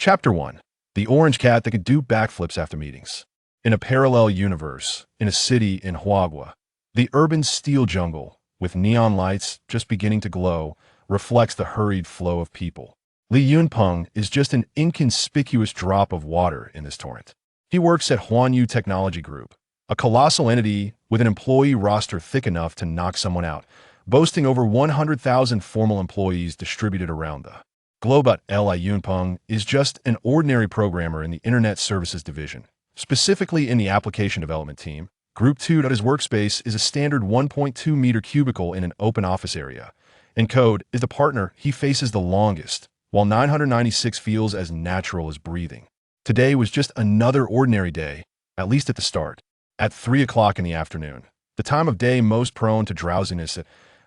Chapter 1. The Orange Cat That Could Do Backflips After Meetings. In a parallel universe, in a city in Huagua, the urban steel jungle, with neon lights just beginning to glow, reflects the hurried flow of people. Li Yunpeng is just an inconspicuous drop of water in this torrent. He works at Huanyu Technology Group, a colossal entity with an employee roster thick enough to knock someone out, boasting over 100,000 formal employees distributed around the globe. Li Yunpeng is just an ordinary programmer in the Internet Services Division, specifically in the Application Development Team. Group 2. His workspace is a standard 1.2-meter cubicle in an open office area. In code is the partner he faces the longest, while 996 feels as natural as breathing. Today was just another ordinary day, at least at the start. At 3 o'clock in the afternoon, the time of day most prone to drowsiness,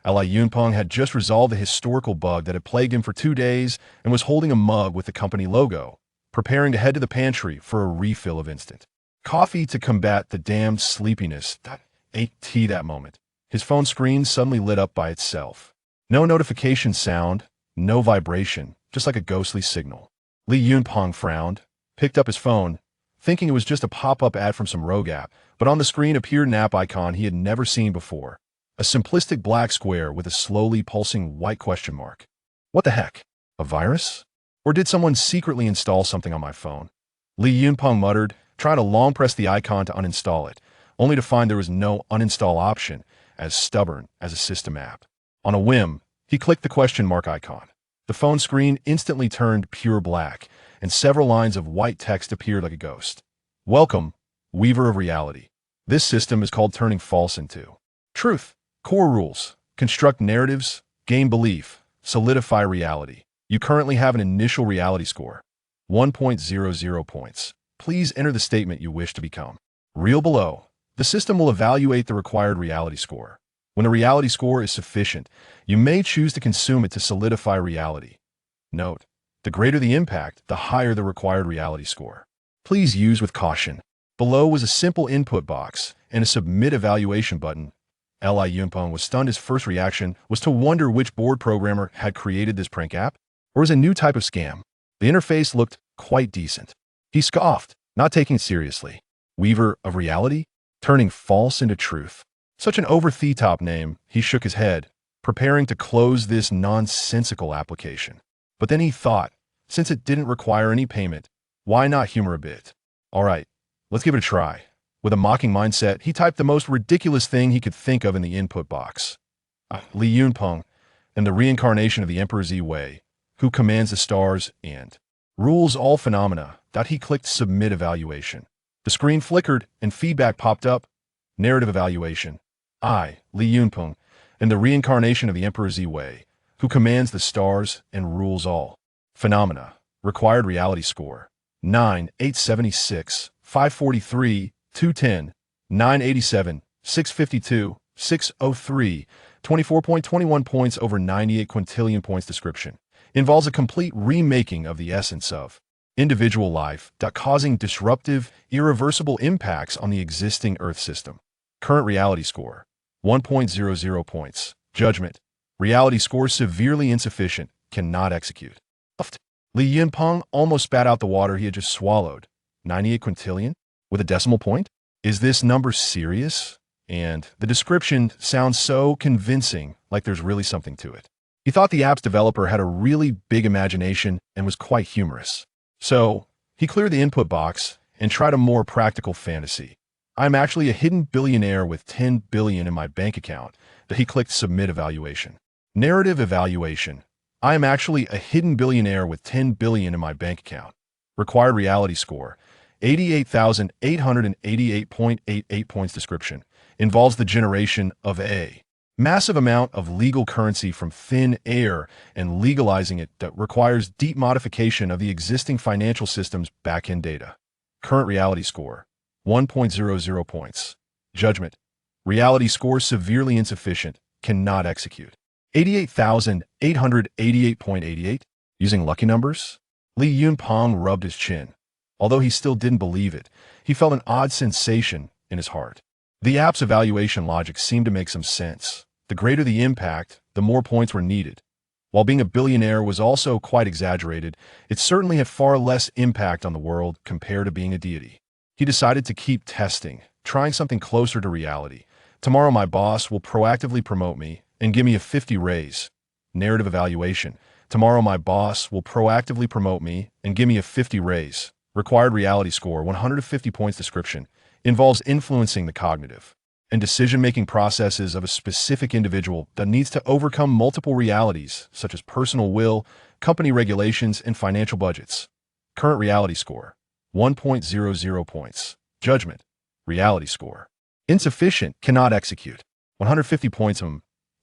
Li Yunpeng had just resolved the historical bug that had plagued him for 2 days and was holding a mug with the company logo, preparing to head to the pantry for a refill of instant coffee to combat the damned sleepiness that ate tea that moment. His phone screen suddenly lit up by itself. No notification sound, no vibration, just like a ghostly signal. Li Yunpeng frowned, picked up his phone, thinking it was just a pop-up ad from some rogue app, but on the screen appeared an app icon he had never seen before. A simplistic black square with a slowly pulsing white question mark. What the heck? A virus? Or did someone secretly install something on my phone? Li Yunpeng muttered, trying to long press the icon to uninstall it, only to find there was no uninstall option, as stubborn as a system app. On a whim, he clicked the question mark icon. The phone screen instantly turned pure black, and several lines of white text appeared like a ghost. Welcome, Weaver of Reality. This system is called turning false into truth. Core rules: construct narratives, gain belief, solidify reality. You currently have an initial reality score, 1.00 points. Please enter the statement you wish to become. Real below. The system will evaluate the required reality score. When a reality score is sufficient, you may choose to consume it to solidify reality. Note: the greater the impact, the higher the required reality score. Please use with caution. Below was a simple input box and a submit evaluation button. Li Yunpeng was stunned. His first reaction was to wonder which board programmer had created this prank app, or is a new type of scam. The interface looked quite decent. He scoffed, not taking it seriously. Weaver of Reality? Turning false into truth. Such an over-the-top name. He shook his head, preparing to close this nonsensical application. But then he thought, since it didn't require any payment, why not humor a bit? All right, let's give it a try. With a mocking mindset, he typed the most ridiculous thing he could think of in the input box. Li Yunpeng, and the reincarnation of the Emperor Z Wei, who commands the stars and rules all phenomena. He clicked Submit Evaluation. The screen flickered and feedback popped up. Narrative evaluation. I, Li Yunpeng, and the reincarnation of the Emperor Z Wei, who commands the stars and rules all phenomena. Required reality score: 9,876, 543, 210, 987, 652, 603, 24.21 points over 98 quintillion points. Description: involves a complete remaking of the essence of individual life, causing disruptive, irreversible impacts on the existing Earth system. Current reality score: 1.00 points. Judgment: reality score severely insufficient, cannot execute. Li Yunpeng almost spat out the water he had just swallowed. 98 quintillion? With a decimal point? Is this number serious? And the description sounds so convincing, like there's really something to it. He thought the app's developer had a really big imagination and was quite humorous. So, he cleared the input box and tried a more practical fantasy. I'm actually a hidden billionaire with 10 billion in my bank account. He clicked Submit Evaluation. Narrative evaluation. I am actually a hidden billionaire with 10 billion in my bank account. Required reality score: 88,888.88 points. Description: involves the generation of a massive amount of legal currency from thin air and legalizing it that requires deep modification of the existing financial system's back-end data. Current reality score: 1.00 points. Judgment: reality score severely insufficient, cannot execute. 88,888.88. Using lucky numbers? Li Yunpeng rubbed his chin. Although he still didn't believe it, he felt an odd sensation in his heart. The app's evaluation logic seemed to make some sense. The greater the impact, the more points were needed. While being a billionaire was also quite exaggerated, it certainly had far less impact on the world compared to being a deity. He decided to keep testing, trying something closer to reality. Tomorrow my boss will proactively promote me and give me a 50 raise. Narrative evaluation. Tomorrow my boss will proactively promote me and give me a 50 raise. Required reality score, 150 points. Description. Involves influencing the cognitive and decision-making processes of a specific individual that needs to overcome multiple realities, such as personal will, company regulations, and financial budgets. Current reality score, 1.00 points. Judgment. Reality score. Insufficient, cannot execute. 150 points.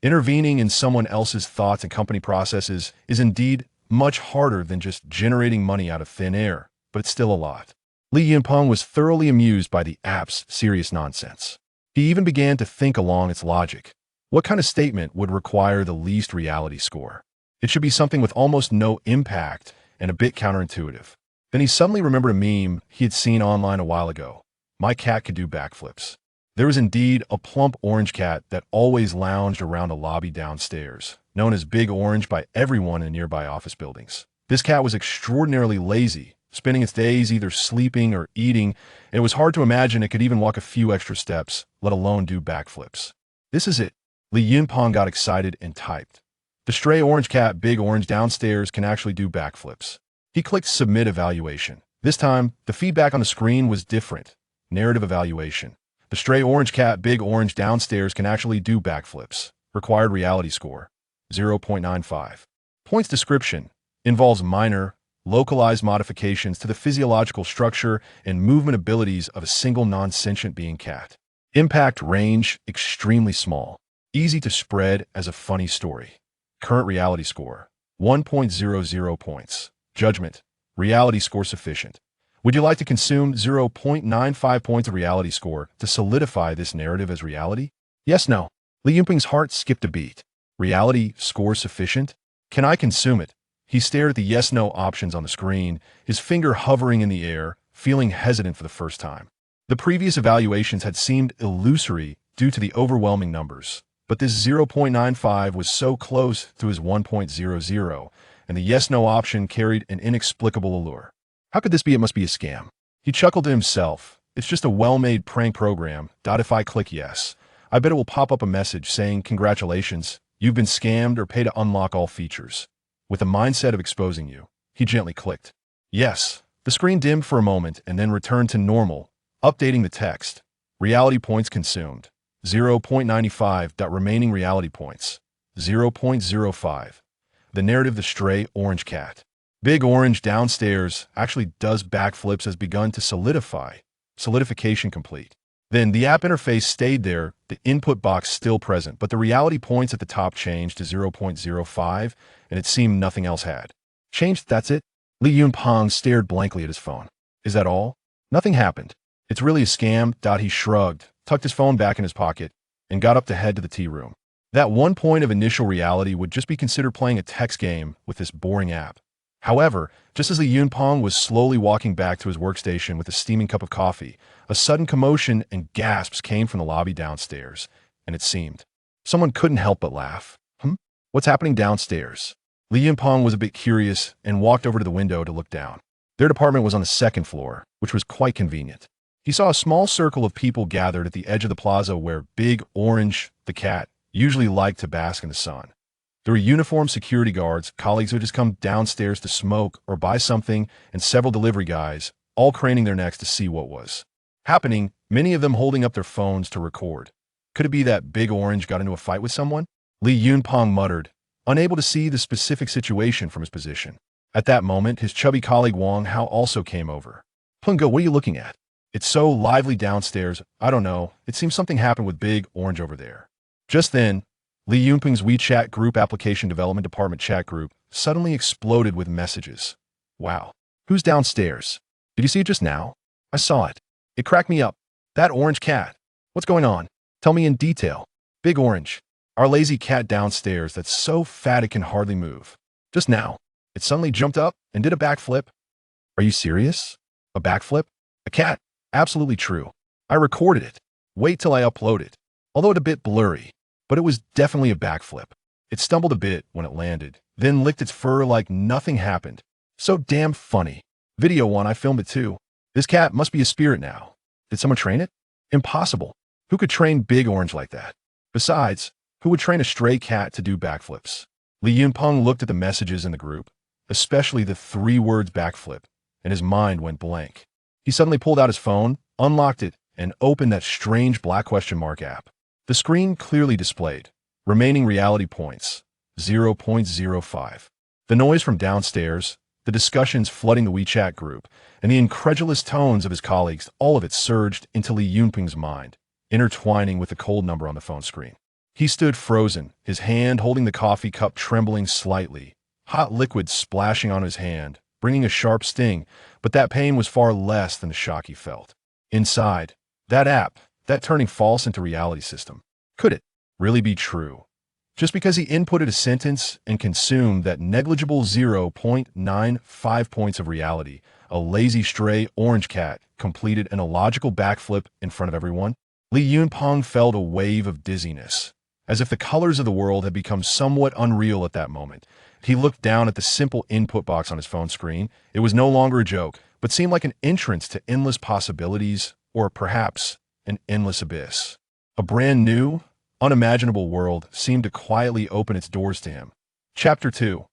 Intervening in someone else's thoughts and company processes is indeed much harder than just generating money out of thin air, but it's still a lot. Li Yunpeng was thoroughly amused by the app's serious nonsense. He even began to think along its logic. What kind of statement would require the least reality score? It should be something with almost no impact and a bit counterintuitive. Then he suddenly remembered a meme he had seen online a while ago. My cat could do backflips. There was indeed a plump orange cat that always lounged around a lobby downstairs, known as Big Orange by everyone in nearby office buildings. This cat was extraordinarily lazy, spending its days either sleeping or eating, and it was hard to imagine it could even walk a few extra steps, let alone do backflips. This is it. Li Yunpeng got excited and typed. The stray orange cat Big Orange downstairs can actually do backflips. He clicked Submit Evaluation. This time, the feedback on the screen was different. Narrative evaluation. The stray orange cat Big Orange downstairs can actually do backflips. Required reality score, 0.95. Points. Description. Involves minor, localized modifications to the physiological structure and movement abilities of a single non-sentient being cat. Impact range, extremely small. Easy to spread as a funny story. Current reality score, 1.00 points. Judgment. Reality score sufficient. Would you like to consume 0.95 points of reality score to solidify this narrative as reality? Yes, no. Li Yunpeng's heart skipped a beat. Reality score sufficient? Can I consume it? He stared at the yes-no options on the screen, his finger hovering in the air, feeling hesitant for the first time. The previous evaluations had seemed illusory due to the overwhelming numbers, but this 0.95 was so close to his 1.00, and the yes-no option carried an inexplicable allure. How could this be? It must be a scam. He chuckled to himself. It's just a well-made prank program. If I click yes, I bet it will pop up a message saying, congratulations, you've been scammed or pay to unlock all features. With a mindset of exposing you, he gently clicked yes. The screen dimmed for a moment and then returned to normal, updating the text. Reality points consumed, 0.95. Remaining reality points, 0.05. The narrative. The stray orange cat Big Orange downstairs actually does backflips has begun to solidify. Solidification complete. Then the app interface stayed there, the input box still present, but the reality points at the top changed to 0.05, and it seemed nothing else had changed. That's it? Li Yunpeng stared blankly at his phone. Is that all? Nothing happened. It's really a scam. He shrugged, tucked his phone back in his pocket, and got up to head to the tea room. That one point of initial reality would just be considered playing a text game with this boring app. However, just as Li Yunpeng was slowly walking back to his workstation with a steaming cup of coffee, a sudden commotion and gasps came from the lobby downstairs, and it seemed someone couldn't help but laugh. What's happening downstairs? Li Yunpeng was a bit curious and walked over to the window to look down. Their department was on the second floor, which was quite convenient. He saw a small circle of people gathered at the edge of the plaza where Big Orange, the cat, usually liked to bask in the sun. There were uniformed security guards, colleagues who had just come downstairs to smoke or buy something, and several delivery guys, all craning their necks to see what was happening, many of them holding up their phones to record. Could it be that Big Orange got into a fight with someone? Li Yunpeng muttered, unable to see the specific situation from his position. At that moment, his chubby colleague Wang Hao also came over. Pungo, what are you looking at? It's so lively downstairs. I don't know. It seems something happened with Big Orange over there. Just then, Li Yunpeng's WeChat Group Application Development Department chat group suddenly exploded with messages. Wow. Who's downstairs? Did you see it just now? I saw it. It cracked me up. That orange cat. What's going on? Tell me in detail. Big Orange. Our lazy cat downstairs that's so fat it can hardly move. Just now, it suddenly jumped up and did a backflip. Are you serious? A backflip? A cat? Absolutely true. I recorded it. Wait till I upload it. Although it's a bit blurry, but it was definitely a backflip. It stumbled a bit when it landed, then licked its fur like nothing happened. So damn funny. Video 1, I filmed it too. This cat must be a spirit now. Did someone train it? Impossible. Who could train Big Orange like that? Besides, who would train a stray cat to do backflips? Li Yunpeng looked at the messages in the group, especially the 3 words backflip, and his mind went blank. He suddenly pulled out his phone, unlocked it, and opened that strange black question mark app. The screen clearly displayed remaining reality points, 0.05. The noise from downstairs, the discussions flooding the WeChat group, and the incredulous tones of his colleagues, all of it surged into Li Yunpeng's mind, intertwining with the cold number on the phone screen. He stood frozen, his hand holding the coffee cup trembling slightly, hot liquid splashing on his hand, bringing a sharp sting, but that pain was far less than the shock he felt. Inside, that app, that turning false into reality system, could it really be true? Just because he inputted a sentence and consumed that negligible 0.95 points of reality, a lazy stray orange cat completed an illogical backflip in front of everyone? Li Yunpeng felt a wave of dizziness, as if the colors of the world had become somewhat unreal at that moment. He looked down at the simple input box on his phone screen. It was no longer a joke, but seemed like an entrance to endless possibilities, or perhaps an endless abyss. A brand new, unimaginable world seemed to quietly open its doors to him. Chapter 2.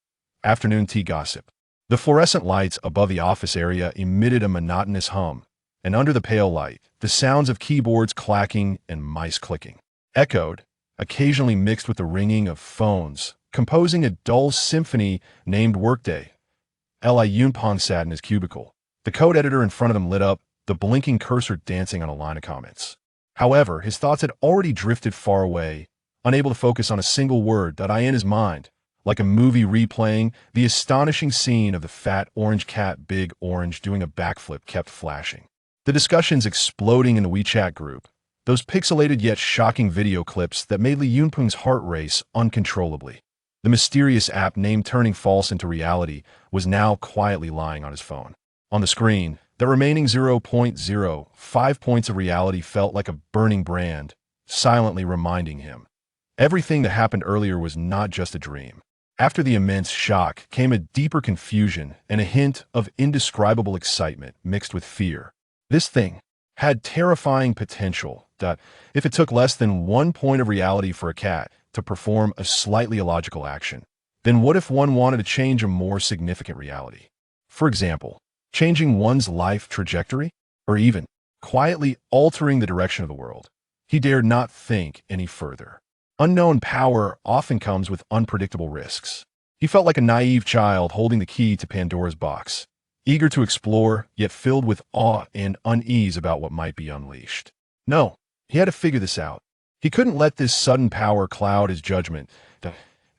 Afternoon Tea Gossip. The fluorescent lights above the office area emitted a monotonous hum, and under the pale light, the sounds of keyboards clacking and mice clicking echoed, occasionally mixed with the ringing of phones, composing a dull symphony named Workday. Li Yunpeng sat in his cubicle. The code editor in front of him lit up, the blinking cursor dancing on a line of comments. However, his thoughts had already drifted far away, unable to focus on a single word that in his mind, like a movie replaying, the astonishing scene of the fat orange cat Big Orange doing a backflip kept flashing. The discussions exploding in the WeChat group, those pixelated yet shocking video clips that made Li Yunpeng's heart race uncontrollably. The mysterious app named Turning False into Reality was now quietly lying on his phone. On the screen, the remaining 0.05 points of reality felt like a burning brand, silently reminding him. Everything that happened earlier was not just a dream. After the immense shock came a deeper confusion and a hint of indescribable excitement mixed with fear. This thing had terrifying potential that, if it took less than 1 point of reality for a cat to perform a slightly illogical action, then what if one wanted to change a more significant reality? For example, changing one's life trajectory, or even quietly altering the direction of the world. He dared not think any further. Unknown power often comes with unpredictable risks. He felt like a naive child holding the key to Pandora's box, eager to explore, yet filled with awe and unease about what might be unleashed. No, he had to figure this out. He couldn't let this sudden power cloud his judgment. Li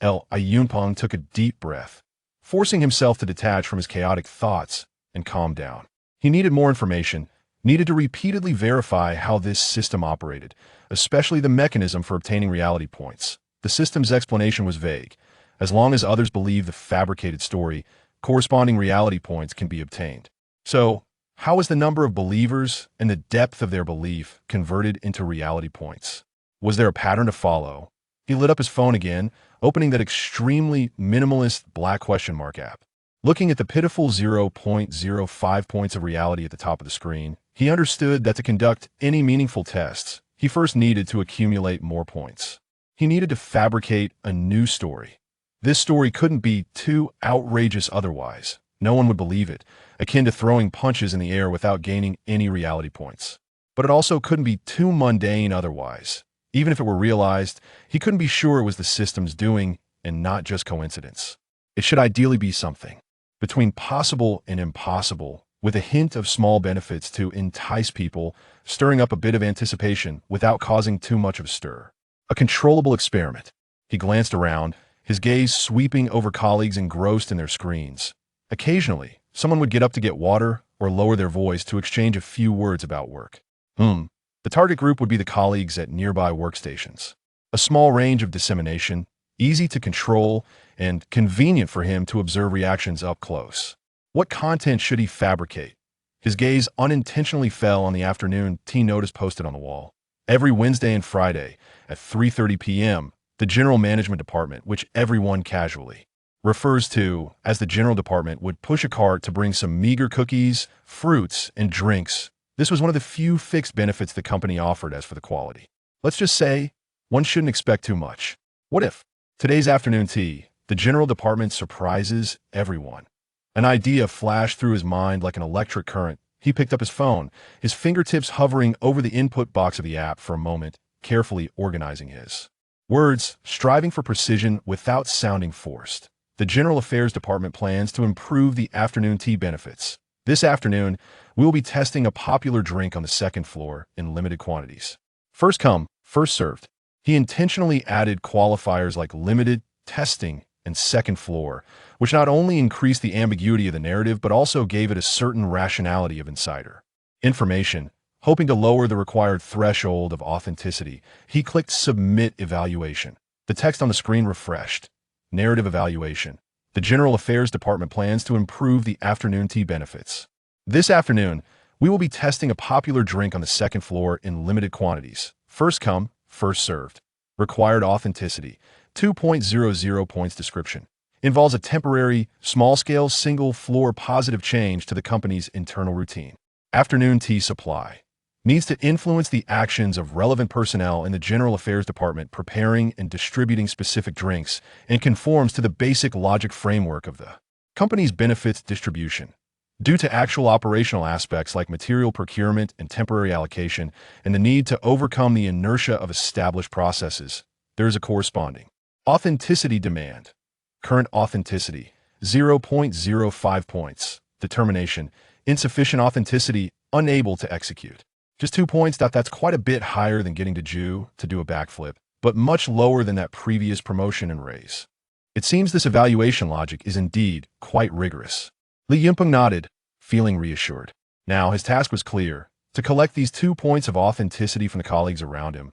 Yunpeng took a deep breath, forcing himself to detach from his chaotic thoughts and calm down. He needed more information, needed to repeatedly verify how this system operated, especially the mechanism for obtaining reality points. The system's explanation was vague. As long as others believe the fabricated story, corresponding reality points can be obtained. So, how was the number of believers and the depth of their belief converted into reality points? Was there a pattern to follow? He lit up his phone again, opening that extremely minimalist black question mark app. Looking at the pitiful 0.05 points of reality at the top of the screen, he understood that to conduct any meaningful tests, he first needed to accumulate more points. He needed to fabricate a new story. This story couldn't be too outrageous otherwise. No one would believe it, akin to throwing punches in the air without gaining any reality points. But it also couldn't be too mundane otherwise. Even if it were realized, he couldn't be sure it was the system's doing and not just coincidence. It should ideally be something between possible and impossible, with a hint of small benefits to entice people, stirring up a bit of anticipation without causing too much of a stir. A controllable experiment. He glanced around, his gaze sweeping over colleagues engrossed in their screens. Occasionally, someone would get up to get water or lower their voice to exchange a few words about work. The target group would be the colleagues at nearby workstations. A small range of dissemination, easy to control, and convenient for him to observe reactions up close. What content should he fabricate? His gaze unintentionally fell on the afternoon tea notice posted on the wall. Every Wednesday and Friday at 3:30 p.m., the General Management Department, which everyone casually refers to as the general department would push a cart to bring some meager cookies, fruits, and drinks. This was one of the few fixed benefits the company offered. As for the quality, let's just say one shouldn't expect too much. What if today's afternoon tea, the general department surprises everyone? An idea flashed through his mind like an electric current. He picked up his phone, his fingertips hovering over the input box of the app for a moment, carefully organizing his words, striving for precision without sounding forced. The General Affairs Department plans to improve the afternoon tea benefits. This afternoon, we will be testing a popular drink on the second floor in limited quantities. First come, first served. He intentionally added qualifiers like limited, testing, and second floor, which not only increased the ambiguity of the narrative but also gave it a certain rationality of insider information. Hoping to lower the required threshold of authenticity, he clicked Submit Evaluation. The text on the screen refreshed. Narrative evaluation. The General Affairs Department plans to improve the afternoon tea benefits. This afternoon, we will be testing a popular drink on the second floor in limited quantities. First come, first served. Required authenticity. 2.00 points description. Involves a temporary, small-scale, single-floor positive change to the company's internal routine. Afternoon tea supply. Needs to influence the actions of relevant personnel in the General Affairs Department preparing and distributing specific drinks and conforms to the basic logic framework of the company's benefits distribution. Due to actual operational aspects like material procurement and temporary allocation and the need to overcome the inertia of established processes, there is a corresponding authenticity demand. Current authenticity, 0.05 points. Determination, insufficient authenticity, unable to execute. Just 2 points. That's quite a bit higher than getting to do a backflip, but much lower than that previous promotion and raise. It seems this evaluation logic is indeed quite rigorous. Li Yunpeng nodded, feeling reassured. Now his task was clear, to collect these 2 points of authenticity from the colleagues around him.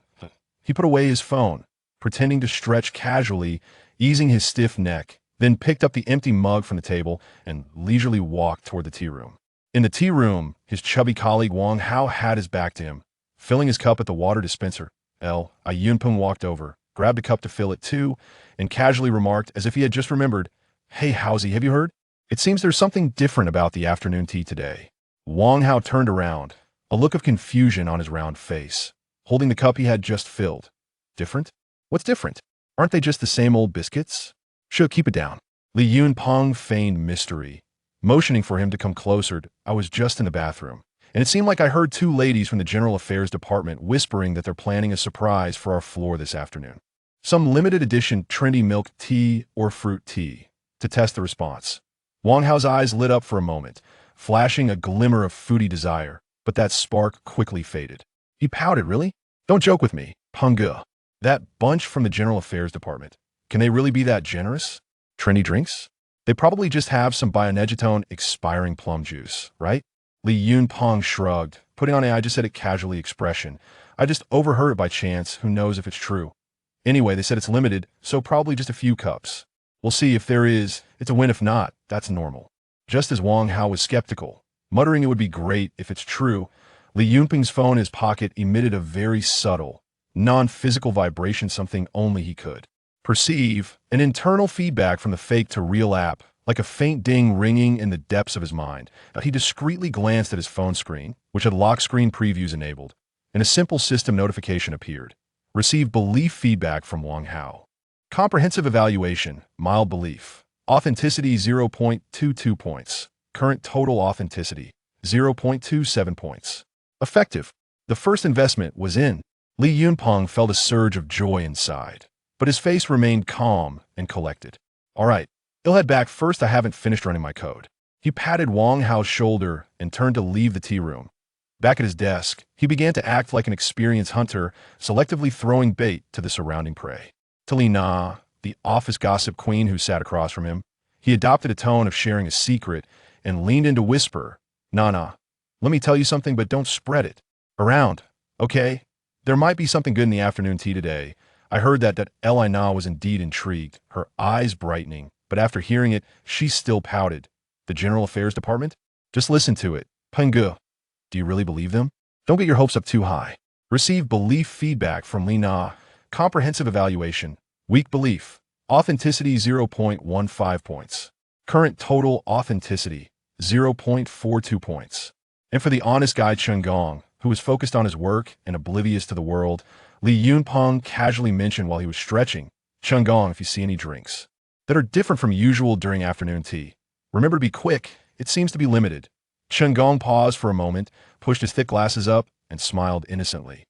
He put away his phone, pretending to stretch casually, easing his stiff neck, then picked up the empty mug from the table and leisurely walked toward the tea room. In the tea room, his chubby colleague Wang Hao had his back to him, filling his cup at the water dispenser. Yunpeng walked over, grabbed a cup to fill it too, and casually remarked as if he had just remembered, "Hey, Howsy, have you heard? It seems there's something different about the afternoon tea today." Wang Hao turned around, a look of confusion on his round face, holding the cup he had just filled. Different? What's different? Aren't they just the same old biscuits? Sure, keep it down. Li Yunpeng feigned mystery, motioning for him to come closer. "I was just in the bathroom, and it seemed like I heard 2 ladies from the General Affairs Department whispering that they're planning a surprise for our floor this afternoon. Some limited edition trendy milk tea or fruit tea." To test the response, Wang Hao's eyes lit up for a moment, flashing a glimmer of foodie desire, but that spark quickly faded. He pouted. "Really? Don't joke with me, Peng Ge. That bunch from the General Affairs Department. Can they really be that generous? Trendy drinks? They probably just have some Bionegitone expiring plum juice, right?" Li Yunpeng shrugged, putting on a "I just said it casually" expression. "I just overheard it by chance. Who knows if it's true? Anyway, they said it's limited, so probably just a few cups. We'll see. If there is, it's a win. If not, that's normal." Just as Wang Hao was skeptical, muttering it would be great if it's true, Li Yunpeng's phone in his pocket emitted a very subtle, non-physical vibration, something only he could perceive, an internal feedback from the fake to real app, like a faint ding ringing in the depths of his mind. He discreetly glanced at his phone screen, which had lock screen previews enabled, and a simple system notification appeared. Received belief feedback from Wang Hao. Comprehensive evaluation, mild belief. Authenticity 0.22 points. Current total authenticity 0.27 points. Effective. The first investment was in. Li Yunpeng felt a surge of joy inside, but his face remained calm and collected. "All right, I'll head back first. I haven't finished running my code." He patted Wang Hao's shoulder and turned to leave the tea room. Back at his desk, he began to act like an experienced hunter, selectively throwing bait to the surrounding prey. To Li Na, the office gossip queen who sat across from him, he adopted a tone of sharing a secret and leaned in to whisper, "Nana, let me tell you something, but don't spread it around, okay? There might be something good in the afternoon tea today." I heard that Li Na was indeed intrigued, her eyes brightening, but after hearing it, she still pouted. "The General Affairs Department? Just listen to it. Peng Ge. Do you really believe them? Don't get your hopes up too high." Receive belief feedback from Li Na. Comprehensive evaluation. Weak belief. Authenticity 0.15 points. Current total authenticity 0.42 points. And for the honest guy Chen Gong, who was focused on his work and oblivious to the world, Li Yunpeng casually mentioned while he was stretching, "Chen Gong, if you see any drinks that are different from usual during afternoon tea, remember to be quick, it seems to be limited." Chen Gong paused for a moment, pushed his thick glasses up, and smiled innocently.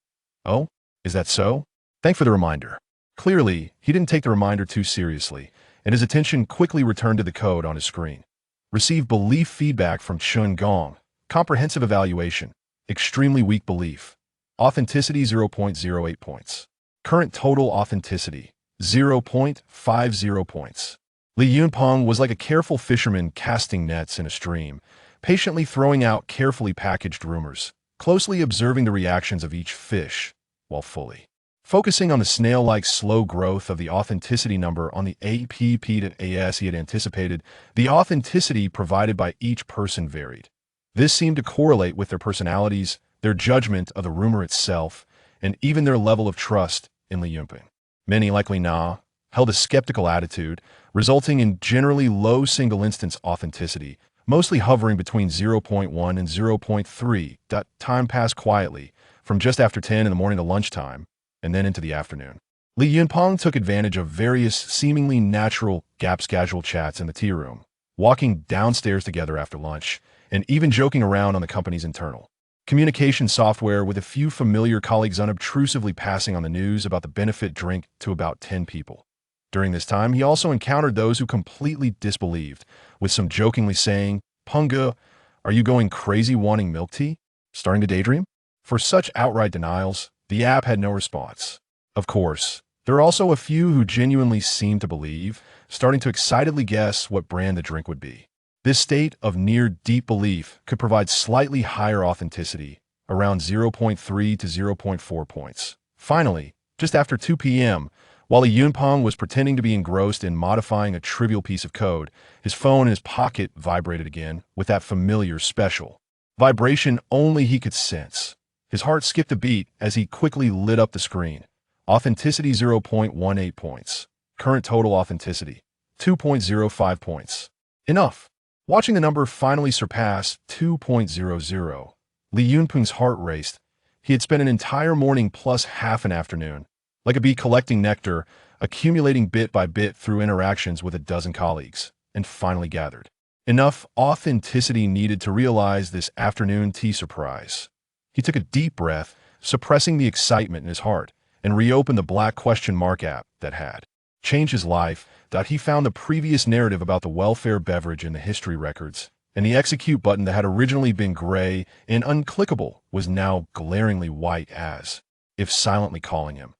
"Oh, is that so? Thank for the reminder." Clearly, he didn't take the reminder too seriously, and his attention quickly returned to the code on his screen. Receive belief feedback from Chen Gong. Comprehensive evaluation. Extremely weak belief. Authenticity 0.08 points. Current total authenticity 0.50 points. Li Yunpeng was like a careful fisherman casting nets in a stream, patiently throwing out carefully packaged rumors, closely observing the reactions of each fish, while fully focusing on the snail-like slow growth of the authenticity number on the APP-AS he had anticipated. The authenticity provided by each person varied. This seemed to correlate with their personalities, their judgment of the rumor itself, and even their level of trust in Li Yunpeng. Many, like Li Na, held a skeptical attitude, resulting in generally low single-instance authenticity, mostly hovering between 0.1 and 0.3. Time passed quietly, from just after 10 in the morning to lunchtime, and then into the afternoon. Li Yunpeng took advantage of various seemingly natural casual chats in the tea room, walking downstairs together after lunch, and even joking around on the company's internal communication software, with a few familiar colleagues unobtrusively passing on the news about the benefit drink to about 10 people. During this time, he also encountered those who completely disbelieved, with some jokingly saying, "Punga, are you going crazy wanting milk tea? Starting to daydream?" For such outright denials, the app had no response. Of course, there are also a few who genuinely seemed to believe, starting to excitedly guess what brand the drink would be. This state of near-deep belief could provide slightly higher authenticity, around 0.3 to 0.4 points. Finally, just after 2 p.m., while Li Yunpeng was pretending to be engrossed in modifying a trivial piece of code, his phone in his pocket vibrated again with that familiar special vibration only he could sense. His heart skipped a beat as he quickly lit up the screen. Authenticity 0.18 points. Current total authenticity 2.05 points. Enough. Watching the number finally surpass 2.00, Li Yunpeng's heart raced. He had spent an entire morning plus half an afternoon, like a bee collecting nectar, accumulating bit by bit through interactions with a dozen colleagues, and finally gathered enough authenticity needed to realize this afternoon tea surprise. He took a deep breath, suppressing the excitement in his heart, and reopened the black question mark app that had changed his life. He found the previous narrative about the welfare beverage in the history records, and the execute button that had originally been gray and unclickable was now glaringly white as if silently calling him.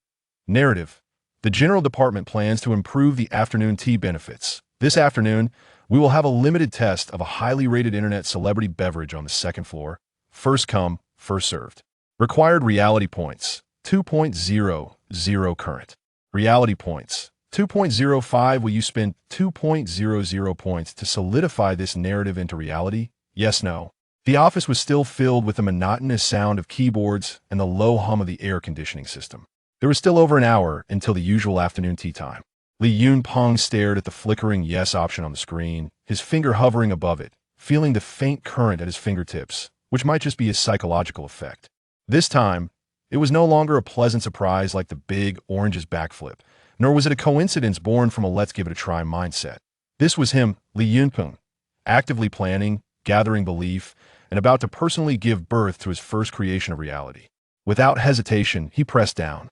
Narrative. The General Department plans to improve the afternoon tea benefits. This afternoon, we will have a limited test of a highly rated internet celebrity beverage on the second floor. First come, first served. Required reality points, 2.00 current. Reality points, 2.05. Will you spend 2.00 points to solidify this narrative into reality? Yes, no. The office was still filled with the monotonous sound of keyboards and the low hum of the air conditioning system. There was still over an hour until the usual afternoon tea time. Li Yunpeng stared at the flickering yes option on the screen, his finger hovering above it, feeling the faint current at his fingertips, which might just be a psychological effect. This time, it was no longer a pleasant surprise like the big orange's backflip, nor was it a coincidence born from a let's give it a try mindset. This was him, Li Yunpeng, actively planning, gathering belief, and about to personally give birth to his first creation of reality. Without hesitation, he pressed down.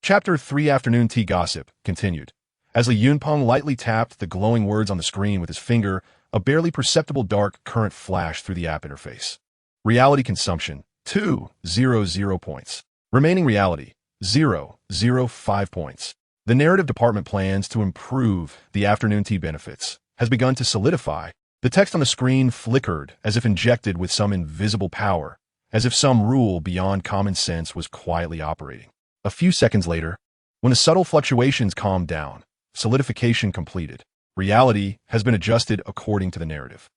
Chapter 3 Afternoon Tea Gossip continued. As Li Yunpeng lightly tapped the glowing words on the screen with his finger, a barely perceptible dark current flashed through the app interface. Reality consumption, 2.00 points. Remaining reality, 0.05 points. The narrative department plans to improve the afternoon tea benefits has begun to solidify. The text on the screen flickered as if injected with some invisible power, as if some rule beyond common sense was quietly operating. A few seconds later, when the subtle fluctuations calmed down, solidification completed. Reality has been adjusted according to the narrative.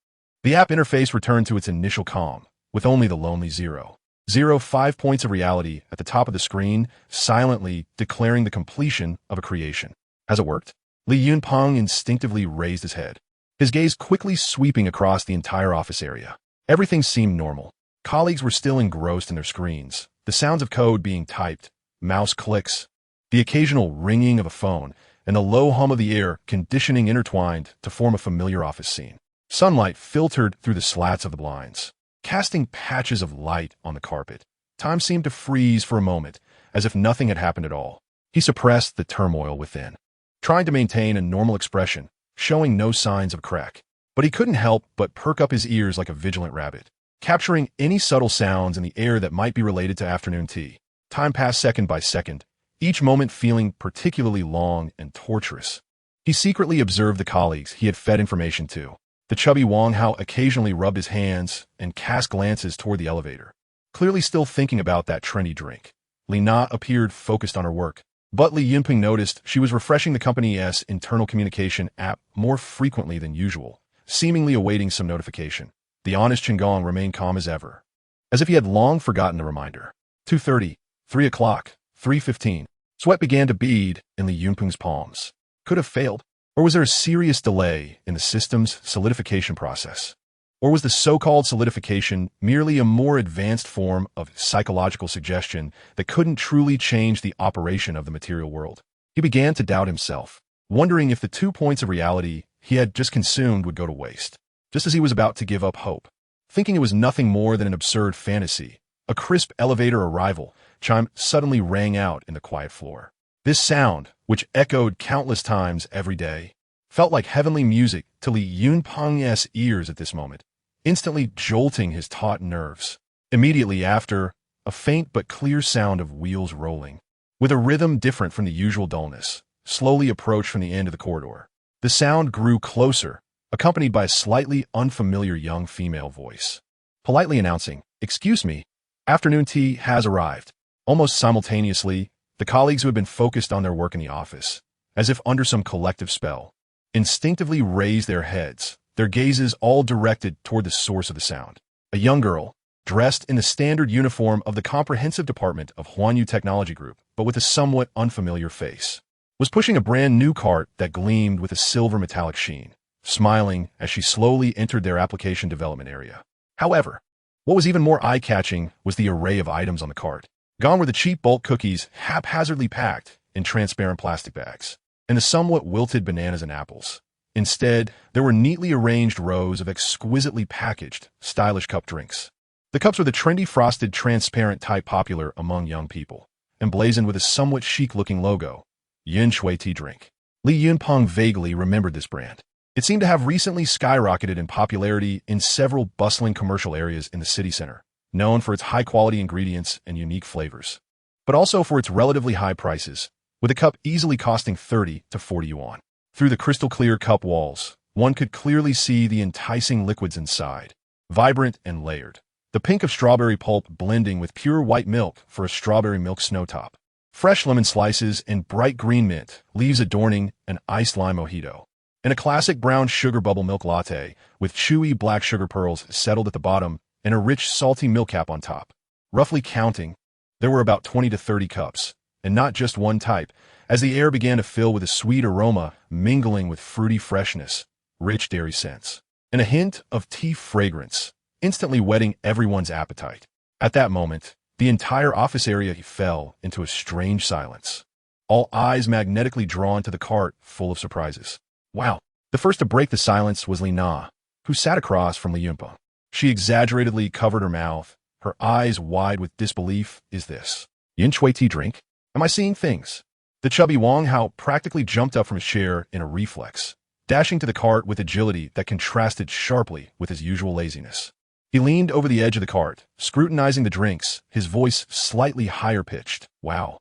The app interface returned to its initial calm, with only the lonely 0.05 points of reality at the top of the screen, silently declaring the completion of a creation. Has it worked? Li Yunpeng instinctively raised his head, his gaze quickly sweeping across the entire office area. Everything seemed normal. Colleagues were still engrossed in their screens, the sounds of code being typed, mouse clicks, the occasional ringing of a phone, and the low hum of the air conditioning intertwined to form a familiar office scene. Sunlight filtered through the slats of the blinds, casting patches of light on the carpet. Time seemed to freeze for a moment, as if nothing had happened at all. He suppressed the turmoil within, trying to maintain a normal expression, showing no signs of crack. But he couldn't help but perk up his ears like a vigilant rabbit, capturing any subtle sounds in the air that might be related to afternoon tea. Time passed second by second, each moment feeling particularly long and torturous. He secretly observed the colleagues he had fed information to. The chubby Wang Hao occasionally rubbed his hands and cast glances toward the elevator, clearly still thinking about that trendy drink. Li Na appeared focused on her work, but Li Yunpeng noticed she was refreshing the company's internal communication app more frequently than usual, seemingly awaiting some notification. The honest Qinggong remained calm as ever, as if he had long forgotten the reminder. 2:30, 3 o'clock, 3:15. Sweat began to bead in Li Yunpeng's palms. Could have failed. Or was there a serious delay in the system's solidification process? Or was the so-called solidification merely a more advanced form of psychological suggestion that couldn't truly change the operation of the material world? He began to doubt himself, wondering if the 2 points of reality he had just consumed would go to waste. Just as he was about to give up hope, thinking it was nothing more than an absurd fantasy, a crisp elevator arrival chime suddenly rang out in the quiet floor. This sound, which echoed countless times every day, felt like heavenly music to Li Yunpeng's ears at this moment, instantly jolting his taut nerves. Immediately after, a faint but clear sound of wheels rolling, with a rhythm different from the usual dullness, slowly approached from the end of the corridor. The sound grew closer, accompanied by a slightly unfamiliar young female voice, politely announcing, "Excuse me, afternoon tea has arrived." Almost simultaneously, the colleagues who had been focused on their work in the office, as if under some collective spell, instinctively raised their heads, their gazes all directed toward the source of the sound. A young girl, dressed in the standard uniform of the comprehensive department of Huanyu Technology Group, but with a somewhat unfamiliar face, was pushing a brand new cart that gleamed with a silver metallic sheen, smiling as she slowly entered their application development area. However, what was even more eye-catching was the array of items on the cart. Gone were the cheap bulk cookies haphazardly packed in transparent plastic bags, and the somewhat wilted bananas and apples. Instead, there were neatly arranged rows of exquisitely packaged, stylish cup drinks. The cups were the trendy frosted transparent type popular among young people, emblazoned with a somewhat chic-looking logo, Yin Shui Tea Drink. Li Yunpeng vaguely remembered this brand. It seemed to have recently skyrocketed in popularity in several bustling commercial areas in the city center, known for its high-quality ingredients and unique flavors, but also for its relatively high prices, with a cup easily costing 30 to 40 yuan. Through the crystal-clear cup walls, one could clearly see the enticing liquids inside, vibrant and layered. The pink of strawberry pulp blending with pure white milk for a strawberry milk snowtop. Fresh lemon slices and bright green mint leaves adorning an iced lime mojito. And a classic brown sugar bubble milk latte with chewy black sugar pearls settled at the bottom and a rich salty milk cap on top. Roughly counting, there were about 20 to 30 cups, and not just one type, as the air began to fill with a sweet aroma mingling with fruity freshness, rich dairy scents, and a hint of tea fragrance, instantly whetting everyone's appetite. At that moment, the entire office area fell into a strange silence, all eyes magnetically drawn to the cart full of surprises. Wow! The first to break the silence was Li Na, who sat across from Li Yunpeng. She exaggeratedly covered her mouth, her eyes wide with disbelief. Is this Yin Shui Tea Drink? Am I seeing things? The chubby Wang Hao practically jumped up from his chair in a reflex, dashing to the cart with agility that contrasted sharply with his usual laziness. He leaned over the edge of the cart, scrutinizing the drinks, his voice slightly higher-pitched. Wow.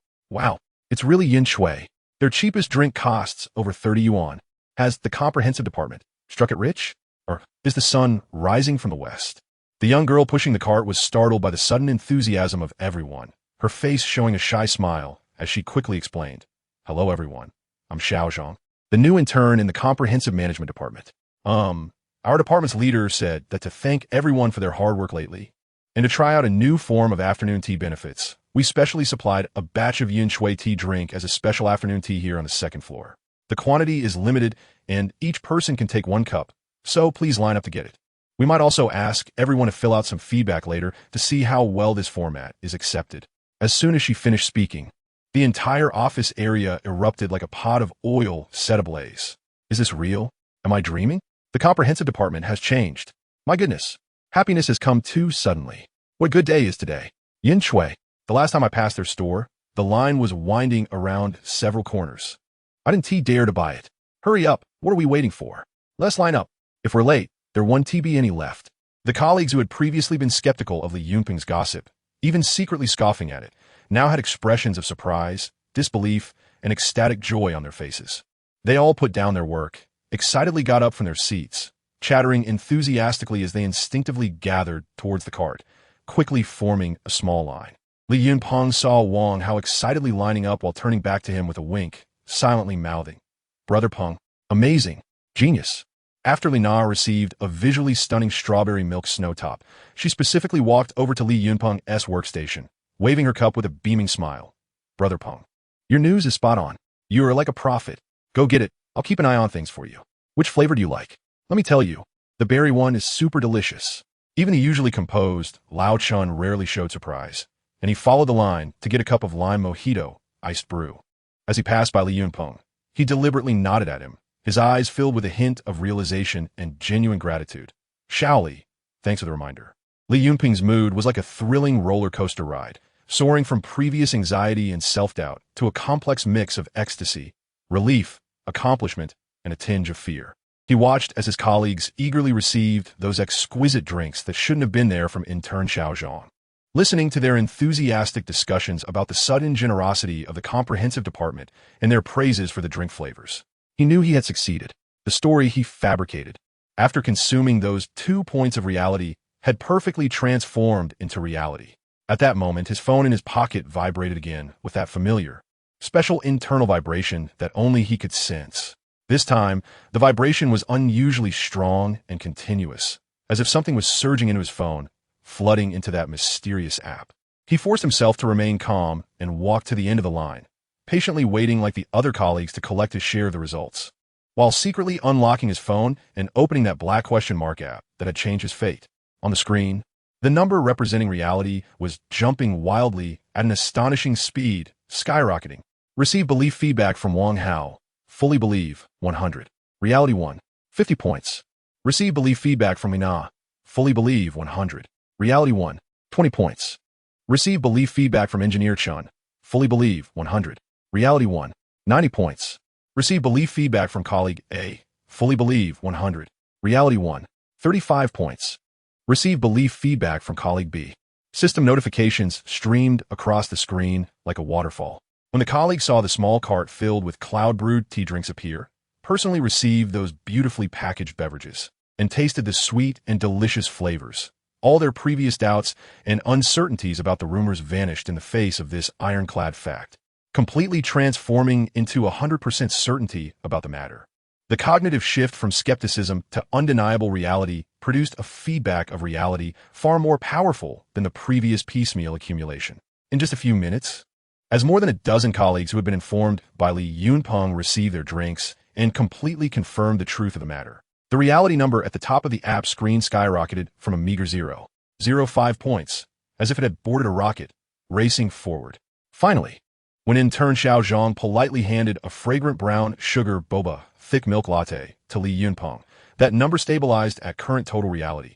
It's really Yin Shui. Their cheapest drink costs over 30 yuan. Has the comprehensive department struck it rich? Or is the sun rising from the west? The young girl pushing the cart was startled by the sudden enthusiasm of everyone, her face showing a shy smile as she quickly explained, "Hello everyone, I'm Xiao Zhang, the new intern in the comprehensive management department. Our department's leader said that to thank everyone for their hard work lately, and to try out a new form of afternoon tea benefits, we specially supplied a batch of Yin Shui tea drink as a special afternoon tea here on the second floor. The quantity is limited, and each person can take 1 cup, so please line up to get it. We might also ask everyone to fill out some feedback later to see how well this format is accepted. As soon as she finished speaking, the entire office area erupted like a pot of oil set ablaze. Is this real? Am I dreaming? The comprehensive department has changed. My goodness, happiness has come too suddenly. What a good day is today. Yin Shui. The last time I passed their store, the line was winding around several corners. I didn't dare to buy it. Hurry up, what are we waiting for? Let's line up. If we're late, there won't be any left. The colleagues who had previously been skeptical of Li Yunping's gossip, even secretly scoffing at it, now had expressions of surprise, disbelief, and ecstatic joy on their faces. They all put down their work, excitedly got up from their seats, chattering enthusiastically as they instinctively gathered towards the cart, quickly forming a small line. Li Yunping saw Wang Hao excitedly lining up while turning back to him with a wink, silently mouthing, "Brother Peng, amazing, genius." After Li Na received a visually stunning strawberry milk snowtop, she specifically walked over to Li Yunpeng's workstation, waving her cup with a beaming smile. "Brother Peng, your news is spot on. You are like a prophet. Go get it. I'll keep an eye on things for you. Which flavor do you like? Let me tell you, the berry one is super delicious." Even the usually composed Lao Chun rarely showed surprise, and he followed the line to get a cup of lime mojito, iced brew. As he passed by Li Yunpeng, he deliberately nodded at him, his eyes filled with a hint of realization and genuine gratitude. "Shaoli, thanks for the reminder." Li Yunping's mood was like a thrilling roller coaster ride, soaring from previous anxiety and self-doubt to a complex mix of ecstasy, relief, accomplishment, and a tinge of fear. He watched as his colleagues eagerly received those exquisite drinks that shouldn't have been there from intern Xiao Zhang. Listening to their enthusiastic discussions about the sudden generosity of the comprehensive department and their praises for the drink flavors, he knew he had succeeded. The story he fabricated, after consuming those 2 points of reality, had perfectly transformed into reality. At that moment, his phone in his pocket vibrated again with that familiar, special internal vibration that only he could sense. This time, the vibration was unusually strong and continuous, as if something was surging into his phone, flooding into that mysterious app. He forced himself to remain calm and walked to the end of the line, patiently waiting like the other colleagues to collect his share of the results, while secretly unlocking his phone and opening that black question mark app that had changed his fate. On the screen, the number representing reality was jumping wildly at an astonishing speed, skyrocketing. Receive belief feedback from Wang Hao. Fully believe, 100. Reality 1, 50 points. Receive belief feedback from Ina. Fully believe, 100. Reality 1, 20 points. Receive belief feedback from Engineer Chun. Fully believe, 100. Reality 1, 90 points. Receive belief feedback from colleague A. Fully believe, 100. Reality 1, 35 points. Receive belief feedback from colleague B. System notifications streamed across the screen like a waterfall. When the colleague saw the small cart filled with cloud-brewed tea drinks appear, personally received those beautifully packaged beverages, and tasted the sweet and delicious flavors, all their previous doubts and uncertainties about the rumors vanished in the face of this ironclad fact, completely transforming into 100% certainty about the matter. The cognitive shift from skepticism to undeniable reality produced a feedback of reality far more powerful than the previous piecemeal accumulation. In just a few minutes, as more than a dozen colleagues who had been informed by Li Yunpeng received their drinks and completely confirmed the truth of the matter, the reality number at the top of the app screen skyrocketed from a meager 0.05 points, as if it had boarded a rocket, racing forward. Finally, when intern Xiao Zhang politely handed a fragrant brown sugar boba thick milk latte to Li Yunpeng, that number stabilized at current total reality,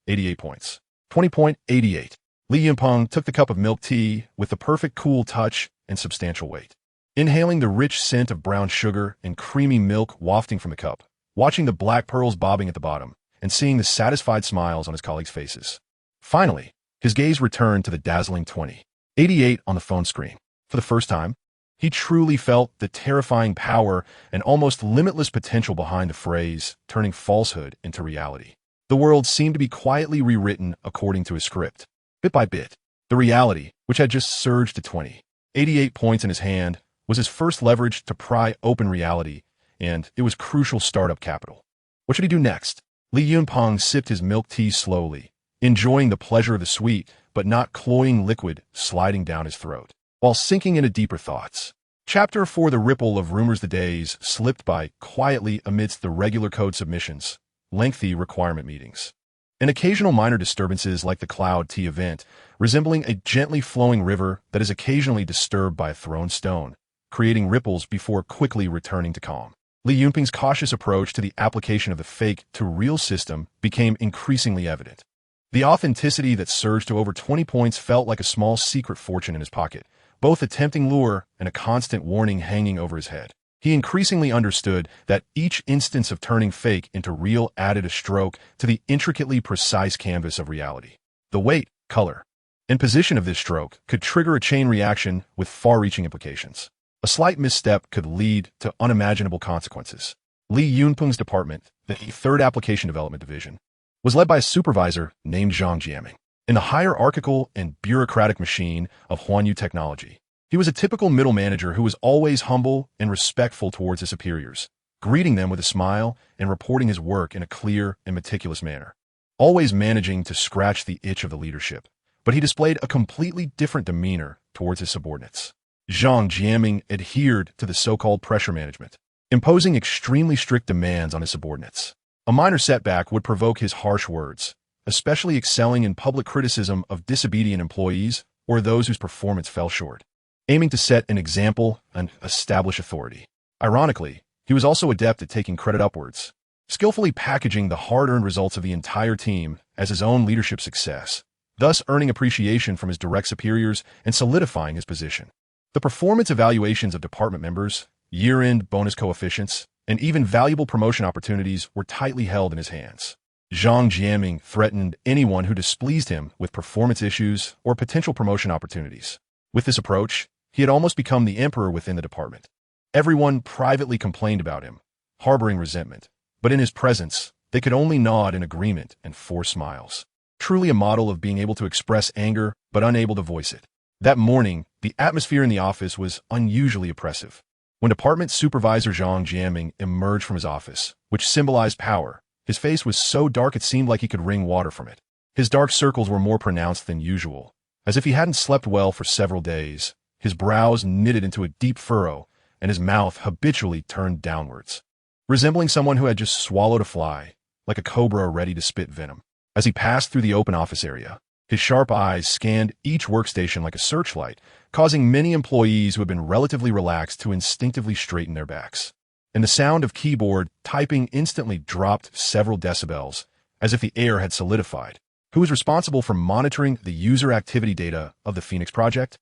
88 points. 20.88. Li Yunpeng took the cup of milk tea with the perfect cool touch and substantial weight. Inhaling the rich scent of brown sugar and creamy milk wafting from the cup, watching the black pearls bobbing at the bottom, and seeing the satisfied smiles on his colleagues' faces. Finally, his gaze returned to the dazzling 20.88 on the phone screen. For the first time, he truly felt the terrifying power and almost limitless potential behind the phrase, turning falsehood into reality. The world seemed to be quietly rewritten according to his script. Bit by bit, the reality, which had just surged to 88 points in his hand, was his first leverage to pry open reality, and it was crucial startup capital. What should he do next? Li Yunpeng sipped his milk tea slowly, enjoying the pleasure of the sweet but not cloying liquid sliding down his throat, while sinking into deeper thoughts. Chapter 4. The ripple of rumors. The days slipped by quietly amidst the regular code submissions, lengthy requirement meetings, and occasional minor disturbances like the Cloud Tea event, resembling a gently flowing river that is occasionally disturbed by a thrown stone, creating ripples before quickly returning to calm. Li Yunping's cautious approach to the application of the fake-to-real system became increasingly evident. The authenticity that surged to over 20 points felt like a small secret fortune in his pocket, both a tempting lure and a constant warning hanging over his head. He increasingly understood that each instance of turning fake into real added a stroke to the intricately precise canvas of reality. The weight, color, and position of this stroke could trigger a chain reaction with far-reaching implications. A slight misstep could lead to unimaginable consequences. Li Yunping's department, the third application development division, was led by a supervisor named Zhang Jiaming. In the hierarchical and bureaucratic machine of Huanyu technology, he was a typical middle manager who was always humble and respectful towards his superiors, greeting them with a smile and reporting his work in a clear and meticulous manner, always managing to scratch the itch of the leadership. But he displayed a completely different demeanor towards his subordinates. Zhang Jiaming adhered to the so-called pressure management, imposing extremely strict demands on his subordinates. A minor setback would provoke his harsh words, especially excelling in public criticism of disobedient employees or those whose performance fell short, aiming to set an example and establish authority. Ironically, he was also adept at taking credit upwards, skillfully packaging the hard-earned results of the entire team as his own leadership success, thus earning appreciation from his direct superiors and solidifying his position. The performance evaluations of department members, year-end bonus coefficients, and even valuable promotion opportunities were tightly held in his hands. Zhang Jiaming threatened anyone who displeased him with performance issues or potential promotion opportunities. With this approach, he had almost become the emperor within the department. Everyone privately complained about him, harboring resentment, but in his presence, they could only nod in agreement and force smiles. Truly a model of being able to express anger but unable to voice it. That morning, the atmosphere in the office was unusually oppressive. When Department Supervisor Zhang Jiaming emerged from his office, which symbolized power, his face was so dark it seemed like he could wring water from it. His dark circles were more pronounced than usual, as if he hadn't slept well for several days. His brows knitted into a deep furrow, and his mouth habitually turned downwards, resembling someone who had just swallowed a fly, like a cobra ready to spit venom. As he passed through the open office area, his sharp eyes scanned each workstation like a searchlight, causing many employees who had been relatively relaxed to instinctively straighten their backs. And the sound of keyboard typing instantly dropped several decibels, as if the air had solidified. Who was responsible for monitoring the user activity data of the Phoenix project?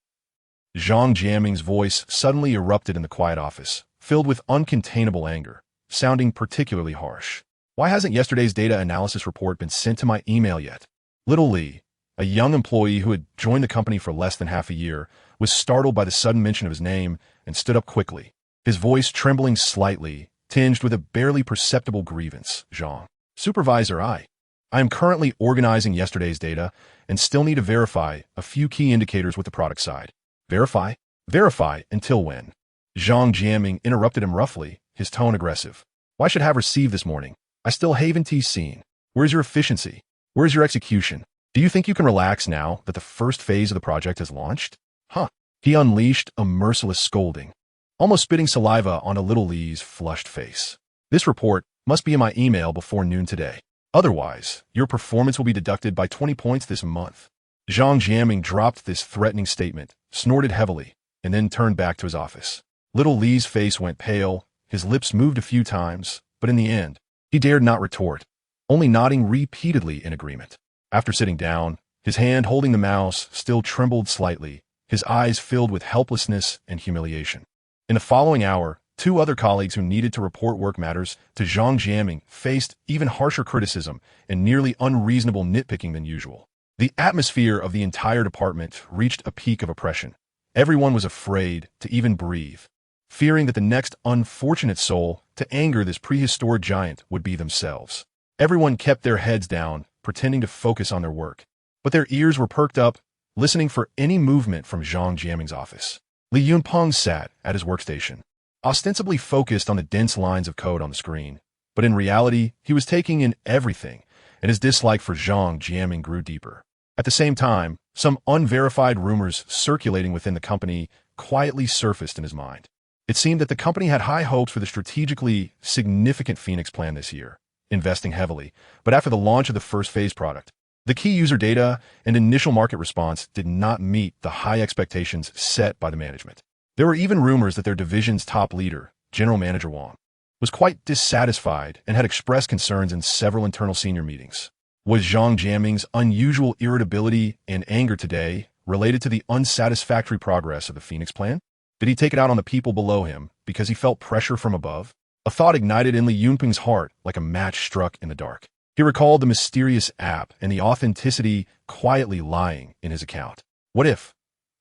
Zhang Jiaming's voice suddenly erupted in the quiet office, filled with uncontainable anger, sounding particularly harsh. Why hasn't yesterday's data analysis report been sent to my email yet? Little Li, a young employee who had joined the company for less than half a year, was startled by the sudden mention of his name and stood up quickly, his voice trembling slightly, tinged with a barely perceptible grievance. Zhang. Supervisor, I am currently organizing yesterday's data and still need to verify a few key indicators with the product side. Verify? Verify until when? Zhang Jiaming interrupted him roughly, his tone aggressive. Why should I have received this morning? I still haven't seen. Where's your efficiency? Where's your execution? Do you think you can relax now that the first phase of the project has launched? Huh. He unleashed a merciless scolding, almost spitting saliva on a Little Li's flushed face. This report must be in my email before noon today. Otherwise, your performance will be deducted by 20 points this month. Zhang Jiaming dropped this threatening statement, snorted heavily, and then turned back to his office. Little Li's face went pale, his lips moved a few times, but in the end, he dared not retort, only nodding repeatedly in agreement. After sitting down, his hand holding the mouse still trembled slightly, his eyes filled with helplessness and humiliation. In the following hour, two other colleagues who needed to report work matters to Zhang Jiaming faced even harsher criticism and nearly unreasonable nitpicking than usual. The atmosphere of the entire department reached a peak of oppression. Everyone was afraid to even breathe, fearing that the next unfortunate soul to anger this prehistoric giant would be themselves. Everyone kept their heads down, pretending to focus on their work, but their ears were perked up, listening for any movement from Zhang Jiaming's office. Li Yunpeng sat at his workstation, ostensibly focused on the dense lines of code on the screen, but in reality, he was taking in everything, and his dislike for Zhang Jiaming grew deeper. At the same time, some unverified rumors circulating within the company quietly surfaced in his mind. It seemed that the company had high hopes for the strategically significant Phoenix plan this year, investing heavily, but after the launch of the first phase product, the key user data and initial market response did not meet the high expectations set by the management. There were even rumors that their division's top leader, General Manager Wang, was quite dissatisfied and had expressed concerns in several internal senior meetings. Was Zhang Jiaming's unusual irritability and anger today related to the unsatisfactory progress of the Phoenix plan? Did he take it out on the people below him because he felt pressure from above? A thought ignited in Li Yunping's heart like a match struck in the dark. He recalled the mysterious app and the authenticity quietly lying in his account. What if,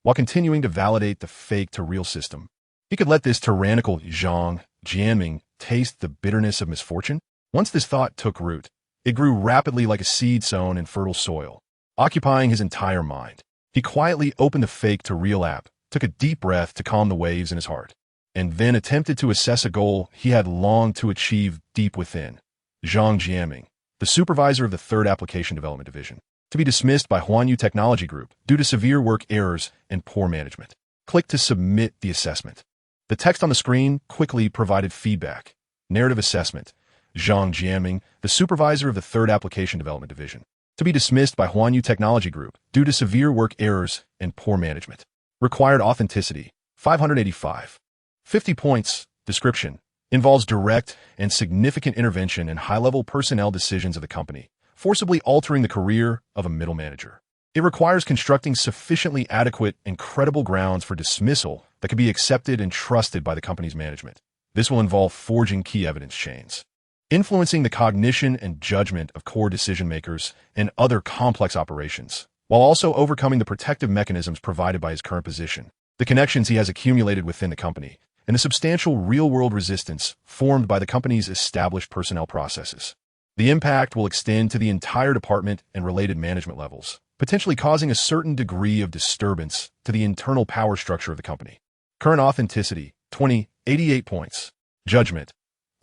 while continuing to validate the fake-to-real system, he could let this tyrannical Zhang Jiaming taste the bitterness of misfortune? Once this thought took root, it grew rapidly like a seed sown in fertile soil, occupying his entire mind. He quietly opened the fake-to-real app, took a deep breath to calm the waves in his heart, and then attempted to assess a goal he had longed to achieve deep within. Zhang Jiaming, the supervisor of the 3rd Application Development Division, to be dismissed by Huanyu Technology Group due to severe work errors and poor management. Click to submit the assessment. The text on the screen quickly provided feedback. Narrative assessment. Zhang Jiaming, the supervisor of the 3rd Application Development Division, to be dismissed by Huanyu Technology Group due to severe work errors and poor management. Required authenticity, 585. 50 points. Description. Involves direct and significant intervention in high-level personnel decisions of the company, forcibly altering the career of a middle manager. It requires constructing sufficiently adequate and credible grounds for dismissal that can be accepted and trusted by the company's management. This will involve forging key evidence chains, influencing the cognition and judgment of core decision-makers and other complex operations, while also overcoming the protective mechanisms provided by his current position, the connections he has accumulated within the company, and the substantial real-world resistance formed by the company's established personnel processes. The impact will extend to the entire department and related management levels, potentially causing a certain degree of disturbance to the internal power structure of the company. Current authenticity, 88 points. Judgment.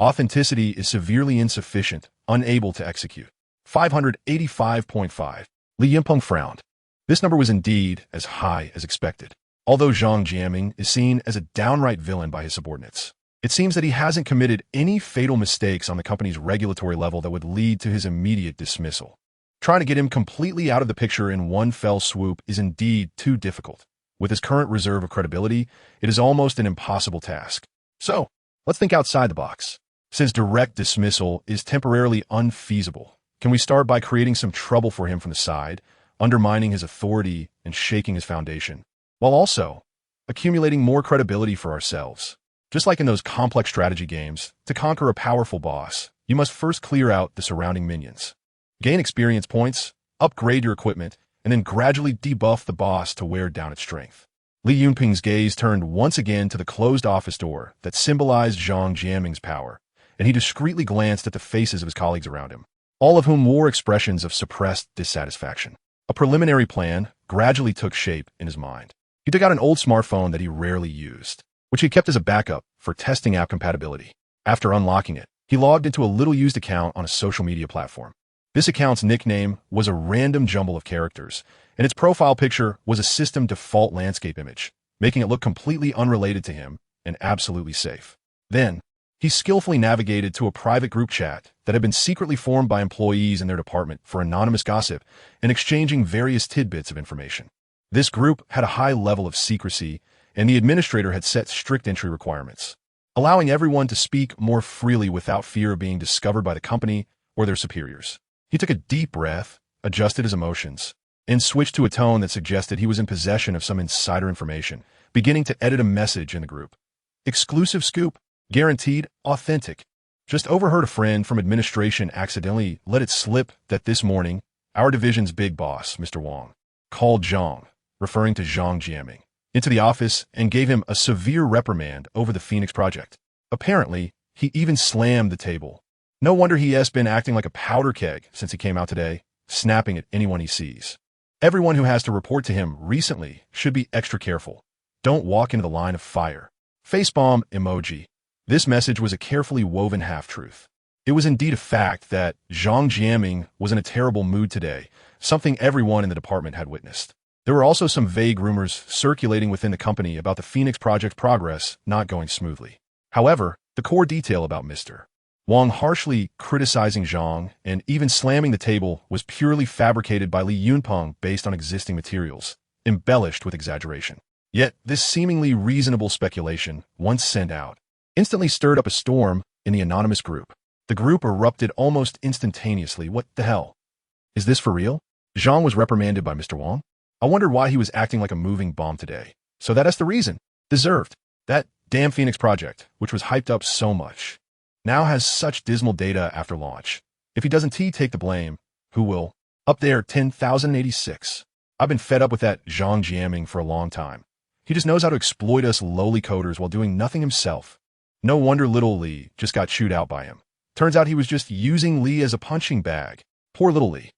Authenticity is severely insufficient, unable to execute. 585.5. Li Yunping frowned. This number was indeed as high as expected. Although Zhang Jiaming is seen as a downright villain by his subordinates, it seems that he hasn't committed any fatal mistakes on the company's regulatory level that would lead to his immediate dismissal. Trying to get him completely out of the picture in one fell swoop is indeed too difficult. With his current reserve of credibility, it is almost an impossible task. So, let's think outside the box. Since direct dismissal is temporarily unfeasible, can we start by creating some trouble for him from the side, undermining his authority and shaking his foundation, while also accumulating more credibility for ourselves? Just like in those complex strategy games, to conquer a powerful boss, you must first clear out the surrounding minions. Gain experience points, upgrade your equipment, and then gradually debuff the boss to wear down its strength. Li Yunping's gaze turned once again to the closed office door that symbolized Zhang Jiaming's power, and he discreetly glanced at the faces of his colleagues around him, all of whom wore expressions of suppressed dissatisfaction. A preliminary plan gradually took shape in his mind. He took out an old smartphone that he rarely used, which he kept as a backup for testing app compatibility. After unlocking it, he logged into a little-used account on a social media platform. This account's nickname was a random jumble of characters, and its profile picture was a system default landscape image, making it look completely unrelated to him and absolutely safe. Then, he skillfully navigated to a private group chat that had been secretly formed by employees in their department for anonymous gossip and exchanging various tidbits of information. This group had a high level of secrecy, and the administrator had set strict entry requirements, allowing everyone to speak more freely without fear of being discovered by the company or their superiors. He took a deep breath, adjusted his emotions, and switched to a tone that suggested he was in possession of some insider information, beginning to edit a message in the group. Exclusive scoop. Guaranteed authentic. Just overheard a friend from administration accidentally let it slip that this morning, our division's big boss, Mr. Wang, called Zhang, referring to Zhang Jiaming, into the office and gave him a severe reprimand over the Phoenix project. Apparently, he even slammed the table. No wonder he has been acting like a powder keg since he came out today, snapping at anyone he sees. Everyone who has to report to him recently should be extra careful. Don't walk into the line of fire. Facepalm emoji. This message was a carefully woven half-truth. It was indeed a fact that Zhang Jiaming was in a terrible mood today, something everyone in the department had witnessed. There were also some vague rumors circulating within the company about the Phoenix Project's progress not going smoothly. However, the core detail about Mr. Wang harshly criticizing Zhang and even slamming the table was purely fabricated by Li Yunpeng based on existing materials, embellished with exaggeration. Yet, this seemingly reasonable speculation, once sent out, instantly stirred up a storm in the anonymous group. The group erupted almost instantaneously. What the hell? Is this for real? Zhang was reprimanded by Mr. Wang? I wondered why he was acting like a moving bomb today. So that's the reason. Deserved. That damn Phoenix project, which was hyped up so much, now has such dismal data after launch. If he doesn't take the blame, who will? Up there, 10,086. I've been fed up with that Zhang Jiaming for a long time. He just knows how to exploit us lowly coders while doing nothing himself. No wonder little Li just got chewed out by him. Turns out he was just using Li as a punching bag. Poor little Li.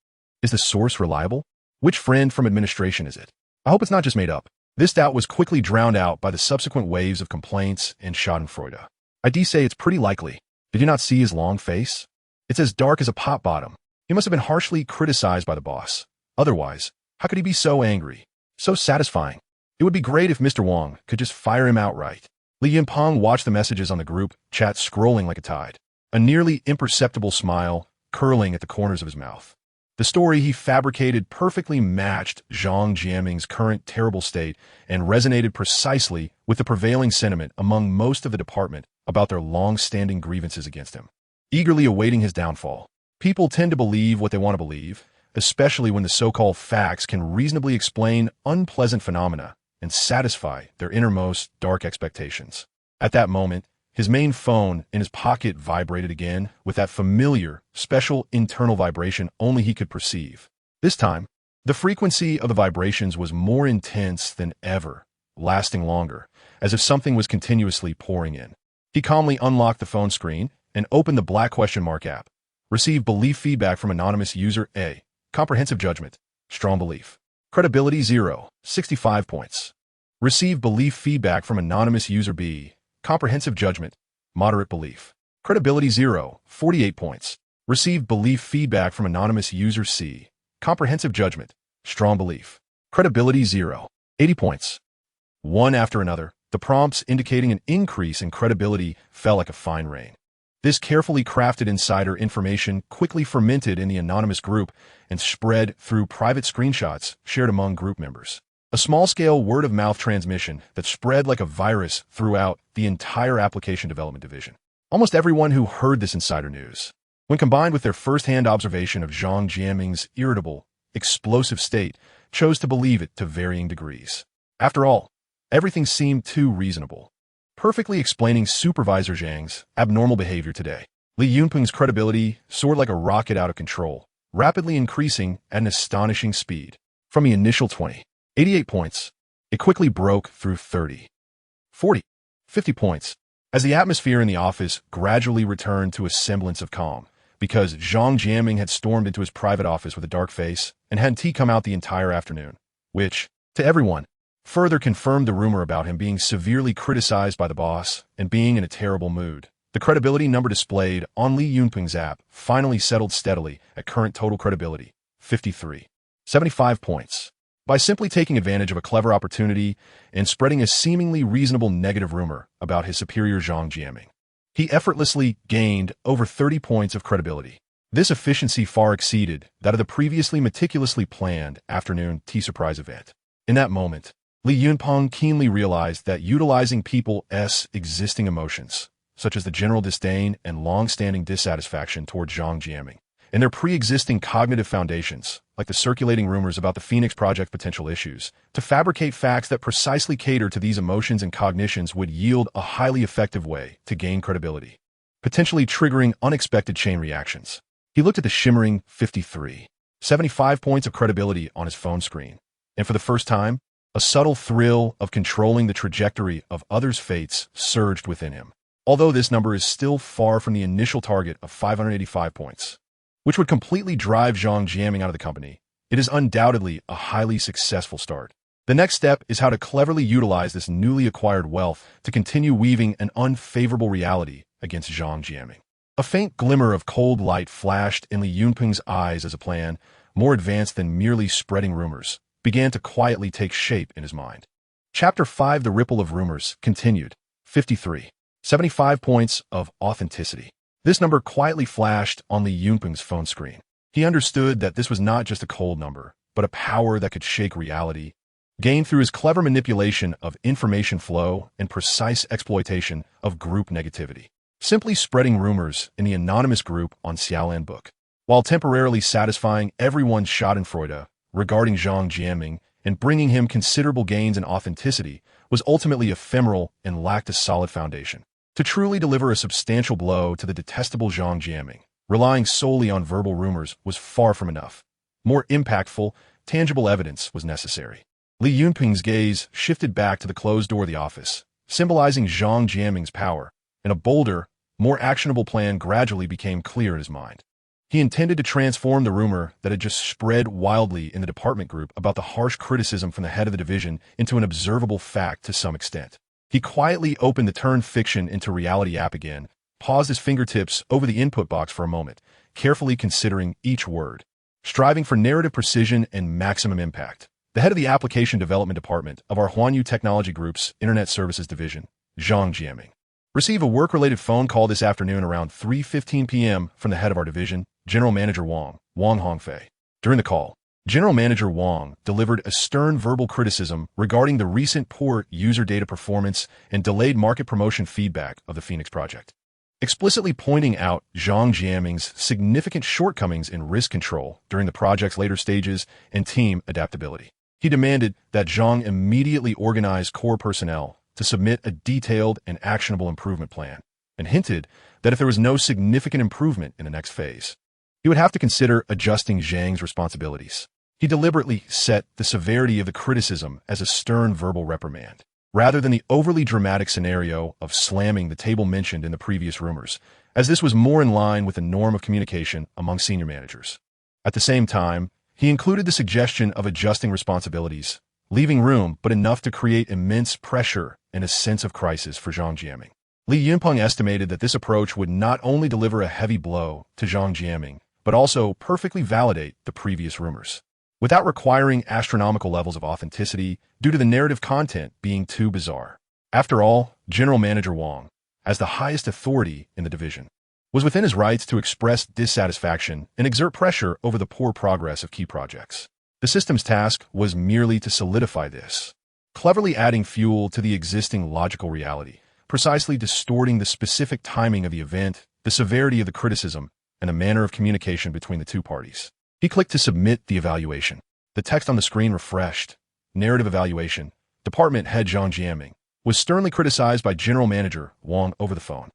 Is the source reliable? Which friend from administration is it? I hope it's not just made up. This doubt was quickly drowned out by the subsequent waves of complaints and schadenfreude. I say it's pretty likely. Did you not see his long face? It's as dark as a pot bottom. He must have been harshly criticized by the boss. Otherwise, how could he be so angry? So satisfying. It would be great if Mr. Wang could just fire him outright. Li Yunpeng watched the messages on the group chat scrolling like a tide, a nearly imperceptible smile curling at the corners of his mouth. The story he fabricated perfectly matched Zhang Jiaming's current terrible state and resonated precisely with the prevailing sentiment among most of the department about their long-standing grievances against him. Eagerly awaiting his downfall, people tend to believe what they want to believe, especially when the so-called facts can reasonably explain unpleasant phenomena and satisfy their innermost dark expectations. At that moment, his main phone in his pocket vibrated again with that familiar, special internal vibration only he could perceive. This time, the frequency of the vibrations was more intense than ever, lasting longer, as if something was continuously pouring in. He calmly unlocked the phone screen and opened the black question mark app. Received belief feedback from anonymous user A. Comprehensive judgment. Strong belief. Credibility 0. 65 points. Received belief feedback from anonymous user B. Comprehensive judgment. Moderate belief. Credibility 0. 48 points. Received belief feedback from anonymous user C. Comprehensive judgment. Strong belief. Credibility 0. 80 points. One after another, the prompts indicating an increase in credibility fell like a fine rain. This carefully crafted insider information quickly fermented in the anonymous group and spread through private screenshots shared among group members. A small-scale word-of-mouth transmission that spread like a virus throughout the entire application development division. Almost everyone who heard this insider news, when combined with their first-hand observation of Zhang Jiaming's irritable, explosive state, chose to believe it to varying degrees. After all, everything seemed too reasonable, perfectly explaining Supervisor Zhang's abnormal behavior today. Li Yunpeng's credibility soared like a rocket out of control, rapidly increasing at an astonishing speed. From the initial 88 points, it quickly broke through 30, 40, 50 points, as the atmosphere in the office gradually returned to a semblance of calm, because Zhang Jiaming had stormed into his private office with a dark face and hadn't come out the entire afternoon, which, to everyone, further confirmed the rumor about him being severely criticized by the boss and being in a terrible mood. The credibility number displayed on Li Yunpeng's app finally settled steadily at current total credibility, 53, 75 points. By simply taking advantage of a clever opportunity and spreading a seemingly reasonable negative rumor about his superior Zhang Jiaming, he effortlessly gained over 30 points of credibility. This efficiency far exceeded that of the previously meticulously planned afternoon tea surprise event. In that moment, Li Yunpeng keenly realized that utilizing people's existing emotions, such as the general disdain and long-standing dissatisfaction toward Zhang Jiaming, and their pre-existing cognitive foundations, like the circulating rumors about the Phoenix Project potential issues, to fabricate facts that precisely cater to these emotions and cognitions would yield a highly effective way to gain credibility, potentially triggering unexpected chain reactions. He looked at the shimmering 53, 75 points of credibility on his phone screen, and for the first time, a subtle thrill of controlling the trajectory of others' fates surged within him. Although this number is still far from the initial target of 585 points, which would completely drive Zhang Jiaming out of the company, it is undoubtedly a highly successful start. The next step is how to cleverly utilize this newly acquired wealth to continue weaving an unfavorable reality against Zhang Jiaming. A faint glimmer of cold light flashed in Li Yunpeng's eyes as a plan, more advanced than merely spreading rumors, began to quietly take shape in his mind. Chapter 5: The Ripple of Rumors continued. 53. 75 points of authenticity. This number quietly flashed on Li Yunpeng's phone screen. He understood that this was not just a cold number, but a power that could shake reality, gained through his clever manipulation of information flow and precise exploitation of group negativity. Simply spreading rumors in the anonymous group on Xiaolan Book, while temporarily satisfying everyone's schadenfreude regarding Zhang Jianming and bringing him considerable gains in authenticity, was ultimately ephemeral and lacked a solid foundation. To truly deliver a substantial blow to the detestable Zhang Jianming, relying solely on verbal rumors was far from enough. More impactful, tangible evidence was necessary. Li Yunpeng's gaze shifted back to the closed door of the office, symbolizing Zhang Jianming's power, and a bolder, more actionable plan gradually became clear in his mind. He intended to transform the rumor that had just spread wildly in the department group about the harsh criticism from the head of the division into an observable fact to some extent. He quietly opened the Turn Fiction into Reality app again, paused his fingertips over the input box for a moment, carefully considering each word, striving for narrative precision and maximum impact. The head of the application development department of our Huanyu Technology Group's Internet Services Division, Zhang Jianming, received a work-related phone call this afternoon around 3:15 p.m. from the head of our division, General Manager Wang Hongfei. During the call, General Manager Wang delivered a stern verbal criticism regarding the recent poor user data performance and delayed market promotion feedback of the Phoenix project, explicitly pointing out Zhang Jianming's significant shortcomings in risk control during the project's later stages and team adaptability. He demanded that Zhang immediately organize core personnel to submit a detailed and actionable improvement plan, and hinted that if there was no significant improvement in the next phase, he would have to consider adjusting Zhang's responsibilities. He deliberately set the severity of the criticism as a stern verbal reprimand, rather than the overly dramatic scenario of slamming the table mentioned in the previous rumors, as this was more in line with the norm of communication among senior managers. At the same time, he included the suggestion of adjusting responsibilities, leaving room but enough to create immense pressure and a sense of crisis for Zhang Jianming. Li Yunpeng estimated that this approach would not only deliver a heavy blow to Zhang Jianming, but also perfectly validate the previous rumors, without requiring astronomical levels of authenticity due to the narrative content being too bizarre. After all, General Manager Wang, as the highest authority in the division, was within his rights to express dissatisfaction and exert pressure over the poor progress of key projects. The system's task was merely to solidify this, cleverly adding fuel to the existing logical reality, precisely distorting the specific timing of the event, the severity of the criticism, and the manner of communication between the two parties. He clicked to submit the evaluation. The text on the screen refreshed. Narrative evaluation. Department Head Zhang Jianming was sternly criticized by General Manager Wang over the phone,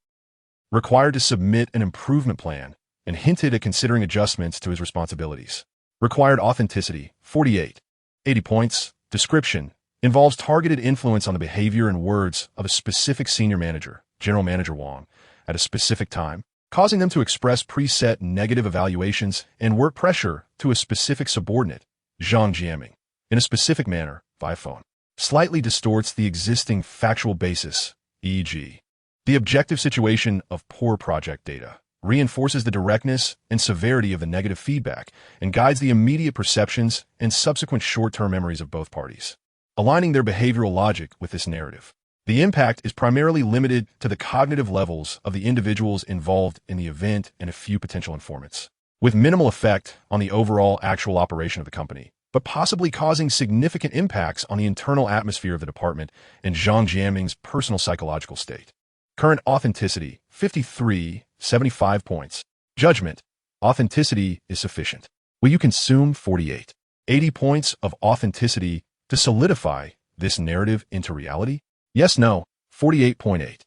required to submit an improvement plan, and hinted at considering adjustments to his responsibilities. Required authenticity, 48. 80 points. Description. Involves targeted influence on the behavior and words of a specific senior manager, General Manager Wang, at a specific time, causing them to express preset negative evaluations and work pressure to a specific subordinate, Zhang Jianming, in a specific manner via phone. Slightly distorts the existing factual basis, e.g., the objective situation of poor project data, reinforces the directness and severity of the negative feedback, and guides the immediate perceptions and subsequent short-term memories of both parties, aligning their behavioral logic with this narrative. The impact is primarily limited to the cognitive levels of the individuals involved in the event and a few potential informants, with minimal effect on the overall actual operation of the company, but possibly causing significant impacts on the internal atmosphere of the department and Zhang Jianming's personal psychological state. Current authenticity, 53, 75 points. Judgment. Authenticity is sufficient. Will you consume 48, 80 points of authenticity to solidify this narrative into reality? Yes, no, 48.8.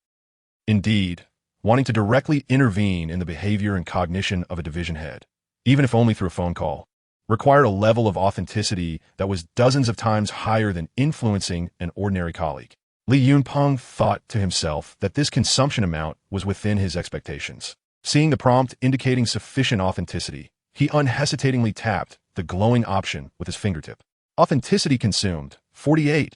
Indeed, wanting to directly intervene in the behavior and cognition of a division head, even if only through a phone call, required a level of authenticity that was dozens of times higher than influencing an ordinary colleague. Li Yunpeng thought to himself that this consumption amount was within his expectations. Seeing the prompt indicating sufficient authenticity, he unhesitatingly tapped the glowing option with his fingertip. Authenticity consumed, 48,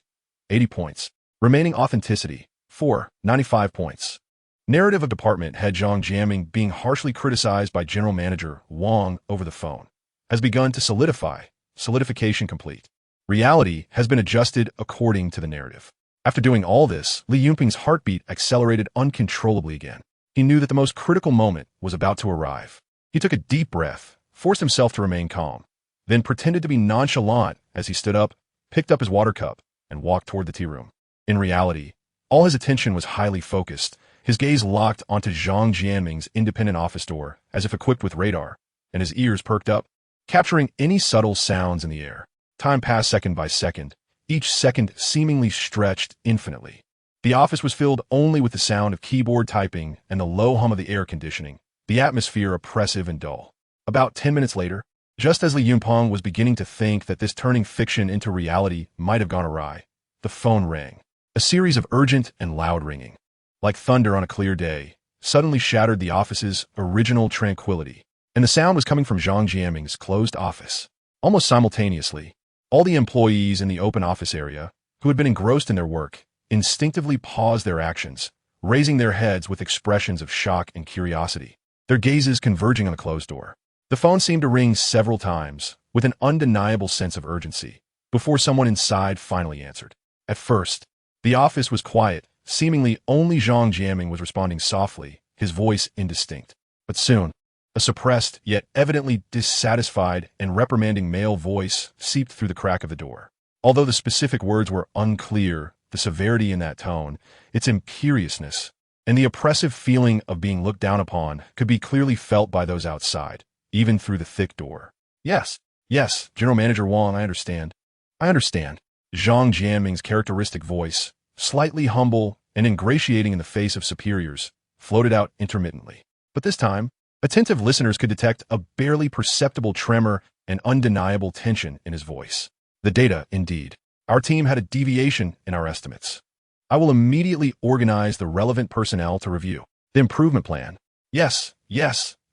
80 points. Remaining authenticity, 4, 95 points. Narrative of Department Head Zhang Jianming being harshly criticized by General Manager Wang over the phone has begun to solidify. Solidification complete. Reality has been adjusted according to the narrative. After doing all this, Li Yunping's heartbeat accelerated uncontrollably again. He knew that the most critical moment was about to arrive. He took a deep breath, forced himself to remain calm, then pretended to be nonchalant as he stood up, picked up his water cup, and walked toward the tea room. In reality, all his attention was highly focused, his gaze locked onto Zhang Jianming's independent office door, as if equipped with radar, and his ears perked up, capturing any subtle sounds in the air. Time passed second by second, each second seemingly stretched infinitely. The office was filled only with the sound of keyboard typing and the low hum of the air conditioning, the atmosphere oppressive and dull. About 10 minutes later, just as Li Yunping was beginning to think that this turning fiction into reality might have gone awry, the phone rang. A series of urgent and loud ringing, like thunder on a clear day, suddenly shattered the office's original tranquility, and the sound was coming from Zhang Jianming's closed office. Almost simultaneously, all the employees in the open office area, who had been engrossed in their work, instinctively paused their actions, raising their heads with expressions of shock and curiosity, their gazes converging on the closed door. The phone seemed to ring several times, with an undeniable sense of urgency, before someone inside finally answered. At first, the office was quiet, seemingly only Zhang Jianming was responding softly, his voice indistinct. But soon, a suppressed, yet evidently dissatisfied and reprimanding male voice seeped through the crack of the door. Although the specific words were unclear, the severity in that tone, its imperiousness, and the oppressive feeling of being looked down upon could be clearly felt by those outside, even through the thick door. Yes, General Manager Wang, I understand. Zhang Jianming's characteristic voice, slightly humble and ingratiating in the face of superiors, floated out intermittently. But this time, attentive listeners could detect a barely perceptible tremor and undeniable tension in his voice. The data, indeed. Our team had a deviation in our estimates. I will immediately organize the relevant personnel to review the improvement plan. Yes,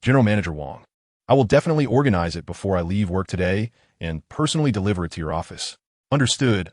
General Manager Wang. I will definitely organize it before I leave work today and personally deliver it to your office. Understood,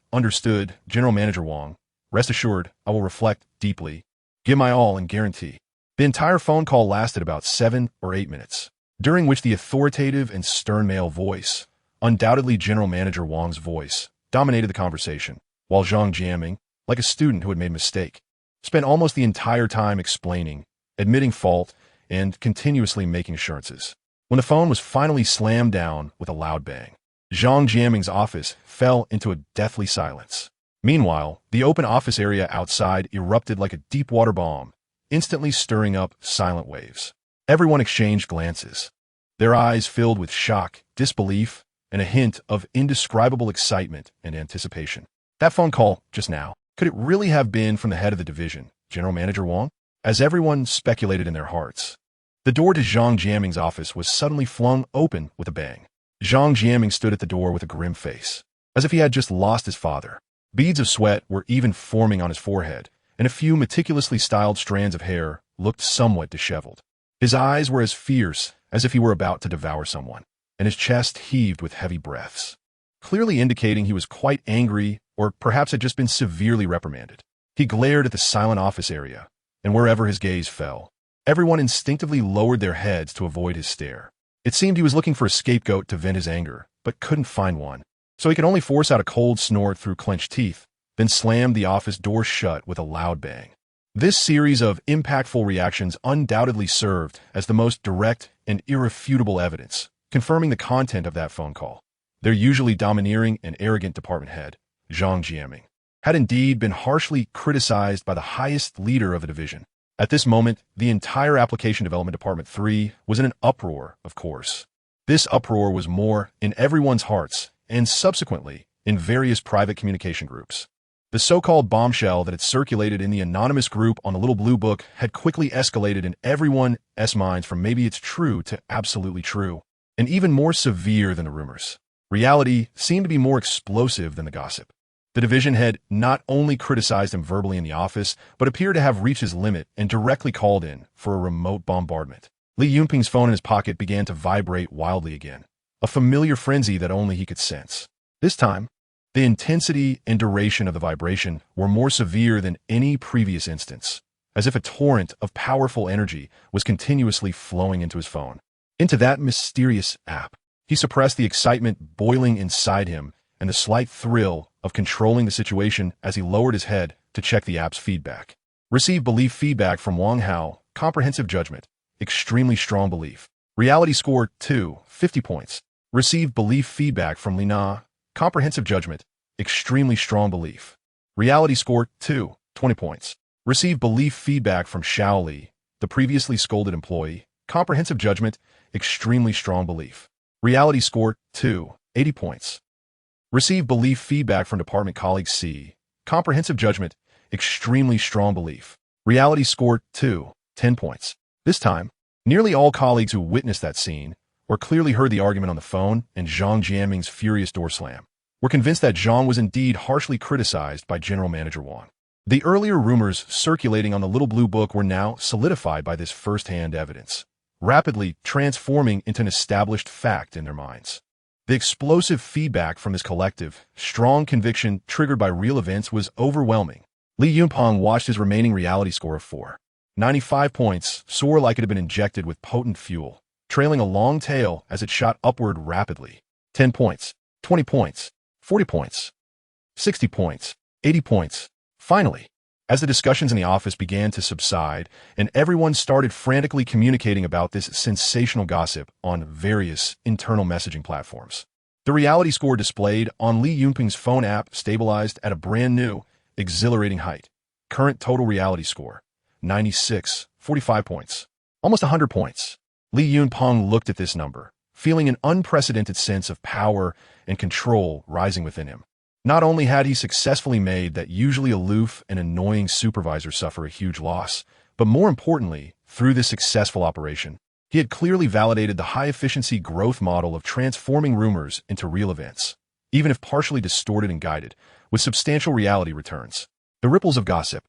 General Manager Wang. Rest assured, I will reflect deeply, give my all, and guarantee. The entire phone call lasted about 7 or 8 minutes, during which the authoritative and stern male voice, undoubtedly General Manager Wang's voice, dominated the conversation, while Zhang Jianming, like a student who had made a mistake, spent almost the entire time explaining, admitting fault, and continuously making assurances. When the phone was finally slammed down with a loud bang, Zhang Jianming's office fell into a deathly silence. Meanwhile, the open office area outside erupted like a deep-water bomb, instantly stirring up silent waves. Everyone exchanged glances, their eyes filled with shock, disbelief, and a hint of indescribable excitement and anticipation. That phone call, just now, could it really have been from the head of the division, General Manager Wang? As everyone speculated in their hearts, the door to Zhang Jianming's office was suddenly flung open with a bang. Zhang Jianming stood at the door with a grim face, as if he had just lost his father. Beads of sweat were even forming on his forehead, and a few meticulously styled strands of hair looked somewhat disheveled. His eyes were as fierce as if he were about to devour someone, and his chest heaved with heavy breaths, clearly indicating he was quite angry or perhaps had just been severely reprimanded. He glared at the silent office area, and wherever his gaze fell, everyone instinctively lowered their heads to avoid his stare. It seemed he was looking for a scapegoat to vent his anger, but couldn't find one, so he could only force out a cold snort through clenched teeth, then slammed the office door shut with a loud bang. This series of impactful reactions undoubtedly served as the most direct and irrefutable evidence, confirming the content of that phone call. Their usually domineering and arrogant department head, Zhang Jianming, had indeed been harshly criticized by the highest leader of the division. At this moment, the entire Application Development Department 3 was in an uproar, of course. This uproar was more in everyone's hearts, and subsequently, in various private communication groups. The so-called bombshell that had circulated in the anonymous group on the Little Blue Book had quickly escalated in everyone's minds from maybe it's true to absolutely true, and even more severe than the rumors. Reality seemed to be more explosive than the gossip. The division head not only criticized him verbally in the office, but appeared to have reached his limit and directly called in for a remote bombardment. Li Yunping's phone in his pocket began to vibrate wildly again, a familiar frenzy that only he could sense. This time, the intensity and duration of the vibration were more severe than any previous instance, as if a torrent of powerful energy was continuously flowing into his phone, into that mysterious app. He suppressed the excitement boiling inside him and the slight thrill of controlling the situation as he lowered his head to check the app's feedback. Receive belief feedback from Wang Hao, comprehensive judgment, extremely strong belief. Reality score 2, 50 points. Receive belief feedback from Lina, comprehensive judgment, extremely strong belief. Reality score 2, 20 points. Receive belief feedback from Shaoli, the previously scolded employee, comprehensive judgment, extremely strong belief. Reality score 2, 80 points. Receive belief feedback from department colleague C, comprehensive judgment, extremely strong belief. Reality score 2, 10 points. This time, nearly all colleagues who witnessed that scene, or clearly heard the argument on the phone and Zhang Jianming's furious door slam, were convinced that Zhang was indeed harshly criticized by General Manager Wang. The earlier rumors circulating on the Little Blue Book were now solidified by this first-hand evidence, rapidly transforming into an established fact in their minds. The explosive feedback from this collective, strong conviction triggered by real events was overwhelming. Li Yunpeng watched his remaining reality score of 495 points soar like it had been injected with potent fuel, trailing a long tail as it shot upward rapidly. 10 points, 20 points, 40 points, 60 points, 80 points. Finally, as the discussions in the office began to subside and everyone started frantically communicating about this sensational gossip on various internal messaging platforms, the reality score displayed on Li Yunpeng's phone app stabilized at a brand new, exhilarating height. Current total reality score, 96, 45 points. Almost 100 points. Li Yunpeng looked at this number, feeling an unprecedented sense of power and control rising within him. Not only had he successfully made that usually aloof and annoying supervisor suffer a huge loss, but more importantly, through this successful operation, he had clearly validated the high-efficiency growth model of transforming rumors into real events, even if partially distorted and guided, with substantial reality returns. The ripples of gossip,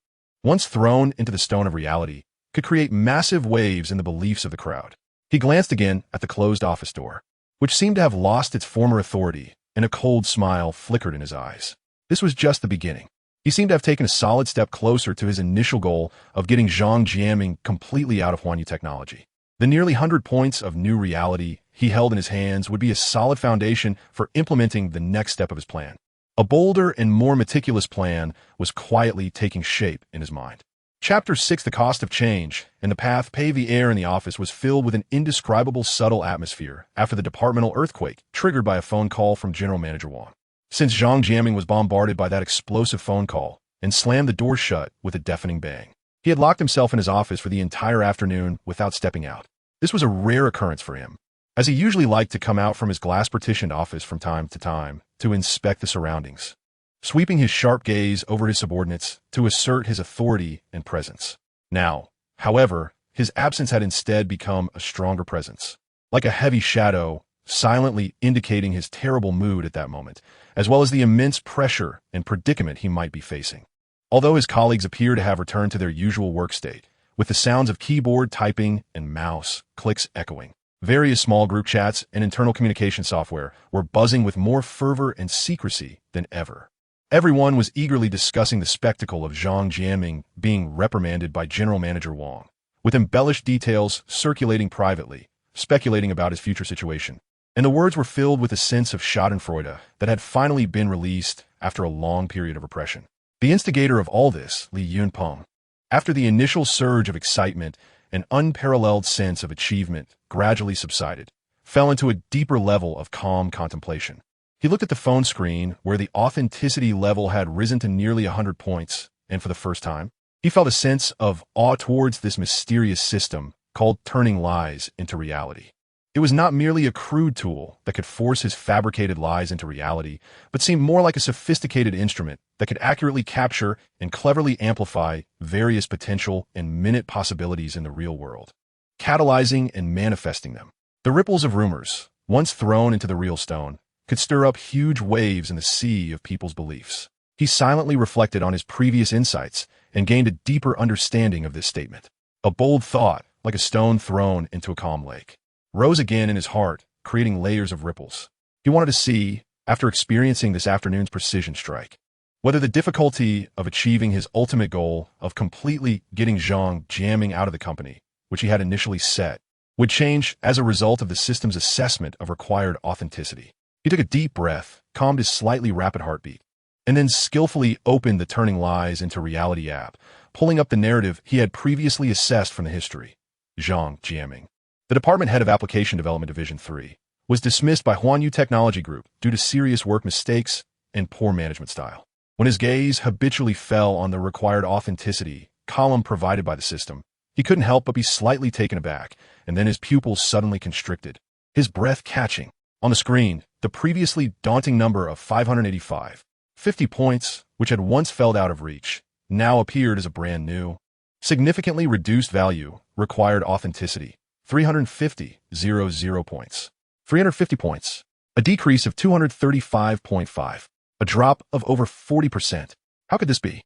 once thrown into the stone of reality, could create massive waves in the beliefs of the crowd. He glanced again at the closed office door, which seemed to have lost its former authority, and a cold smile flickered in his eyes. This was just the beginning. He seemed to have taken a solid step closer to his initial goal of getting Zhang Jianming completely out of Huanyu technology. The nearly 100 points of new reality he held in his hands would be a solid foundation for implementing the next step of his plan. A bolder and more meticulous plan was quietly taking shape in his mind. Chapter 6, The Cost of Change, and the path paved. The air in the office was filled with an indescribable subtle atmosphere after the departmental earthquake triggered by a phone call from General Manager Wang. Since Zhang Jianming was bombarded by that explosive phone call and slammed the door shut with a deafening bang, he had locked himself in his office for the entire afternoon without stepping out. This was a rare occurrence for him, as he usually liked to come out from his glass-partitioned office from time to time to inspect the surroundings, sweeping his sharp gaze over his subordinates to assert his authority and presence. Now, however, his absence had instead become a stronger presence, like a heavy shadow, silently indicating his terrible mood at that moment, as well as the immense pressure and predicament he might be facing. Although his colleagues appear to have returned to their usual work state, with the sounds of keyboard typing and mouse clicks echoing, various small group chats and internal communication software were buzzing with more fervor and secrecy than ever. Everyone was eagerly discussing the spectacle of Zhang Jianming being reprimanded by General Manager Wang, with embellished details circulating privately, speculating about his future situation. And the words were filled with a sense of schadenfreude that had finally been released after a long period of repression. The instigator of all this, Li Yunpeng, after the initial surge of excitement and unparalleled sense of achievement gradually subsided, fell into a deeper level of calm contemplation. He looked at the phone screen where the authenticity level had risen to nearly 100 points, and for the first time, he felt a sense of awe towards this mysterious system called turning lies into reality. It was not merely a crude tool that could force his fabricated lies into reality, but seemed more like a sophisticated instrument that could accurately capture and cleverly amplify various potential and minute possibilities in the real world, catalyzing and manifesting them. The ripples of rumors, once thrown into the real stone, could stir up huge waves in the sea of people's beliefs. He silently reflected on his previous insights and gained a deeper understanding of this statement. A bold thought, like a stone thrown into a calm lake, rose again in his heart, creating layers of ripples. He wanted to see, after experiencing this afternoon's precision strike, whether the difficulty of achieving his ultimate goal of completely getting Zhang Jianming out of the company, which he had initially set, would change as a result of the system's assessment of required authenticity. He took a deep breath, calmed his slightly rapid heartbeat, and then skillfully opened the Turning Lies into Reality app, pulling up the narrative he had previously assessed from the history. Zhang Jiaming, the department head of Application Development Division 3, was dismissed by Huanyu Technology Group due to serious work mistakes and poor management style. When his gaze habitually fell on the required authenticity column provided by the system, he couldn't help but be slightly taken aback, and then his pupils suddenly constricted, his breath catching. On the screen, the previously daunting number of 585, 50 points, which had once felt out of reach, now appeared as a brand new, significantly reduced value, required authenticity, 350,000 points. 350 points, a decrease of 235.5, a drop of over 40%. How could this be?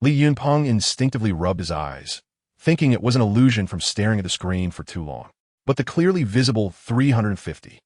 Li Yunpeng instinctively rubbed his eyes, thinking it was an illusion from staring at the screen for too long. But the clearly visible 350,000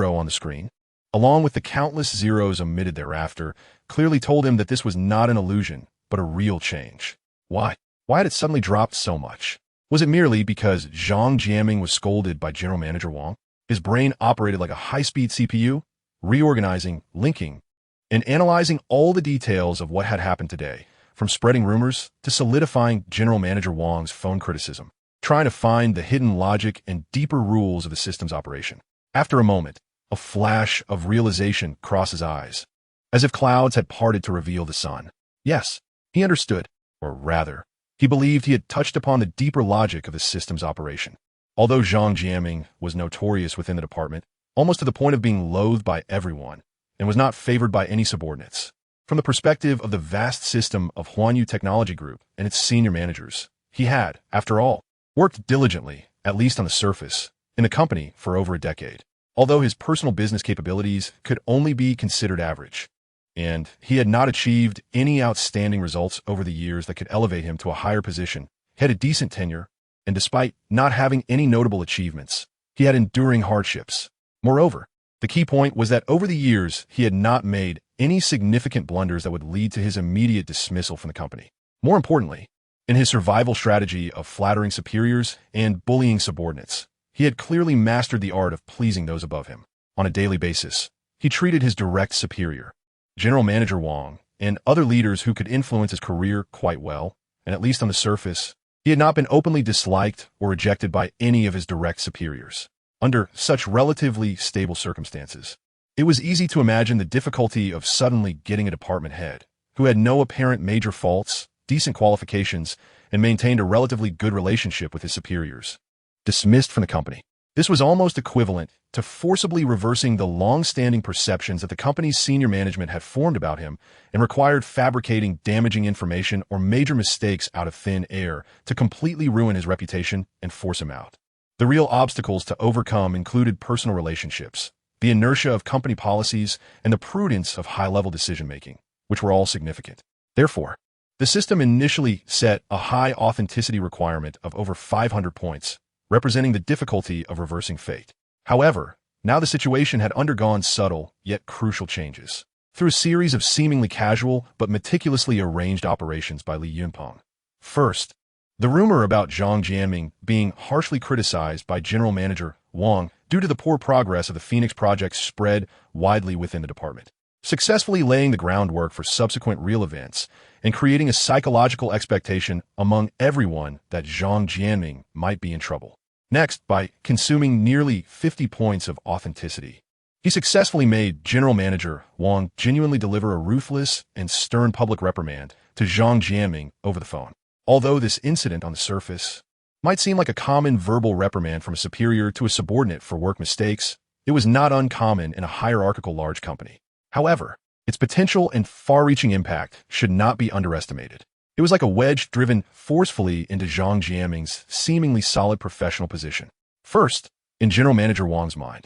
on the screen, along with the countless zeros omitted thereafter, clearly told him that this was not an illusion, but a real change. Why? Why had it suddenly dropped so much? Was it merely because Zhang Jiaming was scolded by General Manager Wang? His brain operated like a high-speed CPU, reorganizing, linking, and analyzing all the details of what had happened today, from spreading rumors to solidifying General Manager Wang's phone criticism, trying to find the hidden logic and deeper rules of the system's operation. After a moment, a flash of realization crossed his eyes, as if clouds had parted to reveal the sun. Yes, he understood, or rather, he believed he had touched upon the deeper logic of the system's operation. Although Zhang Jiaming was notorious within the department, almost to the point of being loathed by everyone, and was not favored by any subordinates, from the perspective of the vast system of Huanyu Technology Group and its senior managers, he had, after all, worked diligently, at least on the surface, in the company for over a decade, although his personal business capabilities could only be considered average, and he had not achieved any outstanding results over the years that could elevate him to a higher position. He had a decent tenure, and despite not having any notable achievements, he had enduring hardships. Moreover, the key point was that over the years, he had not made any significant blunders that would lead to his immediate dismissal from the company. More importantly, in his survival strategy of flattering superiors and bullying subordinates, he had clearly mastered the art of pleasing those above him. On a daily basis, he treated his direct superior, General Manager Wang, and other leaders who could influence his career quite well, and at least on the surface, he had not been openly disliked or rejected by any of his direct superiors. Under such relatively stable circumstances, it was easy to imagine the difficulty of suddenly getting a department head who had no apparent major faults, decent qualifications, and maintained a relatively good relationship with his superiors, dismissed from the company. This was almost equivalent to forcibly reversing the long-standing perceptions that the company's senior management had formed about him and required fabricating damaging information or major mistakes out of thin air to completely ruin his reputation and force him out. The real obstacles to overcome included personal relationships, the inertia of company policies, and the prudence of high-level decision-making, which were all significant. Therefore, the system initially set a high authenticity requirement of over 500 points, representing the difficulty of reversing fate. However, now the situation had undergone subtle yet crucial changes. Through a series of seemingly casual but meticulously arranged operations by Li Yunpeng. First, the rumor about Zhang Jiaming being harshly criticized by General Manager Wang due to the poor progress of the Phoenix project spread widely within the department, successfully laying the groundwork for subsequent real events and creating a psychological expectation among everyone that Zhang Jiaming might be in trouble. Next, by consuming nearly 50 points of authenticity, he successfully made General Manager Wang genuinely deliver a ruthless and stern public reprimand to Zhang Jiaming over the phone. Although this incident on the surface might seem like a common verbal reprimand from a superior to a subordinate for work mistakes, it was not uncommon in a hierarchical large company. However, its potential and far-reaching impact should not be underestimated. It was like a wedge driven forcefully into Zhang Jiaming's seemingly solid professional position. First, in General Manager Wang's mind,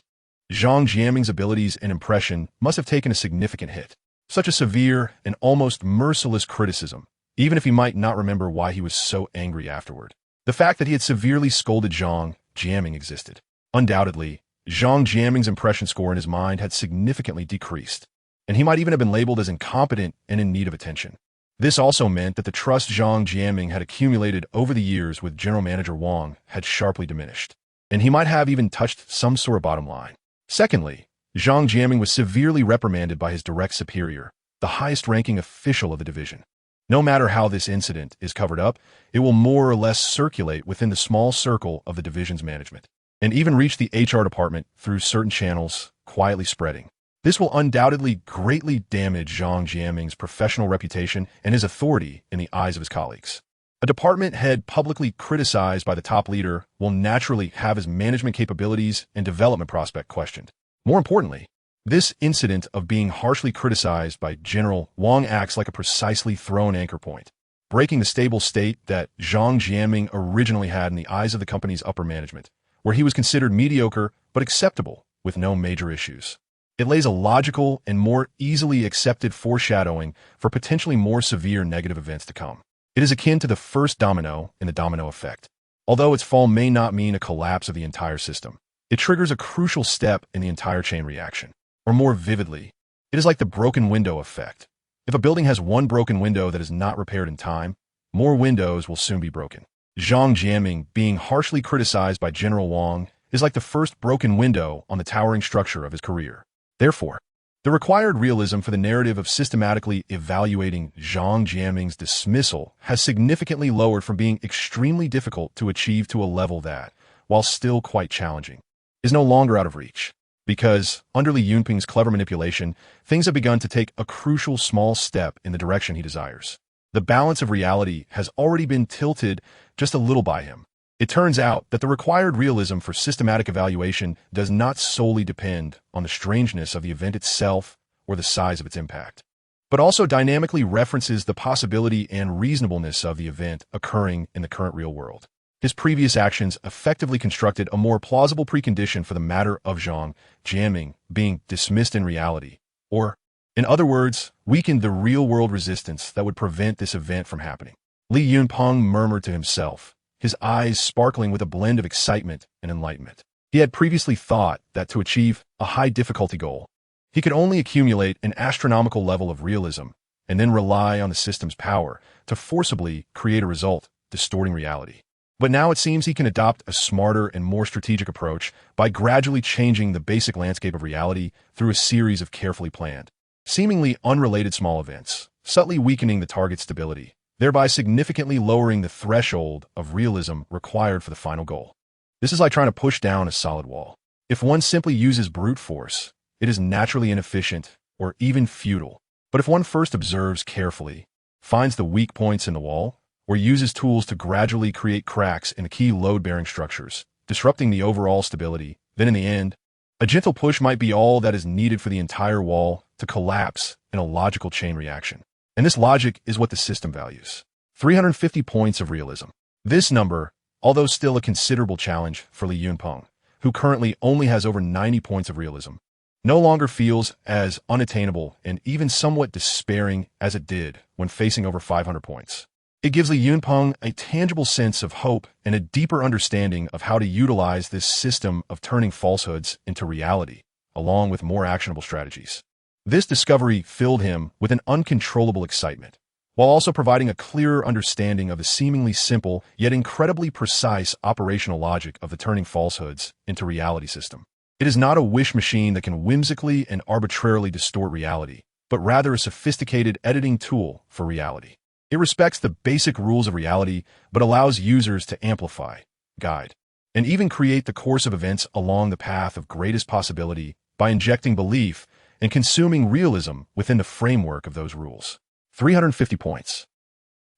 Zhang Jiaming's abilities and impression must have taken a significant hit. Such a severe and almost merciless criticism, even if he might not remember why he was so angry afterward. The fact that he had severely scolded Zhang Jiaming existed. Undoubtedly, Zhang Jiaming's impression score in his mind had significantly decreased, and he might even have been labeled as incompetent and in need of attention. This also meant that the trust Zhang Jiaming had accumulated over the years with General Manager Wang had sharply diminished, and he might have even touched some sort of bottom line. Secondly, Zhang Jiaming was severely reprimanded by his direct superior, the highest-ranking official of the division. No matter how this incident is covered up, it will more or less circulate within the small circle of the division's management, and even reach the HR department through certain channels, quietly spreading. This will undoubtedly greatly damage Zhang Jiaming's professional reputation and his authority in the eyes of his colleagues. A department head publicly criticized by the top leader will naturally have his management capabilities and development prospect questioned. More importantly, this incident of being harshly criticized by General Wang acts like a precisely thrown anchor point, breaking the stable state that Zhang Jiaming originally had in the eyes of the company's upper management, where he was considered mediocre but acceptable with no major issues. It lays a logical and more easily accepted foreshadowing for potentially more severe negative events to come. It is akin to the first domino in the domino effect. Although its fall may not mean a collapse of the entire system, it triggers a crucial step in the entire chain reaction. Or more vividly, it is like the broken window effect. If a building has one broken window that is not repaired in time, more windows will soon be broken. Zhang Jiaming being harshly criticized by General Wang is like the first broken window on the towering structure of his career. Therefore, the required realism for the narrative of systematically evaluating Zhang Jiaming's dismissal has significantly lowered from being extremely difficult to achieve to a level that, while still quite challenging, is no longer out of reach. Because, under Li Yunping's clever manipulation, things have begun to take a crucial small step in the direction he desires. The balance of reality has already been tilted just a little by him. It turns out that the required realism for systematic evaluation does not solely depend on the strangeness of the event itself or the size of its impact, but also dynamically references the possibility and reasonableness of the event occurring in the current real world. His previous actions effectively constructed a more plausible precondition for the matter of Zhang Jiaming being dismissed in reality, or, in other words, weakened the real-world resistance that would prevent this event from happening. Li Yunpeng murmured to himself, his eyes sparkling with a blend of excitement and enlightenment. He had previously thought that to achieve a high-difficulty goal, he could only accumulate an astronomical level of realism and then rely on the system's power to forcibly create a result, distorting reality. But now it seems he can adopt a smarter and more strategic approach by gradually changing the basic landscape of reality through a series of carefully planned, seemingly unrelated small events, subtly weakening the target's stability, thereby significantly lowering the threshold of realism required for the final goal. This is like trying to push down a solid wall. If one simply uses brute force, it is naturally inefficient or even futile. But if one first observes carefully, finds the weak points in the wall, or uses tools to gradually create cracks in the key load-bearing structures, disrupting the overall stability, then in the end, a gentle push might be all that is needed for the entire wall to collapse in a logical chain reaction. And this logic is what the system values. 350 points of realism. This number, although still a considerable challenge for Li Yunpeng, who currently only has over 90 points of realism, no longer feels as unattainable and even somewhat despairing as it did when facing over 500 points. It gives Li Yunpeng a tangible sense of hope and a deeper understanding of how to utilize this system of turning falsehoods into reality, along with more actionable strategies. This discovery filled him with an uncontrollable excitement, while also providing a clearer understanding of the seemingly simple yet incredibly precise operational logic of the turning falsehoods into reality system. It is not a wish machine that can whimsically and arbitrarily distort reality, but rather a sophisticated editing tool for reality. It respects the basic rules of reality, but allows users to amplify, guide, and even create the course of events along the path of greatest possibility by injecting belief and consuming realism within the framework of those rules. 350 points.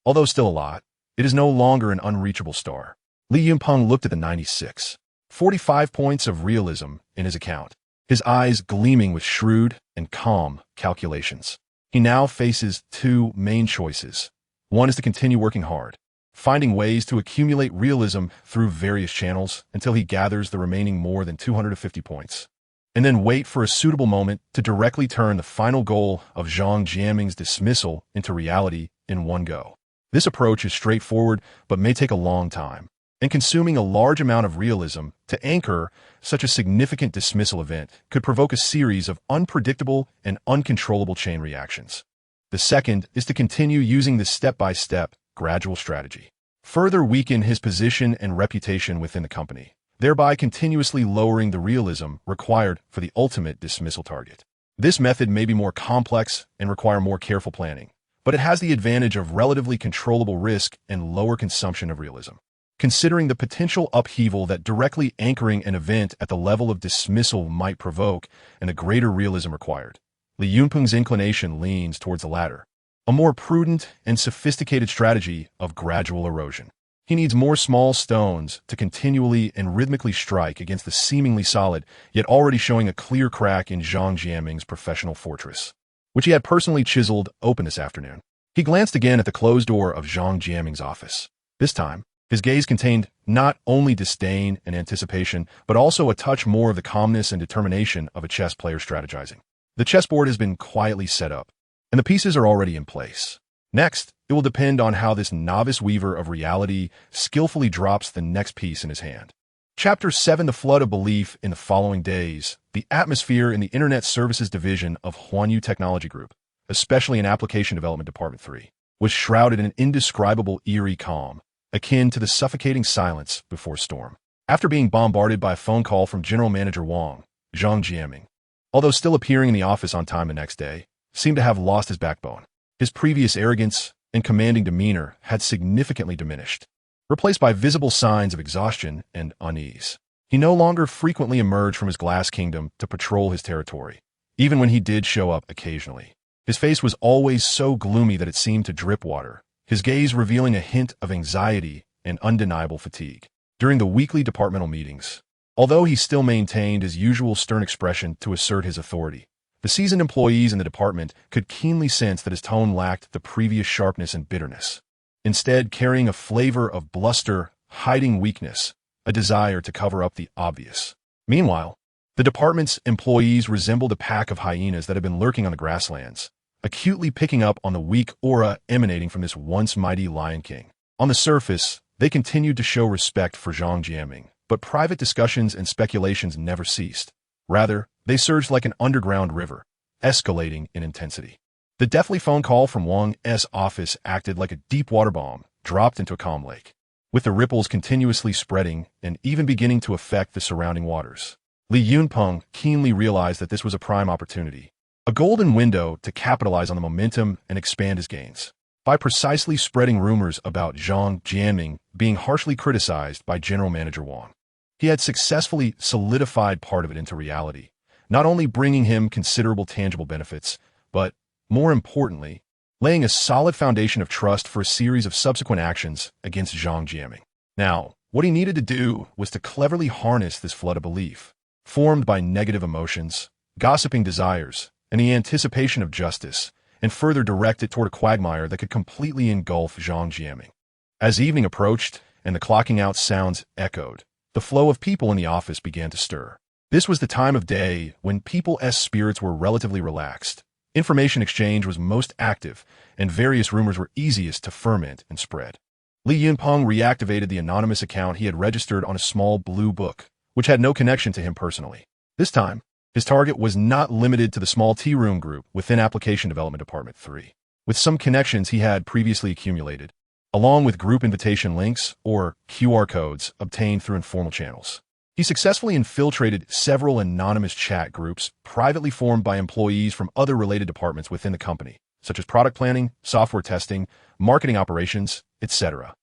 Although still a lot, it is no longer an unreachable star. Li Yunpeng looked at the 96, 45 points of realism in his account, his eyes gleaming with shrewd and calm calculations. He now faces two main choices. One is to continue working hard, finding ways to accumulate realism through various channels until he gathers the remaining more than 250 points, and then wait for a suitable moment to directly turn the final goal of Zhang Jiaming's dismissal into reality in one go. This approach is straightforward but may take a long time, and consuming a large amount of realism to anchor such a significant dismissal event could provoke a series of unpredictable and uncontrollable chain reactions. The second is to continue using this step-by-step, gradual strategy, further weaken his position and reputation within the company, thereby continuously lowering the realism required for the ultimate dismissal target. This method may be more complex and require more careful planning, but it has the advantage of relatively controllable risk and lower consumption of realism. Considering the potential upheaval that directly anchoring an event at the level of dismissal might provoke and the greater realism required, Li Yunpeng's inclination leans towards the latter, a more prudent and sophisticated strategy of gradual erosion. He needs more small stones to continually and rhythmically strike against the seemingly solid, yet already showing a clear crack in Zhang Jiaming's professional fortress, which he had personally chiseled open this afternoon. He glanced again at the closed door of Zhang Jiaming's office. This time, his gaze contained not only disdain and anticipation, but also a touch more of the calmness and determination of a chess player strategizing. The chessboard has been quietly set up, and the pieces are already in place. Next, it will depend on how this novice weaver of reality skillfully drops the next piece in his hand. Chapter 7: The Flood of Belief. In the following days, the atmosphere in the Internet Services Division of Huanyu Technology Group, especially in Application Development Department 3, was shrouded in an indescribable eerie calm, akin to the suffocating silence before storm. After being bombarded by a phone call from General Manager Wang, Zhang Jiaming, although still appearing in the office on time the next day, seemed to have lost his backbone. His previous arrogance and commanding demeanor had significantly diminished, replaced by visible signs of exhaustion and unease. He no longer frequently emerged from his glass kingdom to patrol his territory, even when he did show up occasionally. His face was always so gloomy that it seemed to drip water, his gaze revealing a hint of anxiety and undeniable fatigue. During the weekly departmental meetings, although he still maintained his usual stern expression to assert his authority, the seasoned employees in the department could keenly sense that his tone lacked the previous sharpness and bitterness, instead carrying a flavor of bluster, hiding weakness, a desire to cover up the obvious. Meanwhile, the department's employees resembled a pack of hyenas that had been lurking on the grasslands, acutely picking up on the weak aura emanating from this once mighty Lion King. On the surface, they continued to show respect for Zhang Jiaming, but private discussions and speculations never ceased. Rather, they surged like an underground river, escalating in intensity. The deathly phone call from Wang's office acted like a deep water bomb dropped into a calm lake, with the ripples continuously spreading and even beginning to affect the surrounding waters. Li Yunpeng keenly realized that this was a prime opportunity, a golden window to capitalize on the momentum and expand his gains. By precisely spreading rumors about Zhang Jiaming being harshly criticized by General Manager Wang, he had successfully solidified part of it into reality, not only bringing him considerable tangible benefits, but, more importantly, laying a solid foundation of trust for a series of subsequent actions against Zhang Jiaming. Now, what he needed to do was to cleverly harness this flood of belief, formed by negative emotions, gossiping desires, and the anticipation of justice, and further direct it toward a quagmire that could completely engulf Zhang Jiaming. As evening approached and the clocking out sounds echoed, the flow of people in the office began to stir. This was the time of day when people's spirits were relatively relaxed. Information exchange was most active, and various rumors were easiest to ferment and spread. Li Yunpeng reactivated the anonymous account he had registered on a small blue book, which had no connection to him personally. This time, his target was not limited to the small tea room group within Application Development Department 3. With some connections he had previously accumulated, along with group invitation links or QR codes obtained through informal channels, he successfully infiltrated several anonymous chat groups privately formed by employees from other related departments within the company, such as product planning, software testing, marketing operations, etc.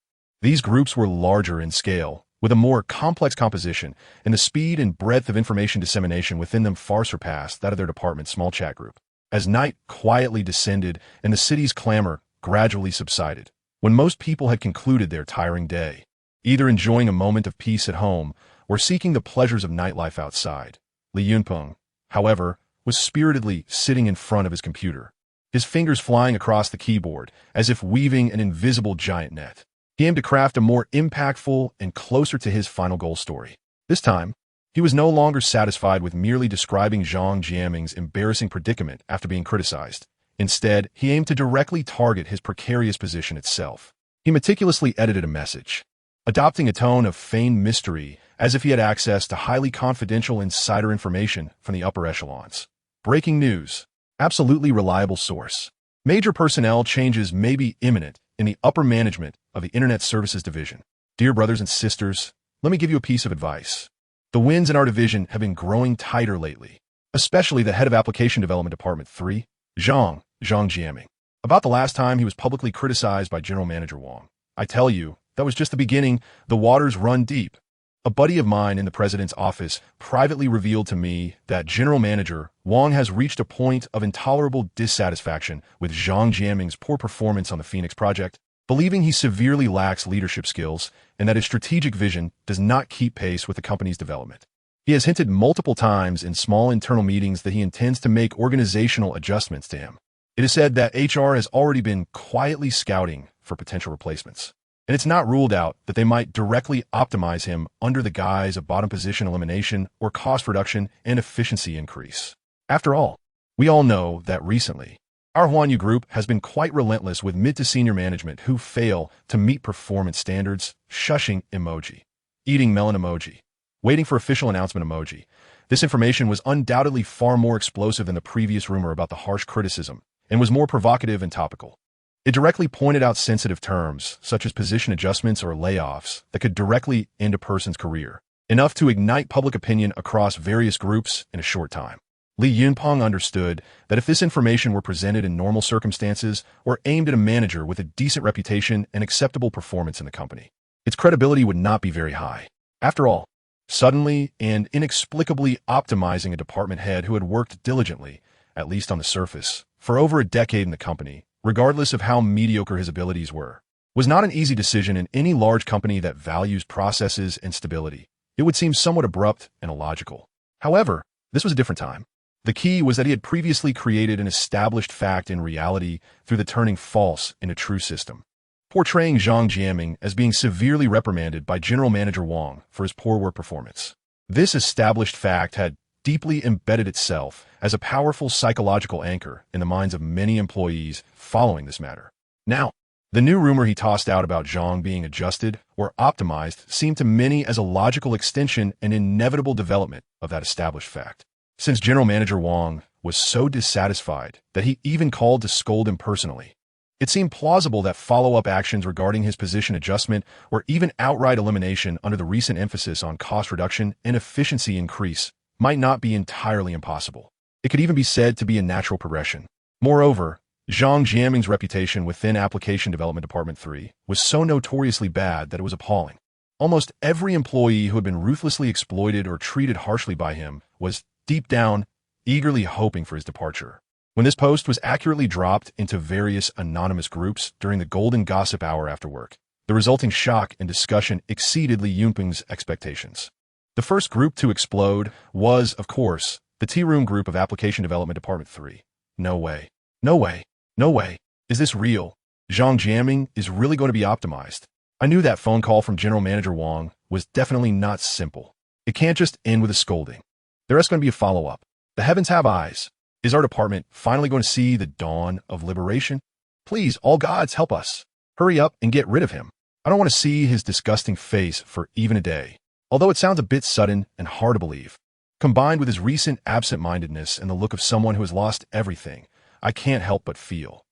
These groups were larger in scale, with a more complex composition, and the speed and breadth of information dissemination within them far surpassed that of their department's small chat group. As night quietly descended and the city's clamor gradually subsided, when most people had concluded their tiring day, either enjoying a moment of peace at home or seeking the pleasures of nightlife outside, Li Yunpeng, however, was spiritedly sitting in front of his computer, his fingers flying across the keyboard as if weaving an invisible giant net. He aimed to craft a more impactful and closer to his final goal story. This time, he was no longer satisfied with merely describing Zhang Jiaming's embarrassing predicament after being criticized. Instead, he aimed to directly target his precarious position itself. He meticulously edited a message, adopting a tone of feigned mystery as if he had access to highly confidential insider information from the upper echelons. Breaking news. Absolutely reliable source. Major personnel changes may be imminent in the upper management of the Internet Services Division. Dear brothers and sisters, let me give you a piece of advice. The winds in our division have been growing tighter lately, especially the head of Application Development Department 3, Zhang Jiaming. About the last time he was publicly criticized by General Manager Wang. I tell you, that was just the beginning. The waters run deep. A buddy of mine in the president's office privately revealed to me that General Manager Wang has reached a point of intolerable dissatisfaction with Zhang Jiaming's poor performance on the Phoenix project, believing he severely lacks leadership skills and that his strategic vision does not keep pace with the company's development. He has hinted multiple times in small internal meetings that he intends to make organizational adjustments to him. It is said that HR has already been quietly scouting for potential replacements, and it's not ruled out that they might directly optimize him under the guise of bottom position elimination or cost reduction and efficiency increase. After all, we all know that recently, our Huanyu group has been quite relentless with mid to senior management who fail to meet performance standards, shushing emoji, eating melon emoji, waiting for official announcement emoji. This information was undoubtedly far more explosive than the previous rumor about the harsh criticism and was more provocative and topical. It directly pointed out sensitive terms, such as position adjustments or layoffs, that could directly end a person's career, enough to ignite public opinion across various groups in a short time. Li Yunpeng understood that if this information were presented in normal circumstances or aimed at a manager with a decent reputation and acceptable performance in the company, its credibility would not be very high. After all, suddenly and inexplicably optimizing a department head who had worked diligently, at least on the surface, for over a decade in the company, regardless of how mediocre his abilities were, was not an easy decision in any large company that values processes and stability. It would seem somewhat abrupt and illogical. However, this was a different time. The key was that he had previously created an established fact in reality through the turning false into true system, portraying Zhang Jiaming as being severely reprimanded by General Manager Wang for his poor work performance. This established fact had deeply embedded itself as a powerful psychological anchor in the minds of many employees following this matter. Now, the new rumor he tossed out about Zhang being adjusted or optimized seemed to many as a logical extension and inevitable development of that established fact. Since General Manager Wang was so dissatisfied that he even called to scold him personally, it seemed plausible that follow-up actions regarding his position adjustment or even outright elimination under the recent emphasis on cost reduction and efficiency increase might not be entirely impossible. It could even be said to be a natural progression. Moreover, Zhang Jiaming's reputation within Application Development Department 3 was so notoriously bad that it was appalling. Almost every employee who had been ruthlessly exploited or treated harshly by him was, deep down, eagerly hoping for his departure. When this post was accurately dropped into various anonymous groups during the golden gossip hour after work, the resulting shock and discussion exceeded Li Yunpeng's expectations. The first group to explode was, of course, the T-Room group of Application Development Department 3. No way. No way. No way. Is this real? Zhang Jiaming is really going to be optimized. I knew that phone call from General Manager Wang was definitely not simple. It can't just end with a scolding. There is going to be a follow-up. The heavens have eyes. Is our department finally going to see the dawn of liberation? Please, all gods, help us. Hurry up and get rid of him. I don't want to see his disgusting face for even a day. Although it sounds a bit sudden and hard to believe, combined with his recent absent-mindedness and the look of someone who has lost everything, I can't help but feel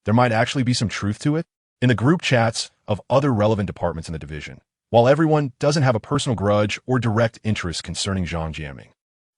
there might actually be some truth to it. In the group chats of other relevant departments in the division, while everyone doesn't have a personal grudge or direct interest concerning Zhang Jiaming,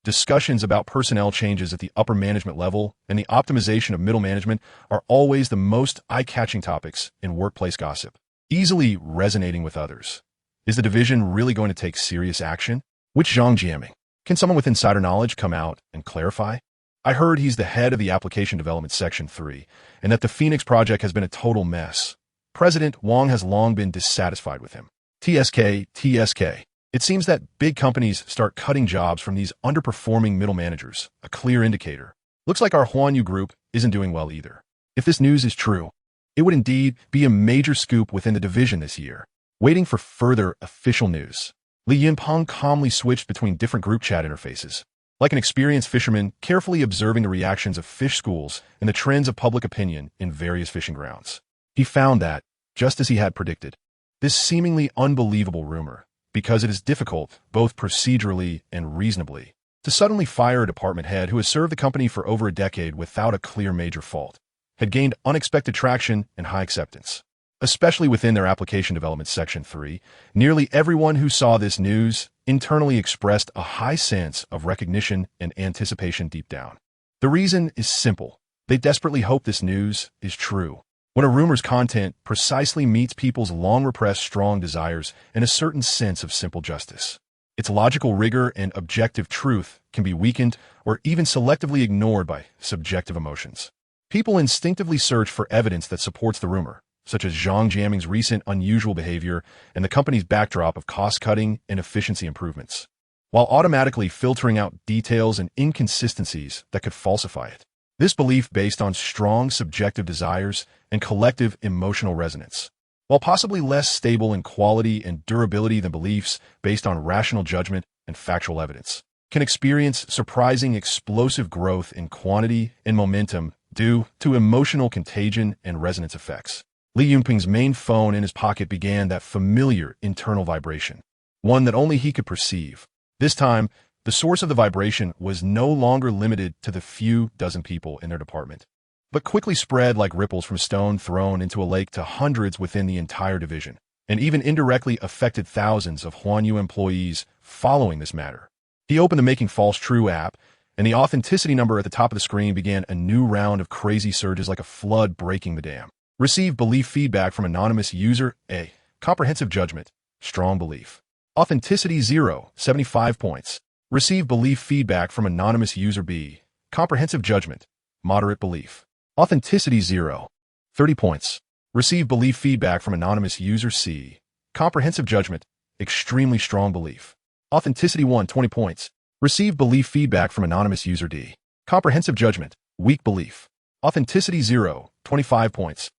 discussions about personnel changes at the upper management level and the optimization of middle management are always the most eye-catching topics in workplace gossip, easily resonating with others. Is the division really going to take serious action? Which Zhang Jiaming? Can someone with insider knowledge come out and clarify? I heard he's the head of the Application Development Section 3, and that the Phoenix project has been a total mess. President Wang has long been dissatisfied with him. TSK. It seems that big companies start cutting jobs from these underperforming middle managers, a clear indicator. Looks like our Huanyu group isn't doing well either. If this news is true, it would indeed be a major scoop within the division this year. Waiting for further official news, Li Yunpeng calmly switched between different group chat interfaces, like an experienced fisherman carefully observing the reactions of fish schools and the trends of public opinion in various fishing grounds. He found that, just as he had predicted, this seemingly unbelievable rumor, because it is difficult, both procedurally and reasonably, to suddenly fire a department head who has served the company for over a decade without a clear major fault, had gained unexpected traction and high acceptance. especially within their application development section 3. Nearly everyone who saw this news internally expressed a high sense of recognition and anticipation deep down. The reason is simple. They desperately hope this news is true. When a rumor's content precisely meets people's long-repressed strong desires and a certain sense of simple justice, its logical rigor and objective truth can be weakened or even selectively ignored by subjective emotions. People instinctively search for evidence that supports the rumor, such as Zhang Jiaming's recent unusual behavior and the company's backdrop of cost-cutting and efficiency improvements, while automatically filtering out details and inconsistencies that could falsify it. This belief based on strong subjective desires and collective emotional resonance, while possibly less stable in quality and durability than beliefs based on rational judgment and factual evidence, can experience surprising explosive growth in quantity and momentum due to emotional contagion and resonance effects. Li Yunping's main phone in his pocket began that familiar internal vibration, one that only he could perceive. This time, the source of the vibration was no longer limited to the few dozen people in their department, but quickly spread like ripples from stone thrown into a lake to hundreds within the entire division, and even indirectly affected thousands of Huanyu employees following this matter. He opened the Making False True app, and the authenticity number at the top of the screen began a new round of crazy surges like a flood breaking the dam. Receive belief feedback from anonymous user A. Comprehensive judgment. Strong belief. Authenticity 0, 75 points. Receive belief feedback from anonymous user B. Comprehensive judgment. Moderate belief. Authenticity 0, 30 points. Receive belief feedback from anonymous user C. Comprehensive judgment. Extremely strong belief. Authenticity 1, 20 points. Receive belief feedback from anonymous user D. Comprehensive judgment. Weak belief. Authenticity 0, 25 points.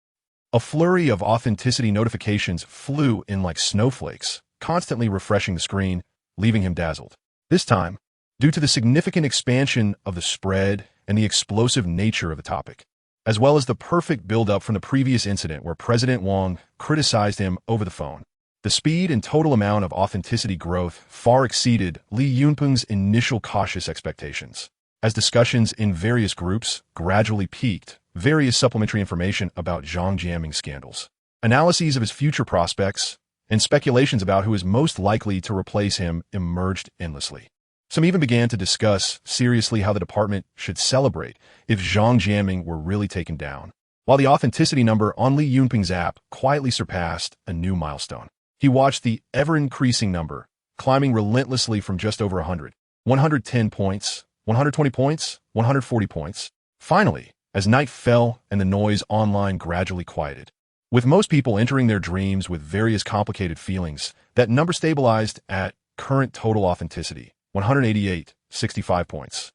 A flurry of authenticity notifications flew in like snowflakes, constantly refreshing the screen, leaving him dazzled. This time, due to the significant expansion of the spread and the explosive nature of the topic, as well as the perfect build-up from the previous incident where President Wang criticized him over the phone. The speed and total amount of authenticity growth far exceeded Li Yunping's initial cautious expectations. As discussions in various groups gradually peaked, various supplementary information about Zhang Jiaming's scandals, analyses of his future prospects, and speculations about who is most likely to replace him emerged endlessly. Some even began to discuss seriously how the department should celebrate if Zhang Jiaming were really taken down, while the authenticity number on Li Yunping's app quietly surpassed a new milestone. He watched the ever-increasing number, climbing relentlessly from just over 100, 110 points, 120 points, 140 points. Finally, as night fell and the noise online gradually quieted, with most people entering their dreams with various complicated feelings, that number stabilized at current total authenticity, 188, 65 points.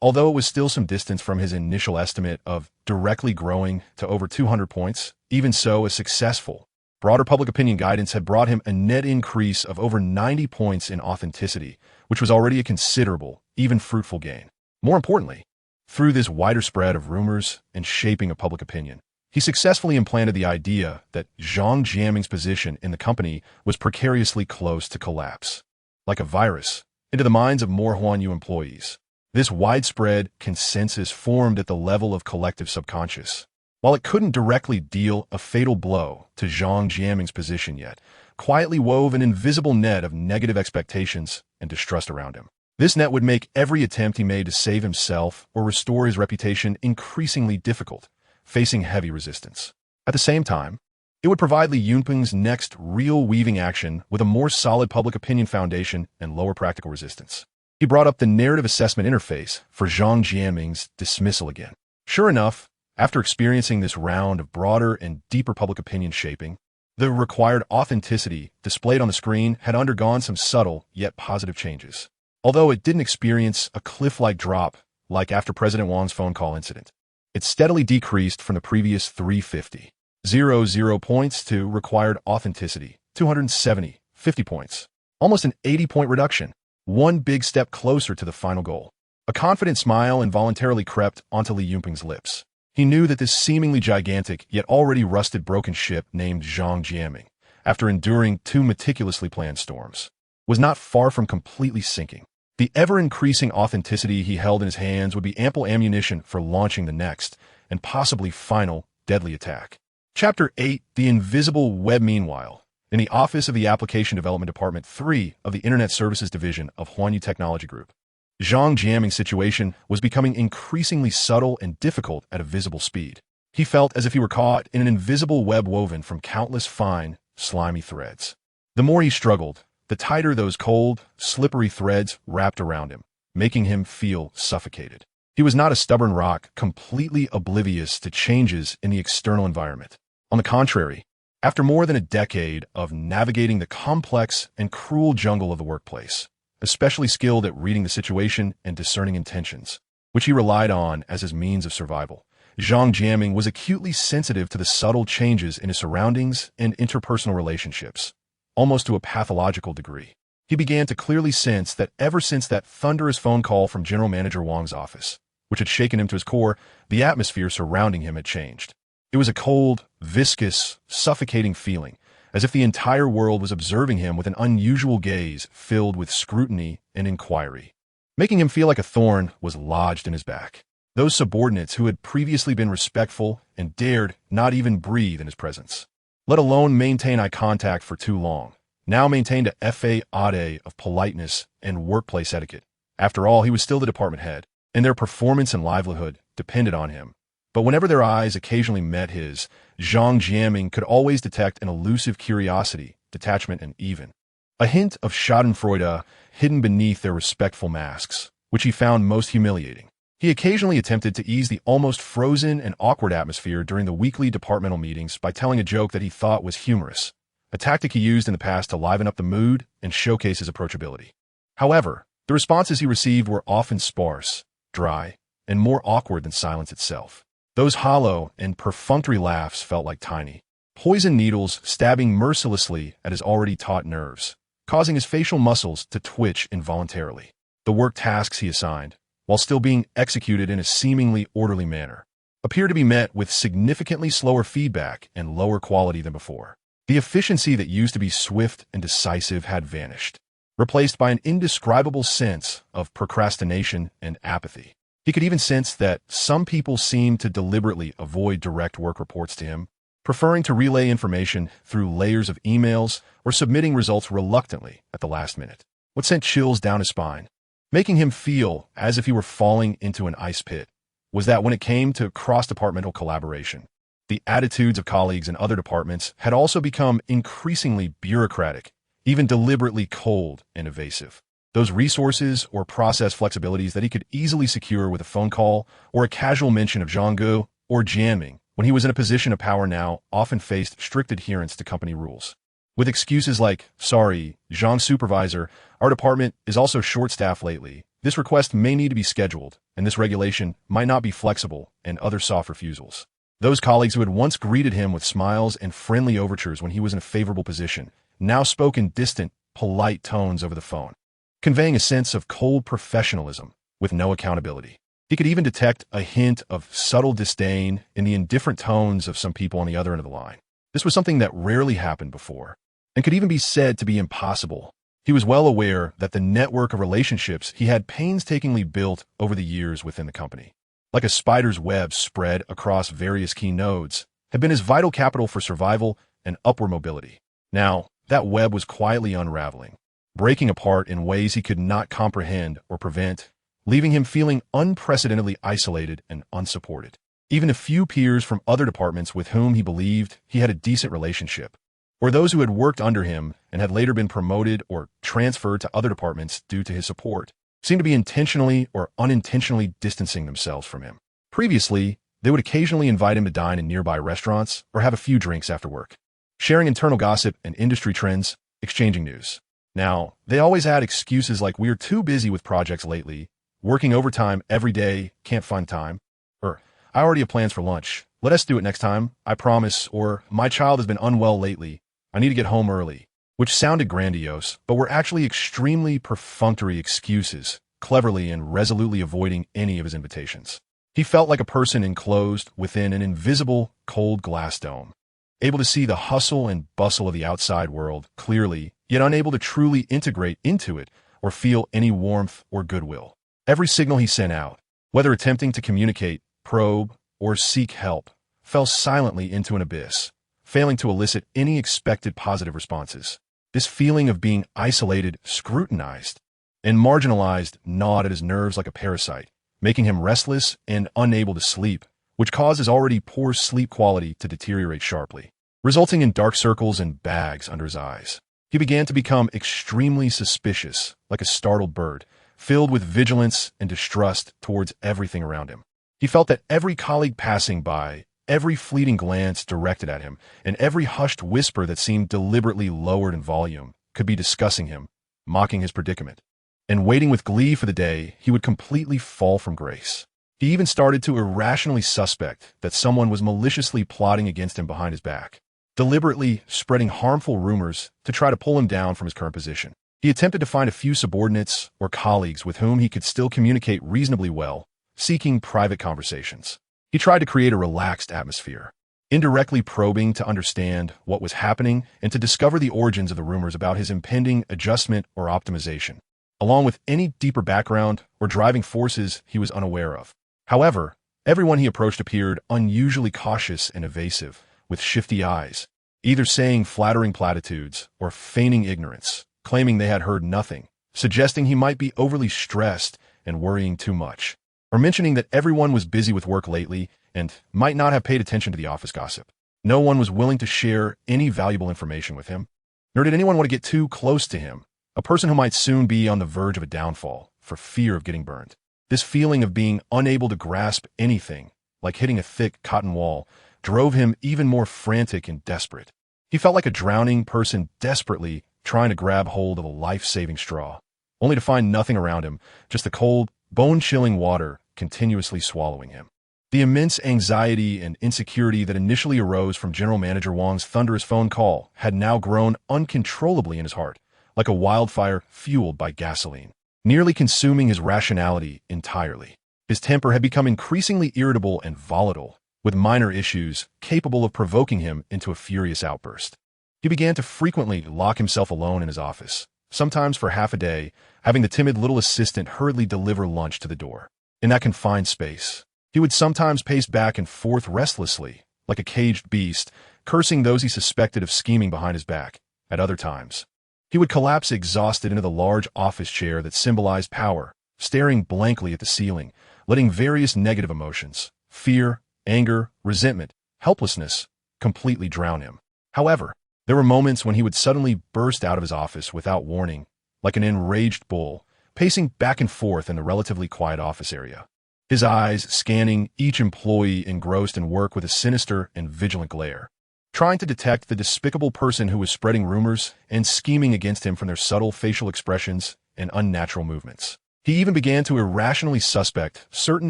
Although it was still some distance from his initial estimate of directly growing to over 200 points, even so, a successful, broader public opinion guidance had brought him a net increase of over 90 points in authenticity, which was already a considerable, even fruitful gain. More importantly, through this wider spread of rumors and shaping of public opinion, he successfully implanted the idea that Zhang Jiaming's position in the company was precariously close to collapse, like a virus, into the minds of more Huanyu employees. This widespread consensus formed at the level of collective subconscious. While it couldn't directly deal a fatal blow to Zhang Jiaming's position yet, quietly wove an invisible net of negative expectations and distrust around him. This net would make every attempt he made to save himself or restore his reputation increasingly difficult, facing heavy resistance. At the same time, it would provide Li Yunping's next real weaving action with a more solid public opinion foundation and lower practical resistance. He brought up the narrative assessment interface for Zhang Jiaming's dismissal again. Sure enough, after experiencing this round of broader and deeper public opinion shaping, the required authenticity displayed on the screen had undergone some subtle yet positive changes. Although it didn't experience a cliff-like drop like after President Wang's phone call incident, it steadily decreased from the previous 350.00 points to required authenticity, 270, 50 points. Almost an 80-point reduction, one big step closer to the final goal. A confident smile involuntarily crept onto Li Yunping's lips. He knew that this seemingly gigantic yet already rusted broken ship named Zhang Jiaming, after enduring 2 meticulously planned storms, was not far from completely sinking. The ever-increasing authenticity he held in his hands would be ample ammunition for launching the next, and possibly final, deadly attack. Chapter 8, The Invisible Web. Meanwhile, in the office of the Application Development Department 3 of the Internet Services Division of Huanyu Technology Group, Zhang Jiaming's situation was becoming increasingly subtle and difficult at a visible speed. He felt as if he were caught in an invisible web woven from countless fine, slimy threads. The more he struggled, the tighter those cold, slippery threads wrapped around him, making him feel suffocated. He was not a stubborn rock, completely oblivious to changes in the external environment. On the contrary, after more than a decade of navigating the complex and cruel jungle of the workplace, especially skilled at reading the situation and discerning intentions, which he relied on as his means of survival, Zhang Jiaming was acutely sensitive to the subtle changes in his surroundings and interpersonal relationships, almost to a pathological degree. He began to clearly sense that ever since that thunderous phone call from General Manager Wang's office, which had shaken him to his core, the atmosphere surrounding him had changed. It was a cold, viscous, suffocating feeling, as if the entire world was observing him with an unusual gaze filled with scrutiny and inquiry, making him feel like a thorn was lodged in his back. Those subordinates who had previously been respectful and dared not even breathe in his presence, let alone maintain eye contact for too long, now maintained a facade of politeness and workplace etiquette. After all, he was still the department head, and their performance and livelihood depended on him. But whenever their eyes occasionally met his, Zhang Jiaming could always detect an elusive curiosity, detachment, and even a hint of schadenfreude hidden beneath their respectful masks, which he found most humiliating. He occasionally attempted to ease the almost frozen and awkward atmosphere during the weekly departmental meetings by telling a joke that he thought was humorous, a tactic he used in the past to liven up the mood and showcase his approachability. However, the responses he received were often sparse, dry, and more awkward than silence itself. Those hollow and perfunctory laughs felt like tiny poison needles stabbing mercilessly at his already taut nerves, causing his facial muscles to twitch involuntarily. The work tasks he assigned, while still being executed in a seemingly orderly manner, appeared to be met with significantly slower feedback and lower quality than before. The efficiency that used to be swift and decisive had vanished, replaced by an indescribable sense of procrastination and apathy. He could even sense that some people seemed to deliberately avoid direct work reports to him, preferring to relay information through layers of emails or submitting results reluctantly at the last minute. What sent chills down his spine, making him feel as if he were falling into an ice pit, was that when it came to cross-departmental collaboration, the attitudes of colleagues in other departments had also become increasingly bureaucratic, even deliberately cold and evasive. Those resources or process flexibilities that he could easily secure with a phone call or a casual mention of Zhanggu or Jiaming when he was in a position of power now often faced strict adherence to company rules. With excuses like, "Sorry, Zhang supervisor, our department is also short-staffed lately. This request may need to be scheduled, and this regulation might not be flexible," and other soft refusals. Those colleagues who had once greeted him with smiles and friendly overtures when he was in a favorable position now spoke in distant, polite tones over the phone, conveying a sense of cold professionalism with no accountability. He could even detect a hint of subtle disdain in the indifferent tones of some people on the other end of the line. This was something that rarely happened before, and could even be said to be impossible. He was well aware that the network of relationships he had painstakingly built over the years within the company, like a spider's web spread across various key nodes, had been his vital capital for survival and upward mobility. Now, that web was quietly unraveling, breaking apart in ways he could not comprehend or prevent, leaving him feeling unprecedentedly isolated and unsupported. Even a few peers from other departments with whom he believed he had a decent relationship, or those who had worked under him and had later been promoted or transferred to other departments due to his support, seemed to be intentionally or unintentionally distancing themselves from him. Previously, they would occasionally invite him to dine in nearby restaurants or have a few drinks after work, sharing internal gossip and industry trends, exchanging news. Now, they always had excuses like, "We're too busy with projects lately, working overtime every day, can't find time," or "I already have plans for lunch, let us do it next time, I promise," or "My child has been unwell lately, I need to get home early," which sounded grandiose, but were actually extremely perfunctory excuses, cleverly and resolutely avoiding any of his invitations. He felt like a person enclosed within an invisible, cold glass dome, able to see the hustle and bustle of the outside world clearly, yet unable to truly integrate into it or feel any warmth or goodwill. Every signal he sent out, whether attempting to communicate, probe, or seek help, fell silently into an abyss, failing to elicit any expected positive responses. This feeling of being isolated, scrutinized, and marginalized gnawed at his nerves like a parasite, making him restless and unable to sleep, which caused his already poor sleep quality to deteriorate sharply, resulting in dark circles and bags under his eyes. He began to become extremely suspicious, like a startled bird, filled with vigilance and distrust towards everything around him. He felt that every colleague passing by, every fleeting glance directed at him, and every hushed whisper that seemed deliberately lowered in volume could be discussing him, mocking his predicament. And waiting with glee for the day he would completely fall from grace. He even started to irrationally suspect that someone was maliciously plotting against him behind his back, deliberately spreading harmful rumors to try to pull him down from his current position. He attempted to find a few subordinates or colleagues with whom he could still communicate reasonably well, seeking private conversations. He tried to create a relaxed atmosphere, indirectly probing to understand what was happening and to discover the origins of the rumors about his impending adjustment or optimization, along with any deeper background or driving forces he was unaware of. However, everyone he approached appeared unusually cautious and evasive, with shifty eyes, either saying flattering platitudes or feigning ignorance, claiming they had heard nothing, suggesting he might be overly stressed and worrying too much, or mentioning that everyone was busy with work lately and might not have paid attention to the office gossip. No one was willing to share any valuable information with him, nor did anyone want to get too close to him, a person who might soon be on the verge of a downfall, for fear of getting burned. This feeling of being unable to grasp anything, like hitting a thick cotton wall, drove him even more frantic and desperate. He felt like a drowning person desperately trying to grab hold of a life-saving straw, only to find nothing around him, just the cold, bone-chilling water continuously swallowing him. The immense anxiety and insecurity that initially arose from General Manager Wang's thunderous phone call had now grown uncontrollably in his heart, like a wildfire fueled by gasoline, nearly consuming his rationality entirely. His temper had become increasingly irritable and volatile, with minor issues capable of provoking him into a furious outburst. He began to frequently lock himself alone in his office, sometimes for half a day, having the timid little assistant hurriedly deliver lunch to the door. In that confined space, he would sometimes pace back and forth restlessly, like a caged beast, cursing those he suspected of scheming behind his back. At other times, he would collapse exhausted into the large office chair that symbolized power, staring blankly at the ceiling, letting various negative emotions, fear, anger, resentment, helplessness, completely drown him. However, there were moments when he would suddenly burst out of his office without warning, like an enraged bull, pacing back and forth in the relatively quiet office area, his eyes scanning each employee engrossed in work with a sinister and vigilant glare, trying to detect the despicable person who was spreading rumors and scheming against him from their subtle facial expressions and unnatural movements. He even began to irrationally suspect certain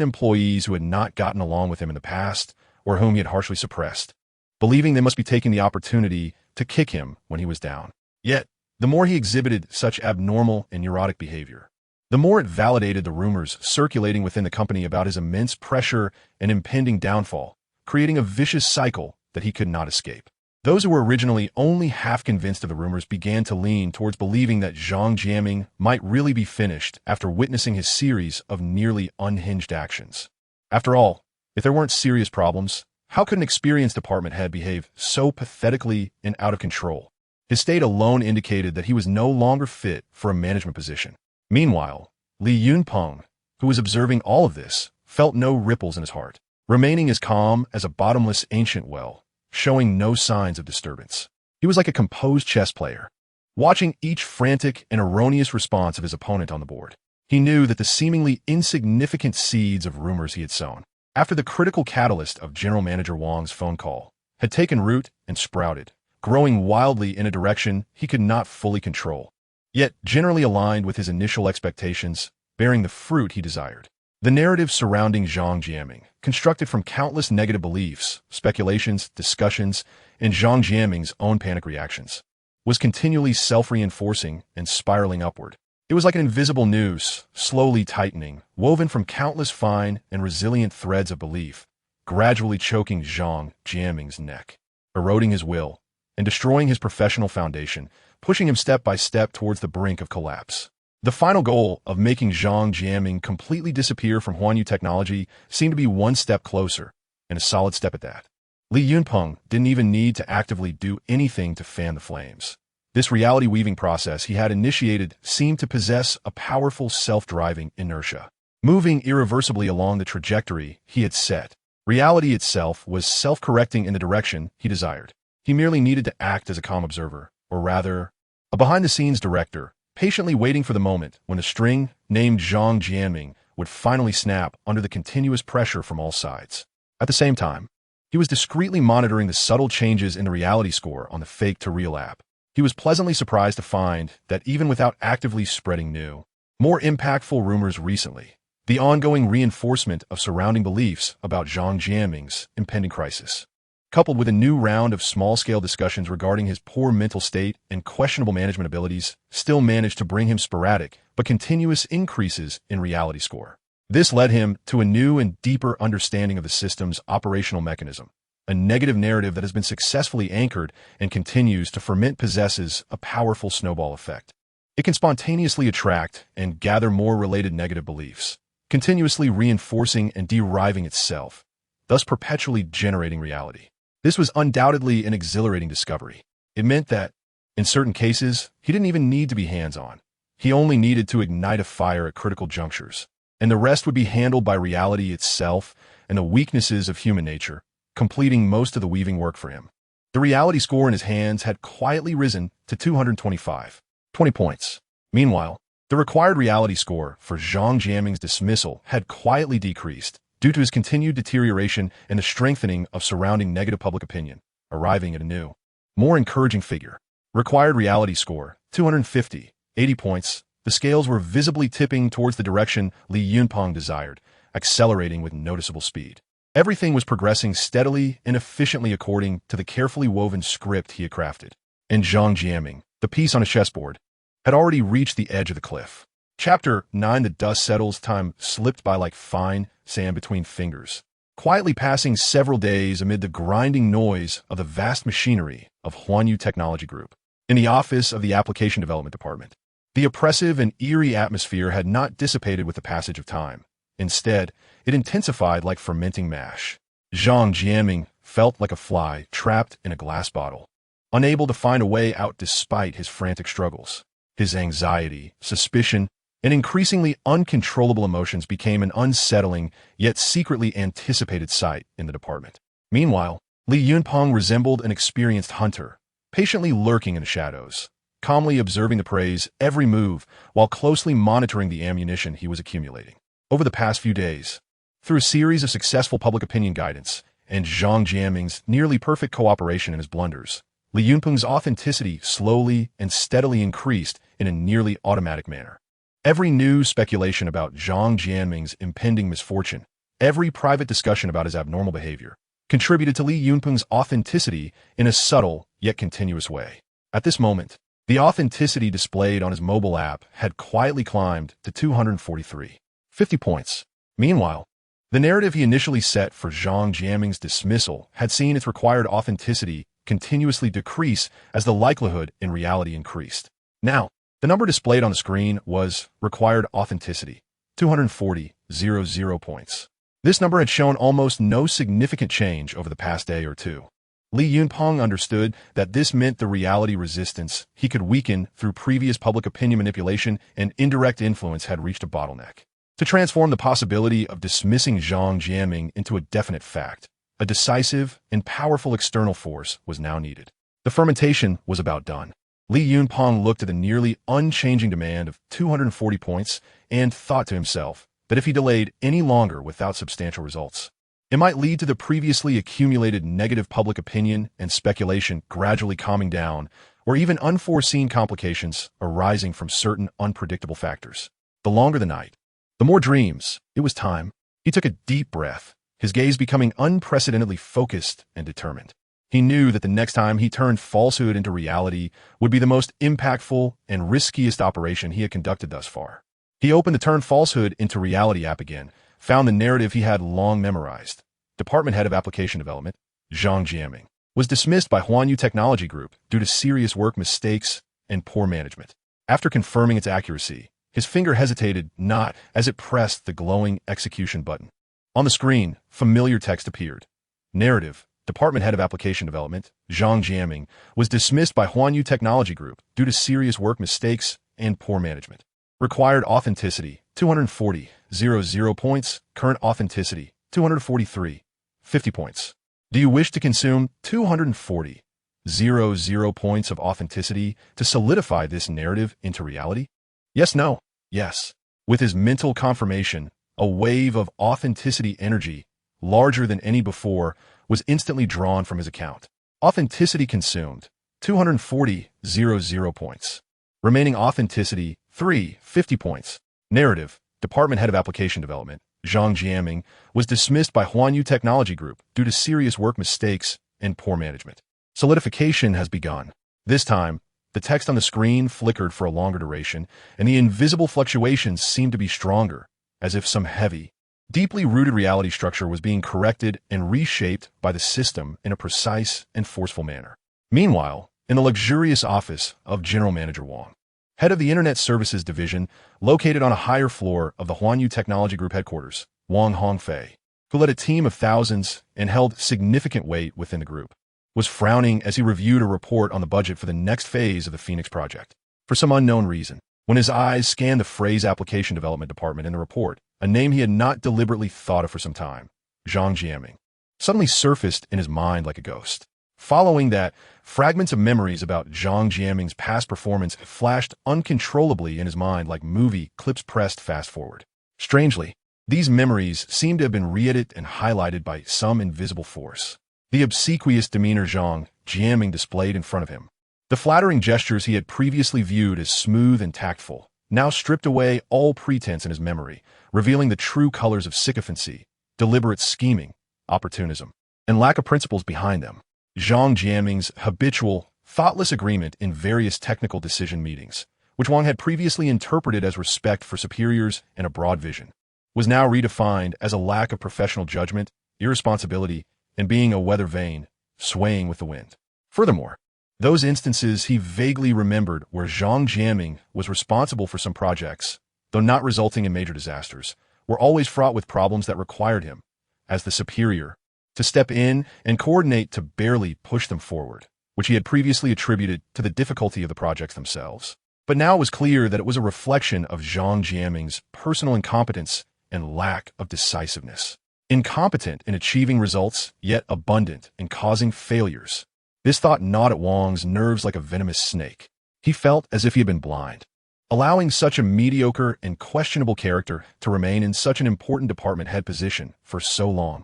employees who had not gotten along with him in the past or whom he had harshly suppressed, believing they must be taking the opportunity to kick him when he was down. Yet, the more he exhibited such abnormal and neurotic behavior, the more it validated the rumors circulating within the company about his immense pressure and impending downfall, creating a vicious cycle that he could not escape. Those who were originally only half convinced of the rumors began to lean towards believing that Zhang Jiaming might really be finished after witnessing his series of nearly unhinged actions. After all, if there weren't serious problems, how could an experienced department head behave so pathetically and out of control? His state alone indicated that he was no longer fit for a management position. Meanwhile, Li Yunpeng, who was observing all of this, felt no ripples in his heart, remaining as calm as a bottomless ancient well, showing no signs of disturbance. He was like a composed chess player, watching each frantic and erroneous response of his opponent on the board. He knew that the seemingly insignificant seeds of rumors he had sown, after the critical catalyst of General Manager Wang's phone call, had taken root and sprouted, growing wildly in a direction he could not fully control, yet generally aligned with his initial expectations, bearing the fruit he desired. The narrative surrounding Zhang Jiaming, constructed from countless negative beliefs, speculations, discussions, and Zhang Jiaming's own panic reactions, was continually self-reinforcing and spiraling upward. It was like an invisible noose, slowly tightening, woven from countless fine and resilient threads of belief, gradually choking Zhang Jiaming's neck, eroding his will, and destroying his professional foundation, pushing him step by step towards the brink of collapse. The final goal of making Zhang Jiaming completely disappear from Huanyu technology seemed to be one step closer, and a solid step at that. Li Yunpeng didn't even need to actively do anything to fan the flames. This reality-weaving process he had initiated seemed to possess a powerful self-driving inertia, moving irreversibly along the trajectory he had set. Reality itself was self-correcting in the direction he desired. He merely needed to act as a calm observer, or rather, a behind-the-scenes director, patiently waiting for the moment when the string, named Zhang Jianming, would finally snap under the continuous pressure from all sides. At the same time, he was discreetly monitoring the subtle changes in the reality score on the fake-to-real app. He was pleasantly surprised to find that even without actively spreading new, more impactful rumors recently, the ongoing reinforcement of surrounding beliefs about Zhang Jianming's impending crisis, coupled with a new round of small-scale discussions regarding his poor mental state and questionable management abilities, still managed to bring him sporadic but continuous increases in reality score. This led him to a new and deeper understanding of the system's operational mechanism. A negative narrative that has been successfully anchored and continues to ferment possesses a powerful snowball effect. It can spontaneously attract and gather more related negative beliefs, continuously reinforcing and deriving itself, thus perpetually generating reality. This was undoubtedly an exhilarating discovery. It meant that, in certain cases, he didn't even need to be hands-on. He only needed to ignite a fire at critical junctures, and the rest would be handled by reality itself and the weaknesses of human nature, completing most of the weaving work for him. The reality score in his hands had quietly risen to 225, 20 points. Meanwhile, the required reality score for Zhang Jianming's dismissal had quietly decreased due to his continued deterioration and the strengthening of surrounding negative public opinion, arriving at a new, more encouraging figure. Required reality score, 250, 80 points. The scales were visibly tipping towards the direction Li Yunpeng desired, accelerating with noticeable speed. Everything was progressing steadily and efficiently according to the carefully woven script he had crafted. And Zhang Jianming, the piece on his chessboard, had already reached the edge of the cliff. Chapter 9. The dust settles. Time slipped by like fine sand between fingers, quietly passing several days amid the grinding noise of the vast machinery of Huanyu Technology Group. In the office of the Application Development Department, the oppressive and eerie atmosphere had not dissipated with the passage of time. Instead, it intensified like fermenting mash. Zhang Jianming felt like a fly trapped in a glass bottle, unable to find a way out despite his frantic struggles. His anxiety, suspicion, and increasingly uncontrollable emotions became an unsettling yet secretly anticipated sight in the department. Meanwhile, Li Yunpeng resembled an experienced hunter, patiently lurking in the shadows, calmly observing the prey's every move while closely monitoring the ammunition he was accumulating. Over the past few days, through a series of successful public opinion guidance and Zhang Jianming's nearly perfect cooperation in his blunders, Li Yunpeng's authenticity slowly and steadily increased in a nearly automatic manner. Every new speculation about Zhang Jianming's impending misfortune, every private discussion about his abnormal behavior, contributed to Li Yunpeng's authenticity in a subtle yet continuous way. At this moment, the authenticity displayed on his mobile app had quietly climbed to 243, 50 points. Meanwhile, the narrative he initially set for Zhang Jianming's dismissal had seen its required authenticity continuously decrease as the likelihood in reality increased. Now, the number displayed on the screen was required authenticity, 240,00 points. This number had shown almost no significant change over the past day or two. Li Yunpeng understood that this meant the reality resistance he could weaken through previous public opinion manipulation and indirect influence had reached a bottleneck. To transform the possibility of dismissing Zhang Jianming into a definite fact, a decisive and powerful external force was now needed. The fermentation was about done. Li Yunpeng looked at the nearly unchanging demand of 240 points and thought to himself that if he delayed any longer without substantial results, it might lead to the previously accumulated negative public opinion and speculation gradually calming down, or even unforeseen complications arising from certain unpredictable factors. The longer the night, the more dreams. It was time. He took a deep breath, his gaze becoming unprecedentedly focused and determined. He knew that the next time he turned falsehood into reality would be the most impactful and riskiest operation he had conducted thus far. He opened the Turn Falsehood into Reality app again, found the narrative he had long memorized. Department Head of Application Development, Zhang Jianming, was dismissed by Huanyu Technology Group due to serious work mistakes and poor management. After confirming its accuracy, his finger hesitated not as it pressed the glowing execution button. On the screen, familiar text appeared. Narrative, department head of application development, Zhang Jiaming, was dismissed by Huanyu Technology Group due to serious work mistakes and poor management. Required authenticity, 240.00 points. Current authenticity, 243.50 points. Do you wish to consume 240.00 points of authenticity to solidify this narrative into reality? Yes, no, yes. With his mental confirmation, a wave of authenticity energy, larger than any before, was instantly drawn from his account. Authenticity consumed, 240.00 points. Remaining authenticity, 350 points. Narrative, department head of application development, Zhang Jiaming, was dismissed by Huanyu Technology Group due to serious work mistakes and poor management. Solidification has begun. This time, the text on the screen flickered for a longer duration, and the invisible fluctuations seemed to be stronger, as if some heavy, deeply rooted reality structure was being corrected and reshaped by the system in a precise and forceful manner. Meanwhile, in the luxurious office of General Manager Wang, head of the Internet Services Division, located on a higher floor of the Huanyu Technology Group headquarters, Wang Hongfei, who led a team of thousands and held significant weight within the group, was frowning as he reviewed a report on the budget for the next phase of the Phoenix project. For some unknown reason, when his eyes scanned the phrase application development department in the report, a name he had not deliberately thought of for some time, Zhang Jiaming, suddenly surfaced in his mind like a ghost. Following that, fragments of memories about Zhang Jiaming's past performance flashed uncontrollably in his mind like movie clips pressed fast forward. Strangely, these memories seemed to have been re-edited and highlighted by some invisible force. The obsequious demeanor Zhang Jiaming displayed in front of him, the flattering gestures he had previously viewed as smooth and tactful, now stripped away all pretense in his memory, revealing the true colors of sycophancy, deliberate scheming, opportunism, and lack of principles behind them. Zhang Jiaming's habitual, thoughtless agreement in various technical decision meetings, which Wang had previously interpreted as respect for superiors and a broad vision, was now redefined as a lack of professional judgment, irresponsibility, and being a weather vane, swaying with the wind. Furthermore, those instances he vaguely remembered where Zhang Jiaming was responsible for some projects, though not resulting in major disasters, were always fraught with problems that required him, as the superior, to step in and coordinate to barely push them forward, which he had previously attributed to the difficulty of the projects themselves. But now it was clear that it was a reflection of Zhang Jiaming's personal incompetence and lack of decisiveness. Incompetent in achieving results, yet abundant in causing failures. This thought gnawed at Wang's nerves like a venomous snake. He felt as if he had been blind, allowing such a mediocre and questionable character to remain in such an important department head position for so long.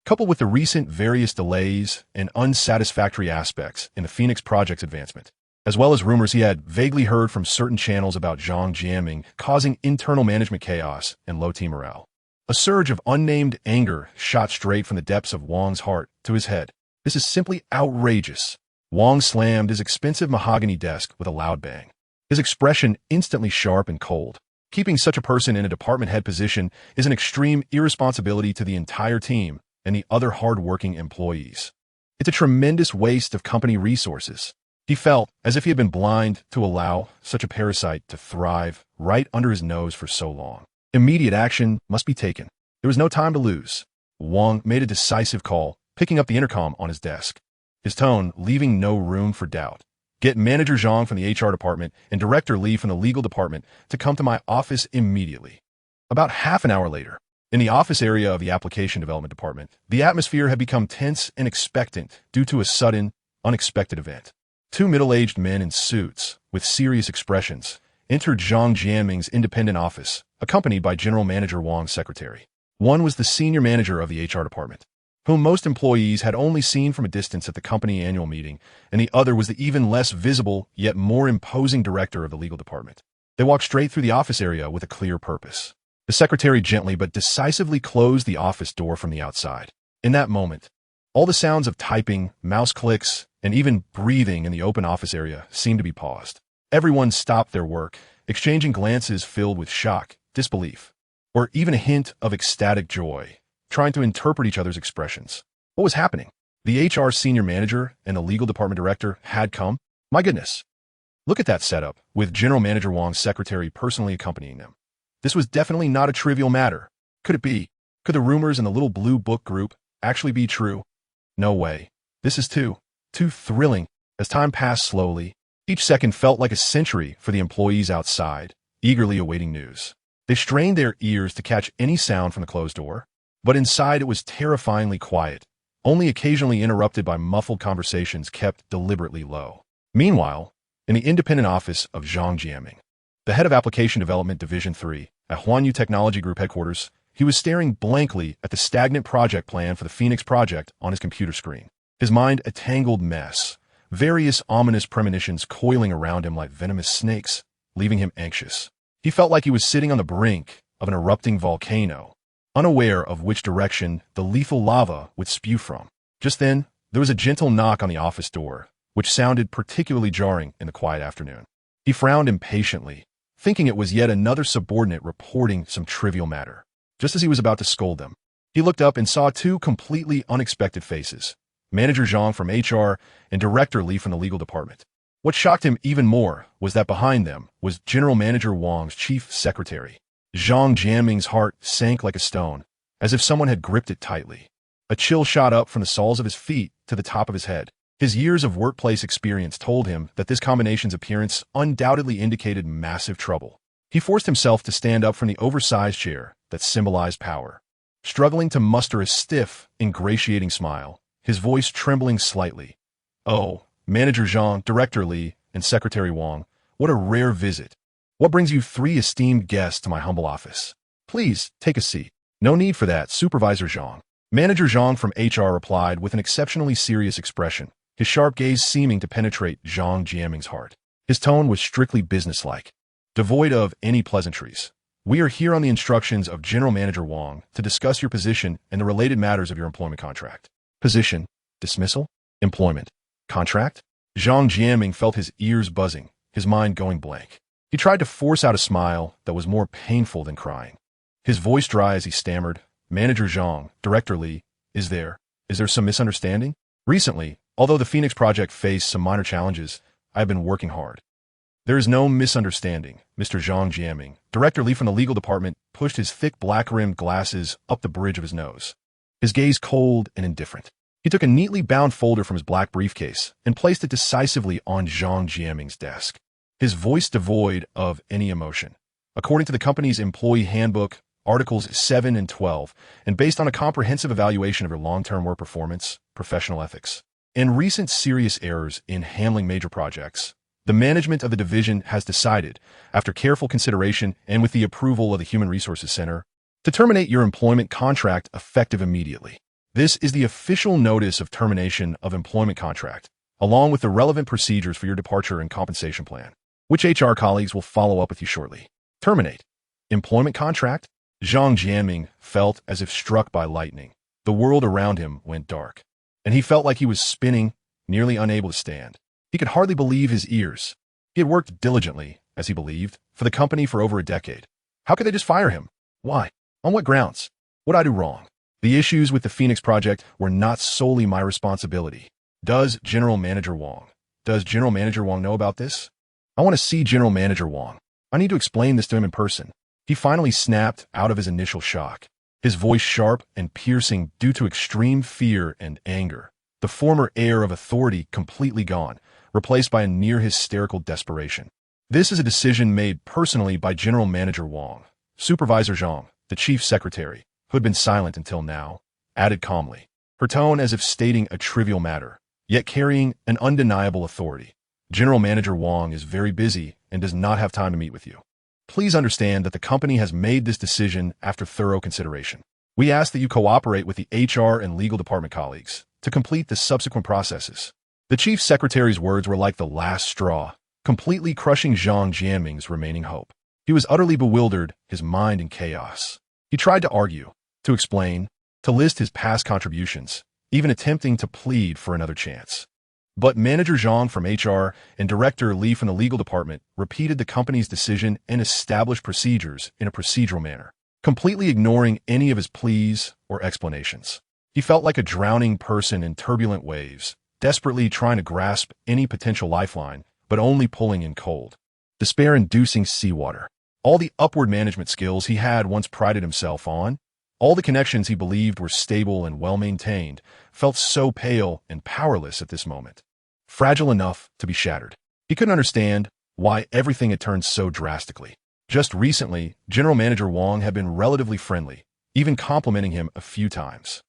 Coupled with the recent various delays and unsatisfactory aspects in the Phoenix project's advancement, as well as rumors he had vaguely heard from certain channels about Zhang Jiaming causing internal management chaos and low team morale, a surge of unnamed anger shot straight from the depths of Wang's heart to his head. This is simply outrageous. Wang slammed his expensive mahogany desk with a loud bang, his expression instantly sharp and cold. Keeping such a person in a department head position is an extreme irresponsibility to the entire team and the other hard-working employees. It's a tremendous waste of company resources. He felt as if he had been blind to allow such a parasite to thrive right under his nose for so long. Immediate action must be taken. There was no time to lose. Wang made a decisive call, picking up the intercom on his desk, his tone leaving no room for doubt. Get Manager Zhang from the HR department and Director Li from the legal department to come to my office immediately. About half an hour later, in the office area of the application development department, the atmosphere had become tense and expectant due to a sudden, unexpected event. Two middle-aged men in suits, with serious expressions, entered Zhang Jiaming's independent office, accompanied by General Manager Wang's secretary. One was the senior manager of the HR department, whom most employees had only seen from a distance at the company annual meeting, and the other was the even less visible yet more imposing director of the legal department. They walked straight through the office area with a clear purpose. The secretary gently but decisively closed the office door from the outside. In that moment, all the sounds of typing, mouse clicks, and even breathing in the open office area seemed to be paused. Everyone stopped their work, exchanging glances filled with shock, disbelief, or even a hint of ecstatic joy, trying to interpret each other's expressions. What was happening? The HR senior manager and the legal department director had come? My goodness. Look at that setup, with General Manager Wang's secretary personally accompanying them. This was definitely not a trivial matter. Could it be? Could the rumors in the little blue book group actually be true? No way. This is too thrilling. As time passed slowly, each second felt like a century for the employees outside, eagerly awaiting news. They strained their ears to catch any sound from the closed door, but inside it was terrifyingly quiet, only occasionally interrupted by muffled conversations kept deliberately low. Meanwhile, in the independent office of Zhang Jiaming, the head of Application Development Division 3 at Huanyu Technology Group headquarters, he was staring blankly at the stagnant project plan for the Phoenix project on his computer screen. His mind a tangled mess, various ominous premonitions coiling around him like venomous snakes, leaving him anxious. He felt like he was sitting on the brink of an erupting volcano, unaware of which direction the lethal lava would spew from. Just then, there was a gentle knock on the office door, which sounded particularly jarring in the quiet afternoon. He frowned impatiently, thinking it was yet another subordinate reporting some trivial matter. Just as he was about to scold them, he looked up and saw two completely unexpected faces, Manager Zhang from HR and Director Li from the legal department. What shocked him even more was that behind them was General Manager Wang's chief secretary. Zhang Jiaming's heart sank like a stone, as if someone had gripped it tightly. A chill shot up from the soles of his feet to the top of his head. His years of workplace experience told him that this combination's appearance undoubtedly indicated massive trouble. He forced himself to stand up from the oversized chair that symbolized power. Struggling to muster a stiff, ingratiating smile, his voice trembling slightly. "Oh, Manager Zhang, Director Li, and Secretary Wang, what a rare visit. What brings you three esteemed guests to my humble office? Please, take a seat." "No need for that, Supervisor Zhang." Manager Zhang from HR replied with an exceptionally serious expression, his sharp gaze seeming to penetrate Zhang Jiaming's heart. His tone was strictly businesslike, devoid of any pleasantries. "We are here on the instructions of General Manager Wang to discuss your position and the related matters of your employment contract." Position, dismissal, employment, contract? Zhang Jiaming felt his ears buzzing, his mind going blank. He tried to force out a smile that was more painful than crying. His voice dry as he stammered, "Manager Zhang, Director Li, is there some misunderstanding? Recently, although the Phoenix project faced some minor challenges, I have been working hard." "There is no misunderstanding, Mr. Zhang Jiaming." Director Li from the legal department pushed his thick black-rimmed glasses up the bridge of his nose, his gaze cold and indifferent. He took a neatly bound folder from his black briefcase and placed it decisively on Zhang Jiaming's desk, his voice devoid of any emotion. "According to the company's employee handbook, Articles 7 and 12, and based on a comprehensive evaluation of your long-term work performance, professional ethics, and recent serious errors in handling major projects, the management of the division has decided, after careful consideration and with the approval of the Human Resources Center, to terminate your employment contract effective immediately. This is the official notice of termination of employment contract, along with the relevant procedures for your departure and compensation plan, which HR colleagues will follow up with you shortly." Terminate employment contract? Zhang Jiaming felt as if struck by lightning. The world around him went dark, and he felt like he was spinning, nearly unable to stand. He could hardly believe his ears. He had worked diligently, as he believed, for the company for over a decade. How could they just fire him? Why? On what grounds? What did I do wrong? The issues with the Phoenix project were not solely my responsibility. Does General Manager Wang know about this? I want to see General Manager Wang. I need to explain this to him in person. He finally snapped out of his initial shock, his voice sharp and piercing due to extreme fear and anger, the former air of authority completely gone, replaced by a near-hysterical desperation. "This is a decision made personally by General Manager Wang." Supervisor Zhang, the chief secretary, who had been silent until now, added calmly, her tone as if stating a trivial matter, yet carrying an undeniable authority. "General Manager Wang is very busy and does not have time to meet with you. Please understand that the company has made this decision after thorough consideration. We ask that you cooperate with the HR and legal department colleagues to complete the subsequent processes." The chief secretary's words were like the last straw, completely crushing Zhang Jiaming's remaining hope. He was utterly bewildered, his mind in chaos. He tried to argue, to explain, to list his past contributions, even attempting to plead for another chance. But Manager Zhang from HR and Director Li from the legal department repeated the company's decision and established procedures in a procedural manner, completely ignoring any of his pleas or explanations. He felt like a drowning person in turbulent waves, desperately trying to grasp any potential lifeline, but only pulling in cold. Despair-inducing seawater. All the upward management skills he had once prided himself on, All the connections he believed were stable and well-maintained felt so pale and powerless at this moment, fragile enough to be shattered. He couldn't understand why everything had turned so drastically. Just recently, General Manager Wang had been relatively friendly, even complimenting him a few times.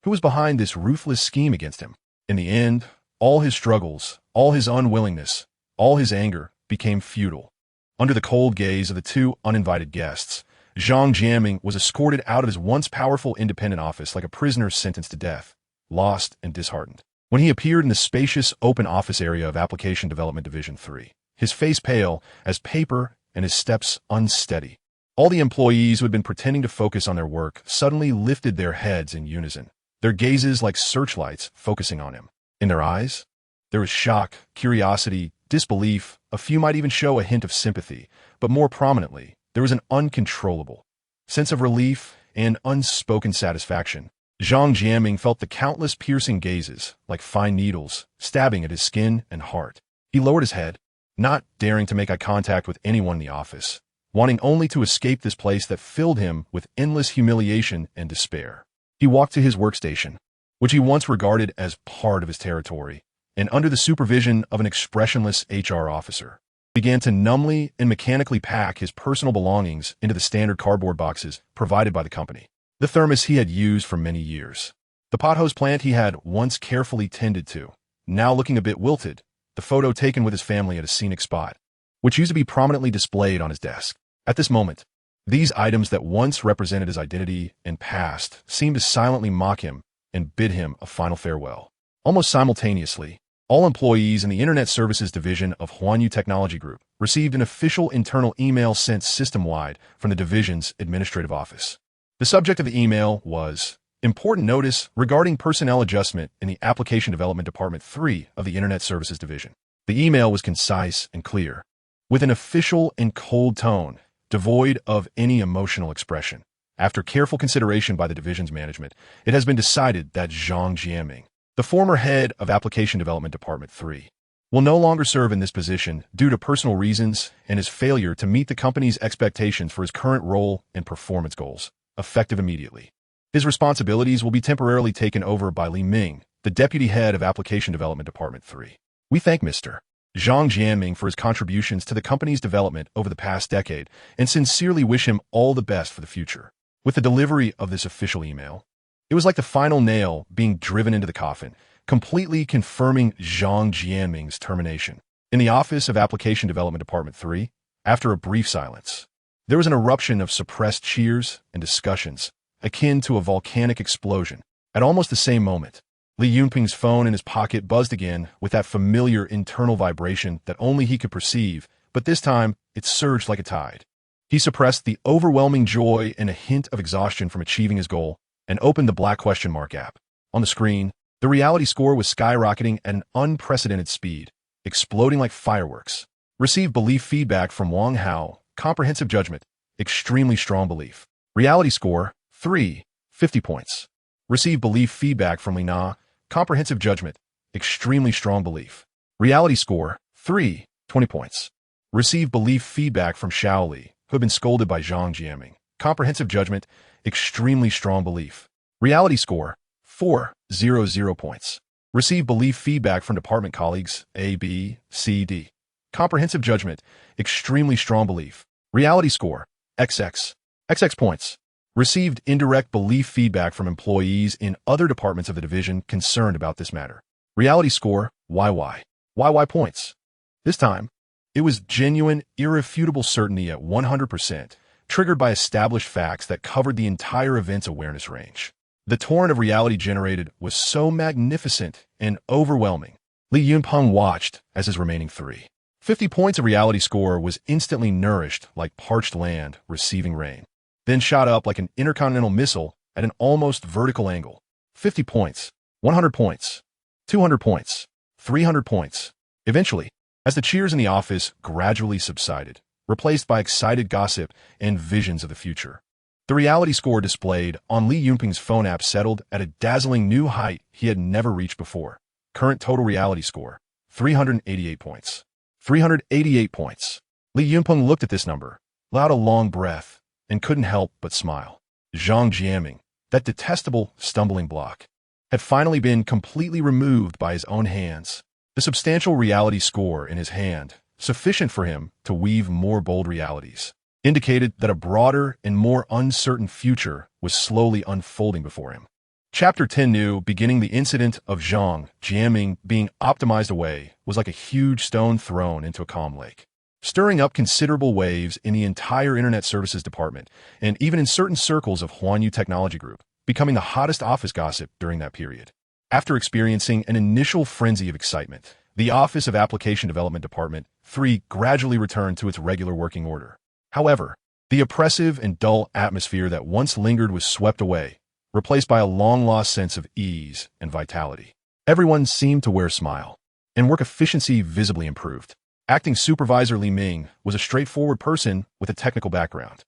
Who was behind this ruthless scheme against him? In the end, all his struggles, all his unwillingness, all his anger became futile. Under the cold gaze of the two uninvited guests, Zhang Jianming was escorted out of his once powerful independent office like a prisoner sentenced to death, lost and disheartened. When he appeared in the spacious open office area of Application Development Division 3, his face pale as paper and his steps unsteady. All the employees who had been pretending to focus on their work suddenly lifted their heads in unison, their gazes like searchlights focusing on him. In their eyes, there was shock, curiosity, disbelief, a few might even show a hint of sympathy, but more prominently, there was an uncontrollable sense of relief and unspoken satisfaction. Zhang Jianming felt the countless piercing gazes, like fine needles, stabbing at his skin and heart. He lowered his head, not daring to make eye contact with anyone in the office, wanting only to escape this place that filled him with endless humiliation and despair. He walked to his workstation, which he once regarded as part of his territory, and under the supervision of an expressionless HR officer, began to numbly and mechanically pack his personal belongings into the standard cardboard boxes provided by the company. The thermos he had used for many years. The pothose plant he had once carefully tended to, now looking a bit wilted. The photo taken with his family at a scenic spot, which used to be prominently displayed on his desk. At this moment, these items that once represented his identity and past seemed to silently mock him and bid him a final farewell. Almost simultaneously, all employees in the Internet Services Division of Huanyu Technology Group received an official internal email sent system-wide from the division's administrative office. The subject of the email was Important Notice Regarding Personnel Adjustment in the Application Development Department 3 of the Internet Services Division. The email was concise and clear, with an official and cold tone, devoid of any emotional expression. After careful consideration by the division's management, it has been decided that Zhang Jianming, the former head of Application Development Department 3, will no longer serve in this position due to personal reasons and his failure to meet the company's expectations for his current role and performance goals, effective immediately. His responsibilities will be temporarily taken over by Li Ming, the deputy head of Application Development Department 3. We thank Mr. Zhang Jianming for his contributions to the company's development over the past decade and sincerely wish him all the best for the future. With the delivery of this official email, it was like the final nail being driven into the coffin, completely confirming Zhang Jianming's termination. In the office of Application Development Department 3, after a brief silence, there was an eruption of suppressed cheers and discussions, akin to a volcanic explosion. At almost the same moment, Li Yunping's phone in his pocket buzzed again with that familiar internal vibration that only he could perceive, but this time it surged like a tide. He suppressed the overwhelming joy and a hint of exhaustion from achieving his goal and opened the black question mark app. On the screen, the reality score was skyrocketing at an unprecedented speed, exploding like fireworks. Received belief feedback from Wang Hao, comprehensive judgment, extremely strong belief. Reality score, 3, 50 points. Received belief feedback from Li Na, comprehensive judgment, extremely strong belief. Reality score, 3, 20 points. Received belief feedback from Xiao Li, who had been scolded by Zhang Jianming. Comprehensive judgment, extremely strong belief. Reality score, 400 points. Received belief feedback from department colleagues A, B, C, D. Comprehensive judgment, extremely strong belief. Reality score, XX. XX points. Received indirect belief feedback from employees in other departments of the division concerned about this matter. Reality score, YY. YY points. This time, it was genuine, irrefutable certainty at 100%, triggered by established facts that covered the entire event's awareness range. The torrent of reality generated was so magnificent and overwhelming. Li Yunpeng watched as his remaining 50 points of reality score was instantly nourished like parched land receiving rain, then shot up like an intercontinental missile at an almost vertical angle. 50 points, 100 points, 200 points, 300 points. Eventually, as the cheers in the office gradually subsided, replaced by excited gossip and visions of the future, the reality score displayed on Li Yunping's phone app settled at a dazzling new height he had never reached before. Current total reality score, 388 points. 388 points. Li Yunpeng looked at this number, allowed a long breath, and couldn't help but smile. Zhang Jiaming, that detestable stumbling block, had finally been completely removed by his own hands. The substantial reality score in his hand, sufficient for him to weave more bold realities, indicated that a broader and more uncertain future was slowly unfolding before him. Chapter 10 knew beginning the incident of Zhang Jiaming being optimized away was like a huge stone thrown into a calm lake, stirring up considerable waves in the entire Internet Services Department and even in certain circles of Huanyu Technology Group, becoming the hottest office gossip during that period. After experiencing an initial frenzy of excitement, the Office of Application Development Department 3 gradually returned to its regular working order. However, the oppressive and dull atmosphere that once lingered was swept away, replaced by a long-lost sense of ease and vitality. Everyone seemed to wear a smile, and work efficiency visibly improved. Acting Supervisor Li Ming was a straightforward person with a technical background.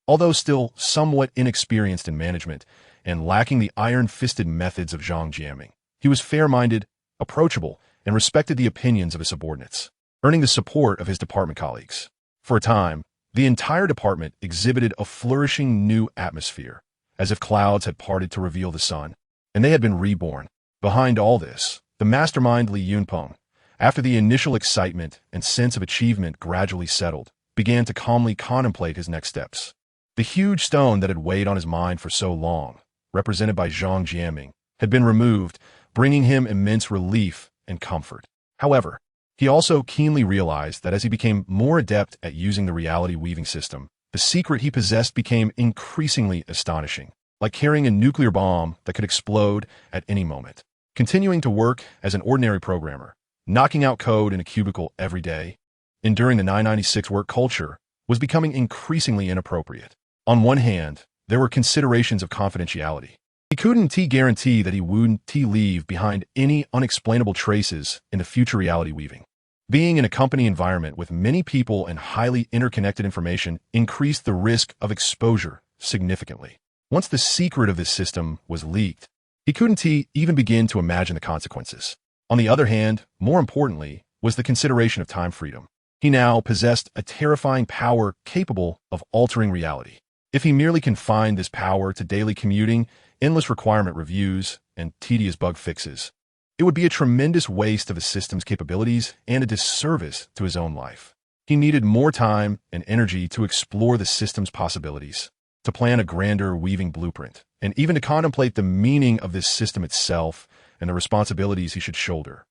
Although still somewhat inexperienced in management and lacking the iron-fisted methods of Zhang Jiaming, he was fair-minded, approachable, and respected the opinions of his subordinates, earning the support of his department colleagues. For a time, the entire department exhibited a flourishing new atmosphere, as if clouds had parted to reveal the sun, and they had been reborn. Behind all this, the mastermind Li Yunpeng, after the initial excitement and sense of achievement gradually settled, began to calmly contemplate his next steps. The huge stone that had weighed on his mind for so long, represented by Zhang Jiaming, had been removed, bringing him immense relief and comfort. However, he also keenly realized that as he became more adept at using the reality weaving system, the secret he possessed became increasingly astonishing, like carrying a nuclear bomb that could explode at any moment. Continuing to work as an ordinary programmer, knocking out code in a cubicle every day, enduring the 996 work culture, was becoming increasingly inappropriate. On one hand, there were considerations of confidentiality. He couldn't guarantee that he wouldn't leave behind any unexplainable traces in the future reality weaving. Being in a company environment with many people and highly interconnected information increased the risk of exposure significantly. Once the secret of this system was leaked, he couldn't even begin to imagine the consequences. On the other hand, more importantly, was the consideration of time freedom. He now possessed a terrifying power capable of altering reality. If he merely confined this power to daily commuting, endless requirement reviews, and tedious bug fixes, it would be a tremendous waste of the system's capabilities and a disservice to his own life. He needed more time and energy to explore the system's possibilities, to plan a grander weaving blueprint, and even to contemplate the meaning of this system itself and the responsibilities he should shoulder.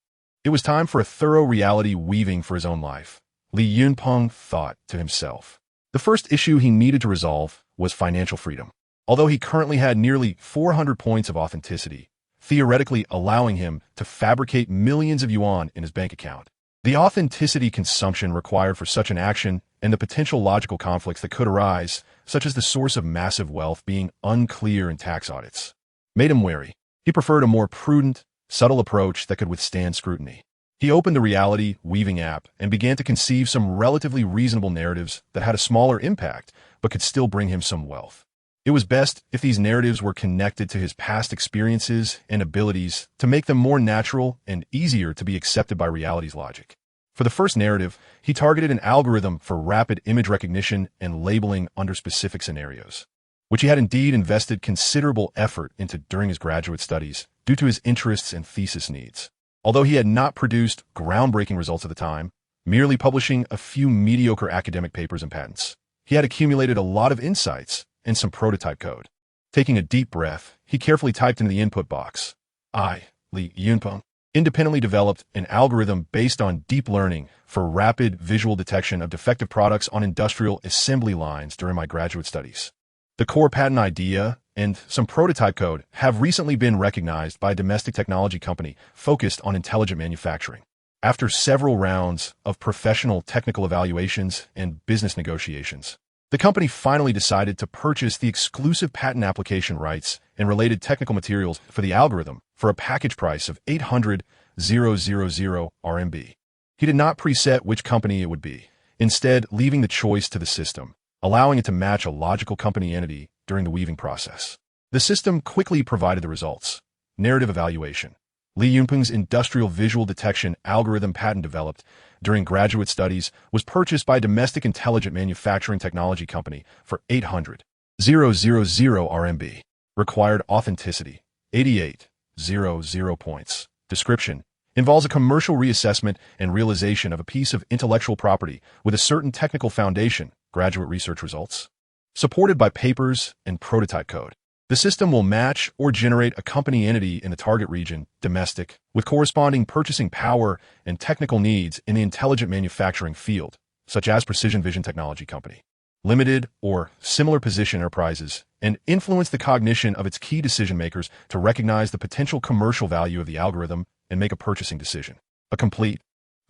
It was time for a thorough reality weaving for his own life, Li Yunpeng thought to himself. The first issue he needed to resolve was financial freedom. Although he currently had nearly 400 points of authenticity, theoretically allowing him to fabricate millions of yuan in his bank account, the authenticity consumption required for such an action and the potential logical conflicts that could arise, such as the source of massive wealth being unclear in tax audits, made him wary. He preferred a more prudent, subtle approach that could withstand scrutiny. He opened the Reality Weaving app and began to conceive some relatively reasonable narratives that had a smaller impact but could still bring him some wealth. It was best if these narratives were connected to his past experiences and abilities to make them more natural and easier to be accepted by reality's logic. For the first narrative, he targeted an algorithm for rapid image recognition and labeling under specific scenarios, which he had indeed invested considerable effort into during his graduate studies due to his interests and thesis needs. Although he had not produced groundbreaking results at the time, merely publishing a few mediocre academic papers and patents, he had accumulated a lot of insights and some prototype code. Taking a deep breath, he carefully typed into the input box, "I, Li Yunpeng, independently developed an algorithm based on deep learning for rapid visual detection of defective products on industrial assembly lines during my graduate studies. The core patent idea and some prototype code have recently been recognized by a domestic technology company focused on intelligent manufacturing. After several rounds of professional technical evaluations and business negotiations, the company finally decided to purchase the exclusive patent application rights and related technical materials for the algorithm for a package price of 800,000 RMB. He did not preset which company it would be, instead leaving the choice to the system, allowing it to match a logical company entity during the weaving process. The system quickly provided the results. Narrative evaluation. Li Yunpeng's industrial visual detection algorithm patent developed during graduate studies was purchased by a domestic intelligent manufacturing technology company for 800,000 RMB. Required authenticity, 88,000 points. Description: involves a commercial reassessment and realization of a piece of intellectual property with a certain technical foundation, graduate research results. Supported by papers and prototype code. The system will match or generate a company entity in the target region, domestic, with corresponding purchasing power and technical needs in the intelligent manufacturing field, such as Precision Vision Technology Company Limited or similar position enterprises, and influence the cognition of its key decision makers to recognize the potential commercial value of the algorithm and make a purchasing decision. A complete,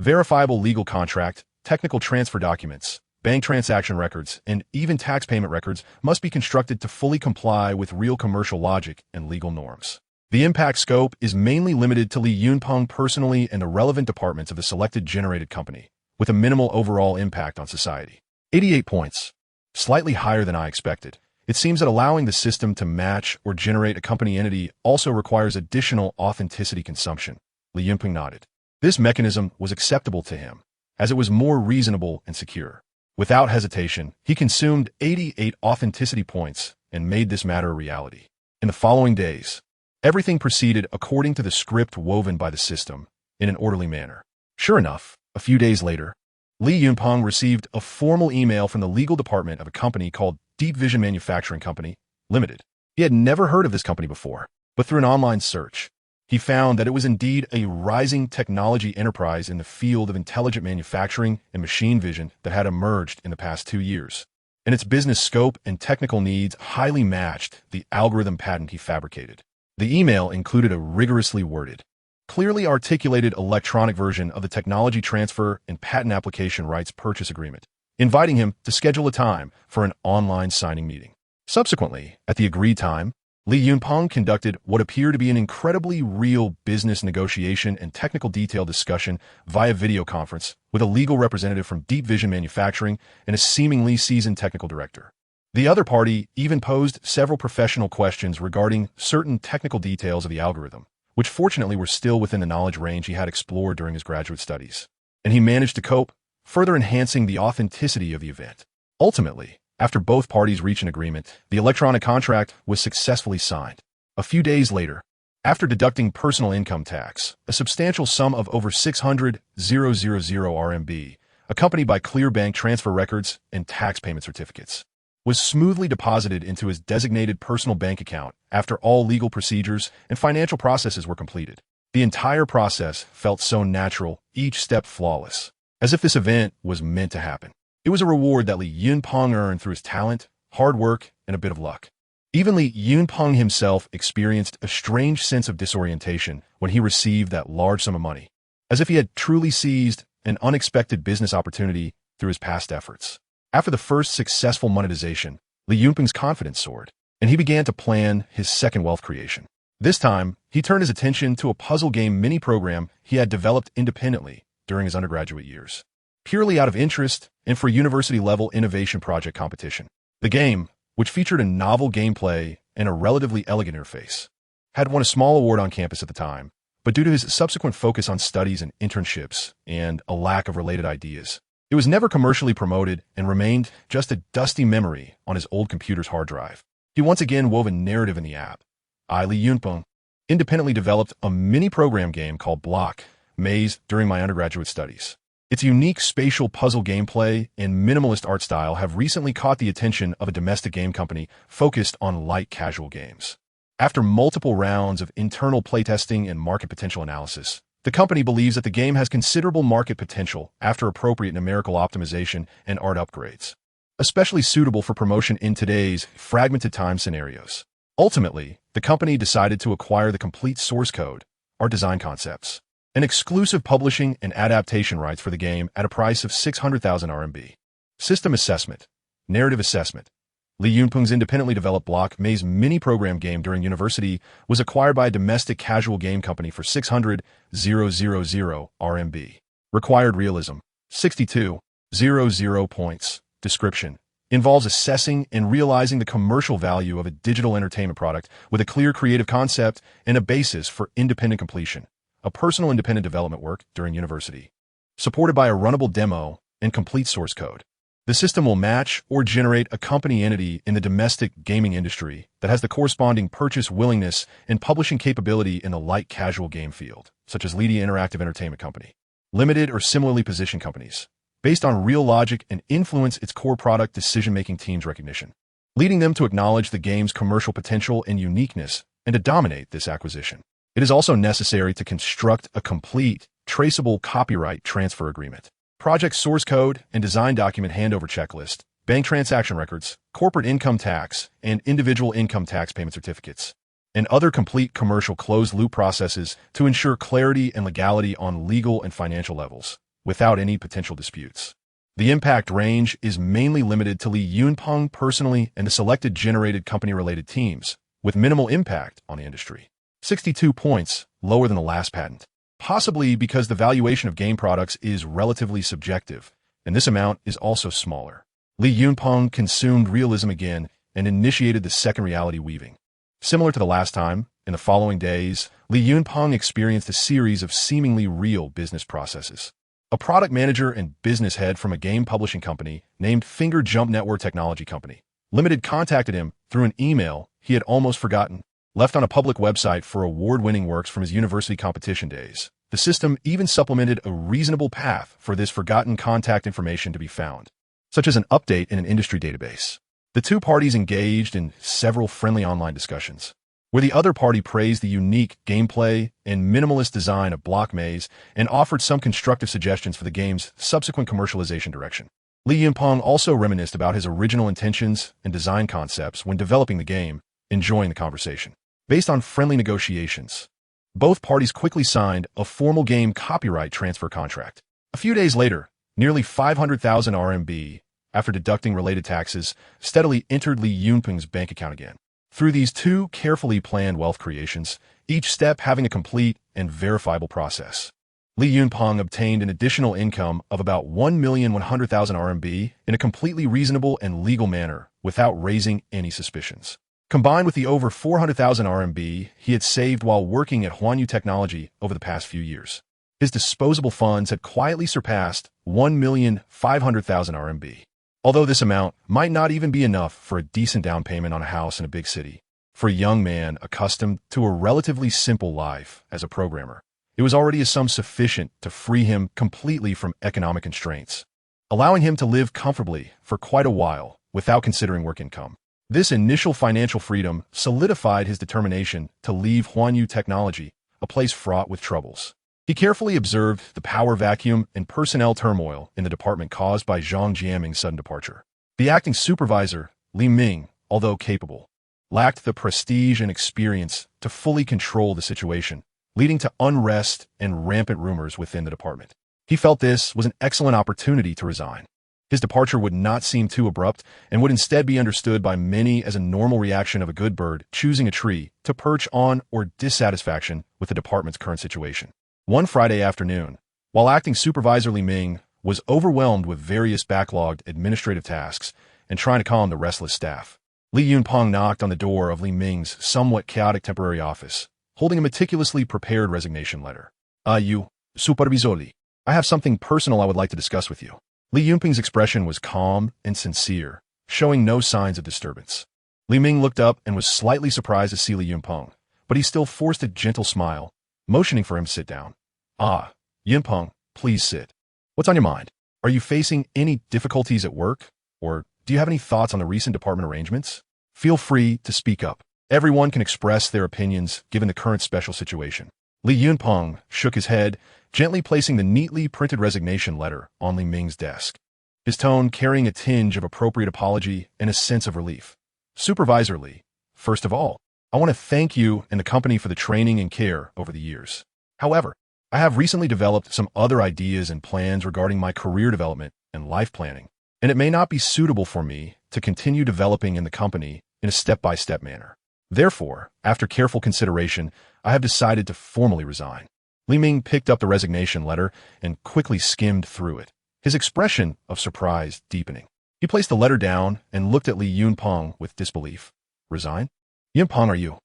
verifiable legal contract, technical transfer documents, bank transaction records, and even tax payment records must be constructed to fully comply with real commercial logic and legal norms. The impact scope is mainly limited to Li Yunpeng personally and the relevant departments of the selected generated company, with a minimal overall impact on society. 88 points. Slightly higher than I expected. It seems that allowing the system to match or generate a company entity also requires additional authenticity consumption. Li Yunpeng nodded. This mechanism was acceptable to him, as it was more reasonable and secure. Without hesitation, he consumed 88 authenticity points and made this matter a reality. In the following days, everything proceeded according to the script woven by the system, in an orderly manner. Sure enough, a few days later, Li Yunpeng received a formal email from the legal department of a company called Deep Vision Manufacturing Company Limited. He had never heard of this company before, but through an online search, he found that it was indeed a rising technology enterprise in the field of intelligent manufacturing and machine vision that had emerged in the past 2 years. And its business scope and technical needs highly matched the algorithm patent he fabricated. The email included a rigorously worded, clearly articulated electronic version of the technology transfer and patent application rights purchase agreement, inviting him to schedule a time for an online signing meeting. Subsequently, at the agreed time, Li Yunpeng conducted what appeared to be an incredibly real business negotiation and technical detail discussion via video conference with a legal representative from Deep Vision Manufacturing and a seemingly seasoned technical director. The other party even posed several professional questions regarding certain technical details of the algorithm, which fortunately were still within the knowledge range he had explored during his graduate studies. And he managed to cope, further enhancing the authenticity of the event. Ultimately, after both parties reached an agreement, the electronic contract was successfully signed. A few days later, after deducting personal income tax, a substantial sum of over 600,000 RMB, accompanied by clear bank transfer records and tax payment certificates, was smoothly deposited into his designated personal bank account after all legal procedures and financial processes were completed. The entire process felt so natural, each step flawless, as if this event was meant to happen. It was a reward that Li Yunpeng earned through his talent, hard work, and a bit of luck. Even Li Yunpeng himself experienced a strange sense of disorientation when he received that large sum of money, as if he had truly seized an unexpected business opportunity through his past efforts. After the first successful monetization, Li Yunpeng's confidence soared, and he began to plan his second wealth creation. This time, he turned his attention to a puzzle game mini-program he had developed independently during his undergraduate years, purely out of interest and for a university-level innovation project competition. The game, which featured a novel gameplay and a relatively elegant interface, had won a small award on campus at the time, but due to his subsequent focus on studies and internships and a lack of related ideas, it was never commercially promoted and remained just a dusty memory on his old computer's hard drive. He once again wove a narrative in the app. Li Yunpeng independently developed a mini-program game called Block Maze during my undergraduate studies. Its unique spatial puzzle gameplay and minimalist art style have recently caught the attention of a domestic game company focused on light casual games. After multiple rounds of internal playtesting and market potential analysis, the company believes that the game has considerable market potential after appropriate numerical optimization and art upgrades, especially suitable for promotion in today's fragmented time scenarios. Ultimately, the company decided to acquire the complete source code, art design concepts, and exclusive publishing and adaptation rights for the game at a price of 600,000 RMB. System assessment, narrative assessment. Li Yunpeng's independently developed Block Maze mini-program game during university was acquired by a domestic casual game company for 600,000 RMB. Required realism, 62,000 points. Description: involves assessing and realizing the commercial value of a digital entertainment product with a clear creative concept and a basis for independent completion. A personal independent development work during university, supported by a runnable demo and complete source code. The system will match or generate a company entity in the domestic gaming industry that has the corresponding purchase willingness and publishing capability in the light casual game field, such as Ledia Interactive Entertainment Company, limited or similarly positioned companies, based on real logic and influence its core product decision-making team's recognition, leading them to acknowledge the game's commercial potential and uniqueness and to dominate this acquisition. It is also necessary to construct a complete, traceable copyright transfer agreement, project source code and design document handover checklist, bank transaction records, corporate income tax, and individual income tax payment certificates, and other complete commercial closed-loop processes to ensure clarity and legality on legal and financial levels, without any potential disputes. The impact range is mainly limited to Li Yunpeng personally and the selected generated company-related teams, with minimal impact on the industry. 62 points, lower than the last patent, possibly because the valuation of game products is relatively subjective, and this amount is also smaller. Li Yunpeng consumed realism again and initiated the second reality weaving. Similar to the last time, in the following days, Li Yunpeng experienced a series of seemingly real business processes. A product manager and business head from a game publishing company named Finger Jump Network Technology Company Limited contacted him through an email he had almost forgotten, left on a public website for award-winning works from his university competition days. The system even supplemented a reasonable path for this forgotten contact information to be found, such as an update in an industry database. The two parties engaged in several friendly online discussions, where the other party praised the unique gameplay and minimalist design of Block Maze and offered some constructive suggestions for the game's subsequent commercialization direction. Li Yunpeng also reminisced about his original intentions and design concepts when developing the game, enjoying the conversation. Based on friendly negotiations, both parties quickly signed a formal game copyright transfer contract. A few days later, nearly 500,000 RMB, after deducting related taxes, steadily entered Li Yunpeng's bank account again. Through these two carefully planned wealth creations, each step having a complete and verifiable process, Li Yunpeng obtained an additional income of about 1,100,000 RMB in a completely reasonable and legal manner without raising any suspicions. Combined with the over 400,000 RMB he had saved while working at Huanyu Technology over the past few years, his disposable funds had quietly surpassed 1,500,000 RMB. Although this amount might not even be enough for a decent down payment on a house in a big city, for a young man accustomed to a relatively simple life as a programmer, it was already a sum sufficient to free him completely from economic constraints, allowing him to live comfortably for quite a while without considering work income. This initial financial freedom solidified his determination to leave Huanyu Technology, a place fraught with troubles. He carefully observed the power vacuum and personnel turmoil in the department caused by Zhang Jiaming's sudden departure. The acting supervisor, Li Ming, although capable, lacked the prestige and experience to fully control the situation, leading to unrest and rampant rumors within the department. He felt this was an excellent opportunity to resign. His departure would not seem too abrupt and would instead be understood by many as a normal reaction of a good bird choosing a tree to perch on or dissatisfaction with the department's current situation. One Friday afternoon, while acting supervisor Li Ming was overwhelmed with various backlogged administrative tasks and trying to calm the restless staff, Li Yunpeng knocked on the door of Li Ming's somewhat chaotic temporary office, holding a meticulously prepared resignation letter. You, supervisor, I have something personal I would like to discuss with you. Li Yunpeng's expression was calm and sincere, showing no signs of disturbance. Li Ming looked up and was slightly surprised to see Li Yunpeng, but he still forced a gentle smile, motioning for him to sit down. Yunpeng, please sit. What's on your mind? Are you facing any difficulties at work? Or do you have any thoughts on the recent department arrangements? Feel free to speak up. Everyone can express their opinions given the current special situation. Li Yunpeng shook his head, gently placing the neatly printed resignation letter on Li Ming's desk, his tone carrying a tinge of appropriate apology and a sense of relief. Supervisor Li, first of all, I want to thank you and the company for the training and care over the years. However, I have recently developed some other ideas and plans regarding my career development and life planning, and it may not be suitable for me to continue developing in the company in a step-by-step manner. Therefore, after careful consideration, I have decided to formally resign. Li Ming picked up the resignation letter and quickly skimmed through it, his expression of surprise deepening. He placed the letter down and looked at Li Yunpeng with disbelief. Resign? Yunpeng, are you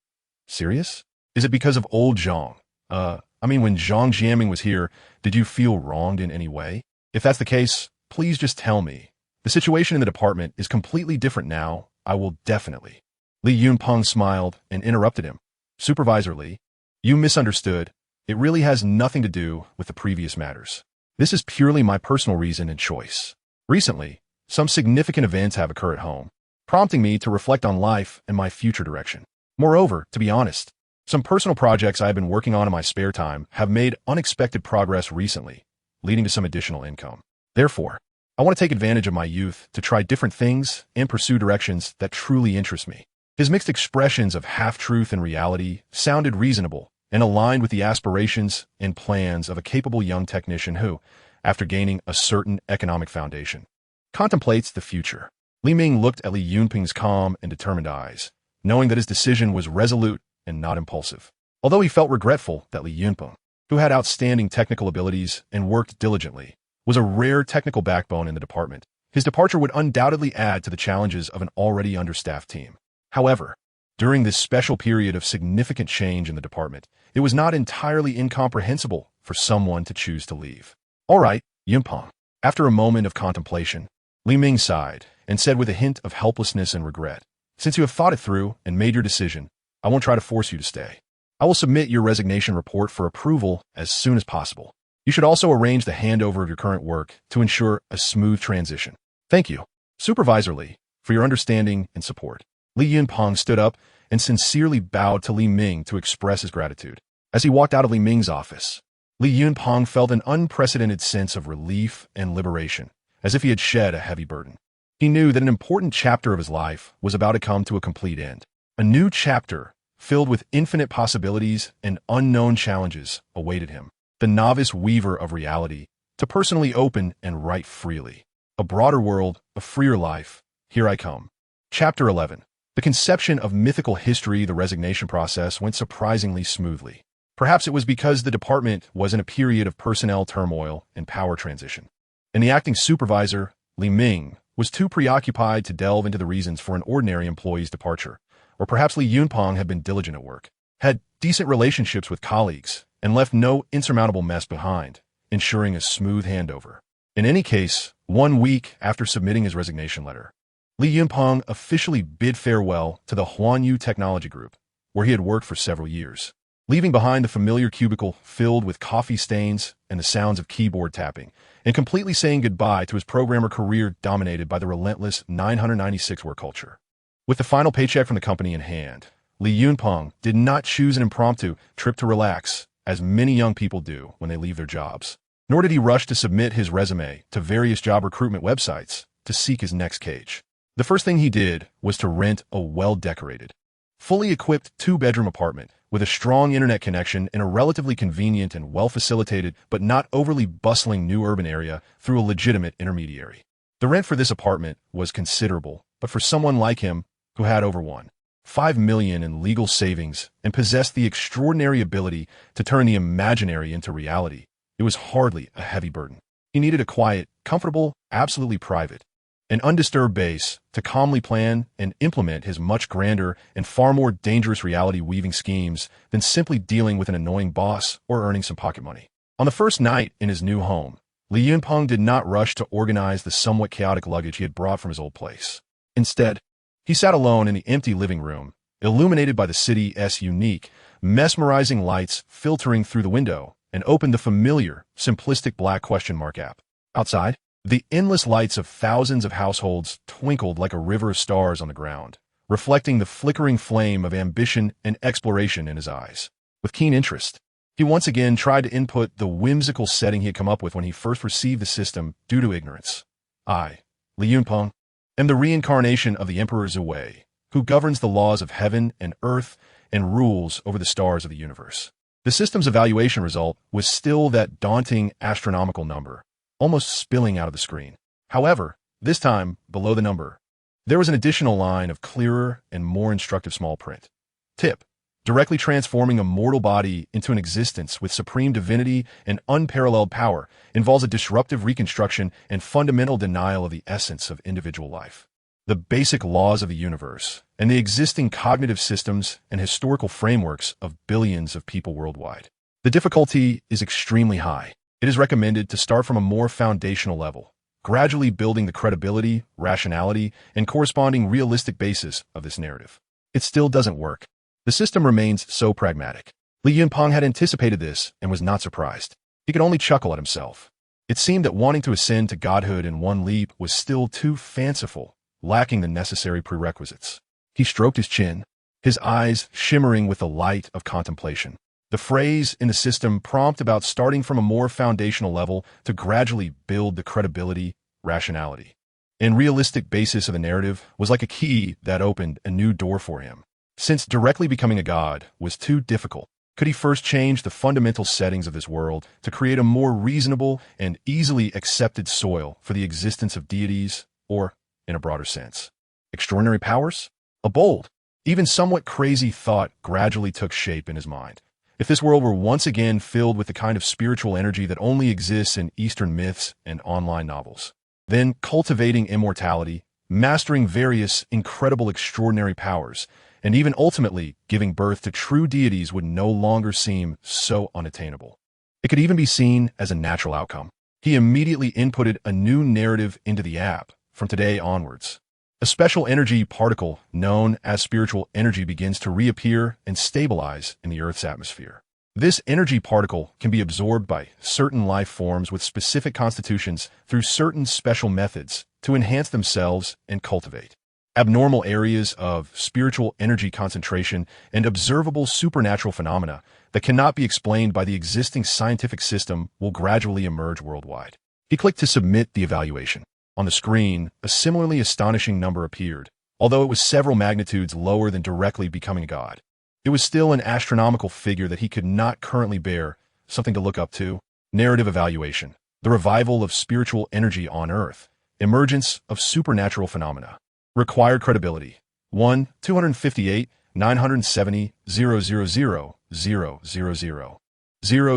serious? Is it because of old Zhang? When Zhang Jiaming was here, did you feel wronged in any way? If that's the case, please just tell me. The situation in the department is completely different now. I will definitely. Li Yunpeng smiled and interrupted him. Supervisor Li, you misunderstood. It really has nothing to do with the previous matters. This is purely my personal reason and choice. Recently, some significant events have occurred at home, prompting me to reflect on life and my future direction. Moreover, to be honest, some personal projects I have been working on in my spare time have made unexpected progress recently, leading to some additional income. Therefore, I want to take advantage of my youth to try different things and pursue directions that truly interest me. His mixed expressions of half-truth and reality sounded reasonable and aligned with the aspirations and plans of a capable young technician who, after gaining a certain economic foundation, contemplates the future. Li Ming looked at Li Yunpeng's calm and determined eyes, knowing that his decision was resolute and not impulsive. Although he felt regretful that Li Yunpeng, who had outstanding technical abilities and worked diligently, was a rare technical backbone in the department, his departure would undoubtedly add to the challenges of an already understaffed team. However, during this special period of significant change in the department, it was not entirely incomprehensible for someone to choose to leave. All right, Yunpeng. After a moment of contemplation, Li Ming sighed and said with a hint of helplessness and regret, since you have thought it through and made your decision, I won't try to force you to stay. I will submit your resignation report for approval as soon as possible. You should also arrange the handover of your current work to ensure a smooth transition. Thank you, Supervisor Li, for your understanding and support. Li Yunpeng stood up and sincerely bowed to Li Ming to express his gratitude. As he walked out of Li Ming's office, Li Yunpeng felt an unprecedented sense of relief and liberation, as if he had shed a heavy burden. He knew that an important chapter of his life was about to come to a complete end. A new chapter, filled with infinite possibilities and unknown challenges, awaited him. The novice weaver of reality, to personally open and write freely. A broader world, a freer life. Here I come. Chapter 11. The conception of mythical history. The resignation process went surprisingly smoothly. Perhaps it was because the department was in a period of personnel turmoil and power transition. And the acting supervisor, Li Ming, was too preoccupied to delve into the reasons for an ordinary employee's departure. Or perhaps Li Yunpeng had been diligent at work, had decent relationships with colleagues, and left no insurmountable mess behind, ensuring a smooth handover. In any case, 1 week after submitting his resignation letter, Li Yunpeng officially bid farewell to the Huanyu Technology Group, where he had worked for several years, leaving behind the familiar cubicle filled with coffee stains and the sounds of keyboard tapping, and completely saying goodbye to his programmer career dominated by the relentless 996 work culture. With the final paycheck from the company in hand, Li Yunpeng did not choose an impromptu trip to relax, as many young people do when they leave their jobs. Nor did he rush to submit his resume to various job recruitment websites to seek his next cage. The first thing he did was to rent a well-decorated, fully equipped 2-bedroom apartment with a strong internet connection in a relatively convenient and well-facilitated but not overly bustling new urban area through a legitimate intermediary. The rent for this apartment was considerable, but for someone like him, who had over $1.5 million in legal savings and possessed the extraordinary ability to turn the imaginary into reality, it was hardly a heavy burden. He needed a quiet, comfortable, absolutely private, and undisturbed base to calmly plan and implement his much grander and far more dangerous reality-weaving schemes than simply dealing with an annoying boss or earning some pocket money. On the first night in his new home, Li Yunpeng did not rush to organize the somewhat chaotic luggage he had brought from his old place. Instead, he sat alone in the empty living room, illuminated by the city's unique, mesmerizing lights filtering through the window, and opened the familiar, simplistic black question mark app. Outside, the endless lights of thousands of households twinkled like a river of stars on the ground, reflecting the flickering flame of ambition and exploration in his eyes. With keen interest, he once again tried to input the whimsical setting he had come up with when he first received the system due to ignorance. I, Li Yunpeng, am the reincarnation of the Emperor Zhui, who governs the laws of heaven and earth and rules over the stars of the universe. The system's evaluation result was still that daunting astronomical number, almost spilling out of the screen. However, this time, below the number, there was an additional line of clearer and more instructive small print. Tip: directly transforming a mortal body into an existence with supreme divinity and unparalleled power involves a disruptive reconstruction and fundamental denial of the essence of individual life. The basic laws of the universe and the existing cognitive systems and historical frameworks of billions of people worldwide. The difficulty is extremely high. It is recommended to start from a more foundational level, gradually building the credibility, rationality, and corresponding realistic basis of this narrative. It still doesn't work. The system remains so pragmatic. Li Yunpeng had anticipated this and was not surprised. He could only chuckle at himself. It seemed that wanting to ascend to godhood in one leap was still too fanciful, lacking the necessary prerequisites. He stroked his chin, his eyes shimmering with the light of contemplation. The phrase in the system prompt about starting from a more foundational level to gradually build the credibility, rationality, and realistic basis of the narrative was like a key that opened a new door for him. Since directly becoming a god was too difficult, could he first change the fundamental settings of this world to create a more reasonable and easily accepted soil for the existence of deities, or, in a broader sense, extraordinary powers? A bold, even somewhat crazy thought gradually took shape in his mind. If this world were once again filled with the kind of spiritual energy that only exists in Eastern myths and online novels, then cultivating immortality, mastering various incredible extraordinary powers, and even ultimately giving birth to true deities would no longer seem so unattainable. It could even be seen as a natural outcome. He immediately inputted a new narrative into the app from today onwards. A special energy particle known as spiritual energy begins to reappear and stabilize in the Earth's atmosphere. This energy particle can be absorbed by certain life forms with specific constitutions through certain special methods to enhance themselves and cultivate. Abnormal areas of spiritual energy concentration and observable supernatural phenomena that cannot be explained by the existing scientific system will gradually emerge worldwide. He clicked to submit the evaluation. On the screen, a similarly astonishing number appeared, although it was several magnitudes lower than directly becoming a god. It was still an astronomical figure that he could not currently bear, something to look up to. Narrative evaluation. The revival of spiritual energy on Earth. Emergence of supernatural phenomena. Required credibility. 1, 258, 970, 000,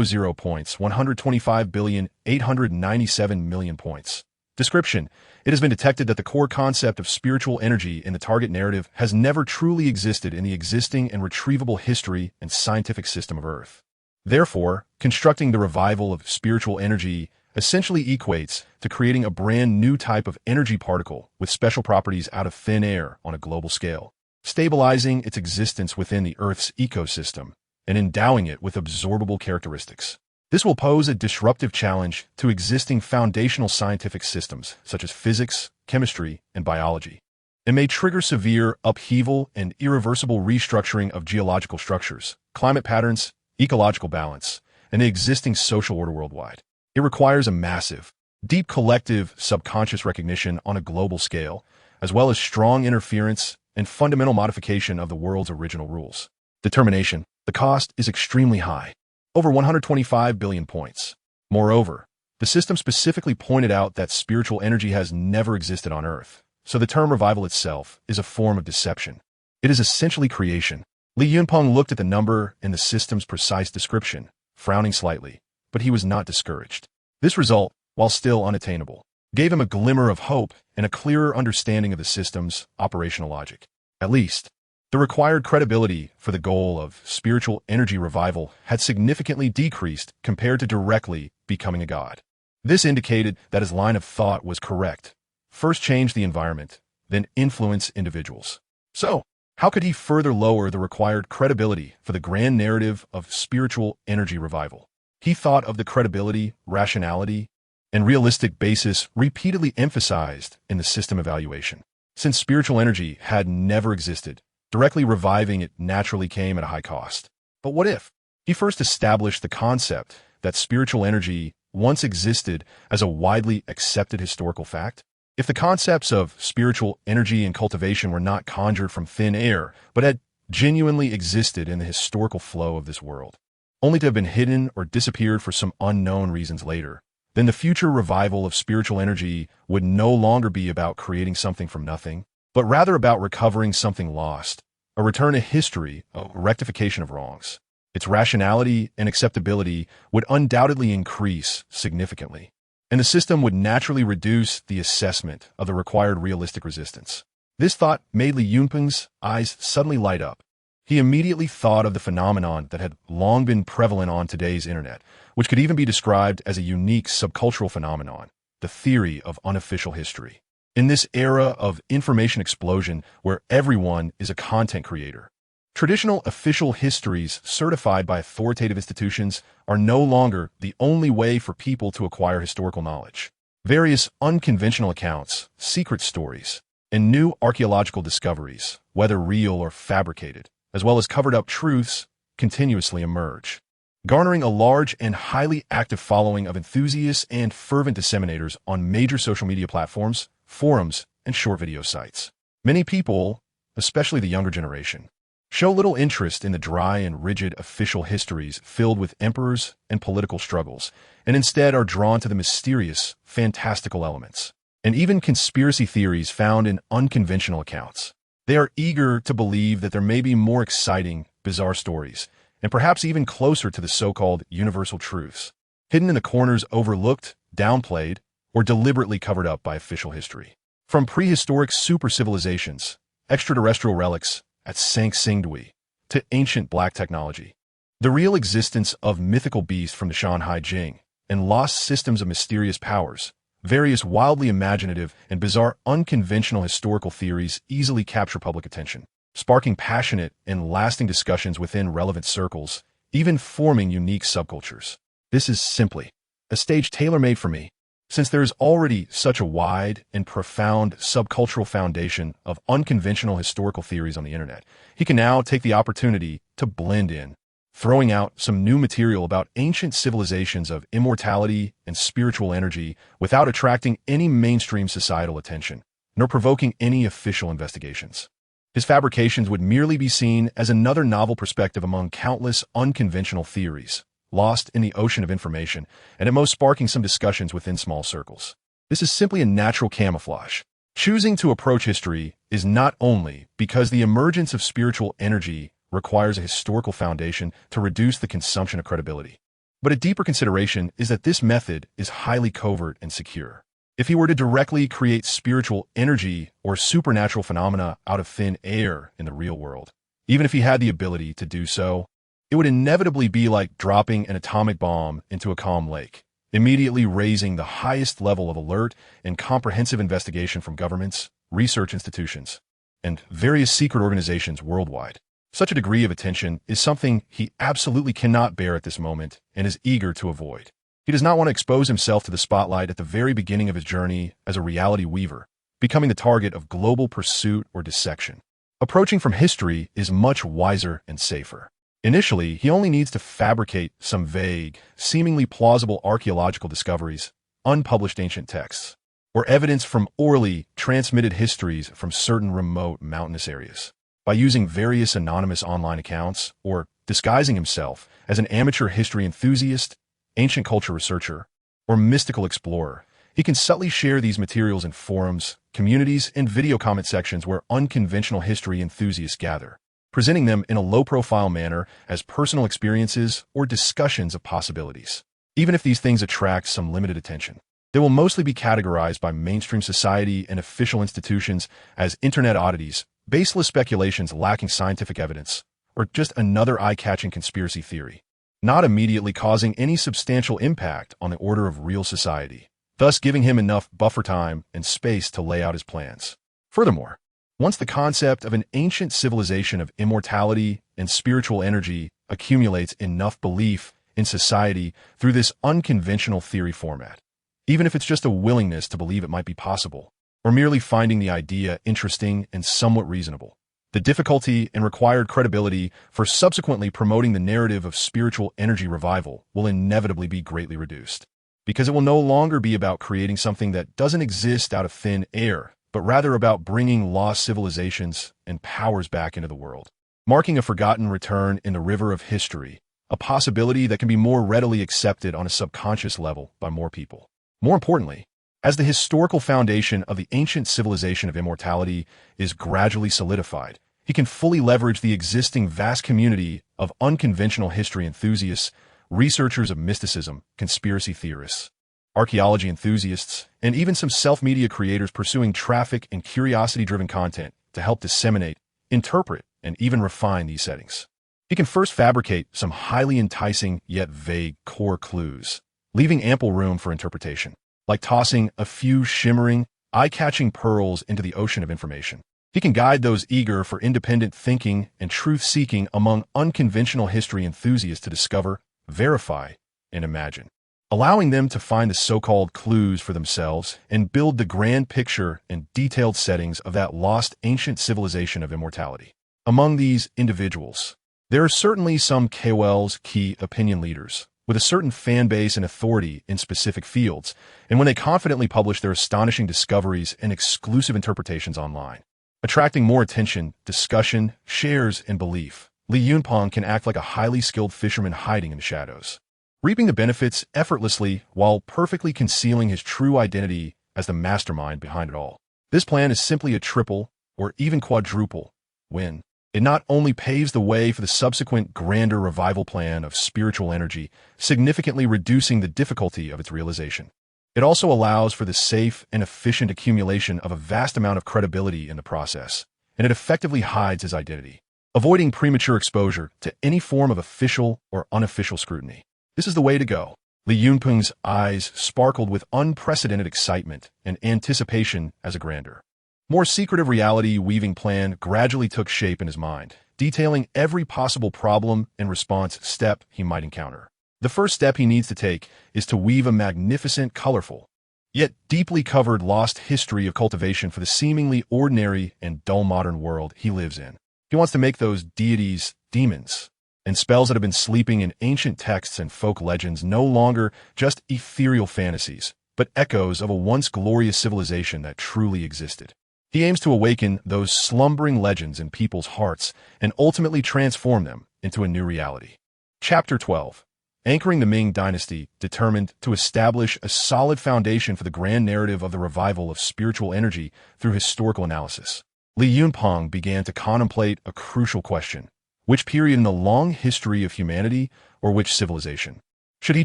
0 points, 125,897,000,000 points. Description. It has been detected that the core concept of spiritual energy in the target narrative has never truly existed in the existing and retrievable history and scientific system of Earth. Therefore, constructing the revival of spiritual energy essentially equates to creating a brand new type of energy particle with special properties out of thin air on a global scale, stabilizing its existence within the Earth's ecosystem and endowing it with absorbable characteristics. This will pose a disruptive challenge to existing foundational scientific systems such as physics, chemistry, and biology. It may trigger severe upheaval and irreversible restructuring of geological structures, climate patterns, ecological balance, and the existing social order worldwide. It requires a massive, deep collective subconscious recognition on a global scale, as well as strong interference and fundamental modification of the world's original rules. Determination. The cost is extremely high. Over 125 billion points. Moreover, the system specifically pointed out that spiritual energy has never existed on Earth, so the term revival itself is a form of deception. It is essentially creation. Li Yunpeng looked at the number in the system's precise description, frowning slightly, but he was not discouraged. This result, while still unattainable, gave him a glimmer of hope and a clearer understanding of the system's operational logic. At least, the required credibility for the goal of spiritual energy revival had significantly decreased compared to directly becoming a god. This indicated that his line of thought was correct. First change the environment, then influence individuals. So, how could he further lower the required credibility for the grand narrative of spiritual energy revival? He thought of the credibility, rationality, and realistic basis repeatedly emphasized in the system evaluation. Since spiritual energy had never existed, directly reviving it naturally came at a high cost. But what if he first established the concept that spiritual energy once existed as a widely accepted historical fact? If the concepts of spiritual energy and cultivation were not conjured from thin air, but had genuinely existed in the historical flow of this world, only to have been hidden or disappeared for some unknown reasons later, then the future revival of spiritual energy would no longer be about creating something from nothing, but rather about recovering something lost, a return to history, a rectification of wrongs. Its rationality and acceptability would undoubtedly increase significantly, and the system would naturally reduce the assessment of the required realistic resistance. This thought made Li Yunpeng's eyes suddenly light up. He immediately thought of the phenomenon that had long been prevalent on today's internet, which could even be described as a unique subcultural phenomenon, the theory of unofficial history. In this era of information explosion where everyone is a content creator, traditional official histories certified by authoritative institutions are no longer the only way for people to acquire historical knowledge. Various unconventional accounts, secret stories, and new archaeological discoveries, whether real or fabricated, as well as covered-up truths, continuously emerge, garnering a large and highly active following of enthusiasts and fervent disseminators on major social media platforms, forums, and short video sites. Many people, especially the younger generation, show little interest in the dry and rigid official histories filled with emperors and political struggles, and instead are drawn to the mysterious, fantastical elements, and even conspiracy theories found in unconventional accounts. They are eager to believe that there may be more exciting, bizarre stories, and perhaps even closer to the so-called universal truths, hidden in the corners overlooked, downplayed, or deliberately covered up by official history. From prehistoric super-civilizations, extraterrestrial relics at Sanxingdui, to ancient black technology, the real existence of mythical beasts from the Shanhai Jing, and lost systems of mysterious powers, various wildly imaginative and bizarre unconventional historical theories easily capture public attention, sparking passionate and lasting discussions within relevant circles, even forming unique subcultures. This is simply a stage tailor-made for me. Since there is already such a wide and profound subcultural foundation of unconventional historical theories on the internet, he can now take the opportunity to blend in, throwing out some new material about ancient civilizations of immortality and spiritual energy without attracting any mainstream societal attention, nor provoking any official investigations. His fabrications would merely be seen as another novel perspective among countless unconventional theories, lost in the ocean of information, and at most sparking some discussions within small circles. This is simply a natural camouflage. Choosing to approach history is not only because the emergence of spiritual energy requires a historical foundation to reduce the consumption of credibility, but a deeper consideration is that this method is highly covert and secure. If he were to directly create spiritual energy or supernatural phenomena out of thin air in the real world, even if he had the ability to do so, it would inevitably be like dropping an atomic bomb into a calm lake, immediately raising the highest level of alert and comprehensive investigation from governments, research institutions, and various secret organizations worldwide. Such a degree of attention is something he absolutely cannot bear at this moment and is eager to avoid. He does not want to expose himself to the spotlight at the very beginning of his journey as a reality weaver, becoming the target of global pursuit or dissection. Approaching from history is much wiser and safer. Initially, he only needs to fabricate some vague, seemingly plausible archaeological discoveries, unpublished ancient texts, or evidence from orally transmitted histories from certain remote mountainous areas. By using various anonymous online accounts, or disguising himself as an amateur history enthusiast, ancient culture researcher, or mystical explorer, he can subtly share these materials in forums, communities, and video comment sections where unconventional history enthusiasts gather, presenting them in a low-profile manner as personal experiences or discussions of possibilities. Even if these things attract some limited attention, they will mostly be categorized by mainstream society and official institutions as internet oddities, baseless speculations lacking scientific evidence, or just another eye-catching conspiracy theory, not immediately causing any substantial impact on the order of real society, thus giving him enough buffer time and space to lay out his plans. Furthermore, once the concept of an ancient civilization of immortality and spiritual energy accumulates enough belief in society through this unconventional theory format, even if it's just a willingness to believe it might be possible, or merely finding the idea interesting and somewhat reasonable, the difficulty and required credibility for subsequently promoting the narrative of spiritual energy revival will inevitably be greatly reduced, because it will no longer be about creating something that doesn't exist out of thin air, but rather about bringing lost civilizations and powers back into the world, marking a forgotten return in the river of history, a possibility that can be more readily accepted on a subconscious level by more people. More importantly, as the historical foundation of the ancient civilization of immortality is gradually solidified, he can fully leverage the existing vast community of unconventional history enthusiasts, researchers of mysticism, conspiracy theorists, archaeology enthusiasts, and even some self-media creators pursuing traffic and curiosity-driven content to help disseminate, interpret, and even refine these settings. He can first fabricate some highly enticing yet vague core clues, leaving ample room for interpretation, like tossing a few shimmering, eye-catching pearls into the ocean of information. He can guide those eager for independent thinking and truth-seeking among unconventional history enthusiasts to discover, verify, and imagine, allowing them to find the so-called clues for themselves and build the grand picture and detailed settings of that lost ancient civilization of immortality. Among these individuals, there are certainly some KOLs, key opinion leaders, with a certain fan base and authority in specific fields, and when they confidently publish their astonishing discoveries and exclusive interpretations online, attracting more attention, discussion, shares, and belief, Li Yunpeng can act like a highly skilled fisherman hiding in the shadows, reaping the benefits effortlessly while perfectly concealing his true identity as the mastermind behind it all. This plan is simply a triple, or even quadruple, win. It not only paves the way for the subsequent grander revival plan of spiritual energy, significantly reducing the difficulty of its realization. It also allows for the safe and efficient accumulation of a vast amount of credibility in the process, and it effectively hides his identity, avoiding premature exposure to any form of official or unofficial scrutiny. This is the way to go. Li Yunpeng's eyes sparkled with unprecedented excitement and anticipation as a grander, more secretive reality-weaving plan gradually took shape in his mind, detailing every possible problem and response step he might encounter. The first step he needs to take is to weave a magnificent, colorful, yet deeply covered lost history of cultivation for the seemingly ordinary and dull modern world he lives in. He wants to make those deities demons, and spells that have been sleeping in ancient texts and folk legends no longer just ethereal fantasies, but echoes of a once glorious civilization that truly existed. He aims to awaken those slumbering legends in people's hearts and ultimately transform them into a new reality. Chapter 12. Anchoring the Ming Dynasty, determined to establish a solid foundation for the grand narrative of the revival of spiritual energy through historical analysis, Li Yunpeng began to contemplate a crucial question. Which period in the long history of humanity, or which civilization, should he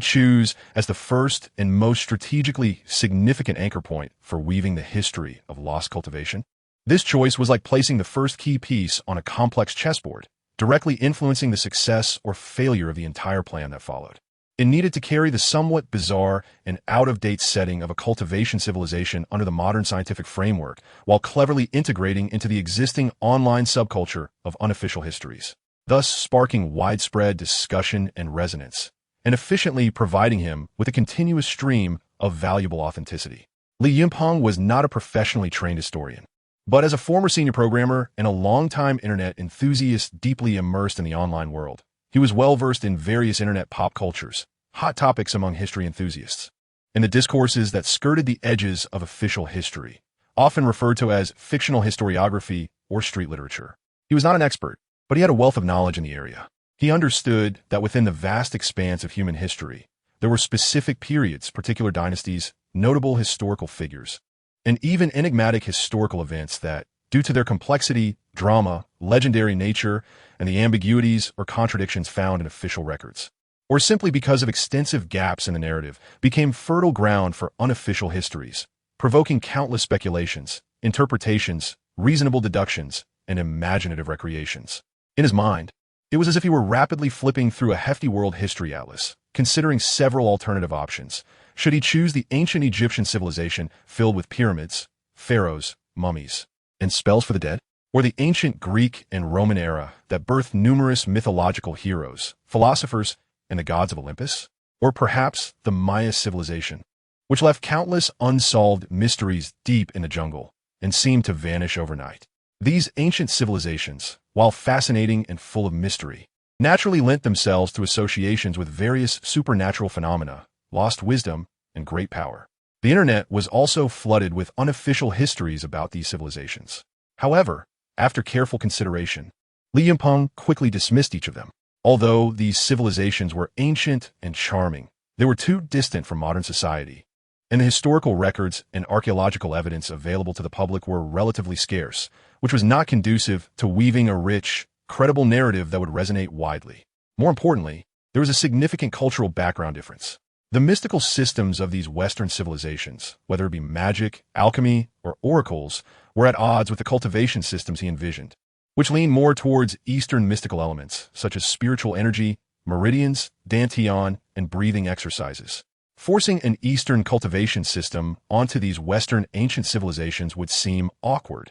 choose as the first and most strategically significant anchor point for weaving the history of lost cultivation? This choice was like placing the first key piece on a complex chessboard, directly influencing the success or failure of the entire plan that followed. It needed to carry the somewhat bizarre and out-of-date setting of a cultivation civilization under the modern scientific framework, while cleverly integrating into the existing online subculture of unofficial histories, thus sparking widespread discussion and resonance, and efficiently providing him with a continuous stream of valuable authenticity. Li Yunpeng was not a professionally trained historian, but as a former senior programmer and a longtime internet enthusiast deeply immersed in the online world, he was well-versed in various internet pop cultures, hot topics among history enthusiasts, and the discourses that skirted the edges of official history, often referred to as fictional historiography or street literature. He was not an expert, but he had a wealth of knowledge in the area. He understood that within the vast expanse of human history, there were specific periods, particular dynasties, notable historical figures, and even enigmatic historical events that, due to their complexity, drama, legendary nature, and the ambiguities or contradictions found in official records, or simply because of extensive gaps in the narrative, became fertile ground for unofficial histories, provoking countless speculations, interpretations, reasonable deductions, and imaginative recreations. In his mind, it was as if he were rapidly flipping through a hefty world history atlas, considering several alternative options. Should he choose the ancient Egyptian civilization filled with pyramids, pharaohs, mummies, and spells for the dead? Or the ancient Greek and Roman era that birthed numerous mythological heroes, philosophers, and the gods of Olympus? Or perhaps the Maya civilization, which left countless unsolved mysteries deep in the jungle and seemed to vanish overnight? These ancient civilizations, while fascinating and full of mystery, naturally lent themselves to associations with various supernatural phenomena, lost wisdom, and great power. The internet was also flooded with unofficial histories about these civilizations. However, after careful consideration, Li Yunpeng quickly dismissed each of them. Although these civilizations were ancient and charming, they were too distant from modern society, and the historical records and archaeological evidence available to the public were relatively scarce, which was not conducive to weaving a rich, credible narrative that would resonate widely. More importantly, there was a significant cultural background difference. The mystical systems of these Western civilizations, whether it be magic, alchemy, or oracles, were at odds with the cultivation systems he envisioned, which leaned more towards Eastern mystical elements, such as spiritual energy, meridians, dantian, and breathing exercises. Forcing an Eastern cultivation system onto these Western ancient civilizations would seem awkward,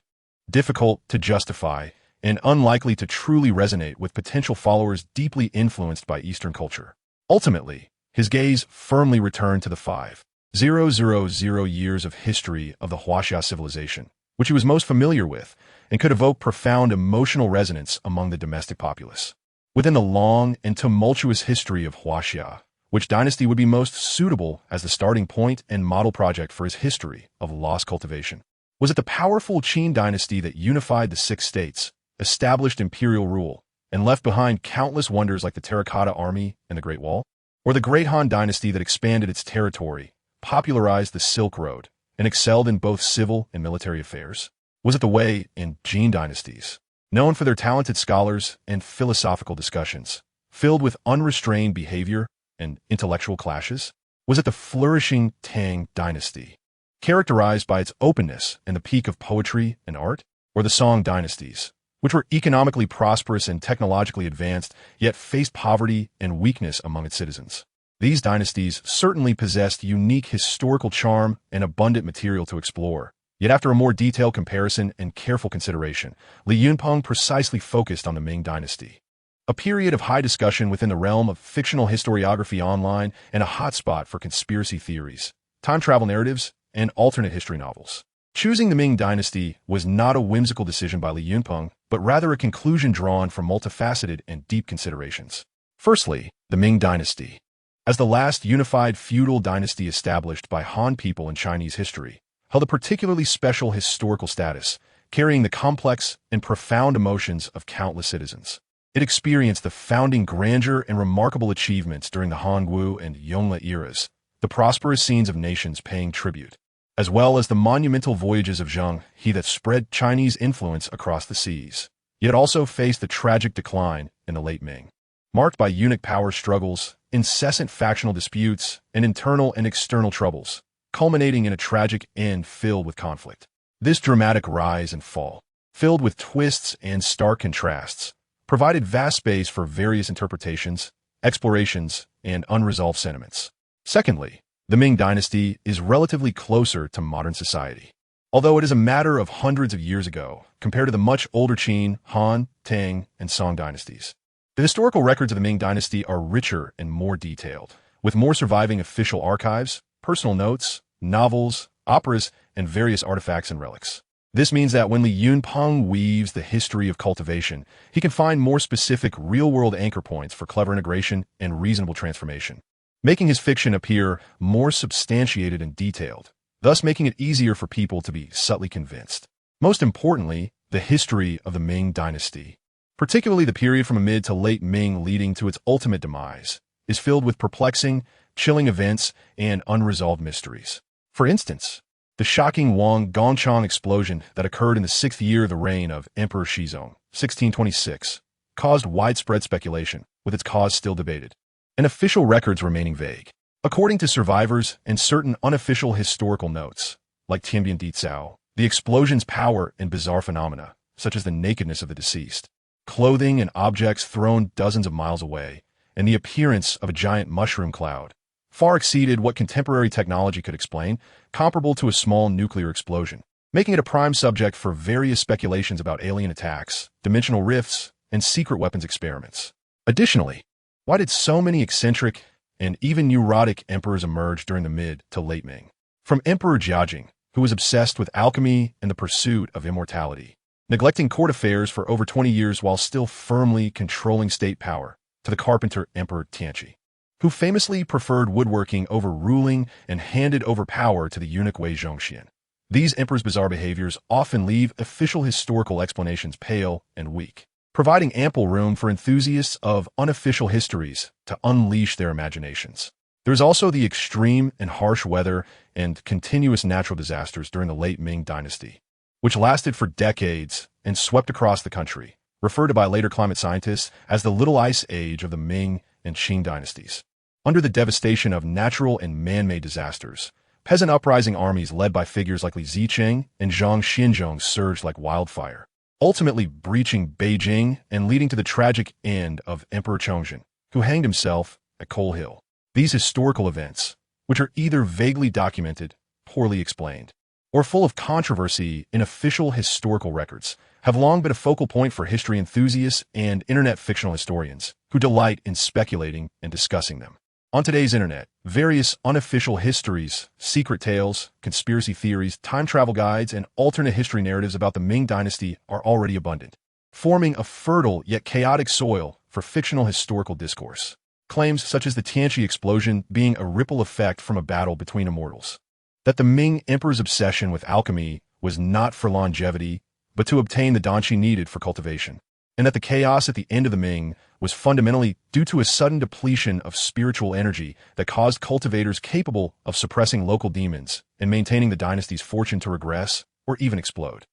difficult to justify, and unlikely to truly resonate with potential followers deeply influenced by Eastern culture. Ultimately, his gaze firmly returned to the 5,000 years of history of the Huaxia civilization, which he was most familiar with and could evoke profound emotional resonance among the domestic populace. Within the long and tumultuous history of Huaxia, which dynasty would be most suitable as the starting point and model project for his history of lost cultivation? Was it the powerful Qin dynasty that unified the 6 states, established imperial rule, and left behind countless wonders like the Terracotta Army and the Great Wall? Or the Great Han dynasty that expanded its territory, popularized the Silk Road, and excelled in both civil and military affairs? Was it the Wei and Jin dynasties, known for their talented scholars and philosophical discussions, filled with unrestrained behavior and intellectual clashes? Was it the flourishing Tang dynasty, characterized by its openness and the peak of poetry and art? Or the Song dynasties, which were economically prosperous and technologically advanced, yet faced poverty and weakness among its citizens? These dynasties certainly possessed unique historical charm and abundant material to explore. Yet after a more detailed comparison and careful consideration, Li Yunpeng precisely focused on the Ming dynasty, a period of high discussion within the realm of fictional historiography online and a hotspot for conspiracy theories, time travel narratives, and alternate history novels. Choosing the Ming dynasty was not a whimsical decision by Li Yunpeng, but rather a conclusion drawn from multifaceted and deep considerations. Firstly, the Ming dynasty. As the last unified feudal dynasty established by Han people in Chinese history, held a particularly special historical status, carrying the complex and profound emotions of countless citizens. It experienced the founding grandeur and remarkable achievements during the Hongwu and Yongle eras, the prosperous scenes of nations paying tribute, as well as the monumental voyages of Zheng He that spread Chinese influence across the seas. Yet also faced the tragic decline in the late Ming, marked by eunuch power struggles, incessant factional disputes, and internal and external troubles, culminating in a tragic end filled with conflict. This dramatic rise and fall, filled with twists and stark contrasts, provided vast space for various interpretations, explorations, and unresolved sentiments. Secondly, the Ming dynasty is relatively closer to modern society. Although it is a matter of hundreds of years ago, compared to the much older Qin, Han, Tang, and Song dynasties, the historical records of the Ming dynasty are richer and more detailed, with more surviving official archives, personal notes, novels, operas, and various artifacts and relics. This means that when Li Yunpeng weaves the history of cultivation, he can find more specific real-world anchor points for clever integration and reasonable transformation, making his fiction appear more substantiated and detailed, thus making it easier for people to be subtly convinced. Most importantly, the history of the Ming dynasty, particularly the period from mid to late Ming leading to its ultimate demise, is filled with perplexing, chilling events and unresolved mysteries. For instance, the shocking Wang Gongchang explosion that occurred in the 6th year of the reign of Emperor Shizong, 1626, caused widespread speculation, with its cause still debated, and official records remaining vague. According to survivors and certain unofficial historical notes, like Tianbian Dicao, the explosion's power and bizarre phenomena, such as the nakedness of the deceased, clothing and objects thrown dozens of miles away, and the appearance of a giant mushroom cloud, far exceeded what contemporary technology could explain, comparable to a small nuclear explosion, making it a prime subject for various speculations about alien attacks, dimensional rifts, and secret weapons experiments. Additionally, why did so many eccentric and even neurotic emperors emerge during the mid to late Ming? From Emperor Jiajing, who was obsessed with alchemy and the pursuit of immortality, neglecting court affairs for over 20 years while still firmly controlling state power, to the carpenter Emperor Tianqi, who famously preferred woodworking over ruling and handed over power to the eunuch Wei Zhongxian. These emperors' bizarre behaviors often leave official historical explanations pale and weak, providing ample room for enthusiasts of unofficial histories to unleash their imaginations. There is also the extreme and harsh weather and continuous natural disasters during the late Ming dynasty, which lasted for decades and swept across the country, referred to by later climate scientists as the Little Ice Age of the Ming and Qing dynasties. Under the devastation of natural and man-made disasters, peasant uprising armies led by figures like Li Zicheng and Zhang Xinzhong surged like wildfire, ultimately breaching Beijing and leading to the tragic end of Emperor Chongzhen, who hanged himself at Coal Hill. These historical events, which are either vaguely documented, poorly explained, or full of controversy in official historical records, have long been a focal point for history enthusiasts and internet fictional historians who delight in speculating and discussing them. On today's internet, various unofficial histories, secret tales, conspiracy theories, time travel guides, and alternate history narratives about the Ming Dynasty are already abundant, forming a fertile yet chaotic soil for fictional historical discourse. Claims such as the Tianqi explosion being a ripple effect from a battle between immortals, that the Ming Emperor's obsession with alchemy was not for longevity, but to obtain the danqi needed for cultivation, and that the chaos at the end of the Ming was fundamentally due to a sudden depletion of spiritual energy that caused cultivators capable of suppressing local demons and maintaining the dynasty's fortune to regress or even explode.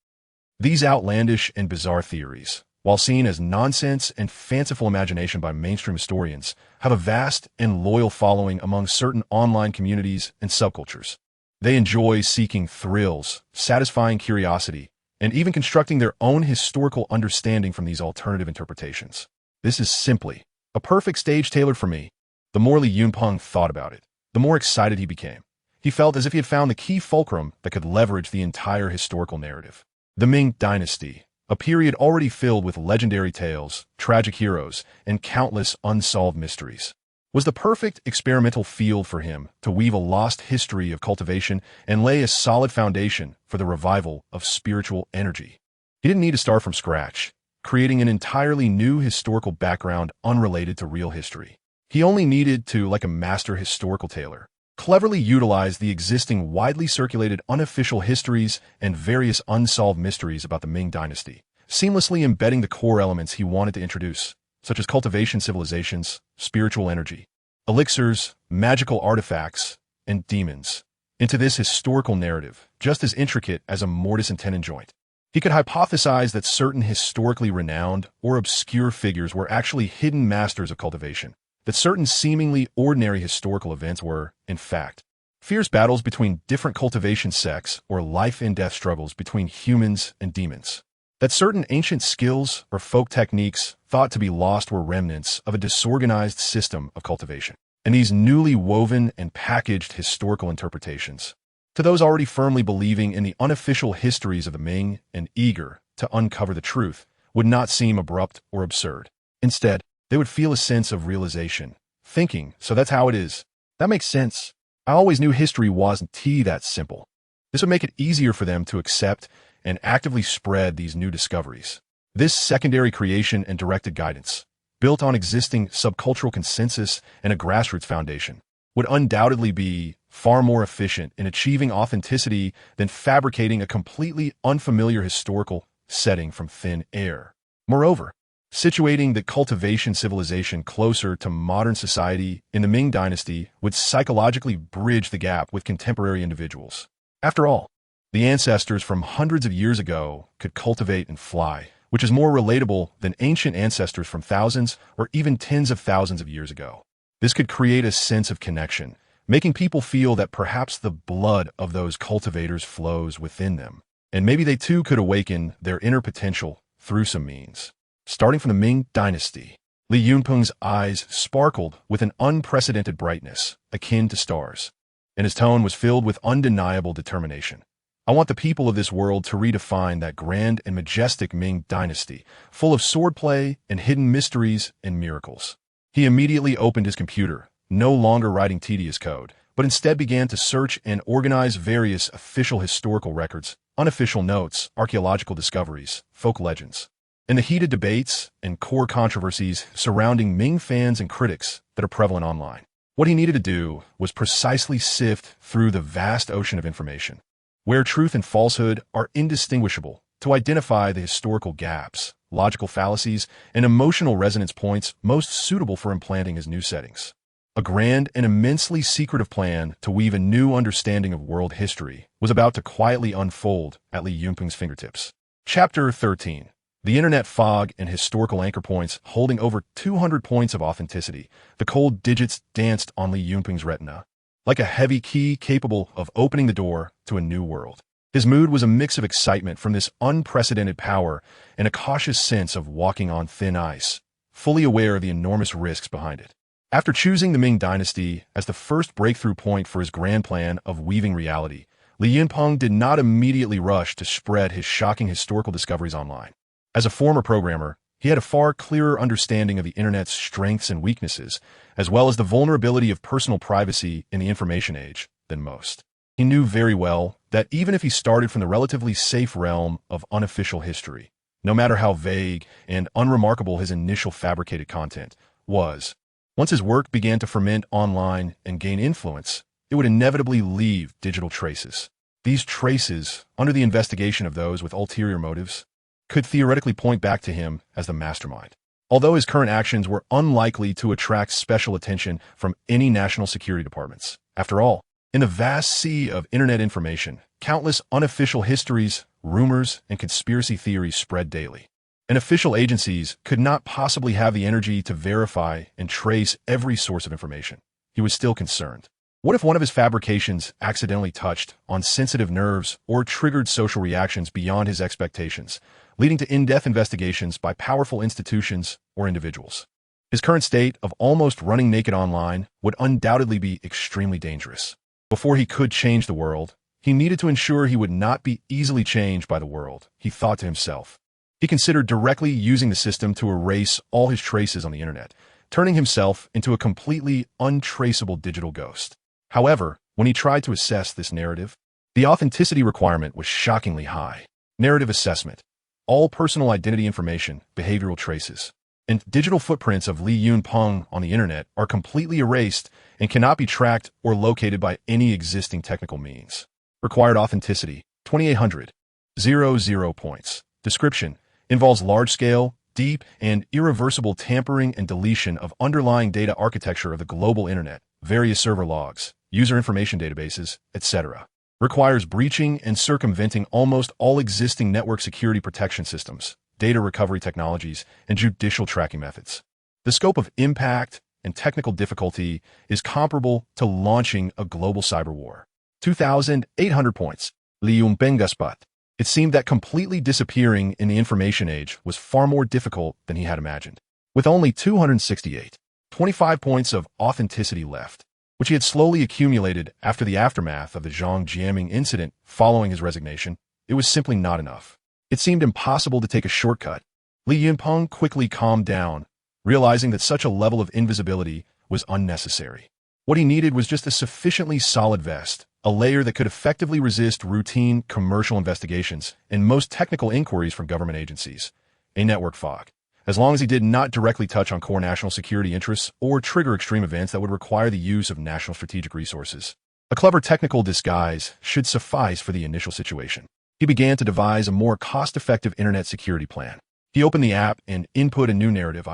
These outlandish and bizarre theories, while seen as nonsense and fanciful imagination by mainstream historians, have a vast and loyal following among certain online communities and subcultures. They enjoy seeking thrills, satisfying curiosity, and even constructing their own historical understanding from these alternative interpretations. This is simply a perfect stage tailored for me. The more Li Yunpeng thought about it, the more excited he became. He felt as if he had found the key fulcrum that could leverage the entire historical narrative. The Ming Dynasty, a period already filled with legendary tales, tragic heroes, and countless unsolved mysteries, was the perfect experimental field for him to weave a lost history of cultivation and lay a solid foundation for the revival of spiritual energy. He didn't need to start from scratch, creating an entirely new historical background unrelated to real history. He only needed to, like a master historical tailor, cleverly utilize the existing widely circulated unofficial histories and various unsolved mysteries about the Ming Dynasty, seamlessly embedding the core elements he wanted to introduce, such as cultivation civilizations, spiritual energy, elixirs, magical artifacts, and demons, into this historical narrative, just as intricate as a mortise and tenon joint. He could hypothesize that certain historically renowned or obscure figures were actually hidden masters of cultivation, that certain seemingly ordinary historical events were, in fact, fierce battles between different cultivation sects or life-and-death struggles between humans and demons, that certain ancient skills or folk techniques thought to be lost were remnants of a disorganized system of cultivation. And these newly woven and packaged historical interpretations, to those already firmly believing in the unofficial histories of the Ming and eager to uncover the truth, would not seem abrupt or absurd. Instead, they would feel a sense of realization, thinking, so that's how it is. That makes sense. I always knew history wasn't that simple. This would make it easier for them to accept and actively spread these new discoveries. This secondary creation and directed guidance, built on existing subcultural consensus and a grassroots foundation, would undoubtedly be far more efficient in achieving authenticity than fabricating a completely unfamiliar historical setting from thin air. Moreover, situating the cultivation civilization closer to modern society in the Ming Dynasty would psychologically bridge the gap with contemporary individuals. After all, the ancestors from hundreds of years ago could cultivate and fly, which is more relatable than ancient ancestors from thousands or even tens of thousands of years ago. This could create a sense of connection, making people feel that perhaps the blood of those cultivators flows within them, and maybe they too could awaken their inner potential through some means. Starting from the Ming Dynasty, Li Yunpeng's eyes sparkled with an unprecedented brightness, akin to stars, and his tone was filled with undeniable determination. I want the people of this world to redefine that grand and majestic Ming Dynasty, full of swordplay and hidden mysteries and miracles. He immediately opened his computer, no longer writing tedious code, but instead began to search and organize various official historical records, unofficial notes, archaeological discoveries, folk legends, and the heated debates and core controversies surrounding Ming fans and critics that are prevalent online. What he needed to do was precisely sift through the vast ocean of information, where truth and falsehood are indistinguishable, to identify the historical gaps, logical fallacies, and emotional resonance points most suitable for implanting his new settings. A grand and immensely secretive plan to weave a new understanding of world history was about to quietly unfold at Li Yunpeng's fingertips. Chapter 13. The Internet Fog and Historical Anchor Points holding over 200 points of authenticity. The cold digits danced on Li Yunpeng's retina, like a heavy key capable of opening the door to a new world. His mood was a mix of excitement from this unprecedented power and a cautious sense of walking on thin ice, fully aware of the enormous risks behind it. After choosing the Ming Dynasty as the first breakthrough point for his grand plan of weaving reality, Li Yunpeng did not immediately rush to spread his shocking historical discoveries online. As a former programmer, he had a far clearer understanding of the internet's strengths and weaknesses, as well as the vulnerability of personal privacy in the information age, than most. He knew very well that even if he started from the relatively safe realm of unofficial history, no matter how vague and unremarkable his initial fabricated content was, once his work began to ferment online and gain influence, it would inevitably leave digital traces. These traces, under the investigation of those with ulterior motives, could theoretically point back to him as the mastermind. Although his current actions were unlikely to attract special attention from any national security departments. After all, in the vast sea of internet information, countless unofficial histories, rumors, and conspiracy theories spread daily. And official agencies could not possibly have the energy to verify and trace every source of information. He was still concerned. What if one of his fabrications accidentally touched on sensitive nerves or triggered social reactions beyond his expectations, leading to in-depth investigations by powerful institutions or individuals? His current state of almost running naked online would undoubtedly be extremely dangerous. Before he could change the world, he needed to ensure he would not be easily changed by the world, he thought to himself. He considered directly using the system to erase all his traces on the internet, turning himself into a completely untraceable digital ghost. However, when he tried to assess this narrative, the authenticity requirement was shockingly high. Narrative assessment. All personal identity information, behavioral traces, and digital footprints of Li Yunpeng on the internet are completely erased and cannot be tracked or located by any existing technical means. Required authenticity, 2800. 00 points. Description. Involves large-scale, deep, and irreversible tampering and deletion of underlying data architecture of the global internet, various server logs, user information databases, etc. Requires breaching and circumventing almost all existing network security protection systems, data recovery technologies, and judicial tracking methods. The scope of impact and technical difficulty is comparable to launching a global cyber war. 2,800 points. Li Yunpeng spot. It seemed that completely disappearing in the information age was far more difficult than he had imagined. With only 268, 25 points of authenticity left, which he had slowly accumulated after the aftermath of the Zhang Jiaming incident following his resignation, it was simply not enough. It seemed impossible to take a shortcut. Li Yunpeng quickly calmed down, realizing that such a level of invisibility was unnecessary. What he needed was just a sufficiently solid vest, a layer that could effectively resist routine commercial investigations and most technical inquiries from government agencies, a network fog. As long as he did not directly touch on core national security interests or trigger extreme events that would require the use of national strategic resources. A clever technical disguise should suffice for the initial situation. He began to devise a more cost-effective internet security plan. He opened the app and input a new narrative.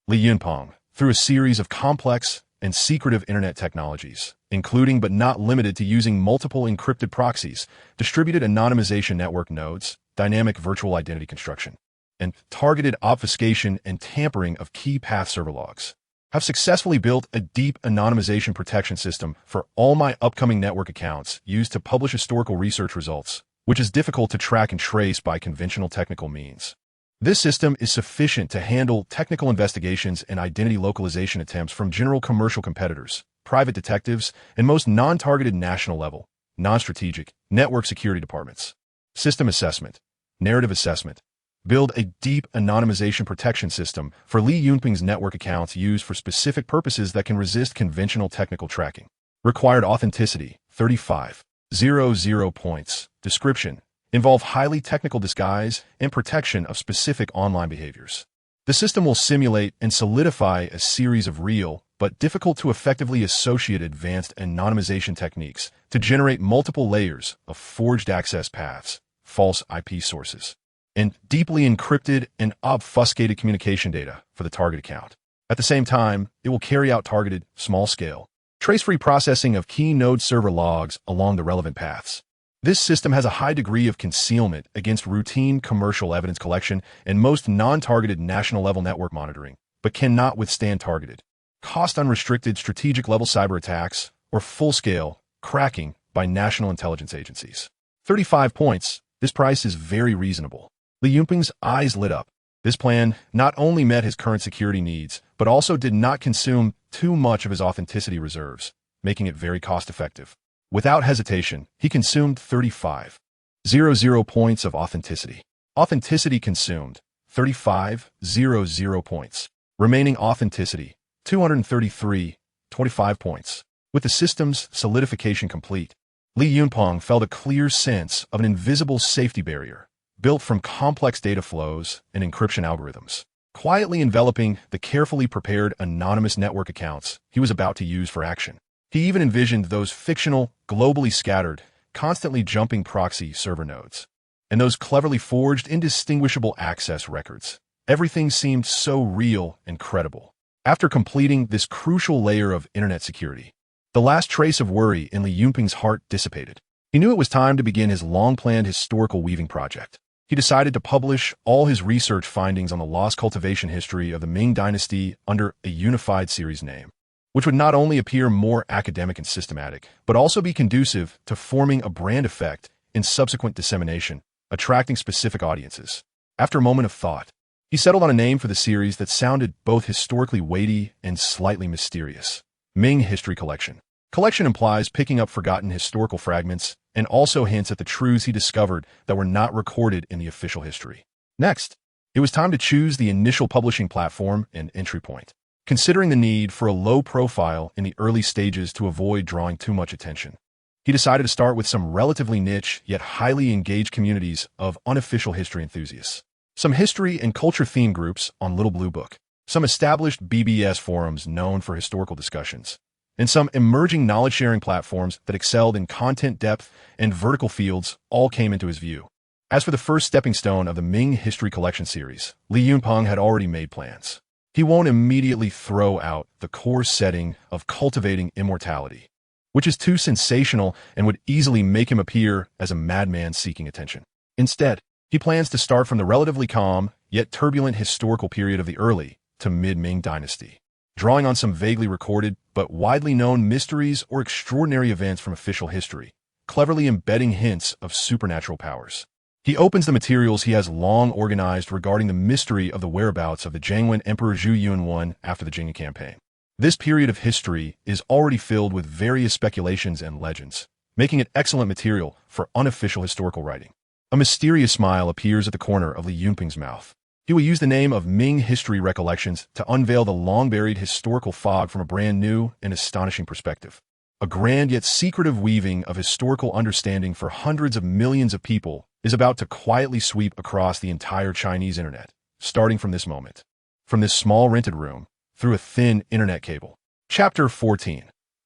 Li Yunpeng, through a series of complex and secretive internet technologies, including but not limited to using multiple encrypted proxies, distributed anonymization network nodes, dynamic virtual identity construction, and targeted obfuscation and tampering of key path server logs, have successfully built a deep anonymization protection system for all my upcoming network accounts used to publish historical research results, which is difficult to track and trace by conventional technical means. This system is sufficient to handle technical investigations and identity localization attempts from general commercial competitors, private detectives, and most non-targeted national-level, non-strategic, network security departments. System assessment. Narrative assessment. Build a deep anonymization protection system for Li Yunpeng's network accounts used for specific purposes that can resist conventional technical tracking. Required authenticity, 35,000 points. Description. Involve highly technical disguise and protection of specific online behaviors. The system will simulate and solidify a series of real, but difficult to effectively associate advanced anonymization techniques to generate multiple layers of forged access paths, false IP sources, and deeply encrypted and obfuscated communication data for the target account. At the same time, it will carry out targeted, small-scale, trace-free processing of key node server logs along the relevant paths. This system has a high degree of concealment against routine commercial evidence collection and most non-targeted national-level network monitoring, but cannot withstand targeted, cost-unrestricted strategic-level cyber attacks or full-scale cracking by national intelligence agencies. 35 points. This price is very reasonable. Li Yunpeng's eyes lit up. This plan not only met his current security needs, but also did not consume too much of his authenticity reserves, making it very cost-effective. Without hesitation, he consumed 35,000 points of authenticity. Authenticity consumed 35,000 points. Remaining authenticity 233,25 points. With the system's solidification complete, Li Yunpeng felt a clear sense of an invisible safety barrier, built from complex data flows and encryption algorithms, quietly enveloping the carefully prepared anonymous network accounts he was about to use for action. He even envisioned those fictional, globally scattered, constantly jumping proxy server nodes, and those cleverly forged, indistinguishable access records. Everything seemed so real and credible. After completing this crucial layer of internet security, the last trace of worry in Li Yunpeng's heart dissipated. He knew it was time to begin his long-planned historical weaving project. He decided to publish all his research findings on the lost cultivation history of the Ming Dynasty under a unified series name, which would not only appear more academic and systematic, but also be conducive to forming a brand effect in subsequent dissemination, attracting specific audiences. After a moment of thought, he settled on a name for the series that sounded both historically weighty and slightly mysterious. Ming History Collection. Collection implies picking up forgotten historical fragments and also hints at the truths he discovered that were not recorded in the official history. Next, it was time to choose the initial publishing platform and entry point. Considering the need for a low profile in the early stages to avoid drawing too much attention, he decided to start with some relatively niche yet highly engaged communities of unofficial history enthusiasts. Some history and culture theme groups on Little Blue Book, some established BBS forums known for historical discussions, and some emerging knowledge-sharing platforms that excelled in content depth and vertical fields all came into his view. As for the first stepping stone of the Ming History Collection series, Li Yunpeng had already made plans. He won't immediately throw out the core setting of cultivating immortality, which is too sensational and would easily make him appear as a madman seeking attention. Instead, he plans to start from the relatively calm, yet turbulent historical period of the early to mid-Ming Dynasty, drawing on some vaguely recorded but widely known mysteries or extraordinary events from official history, cleverly embedding hints of supernatural powers. He opens the materials he has long organized regarding the mystery of the whereabouts of the Jiangwen Emperor Zhu Yunwan after the Jing campaign. This period of history is already filled with various speculations and legends, making it excellent material for unofficial historical writing. A mysterious smile appears at the corner of Li Yunpeng's mouth. He will use the name of Ming History Recollections to unveil the long-buried historical fog from a brand new and astonishing perspective. A grand yet secretive weaving of historical understanding for hundreds of millions of people is about to quietly sweep across the entire Chinese internet, starting from this moment. From this small rented room, through a thin internet cable. Chapter 14.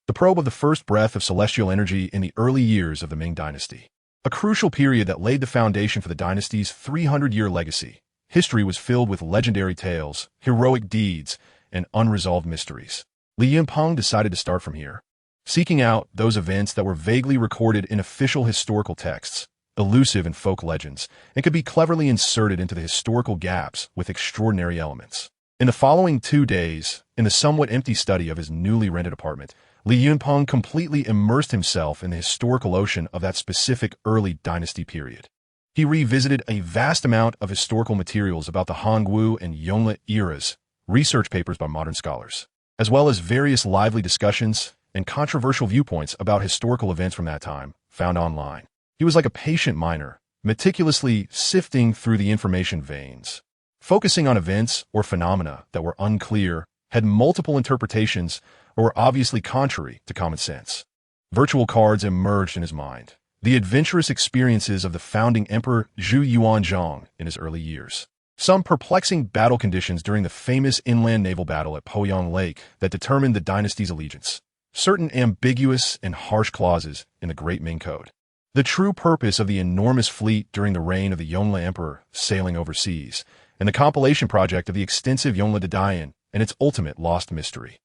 The probe of the first breath of celestial energy in the early years of the Ming Dynasty. A crucial period that laid the foundation for the dynasty's 300-year legacy. History was filled with legendary tales, heroic deeds, and unresolved mysteries. Li Yunpeng decided to start from here, seeking out those events that were vaguely recorded in official historical texts, elusive in folk legends, and could be cleverly inserted into the historical gaps with extraordinary elements. In the following 2 days, in the somewhat empty study of his newly rented apartment, Li Yunpeng completely immersed himself in the historical ocean of that specific early dynasty period. He revisited a vast amount of historical materials about the Hongwu and Yongle eras, research papers by modern scholars, as well as various lively discussions and controversial viewpoints about historical events from that time, found online. He was like a patient miner, meticulously sifting through the information veins, focusing on events or phenomena that were unclear, had multiple interpretations, or were obviously contrary to common sense. Virtual cards emerged in his mind. The adventurous experiences of the founding Emperor Zhu Yuanzhang in his early years. Some perplexing battle conditions during the famous inland naval battle at Poyang Lake that determined the dynasty's allegiance. Certain ambiguous and harsh clauses in the Great Ming Code. The true purpose of the enormous fleet during the reign of the Yongle Emperor sailing overseas, and the compilation project of the extensive Yongle Dadayan and its ultimate lost mystery.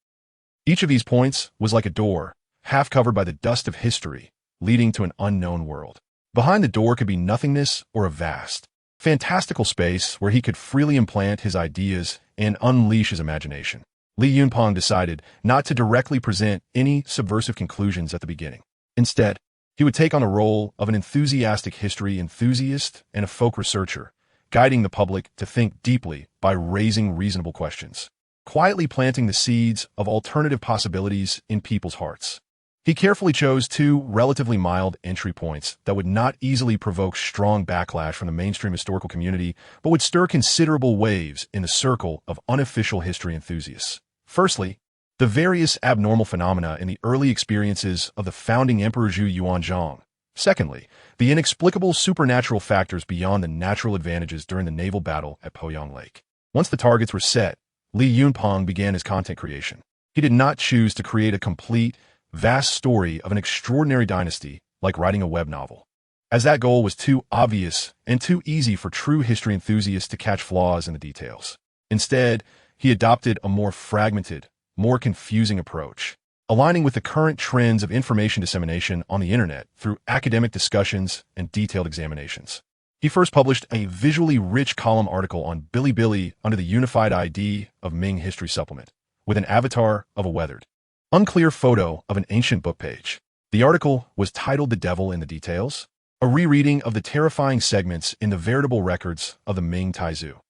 Each of these points was like a door, half covered by the dust of history, leading to an unknown world. Behind the door could be nothingness or a vast, fantastical space where he could freely implant his ideas and unleash his imagination. Li Yunpeng decided not to directly present any subversive conclusions at the beginning. Instead, he would take on the role of an enthusiastic history enthusiast and a folk researcher, guiding the public to think deeply by raising reasonable questions, quietly planting the seeds of alternative possibilities in people's hearts. He carefully chose two relatively mild entry points that would not easily provoke strong backlash from the mainstream historical community, but would stir considerable waves in the circle of unofficial history enthusiasts. Firstly, the various abnormal phenomena in the early experiences of the founding Emperor Zhu Yuanzhang. Secondly, the inexplicable supernatural factors beyond the natural advantages during the naval battle at Poyang Lake. Once the targets were set, Li Yunpeng began his content creation. He did not choose to create a complete, vast story of an extraordinary dynasty like writing a web novel, as that goal was too obvious and too easy for true history enthusiasts to catch flaws in the details. Instead, he adopted a more fragmented, more confusing approach, aligning with the current trends of information dissemination on the internet through academic discussions and detailed examinations. He first published a visually rich column article on Bilibili under the unified ID of Ming History Supplement, with an avatar of a weathered, unclear photo of an ancient book page. The article was titled "The Devil in the Details," a rereading of the terrifying segments in the veritable records of the Ming Taizu.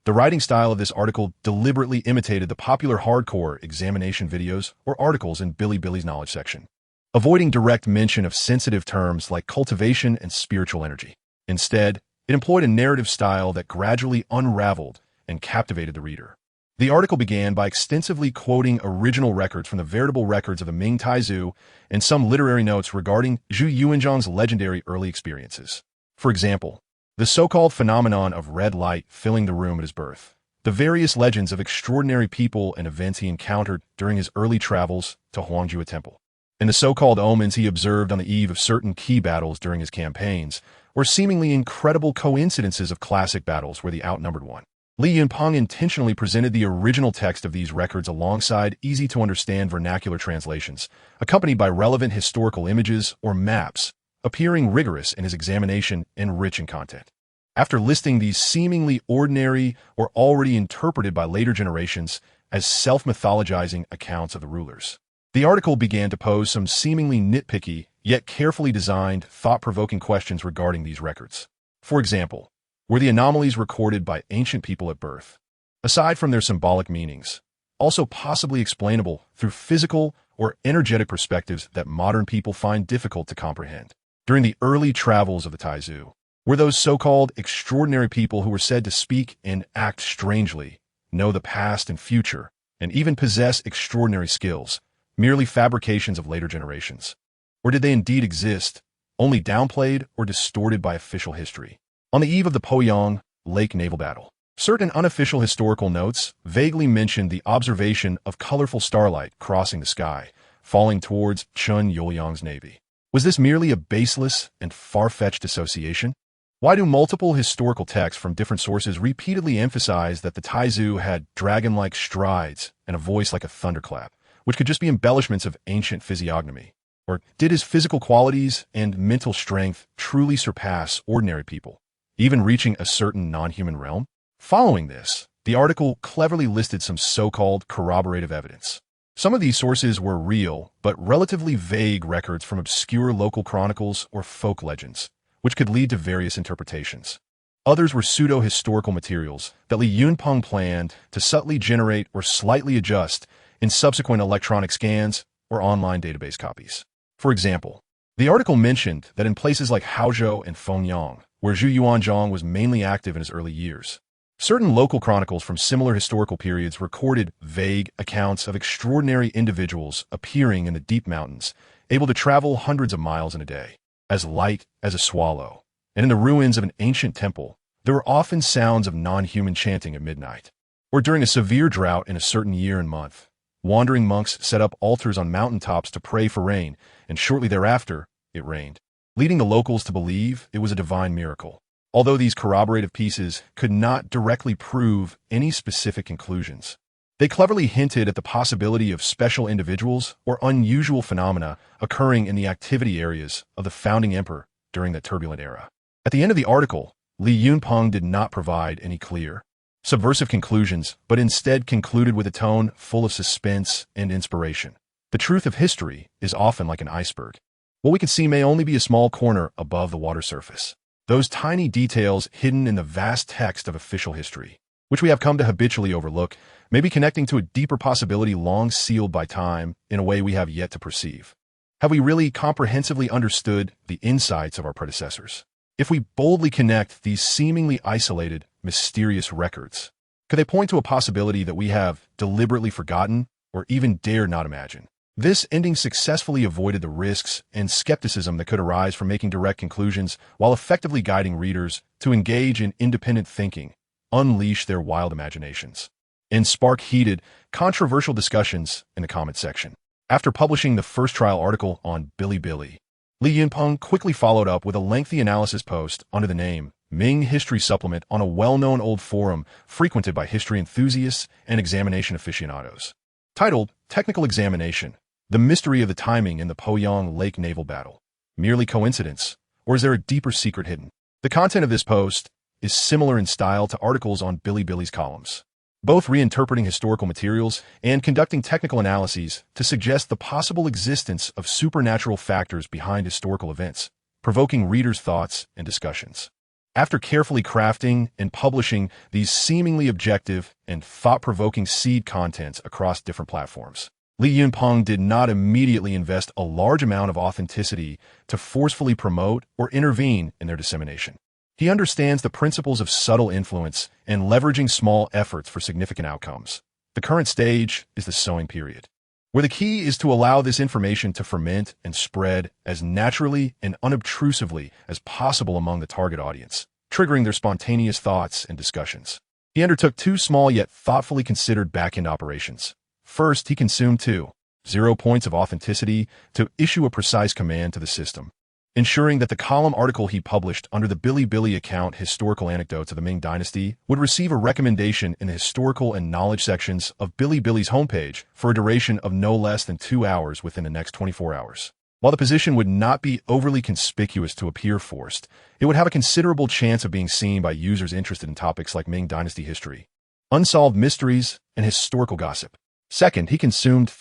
The writing style of this article deliberately imitated the popular hardcore examination videos or articles in Bilibili's knowledge section, avoiding direct mention of sensitive terms like cultivation and spiritual energy. Instead, it employed a narrative style that gradually unraveled and captivated the reader. The article began by extensively quoting original records from the veritable records of the Ming Taizu and some literary notes regarding Zhu Yuanzhang's legendary early experiences. For example, the so-called phenomenon of red light filling the room at his birth, the various legends of extraordinary people and events he encountered during his early travels to Huangjue Temple, and the so-called omens he observed on the eve of certain key battles during his campaigns, or seemingly incredible coincidences of classic battles where the outnumbered won. Li Yunpeng intentionally presented the original text of these records alongside easy-to-understand vernacular translations, accompanied by relevant historical images or maps, appearing rigorous in his examination and rich in content. After listing these seemingly ordinary or already interpreted by later generations as self-mythologizing accounts of the rulers, the article began to pose some seemingly nitpicky, yet carefully designed, thought-provoking questions regarding these records. For example, were the anomalies recorded by ancient people at birth, aside from their symbolic meanings, also possibly explainable through physical or energetic perspectives that modern people find difficult to comprehend? During the early travels of the Taizu, were those so-called extraordinary people who were said to speak and act strangely, know the past and future, and even possess extraordinary skills, merely fabrications of later generations? Or did they indeed exist, only downplayed or distorted by official history? On the eve of the Poyang Lake naval battle, certain unofficial historical notes vaguely mentioned the observation of colorful starlight crossing the sky, falling towards Chun Youyang's navy. Was this merely a baseless and far-fetched association? Why do multiple historical texts from different sources repeatedly emphasize that the Taizu had dragon-like strides and a voice like a thunderclap, which could just be embellishments of ancient physiognomy? Or did his physical qualities and mental strength truly surpass ordinary people, even reaching a certain non-human realm? Following this, the article cleverly listed some so-called corroborative evidence. Some of these sources were real, but relatively vague records from obscure local chronicles or folk legends, which could lead to various interpretations. Others were pseudo-historical materials that Li Yunpeng planned to subtly generate or slightly adjust in subsequent electronic scans or online database copies. For example, the article mentioned that in places like Haozhou and Fengyang, where Zhu Yuanzhang was mainly active in his early years, certain local chronicles from similar historical periods recorded vague accounts of extraordinary individuals appearing in the deep mountains, able to travel hundreds of miles in a day, as light as a swallow. And in the ruins of an ancient temple, there were often sounds of non-human chanting at midnight. Or during a severe drought in a certain year and month, wandering monks set up altars on mountaintops to pray for rain, and shortly thereafter, it rained, leading the locals to believe it was a divine miracle. Although these corroborative pieces could not directly prove any specific conclusions, they cleverly hinted at the possibility of special individuals or unusual phenomena occurring in the activity areas of the founding emperor during that turbulent era. At the end of the article, Li Yunpeng did not provide any clear, subversive conclusions, but instead concluded with a tone full of suspense and inspiration. The truth of history is often like an iceberg. What we can see may only be a small corner above the water surface. those tiny details hidden in the vast text of official history, which we have come to habitually overlook, may be connecting to a deeper possibility long sealed by time in a way we have yet to perceive. Have we really comprehensively understood the insights of our predecessors? If we boldly connect these seemingly isolated, mysterious records, could they point to a possibility that we have deliberately forgotten or even dare not imagine? This ending successfully avoided the risks and skepticism that could arise from making direct conclusions while effectively guiding readers to engage in independent thinking, unleash their wild imaginations, and spark heated, controversial discussions in the comment section. After publishing the first trial article on Bilibili, Li Yunpeng quickly followed up with a lengthy analysis post under the name Ming History Supplement on a well-known old forum frequented by history enthusiasts and examination aficionados. Titled Technical Examination: The Mystery of the Timing in the Poyang Lake Naval Battle. Merely coincidence, or is there a deeper secret hidden? The content of this post is similar in style to articles on Bilibili's columns, both reinterpreting historical materials and conducting technical analyses to suggest the possible existence of supernatural factors behind historical events, provoking readers' thoughts and discussions. After carefully crafting and publishing these seemingly objective and thought-provoking seed contents across different platforms, Li Yunpeng did not immediately invest a large amount of authenticity to forcefully promote or intervene in their dissemination. He understands the principles of subtle influence and leveraging small efforts for significant outcomes. The current stage is the sowing period, where the key is to allow this information to ferment and spread as naturally and unobtrusively as possible among the target audience, triggering their spontaneous thoughts and discussions. He undertook two small yet thoughtfully considered back-end operations. First, he consumed 0 points of authenticity to issue a precise command to the system, ensuring that the column article he published under the Bilibili account Historical Anecdotes of the Ming Dynasty would receive a recommendation in the historical and knowledge sections of Bilibili's homepage for a duration of no less than 2 hours within the next 24 hours. While the position would not be overly conspicuous to appear forced, it would have a considerable chance of being seen by users interested in topics like Ming Dynasty history, unsolved mysteries, and historical gossip. Second, he consumed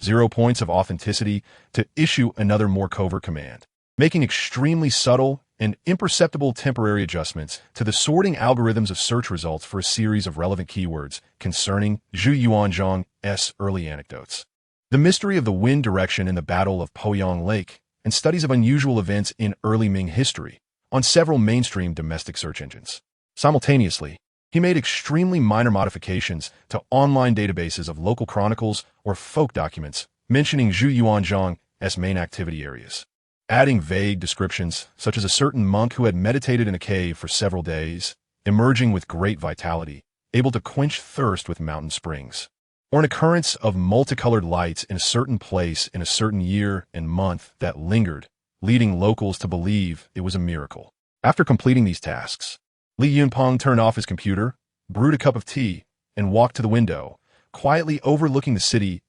0 points of authenticity to issue another more covert command, making extremely subtle and imperceptible temporary adjustments to the sorting algorithms of search results for a series of relevant keywords concerning Zhu Yuanzhang's early anecdotes, the mystery of the wind direction in the Battle of Poyang Lake, and studies of unusual events in early Ming history on several mainstream domestic search engines. Simultaneously, he made extremely minor modifications to online databases of local chronicles or folk documents mentioning Zhu Yuanzhang's main activity areas, adding vague descriptions such as a certain monk who had meditated in a cave for several days, emerging with great vitality, able to quench thirst with mountain springs, or an occurrence of multicolored lights in a certain place in a certain year and month that lingered, leading locals to believe it was a miracle. After completing these tasks, Li Yunpeng turned off his computer, brewed a cup of tea, and walked to the window, quietly overlooking the city's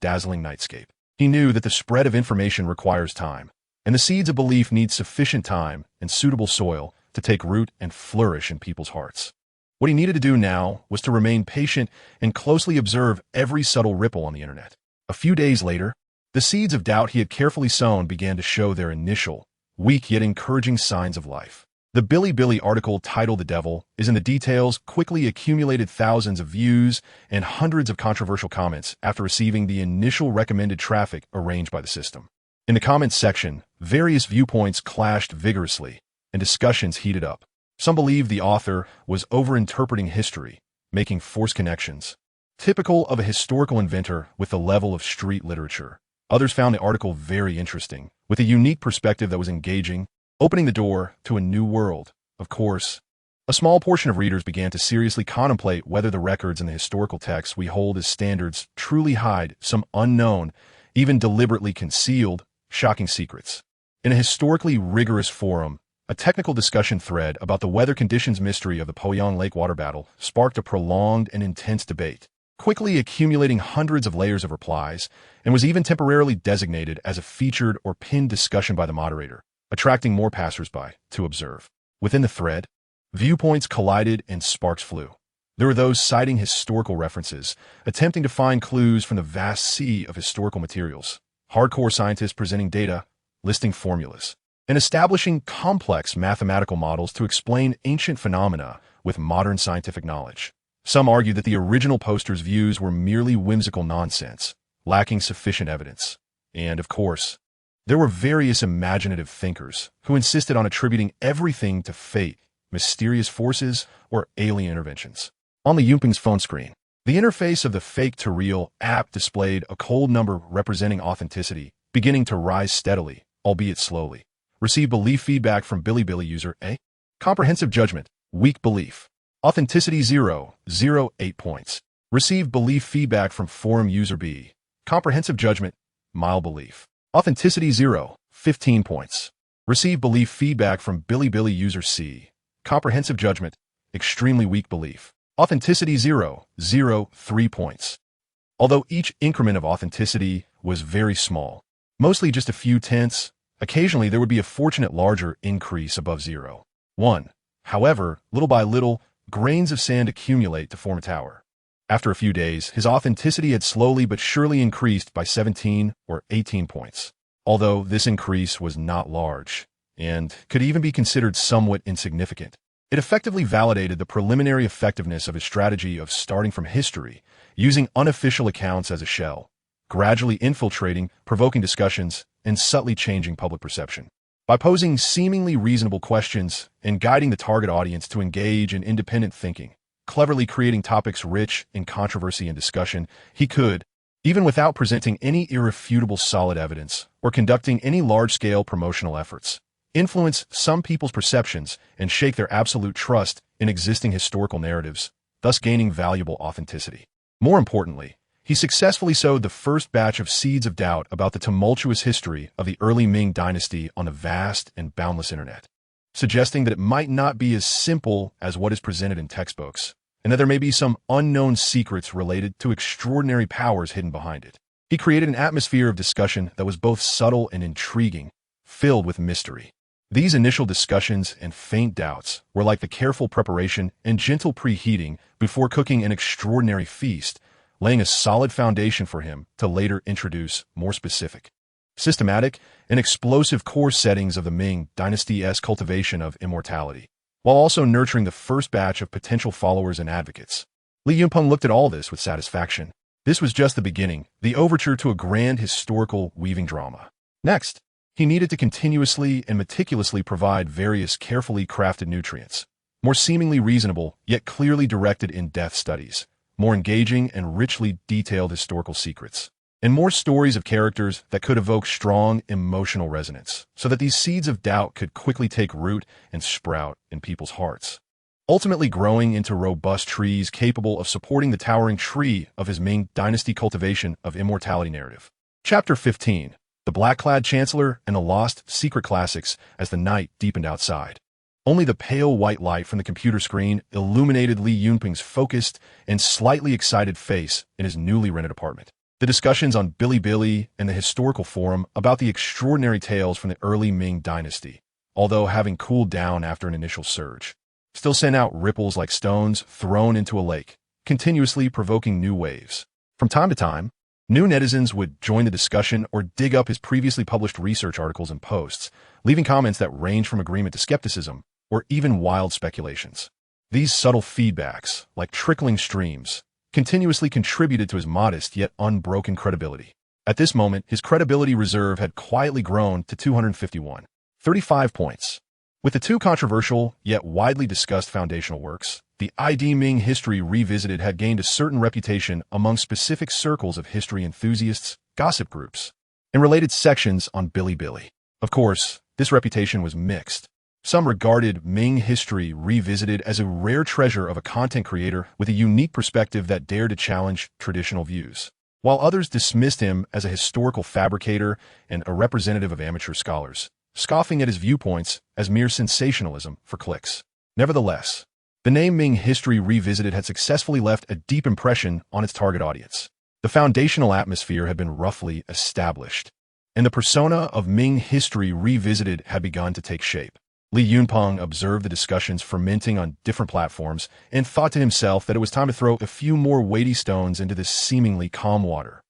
dazzling nightscape. He knew that the spread of information requires time, and the seeds of belief need sufficient time and suitable soil to take root and flourish in people's hearts. What he needed to do now was to remain patient and closely observe every subtle ripple on the internet. A few days later, the seeds of doubt he had carefully sown began to show their initial, weak yet encouraging signs of life. The Bilibili article titled "The Devil is in the Details" quickly accumulated thousands of views and hundreds of controversial comments after receiving the initial recommended traffic arranged by the system. In the comments section, various viewpoints clashed vigorously, and discussions heated up. Some believed the author was overinterpreting history, making forced connections, typical of a historical inventor with the level of street literature. Others found the article very interesting, with a unique perspective that was engaging, opening the door to a new world. Of course, a small portion of readers began to seriously contemplate whether the records in the historical texts we hold as standards truly hide some unknown, even deliberately concealed, shocking secrets. In a historically rigorous forum, a technical discussion thread about the weather conditions mystery of the Poyang Lake water battle sparked a prolonged and intense debate, quickly accumulating hundreds of layers of replies, and was even temporarily designated as a featured or pinned discussion by the moderator, attracting more passersby to observe. Within the thread, viewpoints collided and sparks flew. There were those citing historical references, attempting to find clues from the vast sea of historical materials, hardcore scientists presenting data, listing formulas, and establishing complex mathematical models to explain ancient phenomena with modern scientific knowledge. Some argue that the original poster's views were merely whimsical nonsense, lacking sufficient evidence. And, of course, there were various imaginative thinkers who insisted on attributing everything to fate, mysterious forces, or alien interventions. On the Yunping's phone screen, the interface of the fake-to-real app displayed a cold number representing authenticity, beginning to rise steadily, albeit slowly. Receive belief feedback from Bilibili user A. Comprehensive judgment, weak belief. Authenticity 0, 8 points. Receive belief feedback from forum user B. Comprehensive judgment, mild belief. Authenticity 0, 15 points. Receive belief feedback from Bilibili user C. Comprehensive judgment, extremely weak belief. Authenticity 0, 3 points. Although each increment of authenticity was very small, mostly just a few tenths, occasionally there would be a fortunate larger increase above 0. 1. However, little by little, grains of sand accumulate to form a tower. After a few days, his authenticity had slowly but surely increased by 17 or 18 points, although this increase was not large and could even be considered somewhat insignificant. It effectively validated the preliminary effectiveness of his strategy of starting from history, using unofficial accounts as a shell, gradually infiltrating, provoking discussions, and subtly changing public perception. By posing seemingly reasonable questions and guiding the target audience to engage in independent thinking, cleverly creating topics rich in controversy and discussion, he could, even without presenting any irrefutable solid evidence or conducting any large-scale promotional efforts, influence some people's perceptions and shake their absolute trust in existing historical narratives, thus gaining valuable authenticity. More importantly, he successfully sowed the first batch of seeds of doubt about the tumultuous history of the early Ming dynasty on the vast and boundless internet, suggesting that it might not be as simple as what is presented in textbooks, and that there may be some unknown secrets related to extraordinary powers hidden behind it. He created an atmosphere of discussion that was both subtle and intriguing, filled with mystery. These initial discussions and faint doubts were like the careful preparation and gentle preheating before cooking an extraordinary feast, laying a solid foundation for him to later introduce more specific, systematic, and explosive core settings of the Ming dynasty's cultivation of immortality, while also nurturing the first batch of potential followers and advocates. Li Yunpeng looked at all this with satisfaction. This was just the beginning, the overture to a grand historical weaving drama. Next, he needed to continuously and meticulously provide various carefully crafted nutrients, more seemingly reasonable yet clearly directed in-depth studies, more engaging and richly detailed historical secrets, and more stories of characters that could evoke strong emotional resonance, so that these seeds of doubt could quickly take root and sprout in people's hearts, ultimately growing into robust trees capable of supporting the towering tree of his Ming dynasty cultivation of immortality narrative. Chapter 15. The Black-Clad Chancellor and the Lost Secret Classics as the night deepened outside. Only the pale white light from the computer screen illuminated Li Yunping's focused and slightly excited face in his newly rented apartment. The discussions on Bilibili and the historical forum about the extraordinary tales from the early Ming dynasty, although having cooled down after an initial surge, still sent out ripples like stones thrown into a lake, continuously provoking new waves. From time to time, new netizens would join the discussion or dig up his previously published research articles and posts, leaving comments that range from agreement to skepticism, or even wild speculations. These subtle feedbacks, like trickling streams, continuously contributed to his modest yet unbroken credibility. At this moment, his credibility reserve had quietly grown to 251, 35 points. With the two controversial yet widely discussed foundational works, the ID Ming History Revisited had gained a certain reputation among specific circles of history enthusiasts, gossip groups, and related sections on Bilibili. Of course, this reputation was mixed. Some regarded Ming History Revisited as a rare treasure of a content creator with a unique perspective that dared to challenge traditional views, while others dismissed him as a historical fabricator and a representative of amateur scholars, scoffing at his viewpoints as mere sensationalism for clicks. Nevertheless, the name Ming History Revisited had successfully left a deep impression on its target audience. The foundational atmosphere had been roughly established, and the persona of Ming History Revisited had begun to take shape. Li Yunpeng observed the discussions fermenting on different platforms and thought to himself that it was time to throw a few more weighty stones into this seemingly calm water,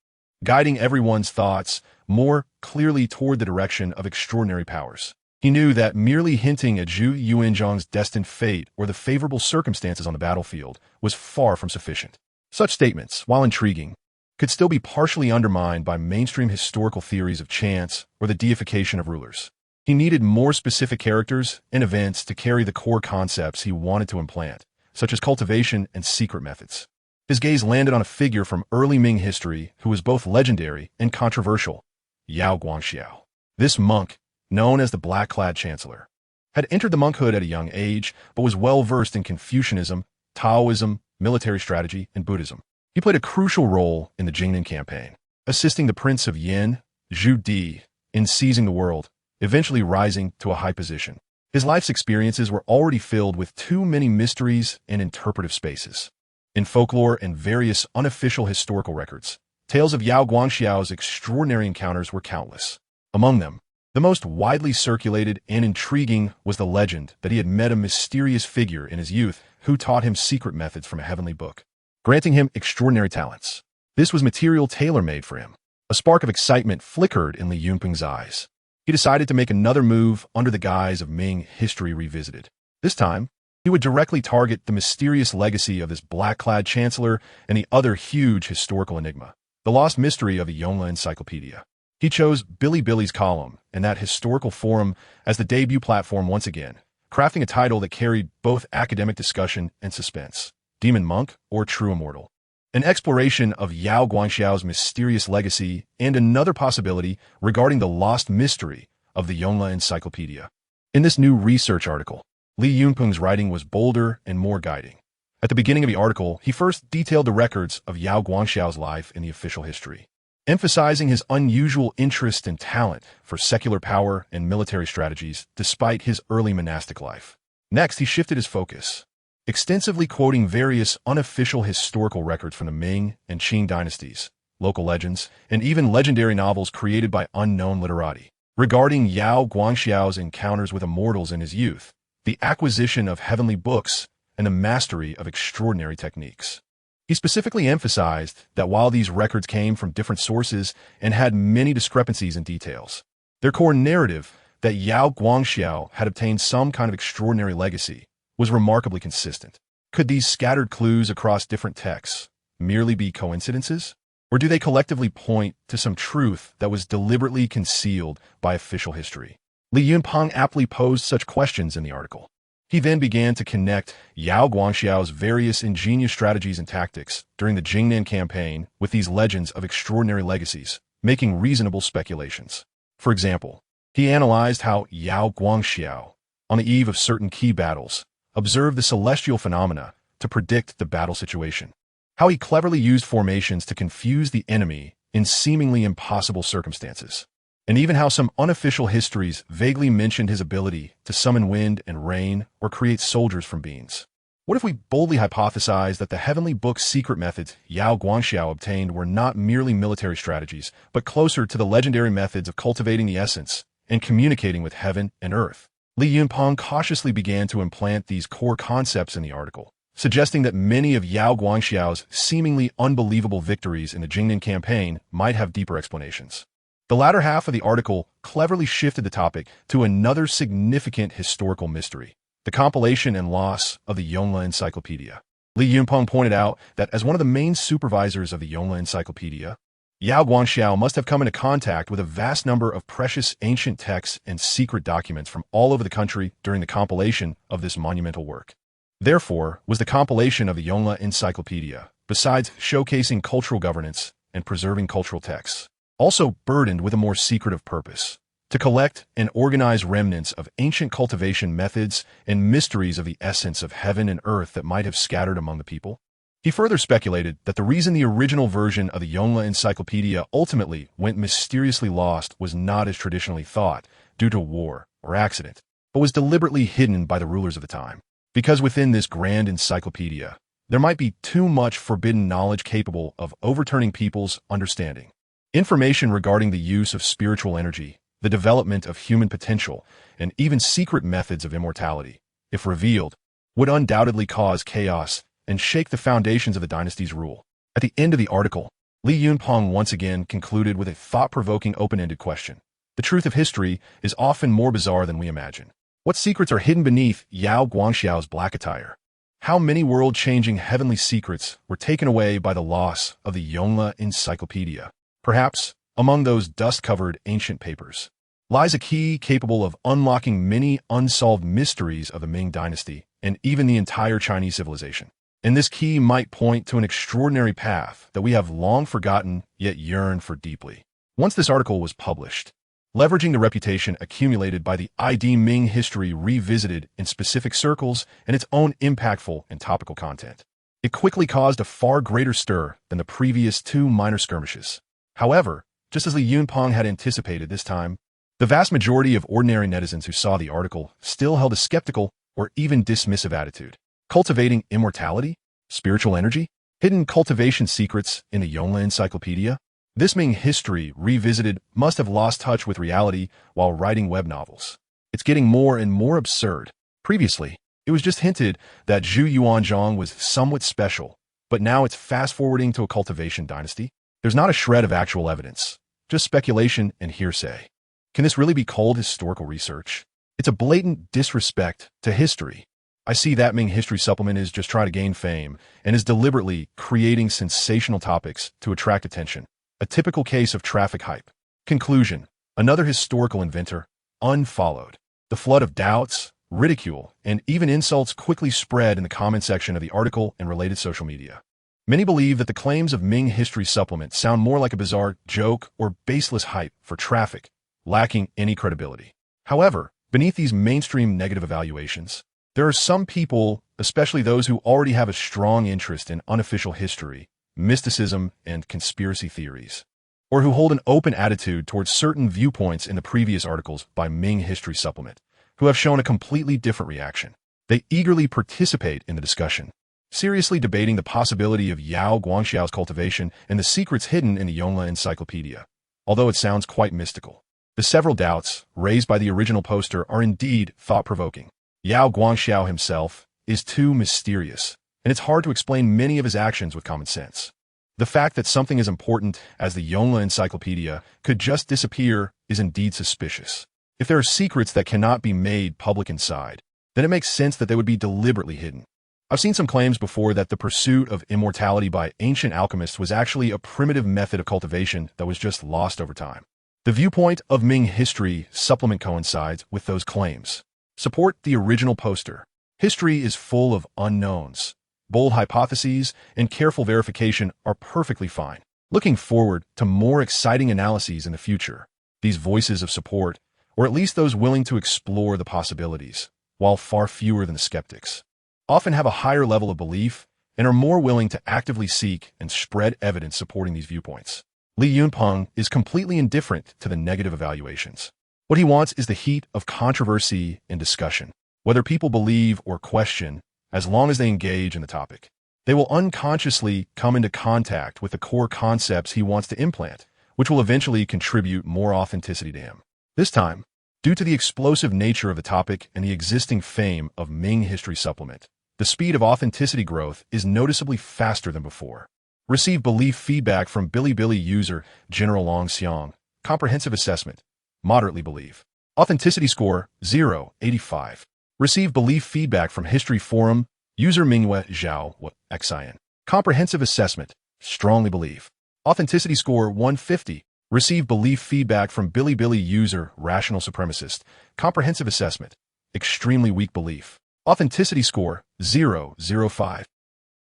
guiding everyone's thoughts more clearly toward the direction of extraordinary powers. He knew that merely hinting at Zhu Yuanzhang's destined fate or the favorable circumstances on the battlefield was far from sufficient. Such statements, while intriguing, could still be partially undermined by mainstream historical theories of chance or the deification of rulers. He needed more specific characters and events to carry the core concepts he wanted to implant, such as cultivation and secret methods. His gaze landed on a figure from early Ming history who was both legendary and controversial, Yao Guangxiao. This monk, known as the Black-Clad Chancellor, had entered the monkhood at a young age, but was well-versed in Confucianism, Taoism, military strategy, and Buddhism. He played a crucial role in the Jingnan campaign, assisting the Prince of Yin, Zhu Di, in seizing the world, eventually rising to a high position. His life's experiences were already filled with too many mysteries and interpretive spaces. In folklore and various unofficial historical records, tales of Yao Guangxiao's extraordinary encounters were countless. Among them, the most widely circulated and intriguing was the legend that he had met a mysterious figure in his youth who taught him secret methods from a heavenly book, granting him extraordinary talents. This was material tailor-made for him. A spark of excitement flickered in Li Yunpeng's eyes. He decided to make another move under the guise of Ming history revisited. This time, he would directly target the mysterious legacy of this black-clad chancellor and the other huge historical enigma, the lost mystery of the Yongle Encyclopedia. He chose Billy's column and that historical forum as the debut platform once again, crafting a title that carried both academic discussion and suspense. Demon Monk or True Immortal. An exploration of Yao Guangxiao's mysterious legacy and another possibility regarding the lost mystery of the Yongle Encyclopedia. In this new research article, Li Yunpeng's writing was bolder and more guiding. At the beginning of the article, he first detailed the records of Yao Guangxiao's life in the official history, emphasizing his unusual interest and talent for secular power and military strategies despite his early monastic life. Next, he shifted his focus, extensively quoting various unofficial historical records from the Ming and Qing dynasties, local legends, and even legendary novels created by unknown literati. Regarding Yao Guangxiao's encounters with immortals in his youth, the acquisition of heavenly books, and the mastery of extraordinary techniques. He specifically emphasized that while these records came from different sources and had many discrepancies in details, their core narrative that Yao Guangxiao had obtained some kind of extraordinary legacy was remarkably consistent. Could these scattered clues across different texts merely be coincidences? Or do they collectively point to some truth that was deliberately concealed by official history? Li Yunpeng aptly posed such questions in the article. He then began to connect Yao Guangxiao's various ingenious strategies and tactics during the Jingnan campaign with these legends of extraordinary legacies, making reasonable speculations. For example, he analyzed how Yao Guangxiao, on the eve of certain key battles, observed the celestial phenomena to predict the battle situation, how he cleverly used formations to confuse the enemy in seemingly impossible circumstances, and even how some unofficial histories vaguely mentioned his ability to summon wind and rain or create soldiers from beans. What if we boldly hypothesize that the heavenly book's secret methods Yao Guangxiao obtained were not merely military strategies, but closer to the legendary methods of cultivating the essence and communicating with heaven and earth? Li Yunpeng cautiously began to implant these core concepts in the article, suggesting that many of Yao Guangxiao's seemingly unbelievable victories in the Jingnan campaign might have deeper explanations. The latter half of the article cleverly shifted the topic to another significant historical mystery, the compilation and loss of the Yongle Encyclopedia. Li Yunpeng pointed out that as one of the main supervisors of the Yongle Encyclopedia, Yao Guangxiao must have come into contact with a vast number of precious ancient texts and secret documents from all over the country during the compilation of this monumental work. Therefore, was the compilation of the Yongle Encyclopedia, besides showcasing cultural governance and preserving cultural texts, also burdened with a more secretive purpose, to collect and organize remnants of ancient cultivation methods and mysteries of the essence of heaven and earth that might have scattered among the people? He further speculated that the reason the original version of the Yongle Encyclopedia ultimately went mysteriously lost was not as traditionally thought, due to war or accident, but was deliberately hidden by the rulers of the time. Because within this grand encyclopedia, there might be too much forbidden knowledge capable of overturning people's understanding. Information regarding the use of spiritual energy, the development of human potential, and even secret methods of immortality, if revealed, would undoubtedly cause chaos and shake the foundations of the dynasty's rule. At the end of the article, Li Yunpeng once again concluded with a thought-provoking open-ended question. The truth of history is often more bizarre than we imagine. What secrets are hidden beneath Yao Guangxiao's black attire? How many world-changing heavenly secrets were taken away by the loss of the Yongle Encyclopedia? Perhaps, among those dust-covered ancient papers, lies a key capable of unlocking many unsolved mysteries of the Ming Dynasty and even the entire Chinese civilization. And this key might point to an extraordinary path that we have long forgotten yet yearn for deeply. Once this article was published, leveraging the reputation accumulated by the ID Ming history revisited in specific circles and its own impactful and topical content, it quickly caused a far greater stir than the previous two minor skirmishes. However, just as Li Yunpeng had anticipated this time, the vast majority of ordinary netizens who saw the article still held a skeptical or even dismissive attitude. Cultivating immortality? Spiritual energy? Hidden cultivation secrets in the Yongle Encyclopedia? This Ming history revisited must have lost touch with reality while writing web novels. It's getting more and more absurd. Previously, it was just hinted that Zhu Yuanzhang was somewhat special, but now it's fast-forwarding to a cultivation dynasty. There's not a shred of actual evidence, just speculation and hearsay. Can this really be called historical research? It's a blatant disrespect to history. I see that Ming history supplement is just trying to gain fame and is deliberately creating sensational topics to attract attention. A typical case of traffic hype. Conclusion. Another historical inventor, unfollowed. The flood of doubts, ridicule, and even insults quickly spread in the comment section of the article and related social media. Many believe that the claims of Ming history supplement sound more like a bizarre joke or baseless hype for traffic, lacking any credibility. However, beneath these mainstream negative evaluations, there are some people, especially those who already have a strong interest in unofficial history, mysticism, and conspiracy theories, or who hold an open attitude towards certain viewpoints in the previous articles by Ming history supplement, who have shown a completely different reaction. They eagerly participate in the discussion, seriously debating the possibility of Yao Guangxiao's cultivation and the secrets hidden in the Yongle Encyclopedia. Although it sounds quite mystical, the several doubts raised by the original poster are indeed thought-provoking. Yao Guangxiao himself is too mysterious, and it's hard to explain many of his actions with common sense. The fact that something as important as the Yongle Encyclopedia could just disappear is indeed suspicious. If there are secrets that cannot be made public inside, then it makes sense that they would be deliberately hidden. I've seen some claims before that the pursuit of immortality by ancient alchemists was actually a primitive method of cultivation that was just lost over time. The viewpoint of Ming history supplement coincides with those claims. Support the original poster. History is full of unknowns. Bold hypotheses and careful verification are perfectly fine. Looking forward to more exciting analyses in the future, these voices of support, or at least those willing to explore the possibilities, while far fewer than the skeptics, often have a higher level of belief and are more willing to actively seek and spread evidence supporting these viewpoints. Li Yunpeng is completely indifferent to the negative evaluations. What he wants is the heat of controversy and discussion. Whether people believe or question, as long as they engage in the topic, they will unconsciously come into contact with the core concepts he wants to implant, which will eventually contribute more authenticity to him. This time, due to the explosive nature of the topic and the existing fame of Ming history supplement, the speed of authenticity growth is noticeably faster than before. Receive belief feedback from Bilibili user General Long Xiang. Comprehensive assessment. Moderately believe. Authenticity score 0.85. Receive belief feedback from History Forum, user Mingyue Zhao Xian. Comprehensive assessment, strongly believe. Authenticity score 150. Receive belief feedback from Bilibili user Rational Supremacist. Comprehensive assessment, extremely weak belief. Authenticity score 0.05.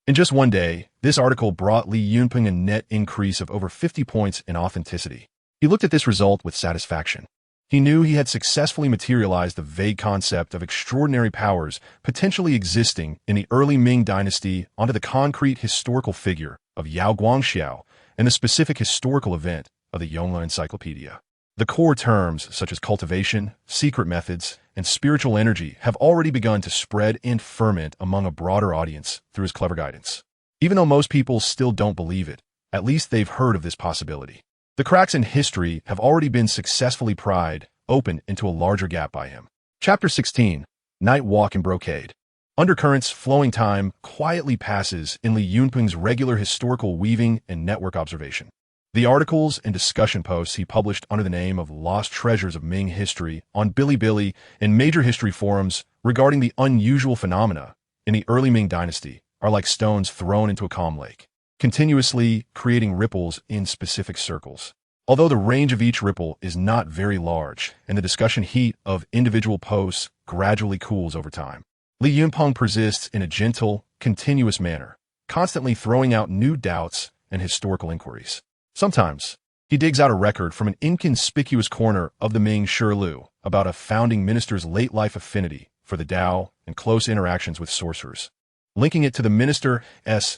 In just one day, this article brought Li Yunpeng a net increase of over 50 points in authenticity. He looked at this result with satisfaction. He knew he had successfully materialized the vague concept of extraordinary powers potentially existing in the early Ming dynasty onto the concrete historical figure of Yao Guangxiao and the specific historical event of the Yongle Encyclopedia. The core terms, such as cultivation, secret methods, and spiritual energy, have already begun to spread and ferment among a broader audience through his clever guidance. Even though most people still don't believe it, at least they've heard of this possibility. The cracks in history have already been successfully pried open into a larger gap by him. Chapter 16. Night Walk in Brocade. Undercurrents flowing time quietly passes in Li Yunpeng's regular historical weaving and network observation. The articles and discussion posts he published under the name of Lost Treasures of Ming History on Bilibili and major history forums regarding the unusual phenomena in the early Ming dynasty are like stones thrown into a calm lake, continuously creating ripples in specific circles. Although the range of each ripple is not very large and the discussion heat of individual posts gradually cools over time, Li Yunpeng persists in a gentle, continuous manner, constantly throwing out new doubts and historical inquiries. Sometimes, he digs out a record from an inconspicuous corner of the Ming Shirlu about a founding minister's late-life affinity for the Tao and close interactions with sorcerers, linking it to the minister's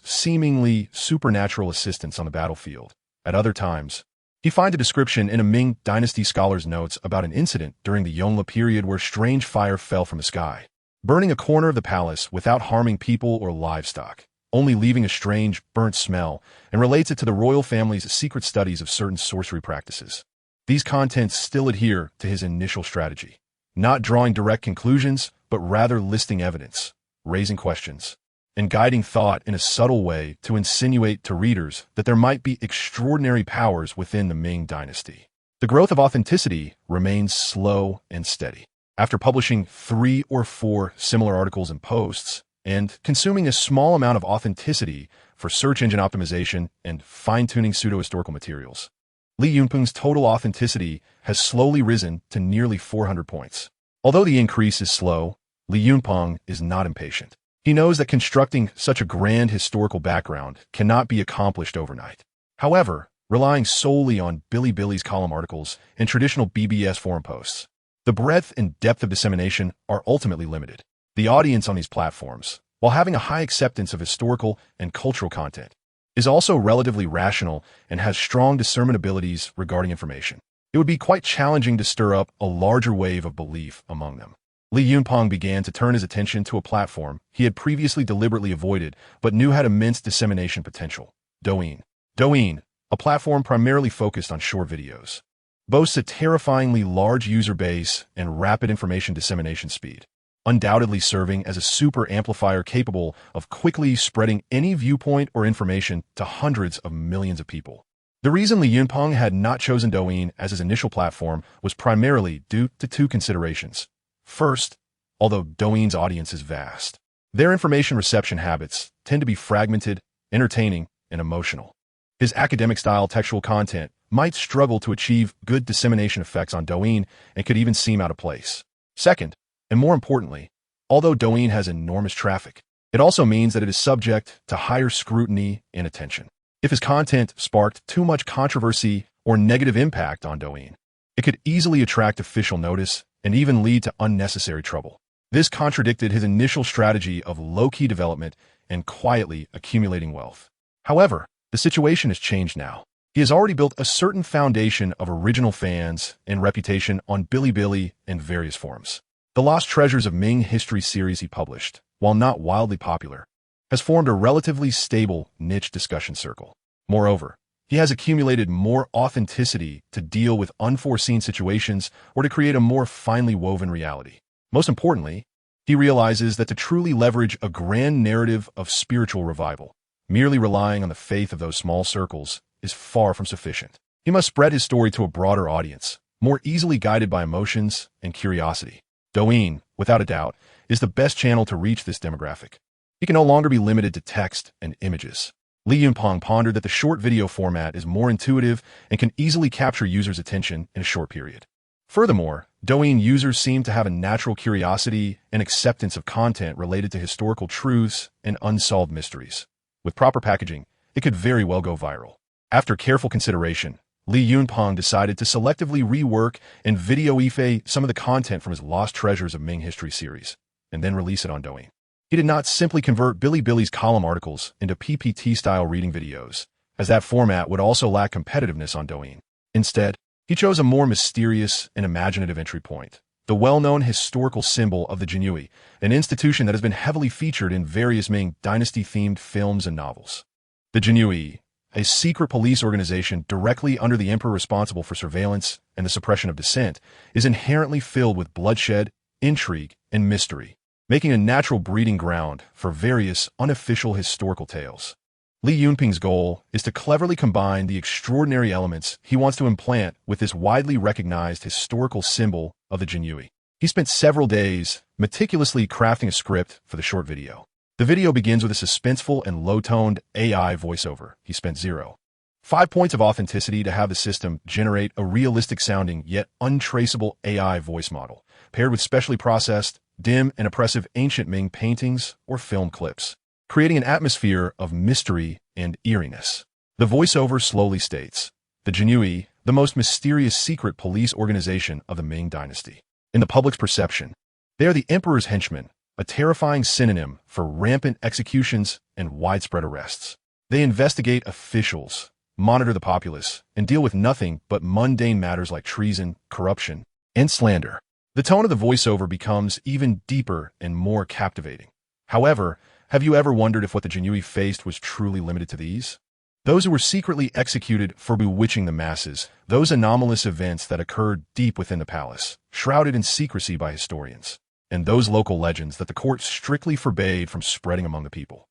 seemingly supernatural assistance on the battlefield. At other times, he finds a description in a Ming dynasty scholar's notes about an incident during the Yongle period where strange fire fell from the sky, burning a corner of the palace without harming people or livestock, only leaving a strange, burnt smell, and relates it to the royal family's secret studies of certain sorcery practices. These contents still adhere to his initial strategy, not drawing direct conclusions, but rather listing evidence, raising questions, and guiding thought in a subtle way to insinuate to readers that there might be extraordinary powers within the Ming dynasty. The growth of authenticity remains slow and steady. After publishing 3 or 4 similar articles and posts, and consuming a small amount of authenticity for search engine optimization and fine-tuning pseudo-historical materials, Li Yunpeng's total authenticity has slowly risen to nearly 400 points. Although the increase is slow, Li Yunpeng is not impatient. He knows that constructing such a grand historical background cannot be accomplished overnight. However, relying solely on Bilibili's column articles and traditional BBS forum posts, the breadth and depth of dissemination are ultimately limited. The audience on these platforms, while having a high acceptance of historical and cultural content, is also relatively rational and has strong discernment abilities regarding information. It would be quite challenging to stir up a larger wave of belief among them. Li Yunpeng began to turn his attention to a platform he had previously deliberately avoided but knew had immense dissemination potential: Douyin. Douyin, a platform primarily focused on short videos, boasts a terrifyingly large user base and rapid information dissemination speed, undoubtedly serving as a super amplifier capable of quickly spreading any viewpoint or information to hundreds of millions of people. The reason Li Yunpeng had not chosen Douyin as his initial platform was primarily due to 2 considerations. First, although Douyin's audience is vast, their information reception habits tend to be fragmented, entertaining, and emotional. His academic-style textual content might struggle to achieve good dissemination effects on Douyin and could even seem out of place. Second, and more importantly, although Douyin has enormous traffic, it also means that it is subject to higher scrutiny and attention. If his content sparked too much controversy or negative impact on Douyin, it could easily attract official notice and even lead to unnecessary trouble. This contradicted his initial strategy of low-key development and quietly accumulating wealth. However, the situation has changed now. He has already built a certain foundation of original fans and reputation on Bilibili and various forums. The Lost Treasures of Ming History series he published, while not wildly popular, has formed a relatively stable niche discussion circle. Moreover, he has accumulated more authenticity to deal with unforeseen situations or to create a more finely woven reality. Most importantly, he realizes that to truly leverage a grand narrative of spiritual revival, merely relying on the faith of those small circles is far from sufficient. He must spread his story to a broader audience, more easily guided by emotions and curiosity. Douyin, without a doubt, is the best channel to reach this demographic. He can no longer be limited to text and images. Li Yunpeng pondered that the short video format is more intuitive and can easily capture users' attention in a short period. Furthermore, Douyin users seem to have a natural curiosity and acceptance of content related to historical truths and unsolved mysteries. With proper packaging, it could very well go viral. After careful consideration, Li Yunpeng decided to selectively rework and video-ife some of the content from his Lost Treasures of Ming History series, and then release it on Douyin. He did not simply convert Bilibili's column articles into PPT-style reading videos, as that format would also lack competitiveness on Douyin. Instead, he chose a more mysterious and imaginative entry point, the well-known historical symbol of the Jinyui, an institution that has been heavily featured in various Ming dynasty-themed films and novels. The Jinyui, a secret police organization directly under the emperor responsible for surveillance and the suppression of dissent, is inherently filled with bloodshed, intrigue, and mystery, making a natural breeding ground for various unofficial historical tales. Li Yunping's goal is to cleverly combine the extraordinary elements he wants to implant with this widely recognized historical symbol of the Jinyui. He spent several days meticulously crafting a script for the short video. The video begins with a suspenseful and low-toned AI voiceover. He spent 0.5 points of authenticity to have the system generate a realistic-sounding yet untraceable AI voice model, paired with specially processed, dim, and oppressive ancient Ming paintings or film clips, creating an atmosphere of mystery and eeriness. The voiceover slowly states, the Jinyui, the most mysterious secret police organization of the Ming dynasty. In the public's perception, they are the emperor's henchmen, a terrifying synonym for rampant executions and widespread arrests. They investigate officials, monitor the populace, and deal with nothing but mundane matters like treason, corruption, and slander. The tone of the voiceover becomes even deeper and more captivating. However, have you ever wondered if what the Jinyui faced was truly limited to these? Those who were secretly executed for bewitching the masses, those anomalous events that occurred deep within the palace, shrouded in secrecy by historians, and those local legends that the court strictly forbade from spreading among the people.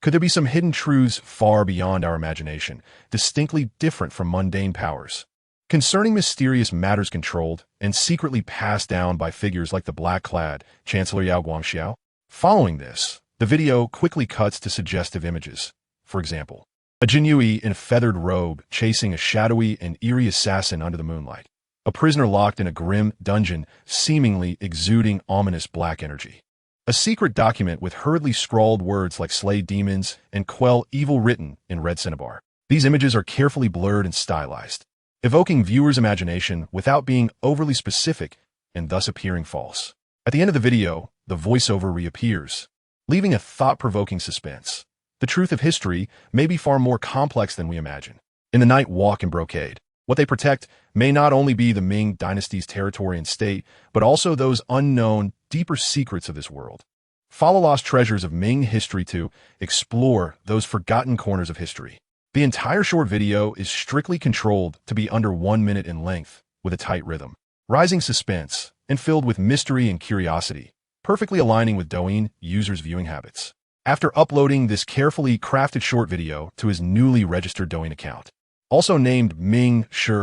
Could there be some hidden truths far beyond our imagination, distinctly different from mundane powers, concerning mysterious matters controlled and secretly passed down by figures like the black-clad Chancellor Yao Guangxiao? Following this, the video quickly cuts to suggestive images. For example, a Jinyui in a feathered robe chasing a shadowy and eerie assassin under the moonlight. A prisoner locked in a grim dungeon, seemingly exuding ominous black energy. A secret document with hurriedly scrawled words like slay demons and quell evil written in red cinnabar. These images are carefully blurred and stylized, evoking viewers' imagination without being overly specific and thus appearing false. At the end of the video, the voiceover reappears, leaving a thought-provoking suspense. The truth of history may be far more complex than we imagine. In the night walk and brocade, what they protect may not only be the Ming dynasty's territory and state, but also those unknown, deeper secrets of this world. Follow lost treasures of Ming history to explore those forgotten corners of history. The entire short video is strictly controlled to be under 1 minute in length, with a tight rhythm, rising suspense, and filled with mystery and curiosity, perfectly aligning with Douyin users' viewing habits. After uploading this carefully crafted short video to his newly registered Douyin account, also named Ming Shi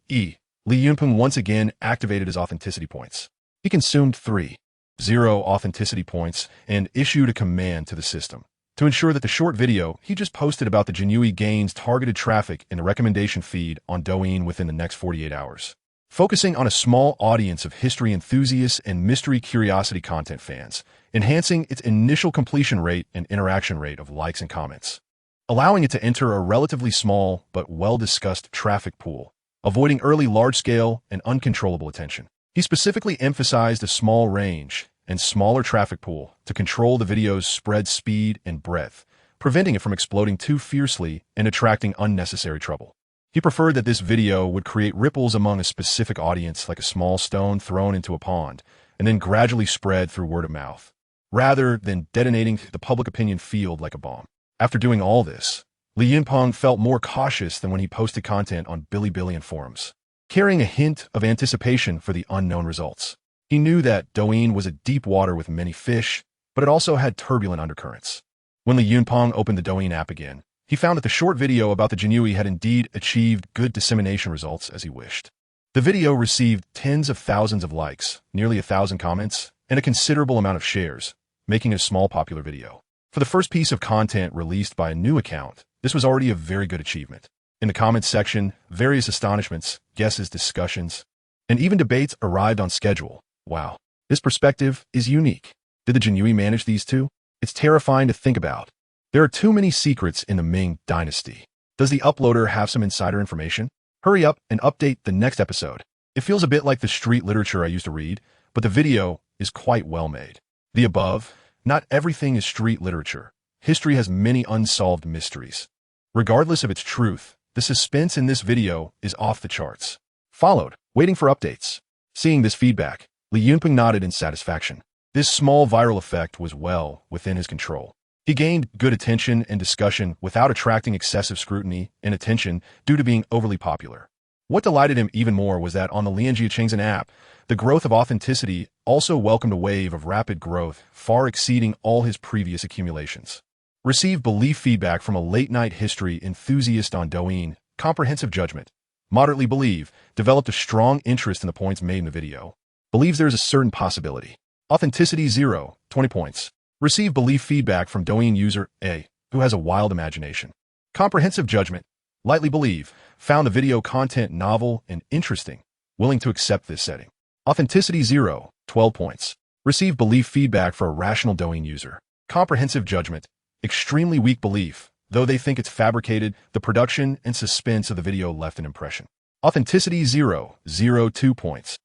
Li Yunping once again activated his authenticity points. He consumed 3.0 authenticity points and issued a command to the system to ensure that the short video he just posted about the Jinyui gains targeted traffic in the recommendation feed on Douyin within the next 48 hours. Focusing on a small audience of history enthusiasts and mystery curiosity content fans, enhancing its initial completion rate and interaction rate of likes and comments, allowing it to enter a relatively small but well-discussed traffic pool, avoiding early large-scale and uncontrollable attention. He specifically emphasized a small range and smaller traffic pool to control the video's spread speed and breadth, preventing it from exploding too fiercely and attracting unnecessary trouble. He preferred that this video would create ripples among a specific audience like a small stone thrown into a pond, and then gradually spread through word of mouth, rather than detonating the public opinion field like a bomb. After doing all this, Li Yunping felt more cautious than when he posted content on Bilibili and forums, carrying a hint of anticipation for the unknown results. He knew that Douyin was a deep water with many fish, but it also had turbulent undercurrents. When Li Yunping opened the Douyin app again, he found that the short video about the Jinyui had indeed achieved good dissemination results as he wished. The video received tens of thousands of likes, nearly 1,000 comments, and a considerable amount of shares, making it a small popular video. For the first piece of content released by a new account, this was already a very good achievement. In the comments section, various astonishments, guesses, discussions, and even debates arrived on schedule. Wow, this perspective is unique. Did the Jinyui manage these two? It's terrifying to think about. There are too many secrets in the Ming dynasty. Does the uploader have some insider information? Hurry up and update the next episode. It feels a bit like the street literature I used to read, but the video is quite well made. The above, not everything is street literature. History has many unsolved mysteries. Regardless of its truth, the suspense in this video is off the charts. Followed, waiting for updates. Seeing this feedback, Li Yunping nodded in satisfaction. This small viral effect was well within his control. He gained good attention and discussion without attracting excessive scrutiny and attention due to being overly popular. What delighted him even more was that on the Lianjia Chengzhen app, the growth of authenticity also welcomed a wave of rapid growth far exceeding all his previous accumulations. Receive belief feedback from a late-night history enthusiast on Douyin. Comprehensive judgment. Moderately believe. Developed a strong interest in the points made in the video. Believes there is a certain possibility. Authenticity 0, 20 points. Receive belief feedback from Douyin user A, who has a wild imagination. Comprehensive judgment. Lightly believe. Found the video content novel and interesting. Willing to accept this setting. Authenticity 0, 12 points. Receive belief feedback for a rational Douyin user. Comprehensive judgment. Extremely weak belief. Though they think it's fabricated, the production and suspense of the video left an impression. Authenticity 0, 2 points.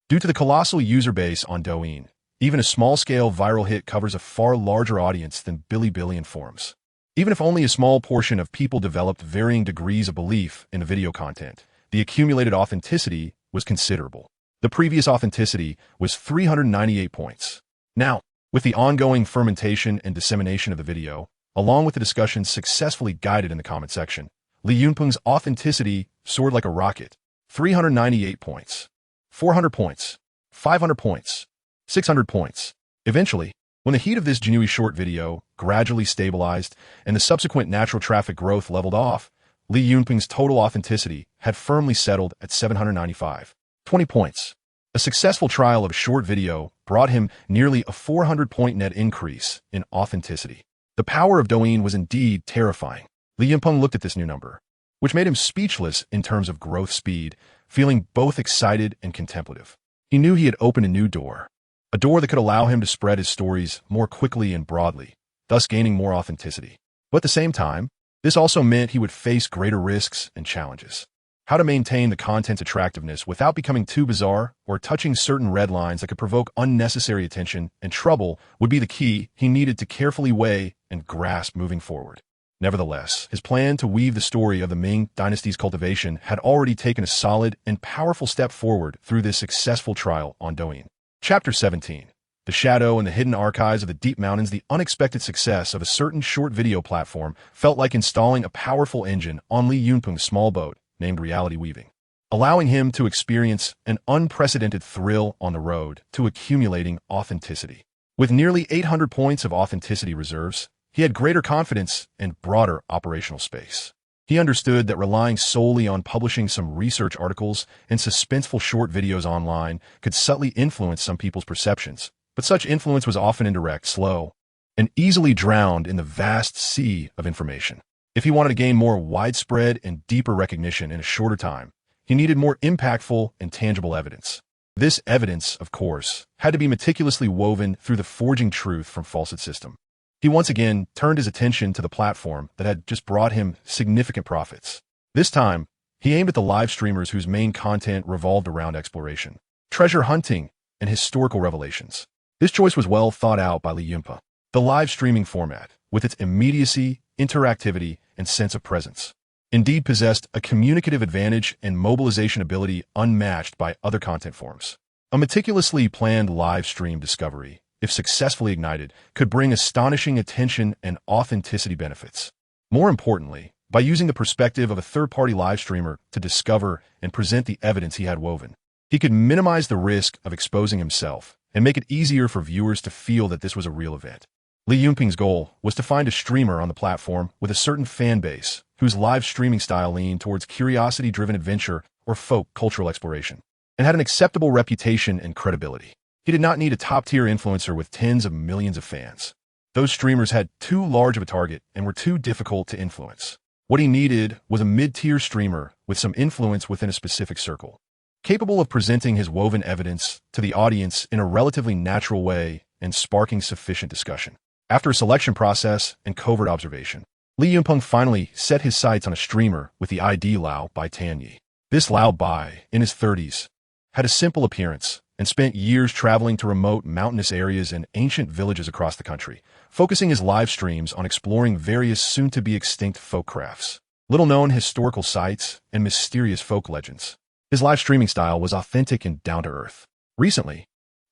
Due to the colossal user base on Douyin, even a small-scale viral hit covers a far larger audience than Bilibili and forums. Even if only a small portion of people developed varying degrees of belief in the video content, the accumulated authenticity was considerable. The previous authenticity was 398 points. Now, with the ongoing fermentation and dissemination of the video, along with the discussions successfully guided in the comment section, Li Yunpeng's authenticity soared like a rocket. 398 points, 400 points, 500 points, 600 points. Eventually, when the heat of this genuine short video gradually stabilized and the subsequent natural traffic growth leveled off, Li Yunpeng's total authenticity had firmly settled at 795. 20 points. A successful trial of a short video brought him nearly a 400-point net increase in authenticity. The power of Douyin was indeed terrifying. Li Yunpeng looked at this new number, which made him speechless in terms of growth speed, feeling both excited and contemplative. He knew he had opened a new door, a door that could allow him to spread his stories more quickly and broadly, thus gaining more authenticity. But at the same time, this also meant he would face greater risks and challenges. How to maintain the content's attractiveness without becoming too bizarre or touching certain red lines that could provoke unnecessary attention and trouble would be the key he needed to carefully weigh and grasp moving forward. Nevertheless, his plan to weave the story of the Ming dynasty's cultivation had already taken a solid and powerful step forward through this successful trial on Douyin. Chapter 17. The shadow and the hidden archives of the deep mountains. The unexpected success of a certain short video platform felt like installing a powerful engine on Li Yunpeng's small boat named Reality Weaving, allowing him to experience an unprecedented thrill on the road to accumulating authenticity. With nearly 800 points of authenticity reserves, he had greater confidence and broader operational space. He understood that relying solely on publishing some research articles and suspenseful short videos online could subtly influence some people's perceptions, but such influence was often indirect, slow, and easily drowned in the vast sea of information. If he wanted to gain more widespread and deeper recognition in a shorter time, he needed more impactful and tangible evidence. This evidence, of course, had to be meticulously woven through the forging truth from falsehood system. He once again turned his attention to the platform that had just brought him significant profits. This time, he aimed at the live streamers whose main content revolved around exploration, treasure hunting, and historical revelations. This choice was well thought out by Li Yunpeng. The live streaming format, with its immediacy, interactivity, and sense of presence, indeed possessed a communicative advantage and mobilization ability unmatched by other content forms. A meticulously planned live stream discovery, if successfully ignited, could bring astonishing attention and authenticity benefits. More importantly, by using the perspective of a third-party live streamer to discover and present the evidence he had woven, he could minimize the risk of exposing himself and make it easier for viewers to feel that this was a real event. Li Yunpeng's goal was to find a streamer on the platform with a certain fan base whose live streaming style leaned towards curiosity-driven adventure or folk cultural exploration, and had an acceptable reputation and credibility. He did not need a top-tier influencer with tens of millions of fans. Those streamers had too large of a target and were too difficult to influence. What he needed was a mid-tier streamer with some influence within a specific circle, capable of presenting his woven evidence to the audience in a relatively natural way and sparking sufficient discussion. After a selection process and covert observation, Li Yunpeng finally set his sights on a streamer with the ID Lao Bai Tanyi. This Lao Bai, in his 30s, had a simple appearance and spent years traveling to remote mountainous areas and ancient villages across the country, focusing his live streams on exploring various soon-to-be-extinct folk crafts, little-known historical sites, and mysterious folk legends. His live streaming style was authentic and down-to-earth. Recently,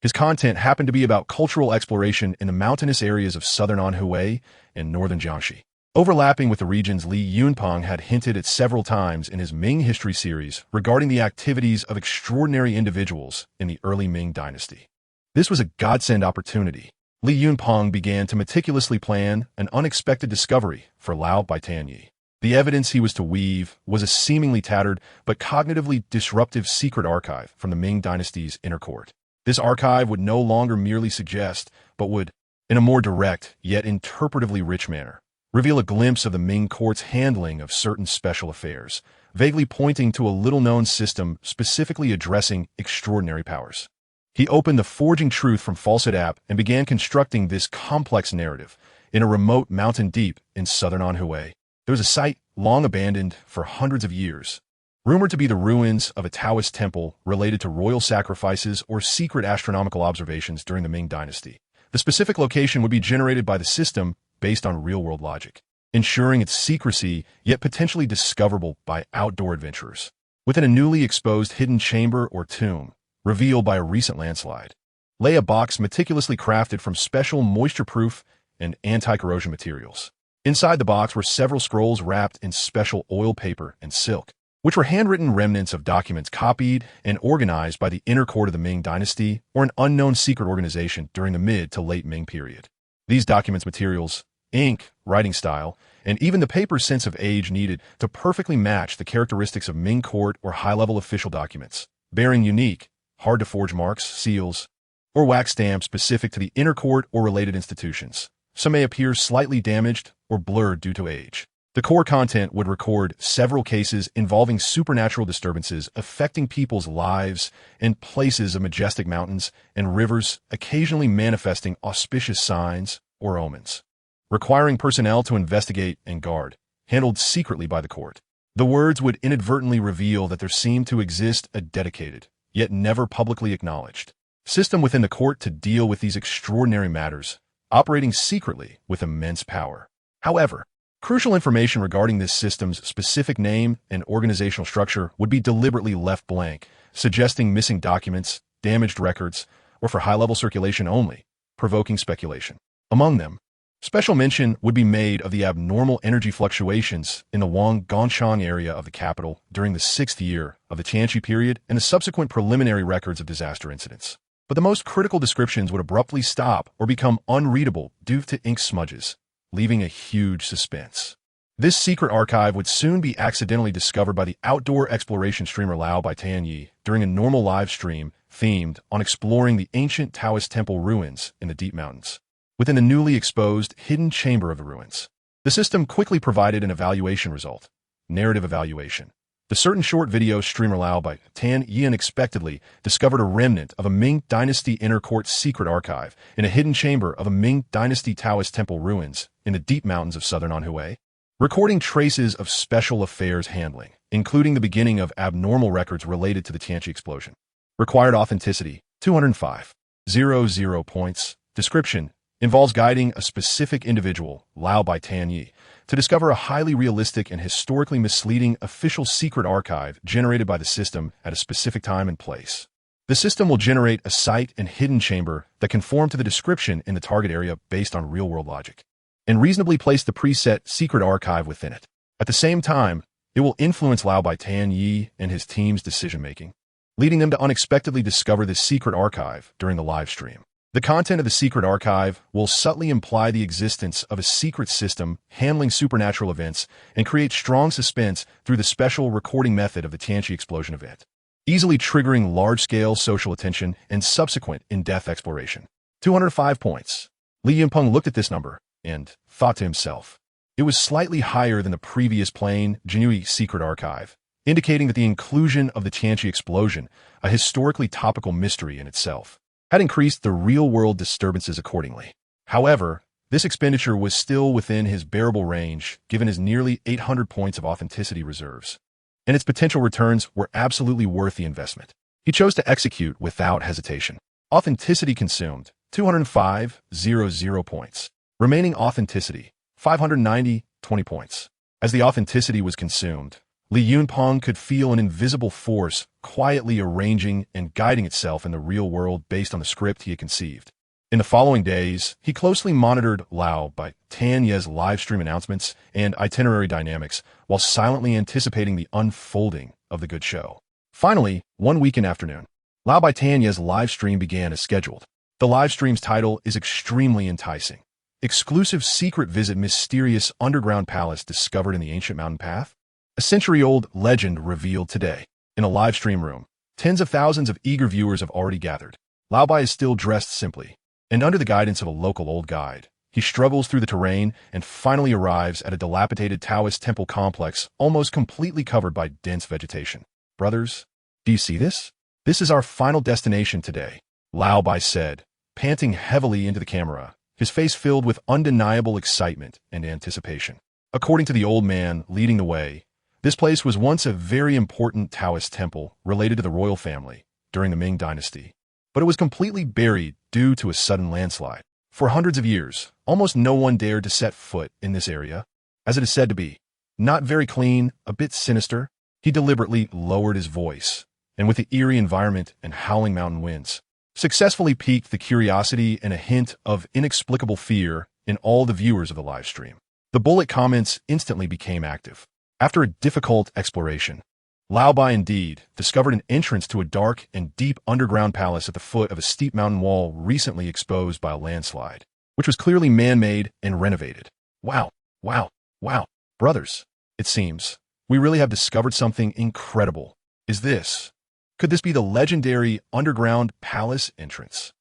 his content happened to be about cultural exploration in the mountainous areas of southern Anhui and northern Jiangxi, overlapping with the regions Li Yunpeng had hinted at several times in his Ming history series regarding the activities of extraordinary individuals in the early Ming dynasty. This was a godsend opportunity, Li Yunpeng began to meticulously plan an unexpected discovery for Lao Baitanyi. The evidence he was to weave was a seemingly tattered but cognitively disruptive secret archive from the Ming Dynasty's inner court. This archive would no longer merely suggest, but would, in a more direct, yet interpretively rich manner, reveal a glimpse of the Ming court's handling of certain special affairs, vaguely pointing to a little-known system specifically addressing extraordinary powers. He opened the Forging Truth from Falsehood app and began constructing this complex narrative in a remote mountain deep in southern Anhui. There was a site long abandoned for hundreds of years, rumored to be the ruins of a Taoist temple related to royal sacrifices or secret astronomical observations during the Ming Dynasty. The specific location would be generated by the system based on real-world logic, ensuring its secrecy yet potentially discoverable by outdoor adventurers. Within a newly exposed hidden chamber or tomb, revealed by a recent landslide, lay a box meticulously crafted from special moisture-proof and anti-corrosion materials. Inside the box were several scrolls wrapped in special oil paper and silk, which were handwritten remnants of documents copied and organized by the inner court of the Ming Dynasty or an unknown secret organization during the mid to late Ming period. These documents' materials, ink, writing style, and even the paper's sense of age needed to perfectly match the characteristics of Ming court or high-level official documents, bearing unique, hard-to-forge marks, seals, or wax stamps specific to the inner court or related institutions. Some may appear slightly damaged or blurred due to age. The core content would record several cases involving supernatural disturbances affecting people's lives in places of majestic mountains and rivers, occasionally manifesting auspicious signs or omens, requiring personnel to investigate and guard, handled secretly by the court. The words would inadvertently reveal that there seemed to exist a dedicated, yet never publicly acknowledged, system within the court to deal with these extraordinary matters, operating secretly with immense power. However, crucial information regarding this system's specific name and organizational structure would be deliberately left blank, suggesting missing documents, damaged records, or for high-level circulation only, provoking speculation. Among them, special mention would be made of the abnormal energy fluctuations in the Wang-Gongshang area of the capital during the 6th year of the Tianqi period and the subsequent preliminary records of disaster incidents. But the most critical descriptions would abruptly stop or become unreadable due to ink smudges, leaving a huge suspense. This secret archive would soon be accidentally discovered by the outdoor exploration streamer Lao Baitanyi during a normal live stream themed on exploring the ancient Taoist temple ruins in the deep mountains. Within the newly exposed hidden chamber of the ruins, the system quickly provided an evaluation result, narrative evaluation. The certain short video streamer Lao Baitanyi unexpectedly discovered a remnant of a Ming Dynasty inner court secret archive in a hidden chamber of a Ming Dynasty Taoist temple ruins in the deep mountains of southern Anhui, recording traces of special affairs handling, including the beginning of abnormal records related to the Tianqi explosion. Required authenticity, 205.00 points. Description involves guiding a specific individual, Lao Baitanyi, to discover a highly realistic and historically misleading official secret archive generated by the system at a specific time and place. The system will generate a site and hidden chamber that conform to the description in the target area based on real-world logic, and reasonably place the preset secret archive within it. At the same time, it will influence Lao Baitanyi and his team's decision-making, leading them to unexpectedly discover this secret archive during the live stream. The content of the secret archive will subtly imply the existence of a secret system handling supernatural events and create strong suspense through the special recording method of the Tianqi explosion event, easily triggering large-scale social attention and subsequent in-depth exploration. 205 points. Li Yunpeng looked at this number and thought to himself. It was slightly higher than the previous plain Jinui secret archive, indicating that the inclusion of the Tianqi explosion, a historically topical mystery in itself, had increased the real-world disturbances accordingly. However, this expenditure was still within his bearable range given his nearly 800 points of authenticity reserves, and its potential returns were absolutely worth the investment. He chose to execute without hesitation. Authenticity consumed, 205.00 points. Remaining authenticity, 590.20 points. As the authenticity was consumed, Li Yunpeng could feel an invisible force quietly arranging and guiding itself in the real world based on the script he had conceived. In the following days, he closely monitored Lao Baitanyi's live stream announcements and itinerary dynamics while silently anticipating the unfolding of the good show. Finally, one weekend afternoon, Lao Baitanyi's live stream began as scheduled. The livestream's title is extremely enticing. Exclusive secret visit mysterious underground palace discovered in the ancient mountain path? A century-old legend revealed today. In a livestream room, tens of thousands of eager viewers have already gathered. Lao Bai is still dressed simply, and under the guidance of a local old guide, he struggles through the terrain and finally arrives at a dilapidated Taoist temple complex almost completely covered by dense vegetation. Brothers, do you see this? This is our final destination today, Lao Bai said, panting heavily into the camera, his face filled with undeniable excitement and anticipation. According to the old man leading the way, this place was once a very important Taoist temple related to the royal family during the Ming dynasty, but it was completely buried due to a sudden landslide. For hundreds of years, almost no one dared to set foot in this area, as it is said to be. Not very clean, a bit sinister, he deliberately lowered his voice, and with the eerie environment and howling mountain winds, successfully piqued the curiosity and a hint of inexplicable fear in all the viewers of the live stream. The bullet comments instantly became active. After a difficult exploration, Lao Bai indeed discovered an entrance to a dark and deep underground palace at the foot of a steep mountain wall recently exposed by a landslide, which was clearly man-made and renovated. Wow, wow, wow. Brothers, it seems, we really have discovered something incredible. Could this be the legendary underground palace entrance?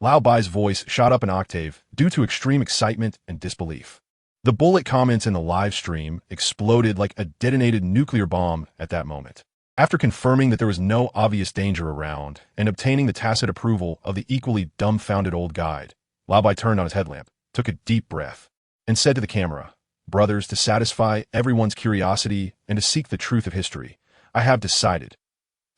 Lao Bai's voice shot up an octave due to extreme excitement and disbelief. The bullet comments in the live stream exploded like a detonated nuclear bomb at that moment. After confirming that there was no obvious danger around and obtaining the tacit approval of the equally dumbfounded old guide, Lao Bai turned on his headlamp, took a deep breath, and said to the camera, "Brothers, to satisfy everyone's curiosity and to seek the truth of history, I have decided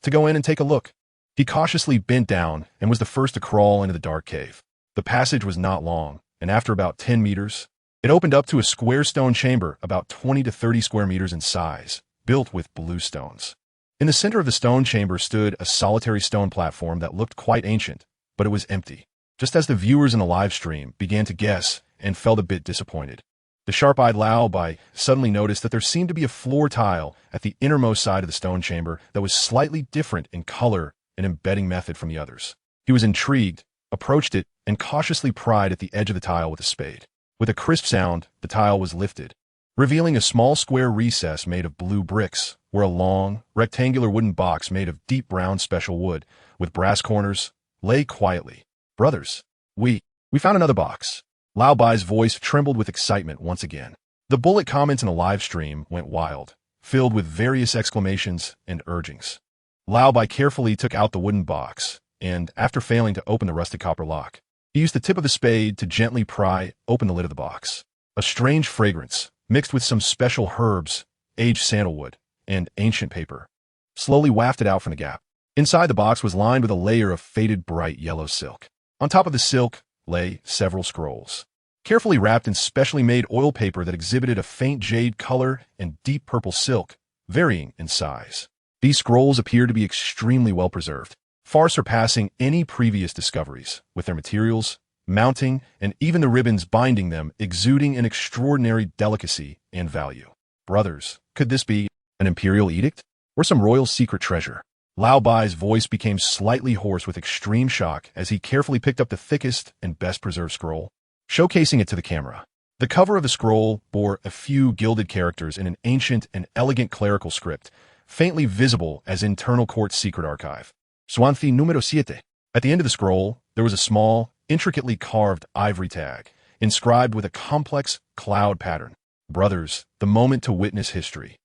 to go in and take a look." He cautiously bent down and was the first to crawl into the dark cave. The passage was not long, and after about 10 meters, it opened up to a square stone chamber about 20 to 30 square meters in size, built with blue stones. In the center of the stone chamber stood a solitary stone platform that looked quite ancient, but it was empty. Just as the viewers in the live stream began to guess and felt a bit disappointed, the sharp-eyed Lao Bai suddenly noticed that there seemed to be a floor tile at the innermost side of the stone chamber that was slightly different in color and embedding method from the others. He was intrigued, approached it, and cautiously pried at the edge of the tile with a spade. With a crisp sound, the tile was lifted, revealing a small square recess made of blue bricks, where a long, rectangular wooden box made of deep brown special wood, with brass corners, lay quietly. "Brothers, we found another box." Lao Bai's voice trembled with excitement once again. The bullet comments in the live stream went wild, filled with various exclamations and urgings. Lao Bai carefully took out the wooden box, and, after failing to open the rusted copper lock, he used the tip of the spade to gently pry open the lid of the box. A strange fragrance, mixed with some special herbs, aged sandalwood, and ancient paper, slowly wafted out from the gap. Inside the box was lined with a layer of faded bright yellow silk. On top of the silk lay several scrolls, carefully wrapped in specially made oil paper that exhibited a faint jade color and deep purple silk, varying in size. These scrolls appeared to be extremely well preserved, far surpassing any previous discoveries, with their materials, mounting, and even the ribbons binding them exuding an extraordinary delicacy and value. Brothers, could this be an imperial edict or some royal secret treasure? Lao Bai's voice became slightly hoarse with extreme shock as he carefully picked up the thickest and best-preserved scroll, showcasing it to the camera. The cover of the scroll bore a few gilded characters in an ancient and elegant clerical script, faintly visible as internal court secret archive. Suanthi numero 7. At the end of the scroll, there was a small, intricately carved ivory tag, inscribed with a complex cloud pattern. Brothers, the moment to witness history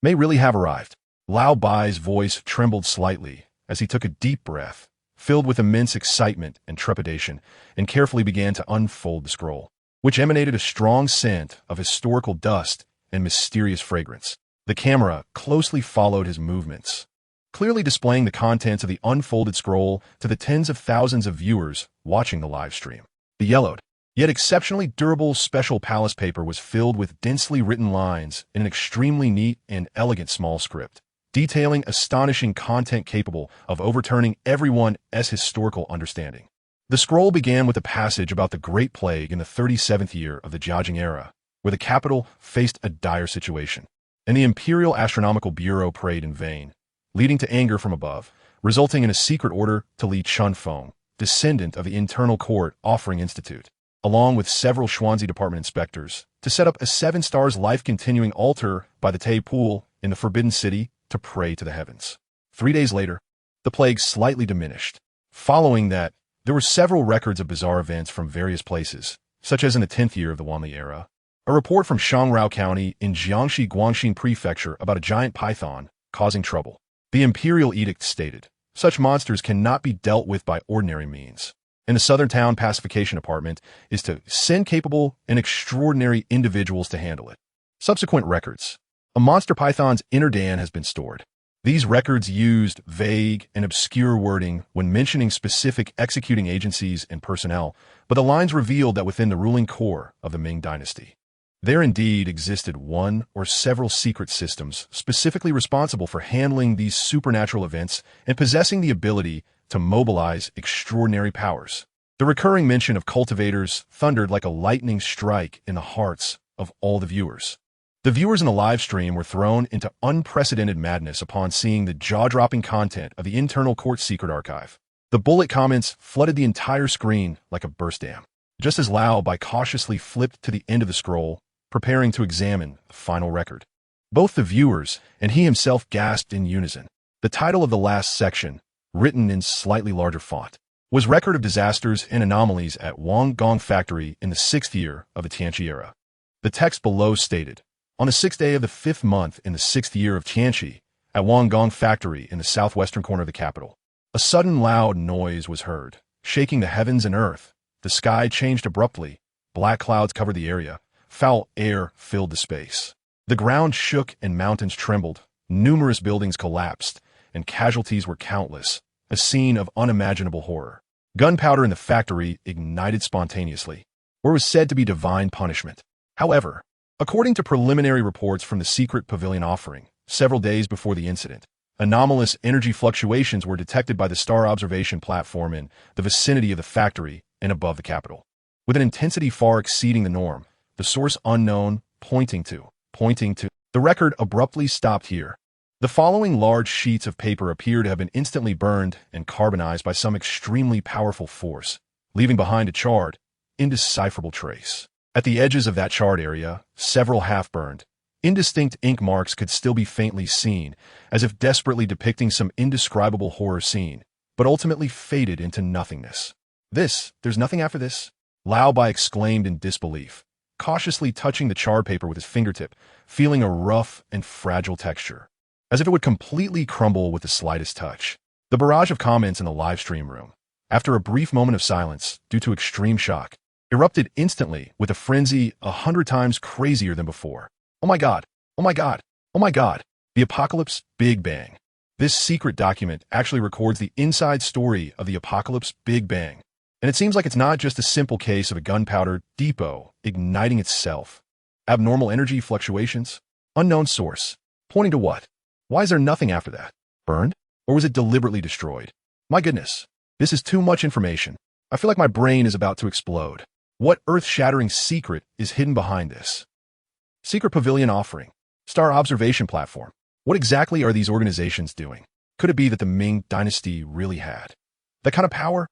may really have arrived. Lao Bai's voice trembled slightly as he took a deep breath, filled with immense excitement and trepidation, and carefully began to unfold the scroll, which emanated a strong scent of historical dust and mysterious fragrance. The camera closely followed his movements, clearly displaying the contents of the unfolded scroll to the tens of thousands of viewers watching the live stream. The yellowed, yet exceptionally durable special palace paper was filled with densely written lines in an extremely neat and elegant small script, detailing astonishing content capable of overturning everyone's historical understanding. The scroll began with a passage about the Great Plague in the 37th year of the Jiajing era, where the capital faced a dire situation, and the Imperial Astronomical Bureau prayed in vain, leading to anger from above, resulting in a secret order to Li Chunfeng descendant of the Internal Court Offering Institute, along with several Swansea Department inspectors, to set up a 7-stars life-continuing altar by the Tay Pool in the Forbidden City to pray to the heavens. 3 days later, the plague slightly diminished. Following that, there were several records of bizarre events from various places, such as in the 10th year of the Wanli era, a report from Shangrao County in Jiangxi Guangxin Prefecture about a giant python causing trouble. The imperial edict stated, such monsters cannot be dealt with by ordinary means, and the Southern Town Pacification Department is to send capable and extraordinary individuals to handle it. Subsequent records. A monster python's inner den has been stored. These records used vague and obscure wording when mentioning specific executing agencies and personnel, but the lines revealed that within the ruling core of the Ming dynasty, there indeed existed one or several secret systems specifically responsible for handling these supernatural events and possessing the ability to mobilize extraordinary powers. The recurring mention of cultivators thundered like a lightning strike in the hearts of all the viewers. The viewers in the live stream were thrown into unprecedented madness upon seeing the jaw-dropping content of the Internal Court Secret Archive. The bullet comments flooded the entire screen like a burst dam. Just as Lao Bai cautiously flipped to the end of the scroll, preparing to examine the final record. Both the viewers and he himself gasped in unison. The title of the last section, written in slightly larger font, was Record of Disasters and Anomalies at Wanggong Factory in the 6th year of the Tianqi era. The text below stated, on the 6th day of the 5th month in the 6th year of Tianqi, at Wanggong Factory in the southwestern corner of the capital, a sudden loud noise was heard, shaking the heavens and earth. The sky changed abruptly, black clouds covered the area, foul air filled the space. The ground shook and mountains trembled, numerous buildings collapsed, and casualties were countless, a scene of unimaginable horror. Gunpowder in the factory ignited spontaneously, or was said to be divine punishment. However, according to preliminary reports from the secret pavilion offering, several days before the incident, anomalous energy fluctuations were detected by the star observation platform in the vicinity of the factory and above the capital, with an intensity far exceeding the norm. The source unknown, pointing to. The record abruptly stopped here. The following large sheets of paper appear to have been instantly burned and carbonized by some extremely powerful force, leaving behind a charred, indecipherable trace. At the edges of that charred area, several half-burned, indistinct ink marks could still be faintly seen, as if desperately depicting some indescribable horror scene, but ultimately faded into nothingness. There's nothing after this? Lao Bai exclaimed in disbelief, cautiously touching the charred paper with his fingertip, feeling a rough and fragile texture, as if it would completely crumble with the slightest touch. The barrage of comments in the live stream room, after a brief moment of silence due to extreme shock, erupted instantly with a frenzy 100 times crazier than before. Oh my God! Oh my God! Oh my God! The Apocalypse Big Bang. This secret document actually records the inside story of the Apocalypse Big Bang. And it seems like it's not just a simple case of a gunpowder depot igniting itself. Abnormal energy fluctuations? Unknown source. Pointing to what? Why is there nothing after that? Burned? Or was it deliberately destroyed? My goodness. This is too much information. I feel like my brain is about to explode. What earth-shattering secret is hidden behind this? Secret Pavilion Offering. Star Observation Platform. What exactly are these organizations doing? Could it be that the Ming Dynasty really had that kind of power?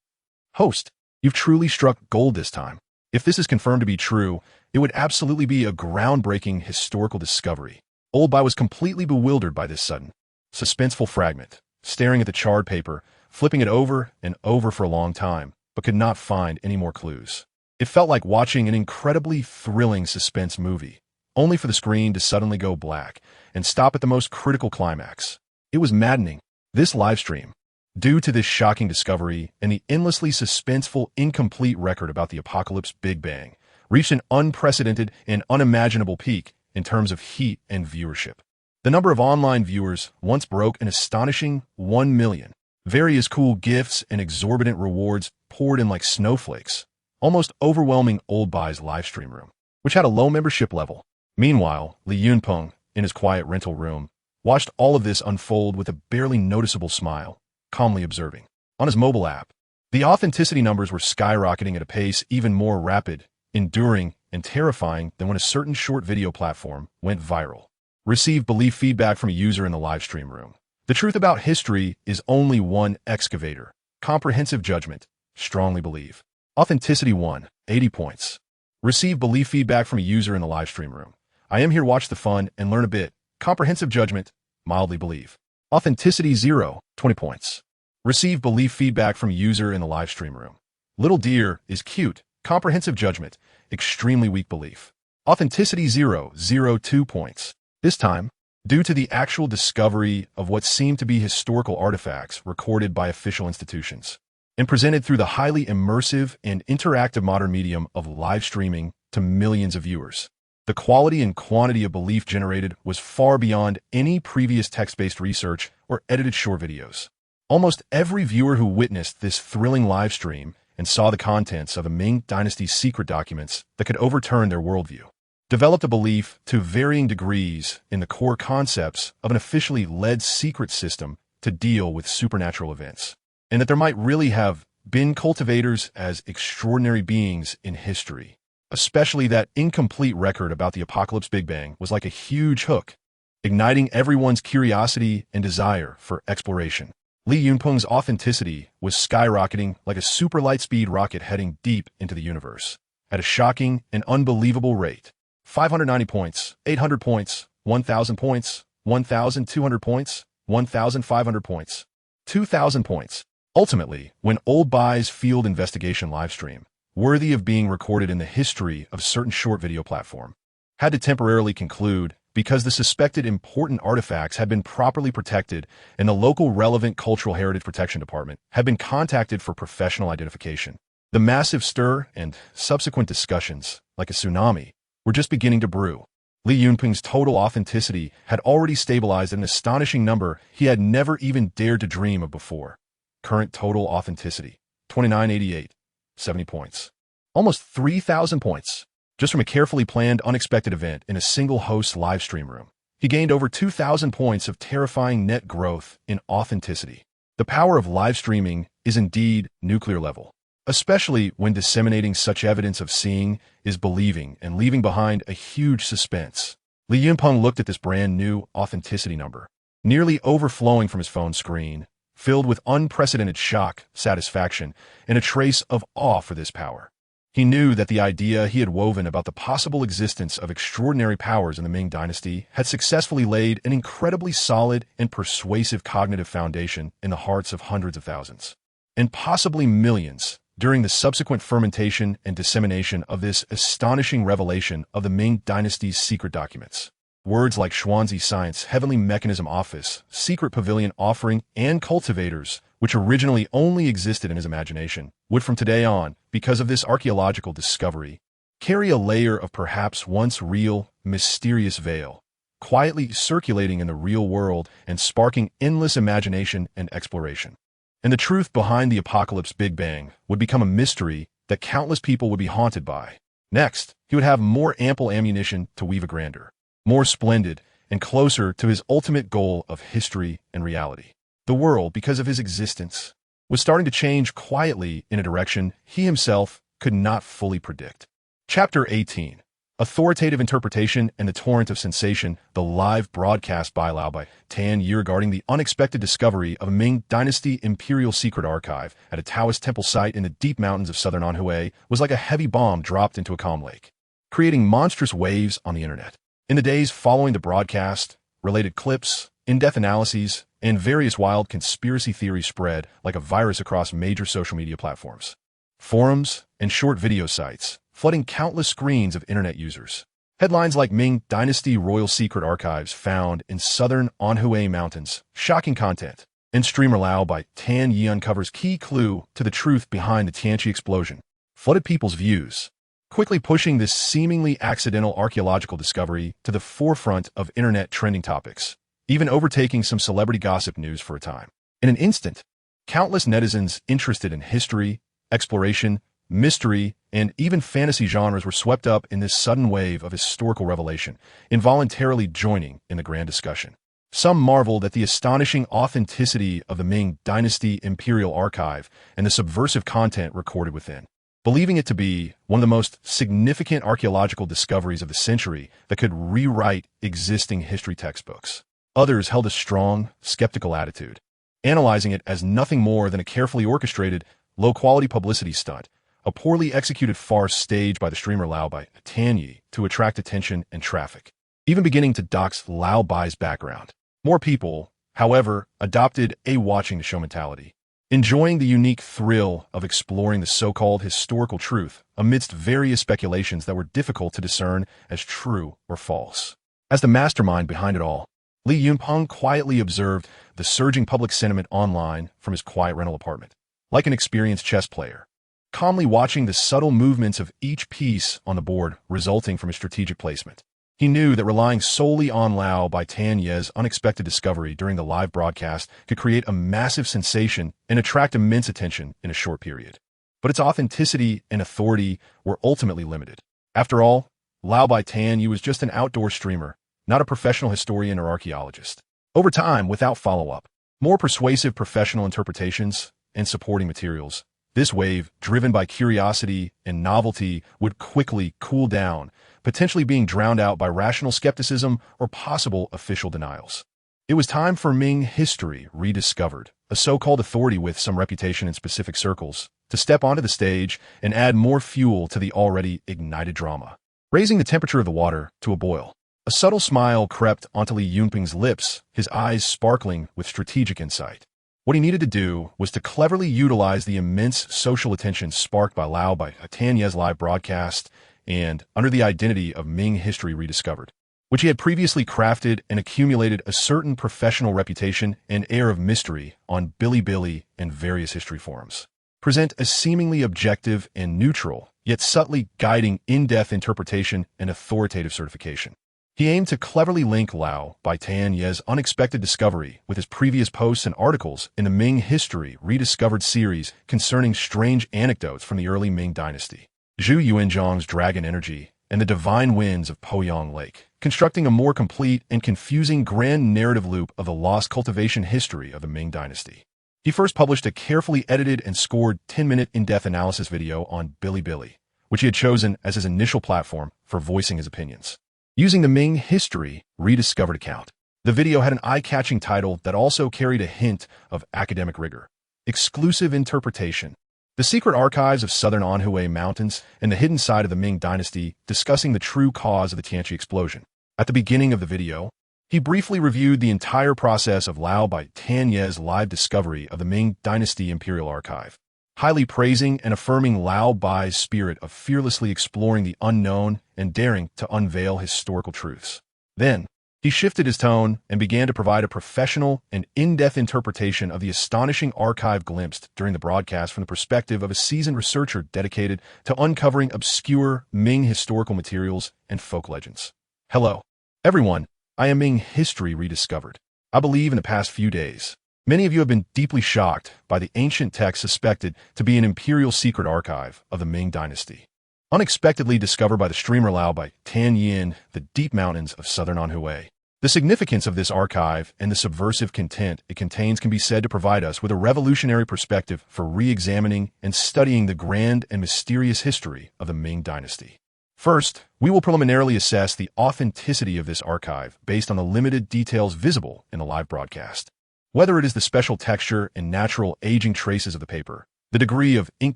Host, you've truly struck gold this time. If this is confirmed to be true, it would absolutely be a groundbreaking historical discovery. Old Bai was completely bewildered by this sudden, suspenseful fragment, staring at the charred paper, flipping it over and over for a long time, but could not find any more clues. It felt like watching an incredibly thrilling suspense movie, only for the screen to suddenly go black and stop at the most critical climax. It was maddening. This livestream, due to this shocking discovery and the endlessly suspenseful, incomplete record about the Apocalypse Big Bang, reached an unprecedented and unimaginable peak in terms of heat and viewership. The number of online viewers once broke an astonishing 1 million. Various cool gifts and exorbitant rewards poured in like snowflakes, almost overwhelming Old Bai's livestream room, which had a low membership level. Meanwhile, Li Yunpeng, in his quiet rental room, watched all of this unfold with a barely noticeable smile, calmly observing. On his mobile app, the authenticity numbers were skyrocketing at a pace even more rapid, enduring, and terrifying than when a certain short video platform went viral. Received belief feedback from a user in the live stream room. The truth about history is only one excavator. Comprehensive judgment. strongly believe. Authenticity 1, 80 points. Receive belief feedback from a user in the live stream room. I am here to watch the fun and learn a bit. Comprehensive judgment, mildly believe. Authenticity 0, 20 points. Receive belief feedback from a user in the live stream room. Little deer is cute. Comprehensive judgment, extremely weak belief. Authenticity 0, 2 points. This time, due to the actual discovery of what seemed to be historical artifacts recorded by official institutions and presented through the highly immersive and interactive modern medium of live streaming to millions of viewers. The quality and quantity of belief generated was far beyond any previous text-based research or edited short videos. Almost every viewer who witnessed this thrilling live stream and saw the contents of the Ming Dynasty's secret documents that could overturn their worldview developed a belief to varying degrees in the core concepts of an officially led secret system to deal with supernatural events, and that there might really have been cultivators as extraordinary beings in history. Especially that incomplete record about the apocalypse Big Bang was like a huge hook, igniting everyone's curiosity and desire for exploration. Li Yunpeng's authenticity was skyrocketing like a super light-speed rocket heading deep into the universe at a shocking and unbelievable rate. 590 points, 800 points, 1,000 points, 1,200 points, 1,500 points, 2,000 points. Ultimately, when Old Bai's field investigation livestream, worthy of being recorded in the history of a certain short video platform, had to temporarily conclude because the suspected important artifacts had been properly protected and the local relevant Cultural Heritage Protection Department had been contacted for professional identification. The massive stir and subsequent discussions, like a tsunami, were just beginning to brew. Li Yunpeng's total authenticity had already stabilized at an astonishing number he had never even dared to dream of before. Current total authenticity, 2988, 70 points. Almost 3,000 points. Just from a carefully planned, unexpected event in a single host live stream room. He gained over 2,000 points of terrifying net growth in authenticity. The power of live streaming is indeed nuclear level, especially when disseminating such evidence of seeing is believing and leaving behind a huge suspense. Li Yunpeng looked at this brand new authenticity number, nearly overflowing from his phone screen, filled with unprecedented shock, satisfaction, and a trace of awe for this power. He knew that the idea he had woven about the possible existence of extraordinary powers in the Ming Dynasty had successfully laid an incredibly solid and persuasive cognitive foundation in the hearts of hundreds of thousands, and possibly millions, during the subsequent fermentation and dissemination of this astonishing revelation of the Ming Dynasty's secret documents. Words like Xuanzi Science, Heavenly Mechanism Office, Secret Pavilion Offering, and Cultivators, which originally only existed in his imagination, would from today on, because of this archaeological discovery, carry a layer of perhaps once real, mysterious veil, quietly circulating in the real world and sparking endless imagination and exploration. And the truth behind the apocalypse Big Bang would become a mystery that countless people would be haunted by. Next, he would have more ample ammunition to weave a grander, more splendid, and closer to his ultimate goal of history and reality. The world, because of his existence, was starting to change quietly in a direction he himself could not fully predict. Chapter 18. Authoritative Interpretation and the Torrent of Sensation, the live broadcast by Lao Bai Tan Yi regarding the unexpected discovery of a Ming Dynasty Imperial Secret Archive at a Taoist temple site in the deep mountains of southern Anhui was like a heavy bomb dropped into a calm lake, creating monstrous waves on the internet. In the days following the broadcast, related clips, in-depth analyses, and various wild conspiracy theories spread like a virus across major social media platforms, forums, and short video sites, flooding countless screens of internet users. Headlines like Ming Dynasty Royal Secret Archives found in southern Anhui Mountains, shocking content, and streamer Lao by Tan Yi uncovers key clue to the truth behind the Tianqi explosion, flooded people's views, quickly pushing this seemingly accidental archaeological discovery to the forefront of internet trending topics, even overtaking some celebrity gossip news for a time. In an instant, countless netizens interested in history, exploration, mystery, and even fantasy genres were swept up in this sudden wave of historical revelation, involuntarily joining in the grand discussion. Some marveled at the astonishing authenticity of the Ming Dynasty Imperial Archive and the subversive content recorded within, believing it to be one of the most significant archaeological discoveries of the century that could rewrite existing history textbooks. Others held a strong, skeptical attitude, analyzing it as nothing more than a carefully orchestrated, low-quality publicity stunt, a poorly executed farce staged by the streamer Lao Bai Tanyi to attract attention and traffic, even beginning to dox Lao Bai's background. More people, however, adopted a watching the show mentality, enjoying the unique thrill of exploring the so-called historical truth amidst various speculations that were difficult to discern as true or false. As the mastermind behind it all, Li Yunpeng quietly observed the surging public sentiment online from his quiet rental apartment, like an experienced chess player, calmly watching the subtle movements of each piece on the board resulting from his strategic placement. He knew that relying solely on Lao Bai Tanye's unexpected discovery during the live broadcast could create a massive sensation and attract immense attention in a short period. But its authenticity and authority were ultimately limited. After all, Lao Bai Tanyi was just an outdoor streamer, not a professional historian or archaeologist. Over time, without follow-up, more persuasive professional interpretations, and supporting materials, this wave, driven by curiosity and novelty, would quickly cool down, potentially being drowned out by rational skepticism or possible official denials. It was time for Ming history rediscovered, a so-called authority with some reputation in specific circles, to step onto the stage and add more fuel to the already ignited drama, raising the temperature of the water to a boil. A subtle smile crept onto Li Yunpeng's lips, his eyes sparkling with strategic insight. What he needed to do was to cleverly utilize the immense social attention sparked by Lao Bai Tanye's live broadcast and, under the identity of Ming history rediscovered, which he had previously crafted and accumulated a certain professional reputation and air of mystery on Bilibili and various history forums, present a seemingly objective and neutral, yet subtly guiding in-depth interpretation and authoritative certification. He aimed to cleverly link Lao Bai Tanye's unexpected discovery with his previous posts and articles in the Ming History Rediscovered series concerning strange anecdotes from the early Ming dynasty, Zhu Yuanzhang's dragon energy, and the divine winds of Poyang Lake, constructing a more complete and confusing grand narrative loop of the lost cultivation history of the Ming dynasty. He first published a carefully edited and scored 10-minute in-depth analysis video on Bilibili, which he had chosen as his initial platform for voicing his opinions. Using the Ming History Rediscovered account, the video had an eye-catching title that also carried a hint of academic rigor: Exclusive Interpretation, the secret archives of southern Anhui Mountains and the hidden side of the Ming dynasty, discussing the true cause of the Tianqi explosion. At the beginning of the video, he briefly reviewed the entire process of Lao Bai Tanye's live discovery of the Ming dynasty imperial archive, highly praising and affirming Lao Bai's spirit of fearlessly exploring the unknown and daring to unveil historical truths. Then, he shifted his tone and began to provide a professional and in-depth interpretation of the astonishing archive glimpsed during the broadcast from the perspective of a seasoned researcher dedicated to uncovering obscure Ming historical materials and folk legends. Hello, everyone. I am Ming History Rediscovered. I believe in the past few days, many of you have been deeply shocked by the ancient text suspected to be an imperial secret archive of the Ming dynasty, unexpectedly discovered by the streamer Lao Bai Tanyi in the deep mountains of southern Anhui. The significance of this archive and the subversive content it contains can be said to provide us with a revolutionary perspective for re-examining and studying the grand and mysterious history of the Ming dynasty. First, we will preliminarily assess the authenticity of this archive based on the limited details visible in the live broadcast. Whether it is the special texture and natural aging traces of the paper, the degree of ink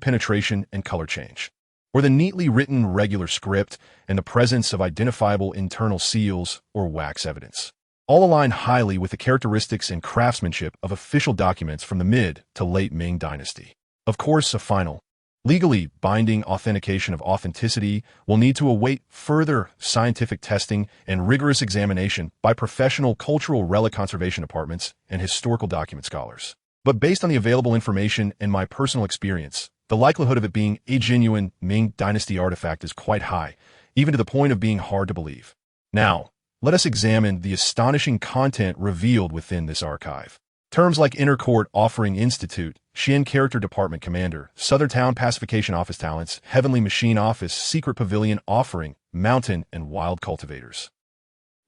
penetration and color change, or the neatly written regular script and the presence of identifiable internal seals or wax evidence, all align highly with the characteristics and craftsmanship of official documents from the mid to late Ming dynasty. Of course, a final, legally binding authentication of authenticity will need to await further scientific testing and rigorous examination by professional cultural relic conservation departments and historical document scholars. But based on the available information and my personal experience, the likelihood of it being a genuine Ming dynasty artifact is quite high, even to the point of being hard to believe. Now, let us examine the astonishing content revealed within this archive. Terms like Inner Court Offering Institute, Xian Character Department Commander, Southern Town Pacification Office Talents, Heavenly Machine Office, Secret Pavilion Offering, Mountain and Wild Cultivators.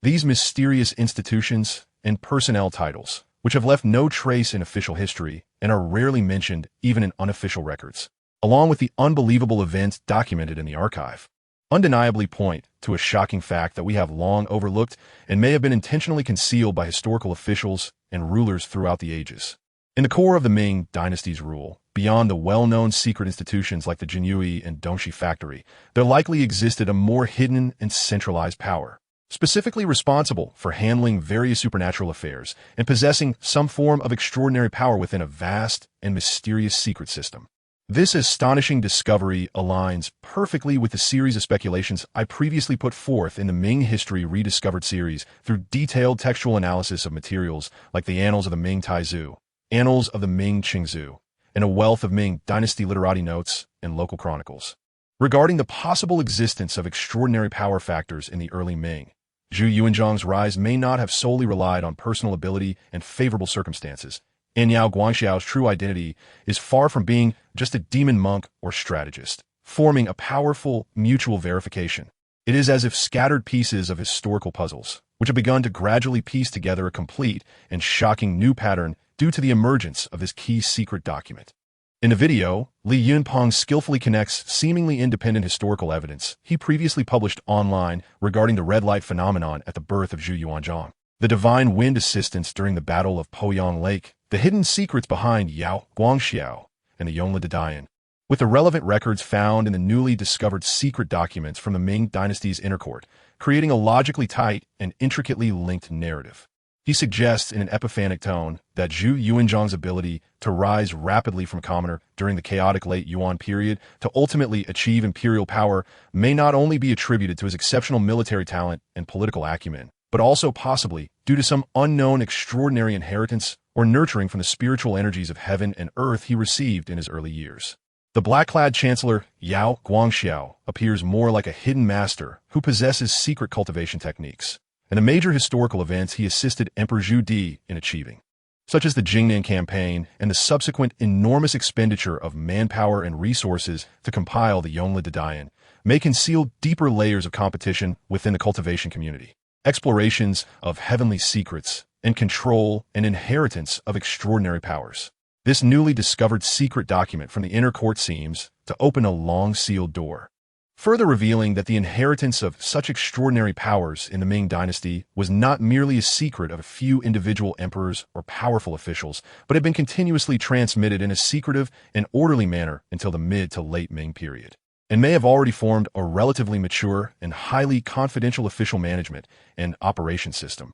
These mysterious institutions and personnel titles, which have left no trace in official history and are rarely mentioned even in unofficial records, along with the unbelievable events documented in the archive, undeniably point to a shocking fact that we have long overlooked and may have been intentionally concealed by historical officials and rulers throughout the ages. In the core of the Ming dynasty's rule, beyond the well-known secret institutions like the Jinyui and Dongshi factory, there likely existed a more hidden and centralized power, specifically responsible for handling various supernatural affairs and possessing some form of extraordinary power within a vast and mysterious secret system. This astonishing discovery aligns perfectly with the series of speculations I previously put forth in the Ming History Rediscovered series through detailed textual analysis of materials like the Annals of the Ming Taizu, Annals of the Ming Qingzu, and a wealth of Ming Dynasty literati notes and local chronicles. Regarding the possible existence of extraordinary power factors in the early Ming, Zhu Yuanzhang's rise may not have solely relied on personal ability and favorable circumstances, and Yao Guangxiao's true identity is far from being just a demon monk or strategist, forming a powerful mutual verification. It is as if scattered pieces of historical puzzles, which have begun to gradually piece together a complete and shocking new pattern due to the emergence of this key secret document. In the video, Li Yunpeng skillfully connects seemingly independent historical evidence he previously published online regarding the red light phenomenon at the birth of Zhu Yuanzhang, the divine wind assistance during the Battle of Poyang Lake, the hidden secrets behind Yao Guangxiao, and the Yongle Dadayan, with the relevant records found in the newly discovered secret documents from the Ming Dynasty's inner court, creating a logically tight and intricately linked narrative. He suggests in an epiphanic tone that Zhu Yuanzhang's ability to rise rapidly from commoner during the chaotic late Yuan period to ultimately achieve imperial power may not only be attributed to his exceptional military talent and political acumen, but also possibly due to some unknown extraordinary inheritance or nurturing from the spiritual energies of heaven and earth he received in his early years. The black-clad chancellor Yao Guangxiao appears more like a hidden master who possesses secret cultivation techniques, and the major historical events he assisted Emperor Zhu Di in achieving, such as the Jingnan campaign and the subsequent enormous expenditure of manpower and resources to compile the Yongle Dadayan, may conceal deeper layers of competition within the cultivation community, explorations of heavenly secrets, and control and inheritance of extraordinary powers. This newly discovered secret document from the inner court seems to open a long sealed door, further revealing that the inheritance of such extraordinary powers in the Ming Dynasty was not merely a secret of a few individual emperors or powerful officials, but had been continuously transmitted in a secretive and orderly manner until the mid to late Ming period, and may have already formed a relatively mature and highly confidential official management and operations system.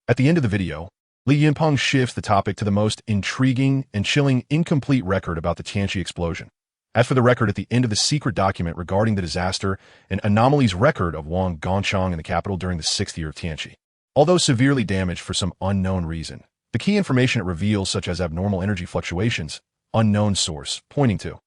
At the end of the video, Li Yunpeng shifts the topic to the most intriguing and chilling incomplete record about the Tianqi explosion. As for the record at the end of the secret document regarding the disaster and anomalies record of Wang Gongchang in the capital during the 6th year of Tianqi, although severely damaged for some unknown reason, the key information it reveals, such as abnormal energy fluctuations, unknown source, pointing to,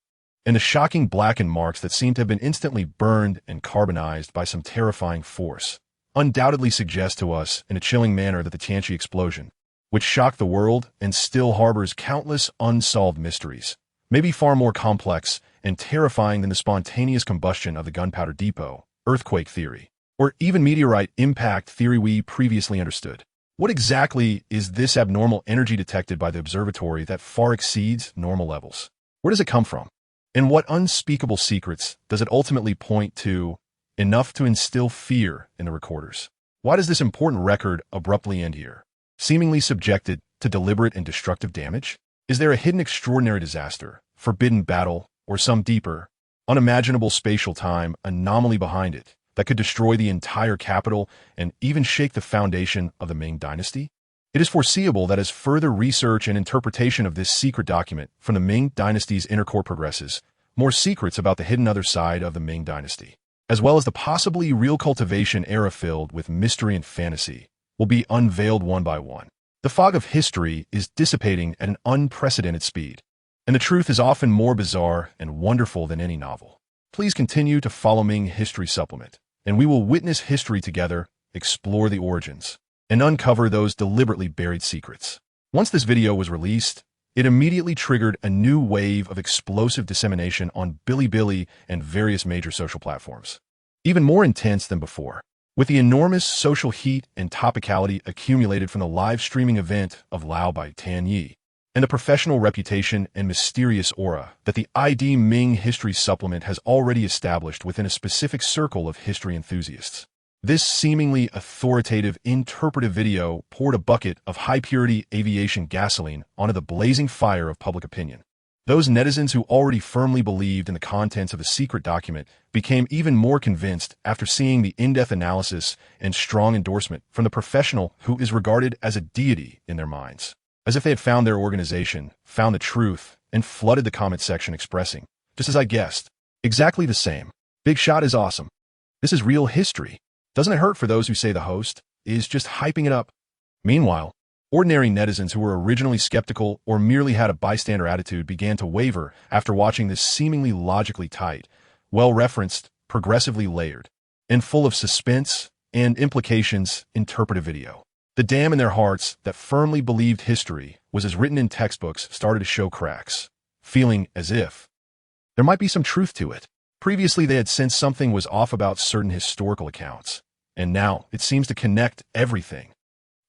and the shocking blackened marks that seem to have been instantly burned and carbonized by some terrifying force, undoubtedly suggest to us in a chilling manner that the Tianqi explosion, which shocked the world and still harbors countless unsolved mysteries, may be far more complex and terrifying than the spontaneous combustion of the gunpowder depot, earthquake theory, or even meteorite impact theory we previously understood. What exactly is this abnormal energy detected by the observatory that far exceeds normal levels? Where does it come from? And what unspeakable secrets does it ultimately point to, enough to instill fear in the recorders? Why does this important record abruptly end here, seemingly subjected to deliberate and destructive damage? Is there a hidden extraordinary disaster, forbidden battle, or some deeper, unimaginable spatial time anomaly behind it that could destroy the entire capital and even shake the foundation of the Ming Dynasty? It is foreseeable that as further research and interpretation of this secret document from the Ming Dynasty's inner core progresses, more secrets about the hidden other side of the Ming Dynasty, as well as the possibly real cultivation era filled with mystery and fantasy, will be unveiled one by one. The fog of history is dissipating at an unprecedented speed, and the truth is often more bizarre and wonderful than any novel. Please continue to follow Ming History Supplement, and we will witness history together, explore the origins, and uncover those deliberately buried secrets. Once this video was released, it immediately triggered a new wave of explosive dissemination on Bilibili and various major social platforms, even more intense than before. With the enormous social heat and topicality accumulated from the live streaming event of Lao by Tan Yi, and the professional reputation and mysterious aura that the ID Ming History Supplement has already established within a specific circle of history enthusiasts. This seemingly authoritative interpretive video poured a bucket of high-purity aviation gasoline onto the blazing fire of public opinion. Those netizens who already firmly believed in the contents of a secret document became even more convinced after seeing the in-depth analysis and strong endorsement from the professional who is regarded as a deity in their minds. As if they had found their organization, found the truth, and flooded the comment section expressing, just as I guessed, exactly the same. Big Shot is awesome. This is real history. Doesn't it hurt for those who say the host is just hyping it up? Meanwhile, ordinary netizens who were originally skeptical or merely had a bystander attitude began to waver after watching this seemingly logically tight, well-referenced, progressively layered, and full of suspense and implications interpretive video. The dam in their hearts that firmly believed history was as written in textbooks started to show cracks, feeling as if there might be some truth to it. Previously, they had sensed something was off about certain historical accounts, and now it seems to connect everything.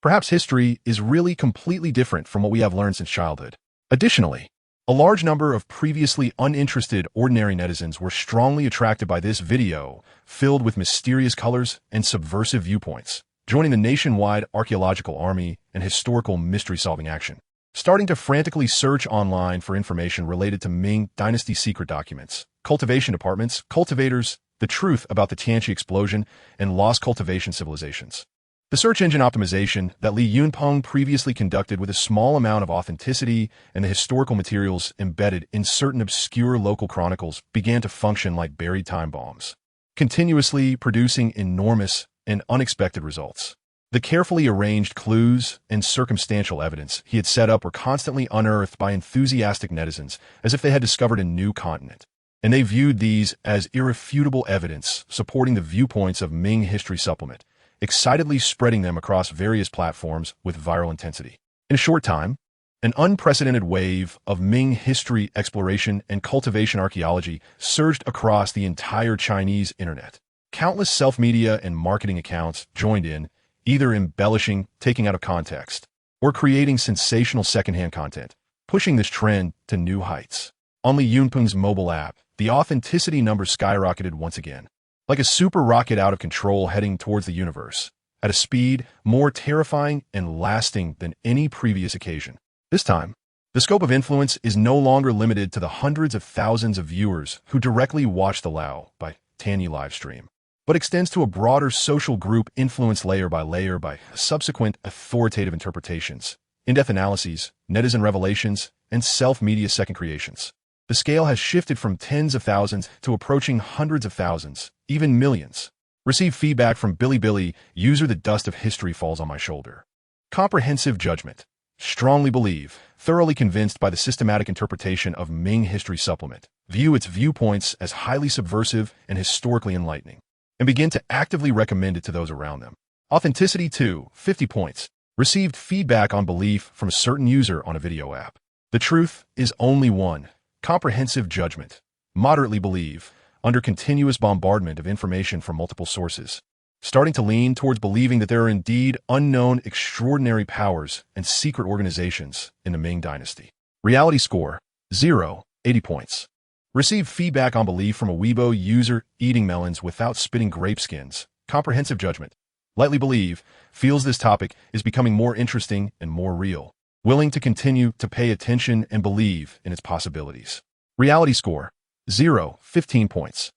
Perhaps history is really completely different from what we have learned since childhood. Additionally, a large number of previously uninterested ordinary netizens were strongly attracted by this video, filled with mysterious colors and subversive viewpoints, joining the nationwide archaeological army and historical mystery-solving action, starting to frantically search online for information related to Ming Dynasty secret documents, cultivation departments, cultivators, the truth about the Tianqi explosion, and lost cultivation civilizations. The search engine optimization that Li Yunpeng previously conducted with a small amount of authenticity and the historical materials embedded in certain obscure local chronicles began to function like buried time bombs, continuously producing enormous and unexpected results. The carefully arranged clues and circumstantial evidence he had set up were constantly unearthed by enthusiastic netizens as if they had discovered a new continent, and they viewed these as irrefutable evidence supporting the viewpoints of Ming History Supplement, excitedly spreading them across various platforms with viral intensity. In a short time, an unprecedented wave of Ming history exploration and cultivation archaeology surged across the entire Chinese internet. Countless self-media and marketing accounts joined in, either embellishing, taking out of context, or creating sensational secondhand content, pushing this trend to new heights. On Li Yunpeng's mobile app, the authenticity numbers skyrocketed once again, like a super rocket out of control heading towards the universe, at a speed more terrifying and lasting than any previous occasion. This time, the scope of influence is no longer limited to the hundreds of thousands of viewers who directly watch the Lao by Tanyi livestream, but extends to a broader social group influenced layer by subsequent authoritative interpretations, in-depth analyses, netizen revelations, and self-media second creations. The scale has shifted from tens of thousands to approaching hundreds of thousands, even millions. Receive feedback from Bilibili, user The dust of history falls on my shoulder. Comprehensive judgment. Strongly believe, thoroughly convinced by the systematic interpretation of Ming History Supplement. View its viewpoints as highly subversive and historically enlightening, and begin to actively recommend it to those around them. Authenticity 2, 50 points. Received feedback on belief from a certain user on a video app. The truth is only one. Comprehensive judgment. Moderately believe, under continuous bombardment of information from multiple sources, starting to lean towards believing that there are indeed unknown extraordinary powers and secret organizations in the Ming Dynasty. Reality score, 0, 80 points. Received feedback on belief from a Weibo user eating melons without spitting grape skins. Comprehensive judgment. Lightly believe, feels this topic is becoming more interesting and more real. Willing to continue to pay attention and believe in its possibilities. Reality score, 0, 15 points.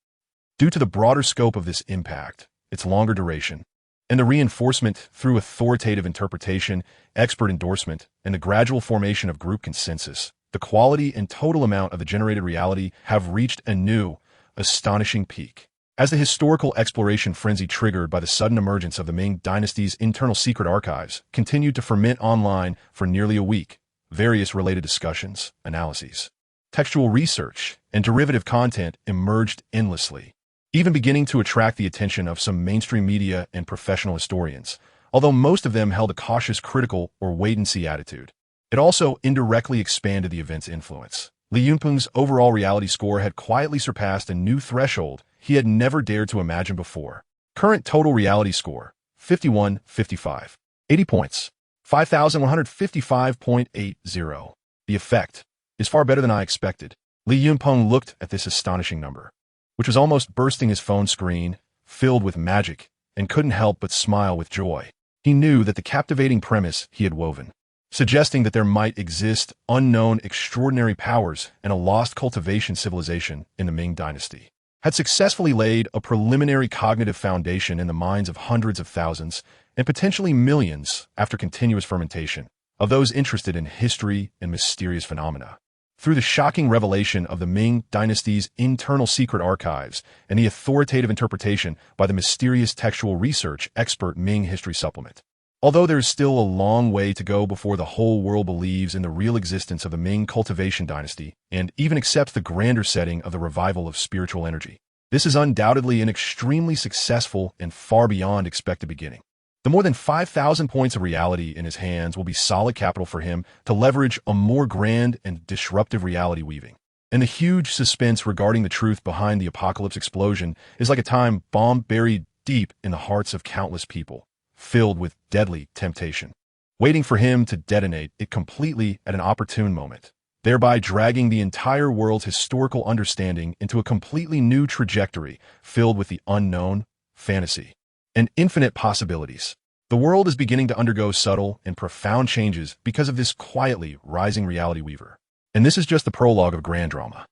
Due to the broader scope of this impact, its longer duration, and the reinforcement through authoritative interpretation, expert endorsement, and the gradual formation of group consensus, the quality and total amount of the generated reality have reached a new, astonishing peak. As the historical exploration frenzy triggered by the sudden emergence of the Ming Dynasty's internal secret archives continued to ferment online for nearly a week, various related discussions, analyses, textual research, and derivative content emerged endlessly, even beginning to attract the attention of some mainstream media and professional historians, although most of them held a cautious, critical, or wait-and-see attitude. It also indirectly expanded the event's influence. Li Yunpeng's overall reality score had quietly surpassed a new threshold he had never dared to imagine before. Current total reality score, 51-55. 80 points, 5,155.80. The effect is far better than I expected. Li Yunpeng looked at this astonishing number, which was almost bursting his phone screen, filled with magic, and couldn't help but smile with joy. He knew that the captivating premise he had woven suggesting that there might exist unknown extraordinary powers and a lost cultivation civilization in the Ming dynasty, had successfully laid a preliminary cognitive foundation in the minds of hundreds of thousands and potentially millions after continuous fermentation of those interested in history and mysterious phenomena. Through the shocking revelation of the Ming dynasty's internal secret archives and the authoritative interpretation by the mysterious textual research expert Ming History Supplement. Although there is still a long way to go before the whole world believes in the real existence of the Ming cultivation dynasty and even accepts the grander setting of the revival of spiritual energy, this is undoubtedly an extremely successful and far beyond expected beginning. The more than 5,000 points of reality in his hands will be solid capital for him to leverage a more grand and disruptive reality weaving. And the huge suspense regarding the truth behind the apocalypse explosion is like a time bomb buried deep in the hearts of countless people, filled with deadly temptation, waiting for him to detonate it completely at an opportune moment, thereby dragging the entire world's historical understanding into a completely new trajectory filled with the unknown, fantasy, and infinite possibilities. The world is beginning to undergo subtle and profound changes because of this quietly rising reality weaver. And this is just the prologue of grand drama.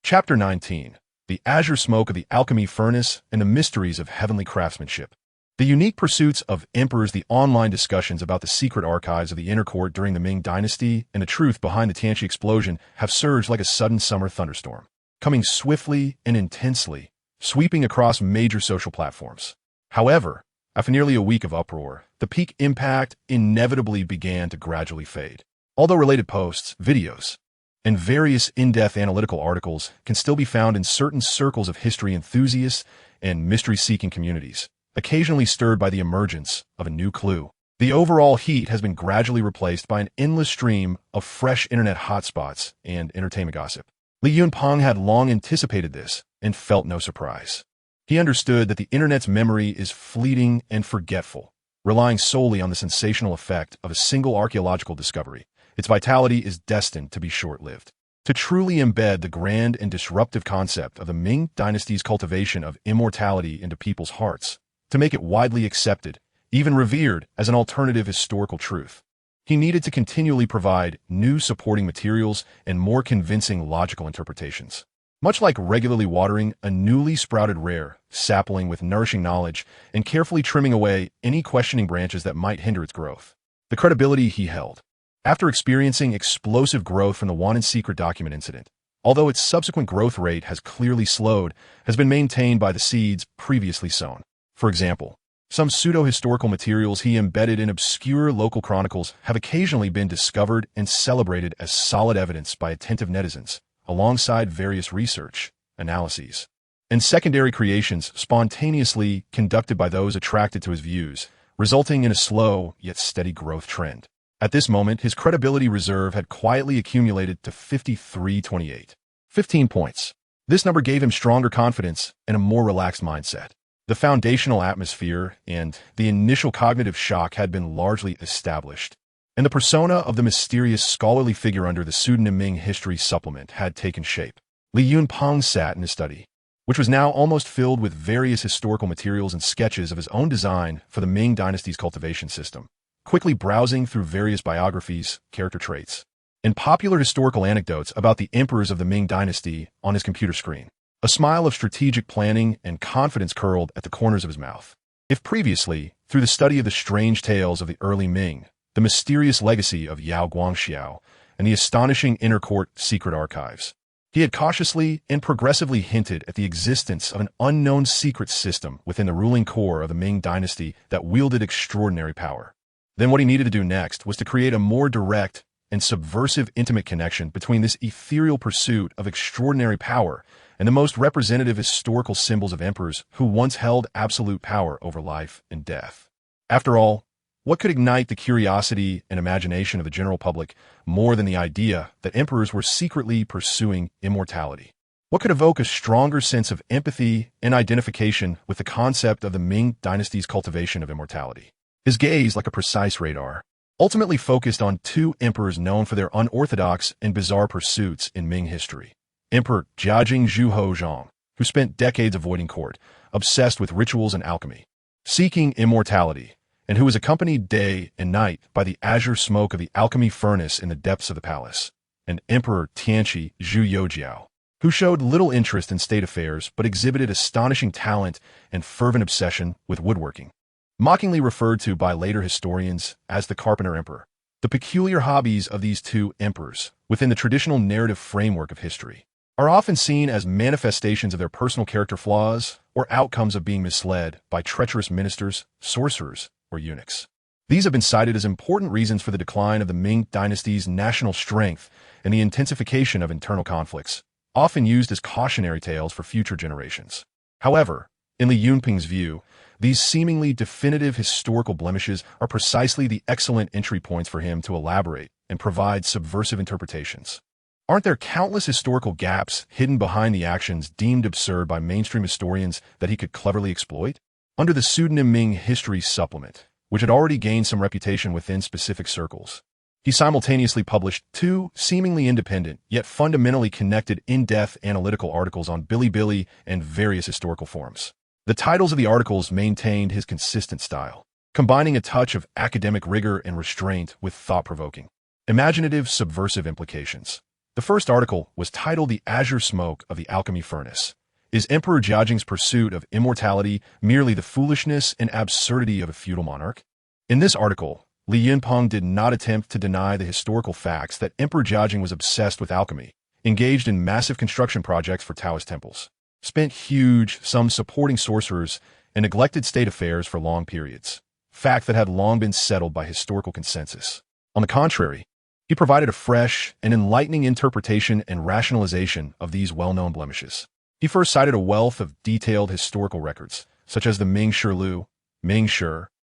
Chapter 19. The azure smoke of the alchemy furnace and the mysteries of heavenly craftsmanship. The unique pursuits of emperors, the online discussions about the secret archives of the inner court during the Ming dynasty, and the truth behind the Tianqi explosion have surged like a sudden summer thunderstorm, coming swiftly and intensely, sweeping across major social platforms. However, after nearly a week of uproar, the peak impact inevitably began to gradually fade. Although related posts, videos, and various in-depth analytical articles can still be found in certain circles of history enthusiasts and mystery-seeking communities, occasionally stirred by the emergence of a new clue, the overall heat has been gradually replaced by an endless stream of fresh internet hotspots and entertainment gossip. Li Yunpeng had long anticipated this and felt no surprise. He understood that the internet's memory is fleeting and forgetful, relying solely on the sensational effect of a single archaeological discovery. Its vitality is destined to be short-lived. To truly embed the grand and disruptive concept of the Ming dynasty's cultivation of immortality into people's hearts, to make it widely accepted, even revered as an alternative historical truth, he needed to continually provide new supporting materials and more convincing logical interpretations. Much like regularly watering a newly sprouted rare sapling with nourishing knowledge and carefully trimming away any questioning branches that might hinder its growth, the credibility he held, after experiencing explosive growth from the Wanted Secret document incident, although its subsequent growth rate has clearly slowed, has been maintained by the seeds previously sown. For example, some pseudo-historical materials he embedded in obscure local chronicles have occasionally been discovered and celebrated as solid evidence by attentive netizens, alongside various research, analyses, and secondary creations spontaneously conducted by those attracted to his views, resulting in a slow yet steady growth trend. At this moment, his credibility reserve had quietly accumulated to 5328. 15 points. This number gave him stronger confidence and a more relaxed mindset. The foundational atmosphere and the initial cognitive shock had been largely established, and the persona of the mysterious scholarly figure under the pseudonym Ming History Supplement had taken shape. Li Yunpeng sat in his study, which was now almost filled with various historical materials and sketches of his own design for the Ming dynasty's cultivation system, quickly browsing through various biographies, character traits, and popular historical anecdotes about the emperors of the Ming dynasty on his computer screen. A smile of strategic planning and confidence curled at the corners of his mouth. If previously, through the study of the strange tales of the early Ming, the mysterious legacy of Yao Guangxiao, and the astonishing inner court secret archives, he had cautiously and progressively hinted at the existence of an unknown secret system within the ruling core of the Ming dynasty that wielded extraordinary power. Then what he needed to do next was to create a more direct and subversive intimate connection between this ethereal pursuit of extraordinary power and the most representative historical symbols of emperors who once held absolute power over life and death. After all, what could ignite the curiosity and imagination of the general public more than the idea that emperors were secretly pursuing immortality? What could evoke a stronger sense of empathy and identification with the concept of the Ming dynasty's cultivation of immortality? His gaze, like a precise radar, ultimately focused on two emperors known for their unorthodox and bizarre pursuits in Ming history. Emperor Jiajing Zhuhozhang, who spent decades avoiding court, obsessed with rituals and alchemy, seeking immortality, and who was accompanied day and night by the azure smoke of the alchemy furnace in the depths of the palace, and Emperor Tianqi Zhu Youjiao, who showed little interest in state affairs but exhibited astonishing talent and fervent obsession with woodworking. Mockingly referred to by later historians as the Carpenter Emperor. The peculiar hobbies of these two emperors, within the traditional narrative framework of history, are often seen as manifestations of their personal character flaws or outcomes of being misled by treacherous ministers, sorcerers, or eunuchs. These have been cited as important reasons for the decline of the Ming dynasty's national strength and the intensification of internal conflicts, often used as cautionary tales for future generations. However, in Li Yunping's view, these seemingly definitive historical blemishes are precisely the excellent entry points for him to elaborate and provide subversive interpretations. Aren't there countless historical gaps hidden behind the actions deemed absurd by mainstream historians that he could cleverly exploit? Under the pseudonym Ming History Supplement, which had already gained some reputation within specific circles, he simultaneously published two seemingly independent, yet fundamentally connected in-depth analytical articles on Bilibili and various historical forums. The titles of the articles maintained his consistent style, combining a touch of academic rigor and restraint with thought-provoking, imaginative, subversive implications. The first article was titled The Azure Smoke of the Alchemy Furnace. Is Emperor Jiajing's pursuit of immortality merely the foolishness and absurdity of a feudal monarch? In this article, Li Yunping did not attempt to deny the historical facts that Emperor Jiajing was obsessed with alchemy, engaged in massive construction projects for Taoist temples, spent huge sums supporting sorcerers, and neglected state affairs for long periods, fact that had long been settled by historical consensus. On the contrary, he provided a fresh and enlightening interpretation and rationalization of these well-known blemishes. He first cited a wealth of detailed historical records, such as the Ming Shirlu, Ming Shi,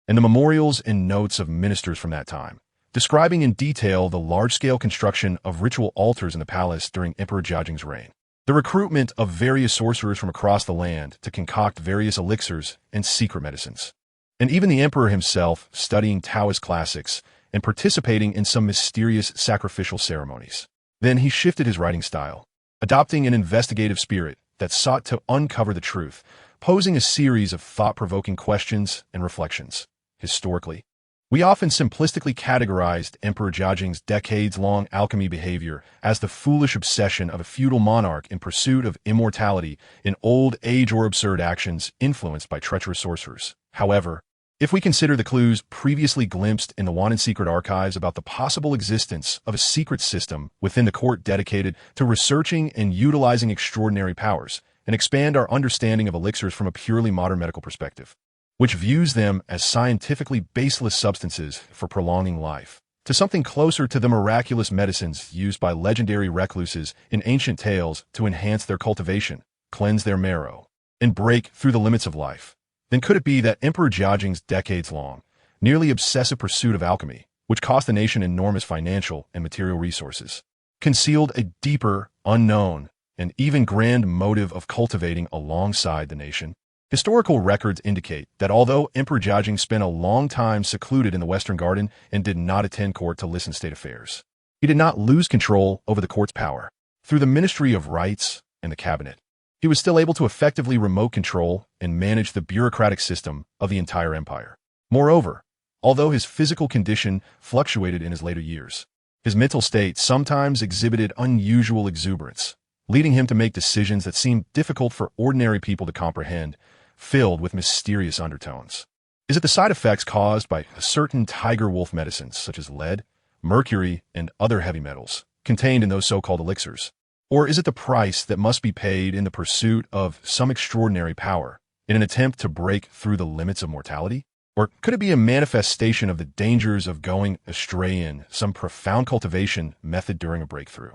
and the memorials and notes of ministers from that time, describing in detail the large-scale construction of ritual altars in the palace during Emperor Jiajing's reign, the recruitment of various sorcerers from across the land to concoct various elixirs and secret medicines, and even the emperor himself studying Taoist classics and participating in some mysterious sacrificial ceremonies. Then he shifted his writing style, adopting an investigative spirit that sought to uncover the truth, posing a series of thought-provoking questions and reflections. Historically, we often simplistically categorized Emperor Jiajing's decades-long alchemy behavior as the foolish obsession of a feudal monarch in pursuit of immortality in old age or absurd actions influenced by treacherous sorcerers. However, if we consider the clues previously glimpsed in the Wanted Secret archives about the possible existence of a secret system within the court dedicated to researching and utilizing extraordinary powers, and expand our understanding of elixirs from a purely modern medical perspective, which views them as scientifically baseless substances for prolonging life, to something closer to the miraculous medicines used by legendary recluses in ancient tales to enhance their cultivation, cleanse their marrow, and break through the limits of life, then could it be that Emperor Jiajing's decades-long, nearly obsessive pursuit of alchemy, which cost the nation enormous financial and material resources, concealed a deeper, unknown, and even grand motive of cultivating alongside the nation? Historical records indicate that although Emperor Jiajing spent a long time secluded in the Western Garden and did not attend court to listen to state affairs, he did not lose control over the court's power. Through the Ministry of Rights and the cabinet, he was still able to effectively remote control and manage the bureaucratic system of the entire empire. Moreover, although his physical condition fluctuated in his later years, his mental state sometimes exhibited unusual exuberance, leading him to make decisions that seemed difficult for ordinary people to comprehend, filled with mysterious undertones. Is it the side effects caused by certain tiger wolf medicines, such as lead, mercury, and other heavy metals, contained in those so-called elixirs? Or is it the price that must be paid in the pursuit of some extraordinary power, in an attempt to break through the limits of mortality? Or could it be a manifestation of the dangers of going astray in some profound cultivation method during a breakthrough?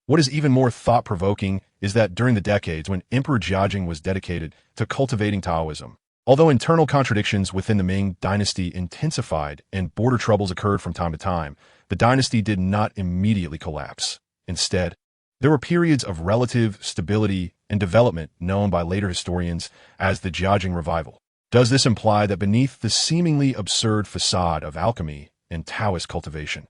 What is even more thought-provoking is that during the decades when Emperor Jiajing was dedicated to cultivating Taoism, although internal contradictions within the Ming dynasty intensified and border troubles occurred from time to time, the dynasty did not immediately collapse. Instead, there were periods of relative stability and development known by later historians as the Jiajing Revival. Does this imply that beneath the seemingly absurd facade of alchemy and Taoist cultivation,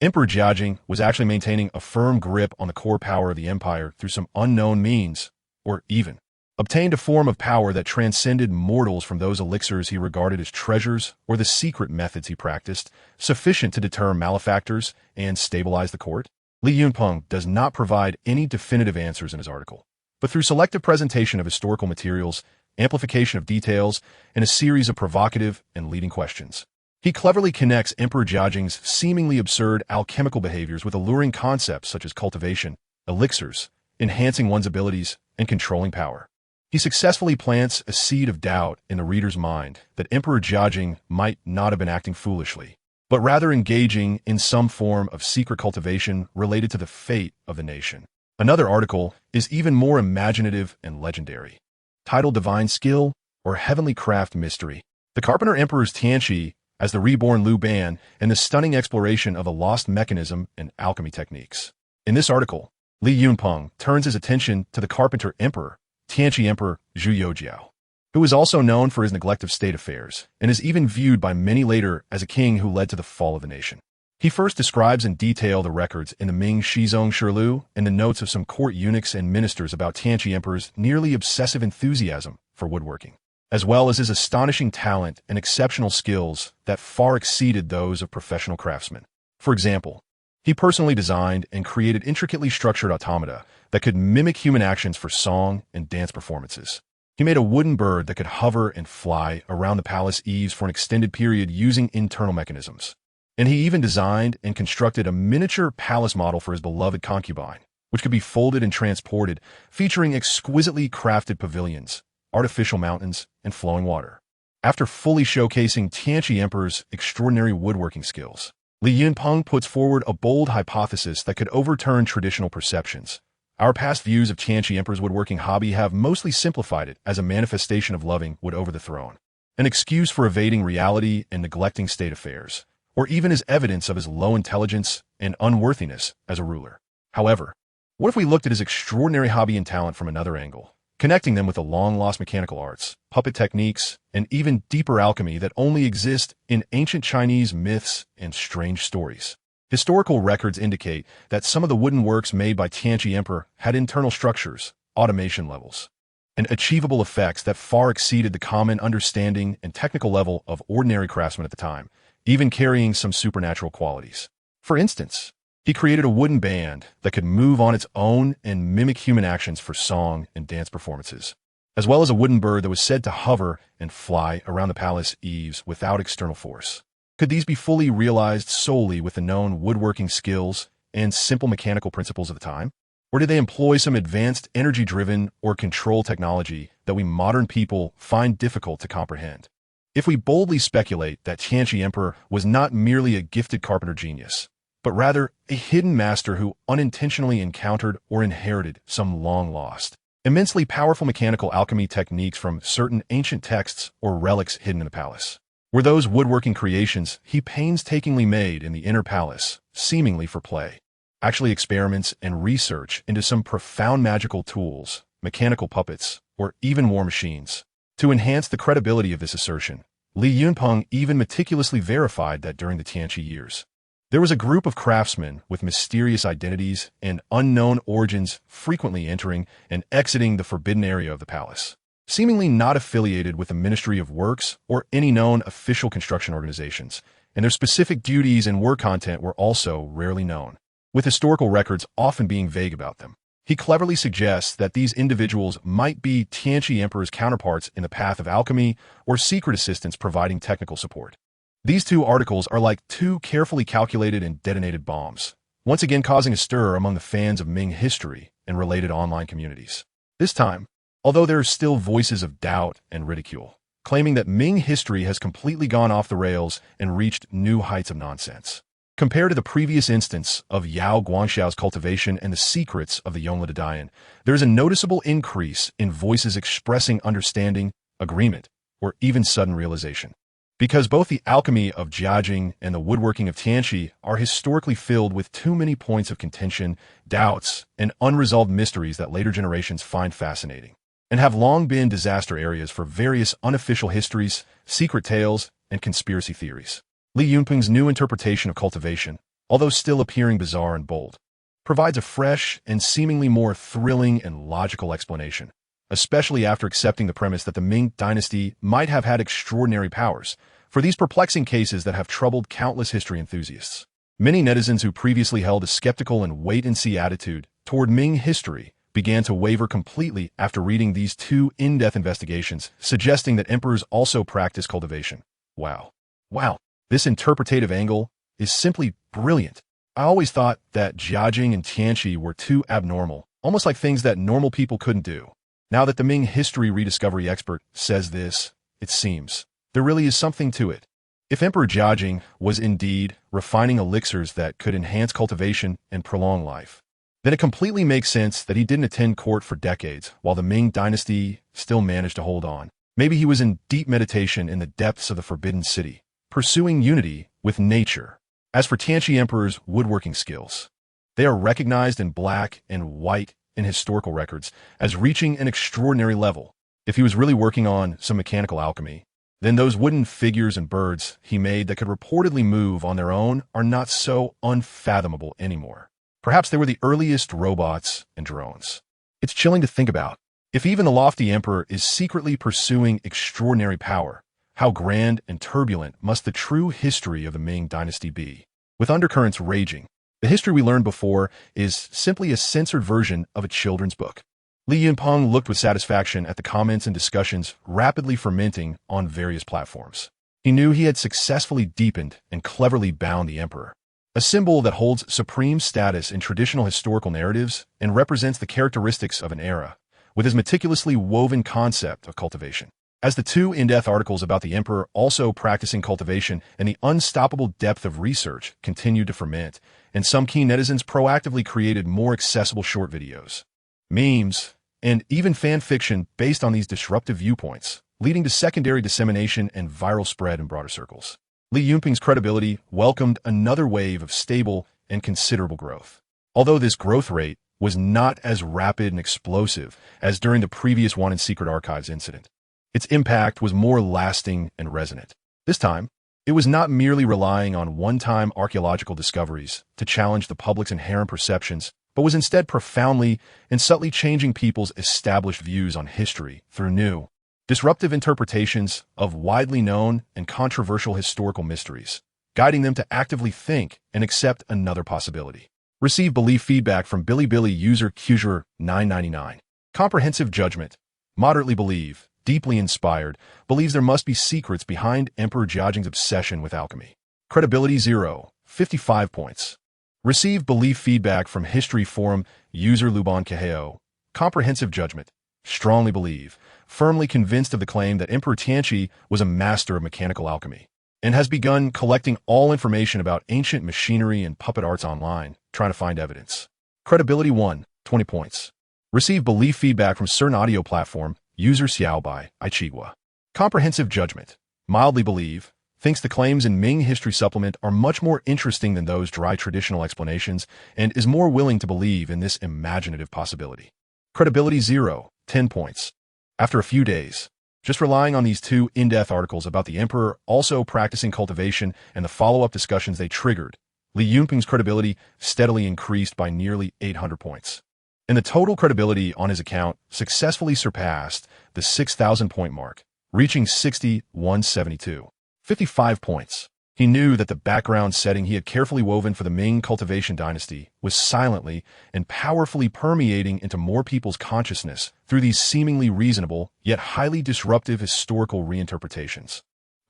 Emperor Jiajing was actually maintaining a firm grip on the core power of the empire through some unknown means, or even obtained a form of power that transcended mortals from those elixirs he regarded as treasures or the secret methods he practiced, sufficient to deter malefactors and stabilize the court? Li Yunpeng does not provide any definitive answers in his article, but through selective presentation of historical materials, amplification of details, and a series of provocative and leading questions, he cleverly connects Emperor Jiajing's seemingly absurd alchemical behaviors with alluring concepts such as cultivation, elixirs, enhancing one's abilities, and controlling power. He successfully plants a seed of doubt in the reader's mind that Emperor Jiajing might not have been acting foolishly, but rather engaging in some form of secret cultivation related to the fate of the nation. Another article is even more imaginative and legendary. Titled Divine Skill or Heavenly Craft Mystery. The Carpenter Emperor's Tianqi as the reborn Liu Ban and the stunning exploration of a lost mechanism and alchemy techniques. In this article, Li Yunpeng turns his attention to the Carpenter Emperor, Tianqi Emperor Zhu Youjiao, who is also known for his neglect of state affairs and is even viewed by many later as a king who led to the fall of the nation. He first describes in detail the records in the Ming Shizong Shirlu and the notes of some court eunuchs and ministers about Tianqi Emperor's nearly obsessive enthusiasm for woodworking, as well as his astonishing talent and exceptional skills that far exceeded those of professional craftsmen. For example, he personally designed and created intricately structured automata that could mimic human actions for song and dance performances. He made a wooden bird that could hover and fly around the palace eaves for an extended period using internal mechanisms. And he even designed and constructed a miniature palace model for his beloved concubine, which could be folded and transported, featuring exquisitely crafted pavilions, artificial mountains, and flowing water. After fully showcasing Tianqi Emperor's extraordinary woodworking skills, Li Yunpeng puts forward a bold hypothesis that could overturn traditional perceptions. Our past views of Tianqi Emperor's woodworking hobby have mostly simplified it as a manifestation of loving wood over the throne, an excuse for evading reality and neglecting state affairs, or even as evidence of his low intelligence and unworthiness as a ruler. However, what if we looked at his extraordinary hobby and talent from another angle, connecting them with the long-lost mechanical arts, puppet techniques, and even deeper alchemy that only exist in ancient Chinese myths and strange stories? Historical records indicate that some of the wooden works made by Tianqi Emperor had internal structures, automation levels, and achievable effects that far exceeded the common understanding and technical level of ordinary craftsmen at the time, even carrying some supernatural qualities. For instance, he created a wooden band that could move on its own and mimic human actions for song and dance performances, as well as a wooden bird that was said to hover and fly around the palace eaves without external force. Could these be fully realized solely with the known woodworking skills and simple mechanical principles of the time? Or did they employ some advanced energy-driven or control technology that we modern people find difficult to comprehend? If we boldly speculate that Tianqi Emperor was not merely a gifted carpenter genius, but rather a hidden master who unintentionally encountered or inherited some long-lost, immensely powerful mechanical alchemy techniques from certain ancient texts or relics hidden in the palace, were those woodworking creations he painstakingly made in the inner palace, seemingly for play, actually experiments and research into some profound magical tools, mechanical puppets, or even war machines? To enhance the credibility of this assertion, Li Yunpeng even meticulously verified that during the Tianqi years, there was a group of craftsmen with mysterious identities and unknown origins frequently entering and exiting the forbidden area of the palace, seemingly not affiliated with the Ministry of Works or any known official construction organizations, and their specific duties and work content were also rarely known, with historical records often being vague about them. He cleverly suggests that these individuals might be Tianqi Emperor's counterparts in the path of alchemy or secret assistants providing technical support. These two articles are like two carefully calculated and detonated bombs, once again causing a stir among the fans of Ming history and related online communities. This time, although there are still voices of doubt and ridicule, claiming that Ming history has completely gone off the rails and reached new heights of nonsense. Compared to the previous instance of Yao Guangxiao's cultivation and the secrets of the Yongle de Dian, there is a noticeable increase in voices expressing understanding, agreement, or even sudden realization. Because both the alchemy of Jiajing and the woodworking of Tianqi are historically filled with too many points of contention, doubts, and unresolved mysteries that later generations find fascinating, and have long been disaster areas for various unofficial histories, secret tales, and conspiracy theories. Li Yunpeng's new interpretation of cultivation, although still appearing bizarre and bold, provides a fresh and seemingly more thrilling and logical explanation, especially after accepting the premise that the Ming dynasty might have had extraordinary powers for these perplexing cases that have troubled countless history enthusiasts. Many netizens who previously held a skeptical and wait-and-see attitude toward Ming history began to waver completely after reading these two in-depth investigations, suggesting that emperors also practiced cultivation. Wow. Wow. This interpretative angle is simply brilliant. I always thought that Jiajing and Tianqi were too abnormal, almost like things that normal people couldn't do. Now that the Ming history rediscovery expert says this, it seems there really is something to it. If Emperor Jiajing was indeed refining elixirs that could enhance cultivation and prolong life, then it completely makes sense that he didn't attend court for decades while the Ming dynasty still managed to hold on. Maybe he was in deep meditation in the depths of the Forbidden City, pursuing unity with nature. As for Tianqi Emperor's woodworking skills, they are recognized in black and white in historical records as reaching an extraordinary level. If he was really working on some mechanical alchemy, then those wooden figures and birds he made that could reportedly move on their own are not so unfathomable anymore. Perhaps they were the earliest robots and drones. It's chilling to think about. If even the lofty emperor is secretly pursuing extraordinary power, how grand and turbulent must the true history of the Ming dynasty be? With undercurrents raging, the history we learned before is simply a censored version of a children's book. Li Yunpeng looked with satisfaction at the comments and discussions rapidly fermenting on various platforms. He knew he had successfully deepened and cleverly bound the emperor, a symbol that holds supreme status in traditional historical narratives and represents the characteristics of an era, with his meticulously woven concept of cultivation. As the two in-depth articles about the emperor also practicing cultivation and the unstoppable depth of research continued to ferment, and some keen netizens proactively created more accessible short videos, memes, and even fan fiction based on these disruptive viewpoints, leading to secondary dissemination and viral spread in broader circles. Li Yunping's credibility welcomed another wave of stable and considerable growth. Although this growth rate was not as rapid and explosive as during the previous One in Secret Archives incident, its impact was more lasting and resonant. This time, it was not merely relying on one-time archaeological discoveries to challenge the public's inherent perceptions, but was instead profoundly and subtly changing people's established views on history through new, disruptive interpretations of widely known and controversial historical mysteries, guiding them to actively think and accept another possibility. Receive belief feedback from Bilibili user Qzher999. Comprehensive judgment. Moderately believe, deeply inspired, believes there must be secrets behind Emperor Jiajing's obsession with alchemy. Credibility 0, 55 points. Receive belief feedback from History Forum user Luban Kaheo. Comprehensive judgment. Strongly believe, firmly convinced of the claim that Emperor Tianqi was a master of mechanical alchemy, and has begun collecting all information about ancient machinery and puppet arts online, trying to find evidence. Credibility 1, 20 points. Receive belief feedback from certain audio platform user Xiaobai Ichigua. Comprehensive judgment. Mildly believe, thinks the claims in Ming History Supplement are much more interesting than those dry traditional explanations, and is more willing to believe in this imaginative possibility. Credibility 0, 10 points. After a few days, just relying on these two in-depth articles about the emperor also practicing cultivation and the follow-up discussions they triggered, Li Yunping's credibility steadily increased by nearly 800 points. And the total credibility on his account successfully surpassed the 6,000 point mark, reaching 6172. 55 points. He knew that the background setting he had carefully woven for the Ming cultivation dynasty was silently and powerfully permeating into more people's consciousness through these seemingly reasonable, yet highly disruptive historical reinterpretations,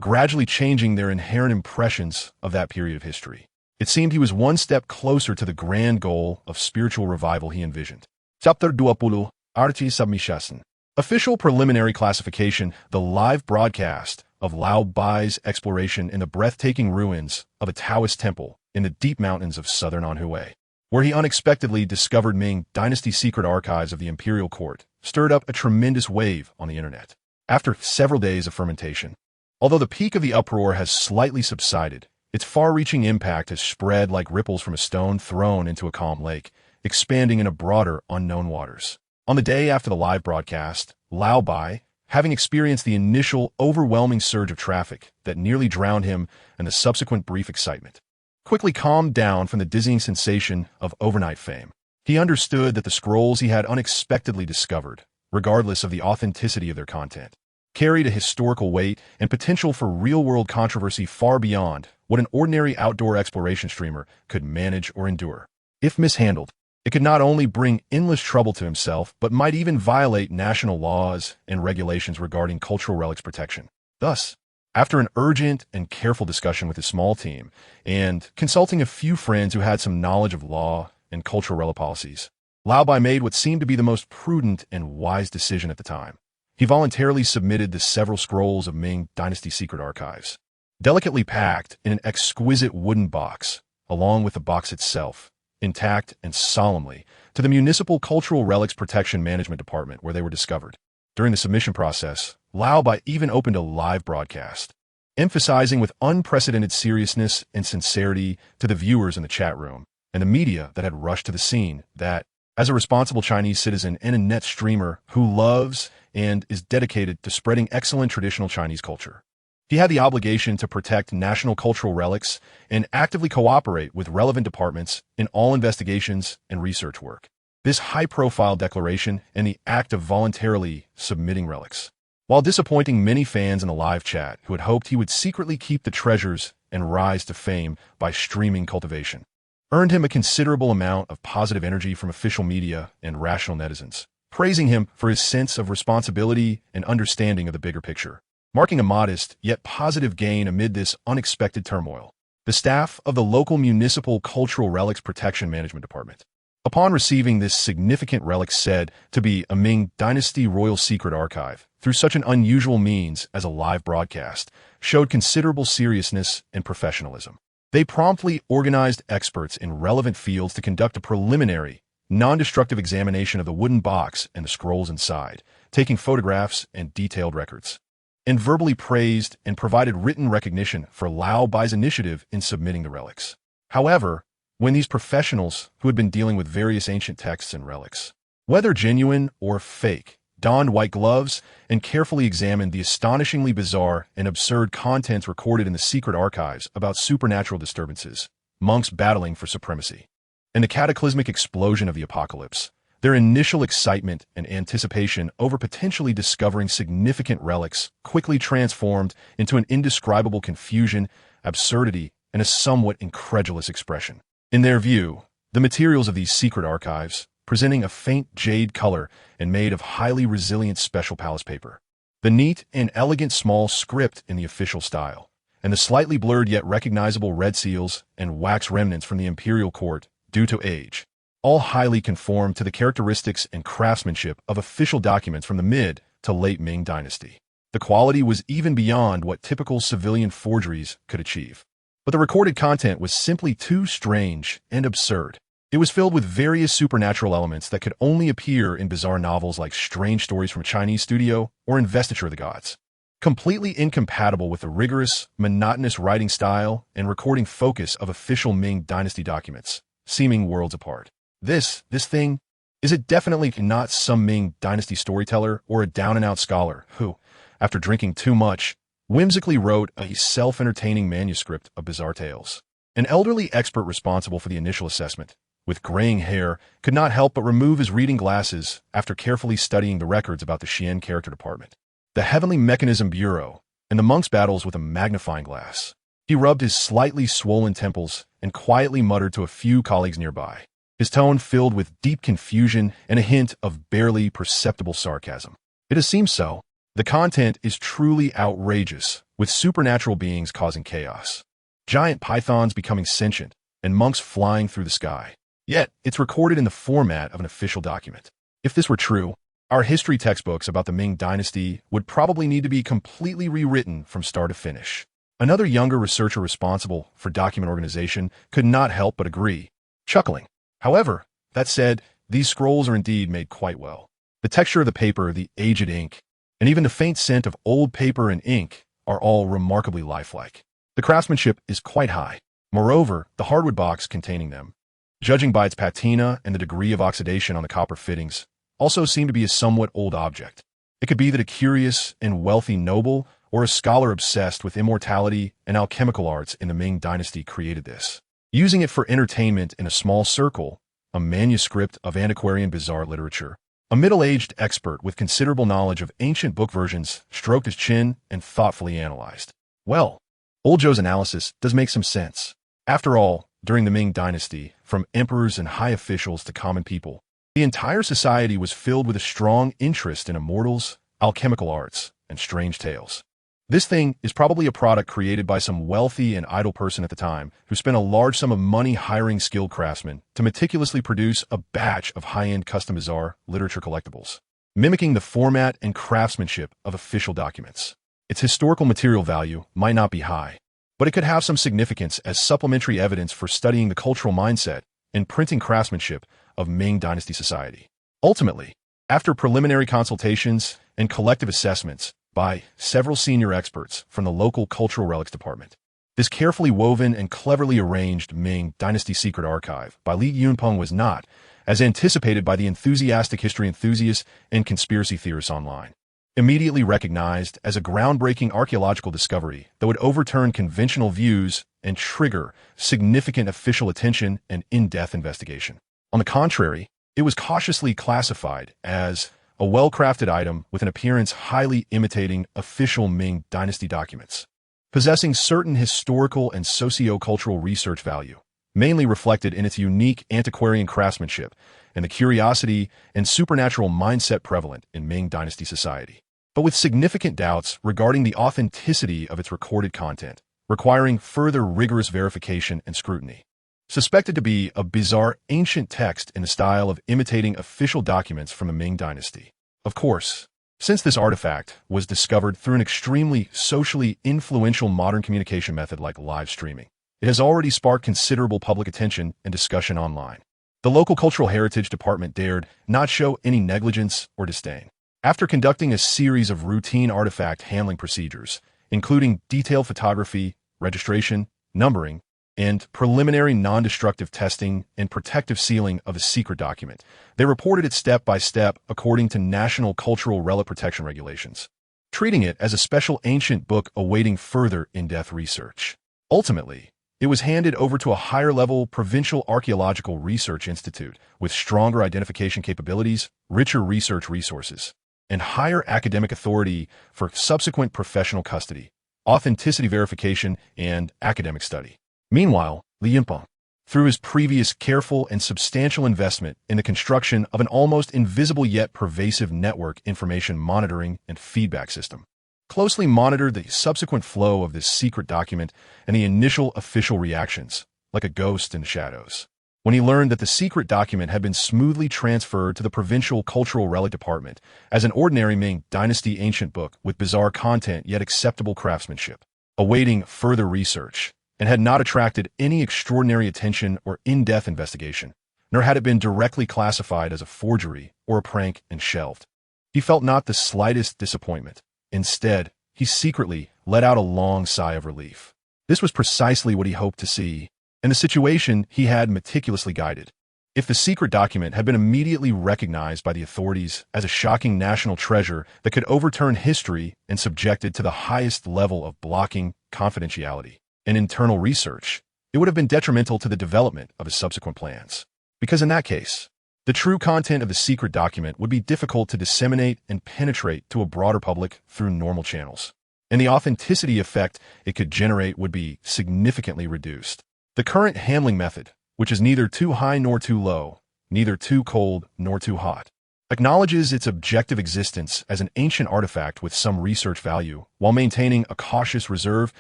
gradually changing their inherent impressions of that period of history. It seemed he was one step closer to the grand goal of spiritual revival he envisioned. Chapter 20, Arti Submishasan. Official preliminary classification, the live broadcast of Lao Bai's exploration in the breathtaking ruins of a Taoist temple in the deep mountains of southern Anhui, where he unexpectedly discovered Ming dynasty secret archives of the imperial court, stirred up a tremendous wave on the internet. After several days of fermentation, although the peak of the uproar has slightly subsided, its far-reaching impact has spread like ripples from a stone thrown into a calm lake, expanding into broader, unknown waters. On the day after the live broadcast, Lao Bai, having experienced the initial overwhelming surge of traffic that nearly drowned him and the subsequent brief excitement, quickly calmed down from the dizzying sensation of overnight fame. He understood that the scrolls he had unexpectedly discovered regardless of the authenticity of their content, carried a historical weight and potential for real-world controversy far beyond what an ordinary outdoor exploration streamer could manage or endure. If mishandled, it could not only bring endless trouble to himself, but might even violate national laws and regulations regarding cultural relics protection. Thus, after an urgent and careful discussion with his small team and consulting a few friends who had some knowledge of law and cultural relic policies, Lao Bai made what seemed to be the most prudent and wise decision at the time. He voluntarily submitted the several scrolls of Ming Dynasty secret archives, delicately packed in an exquisite wooden box, along with the box itself, intact and solemnly, to the Municipal Cultural Relics Protection Management Department where they were discovered. During the submission process, Lao Bai even opened a live broadcast, emphasizing with unprecedented seriousness and sincerity to the viewers in the chat room and the media that had rushed to the scene that, as a responsible Chinese citizen and a net streamer who loves and is dedicated to spreading excellent traditional Chinese culture, he had the obligation to protect national cultural relics and actively cooperate with relevant departments in all investigations and research work. This high-profile declaration and the act of voluntarily submitting relics, while disappointing many fans in the live chat who had hoped he would secretly keep the treasures and rise to fame by streaming cultivation, earned him a considerable amount of positive energy from official media and rational netizens, praising him for his sense of responsibility and understanding of the bigger picture, marking a modest yet positive gain amid this unexpected turmoil. The staff of the local Municipal Cultural Relics Protection Management Department, upon receiving this significant relic said to be a Ming Dynasty Royal Secret Archive through such an unusual means as a live broadcast, showed considerable seriousness and professionalism. They promptly organized experts in relevant fields to conduct a preliminary, non-destructive examination of the wooden box and the scrolls inside, taking photographs and detailed records, and verbally praised and provided written recognition for Lao Bai's initiative in submitting the relics. However, when these professionals, who had been dealing with various ancient texts and relics, whether genuine or fake, donned white gloves and carefully examined the astonishingly bizarre and absurd contents recorded in the secret archives about supernatural disturbances, monks battling for supremacy, and the cataclysmic explosion of the apocalypse, their initial excitement and anticipation over potentially discovering significant relics quickly transformed into an indescribable confusion, absurdity, and a somewhat incredulous expression. In their view, the materials of these secret archives, presenting a faint jade color and made of highly resilient special palace paper, the neat and elegant small script in the official style, and the slightly blurred yet recognizable red seals and wax remnants from the imperial court due to age, all highly conform to the characteristics and craftsmanship of official documents from the mid to late Ming Dynasty. The quality was even beyond what typical civilian forgeries could achieve. But the recorded content was simply too strange and absurd. It was filled with various supernatural elements that could only appear in bizarre novels like Strange Stories from a Chinese Studio or Investiture of the Gods, completely incompatible with the rigorous, monotonous writing style and recording focus of official Ming Dynasty documents, seeming worlds apart. This thing, is it definitely not some Ming Dynasty storyteller or a down-and-out scholar who, after drinking too much, whimsically wrote a self-entertaining manuscript of bizarre tales? An elderly expert responsible for the initial assessment, with graying hair, could not help but remove his reading glasses after carefully studying the records about the Xian Character Department, the Heavenly Mechanism Bureau, and the monks' battles with a magnifying glass. He rubbed his slightly swollen temples and quietly muttered to a few colleagues nearby, his tone filled with deep confusion and a hint of barely perceptible sarcasm. It seems so. The content is truly outrageous, with supernatural beings causing chaos, giant pythons becoming sentient, and monks flying through the sky. Yet, it's recorded in the format of an official document. If this were true, our history textbooks about the Ming Dynasty would probably need to be completely rewritten from start to finish. Another younger researcher responsible for document organization could not help but agree, chuckling. However, that said, these scrolls are indeed made quite well. The texture of the paper, the aged ink, and even the faint scent of old paper and ink are all remarkably lifelike. The craftsmanship is quite high. Moreover, the hardwood box containing them, judging by its patina and the degree of oxidation on the copper fittings, also seem to be a somewhat old object. It could be that a curious and wealthy noble or a scholar obsessed with immortality and alchemical arts in the Ming Dynasty created this, using it for entertainment in a small circle, a manuscript of antiquarian bizarre literature, A middle-aged expert with considerable knowledge of ancient book versions stroked his chin and thoughtfully analyzed. Well, old Joe's analysis does make some sense. After all, during the Ming Dynasty, from emperors and high officials to common people, the entire society was filled with a strong interest in immortals, alchemical arts, and strange tales. This thing is probably a product created by some wealthy and idle person at the time who spent a large sum of money hiring skilled craftsmen to meticulously produce a batch of high-end custom bizarre literature collectibles, mimicking the format and craftsmanship of official documents. Its historical material value might not be high, but it could have some significance as supplementary evidence for studying the cultural mindset and printing craftsmanship of Ming Dynasty society. Ultimately, after preliminary consultations and collective assessments by several senior experts from the local cultural relics department, this carefully woven and cleverly arranged Ming Dynasty secret archive by Li Yunpeng was not, as anticipated by the enthusiastic history enthusiasts and conspiracy theorists online, immediately recognized as a groundbreaking archaeological discovery that would overturn conventional views and trigger significant official attention and in-depth investigation. On the contrary, it was cautiously classified as a well-crafted item with an appearance highly imitating official Ming Dynasty documents, possessing certain historical and socio-cultural research value, mainly reflected in its unique antiquarian craftsmanship and the curiosity and supernatural mindset prevalent in Ming Dynasty society, but with significant doubts regarding the authenticity of its recorded content, requiring further rigorous verification and scrutiny. Suspected to be a bizarre ancient text in the style of imitating official documents from the Ming Dynasty. Of course, since this artifact was discovered through an extremely socially influential modern communication method like live streaming, it has already sparked considerable public attention and discussion online. The local cultural heritage department dared not show any negligence or disdain. After conducting a series of routine artifact handling procedures, including detailed photography, registration, numbering, and preliminary non-destructive testing and protective sealing of a secret document, they reported it step by step according to national cultural relic protection regulations, treating it as a special ancient book awaiting further in-depth research. Ultimately, it was handed over to a higher-level provincial archaeological research institute with stronger identification capabilities, richer research resources, and higher academic authority for subsequent professional custody, authenticity verification, and academic study. Meanwhile, Li Yunpeng, through his previous careful and substantial investment in the construction of an almost invisible yet pervasive network information monitoring and feedback system, closely monitored the subsequent flow of this secret document and the initial official reactions, like a ghost in the shadows. When he learned that the secret document had been smoothly transferred to the provincial cultural relic department as an ordinary Ming Dynasty ancient book with bizarre content yet acceptable craftsmanship, awaiting further research, and had not attracted any extraordinary attention or in-depth investigation, nor had it been directly classified as a forgery or a prank and shelved, he felt not the slightest disappointment. Instead, he secretly let out a long sigh of relief. This was precisely what he hoped to see, and the situation he had meticulously guided. If the secret document had been immediately recognized by the authorities as a shocking national treasure that could overturn history and subjected to the highest level of blocking, confidentiality, and internal research, it would have been detrimental to the development of his subsequent plans. Because in that case, the true content of the secret document would be difficult to disseminate and penetrate to a broader public through normal channels, and the authenticity effect it could generate would be significantly reduced. The current handling method, which is neither too high nor too low, neither too cold nor too hot, acknowledges its objective existence as an ancient artifact with some research value, while maintaining a cautious reserve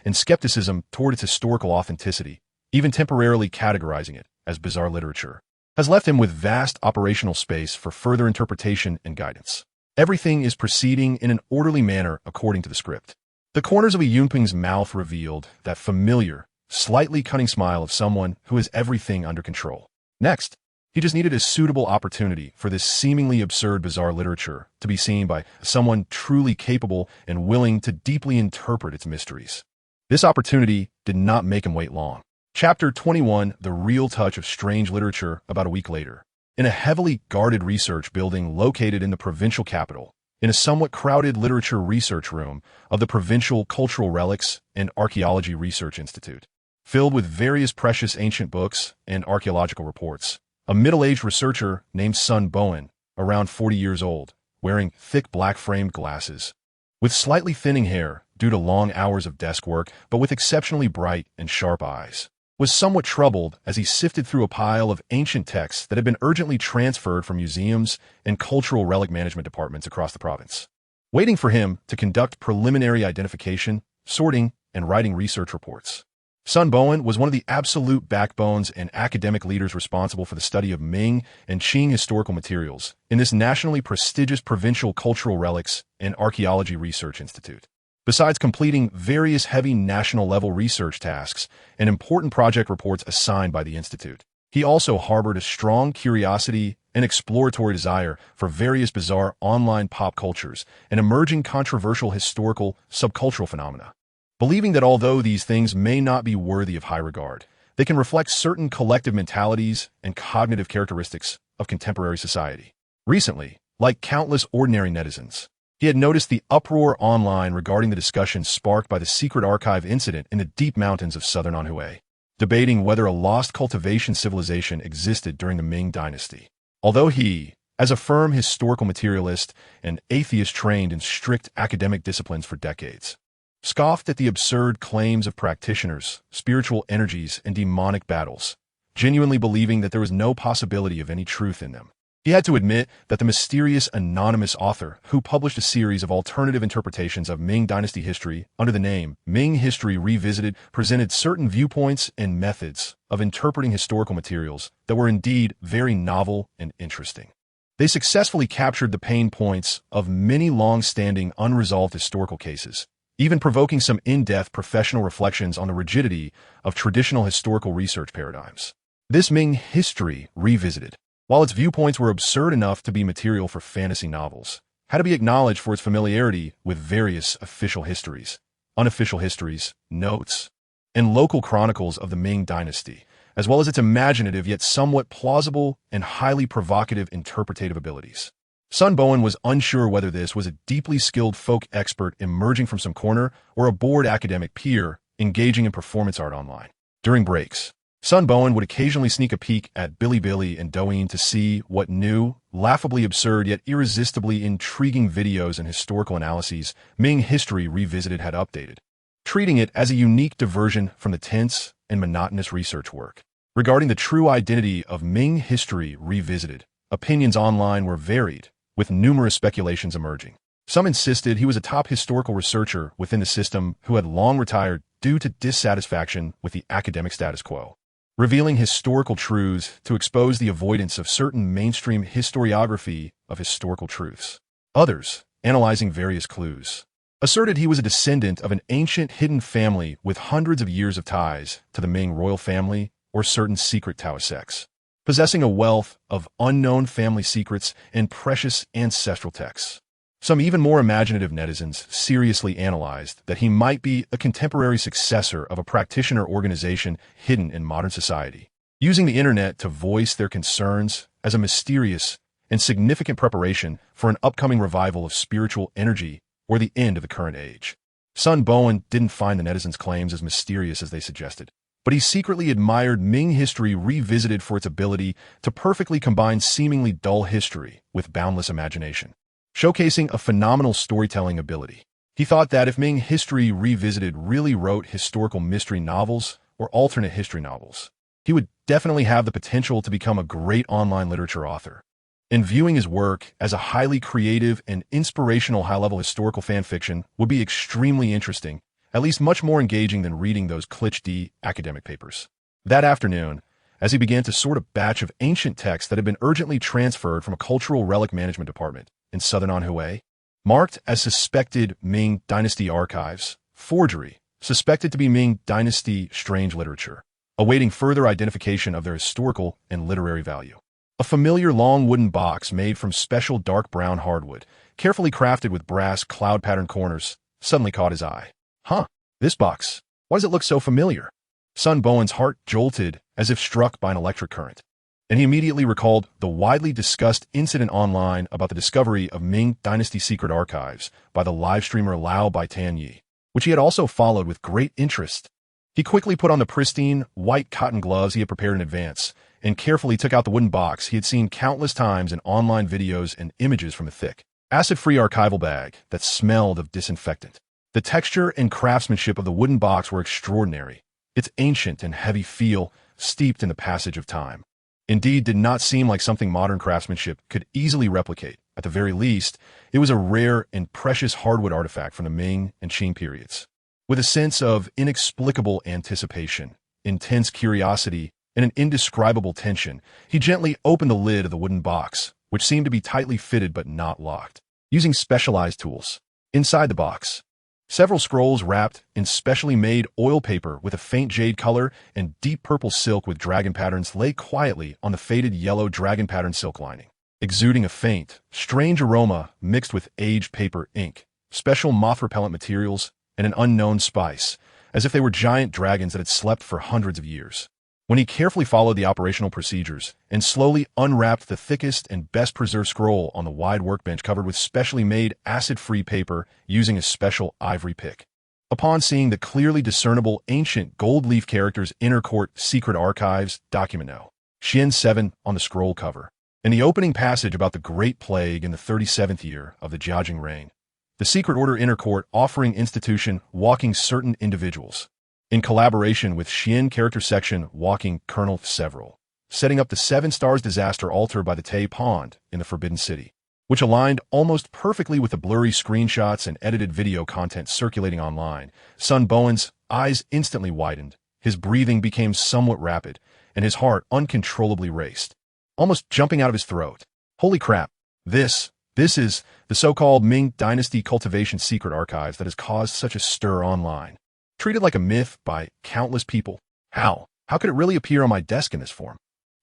and skepticism toward its historical authenticity, even temporarily categorizing it as bizarre literature, has left him with vast operational space for further interpretation and guidance. Everything is proceeding in an orderly manner according to the script. The corners of Li Yunpeng's mouth revealed that familiar, slightly cunning smile of someone who has everything under control. Next, he just needed a suitable opportunity for this seemingly absurd bizarre literature to be seen by someone truly capable and willing to deeply interpret its mysteries. This opportunity did not make him wait long. Chapter 21, The Real Touch of Strange Literature, about a week later. In a heavily guarded research building located in the provincial capital, in a somewhat crowded literature research room of the Provincial Cultural Relics and Archaeology Research Institute, filled with various precious ancient books and archaeological reports, a middle-aged researcher named Sun Bowen around 40 years old, wearing thick black-framed glasses. With slightly thinning hair, due to long hours of desk work, but with exceptionally bright and sharp eyes, was somewhat troubled as he sifted through a pile of ancient texts that had been urgently transferred from museums and cultural relic management departments across the province. Waiting for him to conduct preliminary identification, sorting, and writing research reports. Sun Bowen was one of the absolute backbones and academic leaders responsible for the study of Ming and Qing historical materials in this nationally prestigious provincial cultural relics and archaeology research institute. Besides completing various heavy national-level research tasks and important project reports assigned by the institute, he also harbored a strong curiosity and exploratory desire for various bizarre online pop cultures and emerging controversial historical subcultural phenomena, believing that although these things may not be worthy of high regard, they can reflect certain collective mentalities and cognitive characteristics of contemporary society. Recently, like countless ordinary netizens, he had noticed the uproar online regarding the discussion sparked by the secret archive incident in the deep mountains of southern Anhui, debating whether a lost cultivation civilization existed during the Ming dynasty. Although he, as a firm historical materialist and atheist trained in strict academic disciplines for decades, scoffed at the absurd claims of practitioners, spiritual energies, and demonic battles, genuinely believing that there was no possibility of any truth in them. He had to admit that the mysterious anonymous author who published a series of alternative interpretations of Ming Dynasty history under the name Ming History Revisited presented certain viewpoints and methods of interpreting historical materials that were indeed very novel and interesting. They successfully captured the pain points of many long-standing unresolved historical cases, even provoking some in-depth professional reflections on the rigidity of traditional historical research paradigms. This Ming History Revisited, while its viewpoints were absurd enough to be material for fantasy novels, had to be acknowledged for its familiarity with various official histories, unofficial histories, notes, and local chronicles of the Ming Dynasty, as well as its imaginative yet somewhat plausible and highly provocative interpretative abilities. Sun Bowen was unsure whether this was a deeply skilled folk expert emerging from some corner or a bored academic peer engaging in performance art online. During breaks, Sun Bowen would occasionally sneak a peek at Bilibili and Douyin to see what new, laughably absurd yet irresistibly intriguing videos and historical analyses Ming History Revisited had updated, treating it as a unique diversion from the tense and monotonous research work. Regarding the true identity of Ming History Revisited, opinions online were varied, with numerous speculations emerging. Some insisted he was a top historical researcher within the system who had long retired due to dissatisfaction with the academic status quo, revealing historical truths to expose the avoidance of certain mainstream historiography of historical truths. Others, analyzing various clues, asserted he was a descendant of an ancient hidden family with hundreds of years of ties to the Ming royal family or certain secret Taoist sects, possessing a wealth of unknown family secrets and precious ancestral texts. Some even more imaginative netizens seriously analyzed that he might be a contemporary successor of a practitioner organization hidden in modern society, using the internet to voice their concerns as a mysterious and significant preparation for an upcoming revival of spiritual energy or the end of the current age. Sun Bowen didn't find the netizens' claims as mysterious as they suggested, but he secretly admired Ming History Revisited for its ability to perfectly combine seemingly dull history with boundless imagination, showcasing a phenomenal storytelling ability. He thought that if Ming History Revisited really wrote historical mystery novels or alternate history novels, he would definitely have the potential to become a great online literature author. And viewing his work as a highly creative and inspirational high-level historical fan fiction would be extremely interesting, at least much more engaging than reading those cliché academic papers. That afternoon, as he began to sort a batch of ancient texts that had been urgently transferred from a cultural relic management department in southern Anhui, marked as suspected Ming Dynasty archives, forgery, suspected to be Ming Dynasty strange literature, awaiting further identification of their historical and literary value. A familiar long wooden box made from special dark brown hardwood, carefully crafted with brass cloud pattern corners, suddenly caught his eye. Huh, this box. Why does it look so familiar? Sun Bowen's heart jolted as if struck by an electric current, and he immediately recalled the widely discussed incident online about the discovery of Ming Dynasty secret archives by the live streamer Lao by Tan Yi, which he had also followed with great interest. He quickly put on the pristine, white cotton gloves he had prepared in advance and carefully took out the wooden box he had seen countless times in online videos and images from a thick, acid-free archival bag that smelled of disinfectant. The texture and craftsmanship of the wooden box were extraordinary, its ancient and heavy feel steeped in the passage of time. Indeed, did not seem like something modern craftsmanship could easily replicate. At the very least, it was a rare and precious hardwood artifact from the Ming and Qing periods. With a sense of inexplicable anticipation, intense curiosity, and an indescribable tension, he gently opened the lid of the wooden box, which seemed to be tightly fitted but not locked. Using specialized tools. Inside the box, several scrolls wrapped in specially made oil paper with a faint jade color and deep purple silk with dragon patterns lay quietly on the faded yellow dragon pattern silk lining, exuding a faint, strange aroma mixed with aged paper ink, special moth-repellent materials, and an unknown spice, as if they were giant dragons that had slept for hundreds of years. When he carefully followed the operational procedures and slowly unwrapped the thickest and best-preserved scroll on the wide workbench covered with specially made acid-free paper using a special ivory pick. Upon seeing the clearly discernible ancient gold leaf characters Inner Court Secret Archives Document No. Xian 7 on the scroll cover, and the opening passage about the Great Plague in the 37th year of the Jiajing reign, the Secret Order Inner Court offering institution walking certain individuals, in collaboration with Xian Character Section walking Colonel Several, setting up the 7 Stars Disaster Altar by the Tay Pond in the Forbidden City, which aligned almost perfectly with the blurry screenshots and edited video content circulating online. Sun Bowen's eyes instantly widened, his breathing became somewhat rapid, and his heart uncontrollably raced, almost jumping out of his throat. Holy crap, this is the so-called Ming Dynasty Cultivation Secret Archives that has caused such a stir online. Treated like a myth by countless people. How could it really appear on my desk in this form?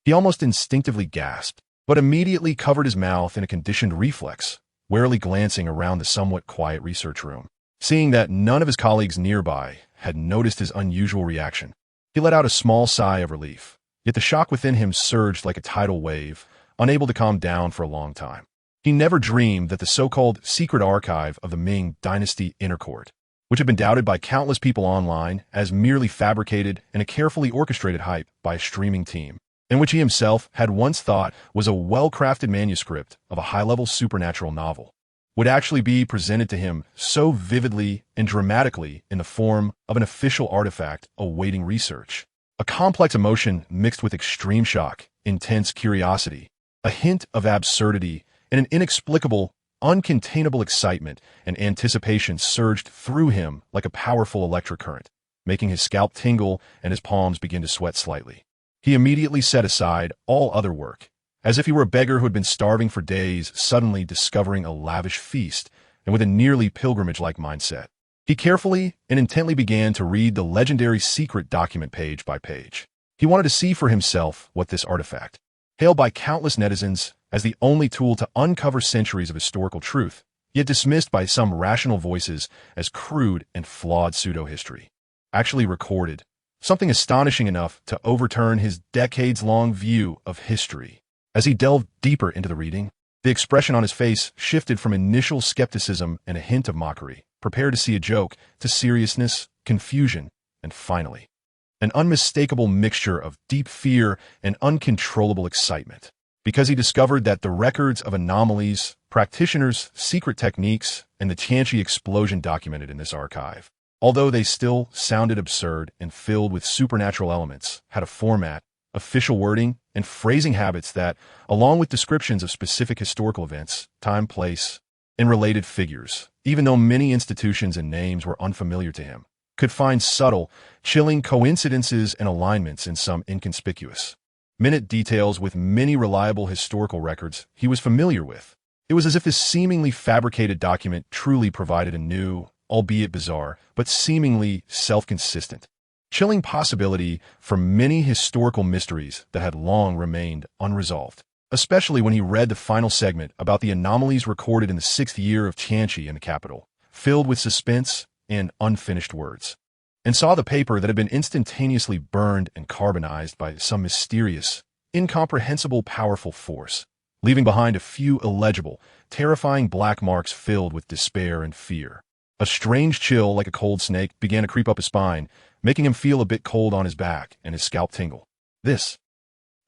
He almost instinctively gasped, but immediately covered his mouth in a conditioned reflex, warily glancing around the somewhat quiet research room. Seeing that none of his colleagues nearby had noticed his unusual reaction, he let out a small sigh of relief, yet the shock within him surged like a tidal wave, unable to calm down for a long time. He never dreamed that the so-called secret archive of the Ming Dynasty Inner Court, which had been doubted by countless people online as merely fabricated and a carefully orchestrated hype by a streaming team, and which he himself had once thought was a well-crafted manuscript of a high-level supernatural novel, would actually be presented to him so vividly and dramatically in the form of an official artifact awaiting research. A complex emotion mixed with extreme shock, intense curiosity, a hint of absurdity, and an inexplicable, uncontainable excitement and anticipation surged through him like a powerful electric current, making his scalp tingle and his palms begin to sweat slightly. He immediately set aside all other work, as if he were a beggar who had been starving for days, suddenly discovering a lavish feast, and with a nearly pilgrimage-like mindset. He carefully and intently began to read the legendary secret document page by page. He wanted to see for himself what this artifact, hailed by countless netizens as the only tool to uncover centuries of historical truth, yet dismissed by some rational voices as crude and flawed pseudo-history, actually recorded, something astonishing enough to overturn his decades-long view of history. As he delved deeper into the reading, the expression on his face shifted from initial skepticism and a hint of mockery, prepared to see a joke, to seriousness, confusion, and finally, an unmistakable mixture of deep fear and uncontrollable excitement, because he discovered that the records of anomalies, practitioners' secret techniques, and the Tianqi explosion documented in this archive, although they still sounded absurd and filled with supernatural elements, had a format, official wording, and phrasing habits that, along with descriptions of specific historical events, time, place, and related figures, even though many institutions and names were unfamiliar to him, could find subtle, chilling coincidences and alignments in some inconspicuous minute details with many reliable historical records he was familiar with. It was as if this seemingly fabricated document truly provided a new, albeit bizarre, but seemingly self-consistent, chilling possibility for many historical mysteries that had long remained unresolved, especially when he read the final segment about the anomalies recorded in the 6th year of Tianqi in the capital, filled with suspense and unfinished words, and saw the paper that had been instantaneously burned and carbonized by some mysterious, incomprehensible powerful force, leaving behind a few illegible, terrifying black marks filled with despair and fear. A strange chill like a cold snake began to creep up his spine, making him feel a bit cold on his back and his scalp tingle. This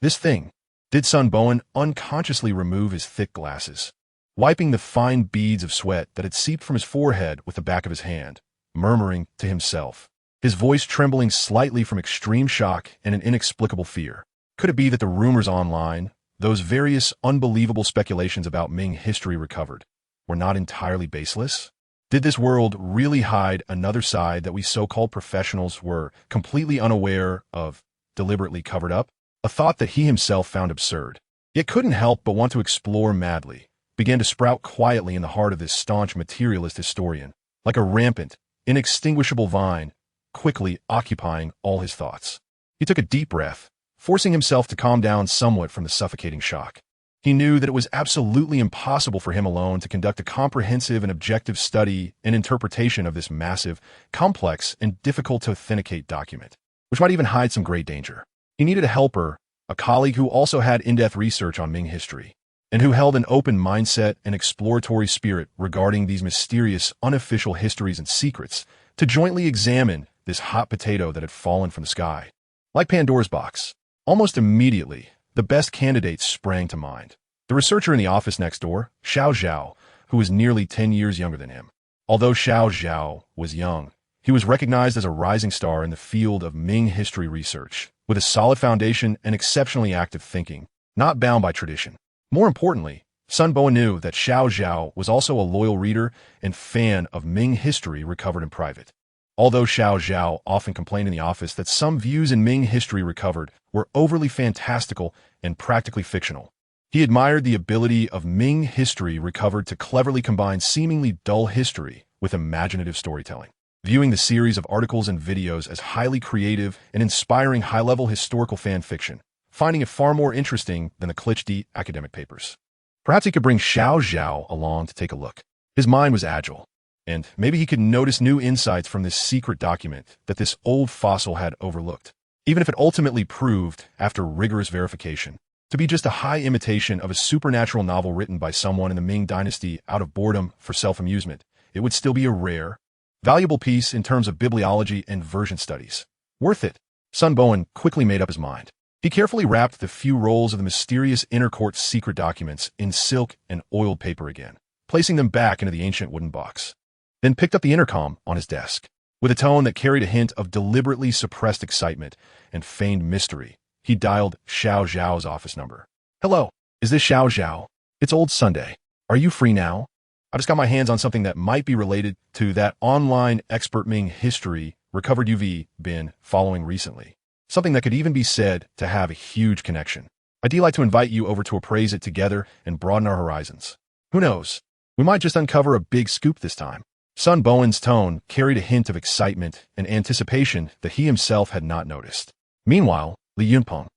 This thing. Did Sun Bowen unconsciously remove his thick glasses, wiping the fine beads of sweat that had seeped from his forehead with the back of his hand, murmuring to himself, his voice trembling slightly from extreme shock and an inexplicable fear. Could it be that the rumors online, those various unbelievable speculations about Ming history recovered, were not entirely baseless? Did this world really hide another side that we so-called professionals were completely unaware of, deliberately covered up? A thought that he himself found absurd, yet couldn't help but want to explore madly, began to sprout quietly in the heart of this staunch materialist historian, like a rampant, inextinguishable vine, quickly occupying all his thoughts. He took a deep breath, forcing himself to calm down somewhat from the suffocating shock. He knew that it was absolutely impossible for him alone to conduct a comprehensive and objective study and interpretation of this massive, complex, and difficult to authenticate document, which might even hide some great danger. He needed a helper, a colleague who also had in-depth research on Ming history, and who held an open mindset and exploratory spirit regarding these mysterious, unofficial histories and secrets, to jointly examine this hot potato that had fallen from the sky. Like Pandora's box, almost immediately, the best candidates sprang to mind. The researcher in the office next door, Xiao Zhao, who was nearly 10 years younger than him. Although Xiao Zhao was young, he was recognized as a rising star in the field of Ming history research, with a solid foundation and exceptionally active thinking, not bound by tradition. More importantly, Sun Bowen knew that Xiao Zhao was also a loyal reader and fan of Ming history recovered in private. Although Xiao Zhao often complained in the office that some views in Ming history recovered were overly fantastical and practically fictional, he admired the ability of Ming history recovered to cleverly combine seemingly dull history with imaginative storytelling. Viewing the series of articles and videos as highly creative and inspiring high-level historical fan fiction, finding it far more interesting than the cliché academic papers. Perhaps he could bring Xiao Zhao along to take a look. His mind was agile, and maybe he could notice new insights from this secret document that this old fossil had overlooked, even if it ultimately proved, after rigorous verification, to be just a high imitation of a supernatural novel written by someone in the Ming dynasty out of boredom for self-amusement. It would still be a rare, valuable piece in terms of bibliology and version studies. Worth it. Sun Bowen quickly made up his mind. He carefully wrapped the few rolls of the mysterious inner court secret documents in silk and oiled paper again, placing them back into the ancient wooden box. Then picked up the intercom on his desk. With a tone that carried a hint of deliberately suppressed excitement and feigned mystery, he dialed Xiao Zhao's office number. "Hello, is this Xiao Zhao? It's Old Sunday. Are you free now? I just got my hands on something that might be related to that online expert Ming history recovered you've been following recently. Something that could even be said to have a huge connection. I'd like to invite you over to appraise it together and broaden our horizons. Who knows? We might just uncover a big scoop this time." Sun Bowen's tone carried a hint of excitement and anticipation that he himself had not noticed. Meanwhile, Li Yunpeng,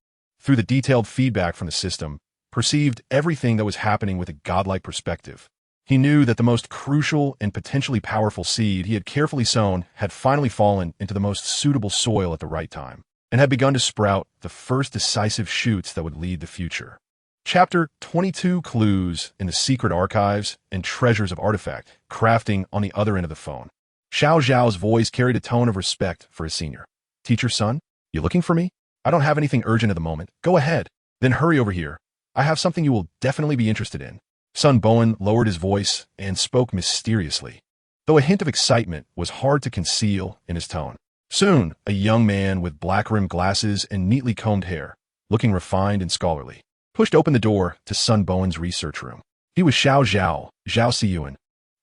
through the detailed feedback from the system, perceived everything that was happening with a godlike perspective. He knew that the most crucial and potentially powerful seed he had carefully sown had finally fallen into the most suitable soil at the right time, and had begun to sprout the first decisive shoots that would lead the future. Chapter 22 Clues in the Secret Archives and Treasures of Artifact Crafting on the other end of the phone. Xiao Zhao's voice carried a tone of respect for his senior. "Teacher Sun, you looking for me? I don't have anything urgent at the moment. Go ahead. Then hurry over here. I have something you will definitely be interested in." Sun Bowen lowered his voice and spoke mysteriously, though a hint of excitement was hard to conceal in his tone. Soon, a young man with black-rimmed glasses and neatly combed hair, looking refined and scholarly, pushed open the door to Sun Bowen's research room. He was Xiao Zhao, Zhao Xiyuan,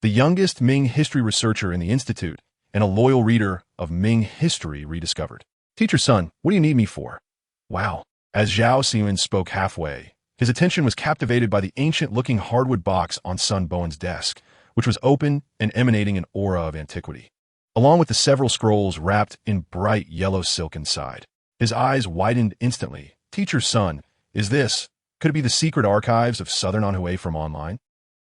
the youngest Ming history researcher in the institute and a loyal reader of Ming history rediscovered. "Teacher Sun, what do you need me for?" "Wow." As Zhao Xiyuan spoke halfway, his attention was captivated by the ancient-looking hardwood box on Sun Bowen's desk, which was open and emanating an aura of antiquity, along with the several scrolls wrapped in bright yellow silk inside. His eyes widened instantly. "Teacher Sun, is this... could it be the secret archives of Southern Anhui from online?"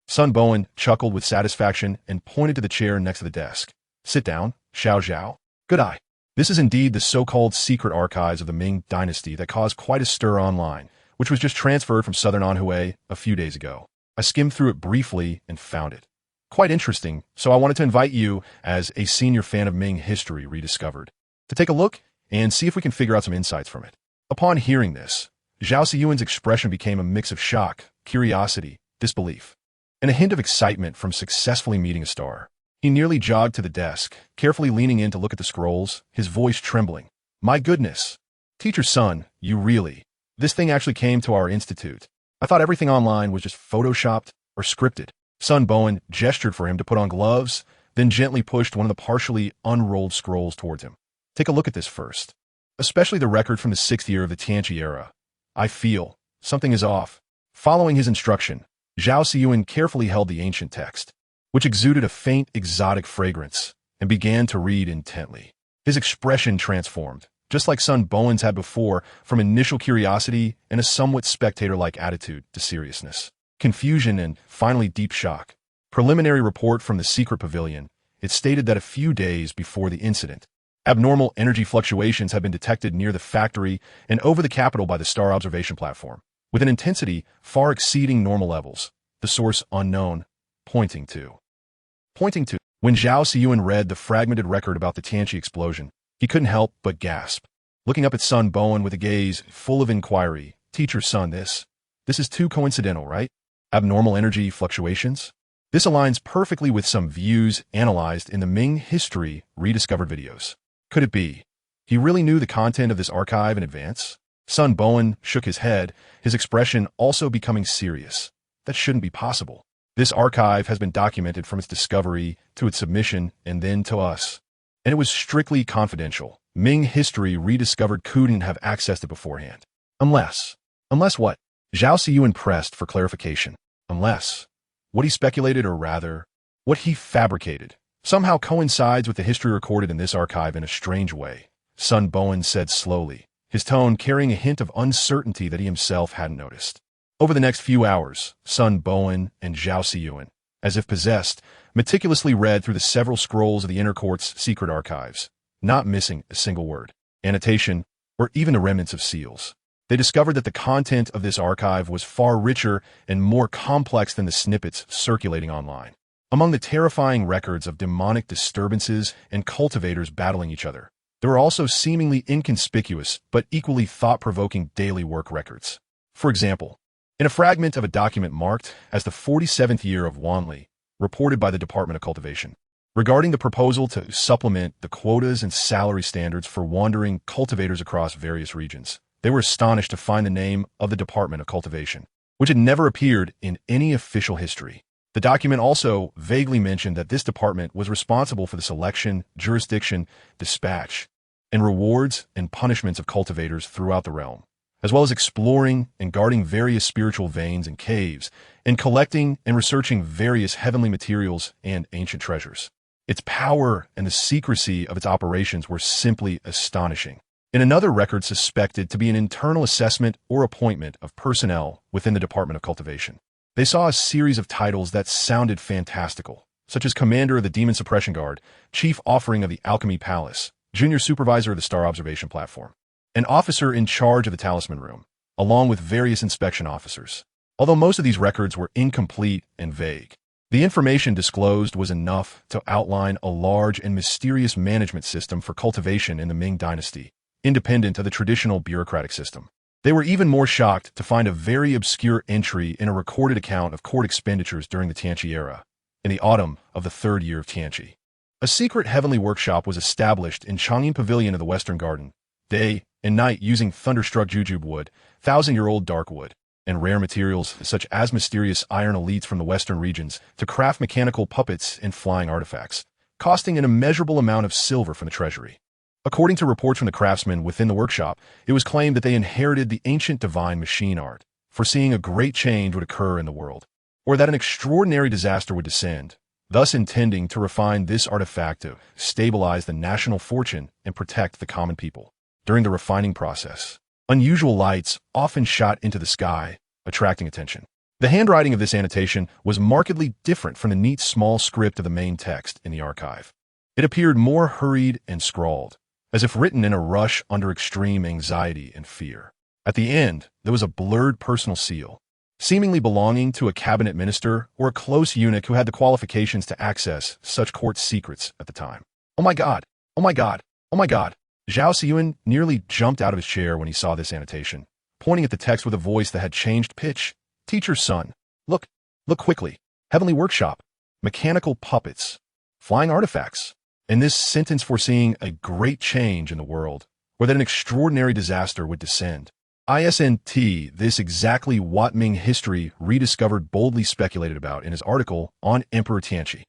Sun Bowen chuckled with satisfaction and pointed to the chair next to the desk. "Sit down, Xiao Zhao. Good eye. This is indeed the so-called secret archives of the Ming dynasty that caused quite a stir online, which was just transferred from Southern Anhui a few days ago. I skimmed through it briefly and found it quite interesting, so I wanted to invite you, as a senior fan of Ming history rediscovered, to take a look and see if we can figure out some insights from it." Upon hearing this, Zhao Siyuan's expression became a mix of shock, curiosity, disbelief, and a hint of excitement from successfully meeting a star. He nearly jogged to the desk, carefully leaning in to look at the scrolls, his voice trembling. My goodness! Teacher's son, you really? This thing actually came to our institute. I thought everything online was just photoshopped or scripted. Son Bowen gestured for him to put on gloves, then gently pushed one of the partially unrolled scrolls towards him. Take a look at this first. Especially the record from the 6th year of the Tianqi era. I feel something is off. Following his instruction, Zhao Siyuan carefully held the ancient text, which exuded a faint exotic fragrance, and began to read intently. His expression transformed, just like son Bowen's had before, from initial curiosity and a somewhat spectator-like attitude to seriousness, confusion, and finally deep shock. Preliminary report from the secret pavilion. It stated that a few days before the incident, abnormal energy fluctuations had been detected near the factory and over the capital by the star observation platform, with an intensity far exceeding normal levels, the source unknown, pointing to. When Zhao Siyuan read the fragmented record about the Tianqi explosion, he couldn't help but gasp, looking up at son Bowen with a gaze full of inquiry. Teacher's son, this is too coincidental, right? Abnormal energy fluctuations? This aligns perfectly with some views analyzed in the Ming History Rediscovered videos. Could it be? He really knew the content of this archive in advance? Son Bowen shook his head, his expression also becoming serious. That shouldn't be possible. This archive has been documented from its discovery to its submission and then to us. And it was strictly confidential. Ming History Rediscovered couldn't have accessed it beforehand. Unless what? Zhao Siyuan pressed for clarification. Unless what he speculated, or rather, what he fabricated, somehow coincides with the history recorded in this archive in a strange way, son Bowen said slowly, his tone carrying a hint of uncertainty that he himself hadn't noticed. Over the next few hours, son Bowen and Zhao Siyuan, as if possessed, meticulously read through the several scrolls of the inner court's secret archives, not missing a single word, annotation, or even the remnants of seals. They discovered that the content of this archive was far richer and more complex than the snippets circulating online. Among the terrifying records of demonic disturbances and cultivators battling each other, there were also seemingly inconspicuous but equally thought-provoking daily work records. For example, in a fragment of a document marked as the 47th year of Wanli, reported by the Department of Cultivation, regarding the proposal to supplement the quotas and salary standards for wandering cultivators across various regions, they were astonished to find the name of the Department of Cultivation, which had never appeared in any official history. The document also vaguely mentioned that this department was responsible for the selection, jurisdiction, dispatch, and rewards and punishments of cultivators throughout the realm, as well as exploring and guarding various spiritual veins and caves, and collecting and researching various heavenly materials and ancient treasures. Its power and the secrecy of its operations were simply astonishing. In another record suspected to be an internal assessment or appointment of personnel within the Department of Cultivation, they saw a series of titles that sounded fantastical, such as Commander of the Demon Suppression Guard, Chief Offering of the Alchemy Palace, Junior Supervisor of the Star Observation Platform, an officer in charge of the Talisman Room, along with various inspection officers. Although most of these records were incomplete and vague, the information disclosed was enough to outline a large and mysterious management system for cultivation in the Ming Dynasty, independent of the traditional bureaucratic system. They were even more shocked to find a very obscure entry in a recorded account of court expenditures during the Tianqi era, in the autumn of the 3rd year of Tianqi. A secret heavenly workshop was established in Chang'an Pavilion of the Western Garden, day and night, using thunderstruck jujube wood, 1,000-year-old dark wood, and rare materials such as mysterious iron elites from the western regions to craft mechanical puppets and flying artifacts, costing an immeasurable amount of silver from the treasury. According to reports from the craftsmen within the workshop, it was claimed that they inherited the ancient divine machine art, foreseeing a great change would occur in the world, or that an extraordinary disaster would descend, thus intending to refine this artifact to stabilize the national fortune and protect the common people. During the refining process, unusual lights often shot into the sky, attracting attention. The handwriting of this annotation was markedly different from the neat small script of the main text in the archive. It appeared more hurried and scrawled, as if written in a rush under extreme anxiety and fear. At the end, there was a blurred personal seal, seemingly belonging to a cabinet minister or a close eunuch who had the qualifications to access such court secrets at the time. Oh my God! Oh my God! Oh my God! Zhao Siyuan nearly jumped out of his chair when he saw this annotation, pointing at the text with a voice that had changed pitch. Teacher's son. Look, look quickly. Heavenly workshop. Mechanical puppets. Flying artifacts. In this sentence foreseeing a great change in the world, or that an extraordinary disaster would descend. ISNT, this exactly what Ming history rediscovered boldly speculated about in his article on Emperor Tianqi.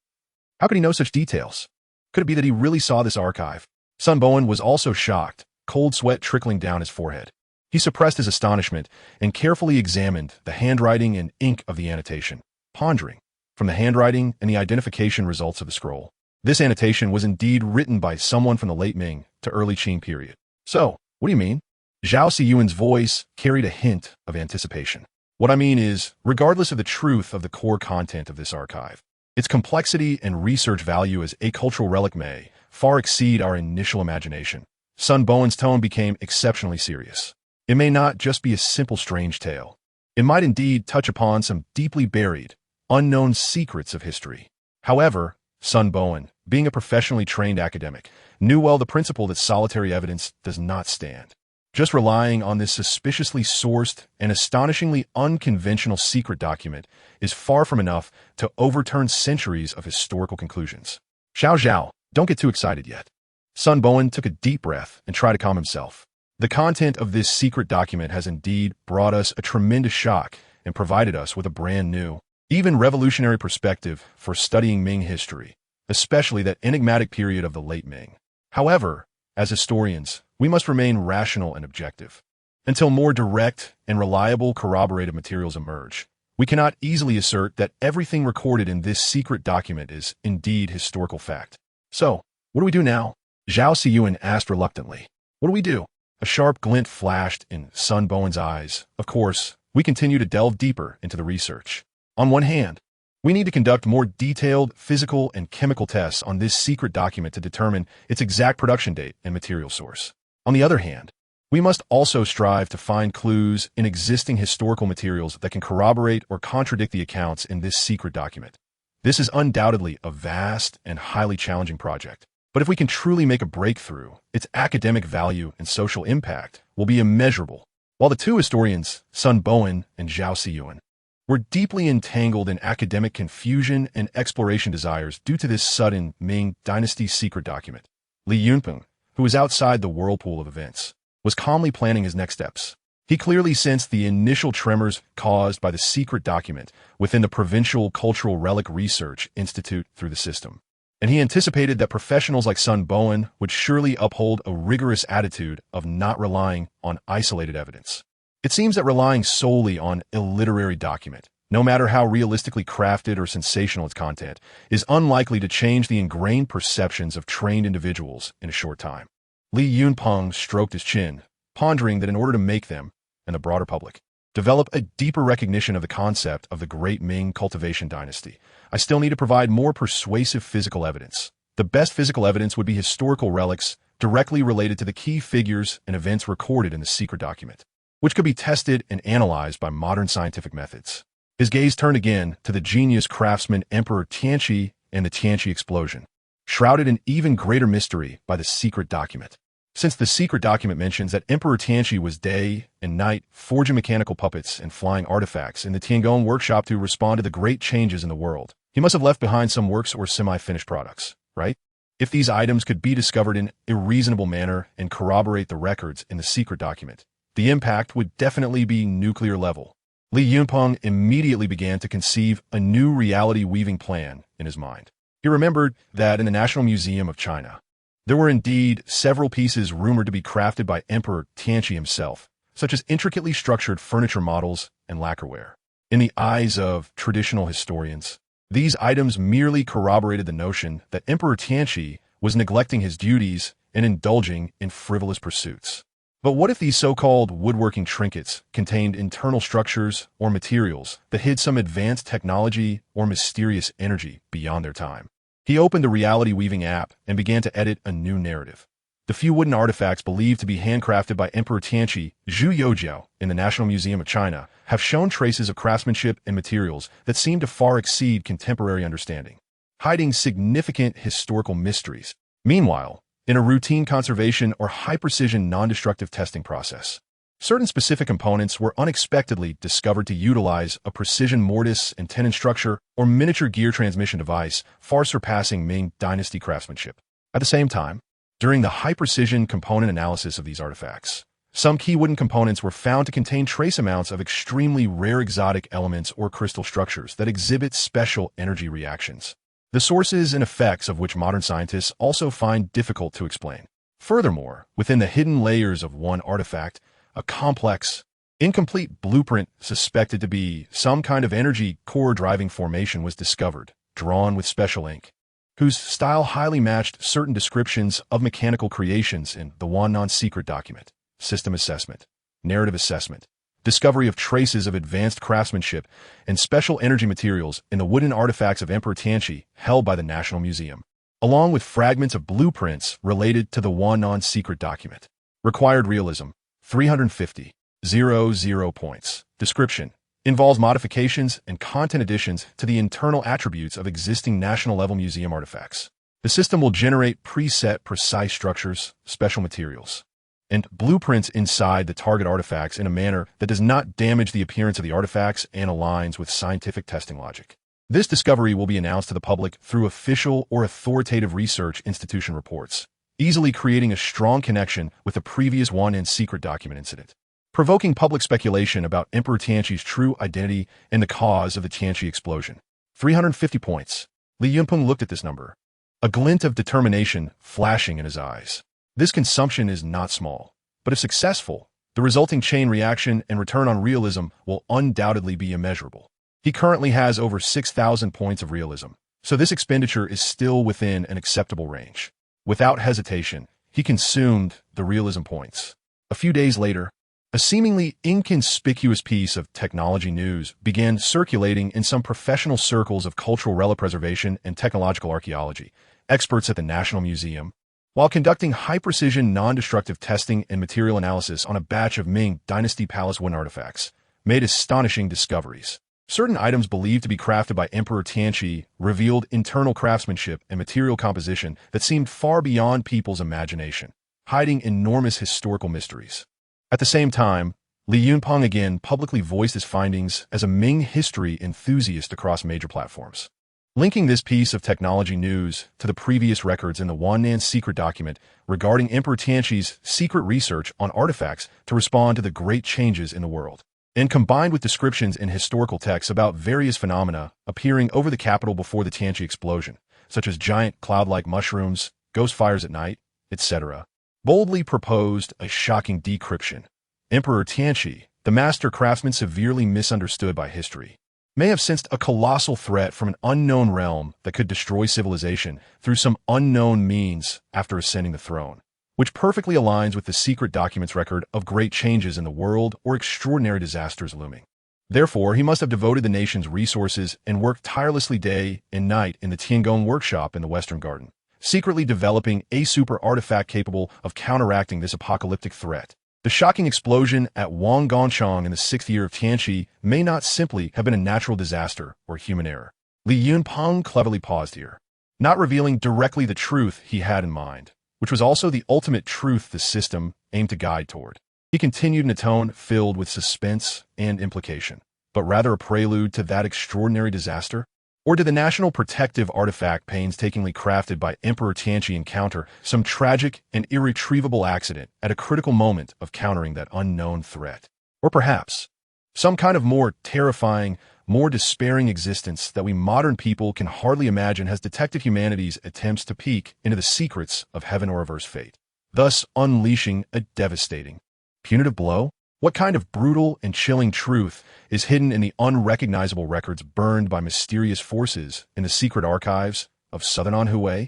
How could he know such details? Could it be that he really saw this archive? Sun Bowen was also shocked, cold sweat trickling down his forehead. He suppressed his astonishment and carefully examined the handwriting and ink of the annotation, pondering from the handwriting and the identification results of the scroll. This annotation was indeed written by someone from the late Ming to early Qing period. So, what do you mean? Zhao Siyuan's voice carried a hint of anticipation. What I mean is, regardless of the truth of the core content of this archive, its complexity and research value as a cultural relic may far exceed our initial imagination. Sun Bowen's tone became exceptionally serious. It may not just be a simple strange tale. It might indeed touch upon some deeply buried, unknown secrets of history. However, Sun Bowen, being a professionally trained academic, knew well the principle that solitary evidence does not stand. Just relying on this suspiciously sourced and astonishingly unconventional secret document is far from enough to overturn centuries of historical conclusions. Zhao, don't get too excited yet. Sun Bowen took a deep breath and tried to calm himself. The content of this secret document has indeed brought us a tremendous shock and provided us with a brand new, even revolutionary perspective for studying Ming history, especially that enigmatic period of the late Ming. However, as historians, we must remain rational and objective. Until more direct and reliable corroborative materials emerge, we cannot easily assert that everything recorded in this secret document is indeed historical fact. So, what do we do now? Zhao Siyuan asked reluctantly. What do we do? A sharp glint flashed in Sun Bowen's eyes. Of course, we continue to delve deeper into the research. On one hand, we need to conduct more detailed physical and chemical tests on this secret document to determine its exact production date and material source. On the other hand, we must also strive to find clues in existing historical materials that can corroborate or contradict the accounts in this secret document. This is undoubtedly a vast and highly challenging project. But if we can truly make a breakthrough, its academic value and social impact will be immeasurable. While the two historians, Sun Bowen and Zhao Siyuan, were deeply entangled in academic confusion and exploration desires due to this sudden Ming dynasty secret document, Li Yunpeng, who was outside the whirlpool of events, was calmly planning his next steps. He clearly sensed the initial tremors caused by the secret document within the Provincial Cultural Relic Research Institute through the system. And he anticipated that professionals like Sun Bowen would surely uphold a rigorous attitude of not relying on isolated evidence. It seems that relying solely on a literary document, no matter how realistically crafted or sensational its content, is unlikely to change the ingrained perceptions of trained individuals in a short time. Li Yunpeng stroked his chin, pondering that in order to make them, and the broader public, develop a deeper recognition of the concept of the great Ming cultivation dynasty, I still need to provide more persuasive physical evidence. The best physical evidence would be historical relics directly related to the key figures and events recorded in the secret document, which could be tested and analyzed by modern scientific methods. His gaze turned again to the genius craftsman Emperor Tianqi and the Tianqi explosion, shrouded in even greater mystery by the secret document. Since the secret document mentions that Emperor Tianqi was day and night forging mechanical puppets and flying artifacts in the Tiangong workshop to respond to the great changes in the world, he must have left behind some works or semi-finished products, right? If these items could be discovered in a reasonable manner and corroborate the records in the secret document, the impact would definitely be nuclear level. Li Yunpeng immediately began to conceive a new reality-weaving plan in his mind. He remembered that in the National Museum of China, there were indeed several pieces rumored to be crafted by Emperor Tianqi himself, such as intricately structured furniture models and lacquerware. In the eyes of traditional historians, these items merely corroborated the notion that Emperor Tianqi was neglecting his duties and indulging in frivolous pursuits. But what if these so-called woodworking trinkets contained internal structures or materials that hid some advanced technology or mysterious energy beyond their time? He opened the reality-weaving app and began to edit a new narrative. The few wooden artifacts believed to be handcrafted by Emperor Tianqi, Zhu Youjiao, in the National Museum of China, have shown traces of craftsmanship and materials that seem to far exceed contemporary understanding, hiding significant historical mysteries. Meanwhile, in a routine conservation or high-precision non-destructive testing process, Certain specific components were unexpectedly discovered to utilize a precision mortise and tenon structure or miniature gear transmission device, far surpassing Ming Dynasty craftsmanship. At the same time, during the high-precision component analysis of these artifacts, some key wooden components were found to contain trace amounts of extremely rare exotic elements or crystal structures that exhibit special energy reactions, the sources and effects of which modern scientists also find difficult to explain. Furthermore, within the hidden layers of one artifact, a complex, incomplete blueprint suspected to be some kind of energy core driving formation was discovered, drawn with special ink, whose style highly matched certain descriptions of mechanical creations in the Wannan secret document, system assessment, narrative assessment, discovery of traces of advanced craftsmanship and special energy materials in the wooden artifacts of Emperor Tianqi held by the National Museum, along with fragments of blueprints related to the Wannan secret document. Required realism, 350. 00 points. Description involves modifications and content additions to the internal attributes of existing national-level museum artifacts. The system will generate preset precise structures, special materials, and blueprints inside the target artifacts in a manner that does not damage the appearance of the artifacts and aligns with scientific testing logic. This discovery will be announced to the public through official or authoritative research institution reports, easily creating a strong connection with the previous Wannan secret document incident, provoking public speculation about Emperor Tianqi's true identity and the cause of the Tianqi explosion. 350 points. Li Yunpeng looked at this number, a glint of determination flashing in his eyes. This consumption is not small, but if successful, the resulting chain reaction and return on realism will undoubtedly be immeasurable. He currently has over 6,000 points of realism, so this expenditure is still within an acceptable range. Without hesitation, he consumed the realism points. A few days later, a seemingly inconspicuous piece of technology news began circulating in some professional circles of cultural relic preservation and technological archaeology. Experts at the National Museum, while conducting high-precision non-destructive testing and material analysis on a batch of Ming Dynasty Palace wooden artifacts, made astonishing discoveries. Certain items believed to be crafted by Emperor Tianqi revealed internal craftsmanship and material composition that seemed far beyond people's imagination, hiding enormous historical mysteries. At the same time, Li Yunpeng again publicly voiced his findings as a Ming history enthusiast across major platforms, linking this piece of technology news to the previous records in the Wannan secret document regarding Emperor Tianqi's secret research on artifacts to respond to the great changes in the world, and combined with descriptions in historical texts about various phenomena appearing over the capital before the Tianqi explosion, such as giant cloud-like mushrooms, ghost fires at night, etc., boldly proposed a shocking decryption. Emperor Tianqi, the master craftsman severely misunderstood by history, may have sensed a colossal threat from an unknown realm that could destroy civilization through some unknown means after ascending the throne, which perfectly aligns with the secret document's record of great changes in the world or extraordinary disasters looming. Therefore, he must have devoted the nation's resources and worked tirelessly day and night in the Tiangong workshop in the Western Garden, secretly developing a super artifact capable of counteracting this apocalyptic threat. The shocking explosion at Wanggonchang in the 6th year of Tianqi may not simply have been a natural disaster or human error. Li Yunpeng cleverly paused here, not revealing directly the truth he had in mind, which was also the ultimate truth the system aimed to guide toward. He continued in a tone filled with suspense and implication, but rather a prelude to that extraordinary disaster? Or did the national protective artifact painstakingly crafted by Emperor Tianqi encounter some tragic and irretrievable accident at a critical moment of countering that unknown threat? Or perhaps some kind of more terrifying, more despairing existence that we modern people can hardly imagine has detected humanity's attempts to peek into the secrets of heaven or reverse fate, thus unleashing a devastating, punitive blow? What kind of brutal and chilling truth is hidden in the unrecognizable records burned by mysterious forces in the secret archives of Southern Anhui?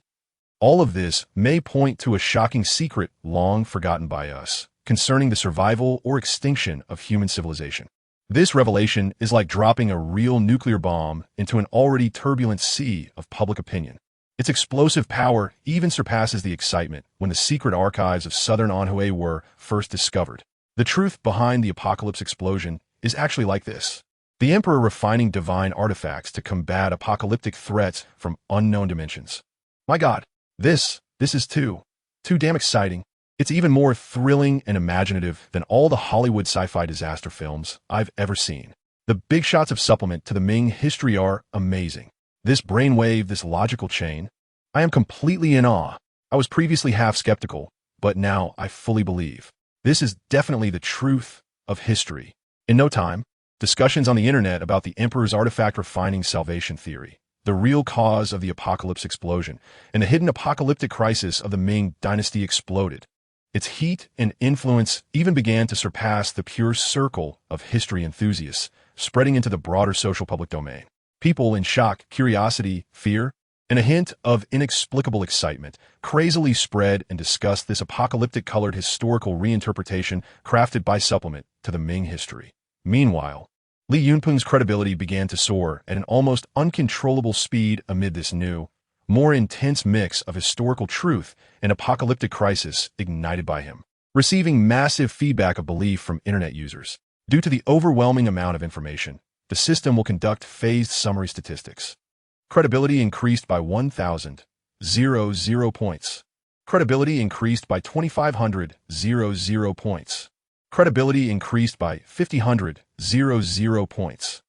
All of this may point to a shocking secret long forgotten by us concerning the survival or extinction of human civilization. This revelation is like dropping a real nuclear bomb into an already turbulent sea of public opinion. Its explosive power even surpasses the excitement when the secret archives of Southern Anhui were first discovered. The truth behind the apocalypse explosion is actually like this. The Emperor refining divine artifacts to combat apocalyptic threats from unknown dimensions. My God, this is too damn exciting. It's even more thrilling and imaginative than all the Hollywood sci-fi disaster films I've ever seen. The big shots of supplement to the Ming history are amazing. This brainwave, this logical chain, I am completely in awe. I was previously half skeptical, but now I fully believe. This is definitely the truth of history. In no time, discussions on the internet about the Emperor's artifact refining salvation theory, the real cause of the apocalypse explosion, and the hidden apocalyptic crisis of the Ming dynasty exploded. Its heat and influence even began to surpass the pure circle of history enthusiasts, spreading into the broader social public domain. People in shock, curiosity, fear, and a hint of inexplicable excitement crazily spread and discussed this apocalyptic-colored historical reinterpretation crafted by supplement to the Ming history. Meanwhile, Li Yunpeng's credibility began to soar at an almost uncontrollable speed amid this new, more intense mix of historical truth and apocalyptic crisis ignited by him, receiving massive feedback of belief from internet users. Due to the overwhelming amount of information, the system will conduct phased summary statistics. Credibility increased by 1,000 points. Credibility increased by 2,500 points. Credibility increased by 5,000 points.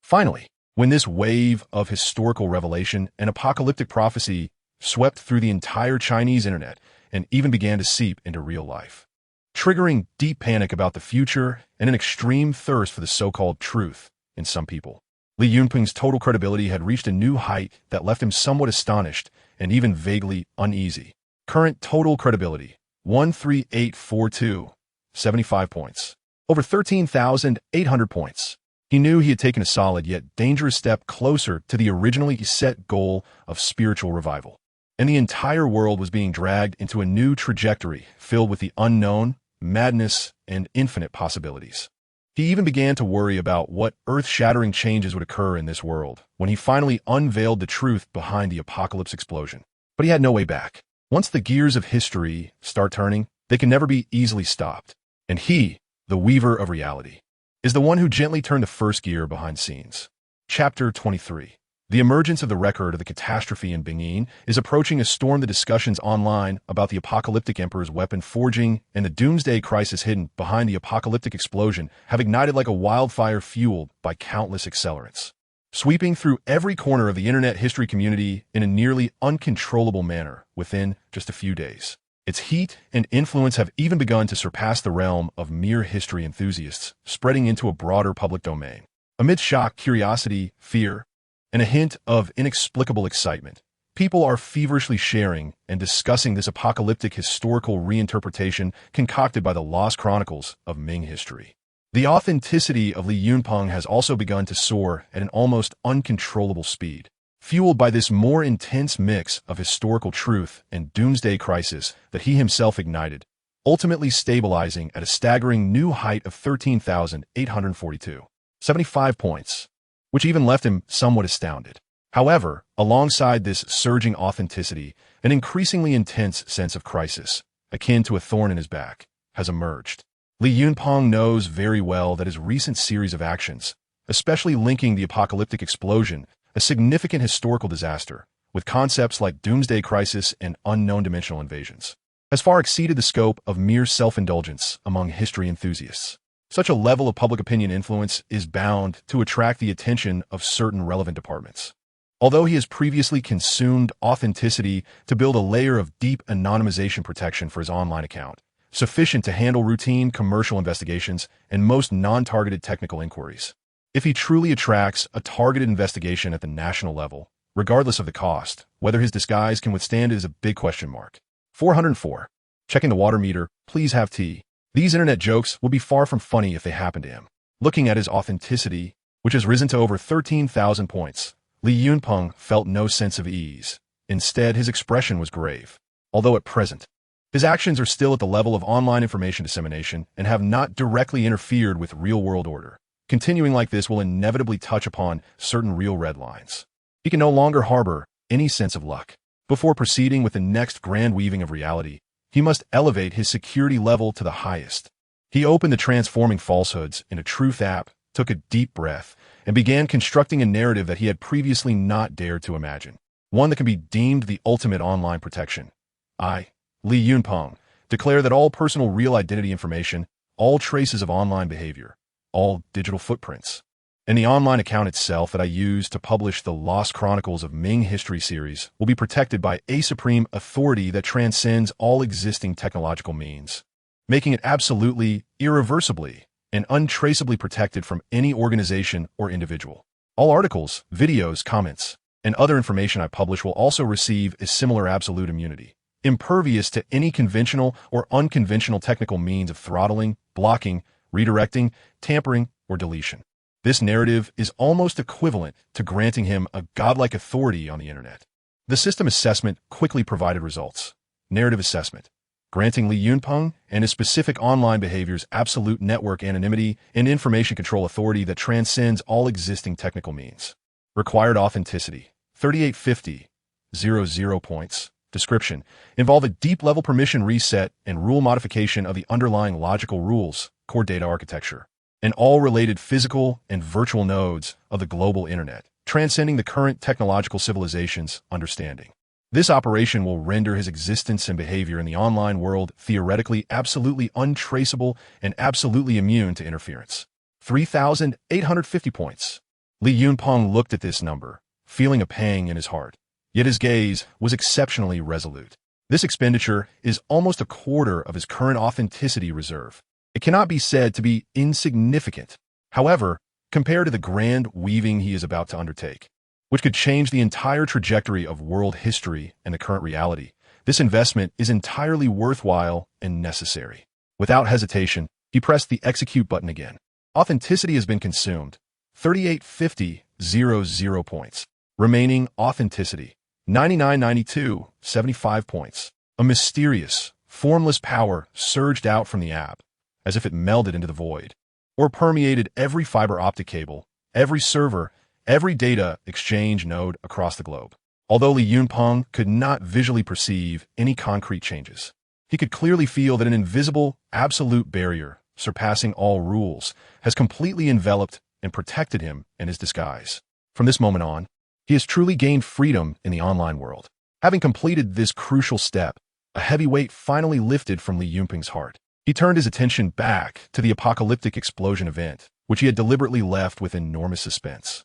Finally, when this wave of historical revelation and apocalyptic prophecy swept through the entire Chinese internet and even began to seep into real life, triggering deep panic about the future and an extreme thirst for the so-called truth in some people. Li Yunpeng's total credibility had reached a new height that left him somewhat astonished and even vaguely uneasy. Current total credibility, 13842, 75 points. Over 13,800 points. He knew he had taken a solid yet dangerous step closer to the originally set goal of spiritual revival. And the entire world was being dragged into a new trajectory filled with the unknown, madness, and infinite possibilities. He even began to worry about what earth-shattering changes would occur in this world when he finally unveiled the truth behind the apocalypse explosion. But he had no way back. Once the gears of history start turning, they can never be easily stopped. And he, the weaver of reality, is the one who gently turned the first gear behind scenes. Chapter 23. The emergence of the record of the catastrophe in Bingyin is approaching a storm. The discussions online about the apocalyptic emperor's weapon forging and the doomsday crisis hidden behind the apocalyptic explosion have ignited like a wildfire fueled by countless accelerants, sweeping through every corner of the internet history community in a nearly uncontrollable manner within just a few days. Its heat and influence have even begun to surpass the realm of mere history enthusiasts, spreading into a broader public domain. Amid shock, curiosity, fear, and a hint of inexplicable excitement, people are feverishly sharing and discussing this apocalyptic historical reinterpretation concocted by the lost chronicles of Ming history. The authenticity of Li Yunpeng has also begun to soar at an almost uncontrollable speed, fueled by this more intense mix of historical truth and doomsday crisis that he himself ignited, ultimately stabilizing at a staggering new height of 13,842, 75 points, which even left him somewhat astounded. However, alongside this surging authenticity, an increasingly intense sense of crisis, akin to a thorn in his back, has emerged. Li Yunpeng knows very well that his recent series of actions, especially linking the apocalyptic explosion, a significant historical disaster, with concepts like doomsday crisis and unknown dimensional invasions, has far exceeded the scope of mere self-indulgence among history enthusiasts. Such a level of public opinion influence is bound to attract the attention of certain relevant departments. Although he has previously consumed authenticity to build a layer of deep anonymization protection for his online account, sufficient to handle routine commercial investigations and most non-targeted technical inquiries. If he truly attracts a targeted investigation at the national level, regardless of the cost, whether his disguise can withstand it is a big question mark. 404. Checking the water meter, please have tea. These internet jokes would be far from funny if they happened to him. Looking at his authenticity, which has risen to over 13,000 points, Li Yunpeng felt no sense of ease. Instead, his expression was grave. Although at present, his actions are still at the level of online information dissemination and have not directly interfered with real-world order. Continuing like this will inevitably touch upon certain real red lines. He can no longer harbor any sense of luck. Before proceeding with the next grand weaving of reality, he must elevate his security level to the highest. He opened the Transforming Falsehoods in a Truth app, took a deep breath, and began constructing a narrative that he had previously not dared to imagine. One that can be deemed the ultimate online protection. I, Li Yunpeng, Declare that all personal real identity information, all traces of online behavior, all digital footprints, and the online account itself that I use to publish the Lost Chronicles of Ming History series will be protected by a supreme authority that transcends all existing technological means, making it absolutely, irreversibly, and untraceably protected from any organization or individual. All articles, videos, comments, and other information I publish will also receive a similar absolute immunity, impervious to any conventional or unconventional technical means of throttling, blocking, redirecting, tampering, or deletion. This narrative is almost equivalent to granting him a godlike authority on the internet. The system assessment quickly provided results. Narrative assessment, granting Li Yunpeng and his specific online behaviors absolute network anonymity and information control authority that transcends all existing technical means. Required authenticity, 3850, 00 points. Description, involve a deep-level permission reset and rule modification of the underlying logical rules, core data architecture, and all related physical and virtual nodes of the global internet, transcending the current technological civilization's understanding. This operation will render his existence and behavior in the online world theoretically absolutely untraceable and absolutely immune to interference. 3,850 points. Li Yunpeng looked at this number, feeling a pang in his heart. Yet his gaze was exceptionally resolute. This expenditure is almost a quarter of his current authenticity reserve. It cannot be said to be insignificant, however, compared to the grand weaving he is about to undertake, which could change the entire trajectory of world history and the current reality. This investment is entirely worthwhile and necessary. Without hesitation, he pressed the execute button again. Authenticity has been consumed. 3850, 00 points. Remaining authenticity. 9992, 75 points. A mysterious, formless power surged out from the app, as if it melded into the void, or permeated every fiber optic cable, every server, every data exchange node across the globe. Although Li Yunpeng could not visually perceive any concrete changes, he could clearly feel that an invisible, absolute barrier, surpassing all rules, has completely enveloped and protected him and his disguise. From this moment on, he has truly gained freedom in the online world. Having completed this crucial step, a heavy weight finally lifted from Li Yunpeng's heart. He turned his attention back to the apocalyptic explosion event, which he had deliberately left with enormous suspense.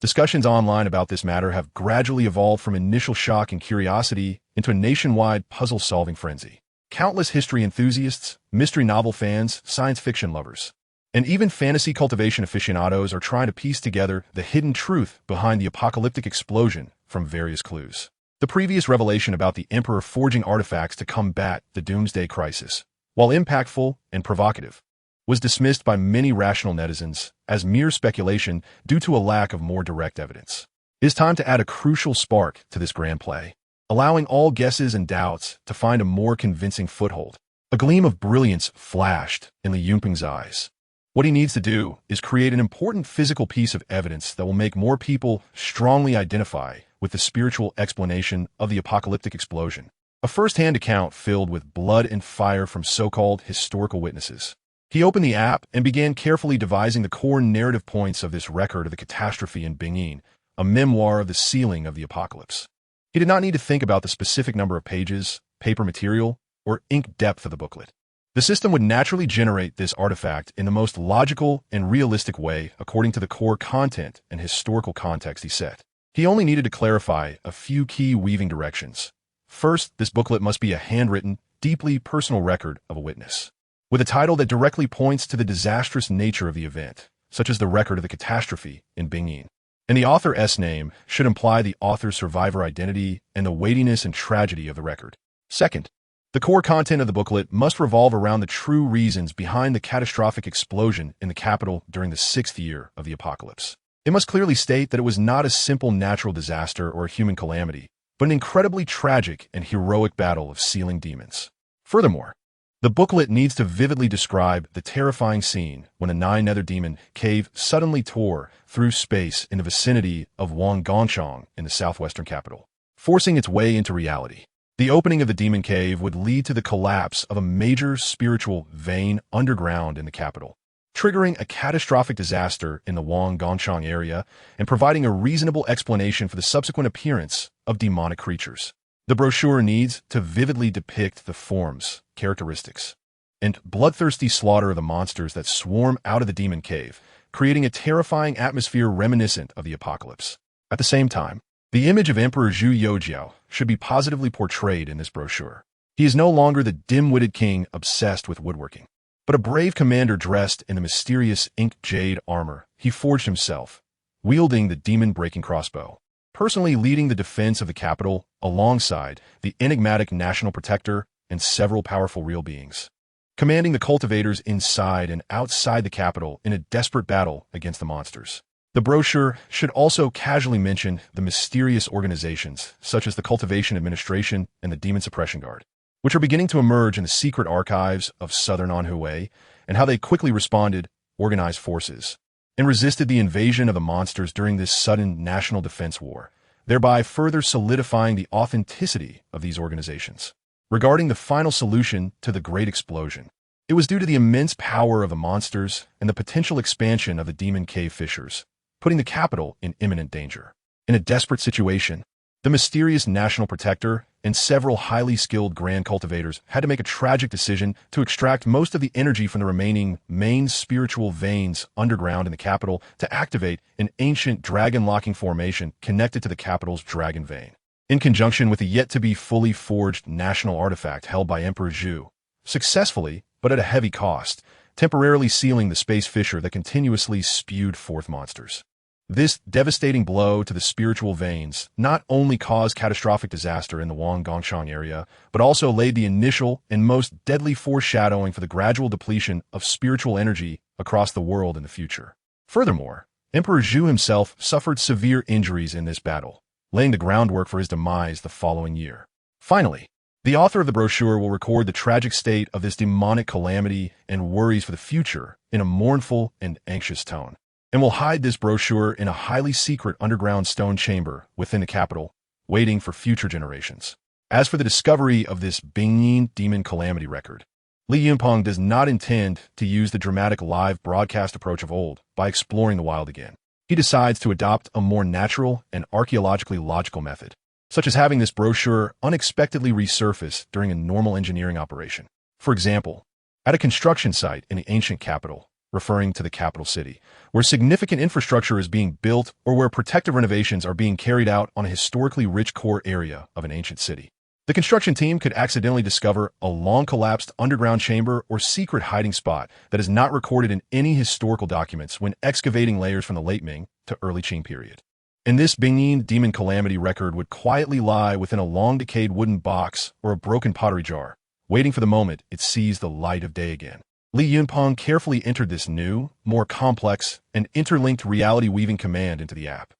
Discussions online about this matter have gradually evolved from initial shock and curiosity into a nationwide puzzle-solving frenzy. Countless history enthusiasts, mystery novel fans, science fiction lovers, and even fantasy cultivation aficionados are trying to piece together the hidden truth behind the apocalyptic explosion from various clues. The previous revelation about the Emperor forging artifacts to combat the Doomsday Crisis, while impactful and provocative, was dismissed by many rational netizens as mere speculation due to a lack of more direct evidence. It is time to add a crucial spark to this grand play, allowing all guesses and doubts to find a more convincing foothold. A gleam of brilliance flashed in Li Yunpeng's eyes. What he needs to do is create an important physical piece of evidence that will make more people strongly identify with the spiritual explanation of the apocalyptic explosion. A first-hand account filled with blood and fire from so-called historical witnesses. He opened the app and began carefully devising the core narrative points of this record of the catastrophe in Bingyin, a memoir of the sealing of the apocalypse. He did not need to think about the specific number of pages, paper material, or ink depth of the booklet. The system would naturally generate this artifact in the most logical and realistic way according to the core content and historical context he set. He only needed to clarify a few key weaving directions. First, this booklet must be a handwritten, deeply personal record of a witness, with a title that directly points to the disastrous nature of the event, such as the record of the catastrophe in Bingyin. And the author's name should imply the author's survivor identity and the weightiness and tragedy of the record. Second, the core content of the booklet must revolve around the true reasons behind the catastrophic explosion in the capital during the 6th year of the apocalypse. It must clearly state that it was not a simple natural disaster or a human calamity, but an incredibly tragic and heroic battle of sealing demons. Furthermore, the booklet needs to vividly describe the terrifying scene when a 9-nether demon cave suddenly tore through space in the vicinity of Wanggongchang in the southwestern capital, forcing its way into reality. The opening of the demon cave would lead to the collapse of a major spiritual vein underground in the capital, triggering a catastrophic disaster in the Wanggongchang area and providing a reasonable explanation for the subsequent appearance of demonic creatures. The brochure needs to vividly depict the forms, characteristics, and bloodthirsty slaughter of the monsters that swarm out of the demon cave, creating a terrifying atmosphere reminiscent of the apocalypse. At the same time, the image of Emperor Zhu Youjiao should be positively portrayed in this brochure. He is no longer the dim-witted king obsessed with woodworking, but a brave commander dressed in the mysterious inked jade armor he forged himself, wielding the demon-breaking crossbow, personally leading the defense of the capital alongside the enigmatic national protector and several powerful real beings, commanding the cultivators inside and outside the capital in a desperate battle against the monsters. The brochure should also casually mention the mysterious organizations such as the Cultivation Administration and the Demon Suppression Guard, which are beginning to emerge in the secret archives of southern Anhui, and how they quickly responded, organized forces, and resisted the invasion of the monsters during this sudden national defense war, thereby further solidifying the authenticity of these organizations. Regarding the final solution to the Great Explosion, it was due to the immense power of the monsters and the potential expansion of the Demon Cave fissures, putting the capital in imminent danger. In a desperate situation, the mysterious national protector and several highly skilled grand cultivators had to make a tragic decision to extract most of the energy from the remaining main spiritual veins underground in the capital to activate an ancient dragon-locking formation connected to the capital's dragon vein, in conjunction with the yet-to-be fully forged national artifact held by Emperor Zhu, successfully, but at a heavy cost, temporarily sealing the space fissure that continuously spewed forth monsters. This devastating blow to the spiritual veins not only caused catastrophic disaster in the Wanggongshan area, but also laid the initial and most deadly foreshadowing for the gradual depletion of spiritual energy across the world in the future. Furthermore, Emperor Zhu himself suffered severe injuries in this battle, laying the groundwork for his demise the following year. Finally, the author of the brochure will record the tragic state of this demonic calamity and worries for the future in a mournful and anxious tone, and will hide this brochure in a highly secret underground stone chamber within the capital, waiting for future generations. As for the discovery of this Bingyin Demon Calamity record, Li Yunpeng does not intend to use the dramatic live broadcast approach of old by exploring the wild again. He decides to adopt a more natural and archaeologically logical method, such as having this brochure unexpectedly resurface during a normal engineering operation. For example, at a construction site in the ancient capital, referring to the capital city, where significant infrastructure is being built or where protective renovations are being carried out on a historically rich core area of an ancient city. The construction team could accidentally discover a long-collapsed underground chamber or secret hiding spot that is not recorded in any historical documents when excavating layers from the late Ming to early Qing period. And this Bingyin Demon Calamity record would quietly lie within a long-decayed wooden box or a broken pottery jar, waiting for the moment it sees the light of day again. Li Yunpeng carefully entered this new, more complex, and interlinked reality-weaving command into the app.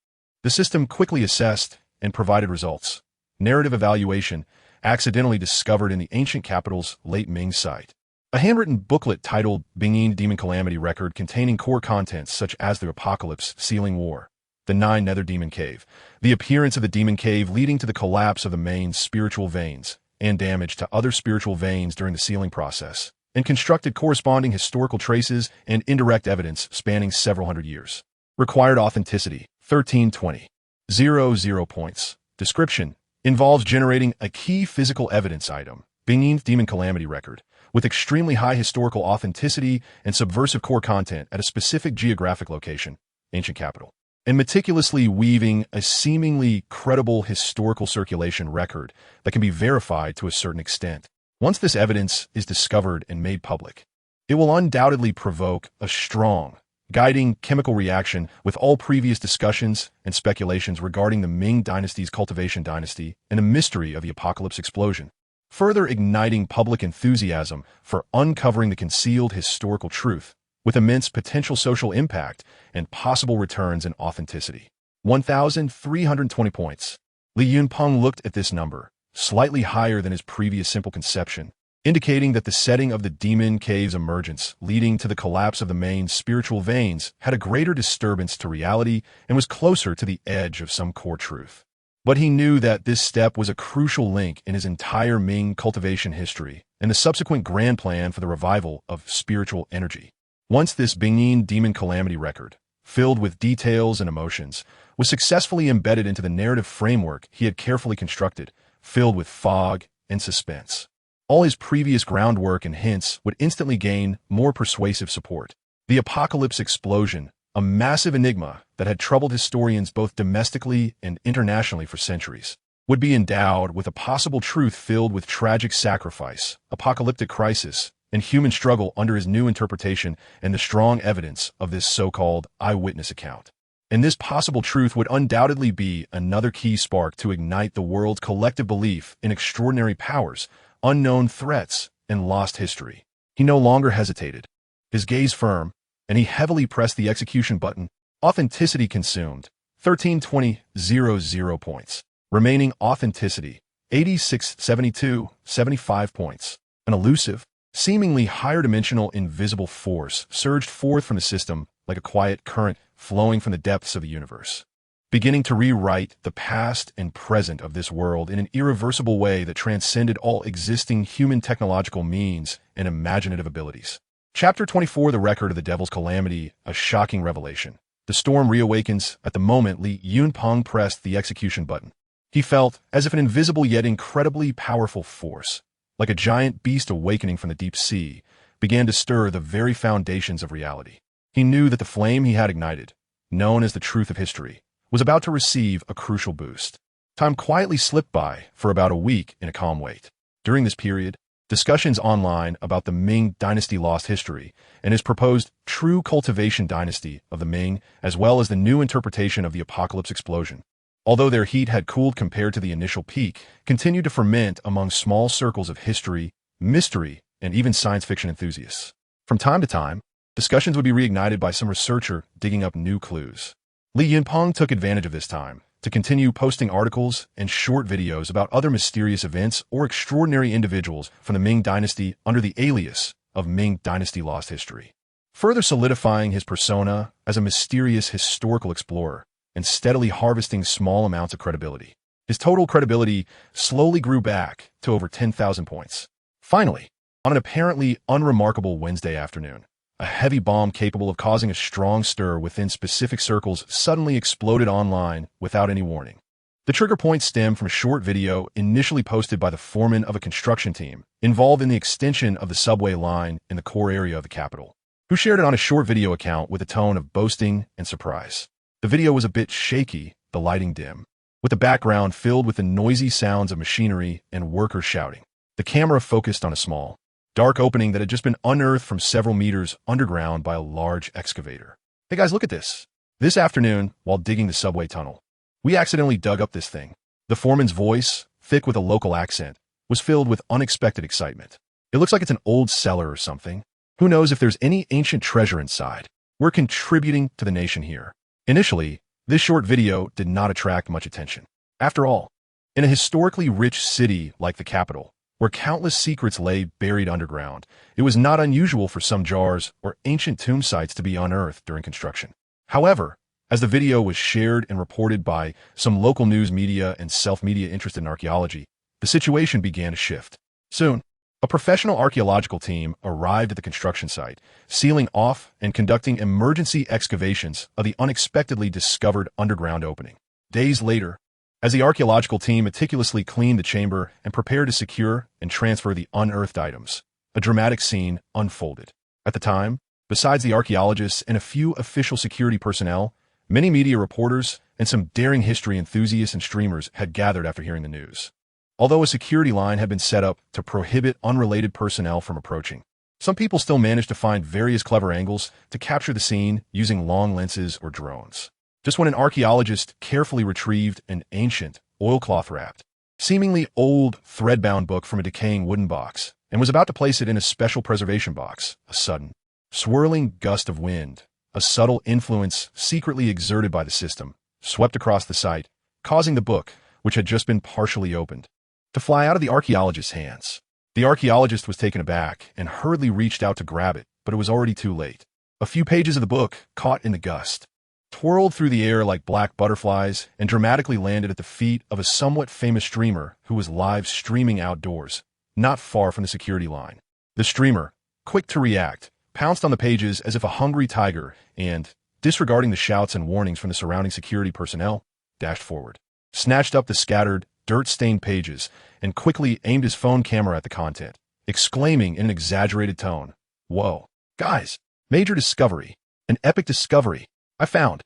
The system quickly assessed and provided results. Narrative evaluation, accidentally discovered in the ancient capital's late Ming site. A handwritten booklet titled Bingyin Demon Calamity Record containing core contents such as the Apocalypse, Sealing War, the 9 Nether Demon Cave, the appearance of the Demon Cave leading to the collapse of the main spiritual veins, and damage to other spiritual veins during the sealing process, and constructed corresponding historical traces and indirect evidence spanning several hundred years. Required authenticity, 1320. 0 points. Description, involves generating a key physical evidence item, Bingyin Demon Calamity Record, with extremely high historical authenticity and subversive core content at a specific geographic location, ancient capital, and meticulously weaving a seemingly credible historical circulation record that can be verified to a certain extent. Once this evidence is discovered and made public, it will undoubtedly provoke a strong, guiding chemical reaction with all previous discussions and speculations regarding the Ming dynasty's cultivation dynasty and the mystery of the apocalypse explosion, further igniting public enthusiasm for uncovering the concealed historical truth with immense potential social impact and possible returns in authenticity. 1,320 points. Li Yunpeng looked at this number, slightly higher than his previous simple conception, indicating that the setting of the Demon Cave's emergence leading to the collapse of the main spiritual veins had a greater disturbance to reality and was closer to the edge of some core truth. But he knew that this step was a crucial link in his entire Ming cultivation history and the subsequent grand plan for the revival of spiritual energy. Once this Bingyin Demon Calamity record, filled with details and emotions, was successfully embedded into the narrative framework he had carefully constructed, filled with fog and suspense, All his previous groundwork and hints would instantly gain more persuasive support. The apocalypse explosion, a massive enigma that had troubled historians both domestically and internationally for centuries, would be endowed with a possible truth filled with tragic sacrifice, apocalyptic crisis, and human struggle under his new interpretation and the strong evidence of this so-called eyewitness account. And this possible truth would undoubtedly be another key spark to ignite the world's collective belief in extraordinary powers, unknown threats, and lost history. He no longer hesitated, his gaze firm, and he heavily pressed the execution button. Authenticity consumed, 1320.00 points. Remaining authenticity, 8672.75 points. An elusive, seemingly higher-dimensional invisible force surged forth from the system like a quiet current flowing from the depths of the universe, beginning to rewrite the past and present of this world in an irreversible way that transcended all existing human technological means and imaginative abilities. Chapter 24, The Record of the Devil's Calamity, a shocking revelation. The storm reawakens at the moment Li Yunpeng pressed the execution button. He felt as if an invisible yet incredibly powerful force, like a giant beast awakening from the deep sea, began to stir the very foundations of reality. He knew that the flame he had ignited, known as the truth of history, was about to receive a crucial boost. Time quietly slipped by for about a week in a calm wait. During this period, discussions online about the Ming dynasty lost history and his proposed true cultivation dynasty of the Ming, as well as the new interpretation of the apocalypse explosion, although their heat had cooled compared to the initial peak, continued to ferment among small circles of history, mystery, and even science fiction enthusiasts. From time to time, discussions would be reignited by some researcher digging up new clues. Li Yunpeng took advantage of this time to continue posting articles and short videos about other mysterious events or extraordinary individuals from the Ming dynasty under the alias of Ming Dynasty Lost History, further solidifying his persona as a mysterious historical explorer and steadily harvesting small amounts of credibility. His total credibility slowly grew back to over 10,000 points. Finally, on an apparently unremarkable Wednesday afternoon, a heavy bomb capable of causing a strong stir within specific circles suddenly exploded online without any warning. The trigger point stemmed from a short video initially posted by the foreman of a construction team involved in the extension of the subway line in the core area of the capital, who shared it on a short video account with a tone of boasting and surprise. The video was a bit shaky, the lighting dim, with the background filled with the noisy sounds of machinery and workers shouting. The camera focused on a small, dark opening that had just been unearthed from several meters underground by a large excavator. Hey guys, look at this. This afternoon, while digging the subway tunnel, we accidentally dug up this thing. The foreman's voice, thick with a local accent, was filled with unexpected excitement. It looks like it's an old cellar or something. Who knows if there's any ancient treasure inside? We're contributing to the nation here. Initially, this short video did not attract much attention. After all, in a historically rich city like the capital, where countless secrets lay buried underground, it was not unusual for some jars or ancient tomb sites to be unearthed during construction. However, as the video was shared and reported by some local news media and self-media interested in archaeology, the situation began to shift. Soon, a professional archaeological team arrived at the construction site, sealing off and conducting emergency excavations of the unexpectedly discovered underground opening. Days later, as the archaeological team meticulously cleaned the chamber and prepared to secure and transfer the unearthed items, a dramatic scene unfolded. At the time, besides the archaeologists and a few official security personnel, many media reporters and some daring history enthusiasts and streamers had gathered after hearing the news. Although a security line had been set up to prohibit unrelated personnel from approaching, some people still managed to find various clever angles to capture the scene using long lenses or drones. Just when an archaeologist carefully retrieved an ancient, oilcloth-wrapped, seemingly old, thread-bound book from a decaying wooden box and was about to place it in a special preservation box, a sudden, swirling gust of wind, a subtle influence secretly exerted by the system, swept across the site, causing the book, which had just been partially opened, to fly out of the archaeologist's hands. The archaeologist was taken aback and hurriedly reached out to grab it, but it was already too late. A few pages of the book, caught in the gust, twirled through the air like black butterflies and dramatically landed at the feet of a somewhat famous streamer who was live streaming outdoors, not far from the security line. The streamer, quick to react, pounced on the pages as if a hungry tiger and, disregarding the shouts and warnings from the surrounding security personnel, dashed forward, snatched up the scattered, dirt-stained pages, and quickly aimed his phone camera at the content. exclaiming in an exaggerated tone, "Whoa, guys, major discovery, an epic discovery. I found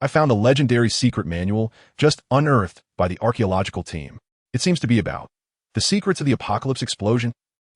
a legendary secret manual just unearthed by the archaeological team. It seems to be about the secrets of the apocalypse explosion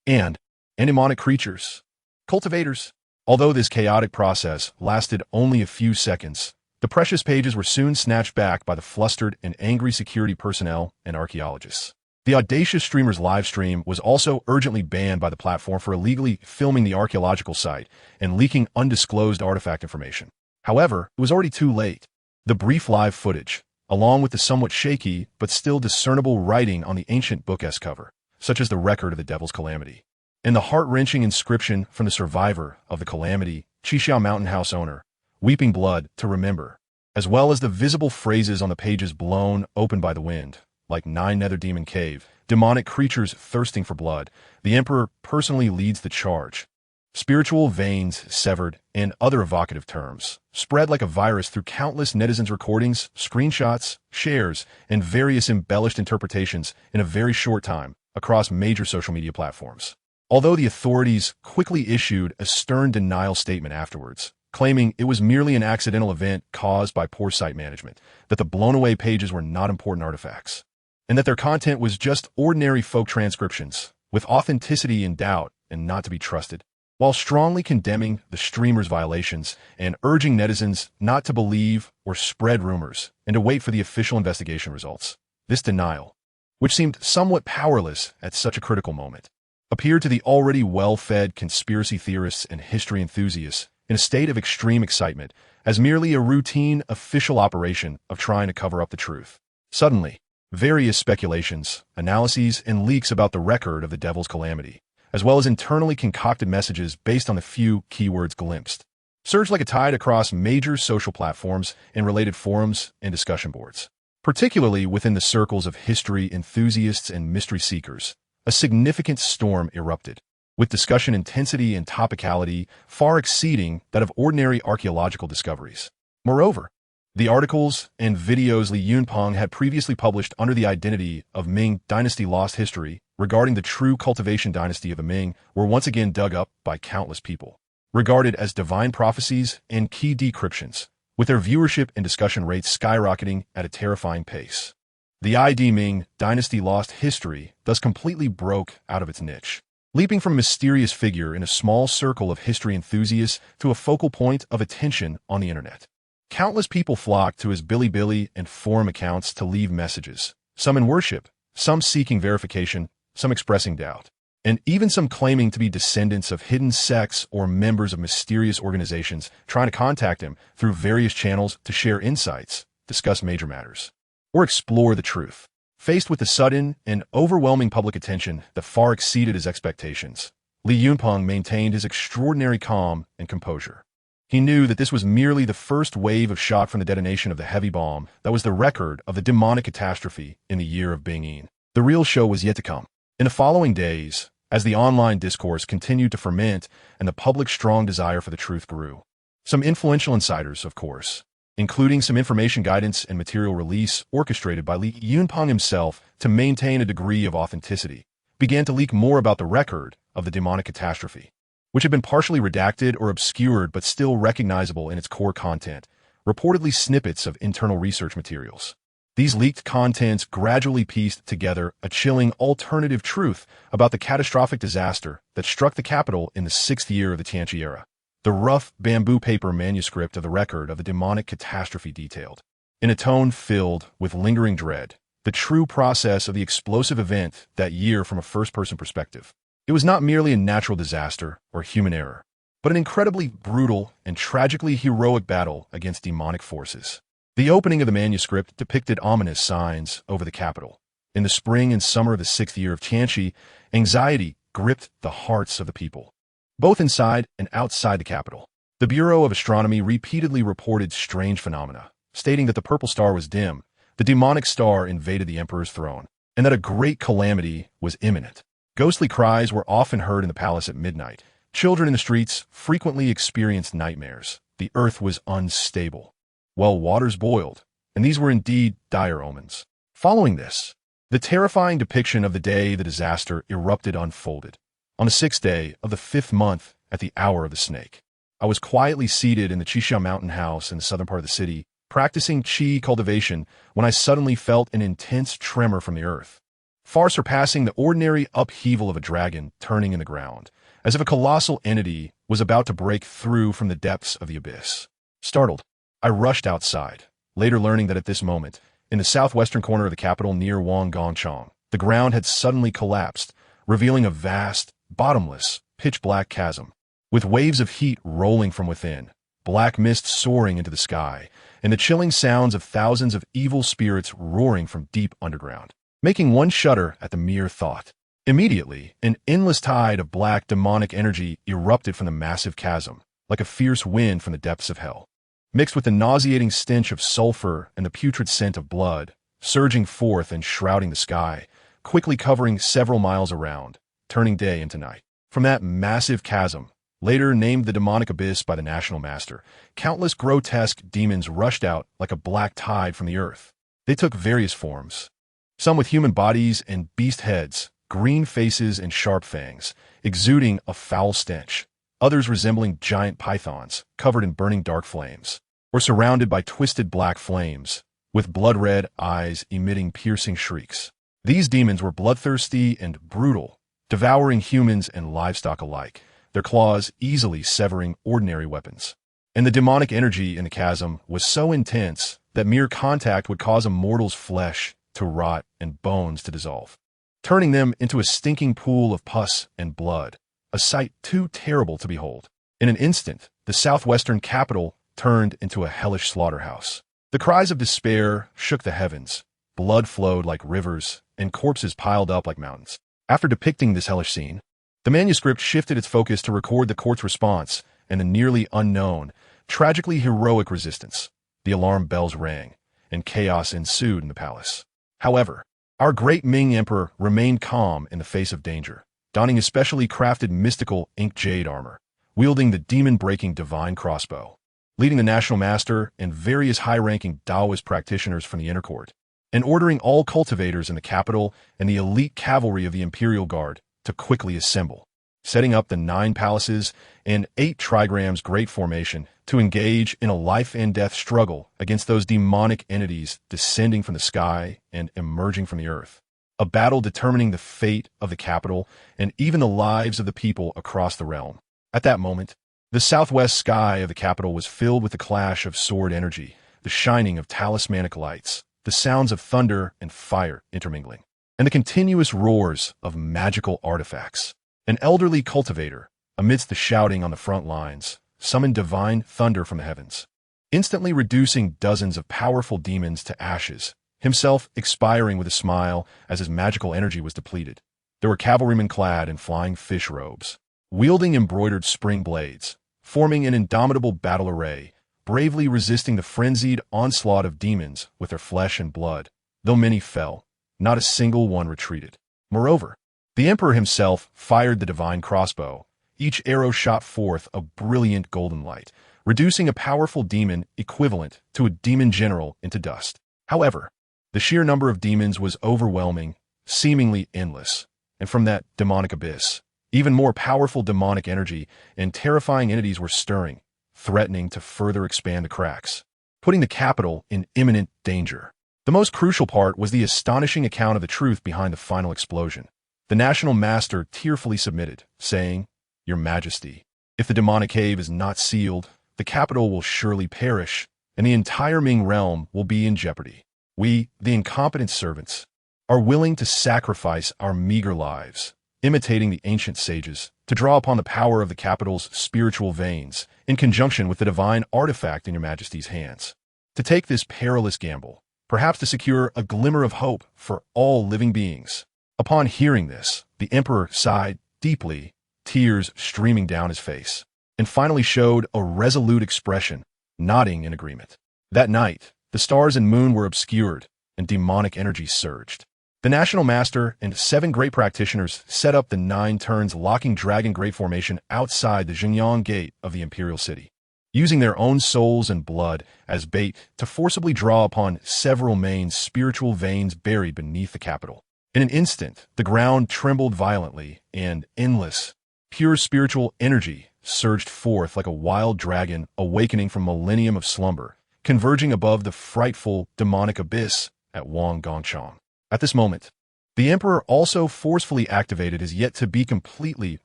and demonic creatures, cultivators." Although this chaotic process lasted only a few seconds, the precious pages were soon snatched back by the flustered and angry security personnel and archaeologists. The audacious streamer's live stream was also urgently banned by the platform for illegally filming the archaeological site and leaking undisclosed artifact information. However, it was already too late. The brief live footage, along with the somewhat shaky but still discernible writing on the ancient book S cover, such as the record of the Devil's Calamity, and the heart-wrenching inscription from the survivor of the Calamity, Chixiao Mountain House owner, weeping blood to remember, as well as the visible phrases on the pages blown open by the wind, like Nine Nether Demon Cave, demonic creatures thirsting for blood. The Emperor personally leads the charge. Spiritual veins severed, and other evocative terms, spread like a virus through countless netizens' recordings, screenshots, shares, and various embellished interpretations in a very short time across major social media platforms. Although the authorities quickly issued a stern denial statement afterwards, claiming it was merely an accidental event caused by poor site management, that the blown-away pages were not important artifacts, and that their content was just ordinary folk transcriptions, with authenticity in doubt and not to be trusted, while strongly condemning the streamer's violations and urging netizens not to believe or spread rumors and to wait for the official investigation results. This denial, which seemed somewhat powerless at such a critical moment, appeared to the already well-fed conspiracy theorists and history enthusiasts in a state of extreme excitement as merely a routine official operation of trying to cover up the truth. Suddenly, various speculations, analyses, and leaks about the record of the Devil's Calamity, as well as internally concocted messages based on the few keywords glimpsed, surged like a tide across major social platforms and related forums and discussion boards. Particularly within the circles of history enthusiasts and mystery seekers, a significant storm erupted, with discussion intensity and topicality far exceeding that of ordinary archaeological discoveries. Moreover, the articles and videos Li Yunpeng had previously published under the identity of Ming Dynasty Lost History regarding the true cultivation dynasty of the Ming were once again dug up by countless people, regarded as divine prophecies and key decryptions, with their viewership and discussion rates skyrocketing at a terrifying pace. The ID Ming Dynasty Lost History thus completely broke out of its niche, leaping from a mysterious figure in a small circle of history enthusiasts to a focal point of attention on the internet. Countless people flocked to his Bilibili and forum accounts to leave messages, some in worship, some seeking verification, some expressing doubt, and even some claiming to be descendants of hidden sects or members of mysterious organizations trying to contact him through various channels to share insights, discuss major matters, or explore the truth. Faced with the sudden and overwhelming public attention that far exceeded his expectations, Li Yunpeng maintained his extraordinary calm and composure. He knew that this was merely the first wave of shock from the detonation of the heavy bomb that was the record of the demonic catastrophe in the year of Bingyin. The real show was yet to come. In the following days, as the online discourse continued to ferment and the public's strong desire for the truth grew, some influential insiders, of course, including some information guidance and material release orchestrated by Li Yunpeng himself to maintain a degree of authenticity, began to leak more about the record of the demonic catastrophe, which had been partially redacted or obscured but still recognizable in its core content, reportedly snippets of internal research materials. These leaked contents gradually pieced together a chilling alternative truth about the catastrophic disaster that struck the capital in the 6th year of the Tianqi era. The rough bamboo paper manuscript of the record of the demonic catastrophe detailed, in a tone filled with lingering dread, the true process of the explosive event that year from a first-person perspective. It was not merely a natural disaster or human error, but an incredibly brutal and tragically heroic battle against demonic forces. The opening of the manuscript depicted ominous signs over the capital. In the spring and summer of the 6th year of Tianqi, anxiety gripped the hearts of the people, both inside and outside the capital. The Bureau of Astronomy repeatedly reported strange phenomena, stating that the purple star was dim, the demonic star invaded the emperor's throne, and that a great calamity was imminent. Ghostly cries were often heard in the palace at midnight. Children in the streets frequently experienced nightmares. The earth was unstable, while waters boiled, and these were indeed dire omens. Following this, the terrifying depiction of the day the disaster erupted unfolded. On the 6th day of the 5th month, at the hour of the snake, I was quietly seated in the Qisha mountain house in the southern part of the city, practicing qi cultivation, when I suddenly felt an intense tremor from the earth, far surpassing the ordinary upheaval of a dragon turning in the ground, as if a colossal entity was about to break through from the depths of the abyss. Startled, I rushed outside, later learning that at this moment, in the southwestern corner of the capital near Wanggongchang, the ground had suddenly collapsed, revealing a vast, bottomless, pitch-black chasm, with waves of heat rolling from within, black mist soaring into the sky, and the chilling sounds of thousands of evil spirits roaring from deep underground, making one shudder at the mere thought. Immediately, an endless tide of black demonic energy erupted from the massive chasm, like a fierce wind from the depths of hell, mixed with the nauseating stench of sulfur and the putrid scent of blood, surging forth and shrouding the sky, quickly covering several miles around, turning day into night. From that massive chasm, later named the demonic abyss by the national master, countless grotesque demons rushed out like a black tide from the earth. They took various forms, some with human bodies and beast heads, green faces and sharp fangs, exuding a foul stench, others resembling giant pythons covered in burning dark flames, or surrounded by twisted black flames, with blood-red eyes emitting piercing shrieks. These demons were bloodthirsty and brutal, devouring humans and livestock alike, their claws easily severing ordinary weapons. And the demonic energy in the chasm was so intense that mere contact would cause a mortal's flesh to rot and bones to dissolve, turning them into a stinking pool of pus and blood, a sight too terrible to behold. In an instant, the southwestern capital turned into a hellish slaughterhouse. The cries of despair shook the heavens, blood flowed like rivers, and corpses piled up like mountains. After depicting this hellish scene, the manuscript shifted its focus to record the court's response and the nearly unknown, tragically heroic resistance. The alarm bells rang, and chaos ensued in the palace. However, our great Ming emperor remained calm in the face of danger, donning his specially crafted mystical ink jade armor, wielding the demon-breaking divine crossbow, leading the national master and various high-ranking Taoist practitioners from the inner court, and ordering all cultivators in the capital and the elite cavalry of the Imperial Guard to quickly assemble, setting up the 9 palaces and 8 trigrams great formation to engage in a life-and-death struggle against those demonic entities descending from the sky and emerging from the earth. A battle determining the fate of the capital and even the lives of the people across the realm. At that moment, the southwest sky of the capital was filled with the clash of sword energy, the shining of talismanic lights, the sounds of thunder and fire intermingling, and the continuous roars of magical artifacts. An elderly cultivator, amidst the shouting on the front lines, summoned divine thunder from the heavens, instantly reducing dozens of powerful demons to ashes, himself expiring with a smile as his magical energy was depleted. There were cavalrymen clad in flying fish robes, wielding embroidered spring blades, forming an indomitable battle array, bravely resisting the frenzied onslaught of demons with their flesh and blood. Though many fell, not a single one retreated. Moreover, the emperor himself fired the divine crossbow. Each arrow shot forth a brilliant golden light, reducing a powerful demon equivalent to a demon general into dust. However, the sheer number of demons was overwhelming, seemingly endless, and from that demonic abyss, even more powerful demonic energy and terrifying entities were stirring, threatening to further expand the cracks, putting the capital in imminent danger. The most crucial part was the astonishing account of the truth behind the final explosion. The national master tearfully submitted, saying, "Your Majesty, if the demonic cave is not sealed, the capital will surely perish, and the entire Ming realm will be in jeopardy. We, the incompetent servants, are willing to sacrifice our meager lives, imitating the ancient sages, to draw upon the power of the capital's spiritual veins, in conjunction with the divine artifact in your Majesty's hands, to take this perilous gamble, perhaps to secure a glimmer of hope for all living beings." Upon hearing this, the emperor sighed deeply, tears streaming down his face, and finally showed a resolute expression, nodding in agreement. That night, the stars and moon were obscured, and demonic energy surged. The national master and 7 great practitioners set up the 9 turns locking dragon great formation outside the Xingyang gate of the imperial city, using their own souls and blood as bait to forcibly draw upon several main spiritual veins buried beneath the capital. In an instant, the ground trembled violently, and endless, pure spiritual energy surged forth like a wild dragon awakening from millennium of slumber, converging above the frightful demonic abyss at Wang Gongchang. At this moment, the emperor also forcefully activated his yet-to-be completely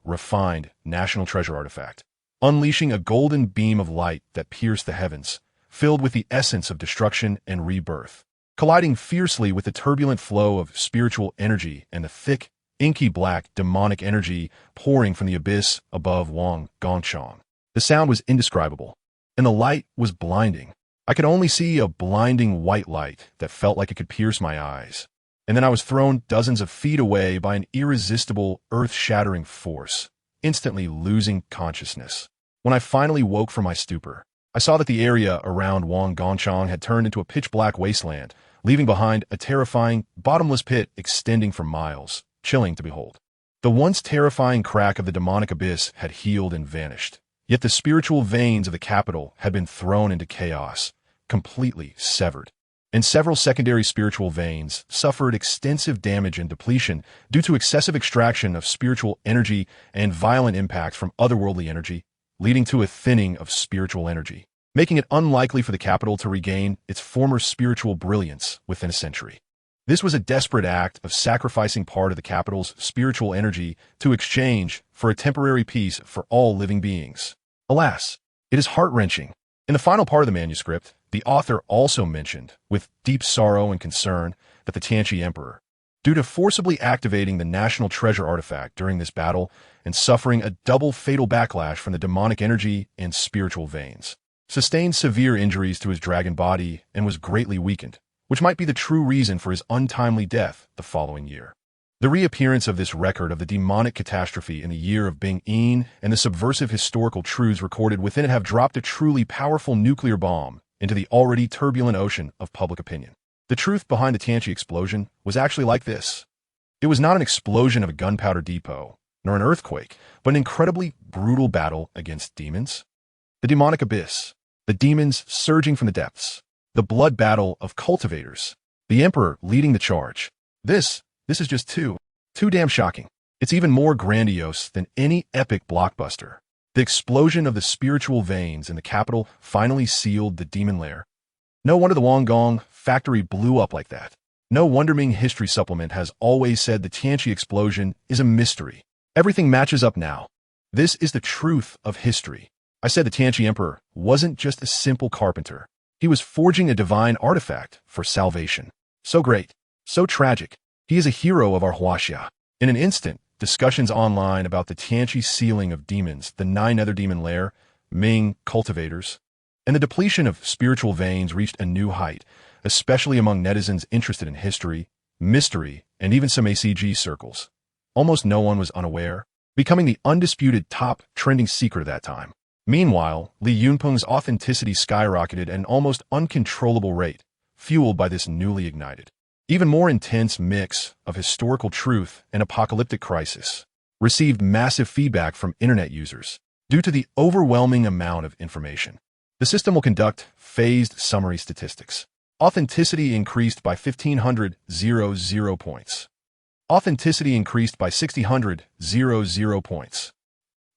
refined national treasure artifact, unleashing a golden beam of light that pierced the heavens, filled with the essence of destruction and rebirth, colliding fiercely with the turbulent flow of spiritual energy and the thick, inky black demonic energy pouring from the abyss above Wang Gongchang. The sound was indescribable, and the light was blinding. I could only see a blinding white light that felt like it could pierce my eyes. And then I was thrown dozens of feet away by an irresistible, earth-shattering force, instantly losing consciousness. When I finally woke from my stupor, I saw that the area around Wang Gongchang had turned into a pitch-black wasteland, leaving behind a terrifying, bottomless pit extending for miles, chilling to behold. The once terrifying crack of the demonic abyss had healed and vanished, yet the spiritual veins of the capital had been thrown into chaos, completely severed. And several secondary spiritual veins suffered extensive damage and depletion due to excessive extraction of spiritual energy and violent impact from otherworldly energy, leading to a thinning of spiritual energy, making it unlikely for the capital to regain its former spiritual brilliance within a century. This was a desperate act of sacrificing part of the capital's spiritual energy to exchange for a temporary peace for all living beings. Alas, it is heart-wrenching. In the final part of the manuscript, the author also mentioned, with deep sorrow and concern, that the Tianqi emperor, due to forcibly activating the national treasure artifact during this battle and suffering a double fatal backlash from the demonic energy and spiritual veins, sustained severe injuries to his dragon body and was greatly weakened, which might be the true reason for his untimely death the following year. The reappearance of this record of the demonic catastrophe in the year of Bing Yin and the subversive historical truths recorded within it have dropped a truly powerful nuclear bomb into the already turbulent ocean of public opinion. The truth behind the Tianqi explosion was actually like this. It was not an explosion of a gunpowder depot, nor an earthquake, but an incredibly brutal battle against demons. The demonic abyss, the demons surging from the depths, the blood battle of cultivators, the emperor leading the charge. This is just too damn shocking. It's even more grandiose than any epic blockbuster. The explosion of the spiritual veins in the capital finally sealed the demon lair. No wonder the Wangong factory blew up like that. No wonder Ming History Supplement has always said the Tianqi explosion is a mystery. Everything matches up now. This is the truth of history. I said the Tianqi emperor wasn't just a simple carpenter. He was forging a divine artifact for salvation. So great, so tragic. He is a hero of our Huaxia. In an instant, discussions online about the Tianqi sealing of demons, the 9 nether demon lair, Ming cultivators, and the depletion of spiritual veins reached a new height, especially among netizens interested in history, mystery, and even some ACG circles. Almost no one was unaware, becoming the undisputed top trending secret of that time. Meanwhile, Li Yunpeng's authenticity skyrocketed at an almost uncontrollable rate, fueled by this newly ignited, even more intense mix of historical truth and apocalyptic crisis, received massive feedback from internet users due to the overwhelming amount of information. The system will conduct phased summary statistics. Authenticity increased by 1,500 points. Authenticity increased by 6,000 points.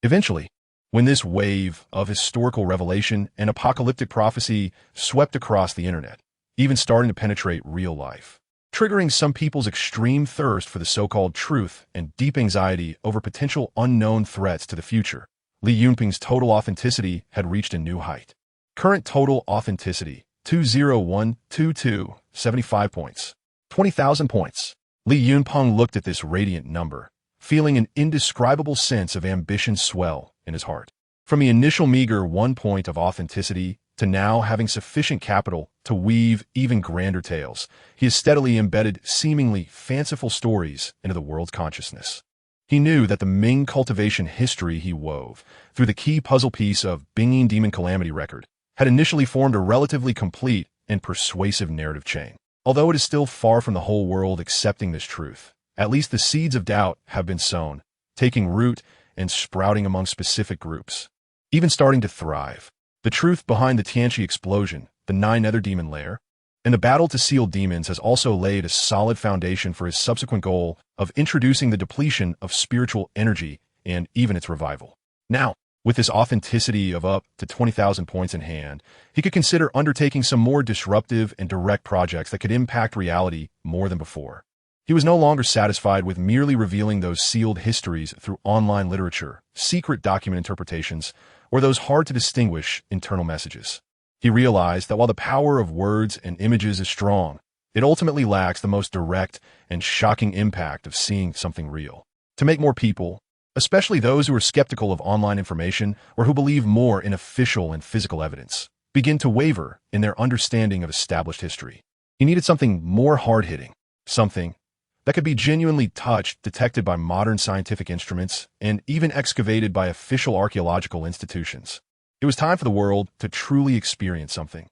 Eventually, when this wave of historical revelation and apocalyptic prophecy swept across the internet, even starting to penetrate real life, triggering some people's extreme thirst for the so-called truth and deep anxiety over potential unknown threats to the future, Li Yunpeng's total authenticity had reached a new height. Current total authenticity, 20122, 75 points. 20,000 points. Li Yunpeng looked at this radiant number, feeling an indescribable sense of ambition swell in his heart. From the initial meager 1 point of authenticity to now having sufficient capital to weave even grander tales, he has steadily embedded seemingly fanciful stories into the world's consciousness. He knew that the Ming cultivation history he wove through the key puzzle piece of Bingyin Demon Calamity record had initially formed a relatively complete and persuasive narrative chain. Although it is still far from the whole world accepting this truth, at least the seeds of doubt have been sown, taking root and sprouting among specific groups, even starting to thrive. The truth behind the Tianqi explosion, the 9 nether demon lair, And the battle to seal demons has also laid a solid foundation for his subsequent goal of introducing the depletion of spiritual energy and even its revival. Now, with this authenticity of up to 20,000 points in hand, he could consider undertaking some more disruptive and direct projects that could impact reality more than before. He was no longer satisfied with merely revealing those sealed histories through online literature, secret document interpretations, or those hard-to-distinguish internal messages. He realized that while the power of words and images is strong, it ultimately lacks the most direct and shocking impact of seeing something real. To make more people, especially those who are skeptical of online information or who believe more in official and physical evidence, begin to waver in their understanding of established history. He needed something more hard-hitting, something that could be genuinely touched, detected by modern scientific instruments, and even excavated by official archaeological institutions. It was time for the world to truly experience something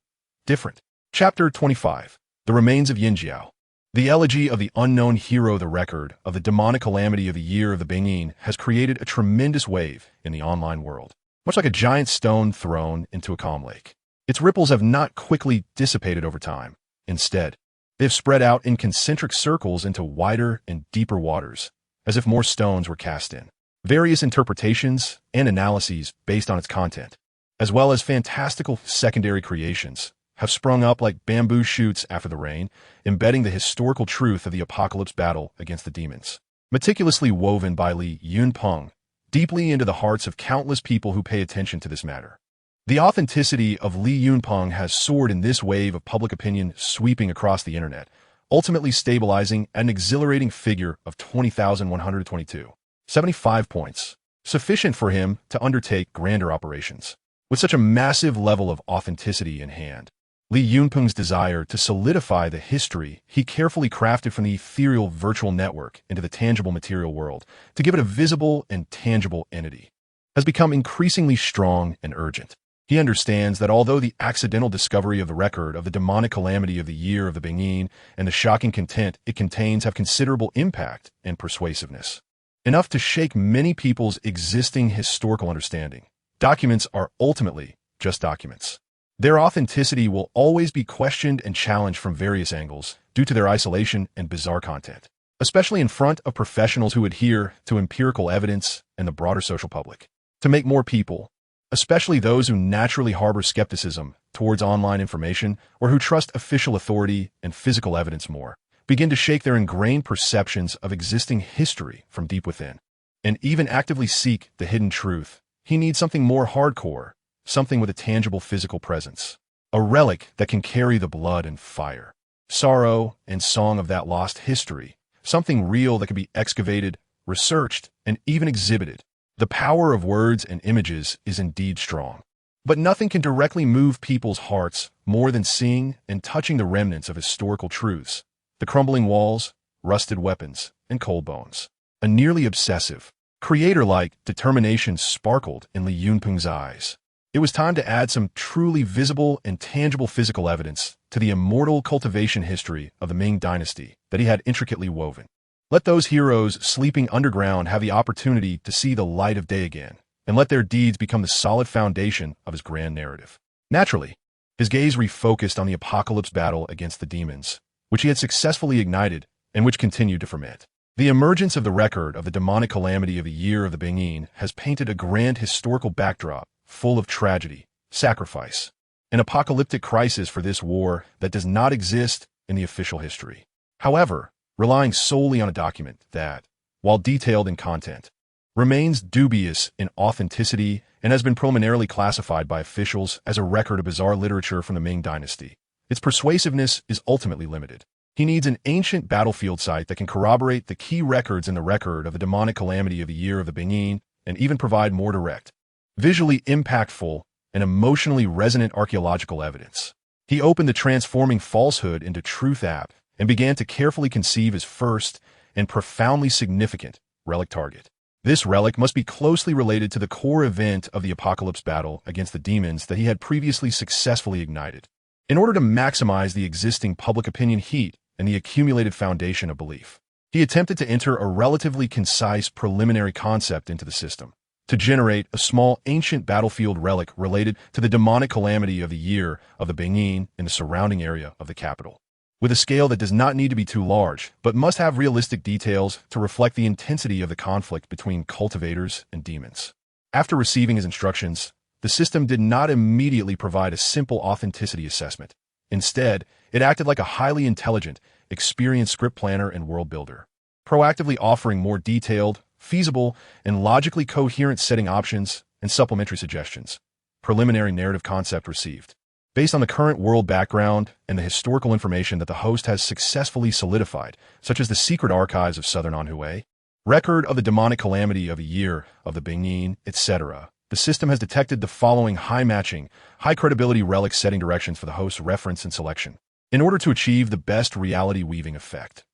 different. Chapter 25. The Remains of Yinjiao. The elegy of the unknown hero, the record of the demonic calamity of the year of the Bingyin, has created a tremendous wave in the online world, much like a giant stone thrown into a calm lake. Its ripples have not quickly dissipated over time. Instead, they have spread out in concentric circles into wider and deeper waters, as if more stones were cast in. Various interpretations and analyses based on its content, as well as fantastical secondary creations, have sprung up like bamboo shoots after the rain, embedding the historical truth of the apocalypse battle against the demons. Meticulously woven by Li Yunpeng, deeply into the hearts of countless people who pay attention to this matter. The authenticity of Li Yunpeng has soared in this wave of public opinion sweeping across the internet, ultimately stabilizing at an exhilarating figure of 20,122. 75 points, sufficient for him to undertake grander operations. With such a massive level of authenticity in hand, Li Yunpeng's desire to solidify the history he carefully crafted from the ethereal virtual network into the tangible material world to give it a visible and tangible entity has become increasingly strong and urgent. He understands that although the accidental discovery of the record of the demonic calamity of the year of the Bingyin and the shocking content it contains have considerable impact and persuasiveness, enough to shake many people's existing historical understanding, documents are ultimately just documents. Their authenticity will always be questioned and challenged from various angles due to their isolation and bizarre content, especially in front of professionals who adhere to empirical evidence and the broader social public. To make more people, especially those who naturally harbor skepticism towards online information or who trust official authority and physical evidence more, begin to shake their ingrained perceptions of existing history from deep within, and even actively seek the hidden truth. He needs something more hardcore, something with a tangible physical presence, a relic that can carry the blood and fire, sorrow and song of that lost history, something real that can be excavated, researched, and even exhibited. The power of words and images is indeed strong, but nothing can directly move people's hearts more than seeing and touching the remnants of historical truths, the crumbling walls, rusted weapons, and cold bones. A nearly obsessive, creator-like determination sparkled in Li Yunpeng's eyes. It was time to add some truly visible and tangible physical evidence to the immortal cultivation history of the Ming Dynasty that he had intricately woven. Let those heroes sleeping underground have the opportunity to see the light of day again, and let their deeds become the solid foundation of his grand narrative. Naturally, his gaze refocused on the apocalypse battle against the demons, which he had successfully ignited and which continued to ferment. The emergence of the record of the demonic calamity of the year of the Bingyin has painted a grand historical backdrop full of tragedy, sacrifice, an apocalyptic crisis for this war that does not exist in the official history. However, relying solely on a document that, while detailed in content, remains dubious in authenticity and has been preliminarily classified by officials as a record of bizarre literature from the Ming Dynasty, its persuasiveness is ultimately limited. He needs an ancient battlefield site that can corroborate the key records in the record of the demonic calamity of the year of the Bingyin and even provide more direct, visually impactful, and emotionally resonant archaeological evidence. He opened the transforming falsehood into truth app and began to carefully conceive his first and profoundly significant relic target. This relic must be closely related to the core event of the apocalypse battle against the demons that he had previously successfully ignited. In order to maximize the existing public opinion heat and the accumulated foundation of belief, he attempted to enter a relatively concise preliminary concept into the system. to generate a small ancient battlefield relic related to the demonic calamity of the year of the Bingin in the surrounding area of the capital. With a scale that does not need to be too large, but must have realistic details to reflect the intensity of the conflict between cultivators and demons. After receiving his instructions, the system did not immediately provide a simple authenticity assessment. Instead, it acted like a highly intelligent, experienced script planner and world builder, proactively offering more detailed, feasible, and logically coherent setting options and supplementary suggestions. Preliminary narrative concept received. Based on the current world background and the historical information that the host has successfully solidified, such as the secret archives of Southern Anhui, record of the demonic calamity of a year of the Bingin, etc., the system has detected the following high-matching, high-credibility relic setting directions for the host's reference and selection, in order to achieve the best reality-weaving effect.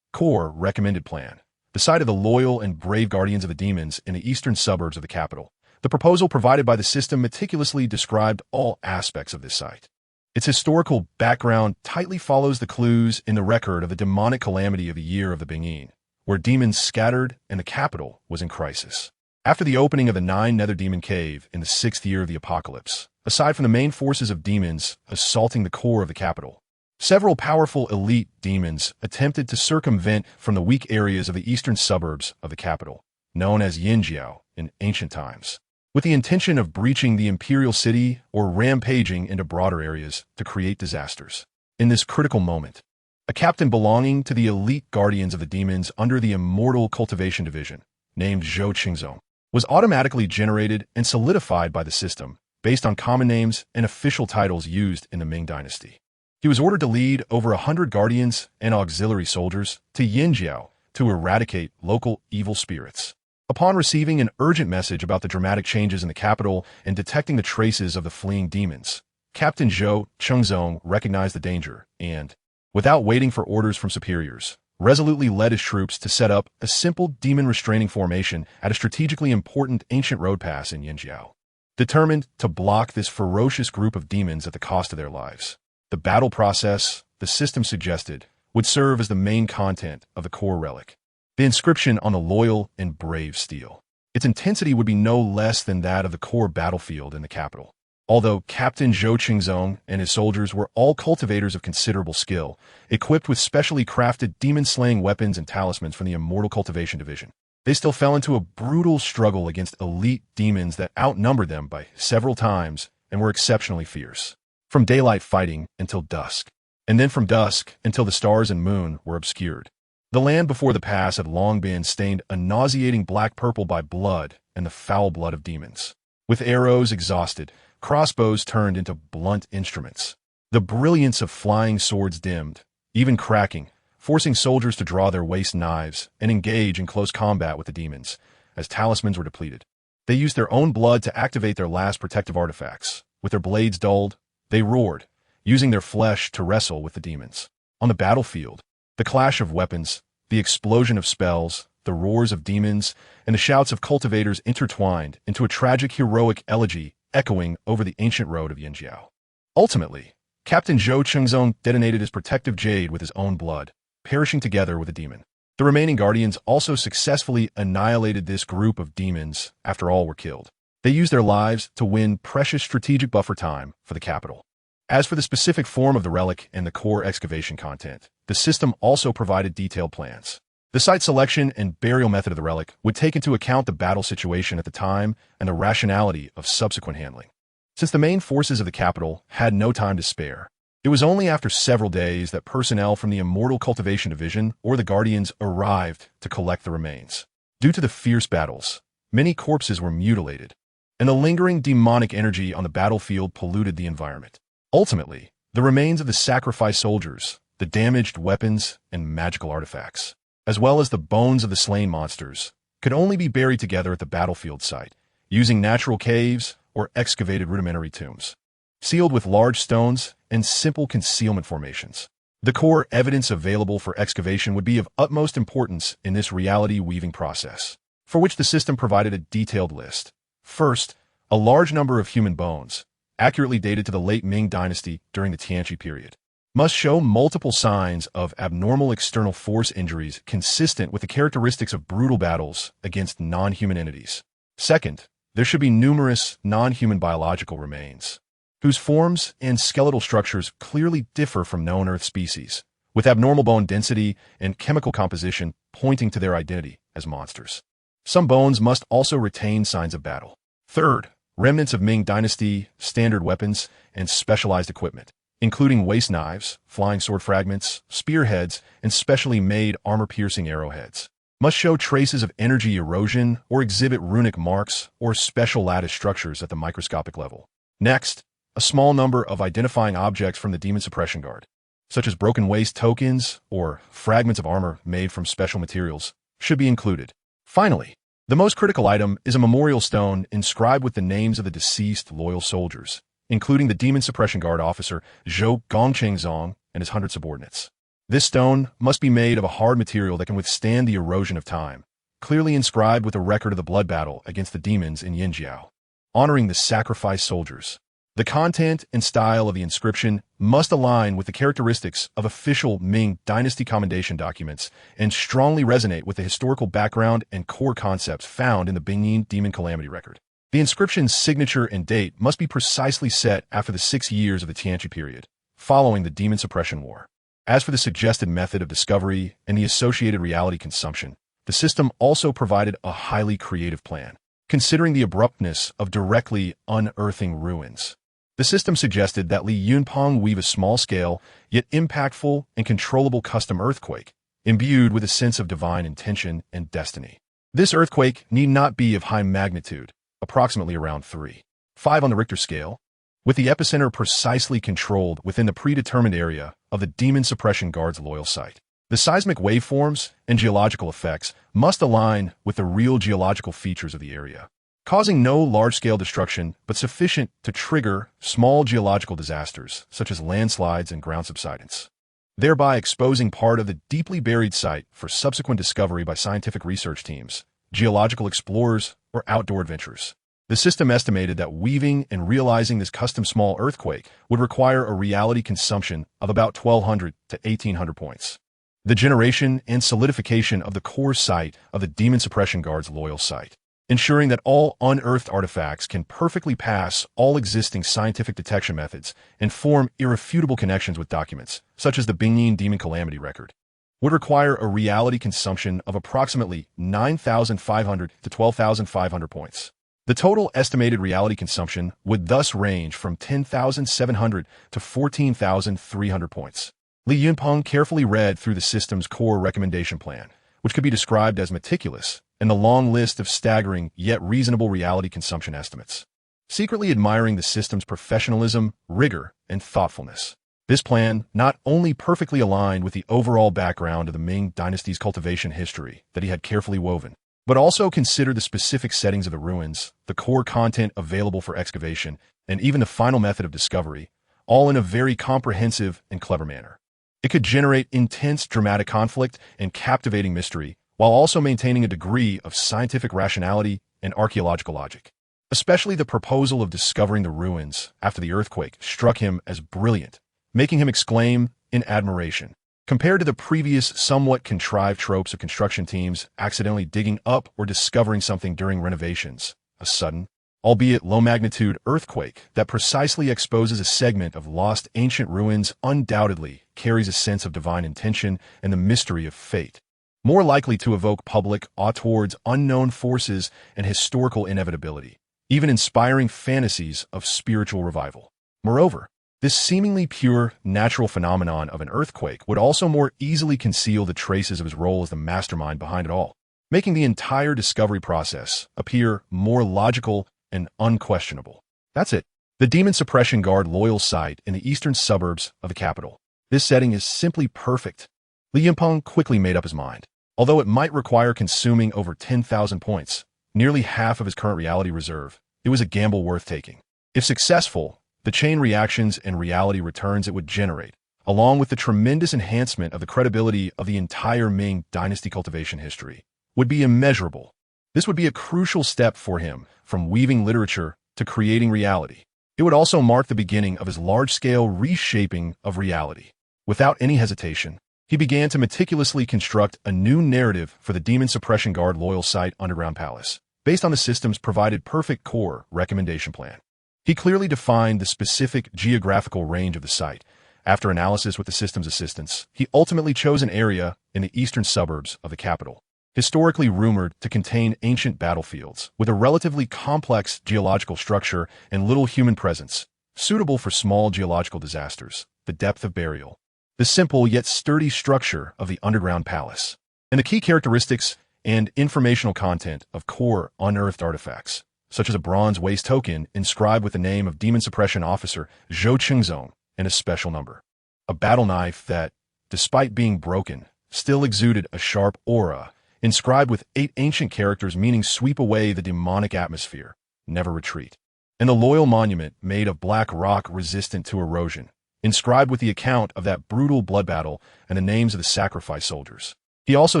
Core Recommended Plan. The site of the loyal and brave guardians of the demons in the eastern suburbs of the capital. The proposal provided by the system meticulously described all aspects of this site. Its historical background tightly follows the clues in the record of the demonic calamity of the year of the Bingin, where demons scattered and the capital was in crisis. After the opening of the 9 Nether Demon Cave in the 6th year of the apocalypse, aside from the main forces of demons assaulting the core of the capital, several powerful elite demons attempted to circumvent from the weak areas of the eastern suburbs of the capital, known as Yinjiao in ancient times, with the intention of breaching the imperial city or rampaging into broader areas to create disasters. In this critical moment, a captain belonging to the elite guardians of the demons under the immortal cultivation division, named Zhou Qingzong, was automatically generated and solidified by the system based on common names and official titles used in the Ming Dynasty. He was ordered to lead over 100 guardians and auxiliary soldiers to Yinjiao to eradicate local evil spirits. Upon receiving an urgent message about the dramatic changes in the capital and detecting the traces of the fleeing demons, Captain Zhou Qingzong recognized the danger and, without waiting for orders from superiors, resolutely led his troops to set up a simple demon restraining formation at a strategically important ancient road pass in Yinjiao, determined to block this ferocious group of demons at the cost of their lives. The battle process, the system suggested, would serve as the main content of the core relic. The inscription on the loyal and brave steel. Its intensity would be no less than that of the core battlefield in the capital. Although Captain Zhou Qingzong and his soldiers were all cultivators of considerable skill, equipped with specially crafted demon-slaying weapons and talismans from the immortal cultivation division, they still fell into a brutal struggle against elite demons that outnumbered them by several times and were exceptionally fierce. From daylight fighting until dusk, and then from dusk until the stars and moon were obscured. The land before the pass had long been stained a nauseating black-purple by blood and the foul blood of demons. With arrows exhausted, crossbows turned into blunt instruments. The brilliance of flying swords dimmed, even cracking, forcing soldiers to draw their waist knives and engage in close combat with the demons, as talismans were depleted. They used their own blood to activate their last protective artifacts. With their blades dulled, they roared, using their flesh to wrestle with the demons. On the battlefield, the clash of weapons, the explosion of spells, the roars of demons, and the shouts of cultivators intertwined into a tragic heroic elegy echoing over the ancient road of Yinjiao. Ultimately, Captain Zhou Qingzong detonated his protective jade with his own blood, perishing together with the demon. The remaining guardians also successfully annihilated this group of demons after all were killed. They used their lives to win precious strategic buffer time for the capital. As for the specific form of the relic and the core excavation content, the system also provided detailed plans. The site selection and burial method of the relic would take into account the battle situation at the time and the rationality of subsequent handling. Since the main forces of the capital had no time to spare, it was only after several days that personnel from the Immortal Cultivation Division or the Guardians arrived to collect the remains. Due to the fierce battles, many corpses were mutilated, and the lingering demonic energy on the battlefield polluted the environment. Ultimately, the remains of the sacrificed soldiers, the damaged weapons and magical artifacts, as well as the bones of the slain monsters, could only be buried together at the battlefield site, using natural caves or excavated rudimentary tombs, sealed with large stones and simple concealment formations. The core evidence available for excavation would be of utmost importance in this reality-weaving process, for which the system provided a detailed list. First, a large number of human bones, accurately dated to the late Ming Dynasty during the Tianqi period, must show multiple signs of abnormal external force injuries consistent with the characteristics of brutal battles against non-human entities. Second, there should be numerous non-human biological remains, whose forms and skeletal structures clearly differ from known Earth species, with abnormal bone density and chemical composition pointing to their identity as monsters. Some bones must also retain signs of battle. Third, remnants of Ming Dynasty standard weapons and specialized equipment, including waist knives, flying sword fragments, spearheads, and specially made armor-piercing arrowheads, must show traces of energy erosion or exhibit runic marks or special lattice structures at the microscopic level. Next, a small number of identifying objects from the Demon Suppression Guard, such as broken waist tokens or fragments of armor made from special materials, should be included. Finally, the most critical item is a memorial stone inscribed with the names of the deceased loyal soldiers, including the Demon Suppression Guard officer Zhou Gongchengzong and his 100 subordinates. This stone must be made of a hard material that can withstand the erosion of time, clearly inscribed with a record of the blood battle against the demons in Yinjiao, honoring the sacrificed soldiers. The content and style of the inscription must align with the characteristics of official Ming Dynasty commendation documents and strongly resonate with the historical background and core concepts found in the Bingyin Demon Calamity record. The inscription's signature and date must be precisely set after the 6 years of the Tianqi period, following the Demon Suppression War. As for the suggested method of discovery and the associated reality consumption, the system also provided a highly creative plan, considering the abruptness of directly unearthing ruins. The system suggested that Li Yunpeng weave a small-scale, yet impactful and controllable custom earthquake, imbued with a sense of divine intention and destiny. This earthquake need not be of high magnitude, approximately around 3.5 on the Richter scale, with the epicenter precisely controlled within the predetermined area of the Demon Suppression Guard's loyal site. The seismic waveforms and geological effects must align with the real geological features of the area, causing no large-scale destruction but sufficient to trigger small geological disasters such as landslides and ground subsidence, thereby exposing part of the deeply buried site for subsequent discovery by scientific research teams, geological explorers, or outdoor adventurers. The system estimated that weaving and realizing this custom small earthquake would require a reality consumption of about 1,200 to 1,800 points. The generation and solidification of the core site of the Demon Suppression Guard's loyal site, ensuring that all unearthed artifacts can perfectly pass all existing scientific detection methods and form irrefutable connections with documents, such as the Bingyin Demon Calamity record, would require a reality consumption of approximately 9,500 to 12,500 points. The total estimated reality consumption would thus range from 10,700 to 14,300 points. Li Yunpeng carefully read through the system's core recommendation plan, which could be described as meticulous, and the long list of staggering yet reasonable reality consumption estimates, secretly admiring the system's professionalism, rigor, and thoughtfulness. This plan not only perfectly aligned with the overall background of the Ming Dynasty's cultivation history that he had carefully woven, but also considered the specific settings of the ruins, the core content available for excavation, and even the final method of discovery, all in a very comprehensive and clever manner. It could generate intense dramatic conflict and captivating mystery, while also maintaining a degree of scientific rationality and archaeological logic. Especially the proposal of discovering the ruins after the earthquake struck him as brilliant, making him exclaim in admiration. Compared to the previous somewhat contrived tropes of construction teams accidentally digging up or discovering something during renovations, a sudden, albeit low-magnitude earthquake that precisely exposes a segment of lost ancient ruins undoubtedly carries a sense of divine intention and the mystery of fate, more likely to evoke public awe towards unknown forces and historical inevitability, even inspiring fantasies of spiritual revival. Moreover, this seemingly pure, natural phenomenon of an earthquake would also more easily conceal the traces of his role as the mastermind behind it all, making the entire discovery process appear more logical and unquestionable. That's it. The Demon Suppression Guard loyal site in the eastern suburbs of the capital. This setting is simply perfect. Li Yunpeng quickly made up his mind. Although it might require consuming over 10,000 points, nearly half of his current reality reserve, it was a gamble worth taking. If successful, the chain reactions and reality returns it would generate, along with the tremendous enhancement of the credibility of the entire Ming Dynasty cultivation history, would be immeasurable. This would be a crucial step for him from weaving literature to creating reality. It would also mark the beginning of his large-scale reshaping of reality. Without any hesitation, he began to meticulously construct a new narrative for the Demon Suppression Guard loyal site underground palace, based on the system's provided perfect core recommendation plan. He clearly defined the specific geographical range of the site. After analysis with the system's assistance, he ultimately chose an area in the eastern suburbs of the capital, historically rumored to contain ancient battlefields with a relatively complex geological structure and little human presence, suitable for small geological disasters, the depth of burial, the simple yet sturdy structure of the underground palace, and the key characteristics and informational content of core unearthed artifacts, such as a bronze waist token inscribed with the name of Demon Suppression Officer Zhou Qingzong and a special number. A battle knife that, despite being broken, still exuded a sharp aura, inscribed with 8 ancient characters meaning sweep away the demonic atmosphere, never retreat. And the loyal monument made of black rock resistant to erosion, inscribed with the account of that brutal blood battle and the names of the sacrifice soldiers. He also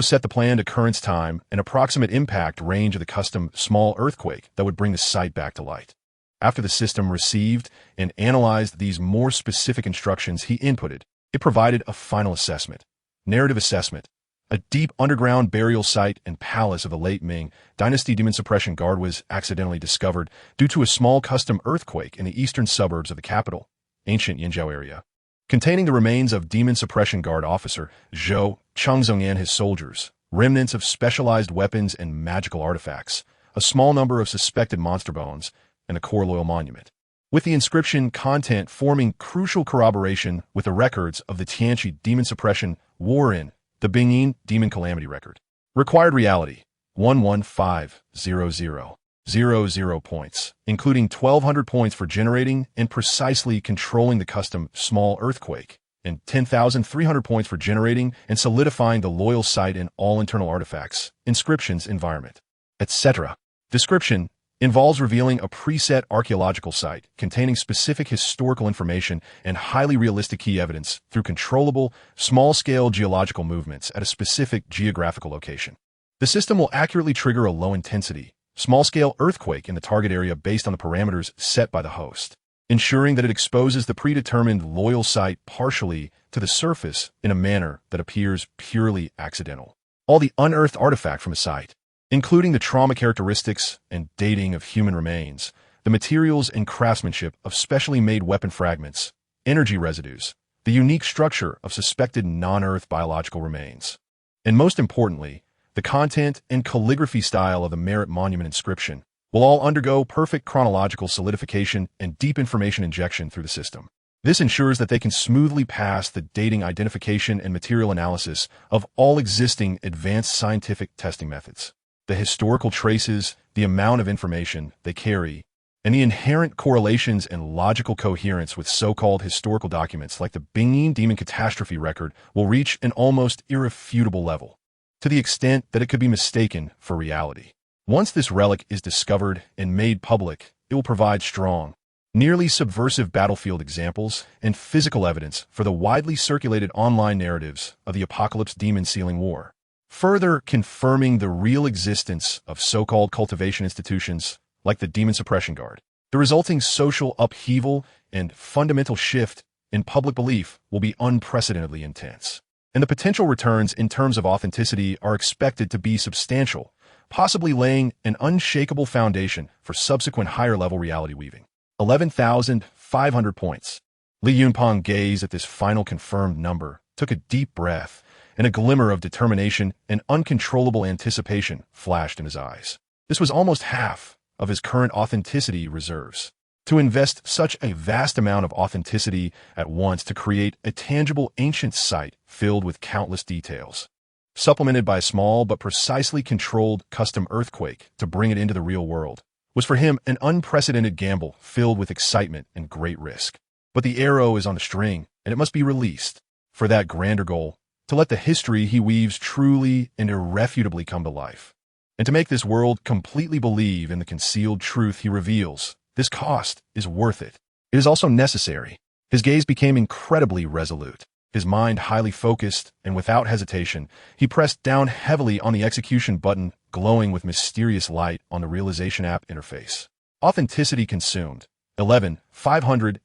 set the planned occurrence time and approximate impact range of the custom small earthquake that would bring the site back to light. After the system received and analyzed these more specific instructions he inputted, it provided a final assessment. Narrative assessment. A deep underground burial site and palace of the late Ming Dynasty Demon Suppression Guard was accidentally discovered due to a small custom earthquake in the eastern suburbs of the capital, ancient Yinzhou area, containing the remains of Demon Suppression Guard officer Zhou Qingzong and his soldiers, remnants of specialized weapons and magical artifacts, a small number of suspected monster bones, and a core loyal monument, with the inscription content forming crucial corroboration with the records of the Tianqi Demon Suppression War in the Bingyin Demon Calamity record. Required reality, 115,000 points, including 1,200 points for generating and precisely controlling the custom small earthquake, and 10,300 points for generating and solidifying the loyal site and all internal artifacts, inscriptions, environment, etc. Description involves revealing a preset archaeological site containing specific historical information and highly realistic key evidence through controllable, small-scale geological movements at a specific geographical location. The system will accurately trigger a low-intensity, small-scale earthquake in the target area based on the parameters set by the host, ensuring that it exposes the predetermined loyal site partially to the surface in a manner that appears purely accidental. All the unearthed artifact from a site, including the trauma characteristics and dating of human remains, the materials and craftsmanship of specially made weapon fragments, energy residues, the unique structure of suspected non-Earth biological remains, and most importantly, the content and calligraphy style of the Merit Monument inscription will all undergo perfect chronological solidification and deep information injection through the system. This ensures that they can smoothly pass the dating identification and material analysis of all existing advanced scientific testing methods. The historical traces, the amount of information they carry, and the inherent correlations and logical coherence with so-called historical documents like the Bingyin Demon Catastrophe record will reach an almost irrefutable level, to the extent that it could be mistaken for reality. Once this relic is discovered and made public, it will provide strong, nearly subversive battlefield examples and physical evidence for the widely circulated online narratives of the Apocalypse Demon Sealing War, further confirming the real existence of so-called cultivation institutions like the Demon Suppression Guard. The resulting social upheaval and fundamental shift in public belief will be unprecedentedly intense, and the potential returns in terms of authenticity are expected to be substantial, possibly laying an unshakable foundation for subsequent higher-level reality weaving. 11,500 points. Li Yunpeng gazed at this final confirmed number, took a deep breath, and a glimmer of determination and uncontrollable anticipation flashed in his eyes. This was almost half of his current authenticity reserves. To invest such a vast amount of authenticity at once to create a tangible ancient site filled with countless details, supplemented by a small but precisely controlled custom earthquake to bring it into the real world, was for him an unprecedented gamble filled with excitement and great risk. But the arrow is on the string, and it must be released for that grander goal, to let the history he weaves truly and irrefutably come to life. And to make this world completely believe in the concealed truth he reveals, this cost is worth it. It is also necessary. His gaze became incredibly resolute, his mind highly focused, and without hesitation, he pressed down heavily on the execution button, glowing with mysterious light on the Realization app interface. Authenticity consumed, 11,500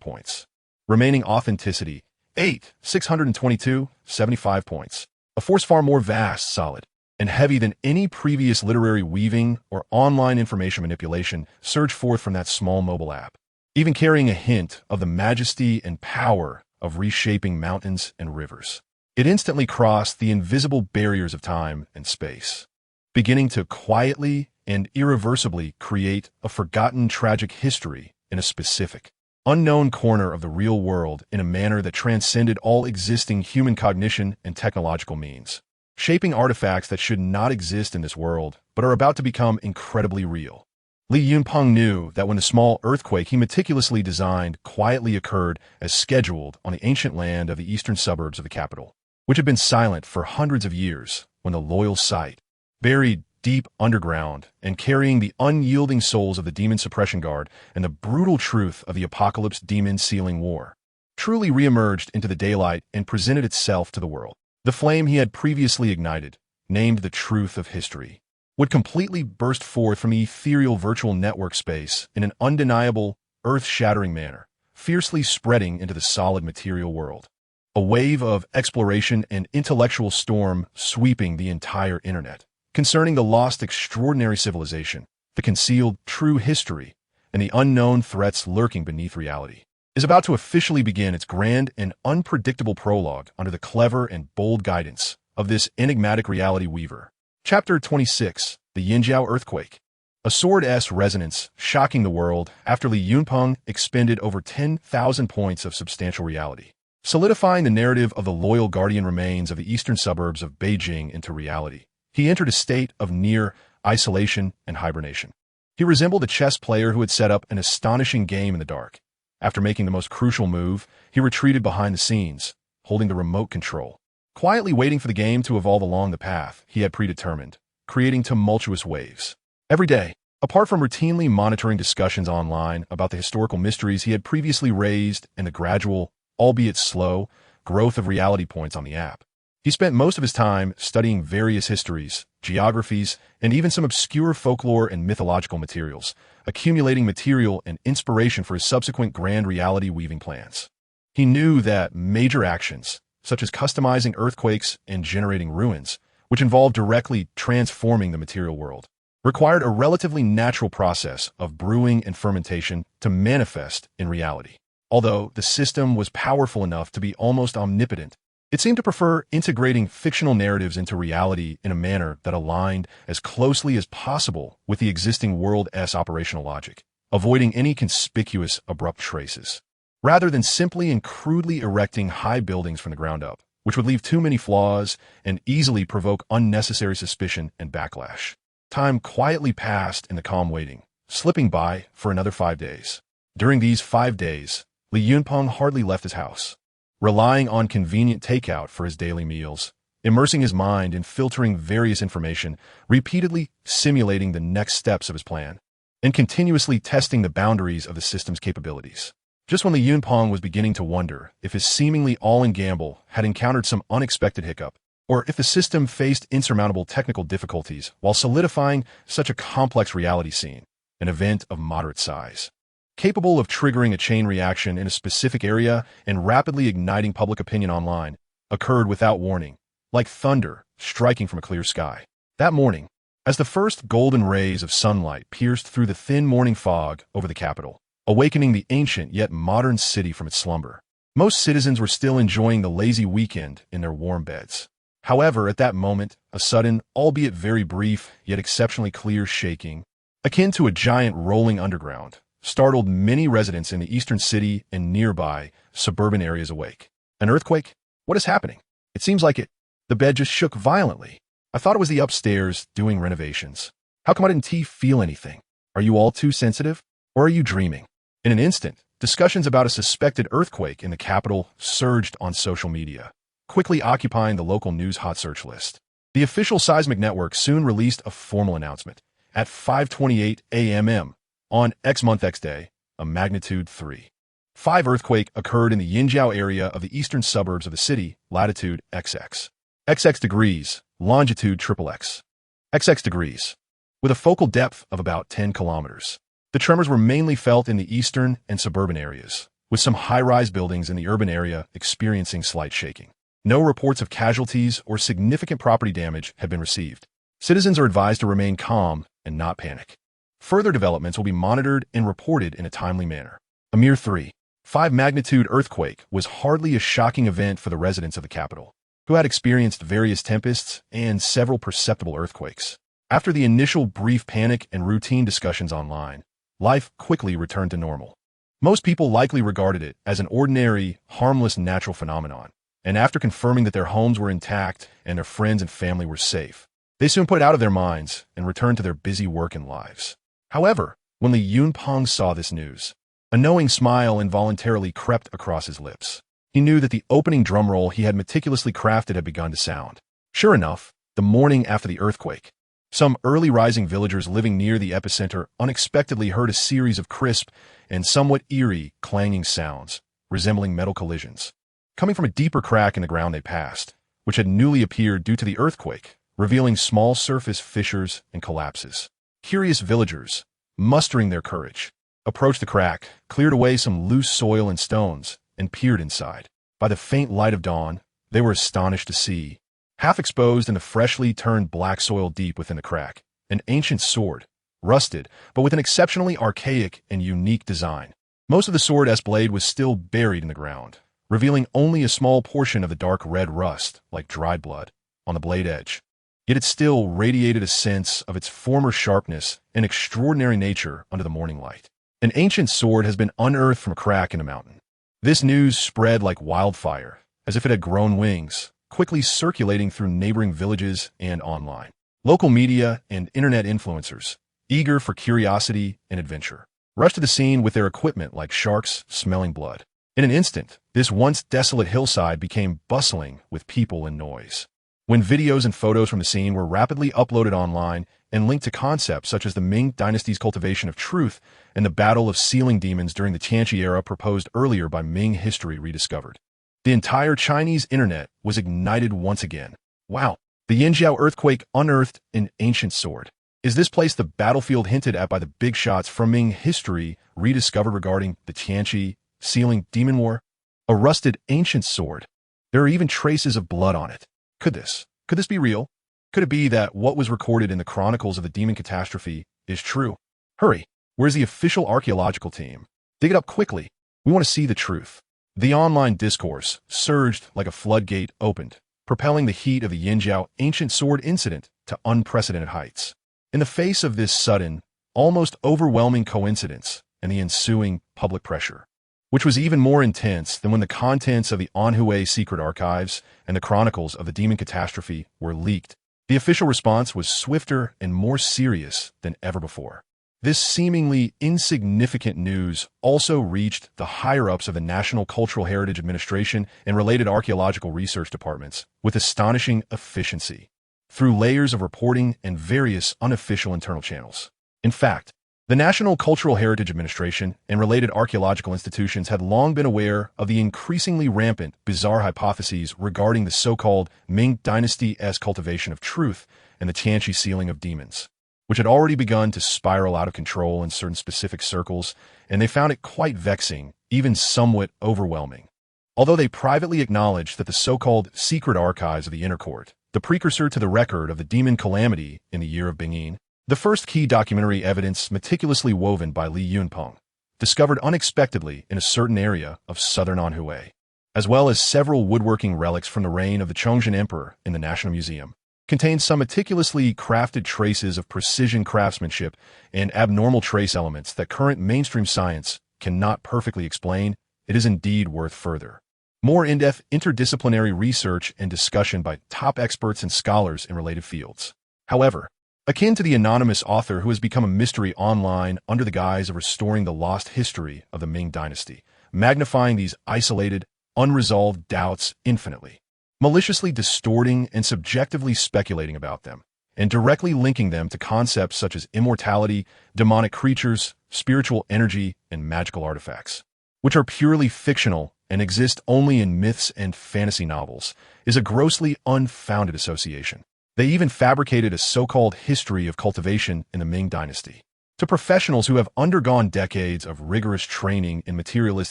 points. Remaining authenticity, 8,622 75 points. A force far more vast, solid, and heavy than any previous literary weaving or online information manipulation, surged forth from that small mobile app, even carrying a hint of the majesty and power of reshaping mountains and rivers. It instantly crossed the invisible barriers of time and space, beginning to quietly and irreversibly create a forgotten tragic history in a specific, unknown corner of the real world in a manner that transcended all existing human cognition and technological means, shaping artifacts that should not exist in this world but are about to become incredibly real. Li Yunpeng knew that when the small earthquake he meticulously designed quietly occurred as scheduled on the ancient land of the eastern suburbs of the capital, which had been silent for hundreds of years, when the loyal site, buried deep underground and carrying the unyielding souls of the Demon Suppression Guard and the brutal truth of the Apocalypse Demon Sealing War, truly reemerged into the daylight and presented itself to the world. The flame he had previously ignited, named the truth of history, would completely burst forth from the ethereal virtual network space in an undeniable, earth-shattering manner, fiercely spreading into the solid material world. A wave of exploration and intellectual storm sweeping the entire internet, concerning the lost extraordinary civilization, the concealed true history, and the unknown threats lurking beneath reality, is about to officially begin its grand and unpredictable prologue under the clever and bold guidance of this enigmatic reality weaver. Chapter 26, The Yinjiao Earthquake. A sword-esque resonance shocking the world after Li Yunpeng expended over 10,000 points of substantial reality, solidifying the narrative of the loyal guardian remains of the eastern suburbs of Beijing into reality. He entered a state of near isolation and hibernation. He resembled a chess player who had set up an astonishing game in the dark. After making the most crucial move, he retreated behind the scenes, holding the remote control, quietly waiting for the game to evolve along the path he had predetermined, creating tumultuous waves. Every day, apart from routinely monitoring discussions online about the historical mysteries he had previously raised and the gradual, albeit slow, growth of reality points on the app, he spent most of his time studying various histories, geographies, and even some obscure folklore and mythological materials, accumulating material and inspiration for his subsequent grand reality weaving plans. He knew that major actions, such as customizing earthquakes and generating ruins, which involved directly transforming the material world, required a relatively natural process of brewing and fermentation to manifest in reality. Although the system was powerful enough to be almost omnipotent, it seemed to prefer integrating fictional narratives into reality in a manner that aligned as closely as possible with the existing world's operational logic, avoiding any conspicuous abrupt traces, rather than simply and crudely erecting high buildings from the ground up, which would leave too many flaws and easily provoke unnecessary suspicion and backlash. Time quietly passed in the calm waiting, slipping by for another 5 days. During these 5 days, Li Yunpeng hardly left his house, relying on convenient takeout for his daily meals, immersing his mind in filtering various information, repeatedly simulating the next steps of his plan, and continuously testing the boundaries of the system's capabilities. Just when Li Yunpeng was beginning to wonder if his seemingly all-in gamble had encountered some unexpected hiccup, or if the system faced insurmountable technical difficulties while solidifying such a complex reality scene, an event of moderate size, capable of triggering a chain reaction in a specific area and rapidly igniting public opinion online, occurred without warning, like thunder striking from a clear sky. That morning, as the first golden rays of sunlight pierced through the thin morning fog over the capital, awakening the ancient yet modern city from its slumber, most citizens were still enjoying the lazy weekend in their warm beds. However, at that moment, a sudden, albeit very brief, yet exceptionally clear shaking, akin to a giant rolling underground, startled many residents in the eastern city and nearby suburban areas awake. An earthquake? What is happening? It seems like it. The bed just shook violently. I thought it was the upstairs doing renovations. How come I didn't feel anything? Are you all too sensitive? Or are you dreaming? In an instant, discussions about a suspected earthquake in the capital surged on social media, quickly occupying the local news hot search list. The official seismic network soon released a formal announcement. At 5:28 a.m. on X-month X day, a magnitude 3.5 earthquake occurred in the Yinjiao area of the eastern suburbs of the city, latitude XX degrees, longitude XXX degrees, with a focal depth of about 10 kilometers. The tremors were mainly felt in the eastern and suburban areas, with some high-rise buildings in the urban area experiencing slight shaking. No reports of casualties or significant property damage had been received. Citizens are advised to remain calm and not panic. Further developments will be monitored and reported in a timely manner. A mere 3.5 magnitude earthquake was hardly a shocking event for the residents of the capital, who had experienced various tempests and several perceptible earthquakes. After the initial brief panic and routine discussions online, life quickly returned to normal. Most people likely regarded it as an ordinary, harmless natural phenomenon, and after confirming that their homes were intact and their friends and family were safe, they soon put it out of their minds and returned to their busy work and lives. However, when Li Yunpeng saw this news, a knowing smile involuntarily crept across his lips. He knew that the opening drumroll he had meticulously crafted had begun to sound. Sure enough, the morning after the earthquake, some early rising villagers living near the epicenter unexpectedly heard a series of crisp and somewhat eerie clanging sounds, resembling metal collisions, coming from a deeper crack in the ground they passed, which had newly appeared due to the earthquake, revealing small surface fissures and collapses. Curious villagers, mustering their courage, approached the crack, cleared away some loose soil and stones, and peered inside. By the faint light of dawn, they were astonished to see, half exposed in the freshly turned black soil deep within the crack, an ancient sword, rusted, but with an exceptionally archaic and unique design. Most of the sword's blade was still buried in the ground, revealing only a small portion of the dark red rust, like dried blood, on the blade edge. Yet it still radiated a sense of its former sharpness and extraordinary nature under the morning light. An ancient sword has been unearthed from a crack in a mountain. This news spread like wildfire, as if it had grown wings, quickly circulating through neighboring villages and online. Local media and internet influencers, eager for curiosity and adventure, rushed to the scene with their equipment like sharks smelling blood. In an instant, this once desolate hillside became bustling with people and noise. When videos and photos from the scene were rapidly uploaded online and linked to concepts such as the Ming Dynasty's cultivation of truth and the battle of sealing demons during the Tianqi era proposed earlier by Ming history rediscovered, the entire Chinese internet was ignited once again. Wow, the Yinjiao earthquake unearthed an ancient sword. Is this place the battlefield hinted at by the big shots from Ming history rediscovered regarding the Tianqi sealing demon war? A rusted ancient sword. There are even traces of blood on it. Could this be real? Could it be that what was recorded in the chronicles of the demon catastrophe is true? Hurry, where's the official archaeological team? Dig it up quickly. We want to see the truth. The online discourse surged like a floodgate opened, propelling the heat of the Yinjiao ancient sword incident to unprecedented heights. In the face of this sudden, almost overwhelming coincidence and the ensuing public pressure, which was even more intense than when the contents of the Anhui secret archives and the chronicles of the demon catastrophe were leaked, the official response was swifter and more serious than ever before. This seemingly insignificant news also reached the higher-ups of the National Cultural Heritage Administration and related archaeological research departments with astonishing efficiency, through layers of reporting and various unofficial internal channels. In fact, the National Cultural Heritage Administration and related archaeological institutions had long been aware of the increasingly rampant, bizarre hypotheses regarding the so-called Ming Dynasty-esque cultivation of truth and the Tianqi sealing of demons, which had already begun to spiral out of control in certain specific circles, and they found it quite vexing, even somewhat overwhelming. Although they privately acknowledged that the so-called secret archives of the Inner Court, the precursor to the record of the demon calamity in the year of Bingyin, the first key documentary evidence meticulously woven by Li Yunpeng, discovered unexpectedly in a certain area of southern Anhui, as well as several woodworking relics from the reign of the Chongzhen Emperor in the National Museum, contained some meticulously crafted traces of precision craftsmanship and abnormal trace elements that current mainstream science cannot perfectly explain. It is indeed worth further, more in-depth interdisciplinary research and discussion by top experts and scholars in related fields. However, akin to the anonymous author who has become a mystery online under the guise of restoring the lost history of the Ming Dynasty, magnifying these isolated, unresolved doubts infinitely, maliciously distorting and subjectively speculating about them, and directly linking them to concepts such as immortality, demonic creatures, spiritual energy, and magical artifacts, which are purely fictional and exist only in myths and fantasy novels, is a grossly unfounded association. They even fabricated a so-called history of cultivation in the Ming Dynasty. To professionals who have undergone decades of rigorous training in materialist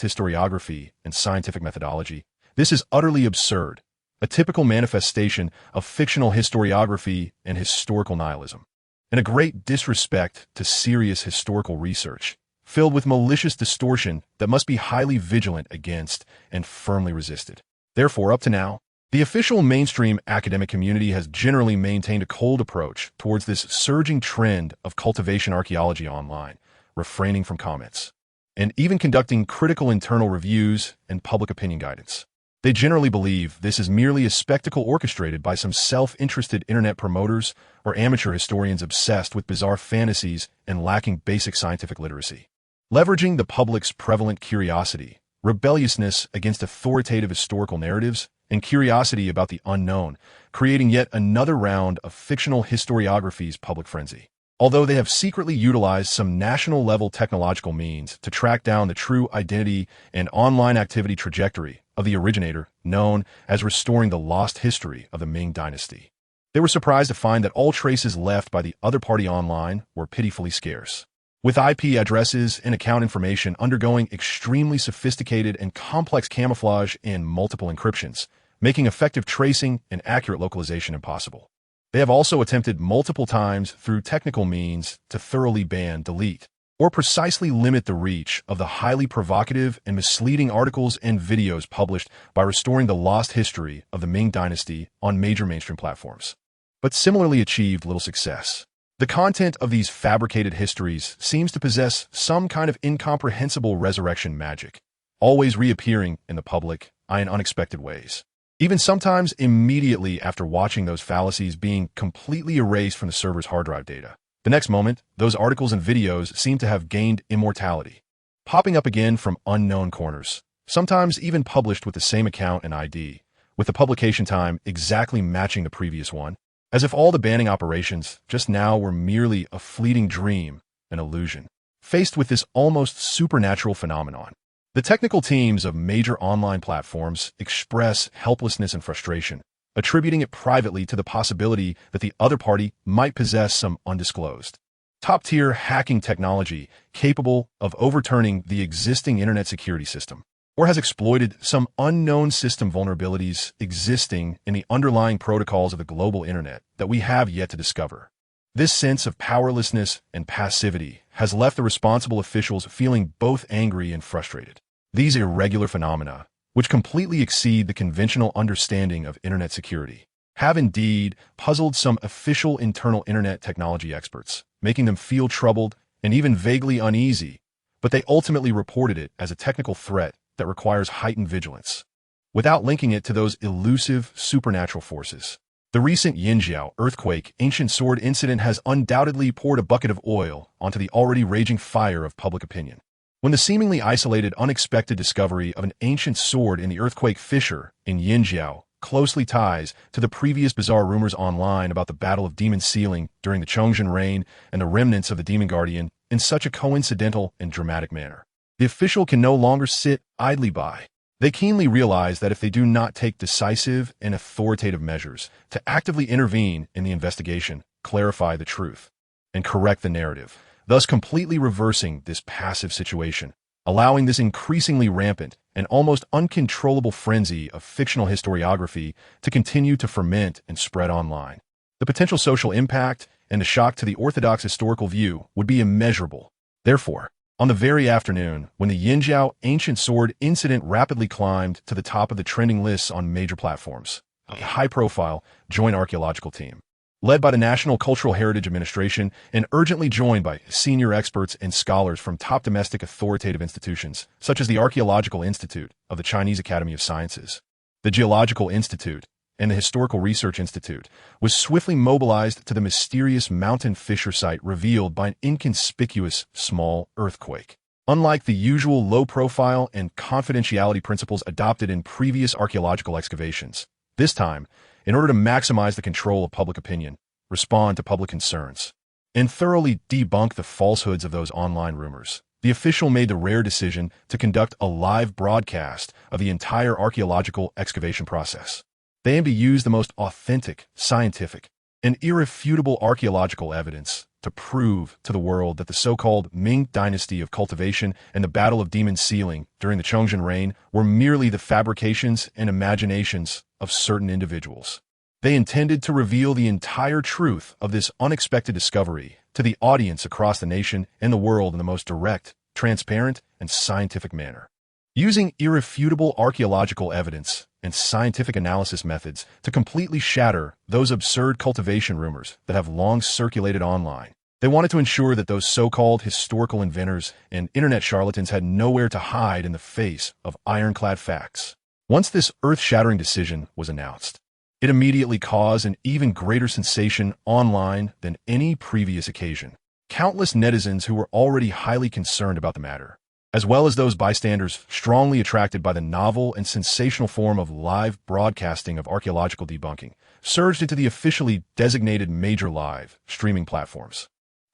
historiography and scientific methodology, this is utterly absurd, a typical manifestation of fictional historiography and historical nihilism, and a great disrespect to serious historical research, filled with malicious distortion that must be highly vigilant against and firmly resisted. Therefore, up to now, the official mainstream academic community has generally maintained a cold approach towards this surging trend of cultivation archaeology online, refraining from comments, and even conducting critical internal reviews and public opinion guidance. They generally believe this is merely a spectacle orchestrated by some self-interested internet promoters or amateur historians obsessed with bizarre fantasies and lacking basic scientific literacy. Leveraging the public's prevalent curiosity, rebelliousness against authoritative historical narratives, and curiosity about the unknown, creating yet another round of fictional historiography's public frenzy. Although they have secretly utilized some national-level technological means to track down the true identity and online activity trajectory of the originator, known as restoring the lost history of the Ming Dynasty, they were surprised to find that all traces left by the other party online were pitifully scarce. With IP addresses and account information undergoing extremely sophisticated and complex camouflage and multiple encryptions, making effective tracing and accurate localization impossible. They have also attempted multiple times through technical means to thoroughly ban, delete, or precisely limit the reach of the highly provocative and misleading articles and videos published by restoring the lost history of the Ming Dynasty on major mainstream platforms, but similarly achieved little success. The content of these fabricated histories seems to possess some kind of incomprehensible resurrection magic, always reappearing in the public eye in unexpected ways. Even sometimes immediately after watching those fallacies being completely erased from the server's hard drive data. The next moment, those articles and videos seem to have gained immortality, popping up again from unknown corners, sometimes even published with the same account and ID, with the publication time exactly matching the previous one, as if all the banning operations just now were merely a fleeting dream, an illusion. Faced with this almost supernatural phenomenon, the technical teams of major online platforms express helplessness and frustration, attributing it privately to the possibility that the other party might possess some undisclosed, top-tier hacking technology capable of overturning the existing internet security system, or has exploited some unknown system vulnerabilities existing in the underlying protocols of the global internet that we have yet to discover. This sense of powerlessness and passivity has left the responsible officials feeling both angry and frustrated. These irregular phenomena, which completely exceed the conventional understanding of internet security, have indeed puzzled some official internal internet technology experts, making them feel troubled and even vaguely uneasy, but they ultimately reported it as a technical threat that requires heightened vigilance, without linking it to those elusive supernatural forces. The recent Yinjiao earthquake ancient sword incident has undoubtedly poured a bucket of oil onto the already raging fire of public opinion. When the seemingly isolated, unexpected discovery of an ancient sword in the earthquake fissure in Yinjiao closely ties to the previous bizarre rumors online about the Battle of Demon Sealing during the Chongzhen reign and the remnants of the Demon Guardian in such a coincidental and dramatic manner, the official can no longer sit idly by. They keenly realize that if they do not take decisive and authoritative measures to actively intervene in the investigation, clarify the truth, and correct the narrative, thus completely reversing this passive situation, allowing this increasingly rampant and almost uncontrollable frenzy of fictional historiography to continue to ferment and spread online. The potential social impact and the shock to the orthodox historical view would be immeasurable. Therefore, on the very afternoon when the Yinjiao ancient sword incident rapidly climbed to the top of the trending lists on major platforms, a high-profile joint archaeological team, led by the National Cultural Heritage Administration and urgently joined by senior experts and scholars from top domestic authoritative institutions, such as the Archaeological Institute of the Chinese Academy of Sciences, the Geological Institute, and the Historical Research Institute, was swiftly mobilized to the mysterious mountain fissure site revealed by an inconspicuous small earthquake. Unlike the usual low-profile and confidentiality principles adopted in previous archaeological excavations, this time, in order to maximize the control of public opinion, respond to public concerns, and thoroughly debunk the falsehoods of those online rumors, the official made the rare decision to conduct a live broadcast of the entire archaeological excavation process. They aim to use the most authentic, scientific, and irrefutable archaeological evidence to prove to the world that the so-called Ming dynasty of cultivation and the Battle of Demon Sealing during the Chongzhen reign were merely the fabrications and imaginations of certain individuals. They intended to reveal the entire truth of this unexpected discovery to the audience across the nation and the world in the most direct, transparent, and scientific manner. Using irrefutable archaeological evidence and scientific analysis methods to completely shatter those absurd cultivation rumors that have long circulated online. They wanted to ensure that those so-called historical inventors and internet charlatans had nowhere to hide in the face of ironclad facts. Once this earth-shattering decision was announced, it immediately caused an even greater sensation online than any previous occasion. Countless netizens who were already highly concerned about the matter, as well as those bystanders strongly attracted by the novel and sensational form of live broadcasting of archaeological debunking, surged into the officially designated major live streaming platforms.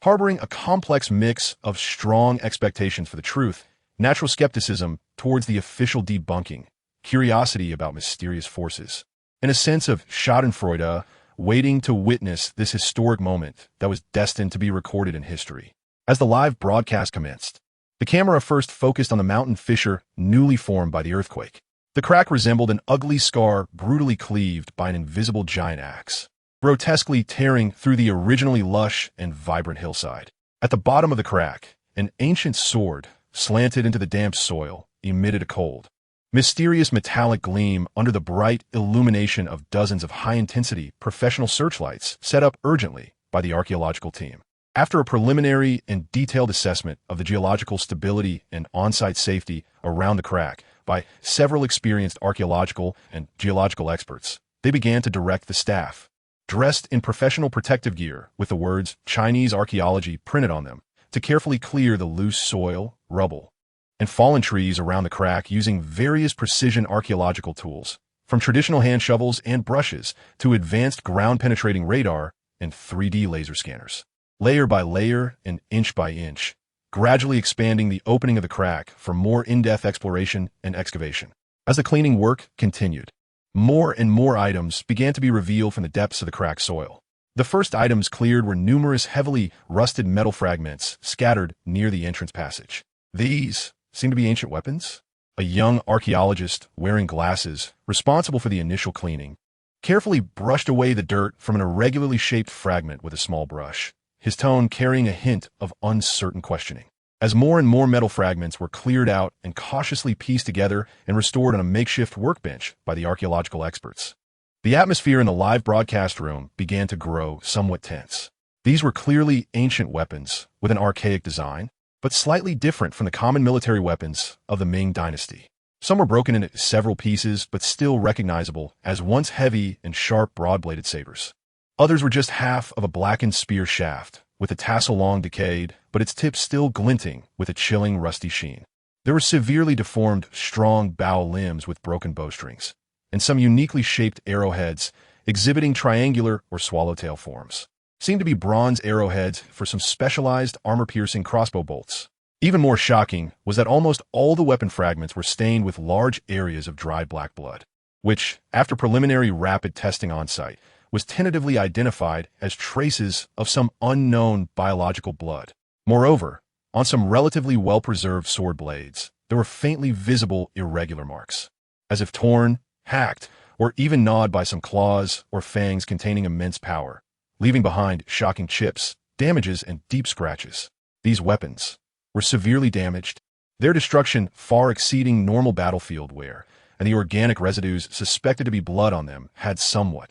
Harboring a complex mix of strong expectations for the truth, natural skepticism towards the official debunking, curiosity about mysterious forces, and a sense of schadenfreude waiting to witness this historic moment that was destined to be recorded in history. As the live broadcast commenced, the camera first focused on the mountain fissure newly formed by the earthquake. The crack resembled an ugly scar brutally cleaved by an invisible giant axe, grotesquely tearing through the originally lush and vibrant hillside. At the bottom of the crack, an ancient sword, slanted into the damp soil, emitted a cold, mysterious metallic gleam under the bright illumination of dozens of high-intensity professional searchlights set up urgently by the archaeological team. After a preliminary and detailed assessment of the geological stability and on-site safety around the crack by several experienced archaeological and geological experts, they began to direct the staff, dressed in professional protective gear with the words Chinese archaeology printed on them, to carefully clear the loose soil, rubble, and fallen trees around the crack using various precision archaeological tools, from traditional hand shovels and brushes to advanced ground-penetrating radar and 3D laser scanners. Layer by layer and inch by inch, gradually expanding the opening of the crack for more in-depth exploration and excavation. As the cleaning work continued, more and more items began to be revealed from the depths of the cracked soil. The first items cleared were numerous heavily rusted metal fragments scattered near the entrance passage. These seemed to be ancient weapons. A young archaeologist wearing glasses, responsible for the initial cleaning, carefully brushed away the dirt from an irregularly shaped fragment with a small brush, his tone carrying a hint of uncertain questioning. As more and more metal fragments were cleared out and cautiously pieced together and restored on a makeshift workbench by the archaeological experts, the atmosphere in the live broadcast room began to grow somewhat tense. These were clearly ancient weapons with an archaic design, but slightly different from the common military weapons of the Ming dynasty. Some were broken into several pieces, but still recognizable as once heavy and sharp broad-bladed sabers. Others were just half of a blackened spear shaft, with the tassel long decayed, but its tip still glinting with a chilling rusty sheen. There were severely deformed, strong bow limbs with broken bowstrings, and some uniquely shaped arrowheads exhibiting triangular or swallowtail forms. Seemed to be bronze arrowheads for some specialized armor-piercing crossbow bolts. Even more shocking was that almost all the weapon fragments were stained with large areas of dried black blood, which, after preliminary rapid testing on site, was tentatively identified as traces of some unknown biological blood. Moreover, on some relatively well-preserved sword blades, there were faintly visible irregular marks, as if torn, hacked, or even gnawed by some claws or fangs containing immense power, leaving behind shocking chips, damages, and deep scratches. These weapons were severely damaged, their destruction far exceeding normal battlefield wear, and the organic residues suspected to be blood on them had somewhat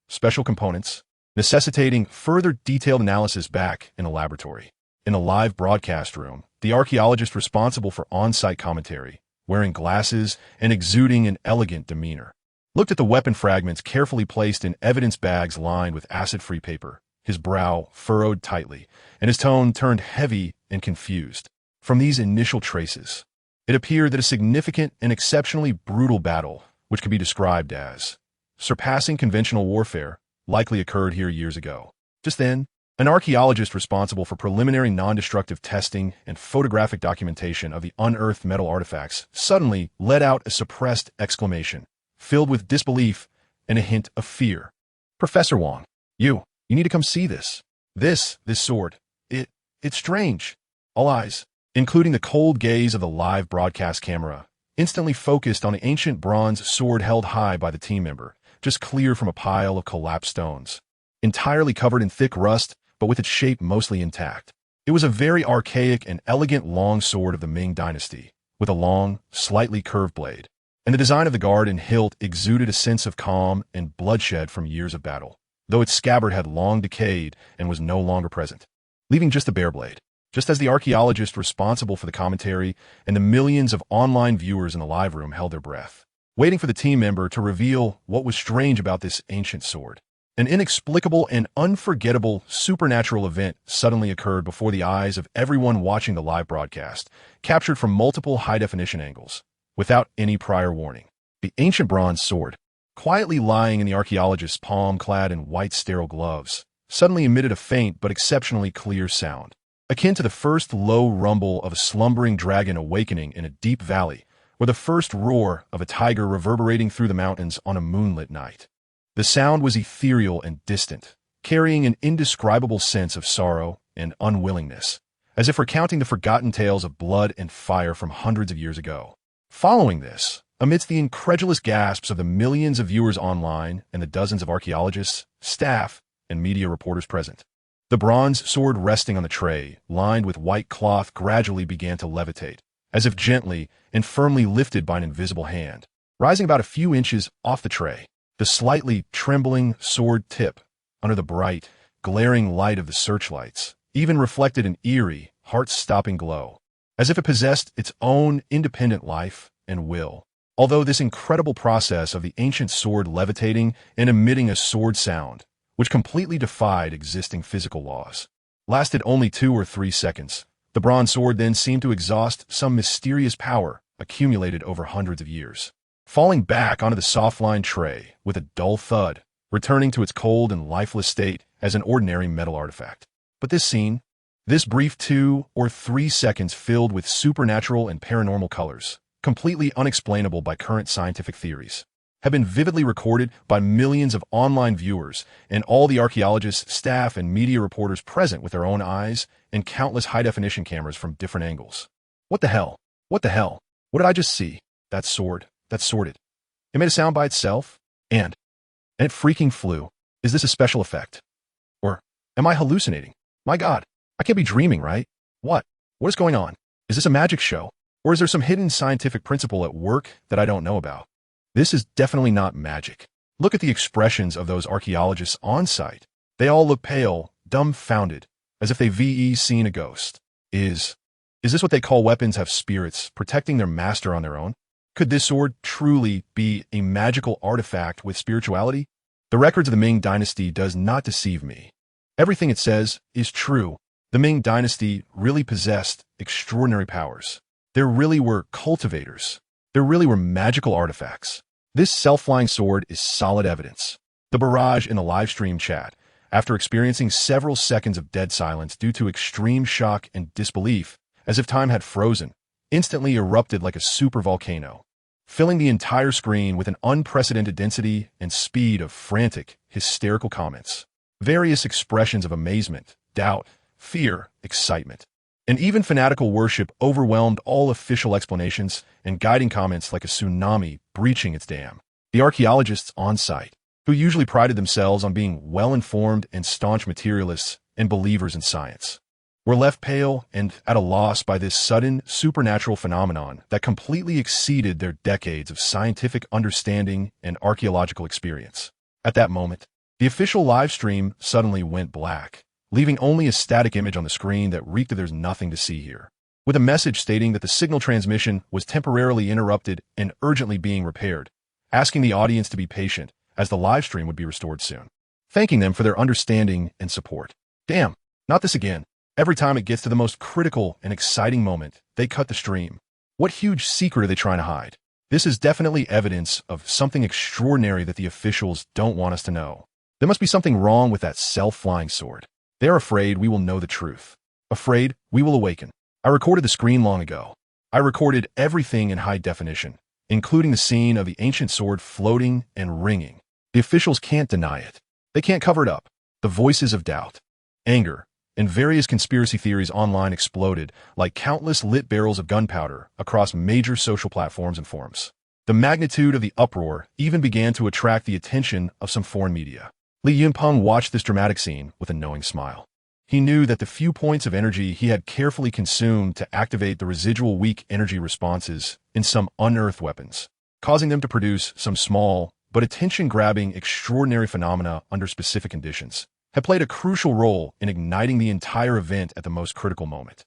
special components, necessitating further detailed analysis back in a laboratory. In a live broadcast room, the archaeologist responsible for on-site commentary, wearing glasses and exuding an elegant demeanor, looked at the weapon fragments carefully placed in evidence bags lined with acid-free paper, his brow furrowed tightly, and his tone turned heavy and confused. From these initial traces, it appeared that a significant and exceptionally brutal battle, which could be described as surpassing conventional warfare, likely occurred here years ago. Just then, an archaeologist responsible for preliminary non-destructive testing and photographic documentation of the unearthed metal artifacts suddenly let out a suppressed exclamation, filled with disbelief and a hint of fear. "Professor Wong, you need to come see this." This sword, it's strange. All eyes, including the cold gaze of the live broadcast camera, instantly focused on the ancient bronze sword held high by the team member, just clear from a pile of collapsed stones. Entirely covered in thick rust, but with its shape mostly intact. It was a very archaic and elegant long sword of the Ming dynasty, with a long, slightly curved blade. And the design of the guard and hilt exuded a sense of calm and bloodshed from years of battle, though its scabbard had long decayed and was no longer present, leaving just the bare blade. Just as the archaeologist responsible for the commentary and the millions of online viewers in the live room held their breath, waiting for the team member to reveal what was strange about this ancient sword. An inexplicable and unforgettable supernatural event suddenly occurred before the eyes of everyone watching the live broadcast, captured from multiple high-definition angles, without any prior warning. The ancient bronze sword, quietly lying in the archaeologist's palm clad in white sterile gloves, suddenly emitted a faint but exceptionally clear sound, akin to the first low rumble of a slumbering dragon awakening in a deep valley, or the first roar of a tiger reverberating through the mountains on a moonlit night. The sound was ethereal and distant, carrying an indescribable sense of sorrow and unwillingness, as if recounting the forgotten tales of blood and fire from hundreds of years ago. Following this, amidst the incredulous gasps of the millions of viewers online and the dozens of archaeologists, staff, and media reporters present, the bronze sword resting on the tray, lined with white cloth, gradually began to levitate, as if gently and firmly lifted by an invisible hand, rising about a few inches off the tray. The slightly trembling sword tip, under the bright, glaring light of the searchlights, even reflected an eerie, heart-stopping glow, as if it possessed its own independent life and will. Although this incredible process of the ancient sword levitating and emitting a sword sound, which completely defied existing physical laws, lasted only 2 or 3 seconds, the bronze sword then seemed to exhaust some mysterious power accumulated over hundreds of years, falling back onto the soft-lined tray with a dull thud, returning to its cold and lifeless state as an ordinary metal artifact. But this scene, this brief 2 or 3 seconds filled with supernatural and paranormal colors, completely unexplainable by current scientific theories, have been vividly recorded by millions of online viewers and all the archaeologists, staff, and media reporters present with their own eyes and countless high-definition cameras from different angles. What the hell? What the hell? What did I just see? That sword. That's sorted. It made a sound by itself, and it freaking flew. Is this a special effect? Or am I hallucinating? My God, I can't be dreaming, right? What is going on? Is this a magic show? Or is there some hidden scientific principle at work that I don't know about? This is definitely not magic. Look at the expressions of those archaeologists on site. They all look pale, dumbfounded, as if they've seen a ghost. Is this what they call weapons have spirits protecting their master on their own? Could this sword truly be a magical artifact with spirituality? The records of the Ming dynasty does not deceive me. Everything it says is true. The Ming dynasty really possessed extraordinary powers. There really were cultivators. There really were magical artifacts. This self-flying sword is solid evidence. The barrage in the live stream chat, after experiencing several seconds of dead silence due to extreme shock and disbelief, as if time had frozen, instantly erupted like a supervolcano, filling the entire screen with an unprecedented density and speed of frantic, hysterical comments, various expressions of amazement, doubt, fear, excitement, and even fanatical worship overwhelmed all official explanations and guiding comments like a tsunami breaching its dam. The archaeologists on site, who usually prided themselves on being well-informed and staunch materialists and believers in science, were left pale and at a loss by this sudden supernatural phenomenon that completely exceeded their decades of scientific understanding and archaeological experience. At that moment, the official live stream suddenly went black, leaving only a static image on the screen that reeked of there's nothing to see here, with a message stating that the signal transmission was temporarily interrupted and urgently being repaired, asking the audience to be patient as the live stream would be restored soon, thanking them for their understanding and support. Damn, not this again. Every time it gets to the most critical and exciting moment, they cut the stream. What huge secret are they trying to hide? This is definitely evidence of something extraordinary that the officials don't want us to know. There must be something wrong with that self-flying sword. They're afraid we will know the truth. Afraid we will awaken. I recorded the screen long ago. I recorded everything in high definition, including the scene of the ancient sword floating and ringing. The officials can't deny it. They can't cover it up. The voices of doubt, Anger and various conspiracy theories online exploded like countless lit barrels of gunpowder across major social platforms and forums. The magnitude of the uproar even began to attract the attention of some foreign media. Li Yunpeng watched this dramatic scene with a knowing smile. He knew that the few points of energy he had carefully consumed to activate the residual weak energy responses in some unearthed weapons, causing them to produce some small but attention-grabbing extraordinary phenomena under specific conditions, had played a crucial role in igniting the entire event at the most critical moment.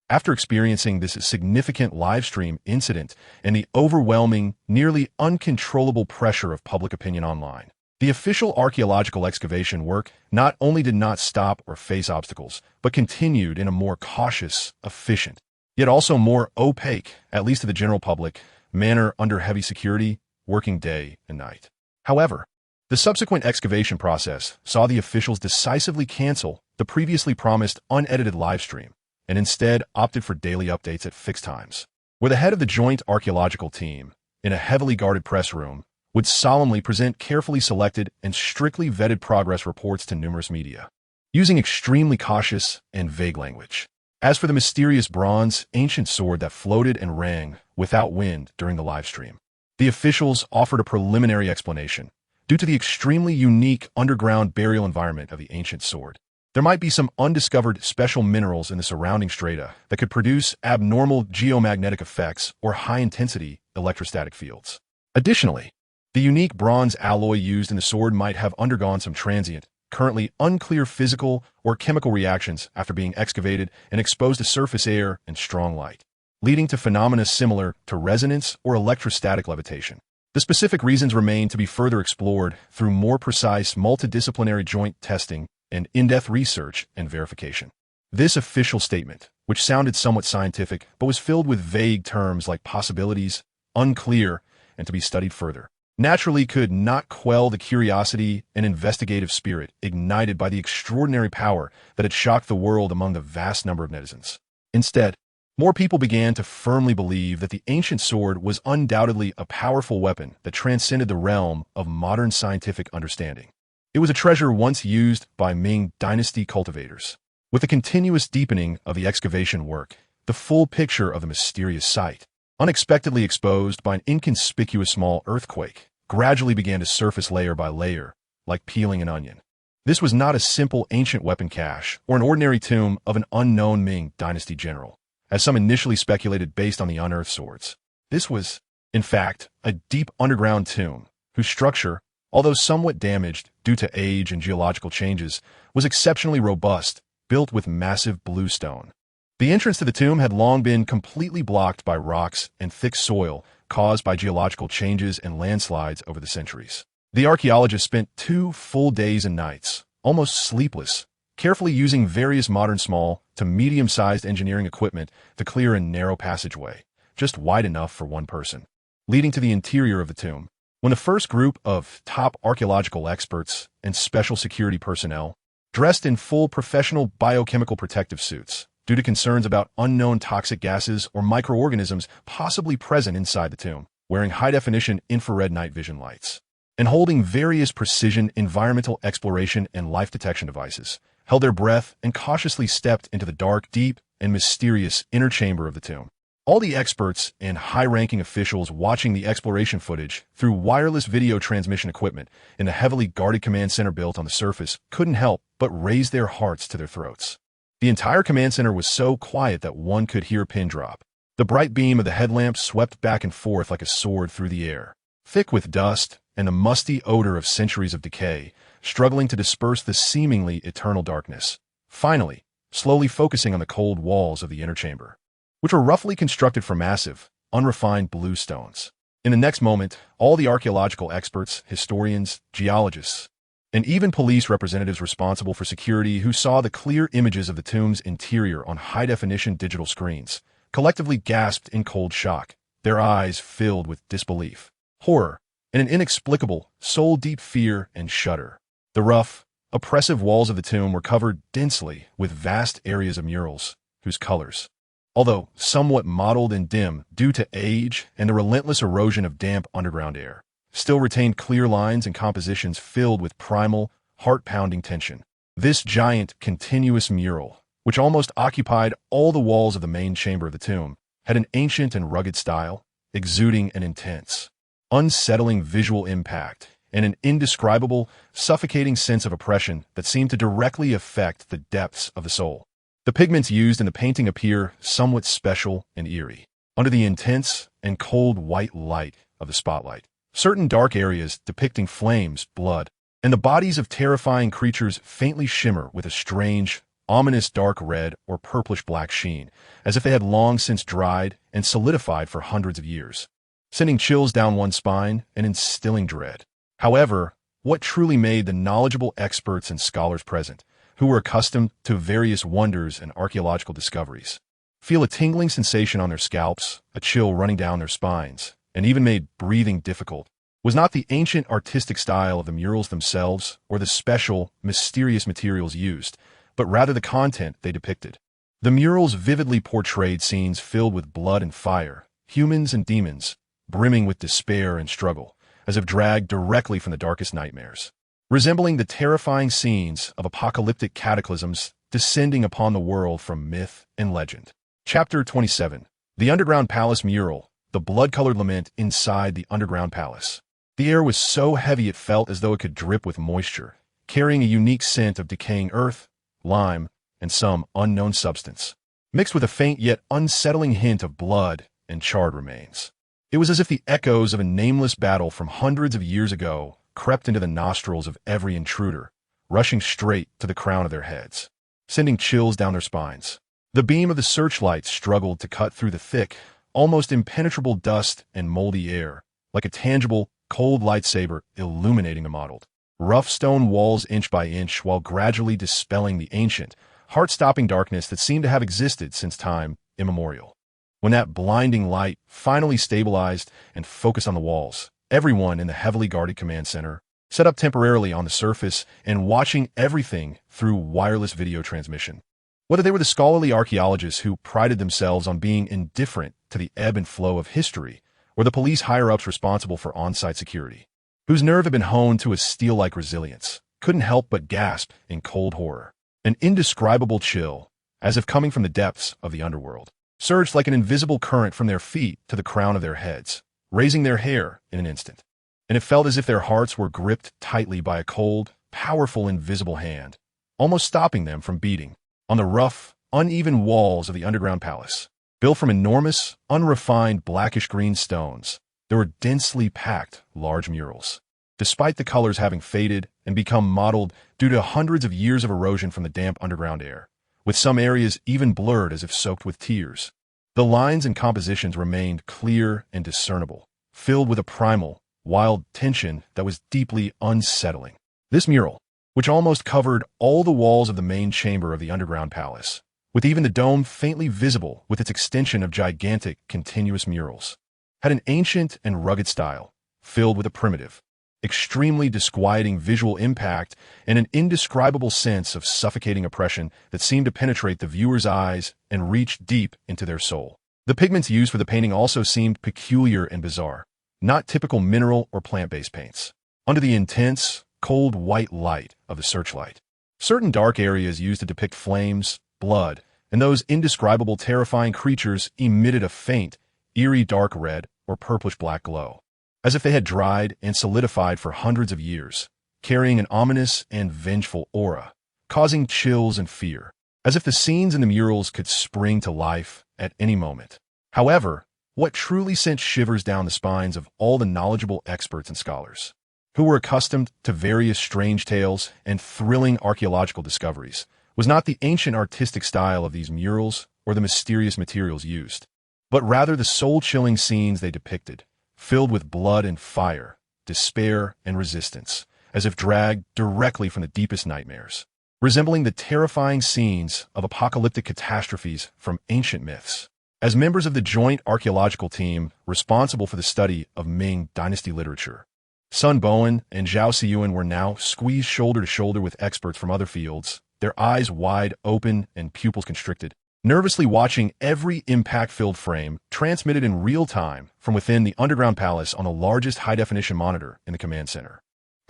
After experiencing this significant live-stream incident and the overwhelming, nearly uncontrollable pressure of public opinion online, the official archaeological excavation work not only did not stop or face obstacles, but continued in a more cautious, efficient, yet also more opaque, at least to the general public, manner under heavy security, working day and night. However, the subsequent excavation process saw the officials decisively cancel the previously promised unedited livestream and instead opted for daily updates at fixed times, where the head of the joint archaeological team, in a heavily guarded press room, would solemnly present carefully selected and strictly vetted progress reports to numerous media, using extremely cautious and vague language. As for the mysterious bronze, ancient sword that floated and rang without wind during the livestream, the officials offered a preliminary explanation. Due to the extremely unique underground burial environment of the ancient sword, there might be some undiscovered special minerals in the surrounding strata that could produce abnormal geomagnetic effects or high-intensity electrostatic fields. Additionally, the unique bronze alloy used in the sword might have undergone some transient, currently unclear physical or chemical reactions after being excavated and exposed to surface air and strong light, leading to phenomena similar to resonance or electrostatic levitation. The specific reasons remain to be further explored through more precise multidisciplinary joint testing and in-depth research and verification. This official statement, which sounded somewhat scientific but was filled with vague terms like possibilities, unclear, and to be studied further, naturally could not quell the curiosity and investigative spirit ignited by the extraordinary power that had shocked the world among the vast number of netizens. Instead, more people began to firmly believe that the ancient sword was undoubtedly a powerful weapon that transcended the realm of modern scientific understanding. It was a treasure once used by Ming Dynasty cultivators. With the continuous deepening of the excavation work, the full picture of the mysterious site, unexpectedly exposed by an inconspicuous small earthquake, gradually began to surface layer by layer, like peeling an onion. This was not a simple ancient weapon cache or an ordinary tomb of an unknown Ming Dynasty general, as some initially speculated based on the unearthed swords. This was, in fact, a deep underground tomb, whose structure, although somewhat damaged due to age and geological changes, was exceptionally robust, built with massive blue stone. The entrance to the tomb had long been completely blocked by rocks and thick soil caused by geological changes and landslides over the centuries. The archaeologists spent 2 full days and nights, almost sleepless, carefully using various modern small to medium-sized engineering equipment to clear a narrow passageway, just wide enough for one person, leading to the interior of the tomb. When the first group of top archaeological experts and special security personnel, dressed in full professional biochemical protective suits, due to concerns about unknown toxic gases or microorganisms possibly present inside the tomb, wearing high-definition infrared night vision lights, and holding various precision environmental exploration and life detection devices, held their breath and cautiously stepped into the dark, deep, and mysterious inner chamber of the tomb. All the experts and high-ranking officials watching the exploration footage through wireless video transmission equipment in the heavily guarded command center built on the surface couldn't help but raise their hearts to their throats. The entire command center was so quiet that one could hear a pin drop. The bright beam of the headlamp swept back and forth like a sword through the air, thick with dust and the musty odor of centuries of decay, struggling to disperse the seemingly eternal darkness. Finally, slowly focusing on the cold walls of the inner chamber, which were roughly constructed from massive, unrefined blue stones. In the next moment, all the archaeological experts, historians, geologists, and even police representatives responsible for security who saw the clear images of the tomb's interior on high-definition digital screens, collectively gasped in cold shock, their eyes filled with disbelief, horror, and an inexplicable, soul-deep fear and shudder. The rough, oppressive walls of the tomb were covered densely with vast areas of murals, whose colors, although somewhat mottled and dim due to age and the relentless erosion of damp underground air, still retained clear lines and compositions filled with primal, heart-pounding tension. This giant, continuous mural, which almost occupied all the walls of the main chamber of the tomb, had an ancient and rugged style, exuding an intense, unsettling visual impact and an indescribable, suffocating sense of oppression that seemed to directly affect the depths of the soul. The pigments used in the painting appear somewhat special and eerie. Under the intense and cold white light of the spotlight, certain dark areas depicting flames, blood, and the bodies of terrifying creatures faintly shimmer with a strange, ominous dark red or purplish-black sheen, as if they had long since dried and solidified for hundreds of years, sending chills down one's spine and instilling dread. However, what truly made the knowledgeable experts and scholars present, who were accustomed to various wonders and archaeological discoveries, feel a tingling sensation on their scalps, a chill running down their spines, and even made breathing difficult, was not the ancient artistic style of the murals themselves or the special, mysterious materials used, but rather the content they depicted. The murals vividly portrayed scenes filled with blood and fire, humans and demons, brimming with despair and struggle, as if dragged directly from the darkest nightmares, resembling the terrifying scenes of apocalyptic cataclysms descending upon the world from myth and legend. Chapter 27. The Underground Palace Mural, the blood-colored lament inside the underground palace. The air was so heavy it felt as though it could drip with moisture, carrying a unique scent of decaying earth, lime, and some unknown substance, mixed with a faint yet unsettling hint of blood and charred remains. It was as if the echoes of a nameless battle from hundreds of years ago crept into the nostrils of every intruder, rushing straight to the crown of their heads, sending chills down their spines. The beam of the searchlight struggled to cut through the thick, almost impenetrable dust and moldy air, like a tangible, cold lightsaber illuminating the mottled, rough stone walls inch by inch while gradually dispelling the ancient, heart-stopping darkness that seemed to have existed since time immemorial. When that blinding light finally stabilized and focused on the walls, everyone in the heavily guarded command center, set up temporarily on the surface and watching everything through wireless video transmission. Whether they were the scholarly archaeologists who prided themselves on being indifferent to the ebb and flow of history, or the police higher-ups responsible for on-site security, whose nerve had been honed to a steel-like resilience, couldn't help but gasp in cold horror. An indescribable chill, as if coming from the depths of the underworld, surged like an invisible current from their feet to the crown of their heads, raising their hair in an instant. And it felt as if their hearts were gripped tightly by a cold, powerful, invisible hand, almost stopping them from beating. On the rough, uneven walls of the underground palace, built from enormous, unrefined blackish-green stones, there were densely packed large murals. Despite the colors having faded and become mottled due to hundreds of years of erosion from the damp underground air, with some areas even blurred as if soaked with tears, the lines and compositions remained clear and discernible, filled with a primal, wild tension that was deeply unsettling. This mural, which almost covered all the walls of the main chamber of the underground palace, with even the dome faintly visible with its extension of gigantic, continuous murals, had an ancient and rugged style, filled with a primitive, extremely disquieting visual impact and an indescribable sense of suffocating oppression that seemed to penetrate the viewer's eyes and reach deep into their soul. The pigments used for the painting also seemed peculiar and bizarre, not typical mineral or plant-based paints. Under the intense, cold white light of the searchlight, certain dark areas used to depict flames, blood, and those indescribable terrifying creatures emitted a faint, eerie dark red or purplish-black glow, as if they had dried and solidified for hundreds of years, carrying an ominous and vengeful aura, causing chills and fear, as if the scenes in the murals could spring to life at any moment. However, what truly sent shivers down the spines of all the knowledgeable experts and scholars, who were accustomed to various strange tales and thrilling archaeological discoveries, was not the ancient artistic style of these murals or the mysterious materials used, but rather the soul-chilling scenes they depicted, filled with blood and fire, despair and resistance, as if dragged directly from the deepest nightmares, resembling the terrifying scenes of apocalyptic catastrophes from ancient myths. As members of the joint archaeological team responsible for the study of Ming Dynasty literature, Sun Bowen and Zhao Xiyuan were now squeezed shoulder to shoulder with experts from other fields, their eyes wide open and pupils constricted, nervously watching every impact-filled frame transmitted in real time from within the underground palace on the largest high-definition monitor in the command center.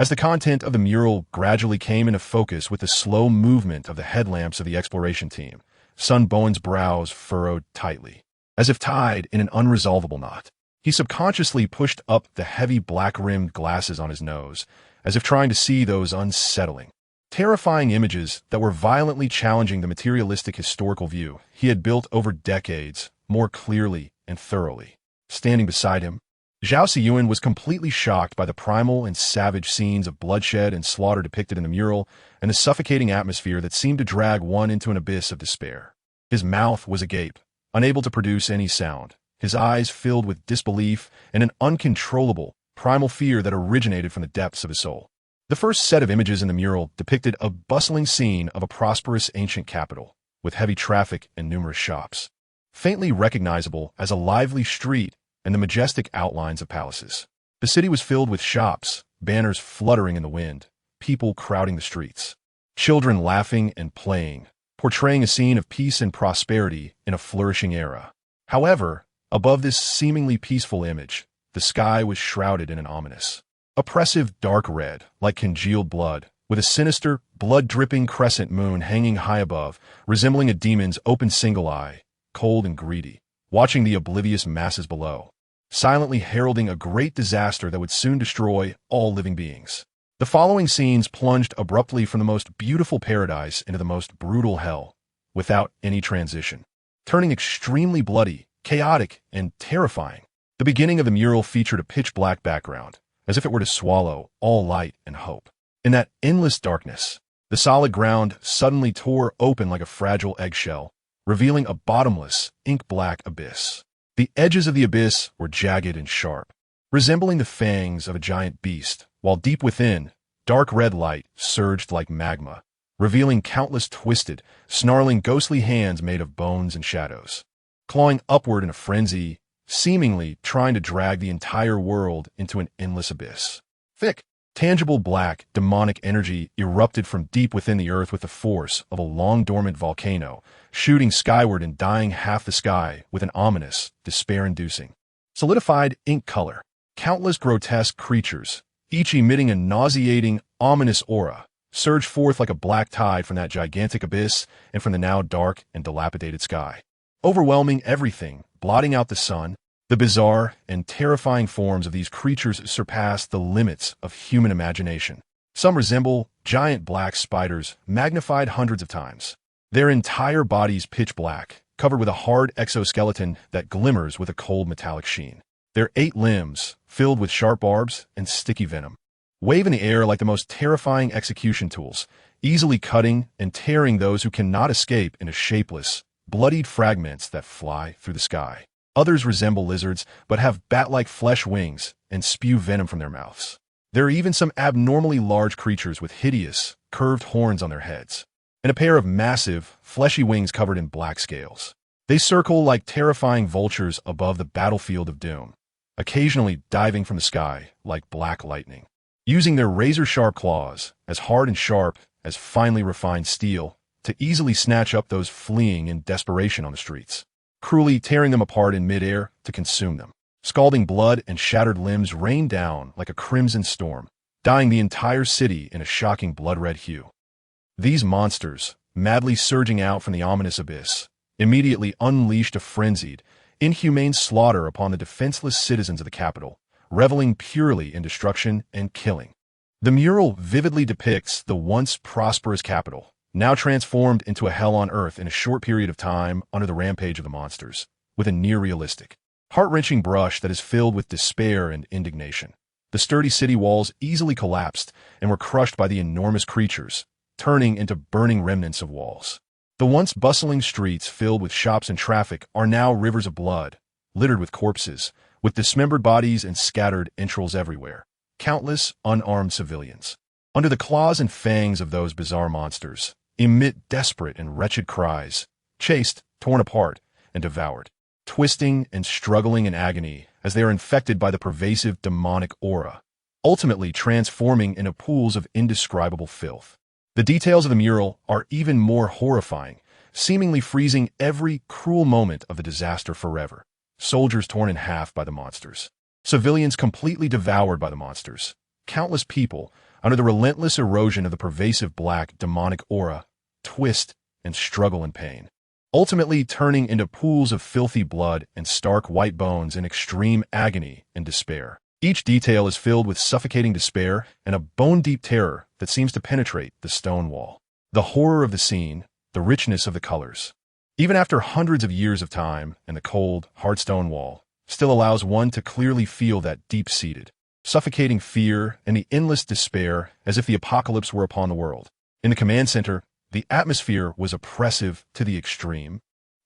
As the content of the mural gradually came into focus with the slow movement of the headlamps of the exploration team, Sun Bowen's brows furrowed tightly, as if tied in an unresolvable knot. He subconsciously pushed up the heavy black-rimmed glasses on his nose, as if trying to see those unsettling, terrifying images that were violently challenging the materialistic historical view he had built over decades more clearly and thoroughly. Standing beside him, Zhao Siyuan was completely shocked by the primal and savage scenes of bloodshed and slaughter depicted in the mural and the suffocating atmosphere that seemed to drag one into an abyss of despair. His mouth was agape, unable to produce any sound, his eyes filled with disbelief and an uncontrollable, primal fear that originated from the depths of his soul. The first set of images in the mural depicted a bustling scene of a prosperous ancient capital, with heavy traffic and numerous shops, faintly recognizable as a lively street and the majestic outlines of palaces. The city was filled with shops, banners fluttering in the wind, people crowding the streets, children laughing and playing, portraying a scene of peace and prosperity in a flourishing era. However, above this seemingly peaceful image, the sky was shrouded in an ominous, oppressive dark red, like congealed blood, with a sinister, blood-dripping crescent moon hanging high above, resembling a demon's open single eye, cold and greedy, watching the oblivious masses below, silently heralding a great disaster that would soon destroy all living beings. The following scenes plunged abruptly from the most beautiful paradise into the most brutal hell, without any transition, turning extremely bloody, chaotic, and terrifying. The beginning of the mural featured a pitch-black background, as if it were to swallow all light and hope. In that endless darkness, the solid ground suddenly tore open like a fragile eggshell, revealing a bottomless, ink-black abyss. The edges of the abyss were jagged and sharp, resembling the fangs of a giant beast, while deep within, dark red light surged like magma, revealing countless twisted, snarling ghostly hands made of bones and shadows, clawing upward in a frenzy, seemingly trying to drag the entire world into an endless abyss. Thick, tangible black, demonic energy erupted from deep within the earth with the force of a long-dormant volcano, shooting skyward and dyeing half the sky with an ominous, despair-inducing, solidified ink color. Countless grotesque creatures, each emitting a nauseating, ominous aura, surged forth like a black tide from that gigantic abyss and from the now dark and dilapidated sky, overwhelming everything, blotting out the sun. The bizarre and terrifying forms of these creatures surpass the limits of human imagination. Some resemble giant black spiders magnified hundreds of times, their entire bodies pitch black, covered with a hard exoskeleton that glimmers with a cold metallic sheen. Their 8 limbs, filled with sharp barbs and sticky venom, wave in the air like the most terrifying execution tools, easily cutting and tearing those who cannot escape into shapeless, bloodied fragments that fly through the sky. Others resemble lizards, but have bat-like flesh wings and spew venom from their mouths. There are even some abnormally large creatures with hideous, curved horns on their heads, and a pair of massive, fleshy wings covered in black scales. They circle like terrifying vultures above the battlefield of doom, occasionally diving from the sky like black lightning, using their razor-sharp claws, as hard and sharp as finely refined steel, to easily snatch up those fleeing in desperation on the streets, cruelly tearing them apart in midair to consume them. Scalding blood and shattered limbs rain down like a crimson storm, dyeing the entire city in a shocking blood-red hue. These monsters, madly surging out from the ominous abyss, immediately unleashed a frenzied, inhumane slaughter upon the defenseless citizens of the capital, reveling purely in destruction and killing. The mural vividly depicts the once prosperous capital, now transformed into a hell on earth in a short period of time under the rampage of the monsters, with a near-realistic, heart-wrenching brush that is filled with despair and indignation. The sturdy city walls easily collapsed and were crushed by the enormous creatures, turning into burning remnants of walls. The once bustling streets filled with shops and traffic are now rivers of blood, littered with corpses, with dismembered bodies and scattered entrails everywhere. Countless unarmed civilians, under the claws and fangs of those bizarre monsters, emit desperate and wretched cries, chased, torn apart, and devoured, twisting and struggling in agony as they are infected by the pervasive demonic aura, ultimately transforming into pools of indescribable filth. The details of the mural are even more horrifying, seemingly freezing every cruel moment of the disaster forever. Soldiers torn in half by the monsters, civilians completely devoured by the monsters, countless people, under the relentless erosion of the pervasive black demonic aura, twist and struggle in pain, ultimately turning into pools of filthy blood and stark white bones in extreme agony and despair. Each detail is filled with suffocating despair and a bone-deep terror that seems to penetrate the stone wall. The horror of the scene, the richness of the colors, even after hundreds of years of time, and the cold, hard stone wall still allows one to clearly feel that deep-seated, suffocating fear and the endless despair as if the apocalypse were upon the world. In the command center, the atmosphere was oppressive to the extreme.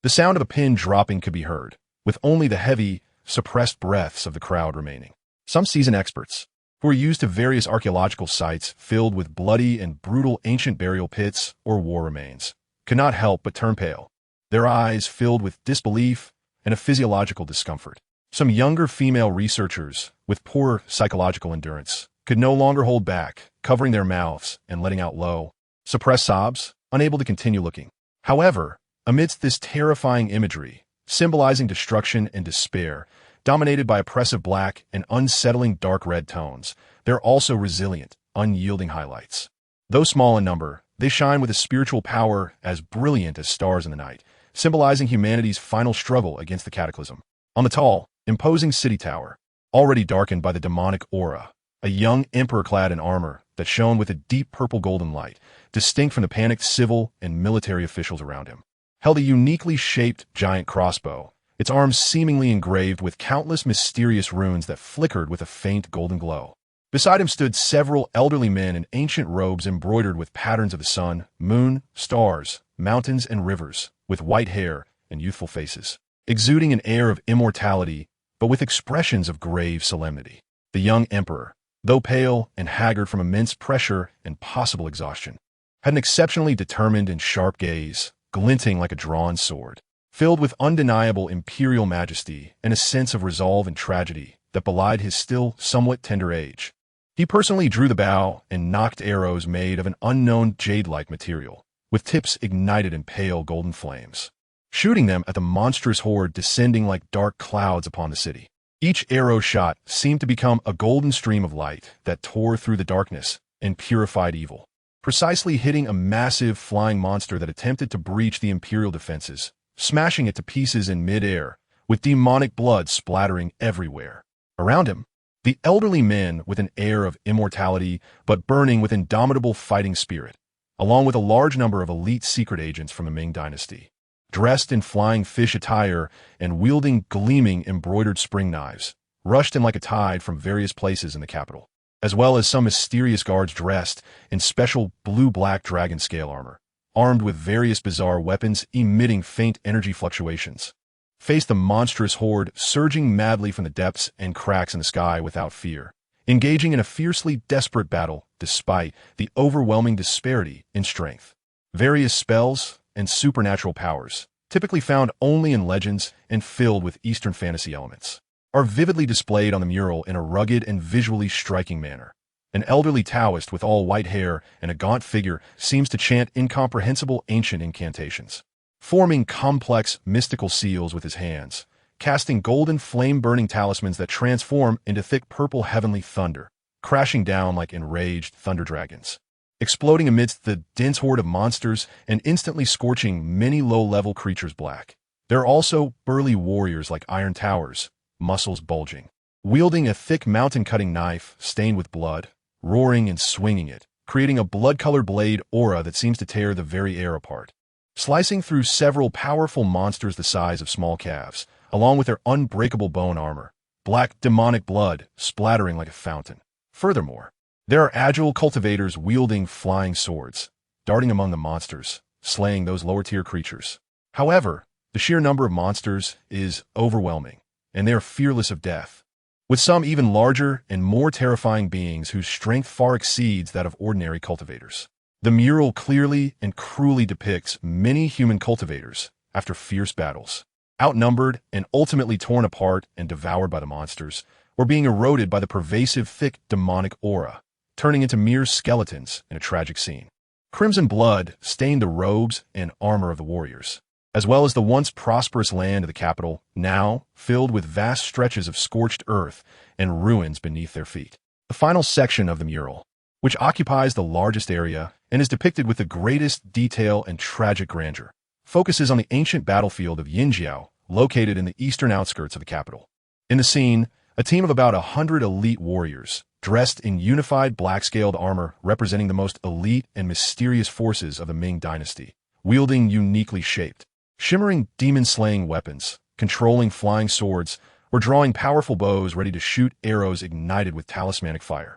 The sound of a pin dropping could be heard, with only the heavy, suppressed breaths of the crowd remaining. Some seasoned experts, who were used to various archaeological sites filled with bloody and brutal ancient burial pits or war remains, could not help but turn pale, their eyes filled with disbelief and a physiological discomfort. Some younger female researchers, with poor psychological endurance, could no longer hold back, covering their mouths and letting out low, suppressed sobs, unable to continue looking. However, amidst this terrifying imagery, symbolizing destruction and despair, dominated by oppressive black and unsettling dark red tones, they're also resilient, unyielding highlights. Though small in number, they shine with a spiritual power as brilliant as stars in the night, symbolizing humanity's final struggle against the cataclysm. On the tall, imposing city tower, already darkened by the demonic aura, a young emperor clad in armor that shone with a deep purple golden light, distinct from the panicked civil and military officials around him, held a uniquely shaped giant crossbow, its arms seemingly engraved with countless mysterious runes that flickered with a faint golden glow. Beside him stood several elderly men in ancient robes embroidered with patterns of the sun, moon, stars, mountains, and rivers, with white hair and youthful faces, exuding an air of immortality, but with expressions of grave solemnity. The young emperor, though pale and haggard from immense pressure and possible exhaustion, had an exceptionally determined and sharp gaze, glinting like a drawn sword, filled with undeniable imperial majesty and a sense of resolve and tragedy that belied his still somewhat tender age. He personally drew the bow and nocked arrows made of an unknown jade-like material, with tips ignited in pale golden flames, shooting them at the monstrous horde descending like dark clouds upon the city. Each arrow shot seemed to become a golden stream of light that tore through the darkness and purified evil, precisely hitting a massive flying monster that attempted to breach the imperial defenses, smashing it to pieces in mid-air, with demonic blood splattering everywhere. Around him, the elderly men with an air of immortality but burning with indomitable fighting spirit, along with a large number of elite secret agents from the Ming dynasty, dressed in flying fish attire and wielding gleaming embroidered spring knives, rushed in like a tide from various places in the capital, as well as some mysterious guards dressed in special blue-black dragon scale armor, armed with various bizarre weapons emitting faint energy fluctuations, faced the monstrous horde surging madly from the depths and cracks in the sky without fear, engaging in a fiercely desperate battle despite the overwhelming disparity in strength. Various spells and supernatural powers, typically found only in legends and filled with Eastern fantasy elements, are vividly displayed on the mural in a rugged and visually striking manner. An elderly Taoist with all white hair and a gaunt figure seems to chant incomprehensible ancient incantations, forming complex mystical seals with his hands, casting golden flame-burning talismans that transform into thick purple heavenly thunder, crashing down like enraged thunder dragons, exploding amidst the dense horde of monsters and instantly scorching many low-level creatures black. There are also burly warriors like iron towers, muscles bulging, wielding a thick mountain-cutting knife stained with blood, roaring and swinging it, creating a blood-colored blade aura that seems to tear the very air apart, slicing through several powerful monsters the size of small calves, along with their unbreakable bone armor, black demonic blood splattering like a fountain. Furthermore, there are agile cultivators wielding flying swords, darting among the monsters, slaying those lower-tier creatures. However, the sheer number of monsters is overwhelming, and they are fearless of death, with some even larger and more terrifying beings whose strength far exceeds that of ordinary cultivators. The mural clearly and cruelly depicts many human cultivators after fierce battles, outnumbered and ultimately torn apart and devoured by the monsters, or being eroded by the pervasive thick demonic aura, turning into mere skeletons in a tragic scene. Crimson blood stained the robes and armor of the warriors, as well as the once prosperous land of the capital, now filled with vast stretches of scorched earth and ruins beneath their feet. The final section of the mural, which occupies the largest area and is depicted with the greatest detail and tragic grandeur, focuses on the ancient battlefield of Yinjiao, located in the eastern outskirts of the capital. In the scene, a team of about 100 elite warriors, dressed in unified black-scaled armor representing the most elite and mysterious forces of the Ming dynasty, wielding uniquely shaped, shimmering demon-slaying weapons, controlling flying swords, or drawing powerful bows ready to shoot arrows ignited with talismanic fire.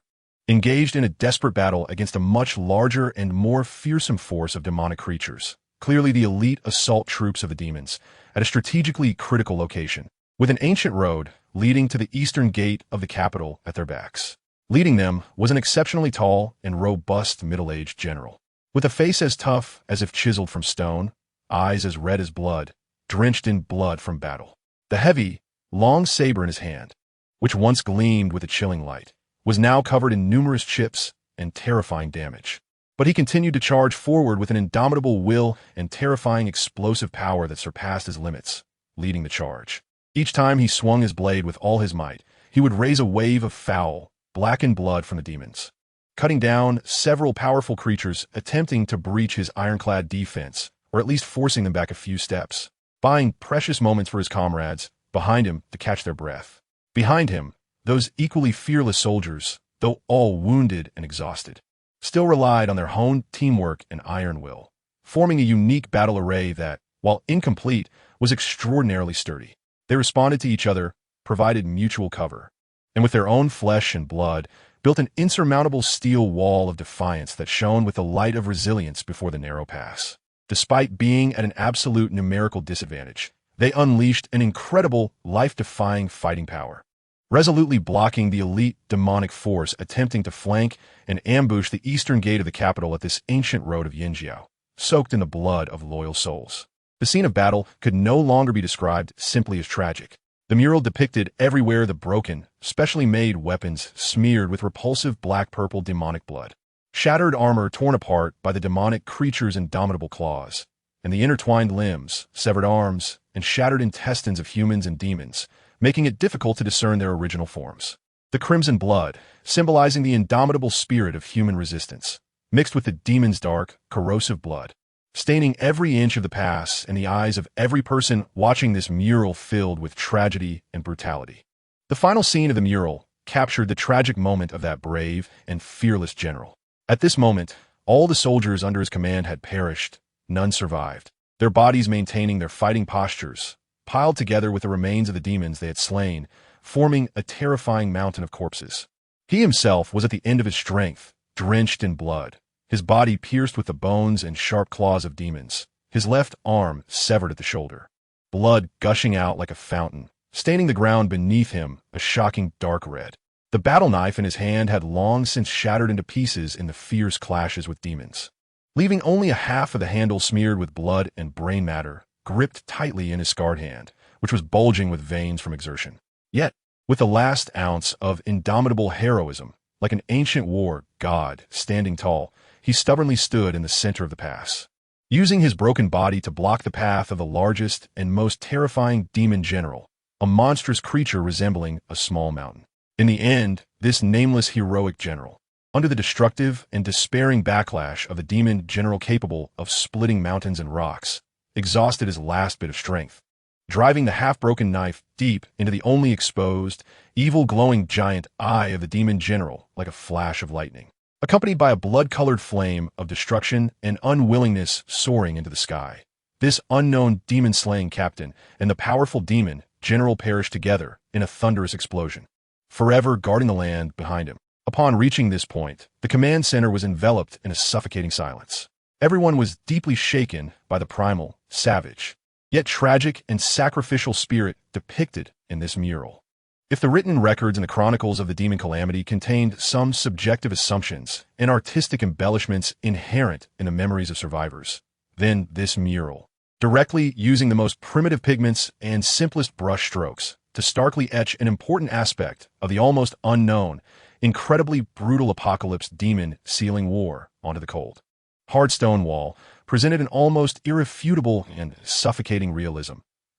Engaged in a desperate battle against a much larger and more fearsome force of demonic creatures, clearly the elite assault troops of the demons, at a strategically critical location, with an ancient road leading to the eastern gate of the capital at their backs. Leading them was an exceptionally tall and robust middle-aged general, with a face as tough as if chiseled from stone, eyes as red as blood, drenched in blood from battle. The heavy, long saber in his hand, which once gleamed with a chilling light, was now covered in numerous chips and terrifying damage. But he continued to charge forward with an indomitable will and terrifying explosive power that surpassed his limits, leading the charge. Each time he swung his blade with all his might, he would raise a wave of foul, blackened blood from the demons, cutting down several powerful creatures attempting to breach his ironclad defense, or at least forcing them back a few steps, buying precious moments for his comrades behind him to catch their breath. Behind him, those equally fearless soldiers, though all wounded and exhausted, still relied on their honed teamwork and iron will, forming a unique battle array that, while incomplete, was extraordinarily sturdy. They responded to each other, provided mutual cover, and with their own flesh and blood, built an insurmountable steel wall of defiance that shone with the light of resilience before the narrow pass. Despite being at an absolute numerical disadvantage, they unleashed an incredible, life-defying fighting power, resolutely blocking the elite demonic force attempting to flank and ambush the eastern gate of the capital at this ancient road of Yinjiao, soaked in the blood of loyal souls. The scene of battle could no longer be described simply as tragic. The mural depicted everywhere the broken, specially made weapons smeared with repulsive black-purple demonic blood, shattered armor torn apart by the demonic creature's indomitable claws, and the intertwined limbs, severed arms, and shattered intestines of humans and demons, making it difficult to discern their original forms. The crimson blood, symbolizing the indomitable spirit of human resistance, mixed with the demon's dark, corrosive blood, staining every inch of the pass and the eyes of every person watching this mural filled with tragedy and brutality. The final scene of the mural captured the tragic moment of that brave and fearless general. At this moment, all the soldiers under his command had perished, none survived, their bodies maintaining their fighting postures, piled together with the remains of the demons they had slain, forming a terrifying mountain of corpses. He himself was at the end of his strength, drenched in blood, his body pierced with the bones and sharp claws of demons, his left arm severed at the shoulder, blood gushing out like a fountain, staining the ground beneath him a shocking dark red. The battle knife in his hand had long since shattered into pieces in the fierce clashes with demons, leaving only a half of the handle smeared with blood and brain matter, gripped tightly in his scarred hand, which was bulging with veins from exertion. Yet, with the last ounce of indomitable heroism, like an ancient war god standing tall, he stubbornly stood in the center of the pass, using his broken body to block the path of the largest and most terrifying demon general, a monstrous creature resembling a small mountain. In the end, this nameless heroic general, under the destructive and despairing backlash of the demon general capable of splitting mountains and rocks, exhausted his last bit of strength, driving the half-broken knife deep into the only exposed, evil glowing giant eye of the demon general like a flash of lightning, accompanied by a blood-colored flame of destruction and unwillingness soaring into the sky. This unknown demon-slaying captain and the powerful demon general perished together in a thunderous explosion, forever guarding the land behind him. Upon reaching this point, the command center was enveloped in a suffocating silence. Everyone was deeply shaken by the primal, savage, yet tragic and sacrificial spirit depicted in this mural. If the written records and the chronicles of the demon calamity contained some subjective assumptions and artistic embellishments inherent in the memories of survivors, then this mural, directly using the most primitive pigments and simplest brush strokes to starkly etch an important aspect of the almost unknown, incredibly brutal apocalypse demon sealing war onto the cold, hard stone wall, presented an almost irrefutable and suffocating realism,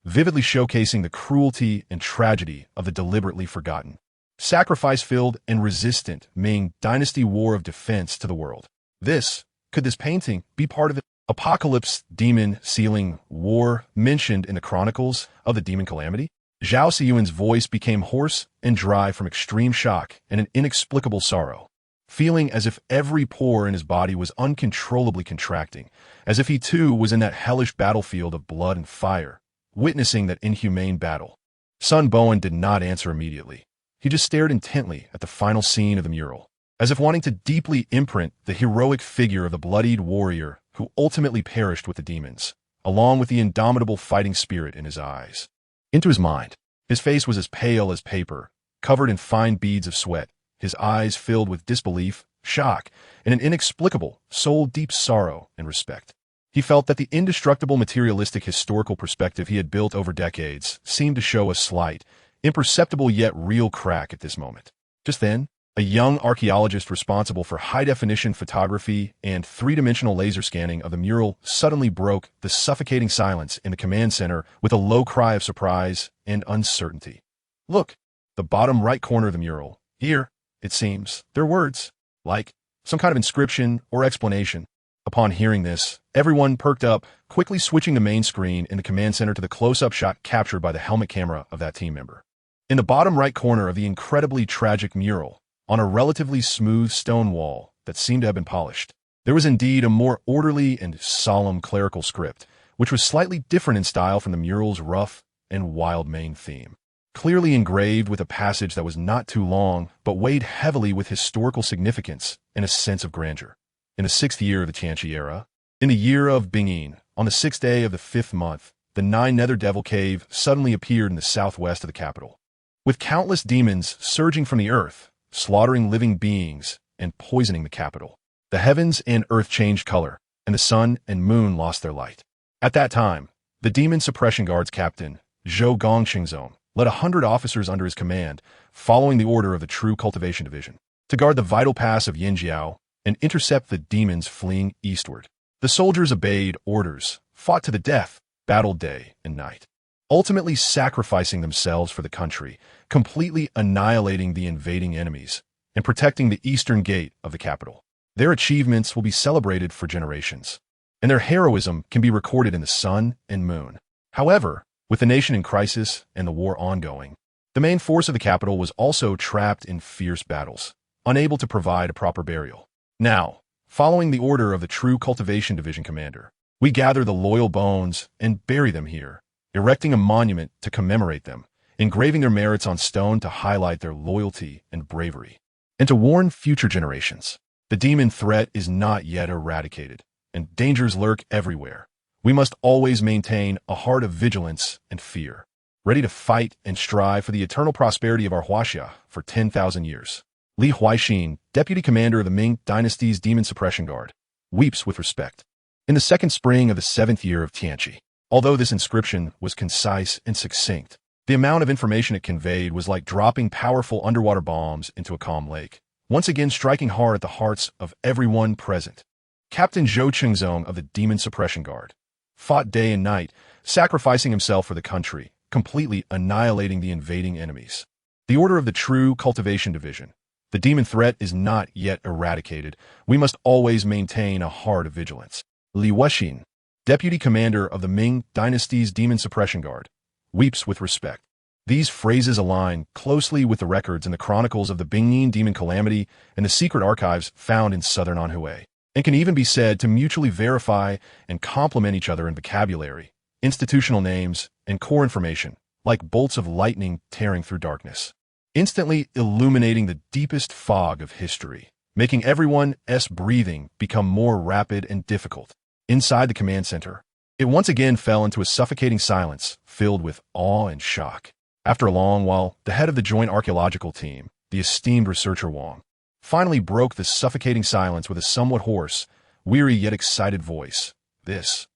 vividly showcasing the cruelty and tragedy of the deliberately forgotten. sacrifice-filled and resistant Ming Dynasty war of defense to the world. Could this painting be part of it? Apocalypse demon sealing war mentioned in the chronicles of the demon calamity? Zhao Siyuan's voice became hoarse and dry from extreme shock and an inexplicable sorrow, feeling as if every pore in his body was uncontrollably contracting, as if he too was in that hellish battlefield of blood and fire, witnessing that inhumane battle. Sun Bowen did not answer immediately. He just stared intently at the final scene of the mural, as if wanting to deeply imprint the heroic figure of the bloodied warrior who ultimately perished with the demons, along with the indomitable fighting spirit in his eyes. Into his mind, his face was as pale as paper, covered in fine beads of sweat, his eyes filled with disbelief, shock, and an inexplicable, soul-deep sorrow and respect. He felt that the indestructible materialistic historical perspective he had built over decades seemed to show a slight, imperceptible yet real crack at this moment. Just then, a young archaeologist responsible for high-definition photography and three-dimensional laser scanning of the mural suddenly broke the suffocating silence in the command center with a low cry of surprise and uncertainty. "Look, the bottom right corner of the mural. Here, it seems, there are words, like some kind of inscription or explanation." Upon hearing this, everyone perked up, quickly switching the main screen in the command center to the close-up shot captured by the helmet camera of that team member. In the bottom right corner of the incredibly tragic mural, on a relatively smooth stone wall that seemed to have been polished, there was indeed a more orderly and solemn clerical script, which was slightly different in style from the mural's rough and wild main theme. Clearly engraved with a passage that was not too long, but weighed heavily with historical significance and a sense of grandeur. In the 6th year of the Tianqi era, in the year of Bingyin, on the 6th day of the 5th month, the Nine Nether Devil Cave suddenly appeared in the southwest of the capital. With countless demons surging from the earth, slaughtering living beings, and poisoning the capital, the heavens and earth changed color, and the sun and moon lost their light. At that time, the Demon Suppression Guard's captain, Zhou Gongqingzong, led 100 officers under his command, following the order of the True Cultivation Division, to guard the vital pass of Yinjiao and intercept the demons fleeing eastward. The soldiers obeyed orders, fought to the death, battled day and night, ultimately sacrificing themselves for the country, completely annihilating the invading enemies, and protecting the eastern gate of the capital. Their achievements will be celebrated for generations, and their heroism can be recorded in the sun and moon. However, with the nation in crisis and the war ongoing, the main force of the capital was also trapped in fierce battles, unable to provide a proper burial. Now, following the order of the True Cultivation Division commander, we gather the loyal bones and bury them here, erecting a monument to commemorate them, engraving their merits on stone to highlight their loyalty and bravery, and to warn future generations. The demon threat is not yet eradicated, and dangers lurk everywhere. We must always maintain a heart of vigilance and fear, ready to fight and strive for the eternal prosperity of our Huaxia for 10,000 years. Li Huaixin, deputy commander of the Ming Dynasty's Demon Suppression Guard, weeps with respect. In the second spring of the 7th year of Tianqi, although this inscription was concise and succinct, the amount of information it conveyed was like dropping powerful underwater bombs into a calm lake, once again striking hard at the hearts of everyone present. Captain Zhou Qingzong of the Demon Suppression Guard fought day and night, sacrificing himself for the country, completely annihilating the invading enemies. The order of the True Cultivation Division. The demon threat is not yet eradicated. We must always maintain a heart of vigilance. Li Wuxin, deputy commander of the Ming Dynasty's Demon Suppression Guard, weeps with respect. These phrases align closely with the records in the chronicles of the Bingyin Demon Calamity and the secret archives found in southern Anhui, and can even be said to mutually verify and complement each other in vocabulary, institutional names, and core information, like bolts of lightning tearing through darkness, instantly illuminating the deepest fog of history, making everyone's breathing become more rapid and difficult. Inside the command center, it once again fell into a suffocating silence filled with awe and shock. After a long while, the head of the Joint Archaeological Team, the esteemed researcher Wang, finally broke the suffocating silence with a somewhat hoarse, weary yet excited voice. This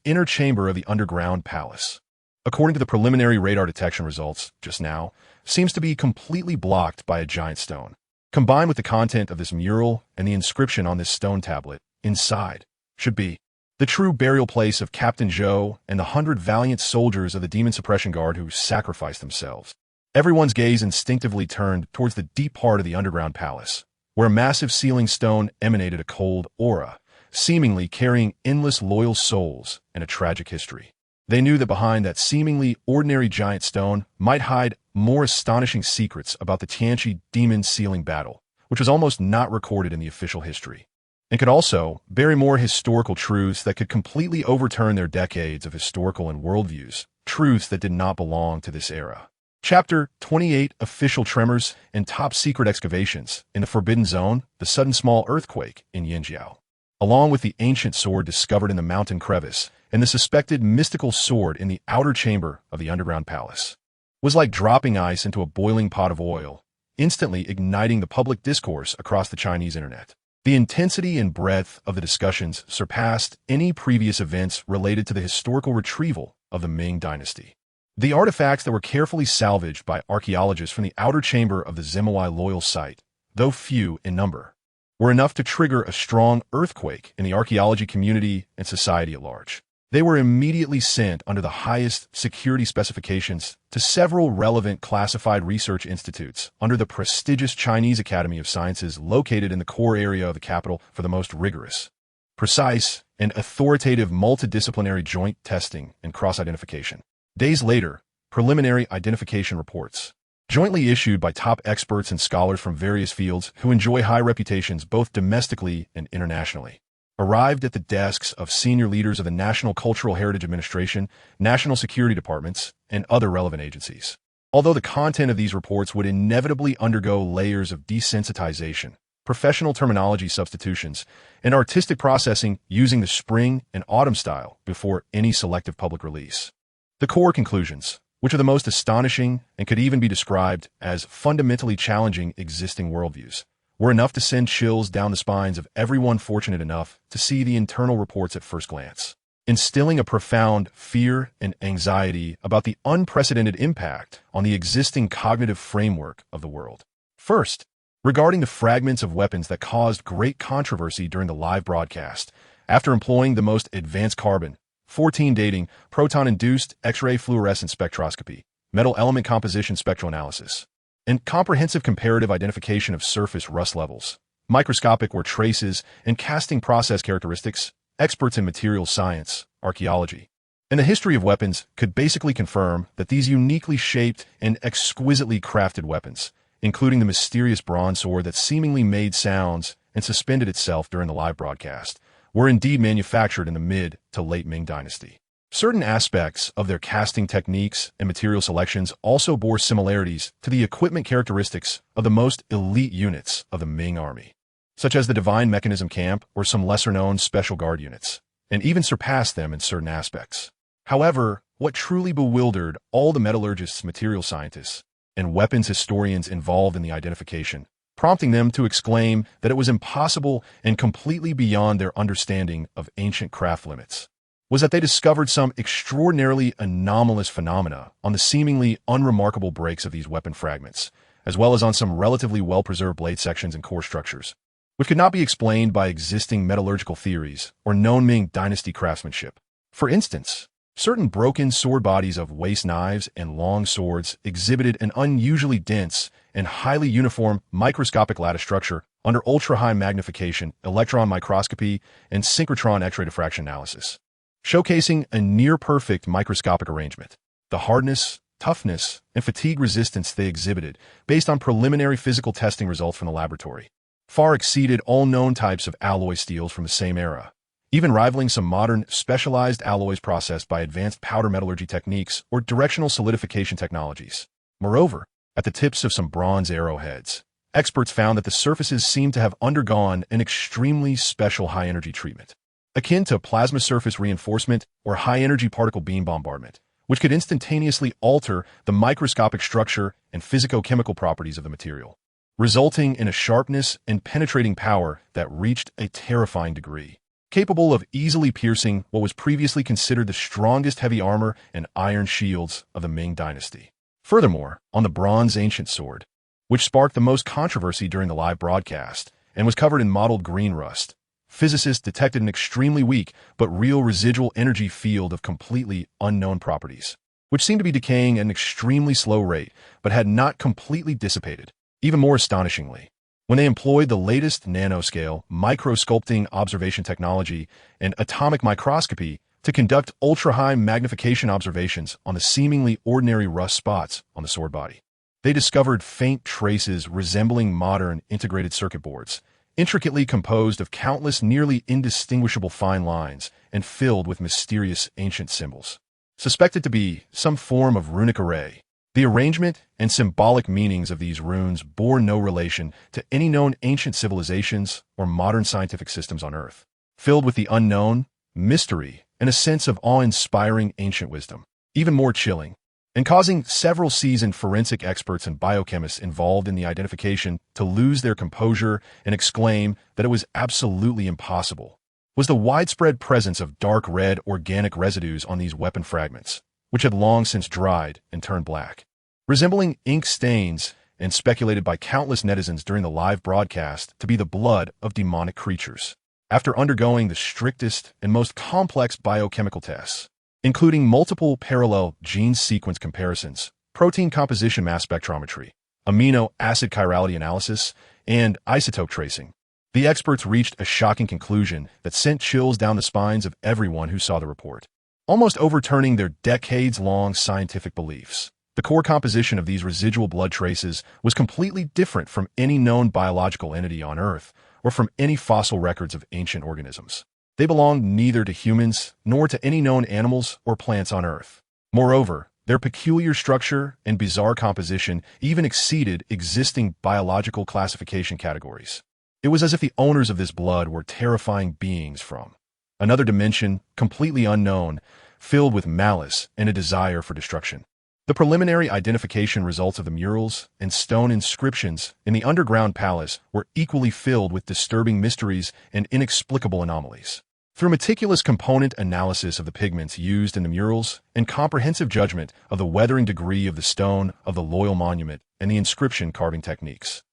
inner chamber of the underground palace, according to the preliminary radar detection results just now, seems to be completely blocked by a giant stone. Combined with the content of this mural and the inscription on this stone tablet, inside should be the true burial place of Captain Zhou and the 100 valiant soldiers of the Demon Suppression Guard who sacrificed themselves. Everyone's gaze instinctively turned towards the deep part of the underground palace, where a massive ceiling stone emanated a cold aura, seemingly carrying endless loyal souls and a tragic history. They knew that behind that seemingly ordinary giant stone might hide more astonishing secrets about the Tianqi demon ceiling battle, which was almost not recorded in the official history, and could also bury more historical truths that could completely overturn their decades of historical and worldviews, truths that did not belong to this era. Chapter 28: Official Tremors and Top Secret Excavations in the Forbidden Zone, the sudden small earthquake in Yinjiao. Along with the ancient sword discovered in the mountain crevice and the suspected mystical sword in the outer chamber of the underground palace, was like dropping ice into a boiling pot of oil, instantly igniting the public discourse across the Chinese internet. The intensity and breadth of the discussions surpassed any previous events related to the historical retrieval of the Ming dynasty. The artifacts that were carefully salvaged by archaeologists from the outer chamber of the Zimawai Loyal site, though few in number, were enough to trigger a strong earthquake in the archaeology community and society at large. They were immediately sent under the highest security specifications to several relevant classified research institutes under the prestigious Chinese Academy of Sciences located in the core area of the capital for the most rigorous, precise, and authoritative multidisciplinary joint testing and cross-identification. Days later, preliminary identification reports, jointly issued by top experts and scholars from various fields who enjoy high reputations both domestically and internationally, arrived at the desks of senior leaders of the National Cultural Heritage Administration, national security departments, and other relevant agencies. Although the content of these reports would inevitably undergo layers of desensitization, professional terminology substitutions, and artistic processing using the spring and autumn style before any selective public release. The core conclusions, which are the most astonishing and could even be described as fundamentally challenging existing worldviews, were enough to send chills down the spines of everyone fortunate enough to see the internal reports at first glance, instilling a profound fear and anxiety about the unprecedented impact on the existing cognitive framework of the world. First, regarding the fragments of weapons that caused great controversy during the live broadcast, after employing the most advanced carbon-14 dating, proton-induced X-ray fluorescence spectroscopy, metal element composition spectral analysis, and comprehensive comparative identification of surface rust levels, microscopic or traces, and casting process characteristics, experts in materials science, archaeology, and the history of weapons could basically confirm that these uniquely shaped and exquisitely crafted weapons, including the mysterious bronze sword that seemingly made sounds and suspended itself during the live broadcast, were indeed manufactured in the mid to late Ming dynasty. Certain aspects of their casting techniques and material selections also bore similarities to the equipment characteristics of the most elite units of the Ming army, such as the Divine Mechanism Camp or some lesser-known Special Guard units, and even surpassed them in certain aspects. However, what truly bewildered all the metallurgists, material scientists, and weapons historians involved in the identification, prompting them to exclaim that it was impossible and completely beyond their understanding of ancient craft limits, was that they discovered some extraordinarily anomalous phenomena on the seemingly unremarkable breaks of these weapon fragments, as well as on some relatively well-preserved blade sections and core structures, which could not be explained by existing metallurgical theories or known Ming dynasty craftsmanship. For instance, certain broken sword bodies of waist knives and long swords exhibited an unusually dense and highly uniform microscopic lattice structure under ultra-high magnification, electron microscopy, and synchrotron X-ray diffraction analysis, showcasing a near-perfect microscopic arrangement. The hardness, toughness, and fatigue resistance they exhibited, based on preliminary physical testing results from the laboratory, far exceeded all known types of alloy steels from the same era, even rivaling some modern, specialized alloys processed by advanced powder metallurgy techniques or directional solidification technologies. Moreover, at the tips of some bronze arrowheads, experts found that the surfaces seemed to have undergone an extremely special high-energy treatment, akin to plasma surface reinforcement or high-energy particle beam bombardment, which could instantaneously alter the microscopic structure and physicochemical properties of the material, resulting in a sharpness and penetrating power that reached a terrifying degree, capable of easily piercing what was previously considered the strongest heavy armor and iron shields of the Ming dynasty. Furthermore, on the bronze ancient sword, which sparked the most controversy during the live broadcast and was covered in mottled green rust, physicists detected an extremely weak but real residual energy field of completely unknown properties, which seemed to be decaying at an extremely slow rate, but had not completely dissipated. Even more astonishingly, when they employed the latest nanoscale, microsculpting observation technology, and atomic microscopy to conduct ultra-high magnification observations on the seemingly ordinary rust spots on the sword body, they discovered faint traces resembling modern integrated circuit boards, intricately composed of countless nearly indistinguishable fine lines and filled with mysterious ancient symbols, suspected to be some form of runic array. The arrangement and symbolic meanings of these runes bore no relation to any known ancient civilizations or modern scientific systems on Earth, filled with the unknown, mystery, and a sense of awe-inspiring ancient wisdom. Even more chilling, and causing several seasoned forensic experts and biochemists involved in the identification to lose their composure and exclaim that it was absolutely impossible, was the widespread presence of dark red organic residues on these weapon fragments, which had long since dried and turned black, resembling ink stains and speculated by countless netizens during the live broadcast to be the blood of demonic creatures. After undergoing the strictest and most complex biochemical tests, including multiple parallel gene sequence comparisons, protein composition mass spectrometry, amino acid chirality analysis, and isotope tracing, the experts reached a shocking conclusion that sent chills down the spines of everyone who saw the report, almost overturning their decades-long scientific beliefs. The core composition of these residual blood traces was completely different from any known biological entity on Earth or from any fossil records of ancient organisms. They belonged neither to humans nor to any known animals or plants on Earth. Moreover, their peculiar structure and bizarre composition even exceeded existing biological classification categories. It was as if the owners of this blood were terrifying beings from another dimension, completely unknown, filled with malice and a desire for destruction. The preliminary identification results of the murals and stone inscriptions in the underground palace were equally filled with disturbing mysteries and inexplicable anomalies. Through meticulous component analysis of the pigments used in the murals and comprehensive judgment of the weathering degree of the stone of the loyal monument and the inscription carving techniques,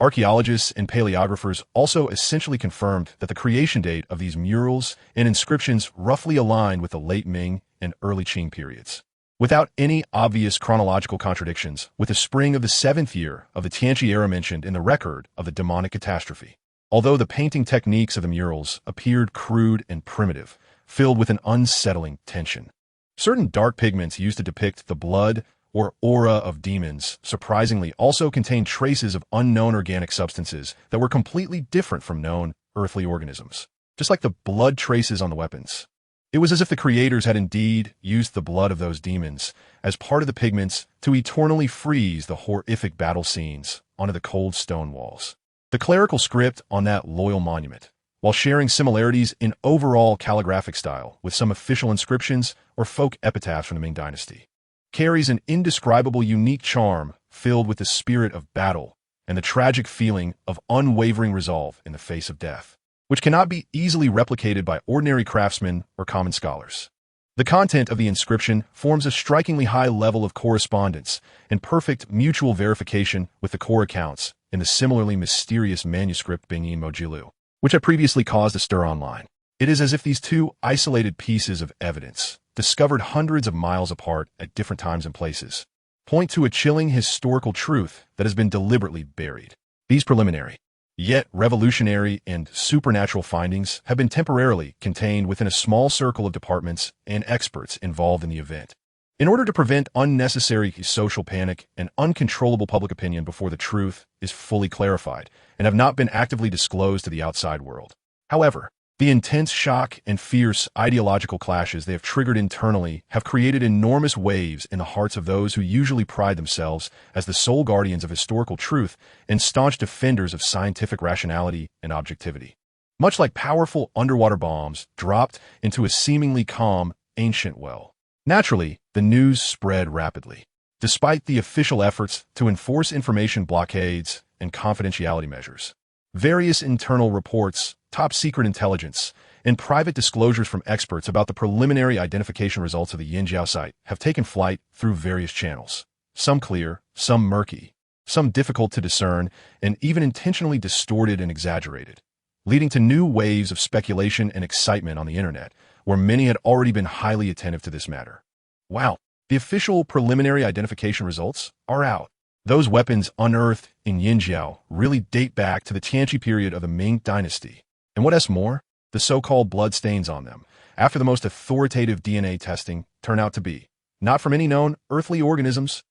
archaeologists and paleographers also essentially confirmed that the creation date of these murals and inscriptions roughly aligned with the late Ming and early Qing periods, without any obvious chronological contradictions with the spring of the 7th year of the Tianqi era mentioned in the record of the demonic catastrophe. Although the painting techniques of the murals appeared crude and primitive, filled with an unsettling tension, certain dark pigments used to depict the blood or aura of demons surprisingly also contained traces of unknown organic substances that were completely different from known earthly organisms, just like the blood traces on the weapons. It was as if the creators had indeed used the blood of those demons as part of the pigments to eternally freeze the horrific battle scenes onto the cold stone walls. The clerical script on that loyal monument, while sharing similarities in overall calligraphic style with some official inscriptions or folk epitaphs from the Ming Dynasty, carries an indescribable unique charm filled with the spirit of battle and the tragic feeling of unwavering resolve in the face of death, which cannot be easily replicated by ordinary craftsmen or common scholars. The content of the inscription forms a strikingly high level of correspondence and perfect mutual verification with the core accounts in the similarly mysterious manuscript Bingyin Mojilu, which had previously caused a stir online. It is as if these two isolated pieces of evidence, discovered hundreds of miles apart at different times and places, point to a chilling historical truth that has been deliberately buried. These preliminary, yet revolutionary and supernatural findings have been temporarily contained within a small circle of departments and experts involved in the event, in order to prevent unnecessary social panic and uncontrollable public opinion before the truth is fully clarified and have not been actively disclosed to the outside world. However, the intense shock and fierce ideological clashes they have triggered internally have created enormous waves in the hearts of those who usually pride themselves as the sole guardians of historical truth and staunch defenders of scientific rationality and objectivity. Much like powerful underwater bombs dropped into a seemingly calm, ancient well. Naturally, the news spread rapidly, despite the official efforts to enforce information blockades and confidentiality measures. Various internal reports, top-secret intelligence, and private disclosures from experts about the preliminary identification results of the Yinjiao site have taken flight through various channels, some clear, some murky, some difficult to discern, and even intentionally distorted and exaggerated, leading to new waves of speculation and excitement on the internet, where many had already been highly attentive to this matter. Wow, The official preliminary identification results are out. Those weapons unearthed in Yinjiao really date back to the Tianqi period of the Ming Dynasty. And what's more, the so-called bloodstains on them, after the most authoritative DNA testing, turn out to be not from any known earthly organisms,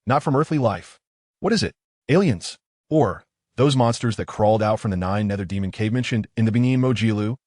not from earthly life. What is it? Aliens? Or those monsters that crawled out from the 9 nether demon cave mentioned in the Bingyin Mojilu?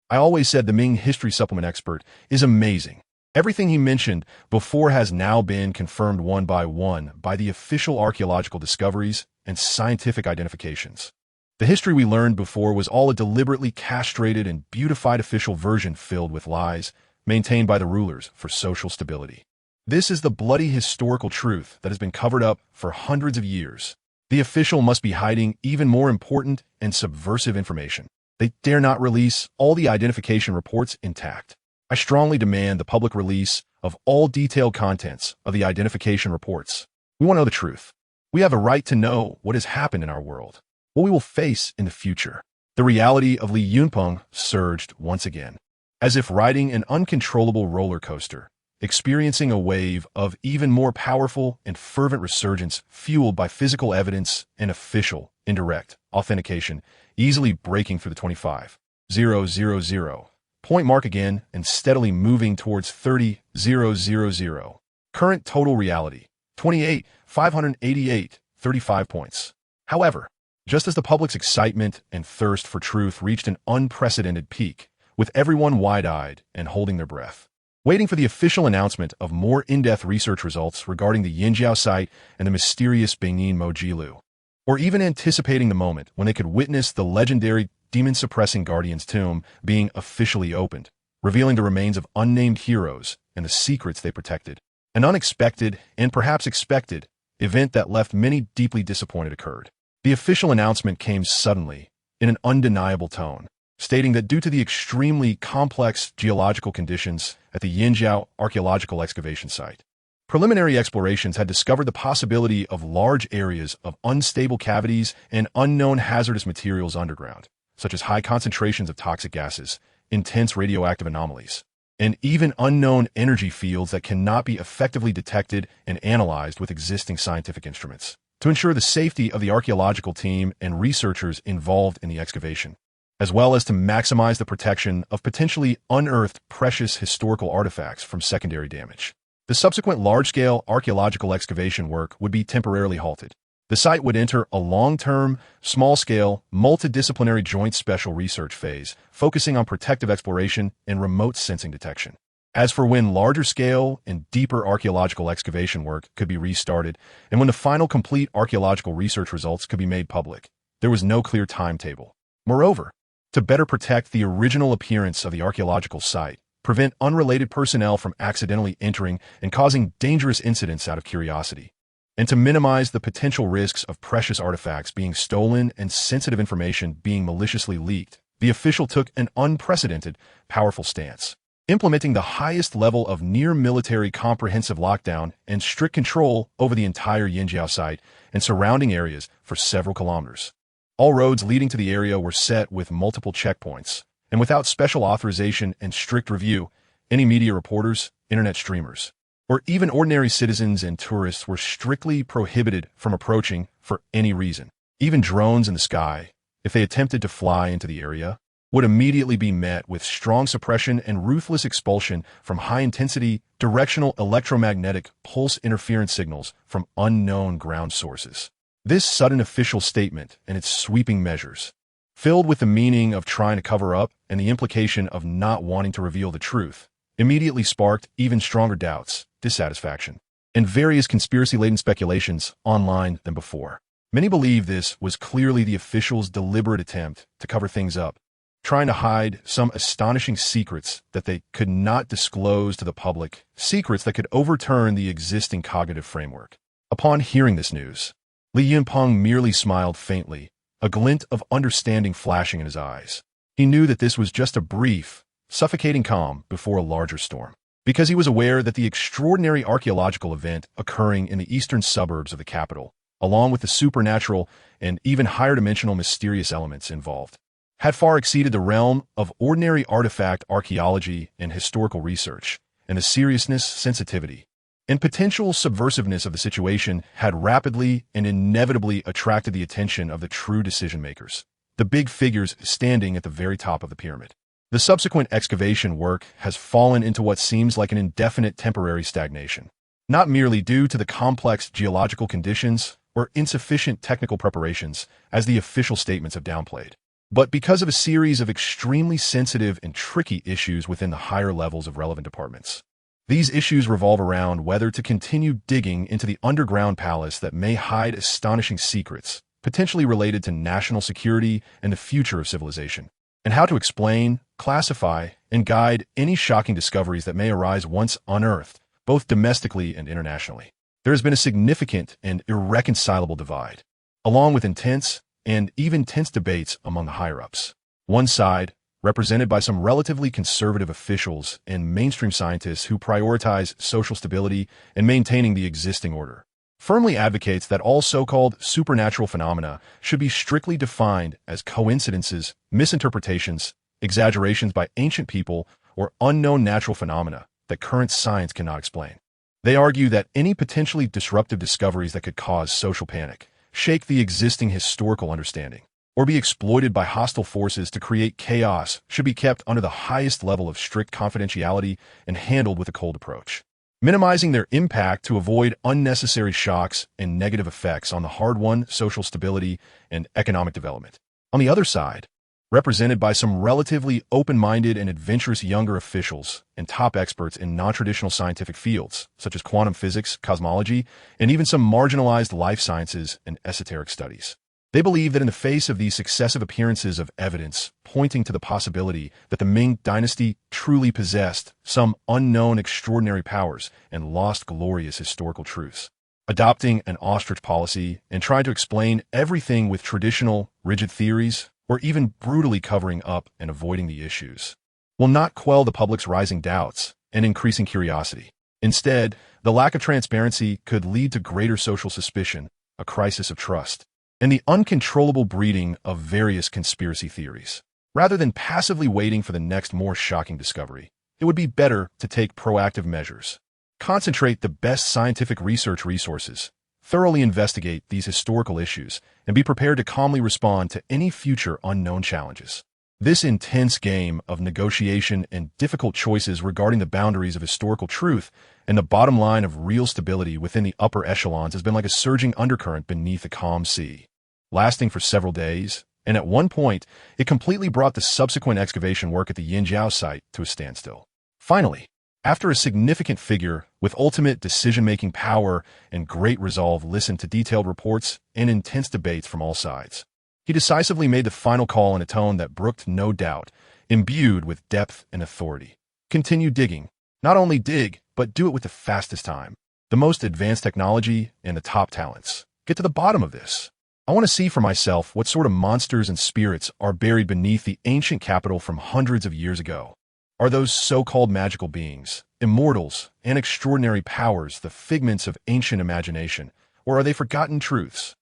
I always said the Ming history supplement expert is amazing. Everything he mentioned before has now been confirmed one by the official archaeological discoveries and scientific identifications. The history we learned before was all a deliberately castrated and beautified official version filled with lies, maintained by the rulers for social stability. This is the bloody historical truth that has been covered up for hundreds of years. The official must be hiding even more important and subversive information. They dare not release all the identification reports intact. I strongly demand the public release of all detailed contents of the identification reports. We want to know the truth. We have a right to know what has happened in our world, what we will face in the future. The reality of Li Yunpeng surged once again, as if riding an uncontrollable roller coaster, experiencing a wave of even more powerful and fervent resurgence fueled by physical evidence and official, indirect authentication, easily breaking through the 25,000 point mark again and steadily moving towards 30,000. Current total reality, 28,588, 35 points. However, just as the public's excitement and thirst for truth reached an unprecedented peak, with everyone wide-eyed and holding their breath, waiting for the official announcement of more in-depth research results regarding the Yinjiao site and the mysterious Bingyin Mojilu, or even anticipating the moment when they could witness the legendary demon-suppressing Guardian's tomb being officially opened, revealing the remains of unnamed heroes and the secrets they protected. An unexpected, and perhaps expected, event that left many deeply disappointed occurred. The official announcement came suddenly, in an undeniable tone, stating that due to the extremely complex geological conditions at the Yinjiao archaeological excavation site, preliminary explorations had discovered the possibility of large areas of unstable cavities and unknown hazardous materials underground, such as high concentrations of toxic gases, intense radioactive anomalies, and even unknown energy fields that cannot be effectively detected and analyzed with existing scientific instruments, to ensure the safety of the archaeological team and researchers involved in the excavation, as well as to maximize the protection of potentially unearthed precious historical artifacts from secondary damage. The subsequent large-scale archaeological excavation work would be temporarily halted. The site would enter a long-term, small-scale, multidisciplinary joint special research phase, focusing on protective exploration and remote sensing detection. As for when larger-scale and deeper archaeological excavation work could be restarted, and when the final complete archaeological research results could be made public, there was no clear timetable. Moreover, to better protect the original appearance of the archaeological site, prevent unrelated personnel from accidentally entering and causing dangerous incidents out of curiosity, and to minimize the potential risks of precious artifacts being stolen and sensitive information being maliciously leaked, the official took an unprecedented, powerful stance, implementing the highest level of near-military comprehensive lockdown and strict control over the entire Yinjiao site and surrounding areas for several kilometers. All roads leading to the area were set with multiple checkpoints, and without special authorization and strict review, any media reporters, internet streamers, or even ordinary citizens and tourists were strictly prohibited from approaching for any reason. Even drones in the sky, if they attempted to fly into the area, would immediately be met with strong suppression and ruthless expulsion from high-intensity, directional electromagnetic pulse interference signals from unknown ground sources. This sudden official statement and its sweeping measures, filled with the meaning of trying to cover up and the implication of not wanting to reveal the truth, immediately sparked even stronger doubts, dissatisfaction, and various conspiracy-laden speculations online than before. Many believe this was clearly the officials' deliberate attempt to cover things up, trying to hide some astonishing secrets that they could not disclose to the public, secrets that could overturn the existing cognitive framework. Upon hearing this news, Li Yunpeng merely smiled faintly, a glint of understanding flashing in his eyes. He knew that this was just a brief, suffocating calm before a larger storm, because he was aware that the extraordinary archaeological event occurring in the eastern suburbs of the capital, along with the supernatural and even higher-dimensional mysterious elements involved, had far exceeded the realm of ordinary artifact archaeology and historical research, and the seriousness, sensitivity, and potential subversiveness of the situation had rapidly and inevitably attracted the attention of the true decision-makers, the big figures standing at the very top of the pyramid. The subsequent excavation work has fallen into what seems like an indefinite temporary stagnation, not merely due to the complex geological conditions or insufficient technical preparations, as the official statements have downplayed, but because of a series of extremely sensitive and tricky issues within the higher levels of relevant departments. These issues revolve around whether to continue digging into the underground palace that may hide astonishing secrets, potentially related to national security and the future of civilization, and how to explain, classify, and guide any shocking discoveries that may arise once unearthed, both domestically and internationally. There has been a significant and irreconcilable divide, along with intense and even tense debates among the higher-ups. One side, represented by some relatively conservative officials and mainstream scientists who prioritize social stability and maintaining the existing order, firmly advocates that all so-called supernatural phenomena should be strictly defined as coincidences, misinterpretations, exaggerations by ancient people, or unknown natural phenomena that current science cannot explain. They argue that any potentially disruptive discoveries that could cause social panic, shake the existing historical understanding, or be exploited by hostile forces to create chaos should be kept under the highest level of strict confidentiality and handled with a cold approach, minimizing their impact to avoid unnecessary shocks and negative effects on the hard-won social stability and economic development. On the other side, represented by some relatively open-minded and adventurous younger officials and top experts in non-traditional scientific fields, such as quantum physics, cosmology, and even some marginalized life sciences and esoteric studies. They believe that in the face of these successive appearances of evidence pointing to the possibility that the Ming dynasty truly possessed some unknown extraordinary powers and lost glorious historical truths, adopting an ostrich policy and trying to explain everything with traditional, rigid theories, or even brutally covering up and avoiding the issues, will not quell the public's rising doubts and increasing curiosity. Instead, the lack of transparency could lead to greater social suspicion, a crisis of trust, and the uncontrollable breeding of various conspiracy theories. Rather than passively waiting for the next more shocking discovery, it would be better to take proactive measures, concentrate the best scientific research resources, thoroughly investigate these historical issues, and be prepared to calmly respond to any future unknown challenges. This intense game of negotiation and difficult choices regarding the boundaries of historical truth and the bottom line of real stability within the upper echelons has been like a surging undercurrent beneath a calm sea, lasting for several days, and at one point, it completely brought the subsequent excavation work at the Yinjiao site to a standstill. Finally, after a significant figure with ultimate decision-making power and great resolve listened to detailed reports and intense debates from all sides, he decisively made the final call in a tone that brooked no doubt, imbued with depth and authority. Continue digging. Not only dig, but do it with the fastest time, the most advanced technology, and the top talents. Get to the bottom of this. I want to see for myself what sort of monsters and spirits are buried beneath the ancient capital from hundreds of years ago. Are those so-called magical beings, immortals, and extraordinary powers the figments of ancient imagination, or are they forgotten truths?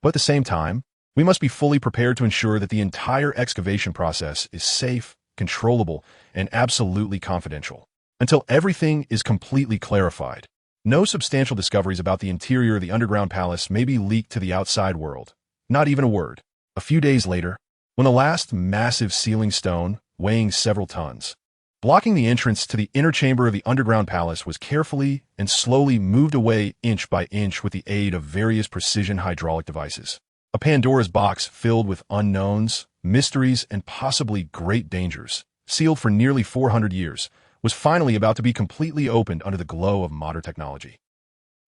But at the same time, we must be fully prepared to ensure that the entire excavation process is safe, controllable, and absolutely confidential. Until everything is completely clarified, no substantial discoveries about the interior of the underground palace may be leaked to the outside world. Not even a word. A few days later, when the last massive ceiling stone, weighing several tons, blocking the entrance to the inner chamber of the underground palace was carefully and slowly moved away inch by inch with the aid of various precision hydraulic devices, a Pandora's box filled with unknowns, mysteries, and possibly great dangers, sealed for nearly 400 years, was finally about to be completely opened under the glow of modern technology.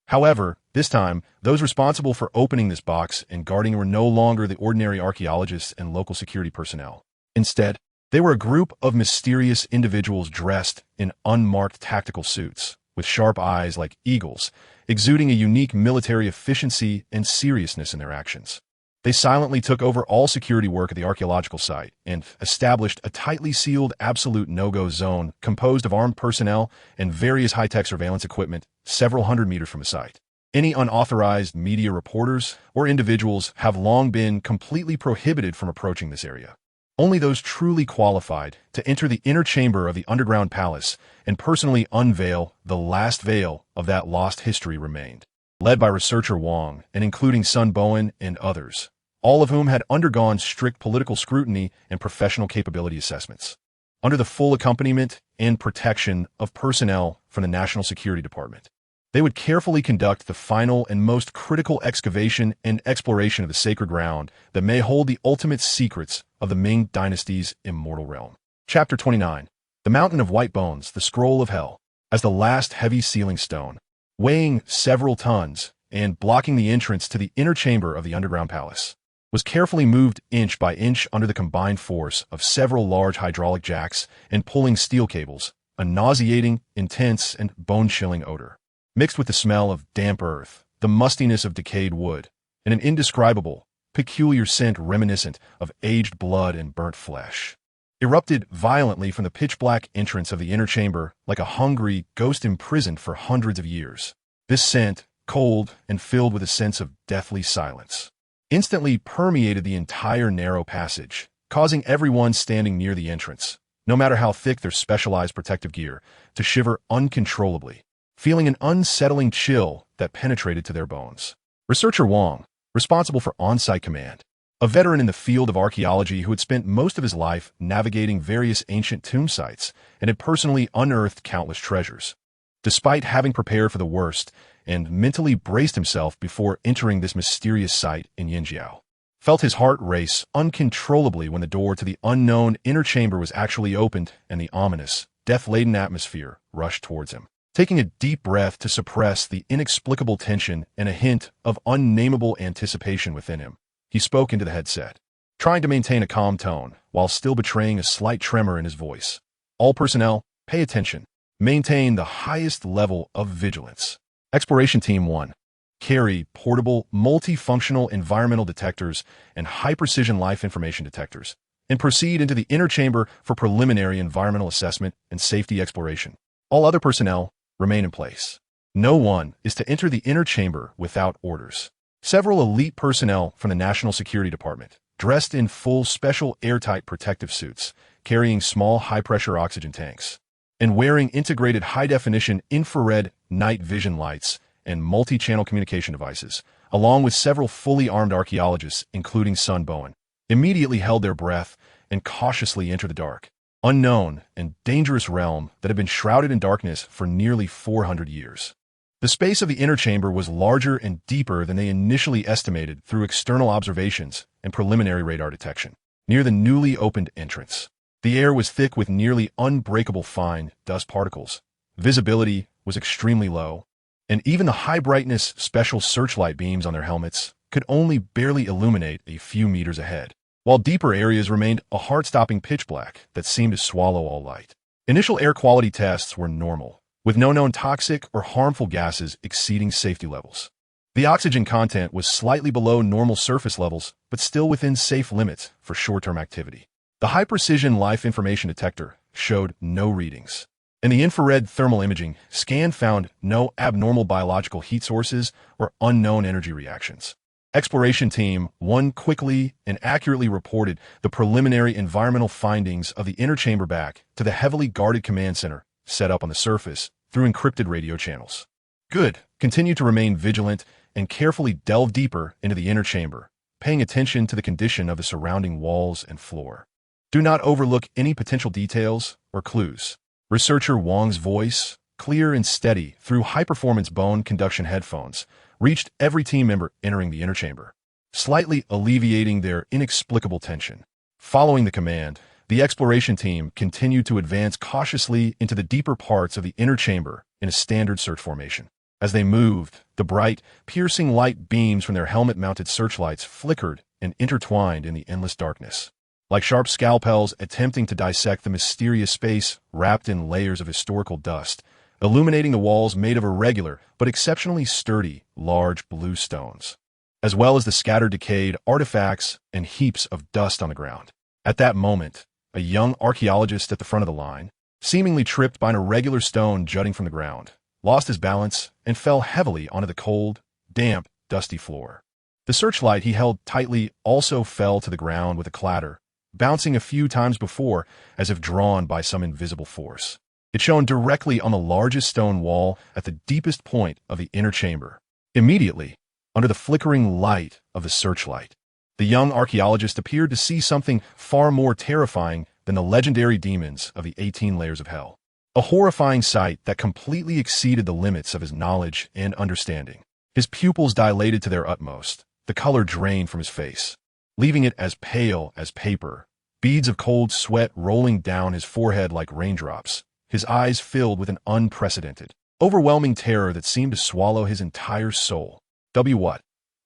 However, this time, those responsible for opening this box and guarding were no longer the ordinary archaeologists and local security personnel. Instead, they were a group of mysterious individuals dressed in unmarked tactical suits, with sharp eyes like eagles, exuding a unique military efficiency and seriousness in their actions. They silently took over all security work at the archaeological site and established a tightly sealed absolute no-go zone composed of armed personnel and various high-tech surveillance equipment several hundred meters from the site. Any unauthorized media reporters or individuals have long been completely prohibited from approaching this area. Only those truly qualified to enter the inner chamber of the underground palace and personally unveil the last veil of that lost history remained. Led by researcher Wang and including Sun Bowen and others, all of whom had undergone strict political scrutiny and professional capability assessments. Under the full accompaniment and protection of personnel from the National Security Department, they would carefully conduct the final and most critical excavation and exploration of the sacred ground that may hold the ultimate secrets of the Ming Dynasty's immortal realm. Chapter 29. The Mountain of White Bones, the Scroll of Hell. As the last heavy sealing stone, weighing several tons and blocking the entrance to the inner chamber of the underground palace, was carefully moved inch by inch under the combined force of several large hydraulic jacks and pulling steel cables, a nauseating, intense, and bone-chilling odor, mixed with the smell of damp earth, the mustiness of decayed wood, and an indescribable, peculiar scent reminiscent of aged blood and burnt flesh, erupted violently from the pitch-black entrance of the inner chamber like a hungry ghost imprisoned for hundreds of years. This scent, cold and filled with a sense of deathly silence, instantly permeated the entire narrow passage, causing everyone standing near the entrance, no matter how thick their specialized protective gear, to shiver uncontrollably, feeling an unsettling chill that penetrated to their bones. Researcher Wang, responsible for on-site command, a veteran in the field of archaeology who had spent most of his life navigating various ancient tomb sites and had personally unearthed countless treasures, despite having prepared for the worst and mentally braced himself before entering this mysterious site in Yinjiao, felt his heart race uncontrollably when the door to the unknown inner chamber was actually opened and the ominous, death-laden atmosphere rushed towards him. Taking a deep breath to suppress the inexplicable tension and a hint of unnameable anticipation within him, he spoke into the headset, trying to maintain a calm tone while still betraying a slight tremor in his voice. All personnel, pay attention. Maintain the highest level of vigilance. Exploration Team 1. Carry portable, multifunctional environmental detectors and high-precision life information detectors, and proceed into the inner chamber for preliminary environmental assessment and safety exploration. All other personnel remain in place. No one is to enter the inner chamber without orders. Several elite personnel from the National Security Department, dressed in full special airtight protective suits, carrying small high-pressure oxygen tanks, and wearing integrated high-definition infrared night vision lights and multi-channel communication devices, along with several fully armed archaeologists, including Sun Bowen, immediately held their breath and cautiously entered the dark, unknown, and dangerous realm that had been shrouded in darkness for nearly 400 years. The space of the inner chamber was larger and deeper than they initially estimated through external observations and preliminary radar detection. Near the newly opened entrance, the air was thick with nearly unbreakable fine dust particles. Visibility was extremely low, and even the high-brightness special searchlight beams on their helmets could only barely illuminate a few meters ahead, while deeper areas remained a heart-stopping pitch black that seemed to swallow all light. Initial air quality tests were normal, with no known toxic or harmful gases exceeding safety levels. The oxygen content was slightly below normal surface levels, but still within safe limits for short-term activity. The high-precision life information detector showed no readings, and the infrared thermal imaging scan found no abnormal biological heat sources or unknown energy reactions. Exploration Team 1 quickly and accurately reported the preliminary environmental findings of the inner chamber back to the heavily guarded command center set up on the surface through encrypted radio channels. Good. Continue to remain vigilant and carefully delve deeper into the inner chamber, paying attention to the condition of the surrounding walls and floor. Do not overlook any potential details or clues. Researcher Wang's voice, clear and steady through high-performance bone conduction headphones, reached every team member entering the inner chamber, slightly alleviating their inexplicable tension. Following the command, the exploration team continued to advance cautiously into the deeper parts of the inner chamber in a standard search formation. As they moved, the bright, piercing light beams from their helmet-mounted searchlights flickered and intertwined in the endless darkness, like sharp scalpels attempting to dissect the mysterious space wrapped in layers of historical dust, illuminating the walls made of irregular but exceptionally sturdy, large blue stones, as well as the scattered decayed artifacts and heaps of dust on the ground. At that moment, a young archaeologist at the front of the line, seemingly tripped by an irregular stone jutting from the ground, lost his balance and fell heavily onto the cold, damp, dusty floor. The searchlight he held tightly also fell to the ground with a clatter, bouncing a few times before as if drawn by some invisible force. It shone directly on the largest stone wall at the deepest point of the inner chamber. Immediately, under the flickering light of the searchlight, the young archaeologist appeared to see something far more terrifying than the legendary demons of the 18 layers of hell. A horrifying sight that completely exceeded the limits of his knowledge and understanding. His pupils dilated to their utmost, the color drained from his face, leaving it as pale as paper, beads of cold sweat rolling down his forehead like raindrops, his eyes filled with an unprecedented, overwhelming terror that seemed to swallow his entire soul. What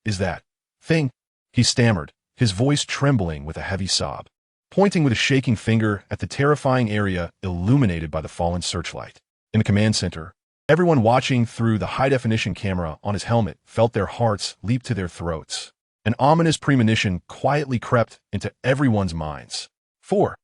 is that thing? He stammered, his voice trembling with a heavy sob, pointing with a shaking finger at the terrifying area illuminated by the fallen searchlight. In the command center, everyone watching through the high-definition camera on his helmet felt their hearts leap to their throats. An ominous premonition quietly crept into everyone's minds. Four.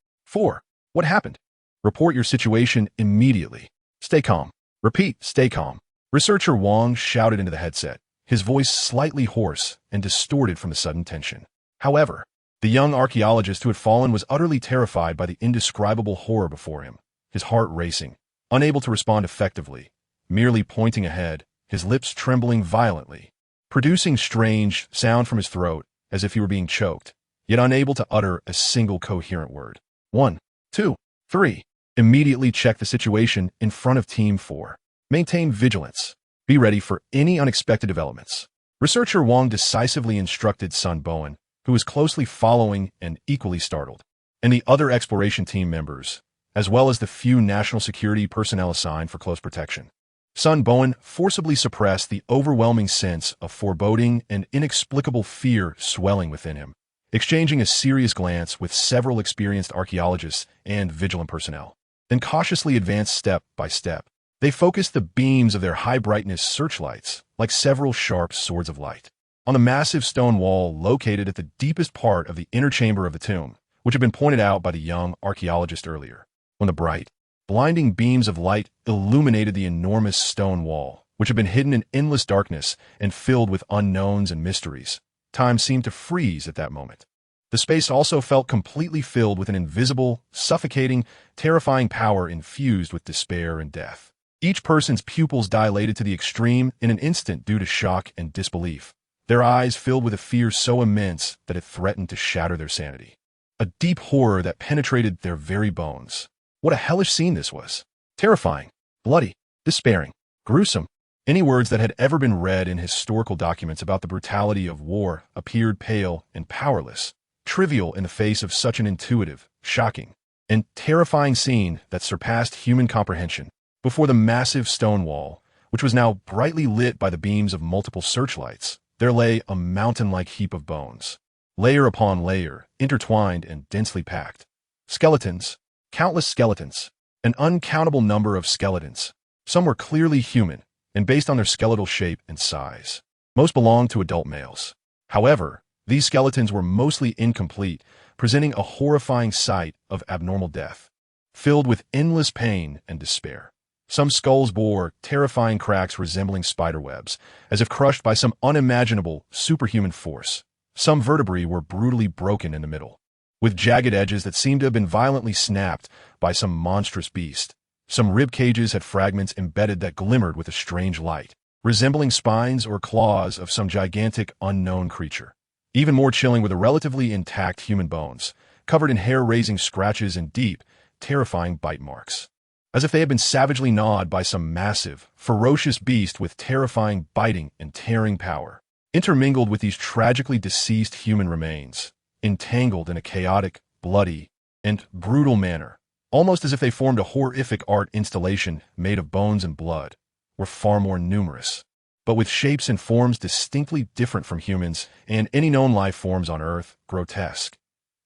What happened? Report your situation immediately. Stay calm. Repeat, stay calm. Researcher Wong shouted into the headset, his voice slightly hoarse and distorted from the sudden tension. However, the young archaeologist who had fallen was utterly terrified by the indescribable horror before him, his heart racing, unable to respond effectively, merely pointing ahead, his lips trembling violently, producing strange sound from his throat as if he were being choked, yet unable to utter a single coherent word. 1, 2, 3. Immediately check the situation in front of Team 4. Maintain vigilance. Be ready for any unexpected developments. Researcher Wong decisively instructed Sun Bowen, who was closely following and equally startled, and the other exploration team members, as well as the few national security personnel assigned for close protection. Sun Bowen forcibly suppressed the overwhelming sense of foreboding and inexplicable fear swelling within him, exchanging a serious glance with several experienced archaeologists and vigilant personnel. Then cautiously advanced step by step. They focused the beams of their high-brightness searchlights like several sharp swords of light on the massive stone wall located at the deepest part of the inner chamber of the tomb, which had been pointed out by the young archaeologist earlier. When the bright, blinding beams of light illuminated the enormous stone wall, which had been hidden in endless darkness and filled with unknowns and mysteries, time seemed to freeze at that moment. The space also felt completely filled with an invisible, suffocating, terrifying power infused with despair and death. Each person's pupils dilated to the extreme in an instant due to shock and disbelief, their eyes filled with a fear so immense that it threatened to shatter their sanity. A deep horror that penetrated their very bones. What a hellish scene this was. Terrifying, bloody, despairing, gruesome. Any words that had ever been read in historical documents about the brutality of war appeared pale and powerless, trivial in the face of such an intuitive, shocking, and terrifying scene that surpassed human comprehension. Before the massive stone wall, which was now brightly lit by the beams of multiple searchlights, there lay a mountain-like heap of bones, layer upon layer, intertwined and densely packed. Skeletons, countless skeletons, an uncountable number of skeletons. Some were clearly human, and based on their skeletal shape and size. Most belonged to adult males. However, these skeletons were mostly incomplete, presenting a horrifying sight of abnormal death, filled with endless pain and despair. Some skulls bore terrifying cracks resembling spiderwebs, as if crushed by some unimaginable, superhuman force. Some vertebrae were brutally broken in the middle, with jagged edges that seemed to have been violently snapped by some monstrous beast. Some rib cages had fragments embedded that glimmered with a strange light, resembling spines or claws of some gigantic, unknown creature. Even more chilling were the relatively intact human bones, covered in hair-raising scratches and deep, terrifying bite marks, as if they had been savagely gnawed by some massive, ferocious beast with terrifying biting and tearing power. Intermingled with these tragically deceased human remains, entangled in a chaotic, bloody, and brutal manner, almost as if they formed a horrific art installation made of bones and blood, were far more numerous, but with shapes and forms distinctly different from humans and any known life forms on Earth, grotesque.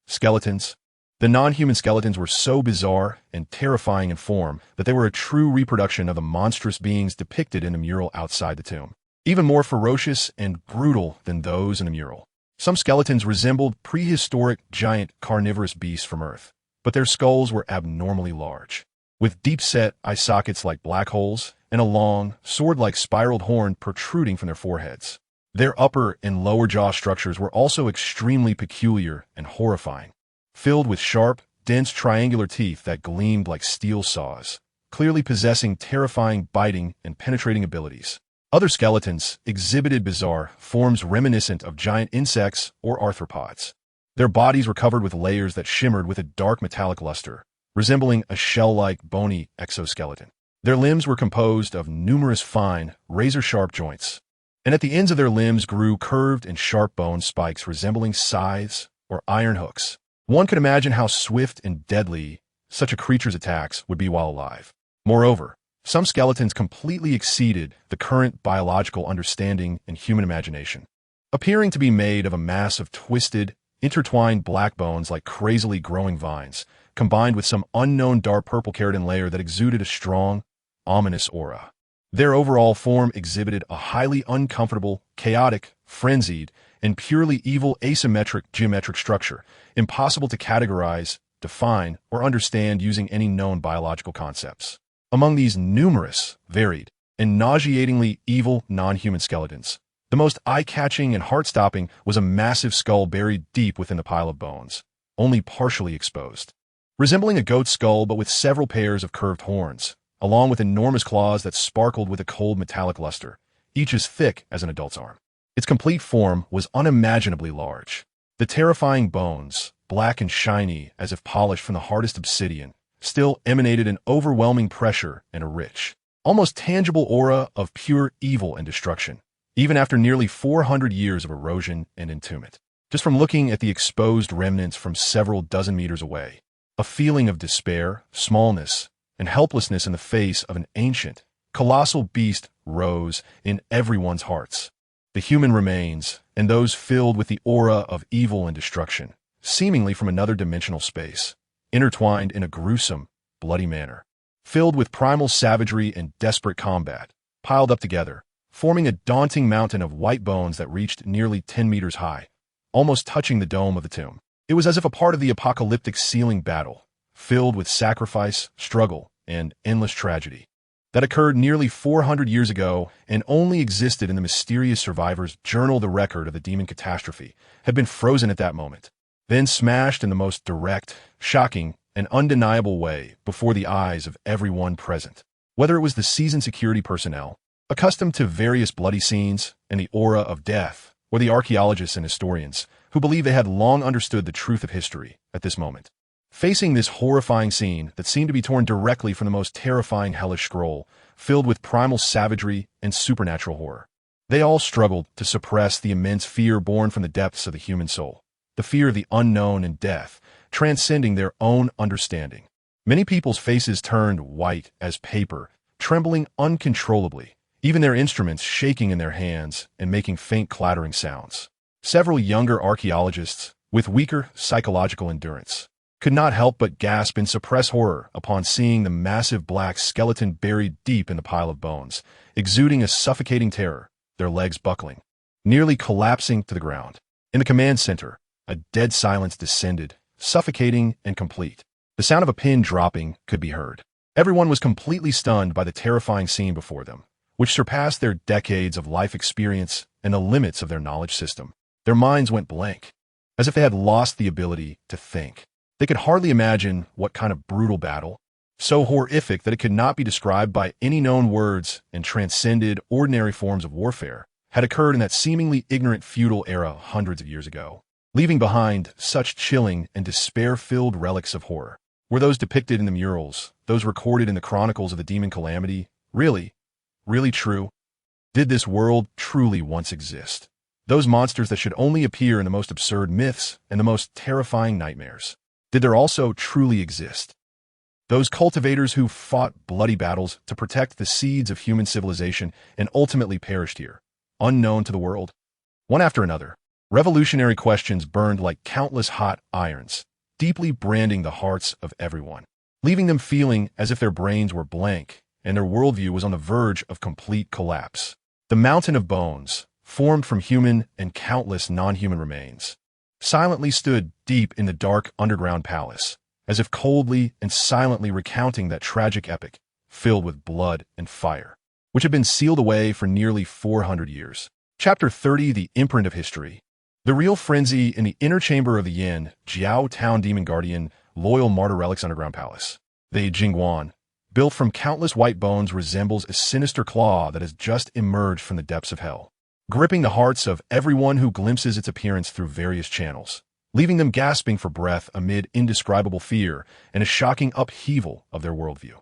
Skeletons. The non-human skeletons were so bizarre and terrifying in form that they were a true reproduction of the monstrous beings depicted in the mural outside the tomb, even more ferocious and brutal than those in the mural. Some skeletons resembled prehistoric giant carnivorous beasts from Earth, but their skulls were abnormally large, with deep-set eye sockets like black holes and a long, sword-like spiraled horn protruding from their foreheads. Their upper and lower jaw structures were also extremely peculiar and horrifying. filled with sharp, dense triangular teeth that gleamed like steel saws, clearly possessing terrifying biting and penetrating abilities. Other skeletons exhibited bizarre forms reminiscent of giant insects or arthropods. Their bodies were covered with layers that shimmered with a dark metallic luster, resembling a shell-like bony exoskeleton. Their limbs were composed of numerous fine, razor-sharp joints, and at the ends of their limbs grew curved and sharp bone spikes resembling scythes or iron hooks. One could imagine how swift and deadly such a creature's attacks would be while alive. Moreover, some skeletons completely exceeded the current biological understanding and human imagination, appearing to be made of a mass of twisted, intertwined black bones like crazily growing vines, combined with some unknown dark purple keratin layer that exuded a strong, ominous aura. Their overall form exhibited a highly uncomfortable, chaotic, frenzied, and purely evil asymmetric geometric structure, impossible to categorize, define, or understand using any known biological concepts. Among these numerous, varied, and nauseatingly evil non-human skeletons, the most eye-catching and heart-stopping was a massive skull buried deep within the pile of bones, only partially exposed. Resembling a goat's skull but with several pairs of curved horns, along with enormous claws that sparkled with a cold metallic luster, each as thick as an adult's arm. Its complete form was unimaginably large. The terrifying bones, black and shiny as if polished from the hardest obsidian, still emanated an overwhelming pressure and a rich, almost tangible aura of pure evil and destruction, even after nearly 400 years of erosion and entombment. Just from looking at the exposed remnants from several dozen meters away, a feeling of despair, smallness, and helplessness in the face of an ancient, colossal beast rose in everyone's hearts. The human remains, and those filled with the aura of evil and destruction, seemingly from another dimensional space, intertwined in a gruesome, bloody manner, filled with primal savagery and desperate combat, piled up together, forming a daunting mountain of white bones that reached nearly 10 meters high, almost touching the dome of the tomb. It was as if a part of the apocalyptic sealing battle, filled with sacrifice, struggle, and endless tragedy, that occurred nearly 400 years ago and only existed in the mysterious survivors' journal. The record of the demon catastrophe had been frozen at that moment, then smashed in the most direct, shocking, and undeniable way before the eyes of everyone present. Whether it was the seasoned security personnel, accustomed to various bloody scenes and the aura of death, or the archaeologists and historians, who believed they had long understood the truth of history at this moment. Facing this horrifying scene that seemed to be torn directly from the most terrifying hellish scroll, filled with primal savagery and supernatural horror, they all struggled to suppress the immense fear born from the depths of the human soul, the fear of the unknown and death, transcending their own understanding. Many people's faces turned white as paper, trembling uncontrollably, even their instruments shaking in their hands and making faint clattering sounds. Several younger archaeologists, with weaker psychological endurance, could not help but gasp in suppressed horror upon seeing the massive black skeleton buried deep in the pile of bones, exuding a suffocating terror, their legs buckling, nearly collapsing to the ground. In the command center, a dead silence descended, suffocating and complete. The sound of a pin dropping could be heard. Everyone was completely stunned by the terrifying scene before them, which surpassed their decades of life experience and the limits of their knowledge system. Their minds went blank, as if they had lost the ability to think. They could hardly imagine what kind of brutal battle, so horrific that it could not be described by any known words and transcended ordinary forms of warfare, had occurred in that seemingly ignorant feudal era hundreds of years ago, leaving behind such chilling and despair-filled relics of horror. Were those depicted in the murals, those recorded in the chronicles of the demon calamity, really true? Did this world truly once exist? Those monsters that should only appear in the most absurd myths and the most terrifying nightmares, did there also truly exist? Those cultivators who fought bloody battles to protect the seeds of human civilization and ultimately perished here, unknown to the world? One after another, revolutionary questions burned like countless hot irons, deeply branding the hearts of everyone, leaving them feeling as if their brains were blank and their worldview was on the verge of complete collapse. The mountain of bones, formed from human and countless non-human remains, silently stood deep in the dark underground palace, as if coldly and silently recounting that tragic epic, filled with blood and fire, which had been sealed away for nearly 400 years. Chapter 30: The Imprint of History. The real frenzy in the inner chamber of the Yin, Jiao Town Demon Guardian, Loyal Martyr Relics Underground Palace. The Jingguan, built from countless white bones, resembles a sinister claw that has just emerged from the depths of hell, gripping the hearts of everyone who glimpses its appearance through various channels, leaving them gasping for breath amid indescribable fear and a shocking upheaval of their worldview.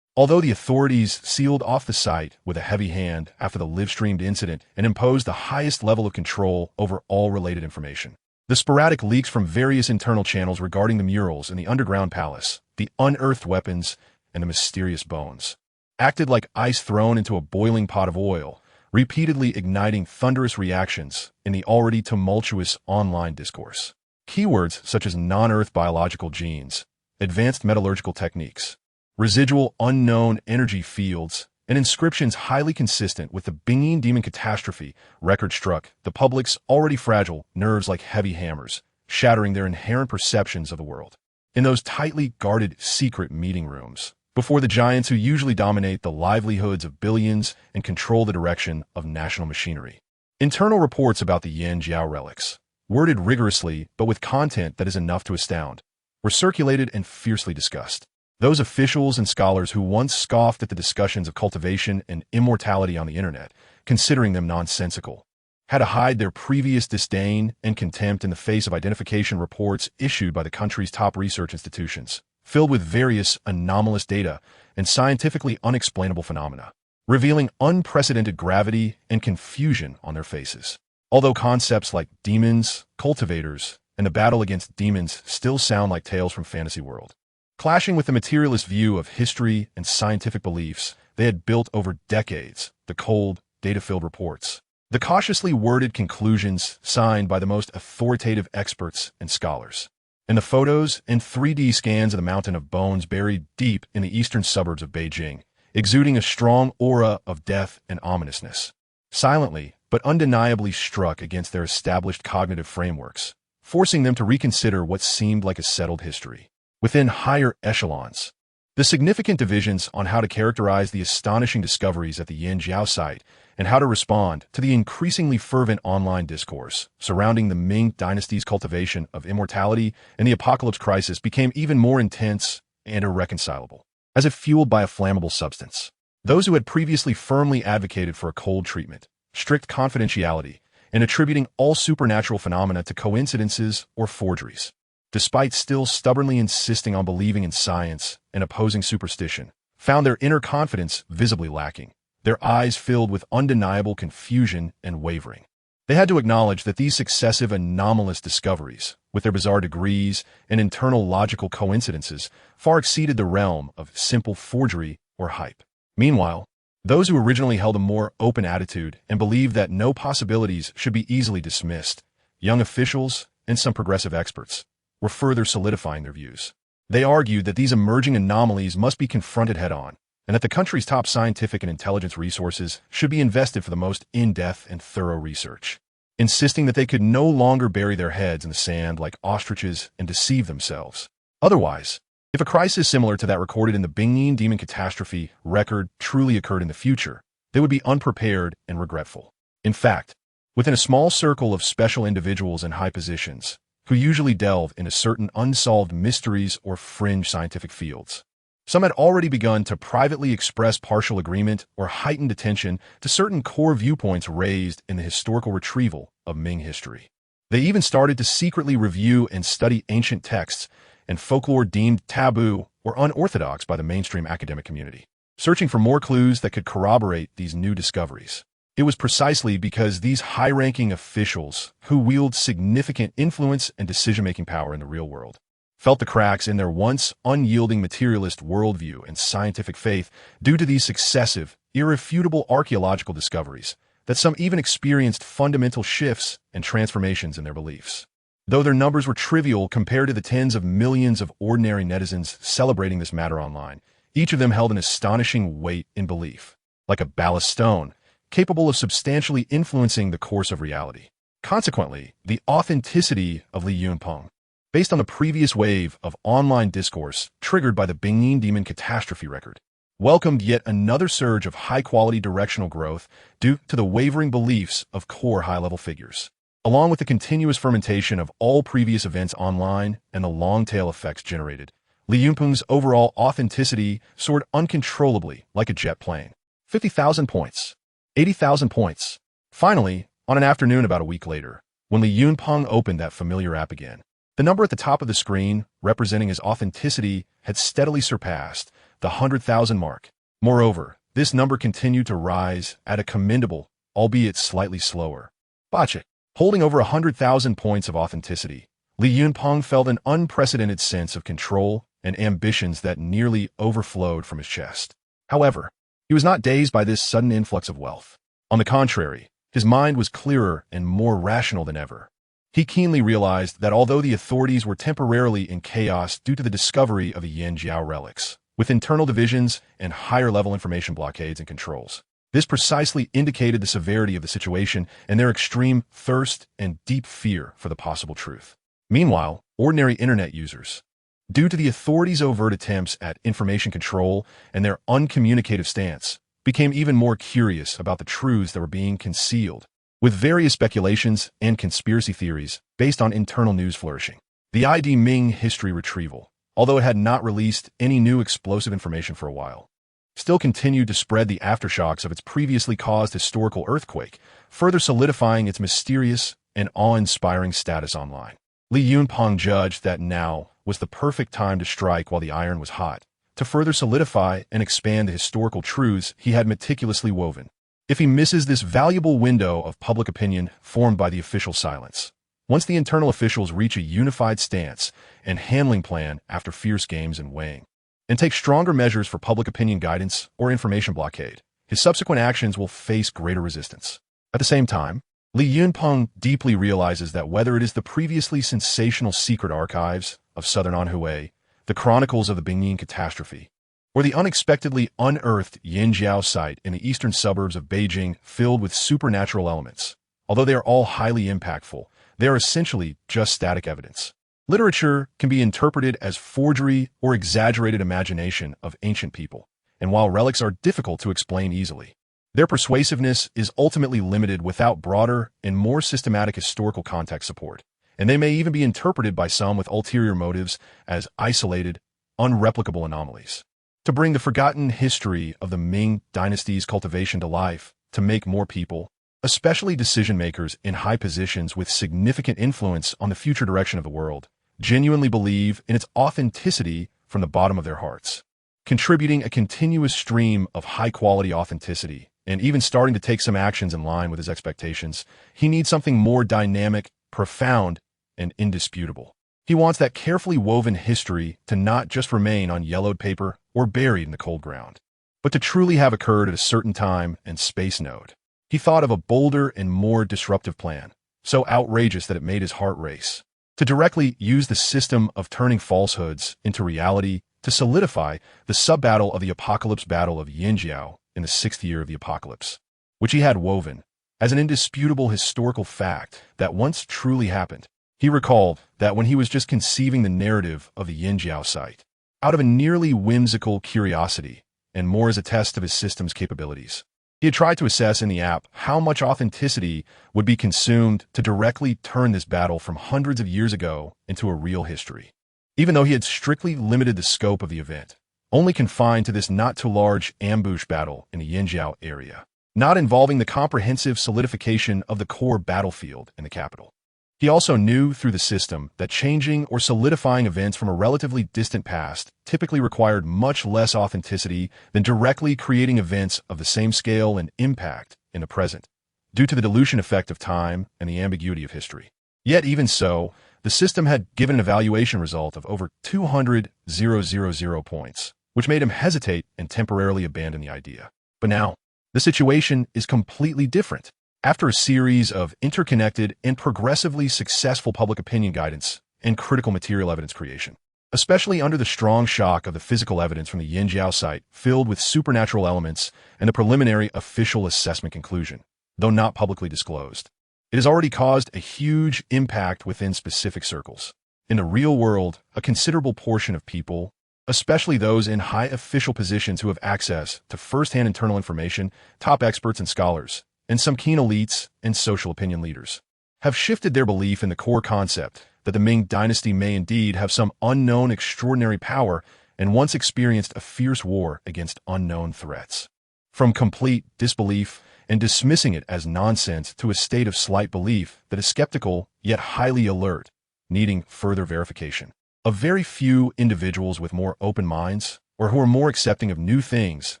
Although the authorities sealed off the site with a heavy hand after the live-streamed incident and imposed the highest level of control over all related information, the sporadic leaks from various internal channels regarding the murals in the underground palace, the unearthed weapons, and the mysterious bones acted like ice thrown into a boiling pot of oil, repeatedly igniting thunderous reactions in the already tumultuous online discourse. Keywords such as non-Earth biological genes, advanced metallurgical techniques, residual unknown energy fields, and inscriptions highly consistent with the Binging Demon catastrophe record struck the public's already fragile nerves like heavy hammers, shattering their inherent perceptions of the world. In those tightly guarded secret meeting rooms, before the giants who usually dominate the livelihoods of billions and control the direction of national machinery, internal reports about the Yin Jiao relics, worded rigorously but with content that is enough to astound, were circulated and fiercely discussed. Those officials and scholars who once scoffed at the discussions of cultivation and immortality on the internet, considering them nonsensical, had to hide their previous disdain and contempt in the face of identification reports issued by the country's top research institutions, filled with various anomalous data and scientifically unexplainable phenomena, revealing unprecedented gravity and confusion on their faces. Although concepts like demons, cultivators, and the battle against demons still sound like tales from fantasy world, clashing with the materialist view of history and scientific beliefs they had built over decades, the cold, data-filled reports, the cautiously worded conclusions signed by the most authoritative experts and scholars, and the photos and 3D scans of the mountain of bones buried deep in the eastern suburbs of Beijing, exuding a strong aura of death and ominousness, silently but undeniably struck against their established cognitive frameworks, forcing them to reconsider what seemed like a settled history. Within higher echelons, the significant divisions on how to characterize the astonishing discoveries at the Yin Jiao site and how to respond to the increasingly fervent online discourse surrounding the Ming dynasty's cultivation of immortality and the apocalypse crisis became even more intense and irreconcilable, as if fueled by a flammable substance. Those who had previously firmly advocated for a cold treatment, strict confidentiality, and attributing all supernatural phenomena to coincidences or forgeries, despite still stubbornly insisting on believing in science and opposing superstition, found their inner confidence visibly lacking, their eyes filled with undeniable confusion and wavering. They had to acknowledge that these successive anomalous discoveries, with their bizarre degrees and internal logical coincidences, far exceeded the realm of simple forgery or hype. Meanwhile, those who originally held a more open attitude and believed that no possibilities should be easily dismissed, young officials and some progressive experts, were further solidifying their views. They argued that these emerging anomalies must be confronted head-on, and that the country's top scientific and intelligence resources should be invested for the most in-depth and thorough research, insisting that they could no longer bury their heads in the sand like ostriches and deceive themselves. Otherwise, if a crisis similar to that recorded in the Binging Demon catastrophe record truly occurred in the future, they would be unprepared and regretful. In fact, within a small circle of special individuals in high positions, who usually delve into certain unsolved mysteries or fringe scientific fields, some had already begun to privately express partial agreement or heightened attention to certain core viewpoints raised in the historical retrieval of Ming history. They even started to secretly review and study ancient texts and folklore deemed taboo or unorthodox by the mainstream academic community, searching for more clues that could corroborate these new discoveries. It was precisely because these high-ranking officials, who wield significant influence and decision-making power in the real world, felt the cracks in their once unyielding materialist worldview and scientific faith due to these successive, irrefutable archaeological discoveries, that some even experienced fundamental shifts and transformations in their beliefs. Though their numbers were trivial compared to the tens of millions of ordinary netizens celebrating this matter online, each of them held an astonishing weight in belief, like a ballast stone, capable of substantially influencing the course of reality. Consequently, the authenticity of Li Yunpeng, based on the previous wave of online discourse triggered by the Binging Demon catastrophe record, welcomed yet another surge of high-quality directional growth due to the wavering beliefs of core high-level figures. Along with the continuous fermentation of all previous events online and the long-tail effects generated, Li Yunpeng's overall authenticity soared uncontrollably like a jet plane. 50,000 points. 80,000 points. Finally, on an afternoon about a week later, when Li Yunpeng opened that familiar app again, the number at the top of the screen, representing his authenticity, had steadily surpassed the 100,000 mark. Moreover, this number continued to rise at a commendable, albeit slightly slower. Botchik. Holding over 100,000 points of authenticity, Li Yunpeng felt an unprecedented sense of control and ambitions that nearly overflowed from his chest. However, he was not dazed by this sudden influx of wealth. On the contrary, his mind was clearer and more rational than ever. He keenly realized that although the authorities were temporarily in chaos due to the discovery of the Yanjiao relics, with internal divisions and higher-level information blockades and controls, this precisely indicated the severity of the situation and their extreme thirst and deep fear for the possible truth. Meanwhile, ordinary internet users, due to the authorities' overt attempts at information control and their uncommunicative stance, became even more curious about the truths that were being concealed, with various speculations and conspiracy theories based on internal news flourishing. The ID Ming history retrieval, although it had not released any new explosive information for a while, still continued to spread the aftershocks of its previously caused historical earthquake, further solidifying its mysterious and awe-inspiring status online. Li Yunpeng judged that now was the perfect time to strike while the iron was hot, to further solidify and expand the historical truths he had meticulously woven. If he misses this valuable window of public opinion formed by the official silence, once the internal officials reach a unified stance and handling plan after fierce games and weighing, and take stronger measures for public opinion guidance or information blockade, his subsequent actions will face greater resistance. At the same time, Li Yunpeng deeply realizes that whether it is the previously sensational secret archives of southern Anhui, the chronicles of the Bingyin catastrophe, or the unexpectedly unearthed Yanjiao site in the eastern suburbs of Beijing filled with supernatural elements, although they are all highly impactful, they are essentially just static evidence. Literature can be interpreted as forgery or exaggerated imagination of ancient people, and while relics are difficult to explain easily, their persuasiveness is ultimately limited without broader and more systematic historical context support, and they may even be interpreted by some with ulterior motives as isolated, unreplicable anomalies. To bring the forgotten history of the Ming dynasty's cultivation to life, to make more people, especially decision-makers in high positions with significant influence on the future direction of the world, genuinely believe in its authenticity from the bottom of their hearts, contributing a continuous stream of high-quality authenticity, and even starting to take some actions in line with his expectations, he needs something more dynamic, profound, and indisputable. He wants that carefully woven history to not just remain on yellowed paper or buried in the cold ground, but to truly have occurred at a certain time and space node. He thought of a bolder and more disruptive plan, so outrageous that it made his heart race, to directly use the system of turning falsehoods into reality to solidify the sub-battle of the apocalypse battle of Yanjiao in the 6th year of the apocalypse, which he had woven as an indisputable historical fact that once truly happened. He recalled that when he was just conceiving the narrative of the Yanjiao site, out of a nearly whimsical curiosity, and more as a test of his system's capabilities, he had tried to assess in the app how much authenticity would be consumed to directly turn this battle from hundreds of years ago into a real history. Even though he had strictly limited the scope of the event, only confined to this not-too-large ambush battle in the Yanjiao area, not involving the comprehensive solidification of the core battlefield in the capital. He also knew through the system that changing or solidifying events from a relatively distant past typically required much less authenticity than directly creating events of the same scale and impact in the present, due to the dilution effect of time and the ambiguity of history. Yet even so, the system had given an evaluation result of over 200,000 points, which made him hesitate and temporarily abandon the idea. But now, the situation is completely different. After a series of interconnected and progressively successful public opinion guidance and critical material evidence creation, especially under the strong shock of the physical evidence from the Yanjiao site filled with supernatural elements and the preliminary official assessment conclusion, though not publicly disclosed, it has already caused a huge impact within specific circles. In the real world, a considerable portion of people, especially those in high official positions who have access to first-hand internal information, top experts and scholars, and some keen elites and social opinion leaders, have shifted their belief in the core concept that the Ming dynasty may indeed have some unknown extraordinary power and once experienced a fierce war against unknown threats. From complete disbelief and dismissing it as nonsense to a state of slight belief that is skeptical yet highly alert, needing further verification. A very few individuals with more open minds or who are more accepting of new things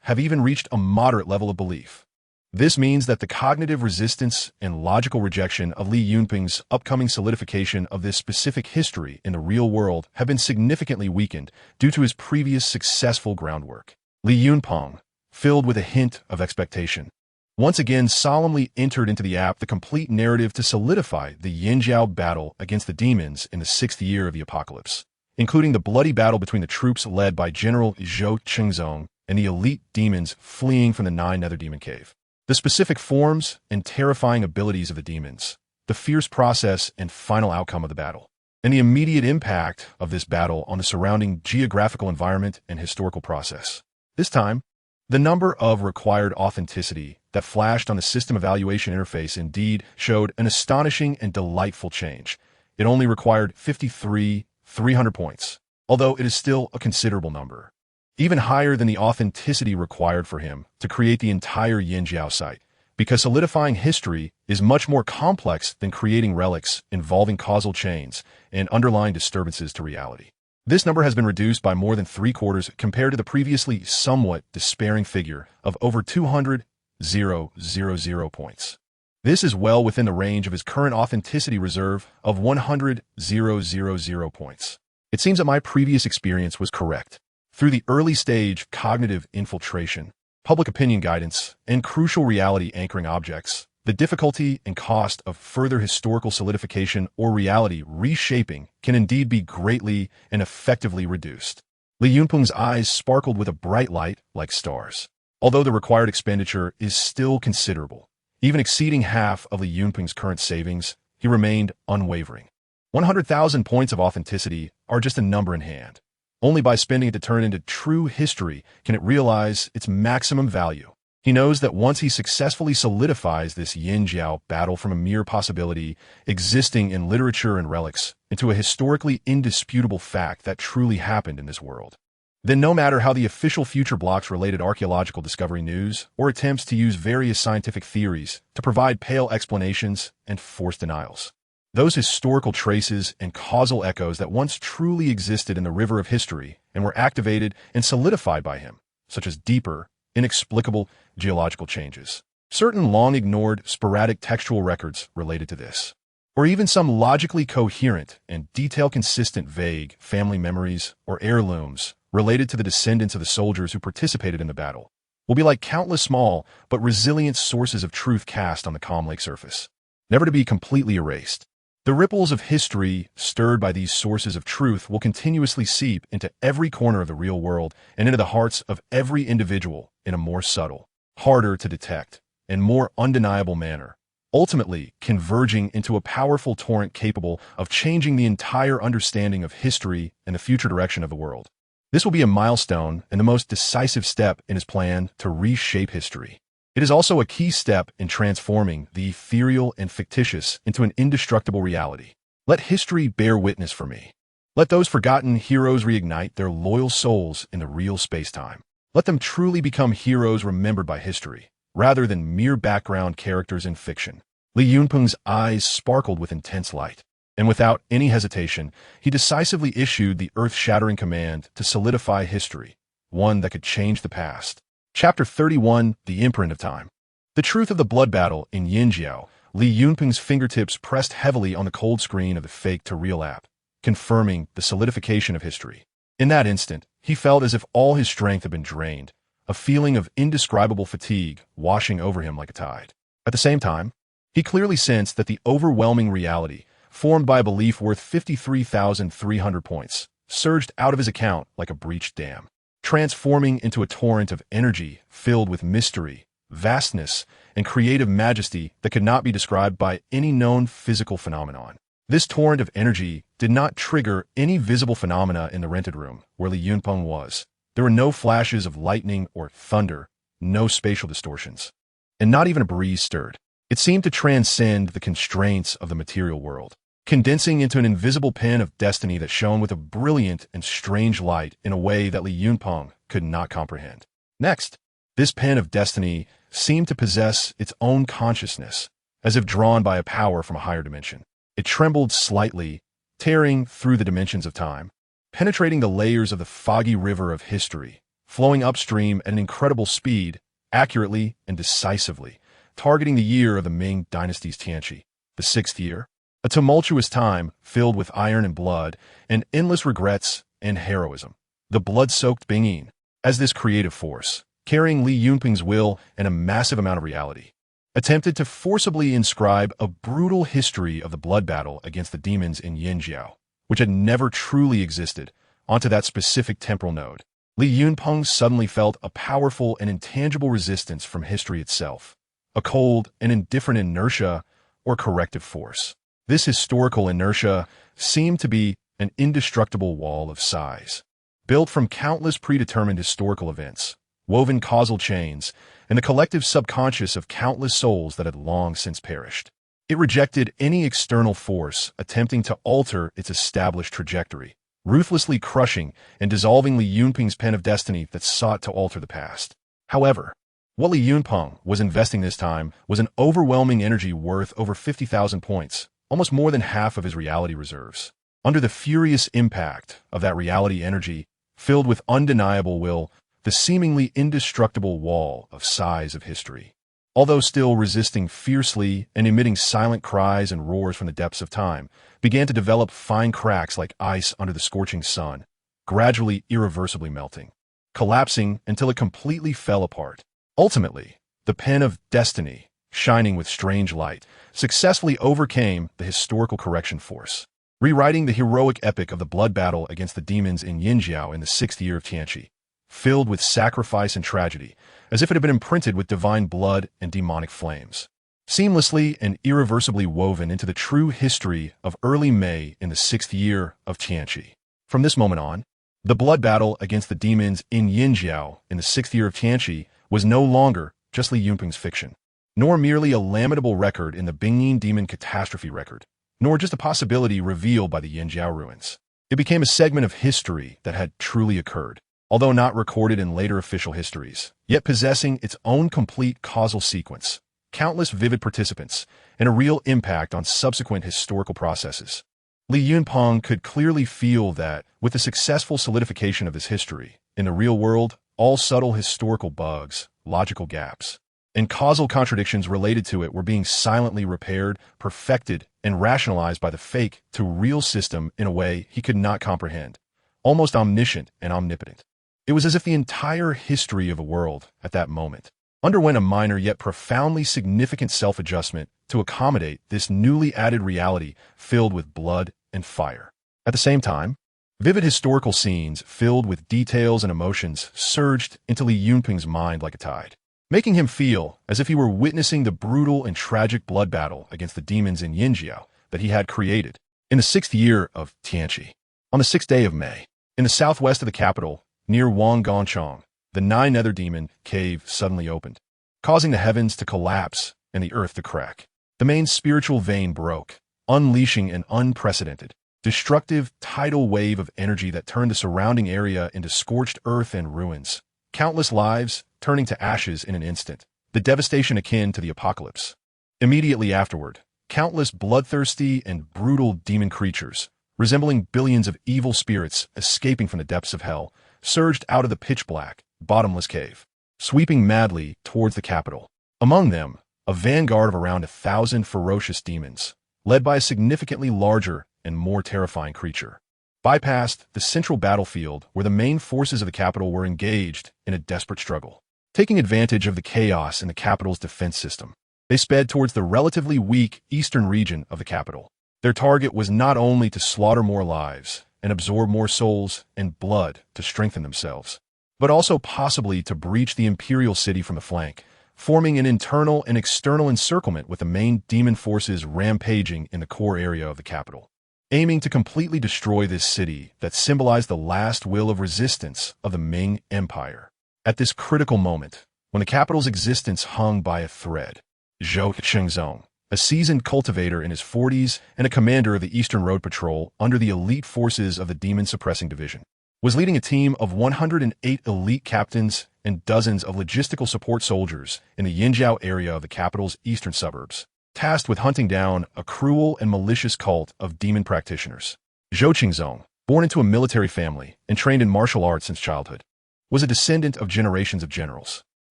have even reached a moderate level of belief. This means that the cognitive resistance and logical rejection of Li Yunping's upcoming solidification of this specific history in the real world have been significantly weakened due to his previous successful groundwork. Li Yunping, filled with a hint of expectation, once again solemnly entered into the app the complete narrative to solidify the Yinjiao battle against the demons in the 6th year of the apocalypse, including the bloody battle between the troops led by General Zhou Qingzong and the elite demons fleeing from the 9 Nether Demon Cave. The specific forms and terrifying abilities of the demons, the fierce process and final outcome of the battle, and the immediate impact of this battle on the surrounding geographical environment and historical process. This time, the number of required authenticity that flashed on the system evaluation interface indeed showed an astonishing and delightful change. It only required 300 points, although it is still a considerable number. Even higher than the authenticity required for him to create the entire Yinjiao site, because solidifying history is much more complex than creating relics involving causal chains and underlying disturbances to reality. This number has been reduced by more than 3/4 compared to the previously somewhat despairing figure of over 200,000 points. This is well within the range of his current authenticity reserve of 100,000 points. It seems that my previous experience was correct. Through the early stage cognitive infiltration, public opinion guidance, and crucial reality anchoring objects, the difficulty and cost of further historical solidification or reality reshaping can indeed be greatly and effectively reduced. Li Yunping's eyes sparkled with a bright light like stars. Although the required expenditure is still considerable, even exceeding half of Li Yunping's current savings, he remained unwavering. 100,000 points of authenticity are just a number in hand. Only by spending it to turn into true history can it realize its maximum value. He knows that once he successfully solidifies this Yinjiao battle from a mere possibility existing in literature and relics into a historically indisputable fact that truly happened in this world, then no matter how the official future blocks related archaeological discovery news or attempts to use various scientific theories to provide pale explanations and forced denials, those historical traces and causal echoes that once truly existed in the river of history and were activated and solidified by him, such as deeper, inexplicable geological changes, certain long-ignored sporadic textual records related to this, or even some logically coherent and detail-consistent vague family memories or heirlooms related to the descendants of the soldiers who participated in the battle, will be like countless small but resilient sources of truth cast on the calm lake surface, never to be completely erased. The ripples of history stirred by these sources of truth will continuously seep into every corner of the real world and into the hearts of every individual in a more subtle, harder to detect, and more undeniable manner, ultimately converging into a powerful torrent capable of changing the entire understanding of history and the future direction of the world. This will be a milestone and the most decisive step in his plan to reshape history. It is also a key step in transforming the ethereal and fictitious into an indestructible reality. Let history bear witness for me. Let those forgotten heroes reignite their loyal souls in the real space-time. Let them truly become heroes remembered by history, rather than mere background characters in fiction. Li Yunping's eyes sparkled with intense light, and without any hesitation, he decisively issued the earth-shattering command to solidify history, one that could change the past. Chapter 31, The Imprint of Time. The truth of the blood battle in Yinjiao, Li Yunping's fingertips pressed heavily on the cold screen of the fake-to-real app, confirming the solidification of history. In that instant, he felt as if all his strength had been drained, a feeling of indescribable fatigue washing over him like a tide. At the same time, he clearly sensed that the overwhelming reality, formed by a belief worth 53,300 points, surged out of his account like a breached dam, transforming into a torrent of energy filled with mystery, vastness, and creative majesty that could not be described by any known physical phenomenon. This torrent of energy did not trigger any visible phenomena in the rented room where Li Yunping was. There were no flashes of lightning or thunder, no spatial distortions, and not even a breeze stirred. It seemed to transcend the constraints of the material world, condensing into an invisible pen of destiny that shone with a brilliant and strange light in a way that Li Yunpeng could not comprehend. Next, this pen of destiny seemed to possess its own consciousness, as if drawn by a power from a higher dimension. It trembled slightly, tearing through the dimensions of time, penetrating the layers of the foggy river of history, flowing upstream at an incredible speed, accurately and decisively, targeting the year of the Ming dynasty's Tianqi, the sixth year, a tumultuous time filled with iron and blood, and endless regrets and heroism. The blood-soaked Bingyin, as this creative force, carrying Li Yunpeng's will and a massive amount of reality, attempted to forcibly inscribe a brutal history of the blood battle against the demons in Yinjiao, which had never truly existed, onto that specific temporal node. Li Yunpeng suddenly felt a powerful and intangible resistance from history itself, a cold and indifferent inertia or corrective force. This historical inertia seemed to be an indestructible wall of size, built from countless predetermined historical events, woven causal chains, and the collective subconscious of countless souls that had long since perished. It rejected any external force attempting to alter its established trajectory, ruthlessly crushing and dissolving Li Yunpeng's pen of destiny that sought to alter the past. However, what Li Yunpeng was investing this time was an overwhelming energy worth over 50,000 points, almost more than half of his reality reserves. Under the furious impact of that reality energy, filled with undeniable will, the seemingly indestructible wall of size of history, although still resisting fiercely and emitting silent cries and roars from the depths of time, began to develop fine cracks like ice under the scorching sun, gradually irreversibly melting, collapsing until it completely fell apart. Ultimately, the pen of destiny, shining with strange light, successfully overcame the historical correction force, rewriting the heroic epic of the blood battle against the demons in Yinjiao in the sixth year of Tianqi, filled with sacrifice and tragedy, as if it had been imprinted with divine blood and demonic flames, seamlessly and irreversibly woven into the true history of early May in the sixth year of Tianqi. From this moment on, the blood battle against the demons in Yinjiao in the sixth year of Tianqi was no longer just Li Yunpeng's fiction, nor merely a lamentable record in the Bingyin demon catastrophe record, nor just a possibility revealed by the Yinjiao ruins. It became a segment of history that had truly occurred, although not recorded in later official histories, yet possessing its own complete causal sequence, countless vivid participants, and a real impact on subsequent historical processes. Li Yunpeng could clearly feel that, with the successful solidification of this history, in the real world, all subtle historical bugs, logical gaps, and causal contradictions related to it were being silently repaired, perfected, and rationalized by the fake to real system in a way he could not comprehend, almost omniscient and omnipotent. It was as if the entire history of a world, at that moment, underwent a minor yet profoundly significant self-adjustment to accommodate this newly added reality filled with blood and fire. At the same time, vivid historical scenes filled with details and emotions surged into Li Yunpeng's mind like a tide, making him feel as if he were witnessing the brutal and tragic blood battle against the demons in Yinjiao that he had created in the sixth year of Tianqi. On the sixth day of May, in the southwest of the capital, near Wanggongchong, the nine-nether demon cave suddenly opened, causing the heavens to collapse and the earth to crack. The main spiritual vein broke, unleashing an unprecedented, destructive tidal wave of energy that turned the surrounding area into scorched earth and ruins, countless lives turning to ashes in an instant, the devastation akin to the apocalypse. Immediately afterward, countless bloodthirsty and brutal demon creatures, resembling billions of evil spirits escaping from the depths of hell, surged out of the pitch-black, bottomless cave, sweeping madly towards the capital. Among them, a vanguard of around 1,000 ferocious demons, led by a significantly larger and more terrifying creature, bypassed the central battlefield where the main forces of the capital were engaged in a desperate struggle. Taking advantage of the chaos in the capital's defense system, they sped towards the relatively weak eastern region of the capital. Their target was not only to slaughter more lives and absorb more souls and blood to strengthen themselves, but also possibly to breach the imperial city from the flank, forming an internal and external encirclement with the main demon forces rampaging in the core area of the capital, aiming to completely destroy this city that symbolized the last will of resistance of the Ming Empire. At this critical moment, when the capital's existence hung by a thread, Zhou Qingzong, a seasoned cultivator in his 40s and a commander of the Eastern Road Patrol under the elite forces of the Demon Suppressing Division, was leading a team of 108 elite captains and dozens of logistical support soldiers in the Yinjiao area of the capital's eastern suburbs, tasked with hunting down a cruel and malicious cult of demon practitioners. Zhou Qingzong, born into a military family and trained in martial arts since childhood, was a descendant of generations of generals.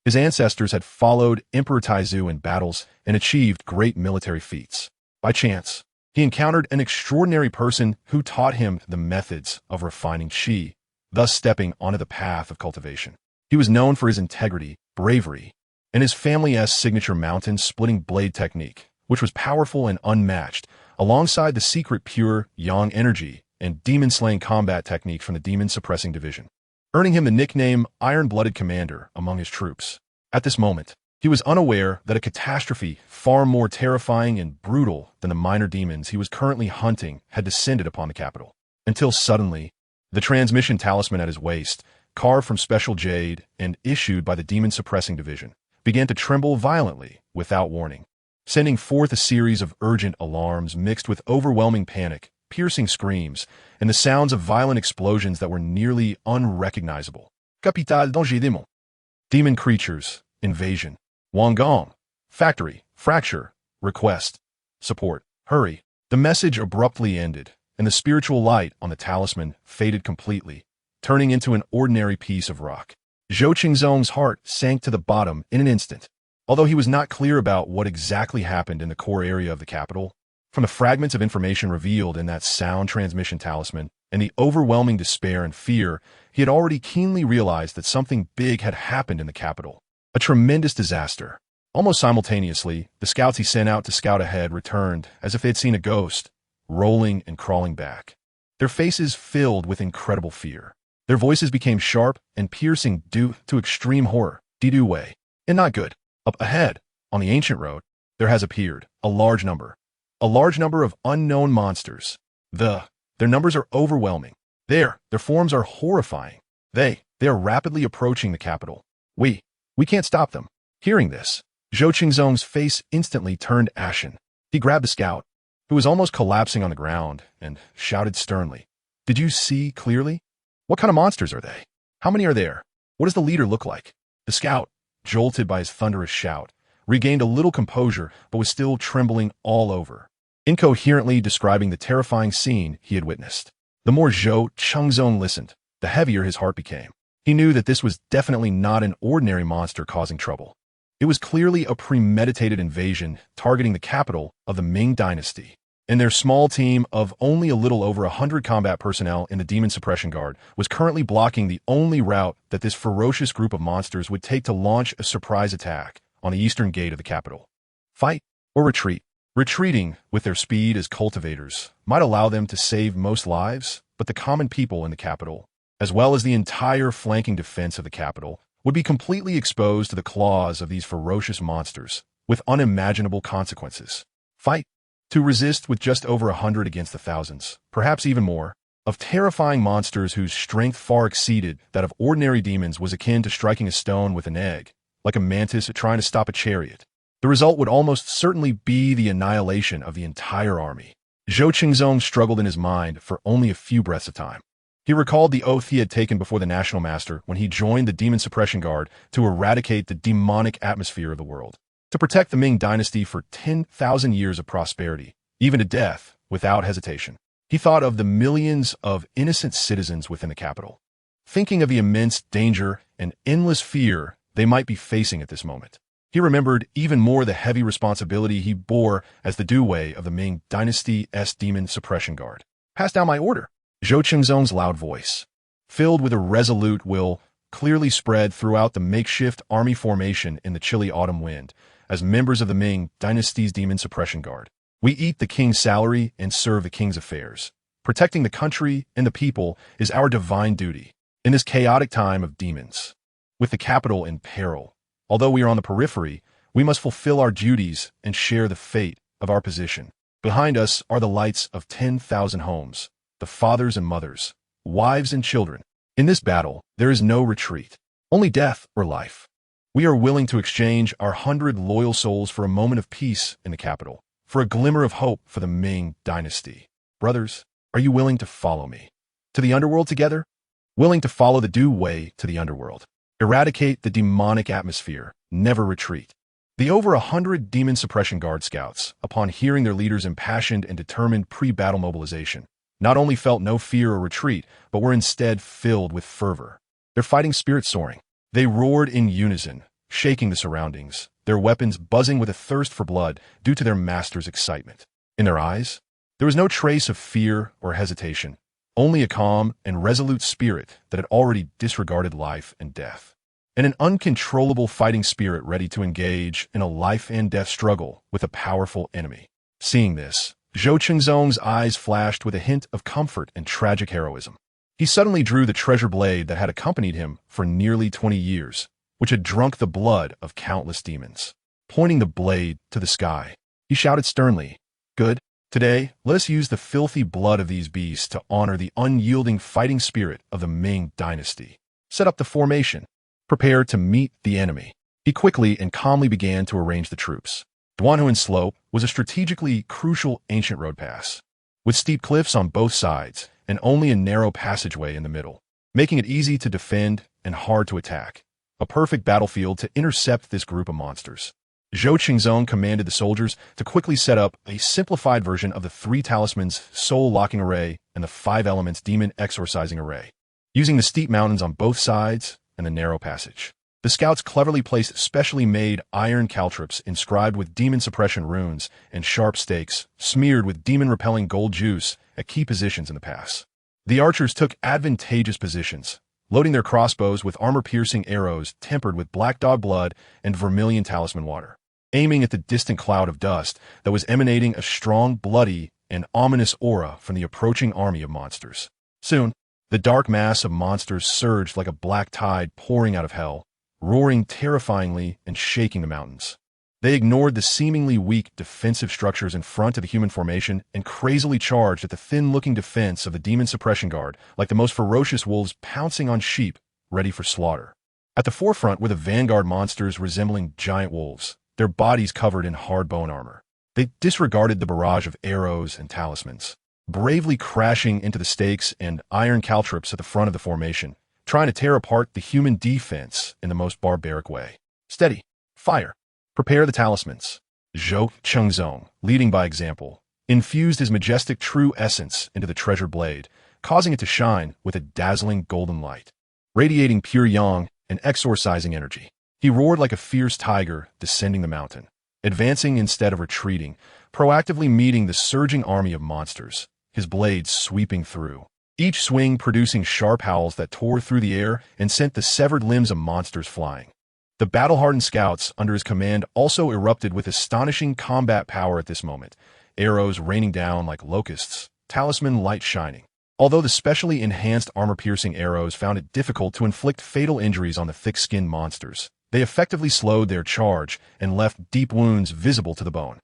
His ancestors had followed Emperor Taizu in battles and achieved great military feats. By chance, he encountered an extraordinary person who taught him the methods of refining qi, thus stepping onto the path of cultivation. He was known for his integrity, bravery, and his family's signature mountain-splitting blade technique, which was powerful and unmatched, alongside the secret pure yang energy and demon-slaying combat techniques from the Demon Suppressing Division, earning him the nickname Iron-Blooded Commander among his troops. At this moment, he was unaware that a catastrophe far more terrifying and brutal than the minor demons he was currently hunting had descended upon the capital. Until suddenly, the transmission talisman at his waist, carved from special jade and issued by the Demon Suppressing Division, began to tremble violently without warning, sending forth a series of urgent alarms mixed with overwhelming panic, piercing screams, and the sounds of violent explosions that were nearly unrecognizable. Capital danger démon. Demon creatures, invasion. Wangong. Factory, fracture, request, support, hurry. The message abruptly ended, and the spiritual light on the talisman faded completely, turning into an ordinary piece of rock. Zhou Qingzong's heart sank to the bottom in an instant. Although he was not clear about what exactly happened in the core area of the capital, from the fragments of information revealed in that sound transmission talisman and the overwhelming despair and fear, he had already keenly realized that something big had happened in the capital. A tremendous disaster. Almost simultaneously, the scouts he sent out to scout ahead returned as if they had seen a ghost, rolling and crawling back, their faces filled with incredible fear. Their voices became sharp and piercing due to extreme horror. Didu Wei. And not good. Up ahead, on the ancient road, there has appeared a large number of unknown monsters. Their numbers are overwhelming. Their forms are horrifying. They are rapidly approaching the capital. We can't stop them. Hearing this, Zhou Qingzong's face instantly turned ashen. He grabbed the scout, who was almost collapsing on the ground, and shouted sternly, "Did you see clearly? What kind of monsters are they? How many are there? What does the leader look like?" The scout, jolted by his thunderous shout, regained a little composure but was still trembling all over, incoherently describing the terrifying scene he had witnessed. The more Zhou Qingzong listened, the heavier his heart became. He knew that this was definitely not an ordinary monster causing trouble. It was clearly a premeditated invasion targeting the capital of the Ming Dynasty, and their small team of only a little over 100 combat personnel in the Demon Suppression Guard was currently blocking the only route that this ferocious group of monsters would take to launch a surprise attack on the eastern gate of the capital. Fight or retreat? Retreating, with their speed as cultivators, might allow them to save most lives, but the common people in the capital, as well as the entire flanking defense of the capital, would be completely exposed to the claws of these ferocious monsters, with unimaginable consequences. Fight. To resist with just over 100 against the thousands, perhaps even more, of terrifying monsters whose strength far exceeded that of ordinary demons was akin to striking a stone with an egg, like a mantis trying to stop a chariot. The result would almost certainly be the annihilation of the entire army. Zhou Qingzong struggled in his mind for only a few breaths of time. He recalled the oath he had taken before the National Master when he joined the Demon Suppression Guard to eradicate the demonic atmosphere of the world, to protect the Ming Dynasty for 10,000 years of prosperity, even to death, without hesitation. He thought of the millions of innocent citizens within the capital, thinking of the immense danger and endless fear they might be facing at this moment. He remembered even more the heavy responsibility he bore as the Duwei of the Ming Dynasty's Demon Suppression Guard. "Pass down my order." Zhou Qingzong's loud voice, filled with a resolute will, clearly spread throughout the makeshift army formation in the chilly autumn wind. As members of the Ming Dynasty's Demon Suppression Guard, we eat the king's salary and serve the king's affairs. Protecting the country and the people is our divine duty in this chaotic time of demons. With the capital in peril, although we are on the periphery, we must fulfill our duties and share the fate of our position. Behind us are the lights of 10,000 homes, the fathers and mothers, wives and children. In this battle, there is no retreat, only death or life. We are willing to exchange our 100 loyal souls for a moment of peace in the capital, for a glimmer of hope for the Ming dynasty. Brothers, are you willing to follow me? To the underworld together? Willing to follow the due way to the underworld. Eradicate the demonic atmosphere. Never retreat. The over 100 demon suppression guard scouts, upon hearing their leader's impassioned and determined pre-battle mobilization, not only felt no fear or retreat, but were instead filled with fervor. Their fighting spirit soaring. They roared in unison, shaking the surroundings, their weapons buzzing with a thirst for blood due to their master's excitement. In their eyes, there was no trace of fear or hesitation, only a calm and resolute spirit that had already disregarded life and death, and an uncontrollable fighting spirit ready to engage in a life-and-death struggle with a powerful enemy. Seeing this, Zhou Qingzong's eyes flashed with a hint of comfort and tragic heroism. He suddenly drew the treasure blade that had accompanied him for nearly 20 years, which had drunk the blood of countless demons. Pointing the blade to the sky, he shouted sternly, "Good. Today, let us use the filthy blood of these beasts to honor the unyielding fighting spirit of the Ming dynasty. Set up the formation. Prepare to meet the enemy." He quickly and calmly began to arrange the troops. Duanhuan Slope was a strategically crucial ancient road pass, with steep cliffs on both sides and only a narrow passageway in the middle, making it easy to defend and hard to attack. A perfect battlefield to intercept this group of monsters. Zhou Qingzong commanded the soldiers to quickly set up a simplified version of the 3 talismans soul locking array and the 5 elements demon exorcising array, using the steep mountains on both sides and the narrow passage. The scouts cleverly placed specially made iron caltrips inscribed with demon suppression runes and sharp stakes smeared with demon-repelling gold juice at key positions in the pass. The archers took advantageous positions, loading their crossbows with armor-piercing arrows tempered with black dog blood and vermilion talisman water, aiming at the distant cloud of dust that was emanating a strong, bloody, and ominous aura from the approaching army of monsters. Soon, the dark mass of monsters surged like a black tide pouring out of hell, roaring terrifyingly and shaking the mountains. They ignored the seemingly weak defensive structures in front of the human formation and crazily charged at the thin-looking defense of the demon suppression guard like the most ferocious wolves pouncing on sheep ready for slaughter. At the forefront were the vanguard monsters resembling giant wolves, their bodies covered in hard bone armor. They disregarded the barrage of arrows and talismans, bravely crashing into the stakes and iron caltrips at the front of the formation, trying to tear apart the human defense in the most barbaric way. Steady. Fire. Prepare the talismans. Zhou Qingzong, leading by example, infused his majestic true essence into the treasure blade, causing it to shine with a dazzling golden light, radiating pure yang and exorcising energy. He roared like a fierce tiger descending the mountain, advancing instead of retreating, proactively meeting the surging army of monsters, his blades sweeping through, each swing producing sharp howls that tore through the air and sent the severed limbs of monsters flying. The battle-hardened scouts under his command also erupted with astonishing combat power at this moment, arrows raining down like locusts, talisman light shining. Although the specially enhanced armor-piercing arrows found it difficult to inflict fatal injuries on the thick-skinned monsters, they effectively slowed their charge and left deep wounds visible to the bone,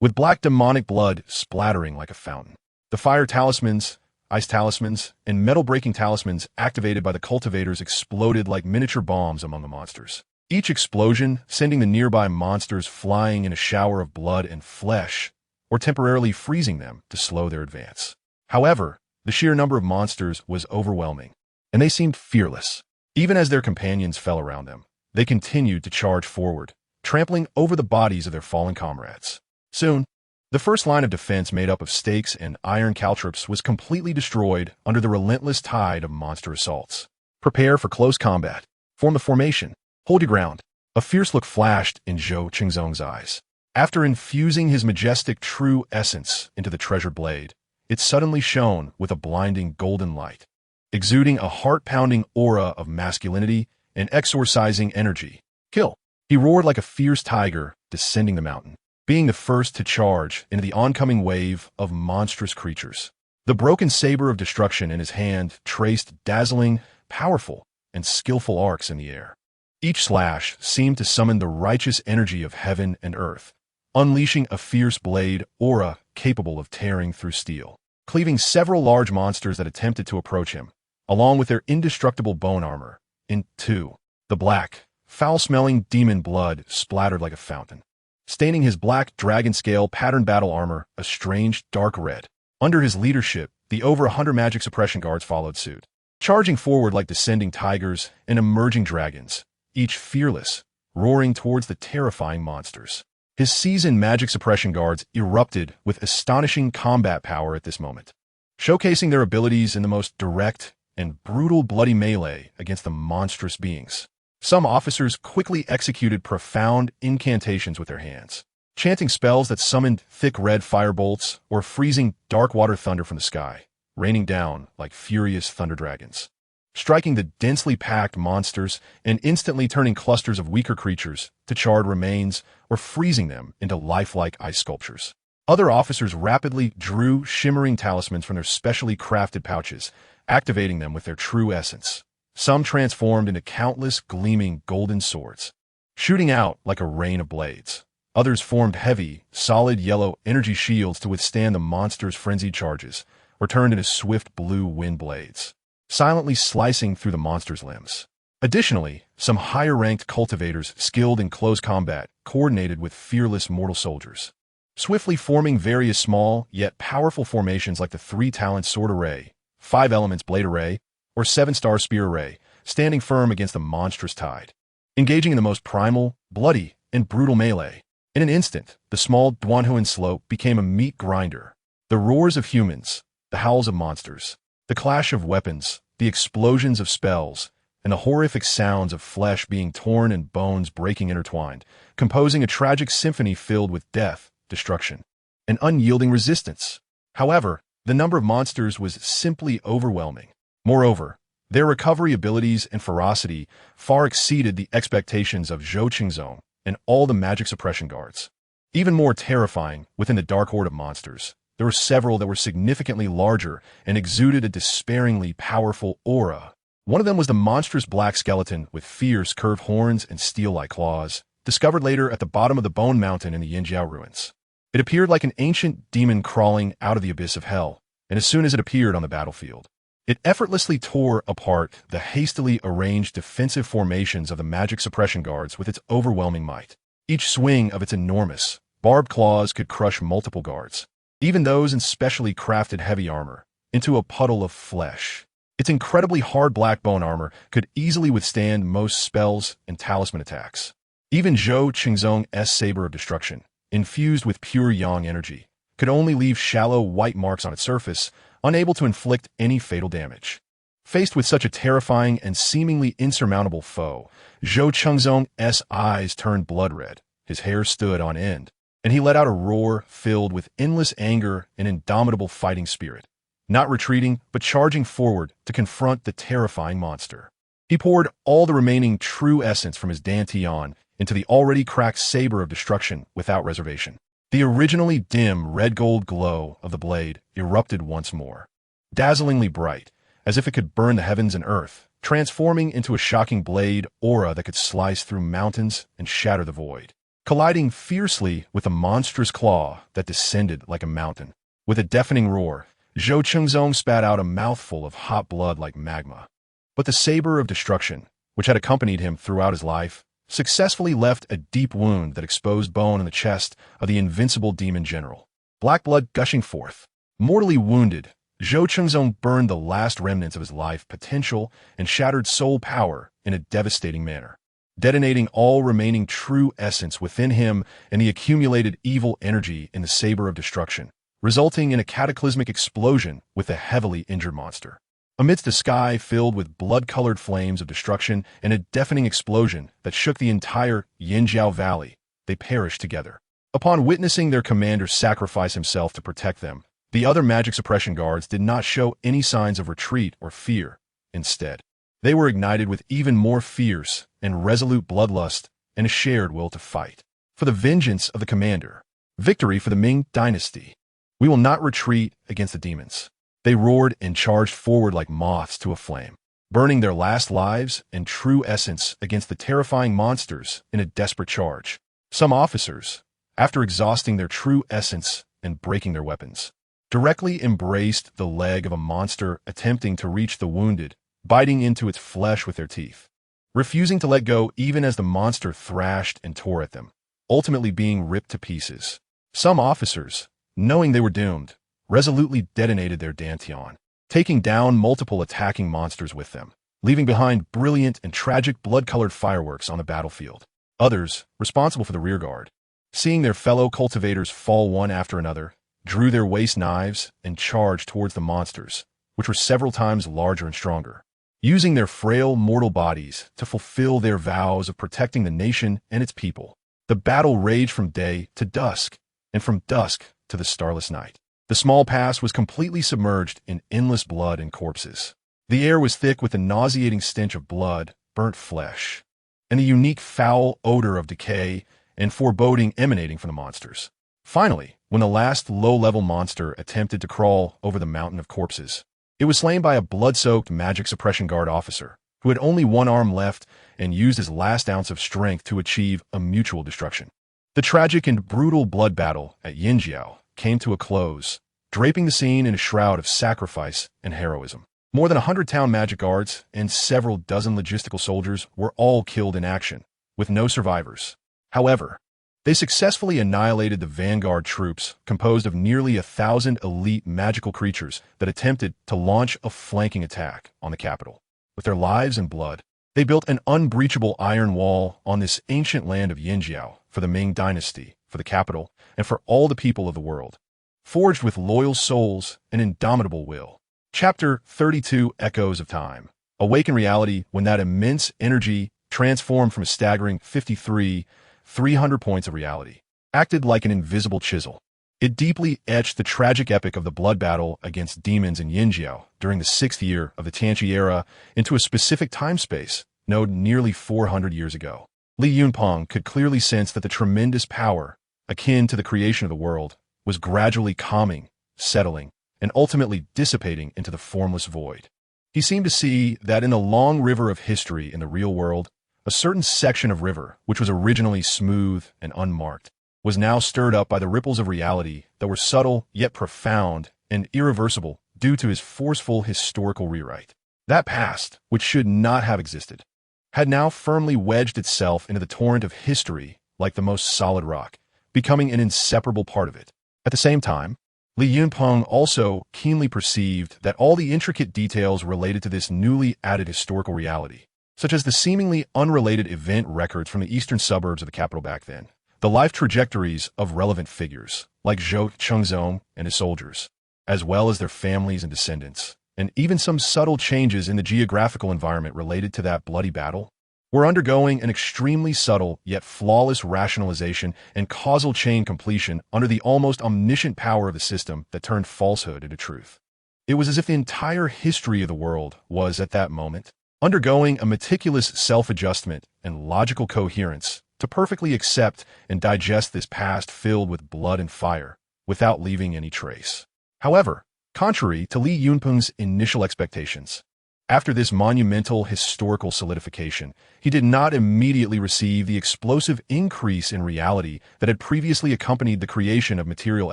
with black demonic blood splattering like a fountain. The fire talismans, ice talismans, and metal-breaking talismans activated by the cultivators exploded like miniature bombs among the monsters, each explosion sending the nearby monsters flying in a shower of blood and flesh, or temporarily freezing them to slow their advance. However, the sheer number of monsters was overwhelming, and they seemed fearless. Even as their companions fell around them, they continued to charge forward, trampling over the bodies of their fallen comrades. Soon, the first line of defense made up of stakes and iron caltrips was completely destroyed under the relentless tide of monster assaults. Prepare for close combat. Form the formation. Hold your ground. A fierce look flashed in Zhou Qingzong's eyes. After infusing his majestic true essence into the treasured blade, it suddenly shone with a blinding golden light, exuding a heart-pounding aura of masculinity and exorcising energy. Kill! He roared like a fierce tiger descending the mountain, being the first to charge into the oncoming wave of monstrous creatures. The broken saber of destruction in his hand traced dazzling, powerful, and skillful arcs in the air. Each slash seemed to summon the righteous energy of heaven and earth, unleashing a fierce blade aura capable of tearing through steel, cleaving several large monsters that attempted to approach him, along with their indestructible bone armor, in two. The black, Foul-smelling demon blood splattered like a fountain, staining his black dragon scale patterned battle armor a strange dark red. Under his leadership, the over 100 magic suppression guards followed suit, charging forward like descending tigers and emerging dragons, each fearless, roaring towards the terrifying monsters. His seasoned magic suppression guards erupted with astonishing combat power at this moment, showcasing their abilities in the most direct and brutal bloody melee against the monstrous beings. Some officers quickly executed profound incantations with their hands, chanting spells that summoned thick red firebolts or freezing dark water thunder from the sky, raining down like furious thunder dragons, striking the densely packed monsters and instantly turning clusters of weaker creatures to charred remains or freezing them into lifelike ice sculptures. Other officers rapidly drew shimmering talismans from their specially crafted pouches, activating them with their true essence. Some transformed into countless gleaming golden swords, shooting out like a rain of blades. Others formed heavy, solid yellow energy shields to withstand the monster's frenzied charges, or turned into swift blue wind blades, silently slicing through the monster's limbs. Additionally, some higher-ranked cultivators skilled in close combat coordinated with fearless mortal soldiers, swiftly forming various small yet powerful formations like the 3-talent sword array, 5 elements blade array, or 7-star spear array, standing firm against the monstrous tide, engaging in the most primal, bloody, and brutal melee. In an instant, the small Duanhuan slope became a meat grinder. The roars of humans, the howls of monsters, the clash of weapons, the explosions of spells, and the horrific sounds of flesh being torn and bones breaking intertwined, composing a tragic symphony filled with death, destruction, and unyielding resistance. However, the number of monsters was simply overwhelming. Moreover, their recovery abilities and ferocity far exceeded the expectations of Zhou Qingzong and all the magic suppression guards. Even more terrifying, within the dark horde of monsters, there were several that were significantly larger and exuded a despairingly powerful aura. One of them was the monstrous black skeleton with fierce curved horns and steel-like claws, discovered later at the bottom of the Bone Mountain in the Yinjiao ruins. It appeared like an ancient demon crawling out of the abyss of hell, and as soon as it appeared on the battlefield, it effortlessly tore apart the hastily arranged defensive formations of the magic suppression guards with its overwhelming might. Each swing of its enormous, barbed claws could crush multiple guards, even those in specially crafted heavy armor, into a puddle of flesh. Its incredibly hard black bone armor could easily withstand most spells and talisman attacks. Even Zhou Qingzong's saber of destruction, infused with pure yang energy, could only leave shallow white marks on its surface, unable to inflict any fatal damage. Faced with such a terrifying and seemingly insurmountable foe, Zhou Qingzong's eyes turned blood red, his hair stood on end, and he let out a roar filled with endless anger and indomitable fighting spirit, not retreating but charging forward to confront the terrifying monster. He poured all the remaining true essence from his dantian into the already cracked saber of destruction without reservation. The originally dim red-gold glow of the blade erupted once more, dazzlingly bright, as if it could burn the heavens and earth, transforming into a shocking blade aura that could slice through mountains and shatter the void, colliding fiercely with a monstrous claw that descended like a mountain. With a deafening roar, Zhou Qingzong spat out a mouthful of hot blood like magma. But the saber of destruction, which had accompanied him throughout his life, successfully left a deep wound that exposed bone in the chest of the invincible demon general. Black blood gushing forth. Mortally wounded, Zhou Qingzong burned the last remnants of his life potential and shattered soul power in a devastating manner, detonating all remaining true essence within him and the accumulated evil energy in the saber of destruction, resulting in a cataclysmic explosion with the heavily injured monster. Amidst a sky filled with blood-colored flames of destruction and a deafening explosion that shook the entire Yinjiao Valley, they perished together. Upon witnessing their commander sacrifice himself to protect them, the other magic suppression guards did not show any signs of retreat or fear. Instead, they were ignited with even more fierce and resolute bloodlust and a shared will to fight for the vengeance of the commander. Victory for the Ming dynasty. We will not retreat against the demons. They roared and charged forward like moths to a flame, burning their last lives and true essence against the terrifying monsters in a desperate charge. Some officers, after exhausting their true essence and breaking their weapons, directly embraced the leg of a monster attempting to reach the wounded, biting into its flesh with their teeth. refusing to let go even as the monster thrashed and tore at them, ultimately being ripped to pieces. Some officers, knowing they were doomed, resolutely detonated their dantian, taking down multiple attacking monsters with them, leaving behind brilliant and tragic blood-colored fireworks on the battlefield. Others, responsible for the rearguard, seeing their fellow cultivators fall one after another, drew their waist knives and charged towards the monsters, which were several times larger and stronger, using their frail mortal bodies to fulfill their vows of protecting the nation and its people. The battle raged from day to dusk, and from dusk to the starless night. The small pass was completely submerged in endless blood and corpses. The air was thick with the nauseating stench of blood, burnt flesh, and the unique foul odor of decay and foreboding emanating from the monsters. Finally, when the last low-level monster attempted to crawl over the mountain of corpses, it was slain by a blood-soaked magic suppression guard officer who had only one arm left and used his last ounce of strength to achieve a mutual destruction. The tragic and brutal blood battle at Yinjiao came to a close, draping the scene in a shroud of sacrifice and heroism. More than 100 town magic guards and several dozen logistical soldiers were all killed in action, with no survivors. However, they successfully annihilated the vanguard troops composed of nearly 1,000 elite magical creatures that attempted to launch a flanking attack on the capital. With their lives and blood, they built an unbreachable iron wall on this ancient land of Yinjiao for the Ming dynasty, for the capital, and for all the people of the world, forged with loyal souls and indomitable will. Chapter 32 Echoes of Time. Awaken reality when that immense energy transformed from a staggering 300 points of reality, acted like an invisible chisel. It deeply etched the tragic epic of the blood battle against demons in Yinjiao during the 6th year of the Tianqi era into a specific time-space, known nearly 400 years ago. Li Yunpeng could clearly sense that the tremendous power, akin to the creation of the world, was gradually calming, settling, and ultimately dissipating into the formless void. He seemed to see that in the long river of history in the real world, a certain section of river, which was originally smooth and unmarked, was now stirred up by the ripples of reality that were subtle yet profound and irreversible due to his forceful historical rewrite. That past, which should not have existed, had now firmly wedged itself into the torrent of history like the most solid rock, becoming an inseparable part of it. At the same time, Li Yunpeng also keenly perceived that all the intricate details related to this newly added historical reality, such as the seemingly unrelated event records from the eastern suburbs of the capital back then, the life trajectories of relevant figures, like Zhou Chengzong and his soldiers, as well as their families and descendants, and even some subtle changes in the geographical environment related to that bloody battle, were undergoing an extremely subtle yet flawless rationalization and causal chain completion under the almost omniscient power of the system that turned falsehood into truth. It was as if the entire history of the world was, at that moment, undergoing a meticulous self-adjustment and logical coherence to perfectly accept and digest this past filled with blood and fire, without leaving any trace. However, contrary to Li Yunpeng's initial expectations, after this monumental historical solidification, he did not immediately receive the explosive increase in reality that had previously accompanied the creation of material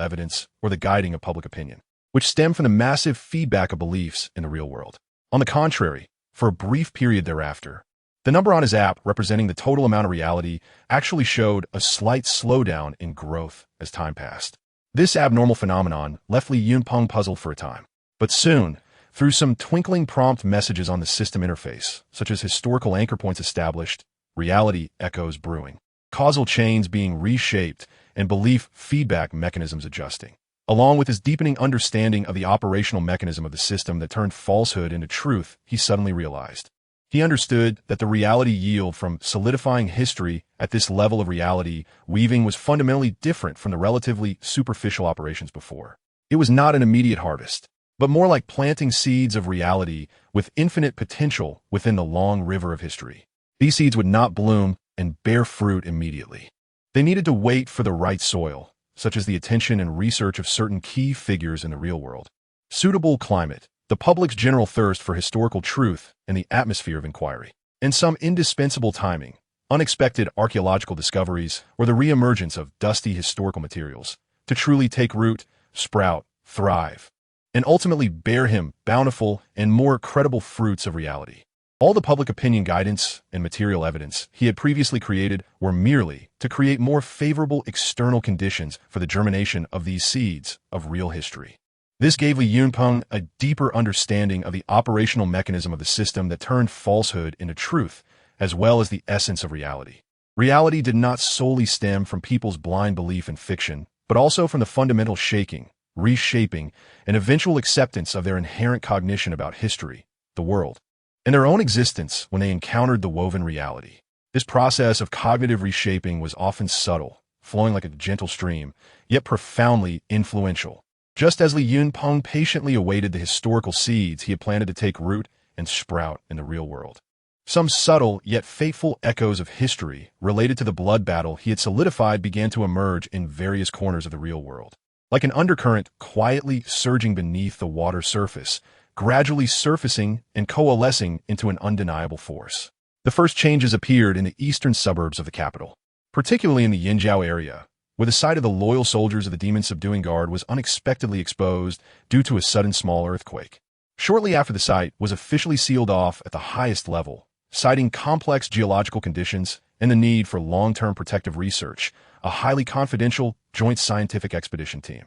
evidence or the guiding of public opinion, which stemmed from the massive feedback of beliefs in the real world. On the contrary, for a brief period thereafter, the number on his app representing the total amount of reality actually showed a slight slowdown in growth as time passed. This abnormal phenomenon left Li Yunpeng puzzled for a time, but soon, through some twinkling prompt messages on the system interface, such as historical anchor points established, reality echoes brewing, causal chains being reshaped, and belief feedback mechanisms adjusting, along with his deepening understanding of the operational mechanism of the system that turned falsehood into truth, he suddenly realized. He understood that the reality yield from solidifying history at this level of reality weaving was fundamentally different from the relatively superficial operations before. It was not an immediate harvest, but more like planting seeds of reality with infinite potential within the long river of history. These seeds would not bloom and bear fruit immediately. They needed to wait for the right soil, such as the attention and research of certain key figures in the real world, suitable climate, the public's general thirst for historical truth and the atmosphere of inquiry, and some indispensable timing, unexpected archaeological discoveries, or the reemergence of dusty historical materials, to truly take root, sprout, thrive, and ultimately bear him bountiful and more credible fruits of reality. All the public opinion guidance and material evidence he had previously created were merely to create more favorable external conditions for the germination of these seeds of real history. This gave Li Yunpeng a deeper understanding of the operational mechanism of the system that turned falsehood into truth, as well as the essence of reality. Reality did not solely stem from people's blind belief in fiction, but also from the fundamental shaking, reshaping, and eventual acceptance of their inherent cognition about history, the world, and their own existence when they encountered the woven reality. This process of cognitive reshaping was often subtle, flowing like a gentle stream, yet profoundly influential. Just as Li Yunpeng patiently awaited the historical seeds he had planted to take root and sprout in the real world. Some subtle yet fateful echoes of history related to the blood battle he had solidified began to emerge in various corners of the real world. Like an undercurrent quietly surging beneath the water surface, gradually surfacing and coalescing into an undeniable force. The first changes appeared in the eastern suburbs of the capital, particularly in the Yinjiao area, where the site of the loyal soldiers of the demon-subduing guard was unexpectedly exposed due to a sudden small earthquake. Shortly after the site was officially sealed off at the highest level, citing complex geological conditions and the need for long-term protective research, a highly confidential joint scientific expedition team,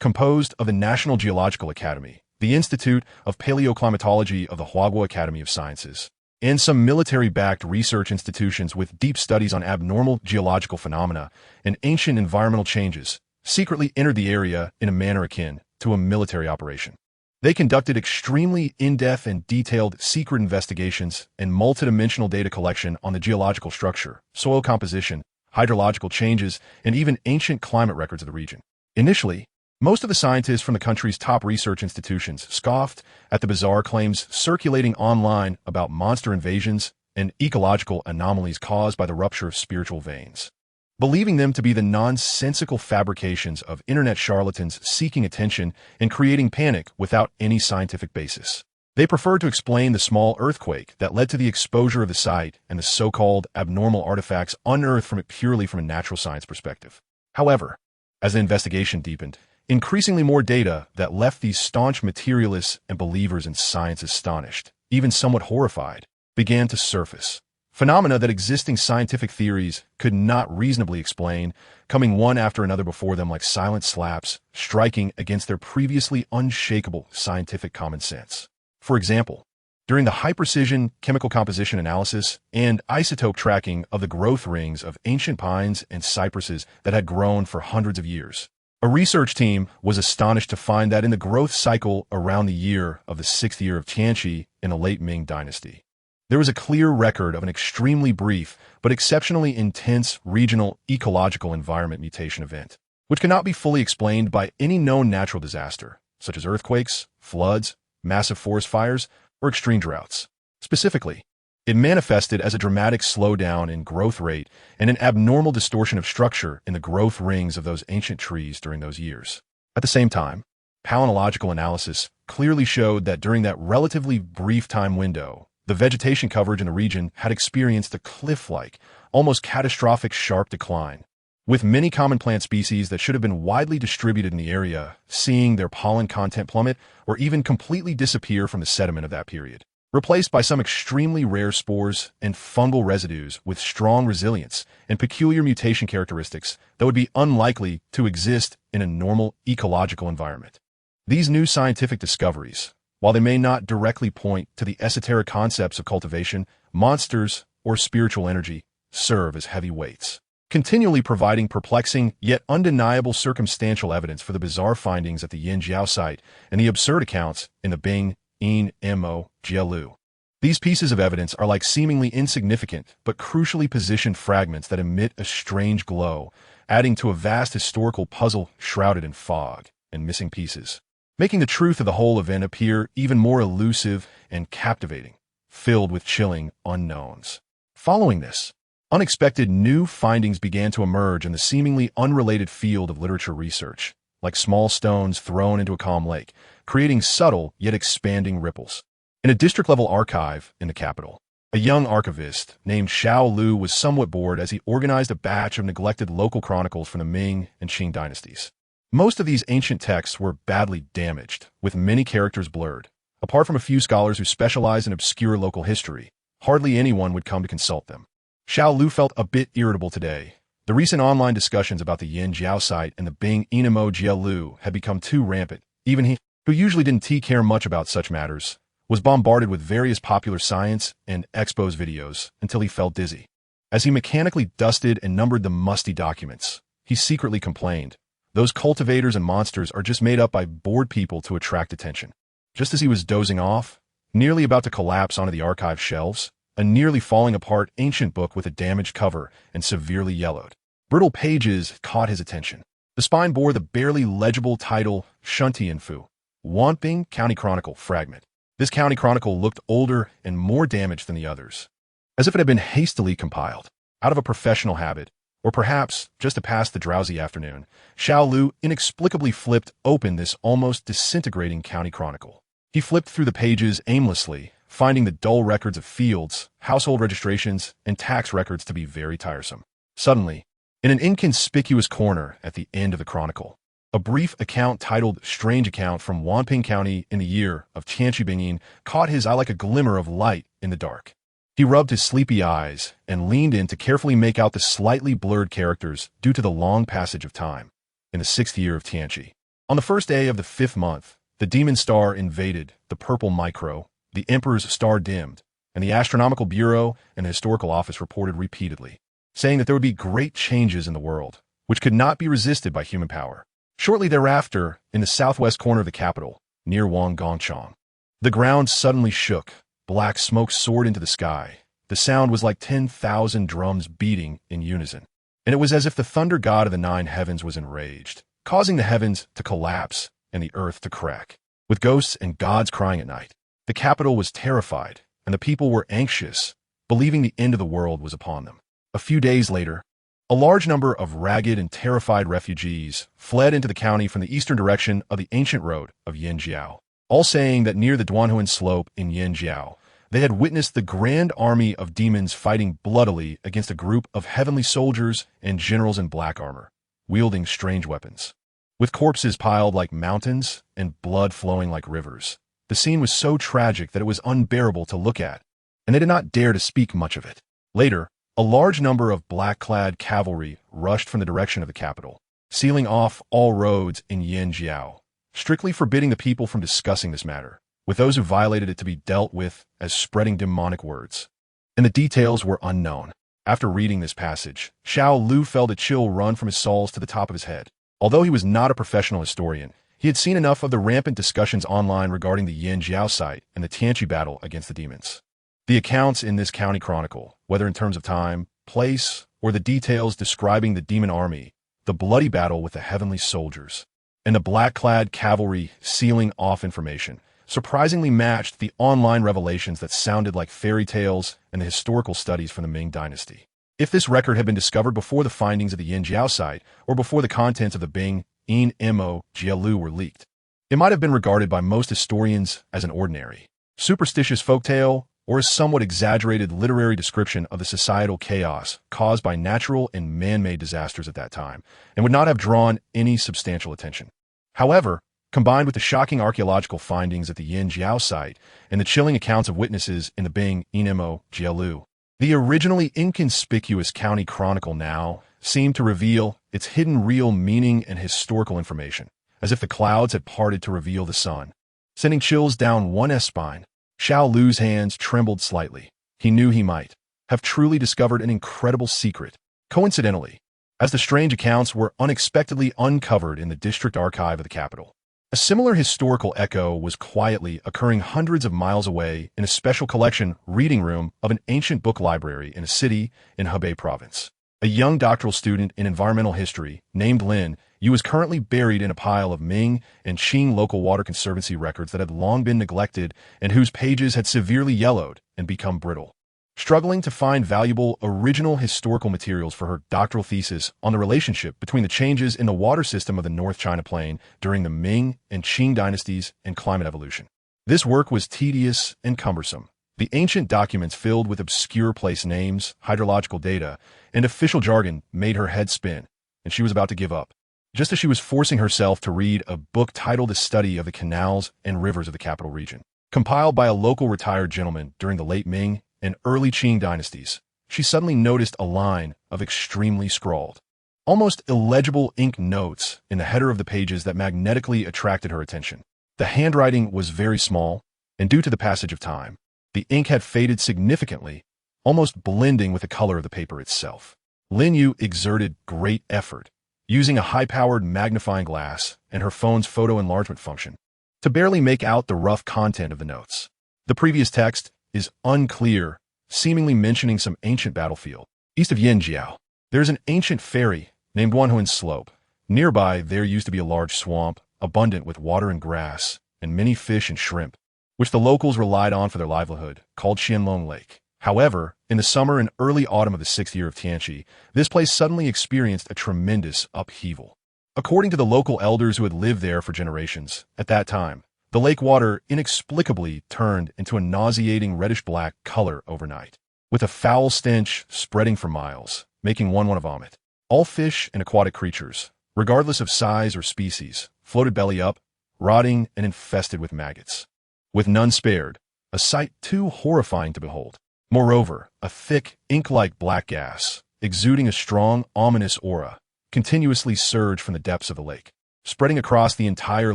composed of the National Geological Academy, the Institute of Paleoclimatology of the Huaguo Academy of Sciences, and some military-backed research institutions with deep studies on abnormal geological phenomena and ancient environmental changes, secretly entered the area in a manner akin to a military operation. They conducted extremely in-depth and detailed secret investigations and multidimensional data collection on the geological structure, soil composition, hydrological changes, and even ancient climate records of the region. Initially, most of the scientists from the country's top research institutions scoffed at the bizarre claims circulating online about monster invasions and ecological anomalies caused by the rupture of spiritual veins, believing them to be the nonsensical fabrications of internet charlatans seeking attention and creating panic without any scientific basis. They preferred to explain the small earthquake that led to the exposure of the site and the so-called abnormal artifacts unearthed from it purely from a natural science perspective. However, as the investigation deepened, increasingly more data that left these staunch materialists and believers in science astonished, even somewhat horrified, began to surface. Phenomena that existing scientific theories could not reasonably explain, coming one after another before them like silent slaps, striking against their previously unshakable scientific common sense. For example, during the high-precision chemical composition analysis and isotope tracking of the growth rings of ancient pines and cypresses that had grown for hundreds of years, a research team was astonished to find that in the growth cycle around the year of the 6th year of Tianqi in the late Ming dynasty, there was a clear record of an extremely brief but exceptionally intense regional ecological environment mutation event, which cannot be fully explained by any known natural disaster, such as earthquakes, floods, massive forest fires, or extreme droughts. Specifically, it manifested as a dramatic slowdown in growth rate and an abnormal distortion of structure in the growth rings of those ancient trees during those years. At the same time, palynological analysis clearly showed that during that relatively brief time window, the vegetation coverage in the region had experienced a cliff-like, almost catastrophic sharp decline, with many common plant species that should have been widely distributed in the area seeing their pollen content plummet or even completely disappear from the sediment of that period, replaced by some extremely rare spores and fungal residues with strong resilience and peculiar mutation characteristics that would be unlikely to exist in a normal ecological environment. These new scientific discoveries, while they may not directly point to the esoteric concepts of cultivation, monsters, or spiritual energy, serve as heavy weights, continually providing perplexing yet undeniable circumstantial evidence for the bizarre findings at the Yinjiao site and the absurd accounts in the Bing, In, Mo, Jielu. These pieces of evidence are like seemingly insignificant but crucially positioned fragments that emit a strange glow, adding to a vast historical puzzle shrouded in fog and missing pieces, making the truth of the whole event appear even more elusive and captivating, filled with chilling unknowns. Following this, unexpected new findings began to emerge in the seemingly unrelated field of literature research, like small stones thrown into a calm lake, creating subtle yet expanding ripples. In a district-level archive in the capital, a young archivist named Xiao Lu was somewhat bored as he organized a batch of neglected local chronicles from the Ming and Qing dynasties. Most of these ancient texts were badly damaged, with many characters blurred, Apart from a few scholars who specialize in obscure local history, hardly anyone would come to consult them. Xiao Lu felt a bit irritable today. The recent online discussions about the Yin Jiao site and the Bing Inamo Jielu had become too rampant. Even he, who usually didn't care much about such matters, was bombarded with various popular science and expos videos until he felt dizzy. As he mechanically dusted and numbered the musty documents, he secretly complained, "Those cultivators and monsters are just made up by bored people to attract attention." Just as he was dozing off, nearly about to collapse onto the archive shelves, a nearly falling apart ancient book with a damaged cover and severely yellowed, brittle pages caught his attention. The spine bore the barely legible title Shuntianfu, Wanping County Chronicle Fragment. This county chronicle looked older and more damaged than the others, as if it had been hastily compiled. Out of a professional habit, or perhaps just to pass the drowsy afternoon, Xiao Lu inexplicably flipped open this almost disintegrating county chronicle. He flipped through the pages aimlessly, finding the dull records of fields, household registrations, and tax records to be very tiresome. Suddenly, in an inconspicuous corner at the end of the chronicle, a brief account titled Strange Account from Wanping County in the year of Tianqi Bingyin caught his eye like a glimmer of light in the dark. He rubbed his sleepy eyes and leaned in to carefully make out the slightly blurred characters due to the long passage of time. In the 6th year of Tianqi, on the first day of the 5th month, the demon star invaded the purple micro, the emperor's star dimmed, and the astronomical bureau and the historical office reported repeatedly, saying that there would be great changes in the world, which could not be resisted by human power. Shortly thereafter, in the southwest corner of the capital, near Wanggongchang, the ground suddenly shook. Black smoke soared into the sky. The sound was like 10,000 drums beating in unison, and it was as if the thunder god of the 9 heavens was enraged, causing the heavens to collapse and the earth to crack. With ghosts and gods crying at night, the capital was terrified, and the people were anxious, believing the end of the world was upon them. A few days later, a large number of ragged and terrified refugees fled into the county from the eastern direction of the ancient road of Yinjiao, all saying that near the Duanhuan slope in Yinjiao, they had witnessed the grand army of demons fighting bloodily against a group of heavenly soldiers and generals in black armor, wielding strange weapons. With corpses piled like mountains and blood flowing like rivers, the scene was so tragic that it was unbearable to look at, and they did not dare to speak much of it. Later, a large number of black-clad cavalry rushed from the direction of the capital, sealing off all roads in Yinjiao, strictly forbidding the people from discussing this matter, with those who violated it to be dealt with as spreading demonic words. And the details were unknown. After reading this passage, Xiao Lu felt a chill run from his soles to the top of his head. Although he was not a professional historian, he had seen enough of the rampant discussions online regarding the Yin Jiao site and the Tianqi battle against the demons. The accounts in this county chronicle, whether in terms of time, place, or the details describing the demon army, the bloody battle with the heavenly soldiers, and the black-clad cavalry sealing off information, surprisingly matched the online revelations that sounded like fairy tales and the historical studies from the Ming Dynasty. If this record had been discovered before the findings of the Yin Jiao site or before the contents of the Bing Inamo Jielu were leaked, it might have been regarded by most historians as an ordinary, superstitious folktale or a somewhat exaggerated literary description of the societal chaos caused by natural and man-made disasters at that time, and would not have drawn any substantial attention. However, combined with the shocking archaeological findings at the Yin Jiao site and the chilling accounts of witnesses in the Bing Inamo Jielu, the originally inconspicuous county chronicle now seemed to reveal its hidden real meaning and historical information, as if the clouds had parted to reveal the sun, sending chills down one's spine. Xiao Lu's hands trembled slightly. He knew he might have truly discovered an incredible secret. Coincidentally, as the strange accounts were unexpectedly uncovered in the district archive of the capital, a similar historical echo was quietly occurring hundreds of miles away in a special collection reading room of an ancient book library in a city in Hebei province. A young doctoral student in environmental history named Lin Yu was currently buried in a pile of Ming and Qing local water conservancy records that had long been neglected and whose pages had severely yellowed and become brittle. Struggling to find valuable original historical materials for her doctoral thesis on the relationship between the changes in the water system of the North China Plain during the Ming and Qing dynasties and climate evolution. This work was tedious and cumbersome. The ancient documents filled with obscure place names, hydrological data, and official jargon made her head spin, and she was about to give up, just as she was forcing herself to read a book titled A Study of the Canals and Rivers of the Capital Region. Compiled by a local retired gentleman during the late Ming and early Qing dynasties, she suddenly noticed a line of extremely scrawled, almost illegible ink notes in the header of the pages that magnetically attracted her attention. The handwriting was very small, and due to the passage of time, the ink had faded significantly, almost blending with the color of the paper itself. Lin Yu exerted great effort, using a high-powered magnifying glass and her phone's photo enlargement function, to barely make out the rough content of the notes. The previous text is unclear, seemingly mentioning some ancient battlefield. East of Yinjiao, there's an ancient ferry named Wanhuan Slope. Nearby, there used to be a large swamp, abundant with water and grass, and many fish and shrimp, which the locals relied on for their livelihood, called Qianlong Lake. However, in the summer and early autumn of the 6th year of Tianqi, this place suddenly experienced a tremendous upheaval. According to the local elders who had lived there for generations, at that time, the lake water inexplicably turned into a nauseating reddish-black color overnight, with a foul stench spreading for miles, making one want to vomit. All fish and aquatic creatures, regardless of size or species, floated belly up, rotting and infested with maggots, with none spared, a sight too horrifying to behold. Moreover, a thick, ink-like black gas, exuding a strong, ominous aura, continuously surged from the depths of the lake, spreading across the entire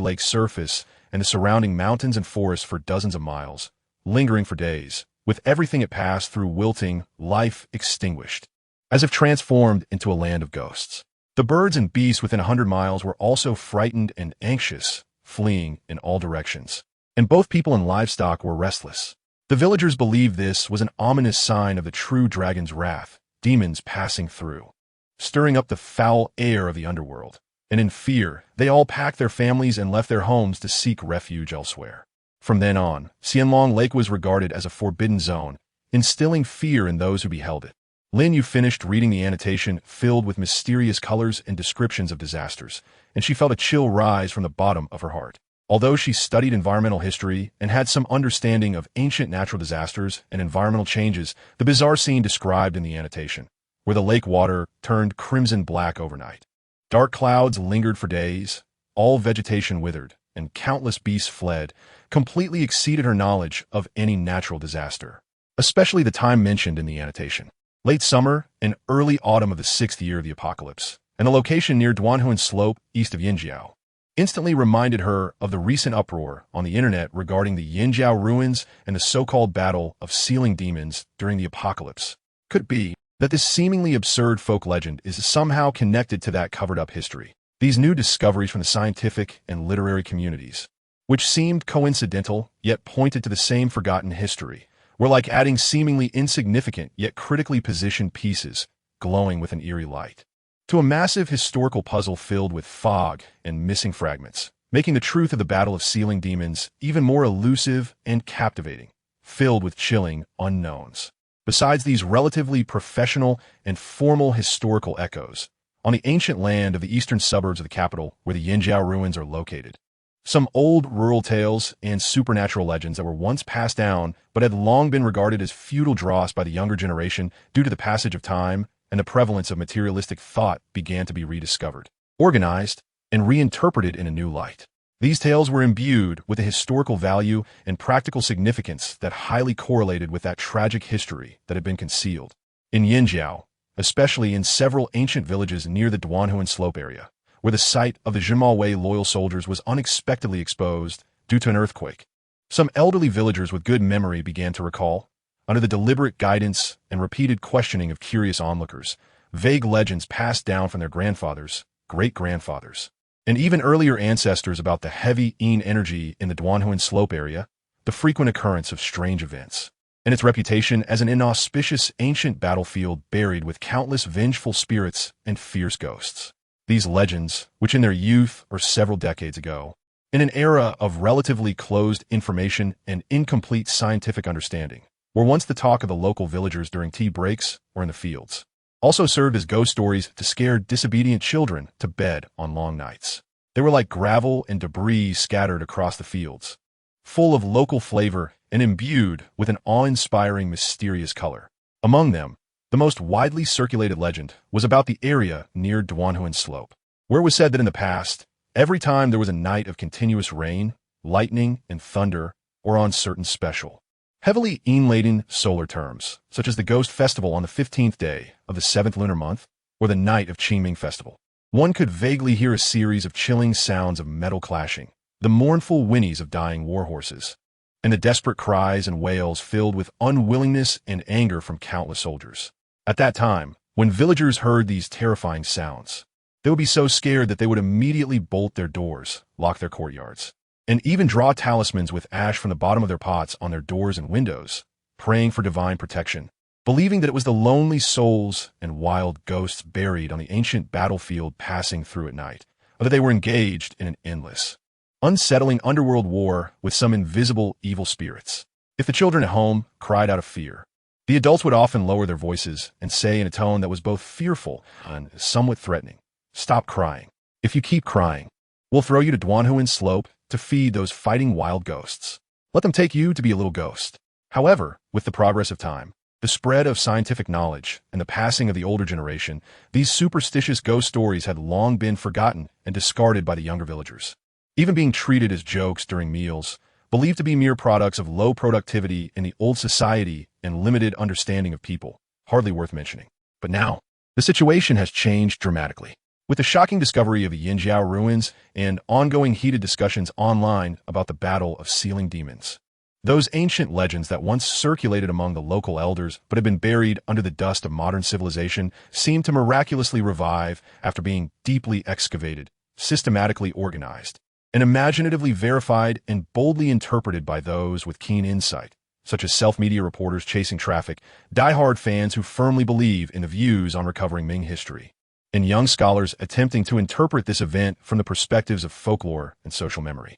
lake's surface and the surrounding mountains and forests for dozens of miles, lingering for days, with everything it passed through wilting, life extinguished, as if transformed into a land of ghosts. The birds and beasts within 100 miles were also frightened and anxious, fleeing in all directions, and both people and livestock were restless. The villagers believed this was an ominous sign of the true dragon's wrath, demons passing through, stirring up the foul air of the underworld. And in fear, they all packed their families and left their homes to seek refuge elsewhere. From then on, Qianlong Lake was regarded as a forbidden zone, instilling fear in those who beheld it. Lin Yu finished reading the annotation filled with mysterious colors and descriptions of disasters, and she felt a chill rise from the bottom of her heart. Although she studied environmental history and had some understanding of ancient natural disasters and environmental changes, the bizarre scene described in the annotation, where the lake water turned crimson-black overnight. Dark clouds lingered for days, all vegetation withered, and countless beasts fled, completely exceeded her knowledge of any natural disaster, especially the time mentioned in the annotation. Late summer and early autumn of the 6th year of the apocalypse, and the location near Duanhuan Slope east of Yinjiao, instantly reminded her of the recent uproar on the internet regarding the Yinjiao ruins and the so-called battle of sealing demons during the apocalypse. Could it be that this seemingly absurd folk legend is somehow connected to that covered-up history? These new discoveries from the scientific and literary communities, which seemed coincidental yet pointed to the same forgotten history, were like adding seemingly insignificant yet critically positioned pieces, glowing with an eerie light, to a massive historical puzzle filled with fog and missing fragments, making the truth of the battle of sealing demons even more elusive and captivating, filled with chilling unknowns. Besides these relatively professional and formal historical echoes, on the ancient land of the eastern suburbs of the capital where the Yinjiao ruins are located, some old rural tales and supernatural legends that were once passed down but had long been regarded as feudal dross by the younger generation due to the passage of time and the prevalence of materialistic thought began to be rediscovered, organized, and reinterpreted in a new light. These tales were imbued with a historical value and practical significance that highly correlated with that tragic history that had been concealed. In Yinjiao, especially in several ancient villages near the Duanhuan Slope area, where the site of the Zhenmao Wei loyal soldiers was unexpectedly exposed due to an earthquake, some elderly villagers with good memory began to recall, under the deliberate guidance and repeated questioning of curious onlookers, vague legends passed down from their grandfathers, great-grandfathers, and even earlier ancestors about the heavy Yin energy in the Duanhuan Slope area, the frequent occurrence of strange events, and its reputation as an inauspicious ancient battlefield buried with countless vengeful spirits and fierce ghosts. These legends, which in their youth or several decades ago, in an era of relatively closed information and incomplete scientific understanding, were once the talk of the local villagers during tea breaks or in the fields, also served as ghost stories to scare disobedient children to bed on long nights. They were like gravel and debris scattered across the fields, full of local flavor and imbued with an awe-inspiring mysterious color. Among them, the most widely circulated legend was about the area near Duanhuan Slope, where it was said that in the past, every time there was a night of continuous rain, lightning, and thunder, or on certain special, heavily laden solar terms, such as the Ghost Festival on the 15th day of the 7th lunar month, or the night of Qingming Festival. One could vaguely hear a series of chilling sounds of metal clashing, the mournful whinnies of dying warhorses, and the desperate cries and wails filled with unwillingness and anger from countless soldiers. At that time, when villagers heard these terrifying sounds, they would be so scared that they would immediately bolt their doors, lock their courtyards, and even draw talismans with ash from the bottom of their pots on their doors and windows, praying for divine protection, believing that it was the lonely souls and wild ghosts buried on the ancient battlefield passing through at night, or that they were engaged in an endless, unsettling underworld war with some invisible evil spirits. If the children at home cried out of fear, the adults would often lower their voices and say in a tone that was both fearful and somewhat threatening, "Stop crying. If you keep crying, we'll throw you to Duanhuan Slope to feed those fighting wild ghosts. Let them take you to be a little ghost." However, with the progress of time, the spread of scientific knowledge, and the passing of the older generation, these superstitious ghost stories had long been forgotten and discarded by the younger villagers, even being treated as jokes during meals, believed to be mere products of low productivity in the old society and limited understanding of people, hardly worth mentioning. But now, the situation has changed dramatically. With the shocking discovery of the Yinjiao ruins and ongoing heated discussions online about the battle of sealing demons, those ancient legends that once circulated among the local elders but had been buried under the dust of modern civilization seem to miraculously revive after being deeply excavated, systematically organized, and imaginatively verified and boldly interpreted by those with keen insight, such as self-media reporters chasing traffic, die-hard fans who firmly believe in the views on recovering Ming history, and young scholars attempting to interpret this event from the perspectives of folklore and social memory.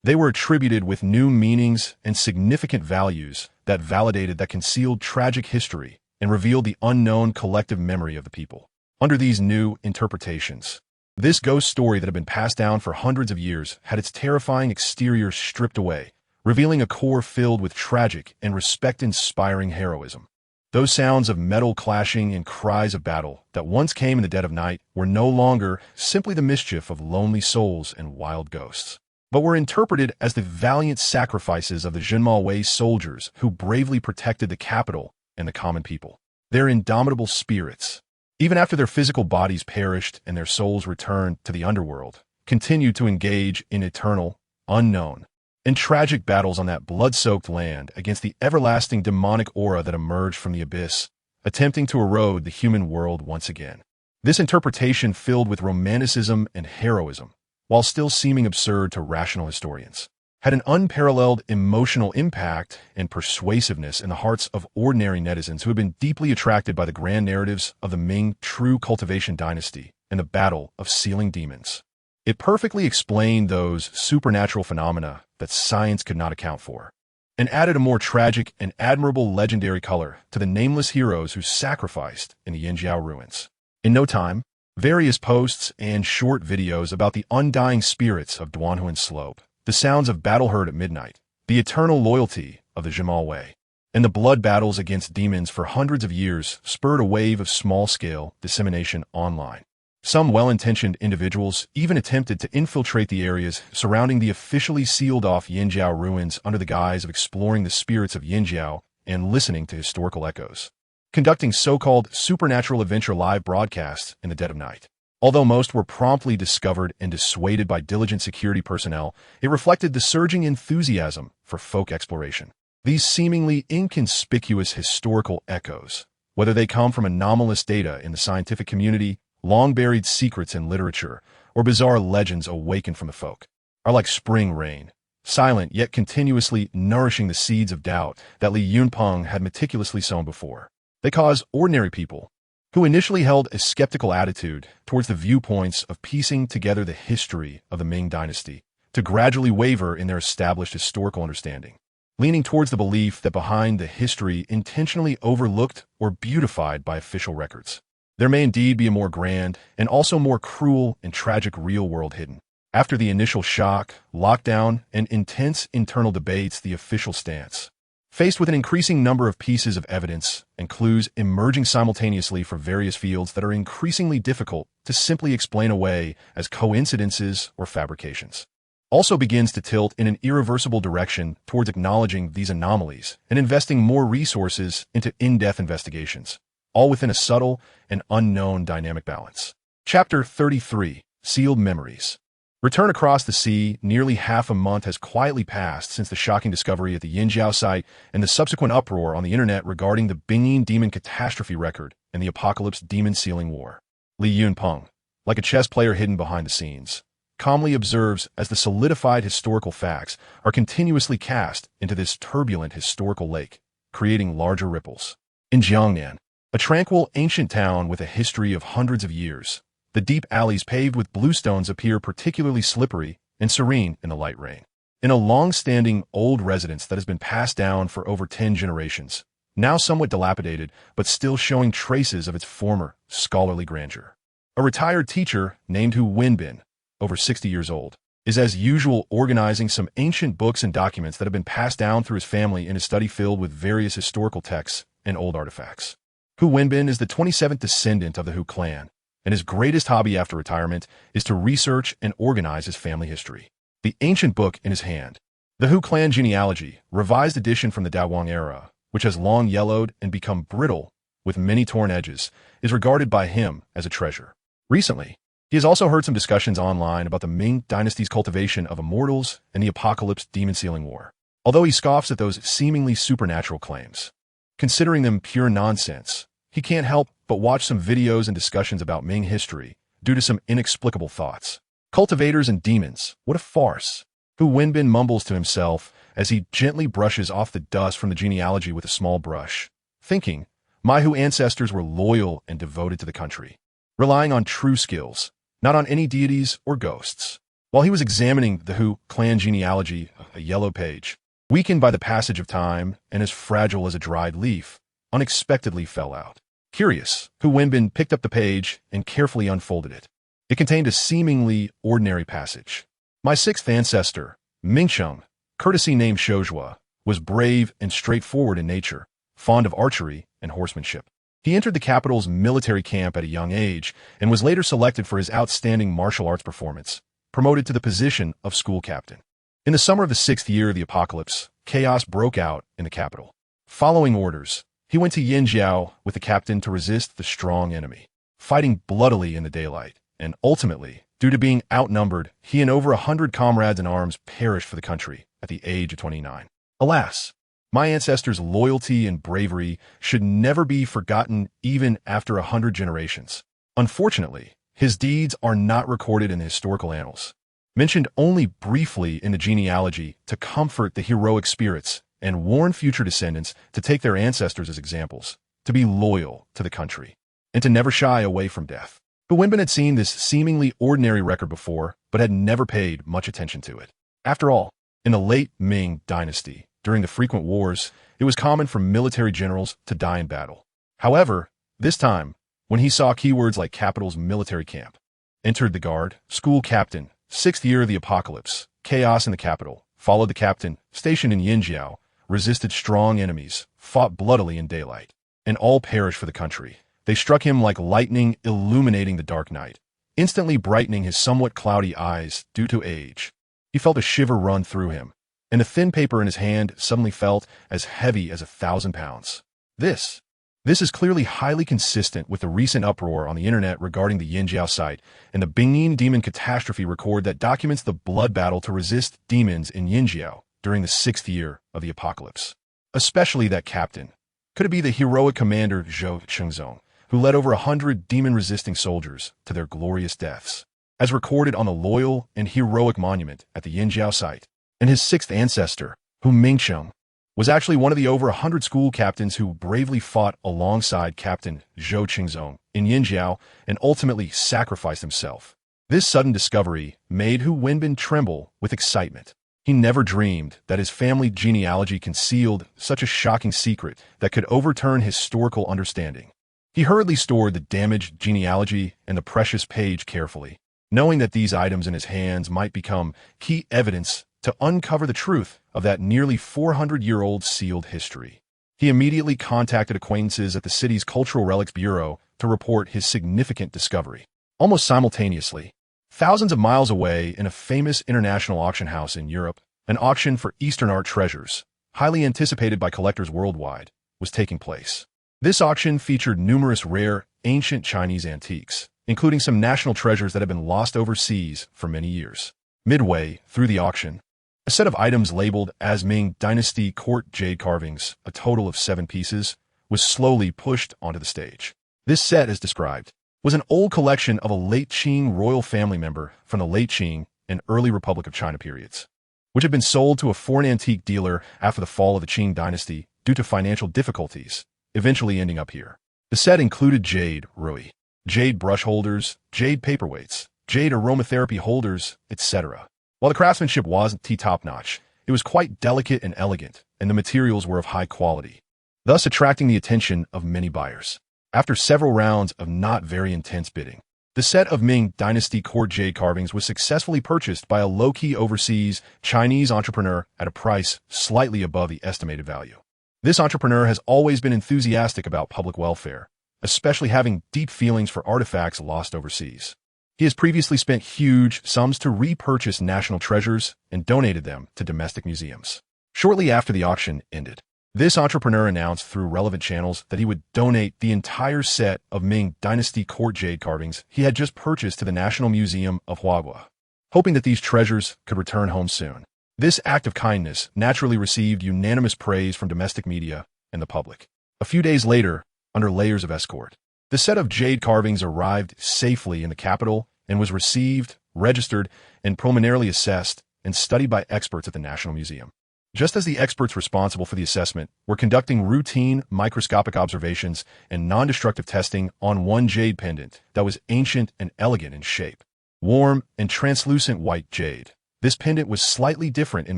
They were attributed with new meanings and significant values that validated that concealed tragic history and revealed the unknown collective memory of the people. Under these new interpretations, this ghost story that had been passed down for hundreds of years had its terrifying exterior stripped away, revealing a core filled with tragic and respect-inspiring heroism. Those sounds of metal clashing and cries of battle that once came in the dead of night were no longer simply the mischief of lonely souls and wild ghosts, but were interpreted as the valiant sacrifices of the Zhenmao Wei soldiers who bravely protected the capital and the common people. Their indomitable spirits, even after their physical bodies perished and their souls returned to the underworld, continued to engage in eternal, unknown, and tragic battles on that blood-soaked land against the everlasting demonic aura that emerged from the abyss, attempting to erode the human world once again. This interpretation, filled with romanticism and heroism, while still seeming absurd to rational historians, had an unparalleled emotional impact and persuasiveness in the hearts of ordinary netizens who had been deeply attracted by the grand narratives of the Ming true cultivation dynasty and the battle of sealing demons. It perfectly explained those supernatural phenomena that science could not account for, and added a more tragic and admirable legendary color to the nameless heroes who sacrificed in the Yinjiao ruins. In no time, various posts and short videos about the undying spirits of Duanhuan Slope, the sounds of battle heard at midnight, the eternal loyalty of the Zhenmao Wei, and the blood battles against demons for hundreds of years spurred a wave of small-scale dissemination online. Some well-intentioned individuals even attempted to infiltrate the areas surrounding the officially sealed-off Yinjiao ruins under the guise of exploring the spirits of Yinjiao and listening to historical echoes, conducting so-called supernatural adventure live broadcasts in the dead of night. Although most were promptly discovered and dissuaded by diligent security personnel, it reflected the surging enthusiasm for folk exploration. These seemingly inconspicuous historical echoes, whether they come from anomalous data in the scientific community, long-buried secrets in literature, or bizarre legends awakened from the folk, are like spring rain, silent yet continuously nourishing the seeds of doubt that Li Yunpeng had meticulously sown before. They cause ordinary people, who initially held a skeptical attitude towards the viewpoints of piecing together the history of the Ming dynasty, to gradually waver in their established historical understanding, leaning towards the belief that behind the history intentionally overlooked or beautified by official records, there may indeed be a more grand and also more cruel and tragic real world hidden. After the initial shock, lockdown, and intense internal debates, the official stance, faced with an increasing number of pieces of evidence and clues emerging simultaneously from various fields that are increasingly difficult to simply explain away as coincidences or fabrications. also begins to tilt in an irreversible direction towards acknowledging these anomalies and investing more resources into in-depth investigations, all within a subtle and unknown dynamic balance. Chapter 33: Sealed Memories. Return across the sea. Nearly half a month has quietly passed since the shocking discovery at the Yinjiao site and the subsequent uproar on the internet regarding the Bingyin demon catastrophe record and the Apocalypse demon sealing war. Li Yunpeng, like a chess player hidden behind the scenes, calmly observes as the solidified historical facts are continuously cast into this turbulent historical lake, creating larger ripples. In Jiangnan, a tranquil ancient town with a history of hundreds of years, the deep alleys paved with bluestones appear particularly slippery and serene in the light rain. In a long-standing old residence that has been passed down for over 10 generations, now somewhat dilapidated but still showing traces of its former scholarly grandeur. A retired teacher named Hu Wenbin, over 60 years old, is as usual organizing some ancient books and documents that have been passed down through his family in a study filled with various historical texts and old artifacts. Hu Wenbin is the 27th descendant of the Hu clan, and his greatest hobby after retirement is to research and organize his family history. The ancient book in his hand, the Hu clan genealogy, revised edition from the Daowang era, which has long yellowed and become brittle with many torn edges, is regarded by him as a treasure. Recently, he has also heard some discussions online about the Ming dynasty's cultivation of immortals and the Apocalypse demon sealing war, although he scoffs at those seemingly supernatural claims. Considering them pure nonsense, he can't help but watch some videos and discussions about Ming history due to some inexplicable thoughts. Cultivators and demons, what a farce! Hu Wenbin mumbles to himself as he gently brushes off the dust from the genealogy with a small brush, thinking, my Hu ancestors were loyal and devoted to the country, relying on true skills, not on any deities or ghosts. While he was examining the Hu clan genealogy, a yellow page, weakened by the passage of time and as fragile as a dried leaf, unexpectedly fell out. Curious, Hu Wenbin picked up the page and carefully unfolded it. It contained a seemingly ordinary passage. My sixth ancestor, Mingsheng, courtesy named Shouzhua, was brave and straightforward in nature, fond of archery and horsemanship. He entered the capital's military camp at a young age and was later selected for his outstanding martial arts performance, promoted to the position of school captain. In the summer of the 6th year of the apocalypse, chaos broke out in the capital. Following orders, he went to Yinjiao with the captain to resist the strong enemy, fighting bloodily in the daylight, and ultimately, due to being outnumbered, he and over 100 comrades in arms perished for the country at the age of 29. Alas, my ancestors' loyalty and bravery should never be forgotten even after 100 generations. Unfortunately, his deeds are not recorded in the historical annals, mentioned only briefly in the genealogy to comfort the heroic spirits and warn future descendants to take their ancestors as examples, to be loyal to the country, and to never shy away from death. Hu Wenbin had seen this seemingly ordinary record before, but had never paid much attention to it. After all, in the late Ming dynasty, during the frequent wars, it was common for military generals to die in battle. However, this time, when he saw keywords like capital's military camp, entered the guard, school captain, 6th year of the apocalypse, chaos in the capital, followed the captain, stationed in Yinjiao, resisted strong enemies, fought bloodily in daylight, and all perished for the country. They struck him like lightning illuminating the dark night, instantly brightening his somewhat cloudy eyes due to age. He felt a shiver run through him, and the thin paper in his hand suddenly felt as heavy as 1,000 pounds. This is clearly highly consistent with the recent uproar on the internet regarding the Yinjiao site and the Bingyin demon catastrophe record that documents the blood battle to resist demons in Yinjiao during the 6th year of the apocalypse. Especially that captain. Could it be the heroic commander Zhou Chengzong, who led over 100 demon-resisting soldiers to their glorious deaths, as recorded on the loyal and heroic monument at the Yinjiao site? And his 6th ancestor, Hu Mingsheng, was actually one of the over 100 school captains who bravely fought alongside Captain Zhou Qingzong in Yinjiao and ultimately sacrificed himself. This sudden discovery made Hu Wenbin tremble with excitement. He never dreamed that his family genealogy concealed such a shocking secret that could overturn historical understanding. He hurriedly stored the damaged genealogy and the precious page carefully, knowing that these items in his hands might become key evidence to uncover the truth of that nearly 400-year-old sealed history. He immediately contacted acquaintances at the city's Cultural Relics Bureau to report his significant discovery. Almost simultaneously, Thousands of miles away, in a famous international auction house in Europe, an auction for Eastern art treasures, highly anticipated by collectors worldwide, was taking place. This auction featured numerous rare, ancient Chinese antiques, including some national treasures that had been lost overseas for many years. Midway through the auction, a set of items labeled as Ming Dynasty court jade carvings, a total of 7 pieces, was slowly pushed onto the stage. This set, as described, was an old collection of a late Qing royal family member from the late Qing and early Republic of China periods, which had been sold to a foreign antique dealer after the fall of the Qing dynasty due to financial difficulties, eventually ending up here. The set included jade rui, jade brush holders, jade paperweights, jade aromatherapy holders, etc. While the craftsmanship wasn't top-notch, it was quite delicate and elegant, and the materials were of high quality, thus attracting the attention of many buyers. After several rounds of not very intense bidding, the set of Ming Dynasty court jade carvings was successfully purchased by a low-key overseas Chinese entrepreneur at a price slightly above the estimated value. This entrepreneur has always been enthusiastic about public welfare, especially having deep feelings for artifacts lost overseas. He has previously spent huge sums to repurchase national treasures and donated them to domestic museums. Shortly after the auction ended, this entrepreneur announced through relevant channels that he would donate the entire set of Ming Dynasty court jade carvings he had just purchased to the National Museum of Huaguo, hoping that these treasures could return home soon. This act of kindness naturally received unanimous praise from domestic media and the public. A few days later, under layers of escort, the set of jade carvings arrived safely in the capital and was received, registered, and preliminarily assessed and studied by experts at the National Museum. Just as the experts responsible for the assessment were conducting routine microscopic observations and non-destructive testing on one jade pendant that was ancient and elegant in shape, warm and translucent white jade. This pendant was slightly different in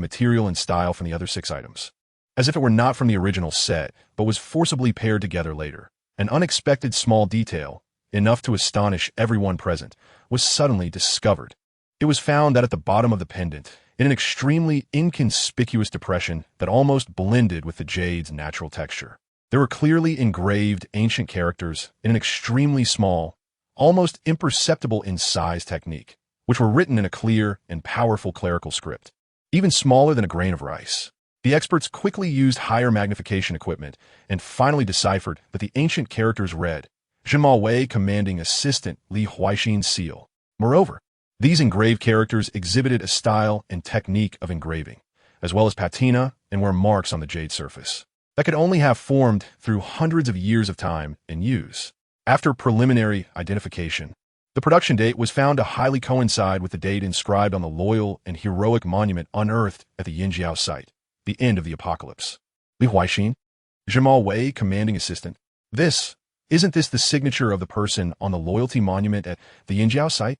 material and style from the other 6 items, as if it were not from the original set, but was forcibly paired together later. An unexpected small detail, enough to astonish everyone present, was suddenly discovered. It was found that at the bottom of the pendant, in an extremely inconspicuous depression that almost blended with the jade's natural texture, there were clearly engraved ancient characters in an extremely small, almost imperceptible in size technique, which were written in a clear and powerful clerical script, even smaller than a grain of rice. The experts quickly used higher magnification equipment and finally deciphered that the ancient characters read, Zhenmao Wei commanding assistant Li Huaixin's seal. Moreover, these engraved characters exhibited a style and technique of engraving, as well as patina, and were marks on the jade surface that could only have formed through hundreds of years of time and use. After preliminary identification, the production date was found to highly coincide with the date inscribed on the loyal and heroic monument unearthed at the Yinjiao site, the end of the apocalypse. Li Huaixin, Zhenmao Wei commanding assistant. Isn't this the signature of the person on the loyalty monument at the Yinjiao site?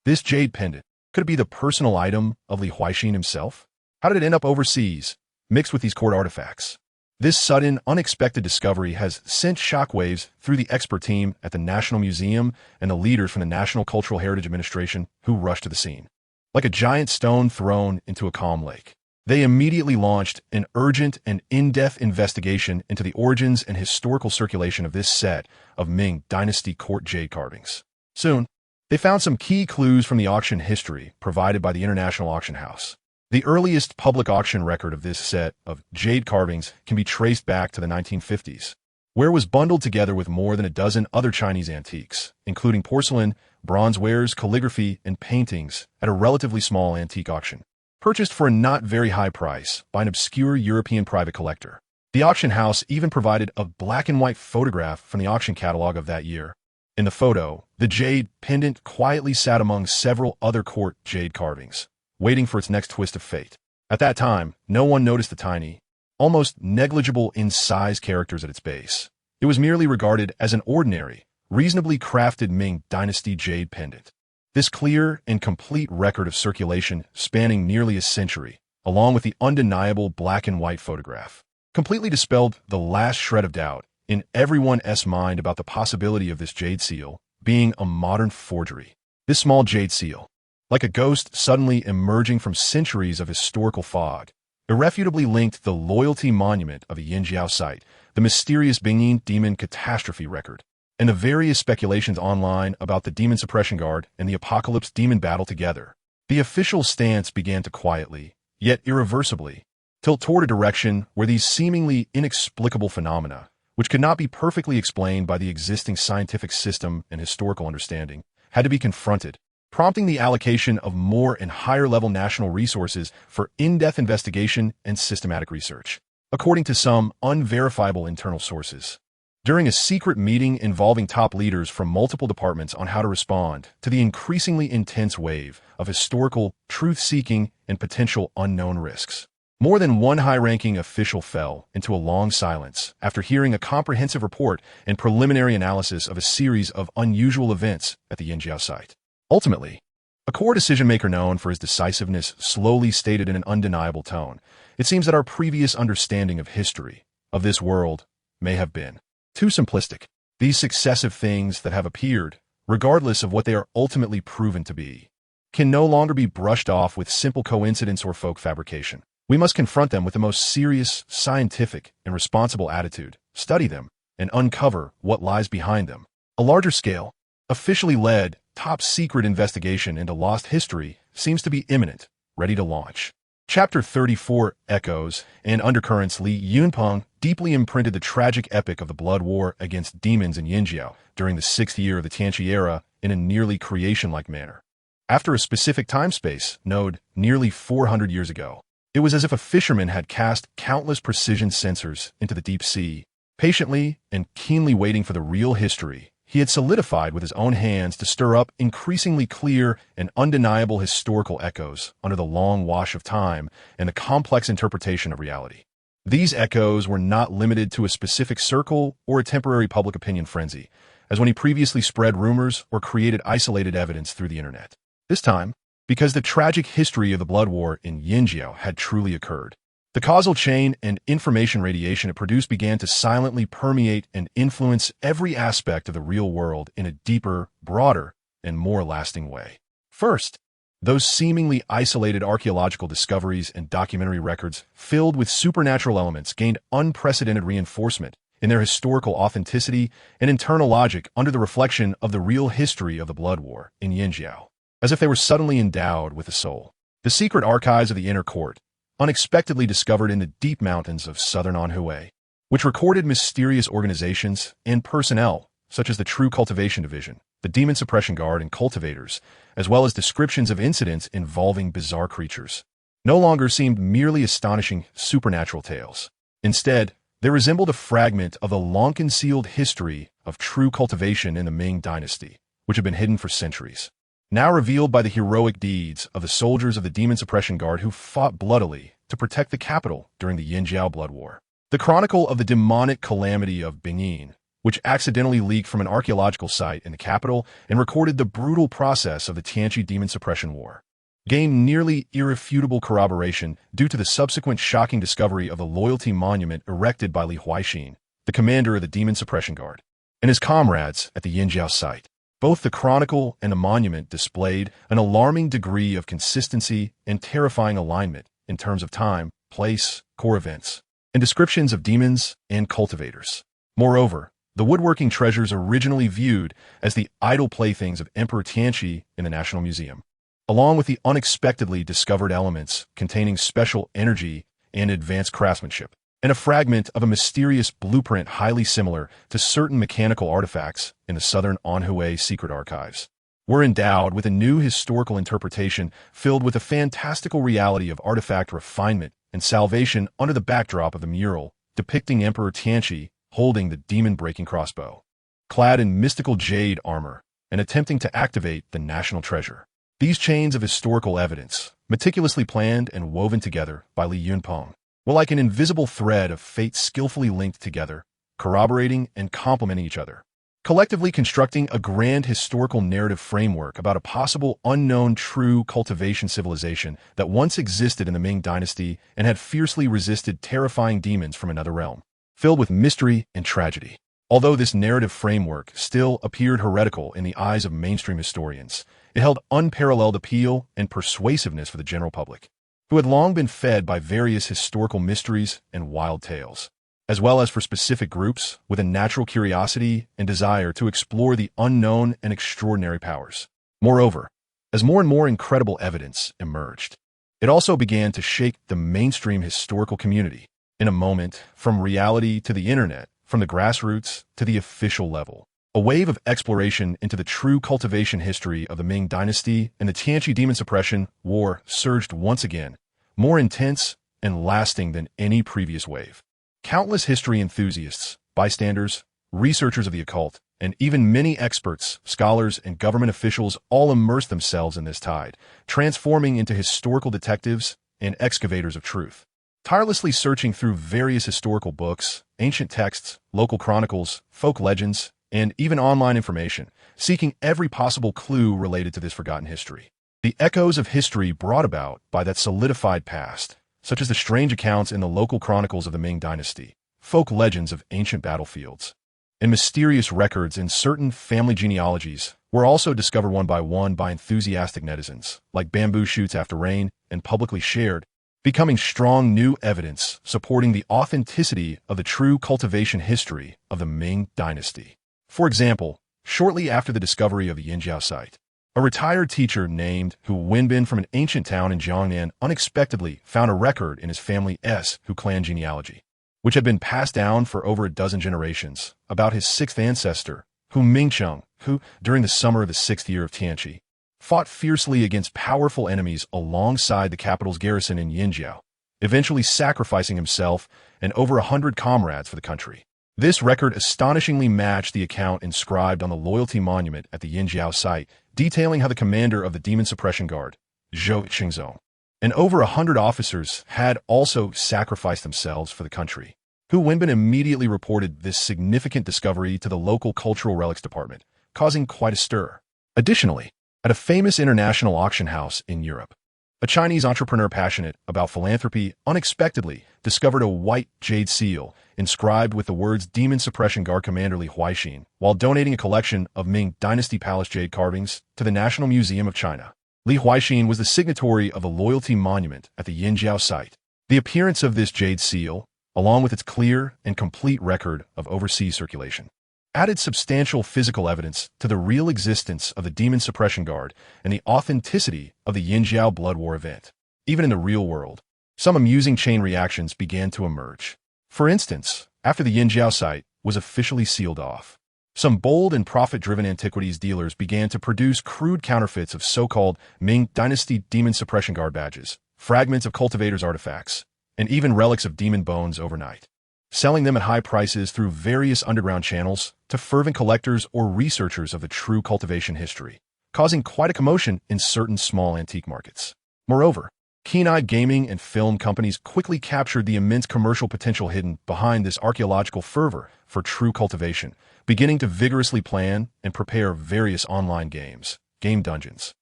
This jade pendant, could it be the personal item of Li Huaixin himself? How did it end up overseas, mixed with these court artifacts? This sudden, unexpected discovery has sent shockwaves through the expert team at the National Museum and the leaders from the National Cultural Heritage Administration who rushed to the scene. Like a giant stone thrown into a calm lake, they immediately launched an urgent and in-depth investigation into the origins and historical circulation of this set of Ming Dynasty court jade carvings. Soon, they found some key clues from the auction history provided by the International Auction House. The earliest public auction record of this set of jade carvings can be traced back to the 1950s, where it was bundled together with more than a dozen other Chinese antiques, including porcelain, bronze wares, calligraphy, and paintings at a relatively small antique auction, purchased for a not very high price by an obscure European private collector. The auction house even provided a black and white photograph from the auction catalog of that year. In the photo, the jade pendant quietly sat among several other court jade carvings, waiting for its next twist of fate. At that time, no one noticed the tiny, almost negligible in size characters at its base. It was merely regarded as an ordinary, reasonably crafted Ming Dynasty jade pendant. This clear and complete record of circulation spanning nearly a century, along with the undeniable black and white photograph, completely dispelled the last shred of doubt in everyone's mind about the possibility of this jade seal being a modern forgery. This small jade seal, like a ghost suddenly emerging from centuries of historical fog, irrefutably linked the loyalty monument of the Yinjiao site, the mysterious Bingyin demon catastrophe record, and the various speculations online about the Demon Suppression Guard and the Apocalypse Demon battle together, the official stance began to quietly, yet irreversibly, tilt toward a direction where these seemingly inexplicable phenomena, which could not be perfectly explained by the existing scientific system and historical understanding, had to be confronted, prompting the allocation of more and higher-level national resources for in-depth investigation and systematic research, according to some unverifiable internal sources. During a secret meeting involving top leaders from multiple departments on how to respond to the increasingly intense wave of historical, truth-seeking, and potential unknown risks, more than one high-ranking official fell into a long silence after hearing a comprehensive report and preliminary analysis of a series of unusual events at the Yinjiao site. Ultimately, a core decision-maker known for his decisiveness slowly stated in an undeniable tone, "It seems that our previous understanding of history, of this world, may have been too simplistic. These successive things that have appeared, regardless of what they are ultimately proven to be, can no longer be brushed off with simple coincidence or folk fabrication. We must confront them with the most serious, scientific, and responsible attitude, study them, and uncover what lies behind them." A larger scale, officially led, top-secret investigation into lost history seems to be imminent, ready to launch. Chapter 34, Echoes and Undercurrents. Li Yunpeng deeply imprinted the tragic epic of the blood war against demons in Yinjiao during the 6th year of the Tianqi era in a nearly creation-like manner. After a specific time-space node nearly 400 years ago, it was as if a fisherman had cast countless precision sensors into the deep sea, patiently and keenly waiting for the real history he had solidified with his own hands to stir up increasingly clear and undeniable historical echoes under the long wash of time and the complex interpretation of reality. These echoes were not limited to a specific circle or a temporary public opinion frenzy, as when he previously spread rumors or created isolated evidence through the internet. This time, because the tragic history of the blood war in Yinjiao had truly occurred, the causal chain and information radiation it produced began to silently permeate and influence every aspect of the real world in a deeper, broader, and more lasting way. First, those seemingly isolated archaeological discoveries and documentary records filled with supernatural elements gained unprecedented reinforcement in their historical authenticity and internal logic under the reflection of the real history of the blood war in Yinjiao, as if they were suddenly endowed with a soul. The secret archives of the inner court, unexpectedly discovered in the deep mountains of southern Anhui, which recorded mysterious organizations and personnel such as the True Cultivation Division, the Demon Suppression Guard, and cultivators, as well as descriptions of incidents involving bizarre creatures, no longer seemed merely astonishing supernatural tales. Instead, they resembled a fragment of the long-concealed history of true cultivation in the Ming Dynasty, which had been hidden for centuries, now revealed by the heroic deeds of the soldiers of the Demon Suppression Guard who fought bloodily to protect the capital during the Yinjiao Blood War. The chronicle of the demonic calamity of Bingyin, which accidentally leaked from an archaeological site in the capital and recorded the brutal process of the Tianqi Demon Suppression War, gained nearly irrefutable corroboration due to the subsequent shocking discovery of the loyalty monument erected by Li Huaixin, the commander of the Demon Suppression Guard, and his comrades at the Yinjiao site. Both the chronicle and the monument displayed an alarming degree of consistency and terrifying alignment in terms of time, place, core events, and descriptions of demons and cultivators. Moreover, the woodworking treasures originally viewed as the idle playthings of Emperor Tianqi in the National Museum, along with the unexpectedly discovered elements containing special energy and advanced craftsmanship, and a fragment of a mysterious blueprint highly similar to certain mechanical artifacts in the southern Anhui secret archives, were endowed with a new historical interpretation filled with the fantastical reality of artifact refinement and salvation under the backdrop of the mural depicting Emperor Tianqi holding the demon-breaking crossbow, clad in mystical jade armor and attempting to activate the national treasure. These chains of historical evidence, meticulously planned and woven together by Li Yunpeng, were like an invisible thread of fate skillfully linked together, corroborating and complementing each other, collectively constructing a grand historical narrative framework about a possible unknown true cultivation civilization that once existed in the Ming Dynasty and had fiercely resisted terrifying demons from another realm, filled with mystery and tragedy. Although this narrative framework still appeared heretical in the eyes of mainstream historians, it held unparalleled appeal and persuasiveness for the general public, who had long been fed by various historical mysteries and wild tales. as well as for specific groups with a natural curiosity and desire to explore the unknown and extraordinary powers. Moreover, as more and more incredible evidence emerged, it also began to shake the mainstream historical community. In a moment, from reality to the internet, from the grassroots to the official level, a wave of exploration into the true cultivation history of the Ming Dynasty and the Tianqi demon suppression war surged once again, more intense and lasting than any previous wave. Countless history enthusiasts, bystanders, researchers of the occult, and even many experts, scholars, and government officials all immersed themselves in this tide, transforming into historical detectives and excavators of truth. Tirelessly searching through various historical books, ancient texts, local chronicles, folk legends, and even online information, seeking every possible clue related to this forgotten history. The echoes of history brought about by that solidified past, such as the strange accounts in the local chronicles of the Ming Dynasty, folk legends of ancient battlefields, and mysterious records in certain family genealogies, were also discovered one by enthusiastic netizens, like bamboo shoots after rain, and publicly shared, becoming strong new evidence supporting the authenticity of the true cultivation history of the Ming Dynasty. For example, shortly after the discovery of the Yinjiao site, a retired teacher named Hu Wenbin from an ancient town in Jiangnan unexpectedly found a record in his family's Hu clan genealogy, which had been passed down for over a dozen generations, about his sixth ancestor, Hu Mingcheng, who, during the summer of the sixth year of Tianqi, fought fiercely against powerful enemies alongside the capital's garrison in Yinjiao, eventually sacrificing himself and over 100 comrades for the country. This record astonishingly matched the account inscribed on the loyalty monument at the Yinjiao site, detailing how the commander of the Demon Suppression Guard, Zhou Qingzhou, and over 100 officers had also sacrificed themselves for the country. Hu Wenbin immediately reported this significant discovery to the local cultural relics department, causing quite a stir. Additionally, at a famous international auction house in Europe, a Chinese entrepreneur passionate about philanthropy unexpectedly discovered a white jade seal inscribed with the words Demon Suppression Guard Commander Li Huaixin while donating a collection of Ming Dynasty Palace jade carvings to the National Museum of China. Li Huaixin was the signatory of the loyalty monument at the Yinjiao site. The appearance of this jade seal, along with its clear and complete record of overseas circulation, added substantial physical evidence to the real existence of the Demon Suppression Guard and the authenticity of the Yinjiao Blood War event. Even in the real world, some amusing chain reactions began to emerge. For instance, after the Yinjiao site was officially sealed off, some bold and profit-driven antiquities dealers began to produce crude counterfeits of so-called Ming Dynasty Demon Suppression Guard badges, fragments of cultivators' artifacts, and even relics of demon bones overnight, selling them at high prices through various underground channels to fervent collectors or researchers of the true cultivation history, causing quite a commotion in certain small antique markets. Moreover, keen-eyed gaming and film companies quickly captured the immense commercial potential hidden behind this archaeological fervor for true cultivation, beginning to vigorously plan and prepare various online games, game dungeons,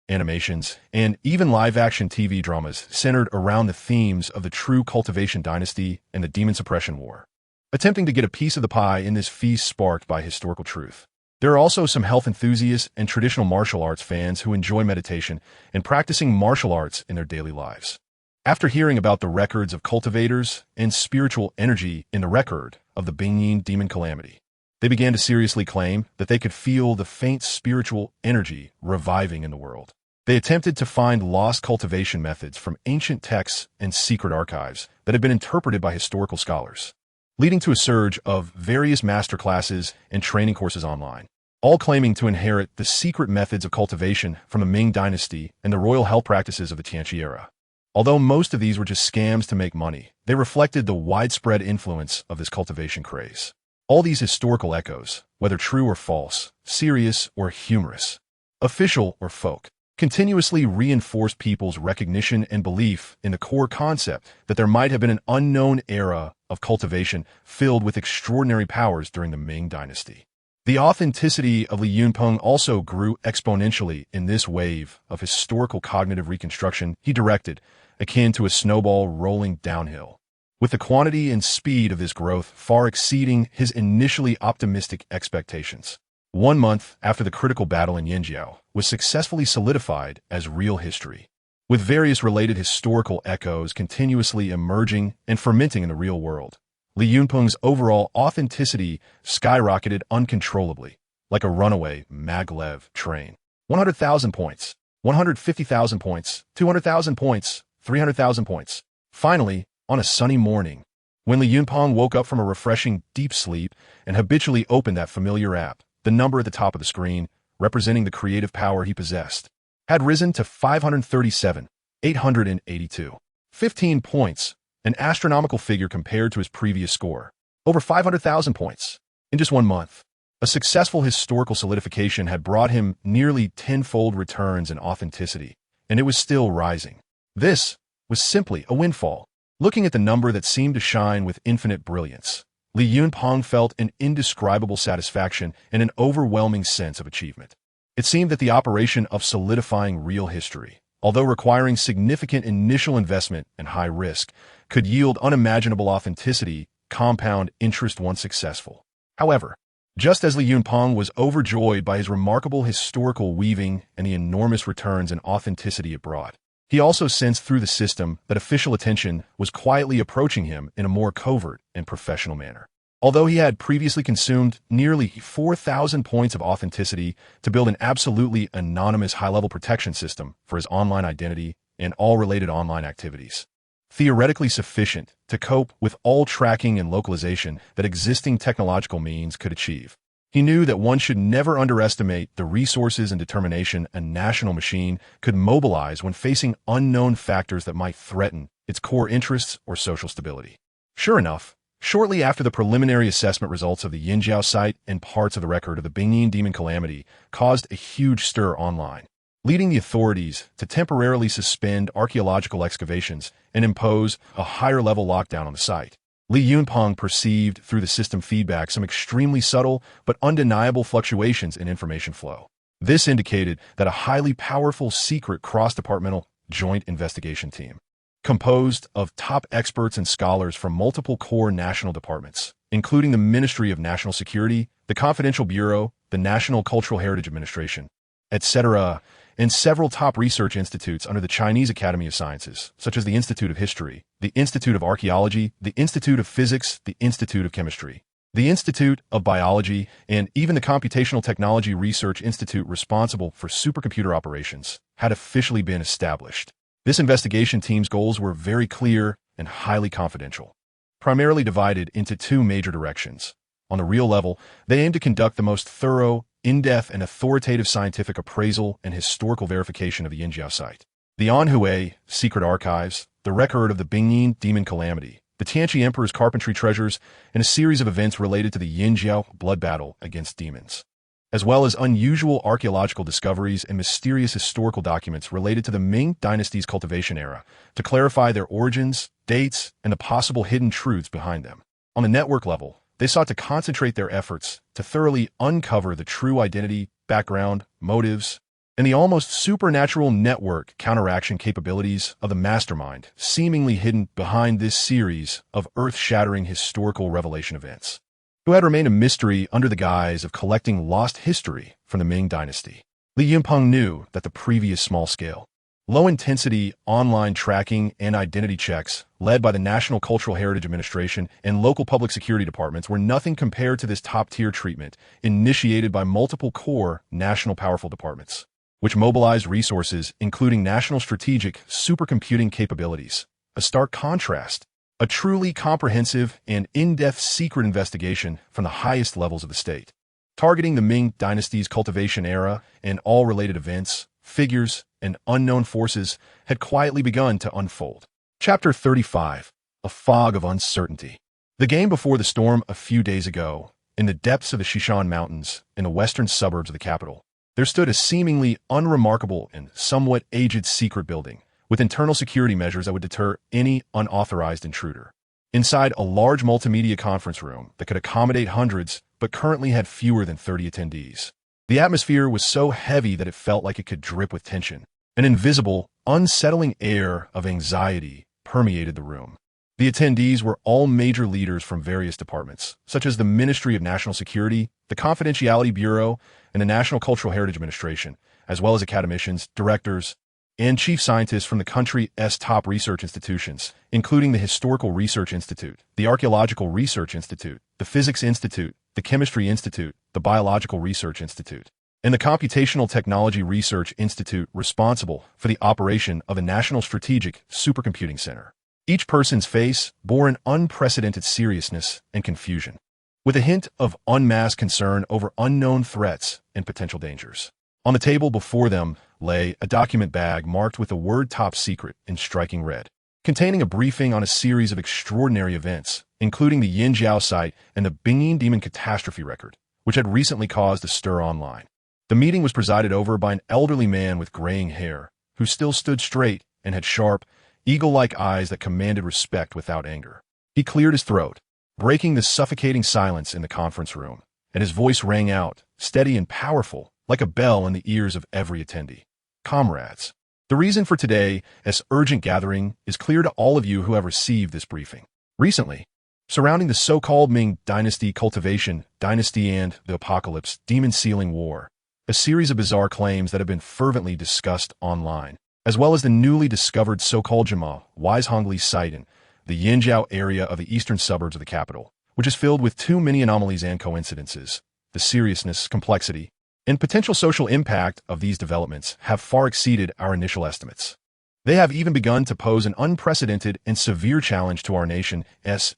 animations, and even live-action TV dramas centered around the themes of the true cultivation dynasty and the demon suppression war, attempting to get a piece of the pie in this feast sparked by historical truth. There are also some health enthusiasts and traditional martial arts fans who enjoy meditation and practicing martial arts in their daily lives. After hearing about the records of cultivators and spiritual energy in the record of the Binyin demon calamity, they began to seriously claim that they could feel the faint spiritual energy reviving in the world. They attempted to find lost cultivation methods from ancient texts and secret archives that had been interpreted by historical scholars, leading to a surge of various masterclasses and training courses online, all claiming to inherit the secret methods of cultivation from the Ming Dynasty and the royal health practices of the Tianqi era. Although most of these were just scams to make money, they reflected the widespread influence of this cultivation craze. All these historical echoes, whether true or false, serious or humorous, official or folk, continuously reinforced people's recognition and belief in the core concept that there might have been an unknown era of cultivation filled with extraordinary powers during the Ming Dynasty. The authenticity of Li Yunpeng also grew exponentially in this wave of historical cognitive reconstruction he directed, akin to a snowball rolling downhill, with the quantity and speed of this growth far exceeding his initially optimistic expectations. 1 month after the critical battle in Yinjiao was successfully solidified as real history, with various related historical echoes continuously emerging and fermenting in the real world. Li Yunpeng's overall authenticity skyrocketed uncontrollably, like a runaway maglev train. 100,000 points, 150,000 points, 200,000 points, 300,000 points. Finally, on a sunny morning, when Li Yunpeng woke up from a refreshing deep sleep and habitually opened that familiar app, the number at the top of the screen, representing the creative power he possessed, had risen to 537,882. 15 points, an astronomical figure compared to his previous score. Over 500,000 points. In just 1 month, a successful historical solidification had brought him nearly tenfold returns in authenticity, and it was still rising. This was simply a windfall. Looking at the number that seemed to shine with infinite brilliance, Li Yunpeng felt an indescribable satisfaction and an overwhelming sense of achievement. It seemed that the operation of solidifying real history, although requiring significant initial investment and high risk, could yield unimaginable authenticity, compound interest once successful. However, just as Li Yunpeng was overjoyed by his remarkable historical weaving and the enormous returns in authenticity it brought, he also sensed through the system that official attention was quietly approaching him in a more covert and professional manner. Although he had previously consumed nearly 4,000 points of authenticity to build an absolutely anonymous high-level protection system for his online identity and all related online activities, theoretically sufficient to cope with all tracking and localization that existing technological means could achieve, he knew that one should never underestimate the resources and determination a national machine could mobilize when facing unknown factors that might threaten its core interests or social stability. Sure enough, shortly after the preliminary assessment results of the Yinjiao site and parts of the record of the Bingyin demon calamity caused a huge stir online, leading the authorities to temporarily suspend archaeological excavations and impose a higher-level lockdown on the site. Li Yunpeng perceived through the system feedback some extremely subtle but undeniable fluctuations in information flow. This indicated that a highly powerful secret cross-departmental joint investigation team, composed of top experts and scholars from multiple core national departments, including the Ministry of National Security, the Confidential Bureau, the National Cultural Heritage Administration, etc., and several top research institutes under the Chinese Academy of Sciences, such as the Institute of History, the Institute of Archaeology, the Institute of Physics, the Institute of Chemistry, the Institute of Biology, and even the Computational Technology Research Institute responsible for supercomputer operations, had officially been established. This investigation team's goals were very clear and highly confidential, primarily divided into 2 major directions. On the real level, they aimed to conduct the most thorough, in-depth, and authoritative scientific appraisal and historical verification of the Yinjiao site. The Anhui secret archives, the record of the Bingyin demon calamity, the Tianqi Emperor's carpentry treasures, and a series of events related to the Yinjiao blood battle against demons, as well as unusual archaeological discoveries and mysterious historical documents related to the Ming dynasty's cultivation era, to clarify their origins, dates, and the possible hidden truths behind them. On the network level, they sought to concentrate their efforts to thoroughly uncover the true identity, background, motives, and the almost supernatural network counteraction capabilities of the mastermind seemingly hidden behind this series of earth-shattering historical revelation events, who had remained a mystery under the guise of collecting lost history from the Ming dynasty. Li Yunpeng knew that the previous small-scale, low-intensity online tracking and identity checks led by the National Cultural Heritage Administration and local public security departments were nothing compared to this top-tier treatment initiated by multiple core national powerful departments, which mobilized resources including national strategic supercomputing capabilities. A stark contrast, a truly comprehensive and in-depth secret investigation from the highest levels of the state, targeting the Ming dynasty's cultivation era and all related events, figures, and unknown forces had quietly begun to unfold. Chapter 35. A Fog of Uncertainty. The game before the storm a few days ago, in the depths of the Shishan Mountains in the western suburbs of the capital, there stood a seemingly unremarkable and somewhat aged secret building, with internal security measures that would deter any unauthorized intruder. Inside a large multimedia conference room that could accommodate hundreds, but currently had fewer than 30 attendees, the atmosphere was so heavy that it felt like it could drip with tension. An invisible, unsettling air of anxiety permeated the room. The attendees were all major leaders from various departments, such as the Ministry of National Security, the Confidentiality Bureau, and the National Cultural Heritage Administration, as well as academicians, directors, and chief scientists from the country's top research institutions, including the Historical Research Institute, the Archaeological Research Institute, the Physics Institute, the Chemistry Institute, the Biological Research Institute, and the Computational Technology Research Institute responsible for the operation of the National Strategic Supercomputing Center. Each person's face bore an unprecedented seriousness and confusion, with a hint of unmasked concern over unknown threats and potential dangers. On the table before them lay a document bag marked with the word "Top Secret" in striking red, containing a briefing on a series of extraordinary events, including the Yinjiao site and the Bingyin Demon catastrophe record, which had recently caused a stir online. The meeting was presided over by an elderly man with graying hair, who still stood straight and had sharp, eagle-like eyes that commanded respect without anger. He cleared his throat, breaking the suffocating silence in the conference room, and his voice rang out, steady and powerful, like a bell in the ears of every attendee. Comrades, the reason for today's urgent gathering is clear to all of you who have received this briefing. Recently, surrounding the so-called Ming Dynasty cultivation dynasty and the apocalypse demon sealing war, a series of bizarre claims that have been fervently discussed online, as well as the newly discovered so-called Jama Weishongli site in the Yinjiao area of the eastern suburbs of the capital, which is filled with too many anomalies and coincidences. The seriousness, complexity, and potential social impact of these developments have far exceeded our initial estimates. They have even begun to pose an unprecedented and severe challenge to our nation's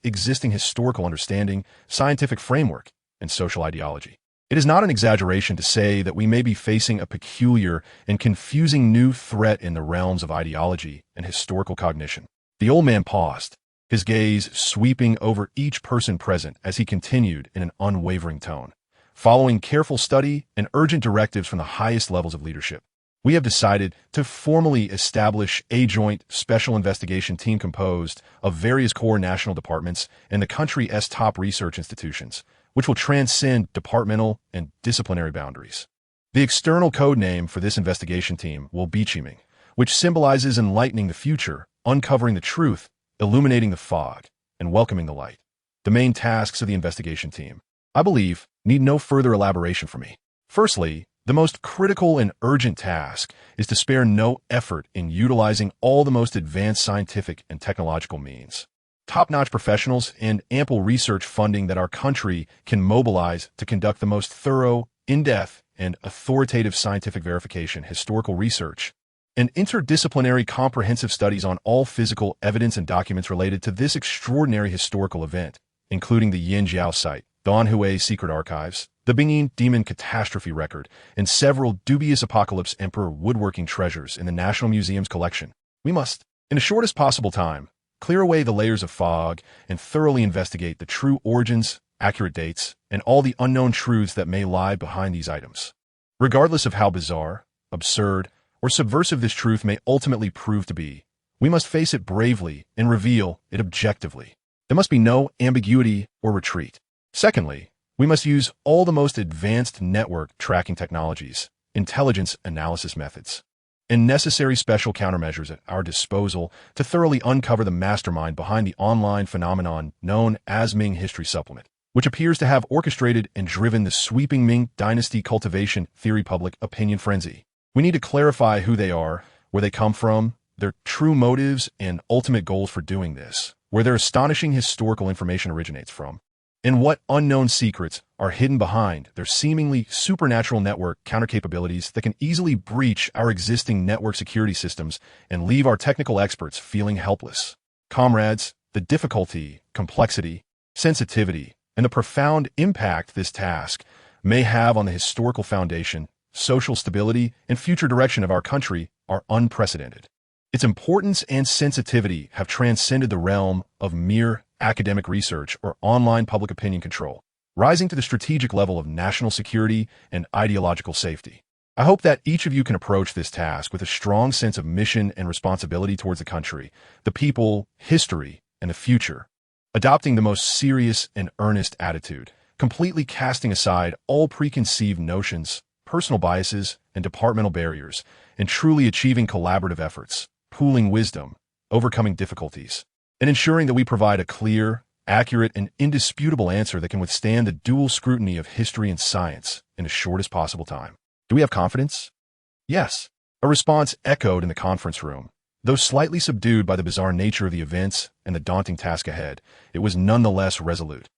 existing historical understanding, scientific framework, and social ideology. It is not an exaggeration to say that we may be facing a peculiar and confusing new threat in the realms of ideology and historical cognition. The old man paused, his gaze sweeping over each person present as he continued in an unwavering tone. Following careful study and urgent directives from the highest levels of leadership, we have decided to formally establish a joint special investigation team composed of various core national departments and the country's top research institutions, which will transcend departmental and disciplinary boundaries. The external code name for this investigation team will be reshaping, which symbolizes enlightening the future, uncovering the truth, illuminating the fog, and welcoming the light. The main tasks of the investigation team, I believe, need no further elaboration from me. Firstly, the most critical and urgent task is to spare no effort in utilizing all the most advanced scientific and technological means, top-notch professionals, and ample research funding that our country can mobilize to conduct the most thorough, in-depth, and authoritative scientific verification, historical research, and interdisciplinary comprehensive studies on all physical evidence and documents related to this extraordinary historical event, including the Yinjiao site, the Anhui secret archives, the Bingyin demon catastrophe record, and several dubious apocalypse emperor woodworking treasures in the National Museum's collection. We must, in the shortest possible time, clear away the layers of fog and thoroughly investigate the true origins, accurate dates, and all the unknown truths that may lie behind these items. Regardless of how bizarre, absurd, or subversive this truth may ultimately prove to be, we must face it bravely and reveal it objectively. There must be no ambiguity or retreat. Secondly, we must use all the most advanced network tracking technologies, intelligence analysis methods, and necessary special countermeasures at our disposal to thoroughly uncover the mastermind behind the online phenomenon known as Ming History Supplement, which appears to have orchestrated and driven the sweeping Ming Dynasty cultivation theory public opinion frenzy. We need to clarify who they are, where they come from, their true motives and ultimate goals for doing this, where their astonishing historical information originates from, and what unknown secrets are hidden behind their seemingly supernatural network counter-capabilities that can easily breach our existing network security systems and leave our technical experts feeling helpless. Comrades, the difficulty, complexity, sensitivity, and the profound impact this task may have on the historical foundation, social stability, and future direction of our country are unprecedented. Its importance and sensitivity have transcended the realm of mere academic research or online public opinion control, rising to the strategic level of national security and ideological safety. I hope that each of you can approach this task with a strong sense of mission and responsibility towards the country, the people, history, and the future, adopting the most serious and earnest attitude, completely casting aside all preconceived notions, personal biases, and departmental barriers, and truly achieving collaborative efforts, pooling wisdom, overcoming difficulties, and ensuring that we provide a clear, accurate, and indisputable answer that can withstand the dual scrutiny of history and science in the shortest possible time. Do we have confidence? Yes. A response echoed in the conference room. Though slightly subdued by the bizarre nature of the events and the daunting task ahead, it was nonetheless resolute.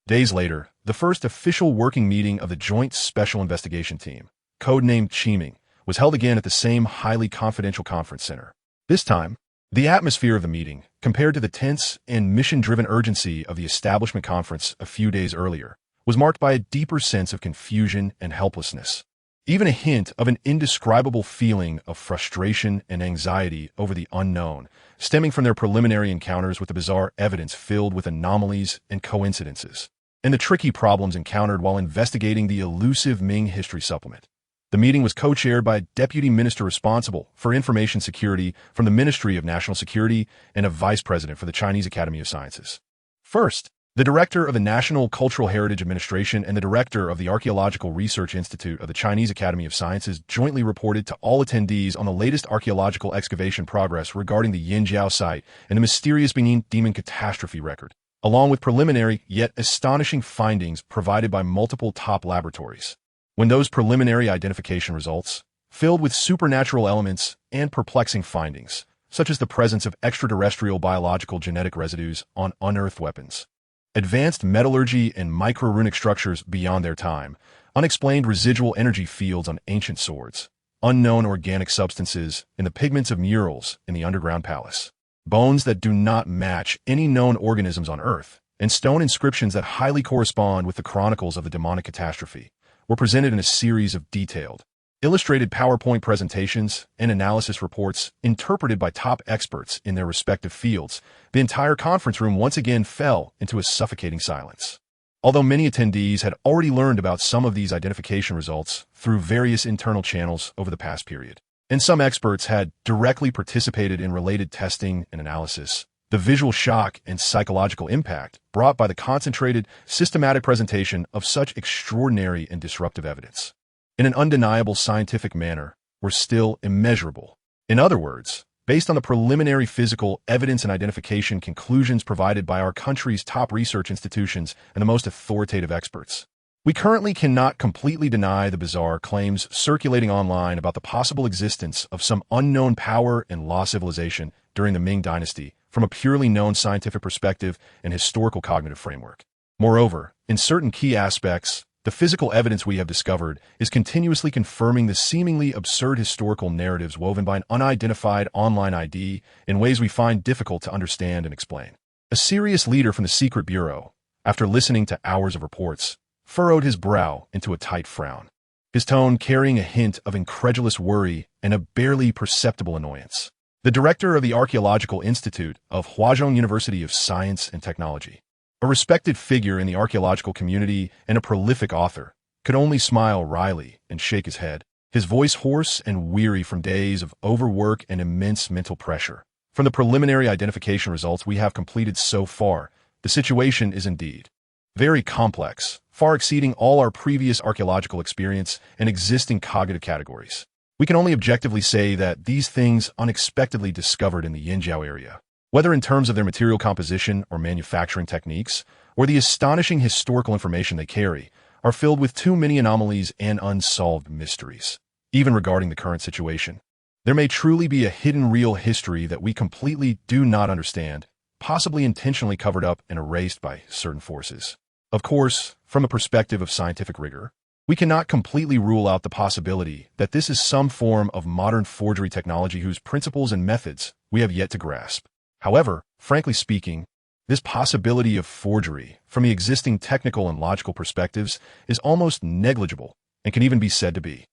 Days later, the first official working meeting of the Joint Special Investigation Team, codenamed Chiming, was held again at the same highly confidential conference center. This time, the atmosphere of the meeting, compared to the tense and mission-driven urgency of the establishment conference a few days earlier, was marked by a deeper sense of confusion and helplessness. Even a hint of an indescribable feeling of frustration and anxiety over the unknown, stemming from their preliminary encounters with the bizarre evidence filled with anomalies and coincidences, and the tricky problems encountered while investigating the elusive Ming history supplement. The meeting was co-chaired by a deputy minister responsible for information security from the Ministry of National Security and a vice president for the Chinese Academy of Sciences. First, the director of the National Cultural Heritage Administration and the director of the Archaeological Research Institute of the Chinese Academy of Sciences jointly reported to all attendees on the latest archaeological excavation progress regarding the Yinjiao site and the mysterious Benin demon catastrophe record, along with preliminary yet astonishing findings provided by multiple top laboratories. When those preliminary identification results, filled with supernatural elements and perplexing findings, such as the presence of extraterrestrial biological genetic residues on unearthed weapons, advanced metallurgy and micro-runic structures beyond their time, unexplained residual energy fields on ancient swords, unknown organic substances in the pigments of murals in the underground palace, bones that do not match any known organisms on Earth, and stone inscriptions that highly correspond with the chronicles of the demonic catastrophe, were presented in a series of detailed, illustrated PowerPoint presentations and analysis reports interpreted by top experts in their respective fields. The entire conference room once again fell into a suffocating silence. Although many attendees had already learned about some of these identification results through various internal channels over the past period, and some experts had directly participated in related testing and analysis, the visual shock and psychological impact brought by the concentrated, systematic presentation of such extraordinary and disruptive evidence, in an undeniable scientific manner, were still immeasurable. In other words, based on the preliminary physical evidence and identification conclusions provided by our country's top research institutions and the most authoritative experts, we currently cannot completely deny the bizarre claims circulating online about the possible existence of some unknown power and law civilization during the Ming Dynasty from a purely known scientific perspective and historical cognitive framework. Moreover, in certain key aspects, the physical evidence we have discovered is continuously confirming the seemingly absurd historical narratives woven by an unidentified online ID in ways we find difficult to understand and explain. A serious leader from the Secret Bureau, after listening to hours of reports, furrowed his brow into a tight frown, his tone carrying a hint of incredulous worry and a barely perceptible annoyance. The director of the Archaeological Institute of Huazhong University of Science and Technology, a respected figure in the archaeological community and a prolific author, could only smile wryly and shake his head, his voice hoarse and weary from days of overwork and immense mental pressure. From the preliminary identification results we have completed so far, the situation is indeed very complex, far exceeding all our previous archaeological experience and existing cognitive categories. We can only objectively say that these things unexpectedly discovered in the Yinjiao area, whether in terms of their material composition or manufacturing techniques, or the astonishing historical information they carry, are filled with too many anomalies and unsolved mysteries. Even regarding the current situation, there may truly be a hidden real history that we completely do not understand, possibly intentionally covered up and erased by certain forces. Of course, from a perspective of scientific rigor, we cannot completely rule out the possibility that this is some form of modern forgery technology whose principles and methods we have yet to grasp. However, frankly speaking, this possibility of forgery from the existing technical and logical perspectives is almost negligible and can even be said to be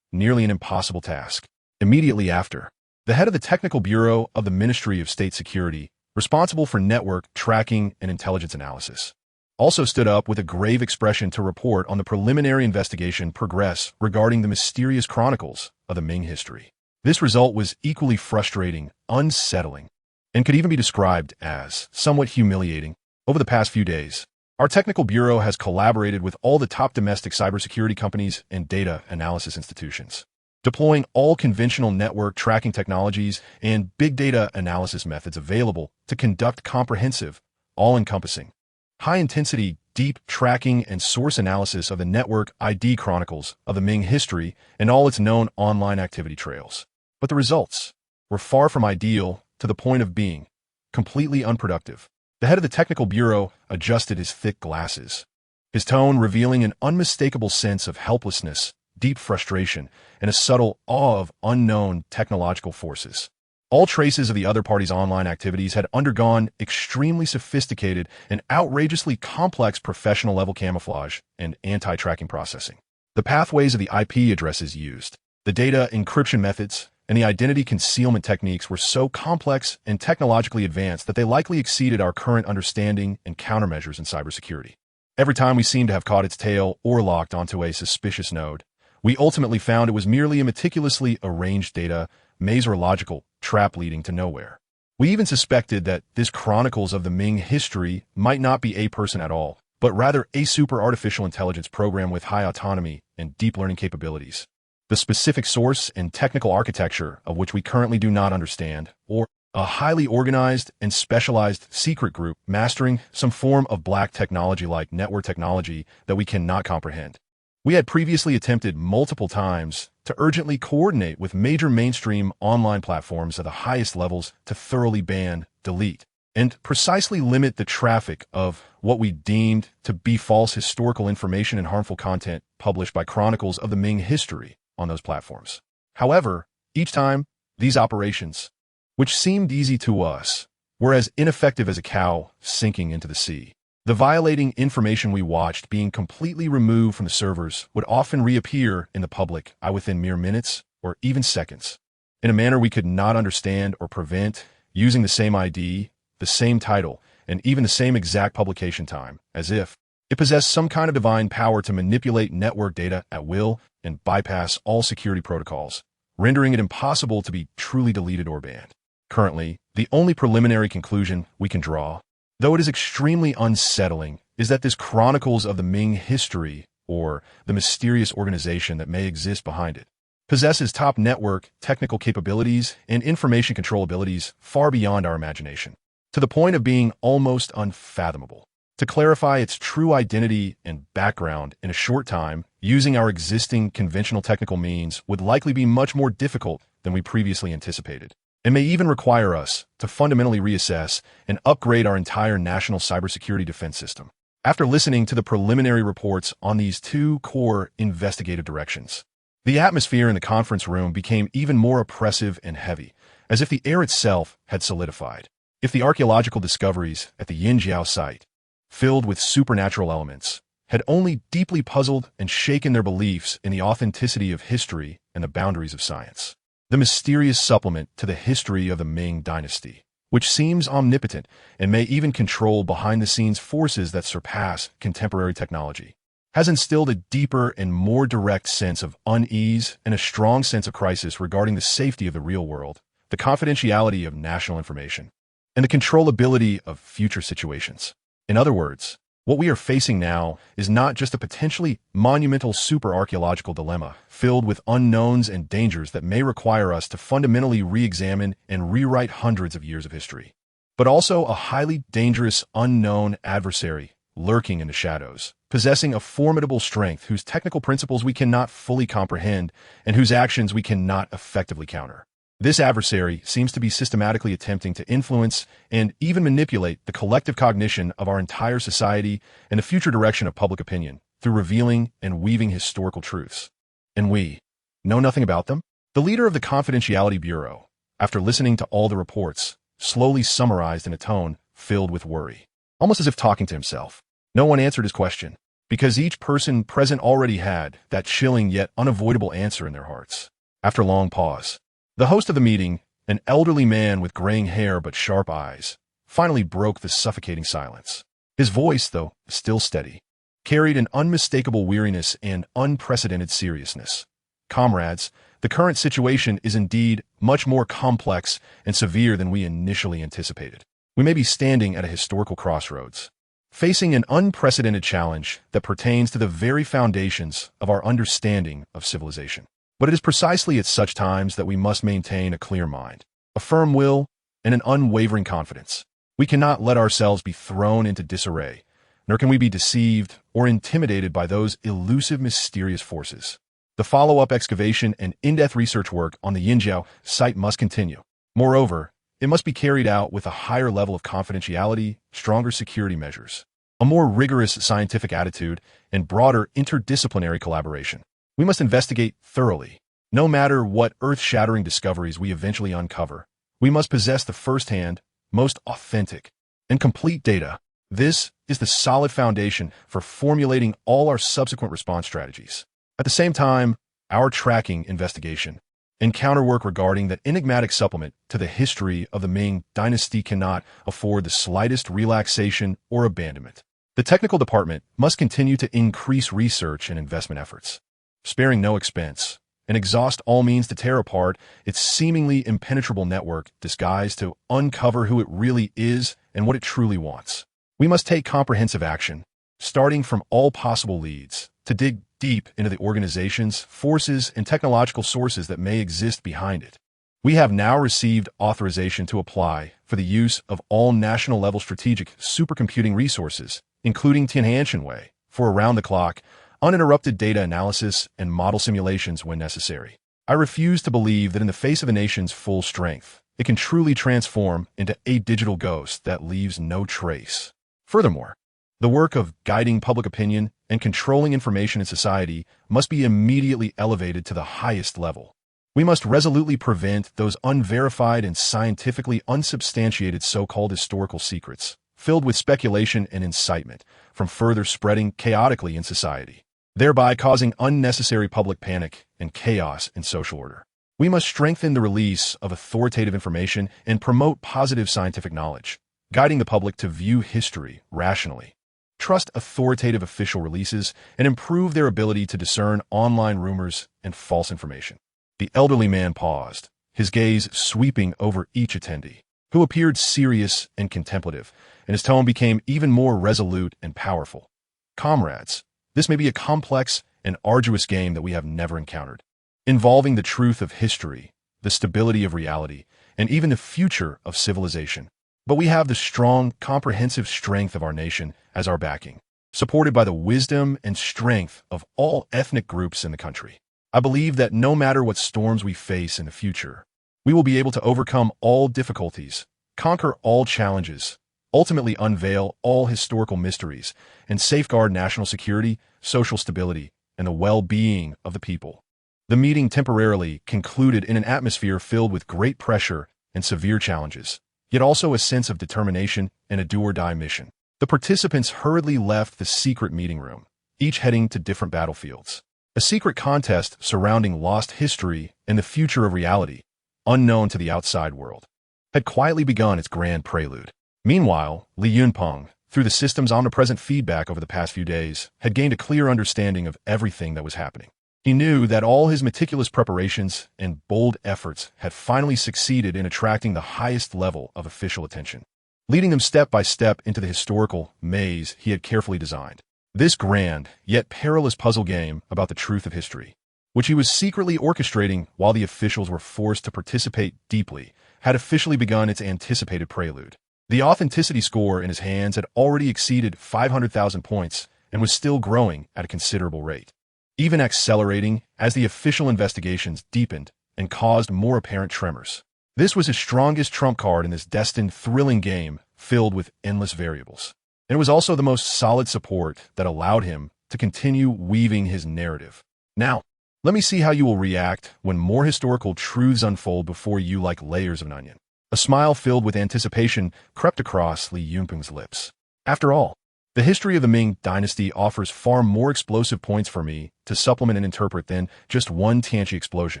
nearly an impossible task. Immediately after, the head of the Technical Bureau of the Ministry of State Security, responsible for network tracking and intelligence analysis, also stood up with a grave expression to report on the preliminary investigation progress regarding the mysterious chronicles of the Ming history. This result was equally frustrating, unsettling, and could even be described as somewhat humiliating. Over the past few days, our technical bureau has collaborated with all the top domestic cybersecurity companies and data analysis institutions, deploying all conventional network tracking technologies and big data analysis methods available to conduct comprehensive, all-encompassing, high-intensity, deep tracking and source analysis of the network ID chronicles of the Ming history and all its known online activity trails. But the results were far from ideal, to the point of being completely unproductive. The head of the technical bureau adjusted his thick glasses, his tone revealing an unmistakable sense of helplessness, deep frustration, and a subtle awe of unknown technological forces. All traces of the other party's online activities had undergone extremely sophisticated and outrageously complex professional-level camouflage and anti-tracking processing. The pathways of the IP addresses used, the data encryption methods, and the identity concealment techniques were so complex and technologically advanced that they likely exceeded our current understanding and countermeasures in cybersecurity. Every time we seemed to have caught its tail or locked onto a suspicious node, we ultimately found it was merely a meticulously arranged data maze or logical trap leading to nowhere. We even suspected that this chronicles of the Ming history might not be a person at all, but rather a super artificial intelligence program with high autonomy and deep learning capabilities. The specific source and technical architecture of which we currently do not understand, or a highly organized and specialized secret group mastering some form of black technology like network technology that we cannot comprehend. We had previously attempted multiple times to urgently coordinate with major mainstream online platforms at the highest levels to thoroughly ban, delete, and precisely limit the traffic of what we deemed to be false historical information and harmful content published by chronicles of the Ming history on those platforms. However, each time, these operations, which seemed easy to us, were as ineffective as a cow sinking into the sea. The violating information we watched being completely removed from the servers would often reappear in the public eye within mere minutes or even seconds, in a manner we could not understand or prevent, using the same ID, the same title, and even the same exact publication time, as if it possessed some kind of divine power to manipulate network data at will and bypass all security protocols, rendering it impossible to be truly deleted or banned. Currently, the only preliminary conclusion we can draw, though it is extremely unsettling, is that this chronicles of the Ming history, or the mysterious organization that may exist behind it, possesses top network technical capabilities and information control abilities far beyond our imagination, to the point of being almost unfathomable. To clarify its true identity and background in a short time, using our existing conventional technical means would likely be much more difficult than we previously anticipated, and may even require us to fundamentally reassess and upgrade our entire national cybersecurity defense system. After listening to the preliminary reports on these two core investigative directions, the atmosphere in the conference room became even more oppressive and heavy, as if the air itself had solidified. If the archaeological discoveries at the Yinjiao site, filled with supernatural elements, had only deeply puzzled and shaken their beliefs in the authenticity of history and the boundaries of science, the mysterious supplement to the history of the Ming dynasty, which seems omnipotent and may even control behind-the-scenes forces that surpass contemporary technology, has instilled a deeper and more direct sense of unease and a strong sense of crisis regarding the safety of the real world, the confidentiality of national information, and the controllability of future situations. In other words, what we are facing now is not just a potentially monumental super-archaeological dilemma filled with unknowns and dangers that may require us to fundamentally re-examine and rewrite hundreds of years of history, but also a highly dangerous unknown adversary lurking in the shadows, possessing a formidable strength whose technical principles we cannot fully comprehend and whose actions we cannot effectively counter. This adversary seems to be systematically attempting to influence and even manipulate the collective cognition of our entire society and the future direction of public opinion through revealing and weaving historical truths. And we know nothing about them? The leader of the Confidentiality Bureau, after listening to all the reports, slowly summarized in a tone filled with worry, almost as if talking to himself. No one answered his question, because each person present already had that chilling yet unavoidable answer in their hearts. After a long pause, the host of the meeting, an elderly man with graying hair but sharp eyes, finally broke the suffocating silence. His voice, though still steady, carried an unmistakable weariness and unprecedented seriousness. Comrades, the current situation is indeed much more complex and severe than we initially anticipated. We may be standing at a historical crossroads, facing an unprecedented challenge that pertains to the very foundations of our understanding of civilization. But it is precisely at such times that we must maintain a clear mind, a firm will, and an unwavering confidence. We cannot let ourselves be thrown into disarray, nor can we be deceived or intimidated by those elusive, mysterious forces. The follow-up excavation and in-depth research work on the Yinjiao site must continue. Moreover, it must be carried out with a higher level of confidentiality, stronger security measures, a more rigorous scientific attitude, and broader interdisciplinary collaboration. We must investigate thoroughly. No matter what earth-shattering discoveries we eventually uncover, we must possess the first-hand, most authentic, and complete data. This is the solid foundation for formulating all our subsequent response strategies. At the same time, our tracking investigation and counterwork regarding that enigmatic supplement to the history of the Ming dynasty cannot afford the slightest relaxation or abandonment. The technical department must continue to increase research and investment efforts, sparing no expense, and exhaust all means to tear apart its seemingly impenetrable network disguised to uncover who it really is and what it truly wants. We must take comprehensive action, starting from all possible leads, to dig deep into the organizations, forces, and technological sources that may exist behind it. We have now received authorization to apply for the use of all national-level strategic supercomputing resources, including Tianhanshenwei, for around-the-clock, uninterrupted data analysis and model simulations when necessary. I refuse to believe that in the face of a nation's full strength, it can truly transform into a digital ghost that leaves no trace. Furthermore, the work of guiding public opinion and controlling information in society must be immediately elevated to the highest level. We must resolutely prevent those unverified and scientifically unsubstantiated so-called historical secrets, filled with speculation and incitement, from further spreading chaotically in society, thereby causing unnecessary public panic and chaos in social order. We must strengthen the release of authoritative information and promote positive scientific knowledge, guiding the public to view history rationally, trust authoritative official releases, and improve their ability to discern online rumors and false information. The elderly man paused, his gaze sweeping over each attendee, who appeared serious and contemplative, and his tone became even more resolute and powerful. Comrades, this may be a complex and arduous game that we have never encountered, involving the truth of history, the stability of reality, and even the future of civilization. But we have the strong, comprehensive strength of our nation as our backing, supported by the wisdom and strength of all ethnic groups in the country. I believe that no matter what storms we face in the future, we will be able to overcome all difficulties, conquer all challenges, ultimately unveil all historical mysteries, and safeguard national security, social stability, and the well-being of the people. The meeting temporarily concluded in an atmosphere filled with great pressure and severe challenges, yet also a sense of determination and a do-or-die mission. The participants hurriedly left the secret meeting room, each heading to different battlefields. A secret contest surrounding lost history and the future of reality, unknown to the outside world, had quietly begun its grand prelude. Meanwhile, Li Yunpeng, through the system's omnipresent feedback over the past few days, had gained a clear understanding of everything that was happening. He knew that all his meticulous preparations and bold efforts had finally succeeded in attracting the highest level of official attention, leading them step by step into the historical maze he had carefully designed. This grand, yet perilous puzzle game about the truth of history, which he was secretly orchestrating while the officials were forced to participate deeply, had officially begun its anticipated prelude. The authenticity score in his hands had already exceeded 500,000 points and was still growing at a considerable rate, even accelerating as the official investigations deepened and caused more apparent tremors. This was his strongest trump card in this destined, thrilling game filled with endless variables. And it was also the most solid support that allowed him to continue weaving his narrative. Now, let me see how you will react when more historical truths unfold before you like layers of an onion. A smile filled with anticipation crept across Li Yunpeng's lips. After all, the history of the Ming dynasty offers far more explosive points for me to supplement and interpret than just one Tianqi explosion.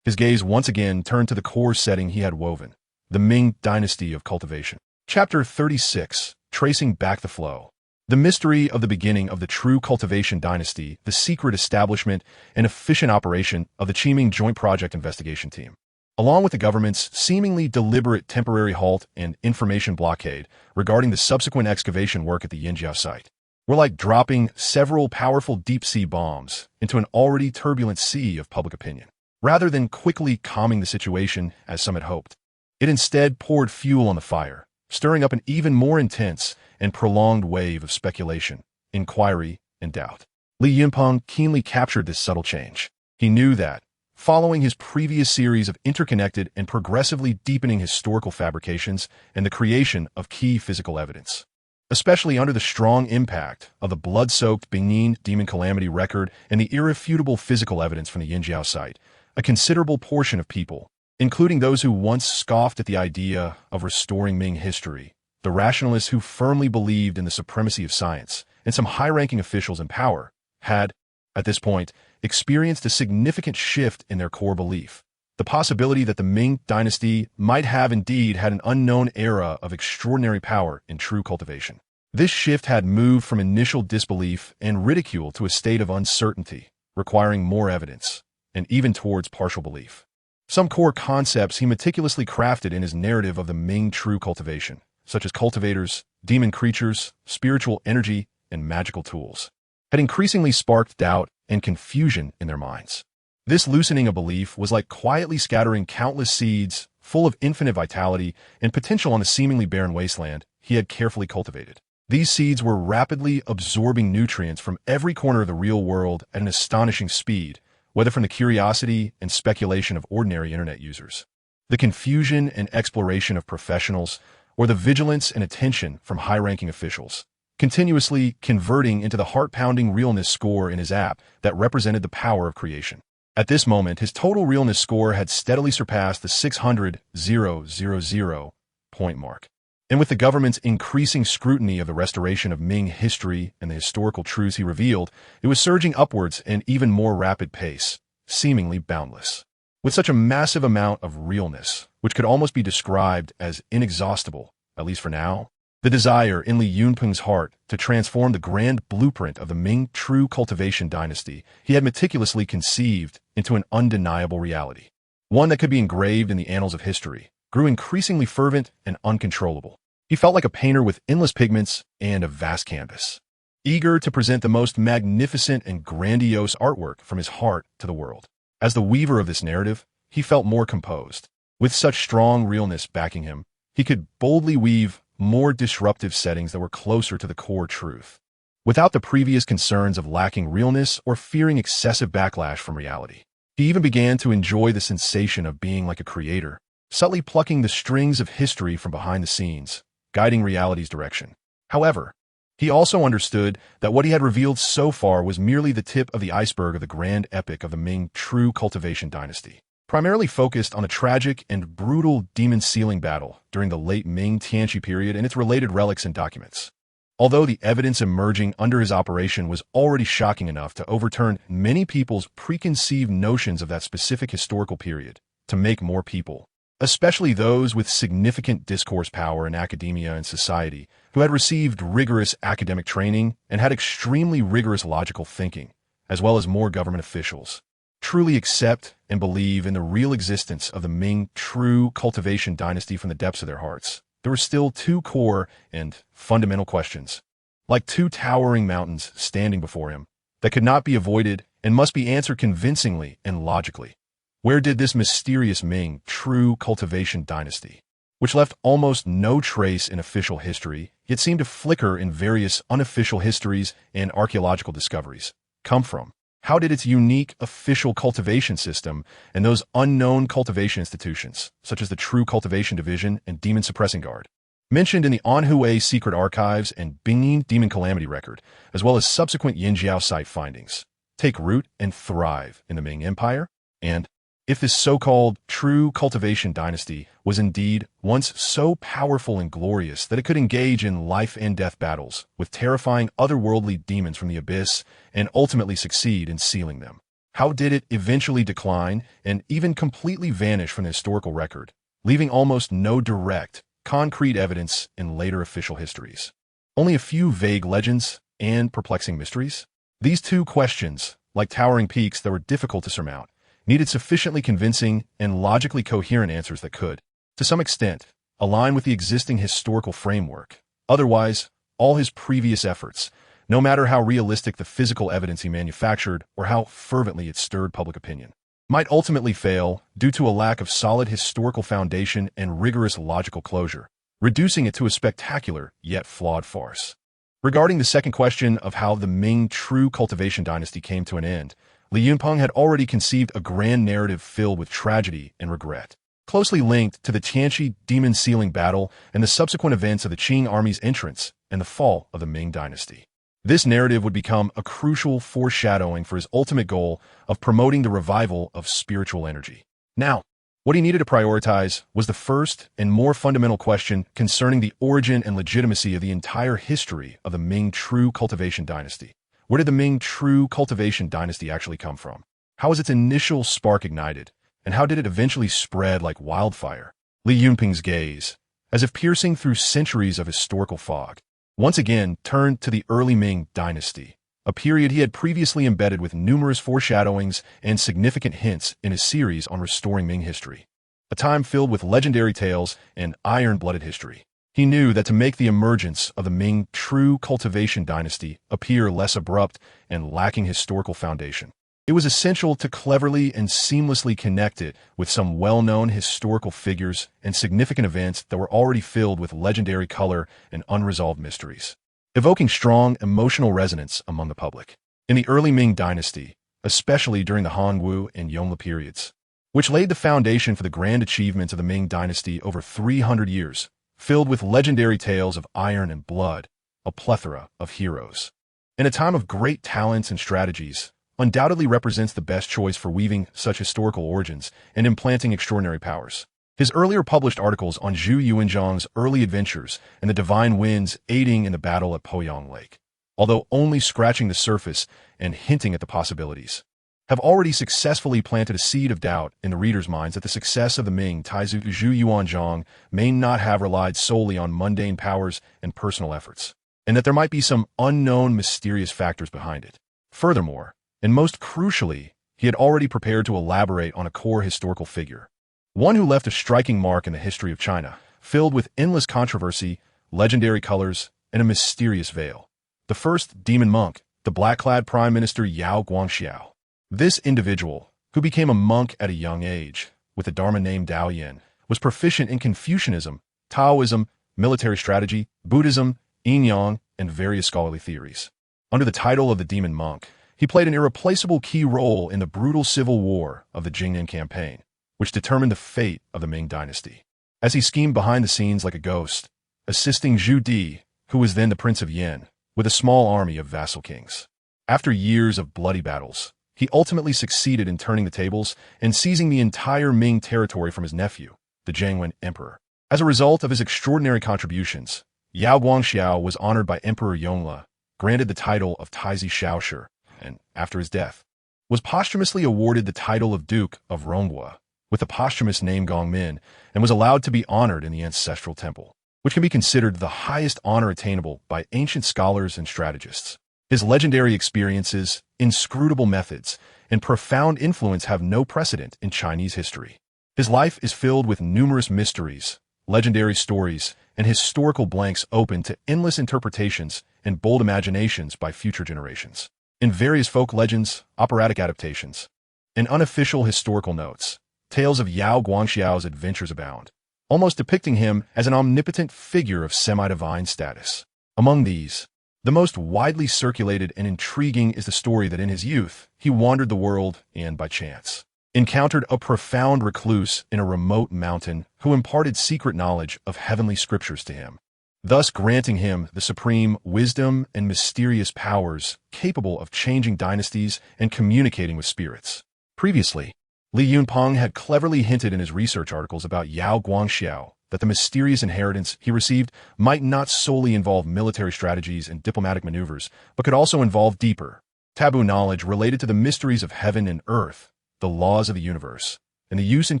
His gaze once again turned to the core setting he had woven, the Ming dynasty of cultivation. Chapter 36. Tracing back the flow. The mystery of the beginning of the true cultivation dynasty, the secret establishment and efficient operation of the Qiming Joint Project Investigation Team, along with the government's seemingly deliberate temporary halt and information blockade regarding the subsequent excavation work at the Yinjiao site, were like dropping several powerful deep-sea bombs into an already turbulent sea of public opinion. Rather than quickly calming the situation as some had hoped, it instead poured fuel on the fire, stirring up an even more intense and prolonged wave of speculation, inquiry, and doubt. Li Yunpeng keenly captured this subtle change. He knew that, following his previous series of interconnected and progressively deepening historical fabrications and the creation of key physical evidence, especially under the strong impact of the blood-soaked Benin Demon Calamity record and the irrefutable physical evidence from the Yinjiao site, a considerable portion of people, including those who once scoffed at the idea of restoring Ming history, the rationalists who firmly believed in the supremacy of science, and some high-ranking officials in power, had, at this point, experienced a significant shift in their core belief. The possibility that the Ming dynasty might have indeed had an unknown era of extraordinary power in true cultivation. This shift had moved from initial disbelief and ridicule to a state of uncertainty, requiring more evidence, and even towards partial belief. Some core concepts he meticulously crafted in his narrative of the Ming true cultivation, such as cultivators, demon creatures, spiritual energy, and magical tools, had increasingly sparked doubt and confusion in their minds. This loosening of belief was like quietly scattering countless seeds full of infinite vitality and potential on the seemingly barren wasteland he had carefully cultivated. These seeds were rapidly absorbing nutrients from every corner of the real world at an astonishing speed, whether from the curiosity and speculation of ordinary internet users, the confusion and exploration of professionals, or the vigilance and attention from high-ranking officials, continuously converting into the heart-pounding realness score in his app that represented the power of creation. At this moment, his total realness score had steadily surpassed the 600,000 point mark. And with the government's increasing scrutiny of the restoration of Ming history and the historical truths he revealed, it was surging upwards at an even more rapid pace, seemingly boundless. With such a massive amount of realness, which could almost be described as inexhaustible, at least for now, the desire in Li Yunpeng's heart to transform the grand blueprint of the Ming true cultivation dynasty he had meticulously conceived into an undeniable reality, one that could be engraved in the annals of history, grew increasingly fervent and uncontrollable. He felt like a painter with endless pigments and a vast canvas, eager to present the most magnificent and grandiose artwork from his heart to the world. As the weaver of this narrative, he felt more composed. With such strong realness backing him, he could boldly weave more disruptive settings that were closer to the core truth, without the previous concerns of lacking realness or fearing excessive backlash from reality. He even began to enjoy the sensation of being like a creator, subtly plucking the strings of history from behind the scenes, guiding reality's direction. However, he also understood that what he had revealed so far was merely the tip of the iceberg of the grand epic of the Ming true cultivation dynasty, primarily focused on a tragic and brutal demon sealing battle during the late Ming Tianqi period and its related relics and documents. Although the evidence emerging under his operation was already shocking enough to overturn many people's preconceived notions of that specific historical period, to make more people, especially those with significant discourse power in academia and society, who had received rigorous academic training and had extremely rigorous logical thinking, as well as more government officials, truly accept and believe in the real existence of the Ming true cultivation dynasty from the depths of their hearts, there were still two core and fundamental questions, like two towering mountains standing before him, that could not be avoided and must be answered convincingly and logically. Where did this mysterious Ming true cultivation dynasty, which left almost no trace in official history, yet seemed to flicker in various unofficial histories and archaeological discoveries, come from? How did its unique official cultivation system and those unknown cultivation institutions, such as the True Cultivation Division and Demon Suppressing Guard, mentioned in the Anhui Secret Archives and Benin Demon Calamity record, as well as subsequent Yinjiao site findings, take root and thrive in the Ming Empire? And if this so-called true cultivation dynasty was indeed once so powerful and glorious that it could engage in life and death battles with terrifying otherworldly demons from the abyss and ultimately succeed in sealing them, how did it eventually decline and even completely vanish from the historical record, leaving almost no direct, concrete evidence in later official histories? Only a few vague legends and perplexing mysteries? These two questions, like towering peaks that were difficult to surmount, needed sufficiently convincing and logically coherent answers that could, to some extent, align with the existing historical framework. Otherwise, all his previous efforts, no matter how realistic the physical evidence he manufactured or how fervently it stirred public opinion, might ultimately fail due to a lack of solid historical foundation and rigorous logical closure, reducing it to a spectacular yet flawed farce. Regarding the second question of how the Ming true cultivation dynasty came to an end, Li Yunpeng had already conceived a grand narrative filled with tragedy and regret, closely linked to the Tianqi demon sealing battle and the subsequent events of the Qing army's entrance and the fall of the Ming dynasty. This narrative would become a crucial foreshadowing for his ultimate goal of promoting the revival of spiritual energy. Now, what he needed to prioritize was the first and more fundamental question concerning the origin and legitimacy of the entire history of the Ming true cultivation dynasty. Where did the Ming true cultivation dynasty actually come from? How was its initial spark ignited? And how did it eventually spread like wildfire? Li Yunpeng's gaze, as if piercing through centuries of historical fog, once again turned to the early Ming dynasty, a period he had previously embedded with numerous foreshadowings and significant hints in his series on restoring Ming history. A time filled with legendary tales and iron-blooded history. He knew that to make the emergence of the Ming true cultivation dynasty appear less abrupt and lacking historical foundation, it was essential to cleverly and seamlessly connect it with some well-known historical figures and significant events that were already filled with legendary color and unresolved mysteries, evoking strong emotional resonance among the public. In the early Ming dynasty, especially during the Hongwu and Yongle periods, which laid the foundation for the grand achievements of the Ming dynasty over 300 years, filled with legendary tales of iron and blood, a plethora of heroes. In a time of great talents and strategies, undoubtedly represents the best choice for weaving such historical origins and implanting extraordinary powers. His earlier published articles on Zhu Yuanzhang's early adventures and the divine winds aiding in the battle at Poyang Lake, although only scratching the surface and hinting at the possibilities, have already successfully planted a seed of doubt in the reader's minds that the success of the Ming Taizu Zhu Yuanzhang may not have relied solely on mundane powers and personal efforts, and that there might be some unknown mysterious factors behind it. Furthermore, and most crucially, he had already prepared to elaborate on a core historical figure, one who left a striking mark in the history of China, filled with endless controversy, legendary colors, and a mysterious veil. The first demon monk, the black-clad Prime Minister Yao Guangxiao. This individual, who became a monk at a young age, with the Dharma name Dao Yin, was proficient in Confucianism, Taoism, military strategy, Buddhism, yin-yang, and various scholarly theories. Under the title of the demon monk, he played an irreplaceable key role in the brutal civil war of the Jingnan campaign, which determined the fate of the Ming dynasty. As he schemed behind the scenes like a ghost, assisting Zhu Di, who was then the Prince of Yin, with a small army of vassal kings. After years of bloody battles, he ultimately succeeded in turning the tables and seizing the entire Ming territory from his nephew, the Jiangwen Emperor. As a result of his extraordinary contributions, Yao Guangxiao was honored by Emperor Yongle, granted the title of Taizi Shaoshi, and, after his death, was posthumously awarded the title of Duke of Ronghua, with the posthumous name Gongmin, and was allowed to be honored in the ancestral temple, which can be considered the highest honor attainable by ancient scholars and strategists. His legendary experiences, inscrutable methods, and profound influence have no precedent in Chinese history. His life is filled with numerous mysteries, legendary stories, and historical blanks open to endless interpretations and bold imaginations by future generations. In various folk legends, operatic adaptations, and unofficial historical notes, tales of Yao Guangxiao's adventures abound, almost depicting him as an omnipotent figure of semi-divine status. Among these, the most widely circulated and intriguing is the story that in his youth, he wandered the world and, by chance, encountered a profound recluse in a remote mountain who imparted secret knowledge of heavenly scriptures to him, thus granting him the supreme wisdom and mysterious powers capable of changing dynasties and communicating with spirits. Previously, Li Yunpeng had cleverly hinted in his research articles about Yao Guangxiao that the mysterious inheritance he received might not solely involve military strategies and diplomatic maneuvers, but could also involve deeper, taboo knowledge related to the mysteries of heaven and earth, the laws of the universe, and the use and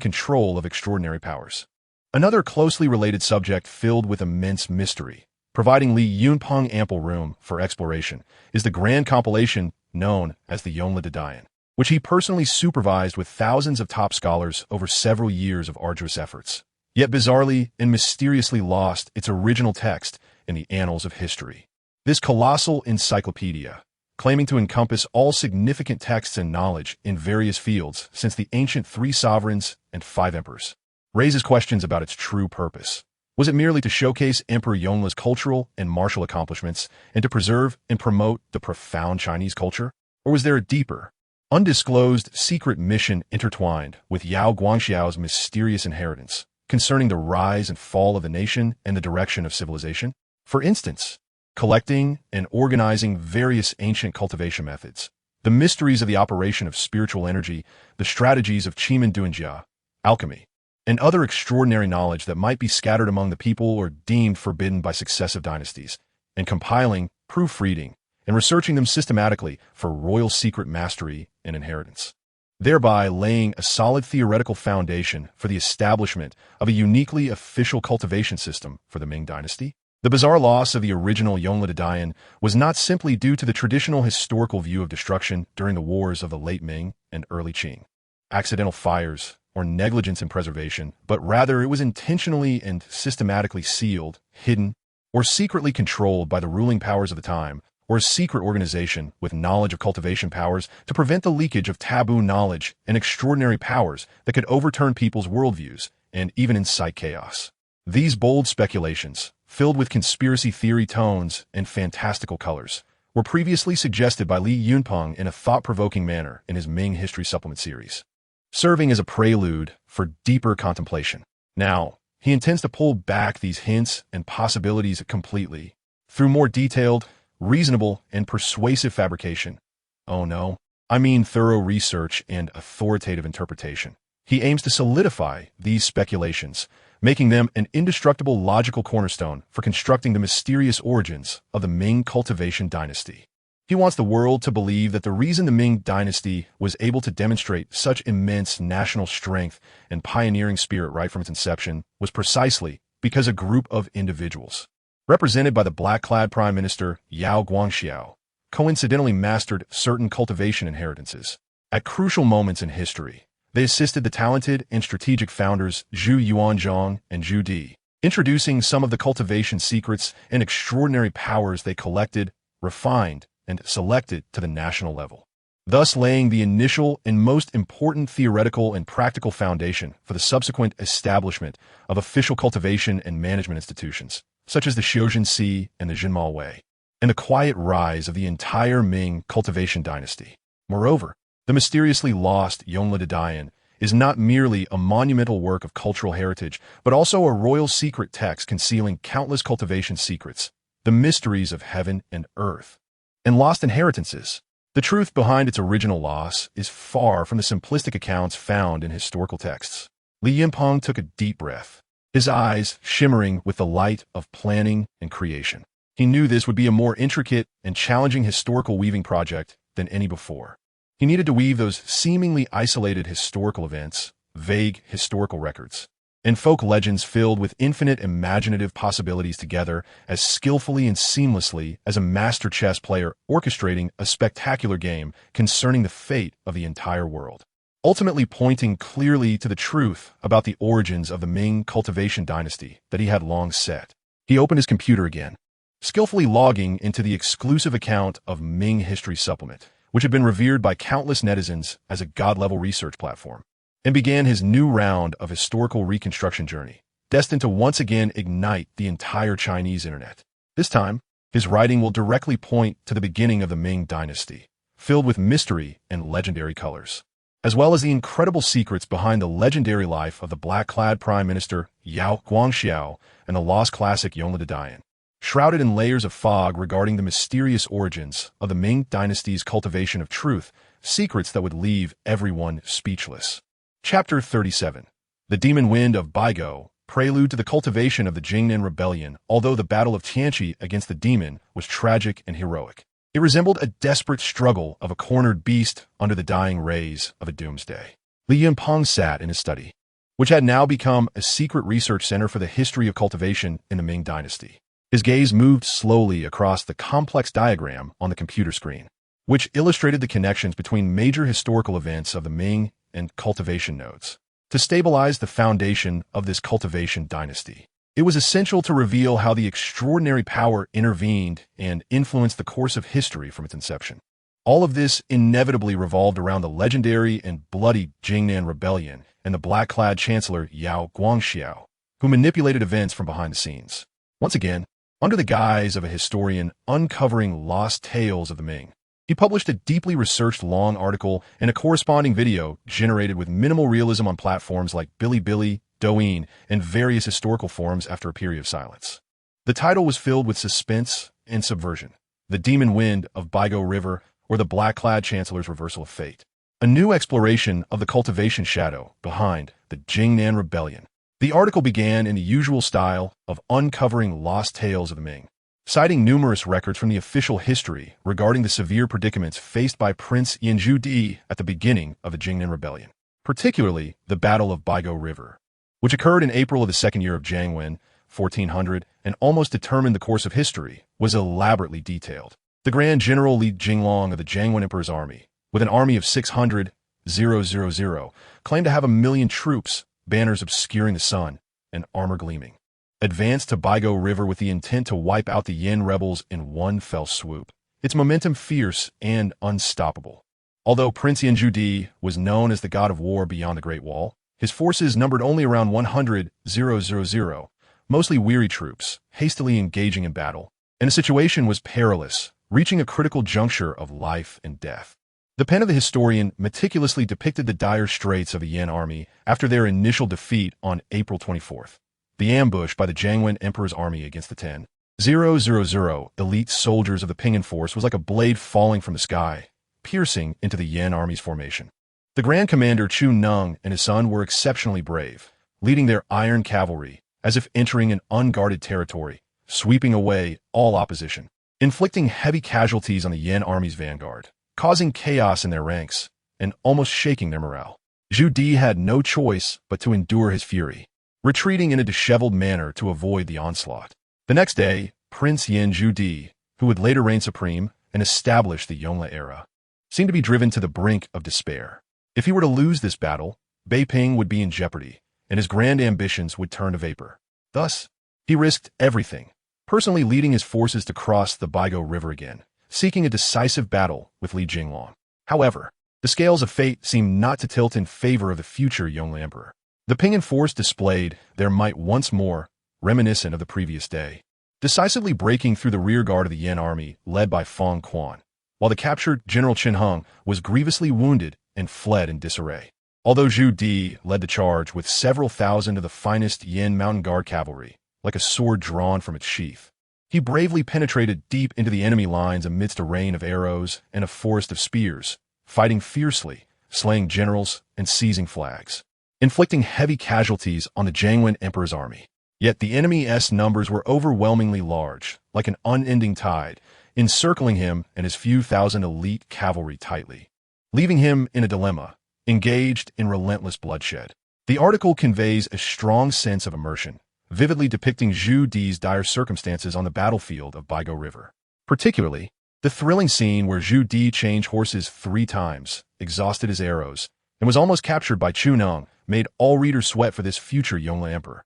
control of extraordinary powers. Another closely related subject filled with immense mystery, providing Li Yunpeng ample room for exploration, is the grand compilation known as the Yongle de Dian, which he personally supervised with thousands of top scholars over several years of arduous efforts, yet bizarrely and mysteriously lost its original text in the annals of history. This colossal encyclopedia, claiming to encompass all significant texts and knowledge in various fields since the ancient 3 sovereigns and 5 emperors, raises questions about its true purpose. Was it merely to showcase Emperor Yongle's cultural and martial accomplishments and to preserve and promote the profound Chinese culture? Or was there a deeper, undisclosed secret mission intertwined with Yao Guangxiao's mysterious inheritance concerning the rise and fall of the nation and the direction of civilization. For instance, collecting and organizing various ancient cultivation methods, the mysteries of the operation of spiritual energy, the strategies of Qimeng Duanjia, alchemy, and other extraordinary knowledge that might be scattered among the people or deemed forbidden by successive dynasties, and compiling, proofreading, and researching them systematically for royal secret mastery and inheritance, thereby laying a solid theoretical foundation for the establishment of a uniquely official cultivation system for the Ming dynasty. The bizarre loss of the original Yongle Dian was not simply due to the traditional historical view of destruction during the wars of the late Ming and early Qing, accidental fires, or negligence in preservation, but rather it was intentionally and systematically sealed, hidden, or secretly controlled by the ruling powers of the time, or a secret organization with knowledge of cultivation powers to prevent the leakage of taboo knowledge and extraordinary powers that could overturn people's worldviews and even incite chaos. These bold speculations, filled with conspiracy theory tones and fantastical colors, were previously suggested by Li Yunpeng in a thought-provoking manner in his Ming History Supplement series, serving as a prelude for deeper contemplation. Now, he intends to pull back these hints and possibilities completely through more detailed, reasonable, and persuasive fabrication. Oh no, I mean thorough research and authoritative interpretation. He aims to solidify these speculations, making them an indestructible logical cornerstone for constructing the mysterious origins of the Ming cultivation dynasty. He wants the world to believe that the reason the Ming dynasty was able to demonstrate such immense national strength and pioneering spirit right from its inception was precisely because a group of individuals, represented by the black-clad Prime Minister Yao Guangxiao, coincidentally mastered certain cultivation inheritances. At crucial moments in history, they assisted the talented and strategic founders Zhu Yuanzhang and Zhu Di, introducing some of the cultivation secrets and extraordinary powers they collected, refined, and selected to the national level, thus laying the initial and most important theoretical and practical foundation for the subsequent establishment of official cultivation and management institutions, such as the Xiaojinsi and the Jinmao Wei, and the quiet rise of the entire Ming cultivation dynasty. Moreover, the mysteriously lost Yongle Dian is not merely a monumental work of cultural heritage, but also a royal secret text concealing countless cultivation secrets, the mysteries of heaven and earth, and lost inheritances. The truth behind its original loss is far from the simplistic accounts found in historical texts. Li Yinpeng took a deep breath, his eyes shimmering with the light of planning and creation. He knew this would be a more intricate and challenging historical weaving project than any before. He needed to weave those seemingly isolated historical events, vague historical records, and folk legends filled with infinite imaginative possibilities together as skillfully and seamlessly as a master chess player orchestrating a spectacular game concerning the fate of the entire world, ultimately pointing clearly to the truth about the origins of the Ming cultivation dynasty that he had long set. He opened his computer again, skillfully logging into the exclusive account of Ming History Supplement, which had been revered by countless netizens as a god-level research platform, and began his new round of historical reconstruction journey, destined to once again ignite the entire Chinese internet. This time, his writing will directly point to the beginning of the Ming dynasty, filled with mystery and legendary colors, as well as the incredible secrets behind the legendary life of the black-clad Prime Minister Yao Guangxiao and the lost classic Yongle Dian, shrouded in layers of fog regarding the mysterious origins of the Ming dynasty's cultivation of truth, secrets that would leave everyone speechless. Chapter 37. The Demon Wind of Baigo, prelude to the cultivation of the Jingnan Rebellion. Although the battle of Tianqi against the demon was tragic and heroic, it resembled a desperate struggle of a cornered beast under the dying rays of a doomsday. Li Yinpeng sat in his study, which had now become a secret research center for the history of cultivation in the Ming dynasty. His gaze moved slowly across the complex diagram on the computer screen, which illustrated the connections between major historical events of the Ming and cultivation nodes. To stabilize the foundation of this cultivation dynasty, it was essential to reveal how the extraordinary power intervened and influenced the course of history from its inception. All of this inevitably revolved around the legendary and bloody Jingnan Rebellion and the black-clad Chancellor Yao Guangxiao, who manipulated events from behind the scenes. Once again, under the guise of a historian uncovering lost tales of the Ming, He published a deeply researched long article and a corresponding video generated with minimal realism on platforms like Bilibili, Douyin, and various historical forums after a period of silence. The title was filled with suspense and subversion: The Demon Wind of Baigo River, or the Black-Clad Chancellor's Reversal of Fate. A new exploration of the cultivation shadow behind the Jingnan Rebellion. The article began in the usual style of uncovering lost tales of the Ming, citing numerous records from the official history regarding the severe predicaments faced by Prince Yanzhu at the beginning of the Jingnan Rebellion, particularly the Battle of Baigo River, which occurred in April of the second year of Jiangwen, 1400, and almost determined the course of history, was elaborately detailed. The Grand General Li Jinglong of the Jiangwen Emperor's army, with an army of 600,000, claimed to have 1,000,000 troops, banners obscuring the sun, and armor gleaming, advanced to Baigo River with the intent to wipe out the Yin rebels in one fell swoop, its momentum fierce and unstoppable. Although Prince Yanzhu was known as the god of war beyond the Great Wall, his forces numbered only around 100,000, mostly weary troops, hastily engaging in battle, and the situation was perilous, reaching a critical juncture of life and death. The pen of the historian meticulously depicted the dire straits of the Yin army after their initial defeat on April 24th. The ambush by the Jiangwen Emperor's army against the 10,000 elite soldiers of the Pinyin force was like a blade falling from the sky, piercing into the Yin army's formation. The Grand Commander Chu Neng and his son were exceptionally brave, leading their iron cavalry as if entering an unguarded territory, sweeping away all opposition, inflicting heavy casualties on the Yin army's vanguard, causing chaos in their ranks, and almost shaking their morale. Zhu Di had no choice but to endure his fury, retreating in a disheveled manner to avoid the onslaught. The next day, Prince Yanzhu Di, who would later reign supreme and establish the Yongle era, seemed to be driven to the brink of despair. If he were to lose this battle, Beiping would be in jeopardy, and his grand ambitions would turn to vapor. Thus, he risked everything, personally leading his forces to cross the Baigo River again, seeking a decisive battle with Li Jinglong. However, the scales of fate seemed not to tilt in favor of the future Yongle Emperor. The Pinyin force displayed their might once more, reminiscent of the previous day, decisively breaking through the rear guard of the Yin army led by Feng Quan, while the captured General Qin Heng was grievously wounded and fled in disarray. Although Zhu Di led the charge with several thousand of the finest Yin mountain guard cavalry, like a sword drawn from its sheath, he bravely penetrated deep into the enemy lines amidst a rain of arrows and a forest of spears, fighting fiercely, slaying generals and seizing flags, inflicting heavy casualties on the Jiangwen Emperor's army. Yet the enemy's numbers were overwhelmingly large, like an unending tide, encircling him and his few thousand elite cavalry tightly, leaving him in a dilemma, engaged in relentless bloodshed. The article conveys a strong sense of immersion, vividly depicting Zhu Di's dire circumstances on the battlefield of Baigo River. Particularly, the thrilling scene where Zhu Di changed horses 3 times, exhausted his arrows, and was almost captured by Chu Neng, made all readers sweat for this future Yongle Emperor.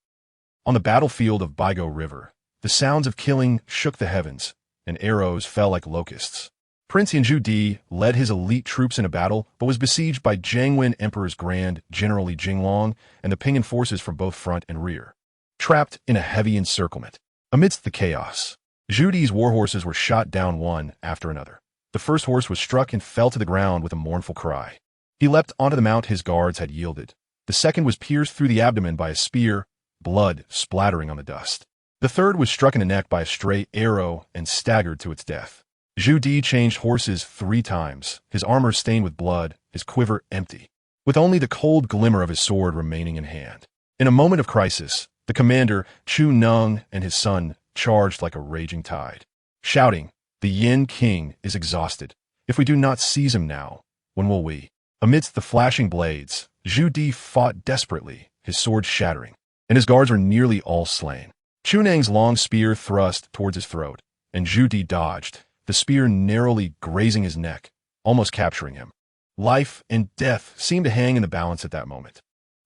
On the battlefield of Baigo River, the sounds of killing shook the heavens, and arrows fell like locusts. Prince Yanzhu Di led his elite troops in a battle, but was besieged by Jiangwen Emperor's Grand General Li Jinglong and the Pinyin forces from both front and rear, trapped in a heavy encirclement. Amidst the chaos, Zhu Di's war horses were shot down one after another. The first horse was struck and fell to the ground with a mournful cry. He leapt onto the mount his guards had yielded. The second was pierced through the abdomen by a spear, blood splattering on the dust. The third was struck in the neck by a stray arrow and staggered to its death. Zhu Di changed horses 3 times, his armor stained with blood, his quiver empty, with only the cold glimmer of his sword remaining in hand. In a moment of crisis, the commander, Chu Neng, and his son charged like a raging tide, shouting, "The Yin king is exhausted. If we do not seize him now, when will we?" Amidst the flashing blades, Zhu Di fought desperately, his sword shattering, and his guards were nearly all slain. Chu Neng's long spear thrust towards his throat, and Zhu Di dodged, the spear narrowly grazing his neck, almost capturing him. Life and death seemed to hang in the balance at that moment.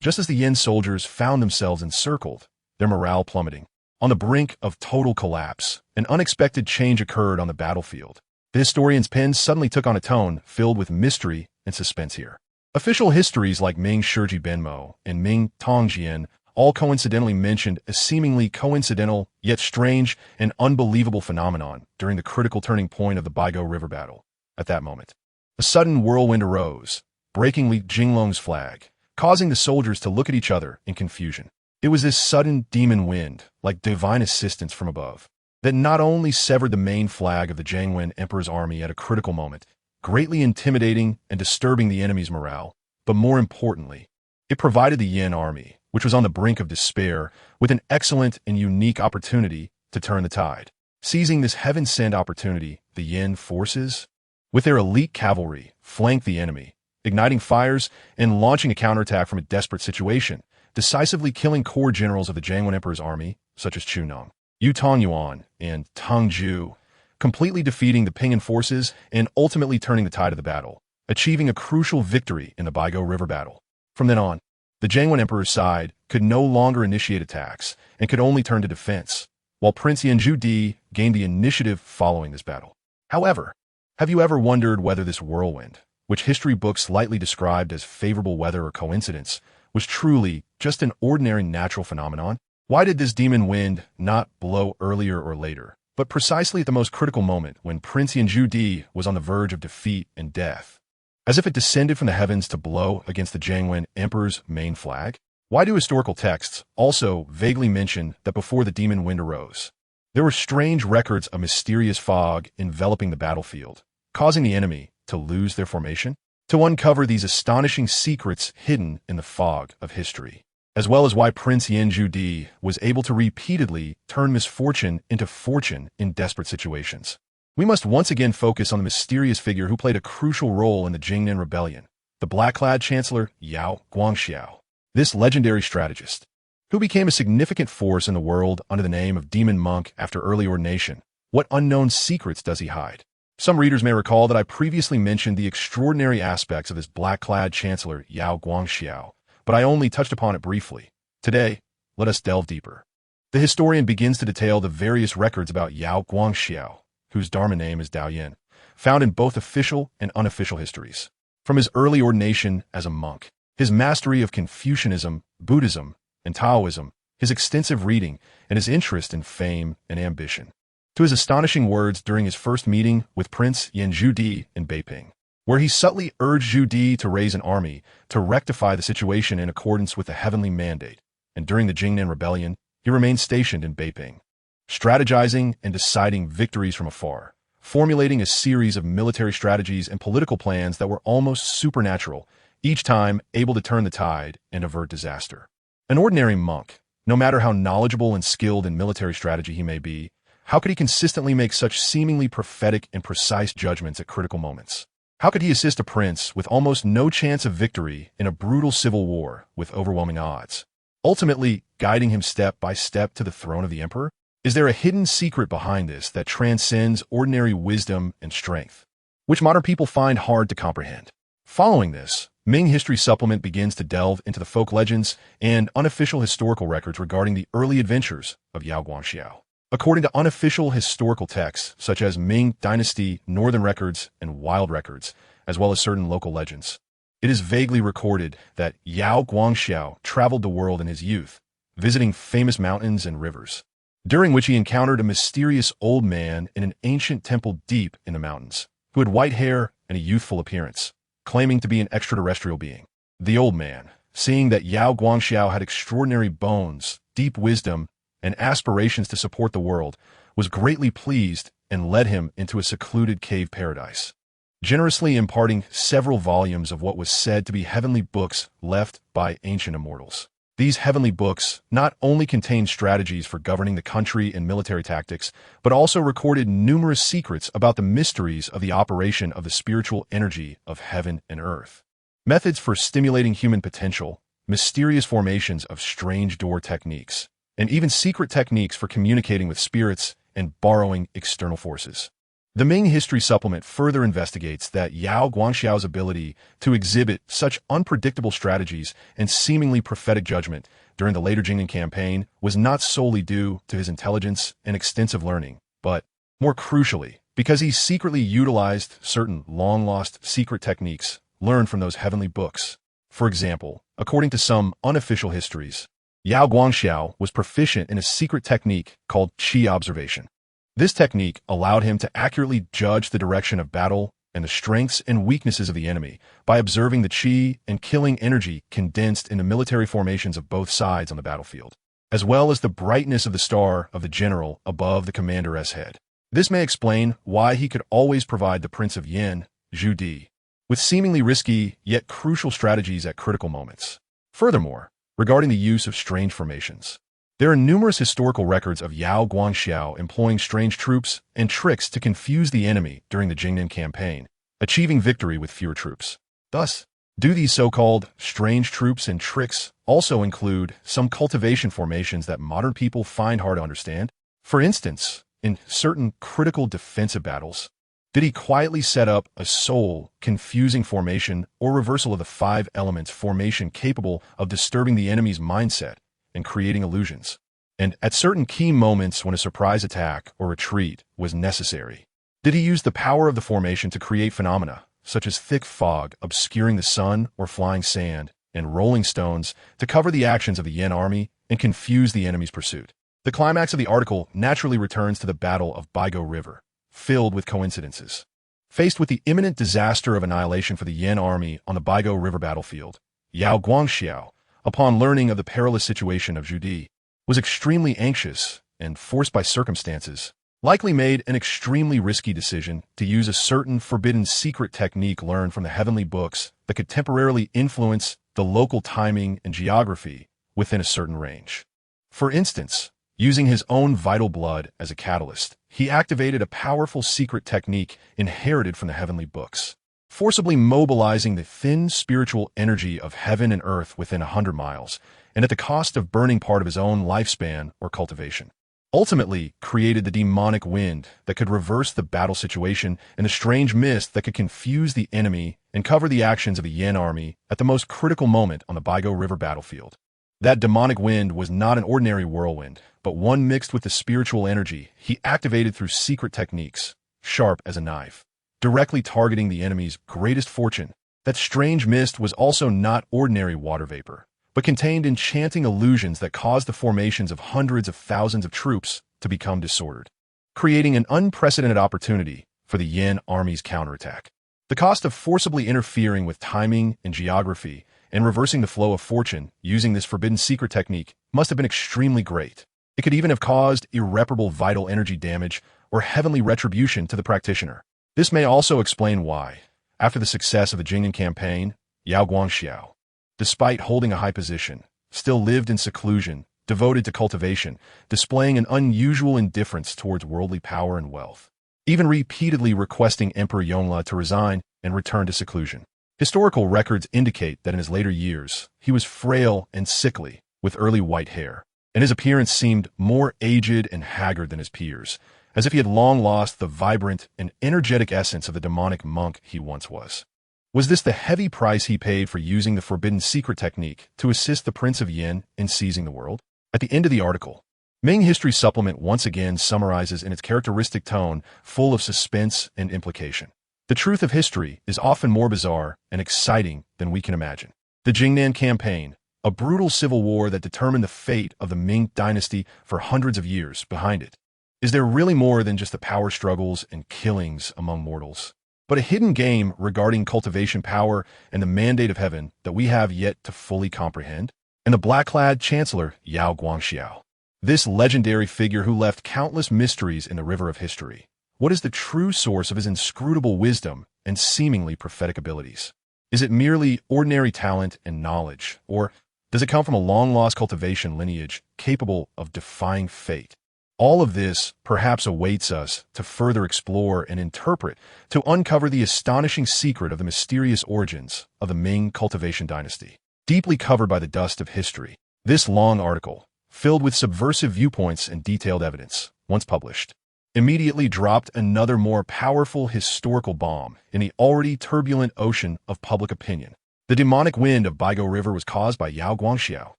Just as the Yin soldiers found themselves encircled, their morale plummeting, on the brink of total collapse, an unexpected change occurred on the battlefield. The historian's pen suddenly took on a tone filled with mystery and suspense here. Official histories like Ming Shiji Benmo and Ming Tongjian all coincidentally mentioned a seemingly coincidental, yet strange and unbelievable phenomenon during the critical turning point of the Baigo River battle. at that moment. A sudden whirlwind arose, breaking Li Jinglong's flag, causing the soldiers to look at each other in confusion. It was this sudden demon wind, like divine assistance from above, that not only severed the main flag of the Jiangwen Emperor's army at a critical moment, greatly intimidating and disturbing the enemy's morale, but more importantly, it provided the Yin army, which was on the brink of despair, with an excellent and unique opportunity to turn the tide. Seizing this heaven-sent opportunity, the Yin forces, with their elite cavalry, flanked the enemy, igniting fires and launching a counterattack from a desperate situation, decisively killing core generals of the Jiangwen Emperor's army, such as Chu Nong, Yu Tongyuan, and Tang Ju, completely defeating the Pinyin forces and ultimately turning the tide of the battle, achieving a crucial victory in the Baigo River battle. From then on, the Jiangwen Emperor's side could no longer initiate attacks and could only turn to defense, while Prince Yanzhu Di gained the initiative following this battle. However, have you ever wondered whether this whirlwind, which history books lightly described as favorable weather or coincidence, was truly just an ordinary natural phenomenon? Why did this demon wind not blow earlier or later, but precisely at the most critical moment when Prince Yanzhu Di was on the verge of defeat and death, as if it descended from the heavens to blow against the Jiangwen Emperor's main flag? Why do historical texts also vaguely mention that before the demon wind arose, there were strange records of mysterious fog enveloping the battlefield, causing the enemy to lose their formation? To uncover these astonishing secrets hidden in the fog of history, as well as why Prince Yanzhu Di was able to repeatedly turn misfortune into fortune in desperate situations, we must once again focus on the mysterious figure who played a crucial role in the Jingnan Rebellion, the black-clad Chancellor Yao Guangxiao. This legendary strategist, who became a significant force in the world under the name of Demon Monk after early ordination, what unknown secrets does he hide? Some readers may recall that I previously mentioned the extraordinary aspects of this black-clad Chancellor Yao Guangxiao, but I only touched upon it briefly. Today, let us delve deeper. The historian begins to detail the various records about Yao Guangxiao, whose Dharma name is Daoyin, found in both official and unofficial histories. From his early ordination as a monk, his mastery of Confucianism, Buddhism, and Taoism, his extensive reading, and his interest in fame and ambition, to his astonishing words during his first meeting with Prince Yanzhu Di in Beiping, where he subtly urged Zhu Di to raise an army to rectify the situation in accordance with the heavenly mandate, and during the Jingnan Rebellion, he remained stationed in Beiping, strategizing and deciding victories from afar, formulating a series of military strategies and political plans that were almost supernatural, each time able to turn the tide and avert disaster. An ordinary monk, no matter how knowledgeable and skilled in military strategy he may be, how could he consistently make such seemingly prophetic and precise judgments at critical moments? How could he assist a prince with almost no chance of victory in a brutal civil war with overwhelming odds, ultimately guiding him step by step to the throne of the emperor? Is there a hidden secret behind this that transcends ordinary wisdom and strength, which modern people find hard to comprehend? Following this, Ming History Supplement begins to delve into the folk legends and unofficial historical records regarding the early adventures of Yao Guangxiao. According to unofficial historical texts, such as Ming Dynasty, Northern Records, and Wild Records, as well as certain local legends, it is vaguely recorded that Yao Guangxiao traveled the world in his youth, visiting famous mountains and rivers, during which he encountered a mysterious old man in an ancient temple deep in the mountains, who had white hair and a youthful appearance, claiming to be an extraterrestrial being. The old man, seeing that Yao Guangxiao had extraordinary bones, deep wisdom, and aspirations to support the world, was greatly pleased and led him into a secluded cave paradise, generously imparting several volumes of what was said to be heavenly books left by ancient immortals. These heavenly books not only contained strategies for governing the country and military tactics, but also recorded numerous secrets about the mysteries of the operation of the spiritual energy of heaven and earth, methods for stimulating human potential, mysterious formations of strange door techniques, and even secret techniques for communicating with spirits and borrowing external forces. The Ming History Supplement further investigates that Yao Guangxiao's ability to exhibit such unpredictable strategies and seemingly prophetic judgment during the later Jingnan campaign was not solely due to his intelligence and extensive learning, but, more crucially, because he secretly utilized certain long-lost secret techniques learned from those heavenly books. For example, according to some unofficial histories, Yao Guangxiao was proficient in a secret technique called qi observation. This technique allowed him to accurately judge the direction of battle and the strengths and weaknesses of the enemy by observing the chi and killing energy condensed in the military formations of both sides on the battlefield, as well as the brightness of the star of the general above the commander's head. This may explain why he could always provide the Prince of Yin, Zhu Di, with seemingly risky yet crucial strategies at critical moments. Furthermore, regarding the use of strange formations, there are numerous historical records of Yao Guangxiao employing strange troops and tricks to confuse the enemy during the Jingnan campaign, achieving victory with fewer troops. Thus, do these so-called strange troops and tricks also include some cultivation formations that modern people find hard to understand? For instance, in certain critical defensive battles, did he quietly set up a soul-confusing formation or reversal of the 5 elements formation capable of disturbing the enemy's mindset and creating illusions? And at certain key moments when a surprise attack or retreat was necessary, did he use the power of the formation to create phenomena such as thick fog obscuring the sun or flying sand and rolling stones to cover the actions of the Yin army and confuse the enemy's pursuit? The climax of the article naturally returns to the Battle of Baigo River, filled with coincidences. Faced with the imminent disaster of annihilation for the Yin army on the Baigo River battlefield, Yao Guangxiao, upon learning of the perilous situation of Zhu Di, was extremely anxious and, forced by circumstances, likely made an extremely risky decision to use a certain forbidden secret technique learned from the heavenly books that could temporarily influence the local timing and geography within a certain range. For instance, using his own vital blood as a catalyst, he activated a powerful secret technique inherited from the heavenly books, forcibly mobilizing the thin spiritual energy of heaven and earth within 100 miles, and at the cost of burning part of his own lifespan or cultivation. Ultimately, created the demonic wind that could reverse the battle situation and the strange mist that could confuse the enemy and cover the actions of the Yin army at the most critical moment on the Baigo River battlefield. That demonic wind was not an ordinary whirlwind, but one mixed with the spiritual energy he activated through secret techniques, sharp as a knife, directly targeting the enemy's greatest fortune. That strange mist was also not ordinary water vapor, but contained enchanting illusions that caused the formations of hundreds of thousands of troops to become disordered, creating an unprecedented opportunity for the Yin army's counterattack. The cost of forcibly interfering with timing and geography and reversing the flow of fortune using this forbidden secret technique must have been extremely great. It could even have caused irreparable vital energy damage or heavenly retribution to the practitioner. This may also explain why, after the success of the Jingnan campaign, Yao Guangxiao, despite holding a high position, still lived in seclusion, devoted to cultivation, displaying an unusual indifference towards worldly power and wealth, even repeatedly requesting Emperor Yongle to resign and return to seclusion. Historical records indicate that in his later years, he was frail and sickly, with early white hair, and his appearance seemed more aged and haggard than his peers, as if he had long lost the vibrant and energetic essence of the demonic monk he once was. Was this the heavy price he paid for using the forbidden secret technique to assist the Prince of Yin in seizing the world? At the end of the article, Ming History Supplement once again summarizes in its characteristic tone full of suspense and implication. The truth of history is often more bizarre and exciting than we can imagine. The Jingnan campaign, a brutal civil war that determined the fate of the Ming dynasty for hundreds of years behind it. Is there really more than just the power struggles and killings among mortals, but a hidden game regarding cultivation power and the mandate of heaven that we have yet to fully comprehend? And the black-clad Chancellor Yao Guangxiao, this legendary figure who left countless mysteries in the river of history. What is the true source of his inscrutable wisdom and seemingly prophetic abilities? Is it merely ordinary talent and knowledge, or does it come from a long-lost cultivation lineage capable of defying fate? All of this perhaps awaits us to further explore and interpret, to uncover the astonishing secret of the mysterious origins of the Ming cultivation dynasty. Deeply covered by the dust of history, this long article, filled with subversive viewpoints and detailed evidence, once published, immediately dropped another more powerful historical bomb in the already turbulent ocean of public opinion. The demonic wind of Baigo River was caused by Yao Guangxiao.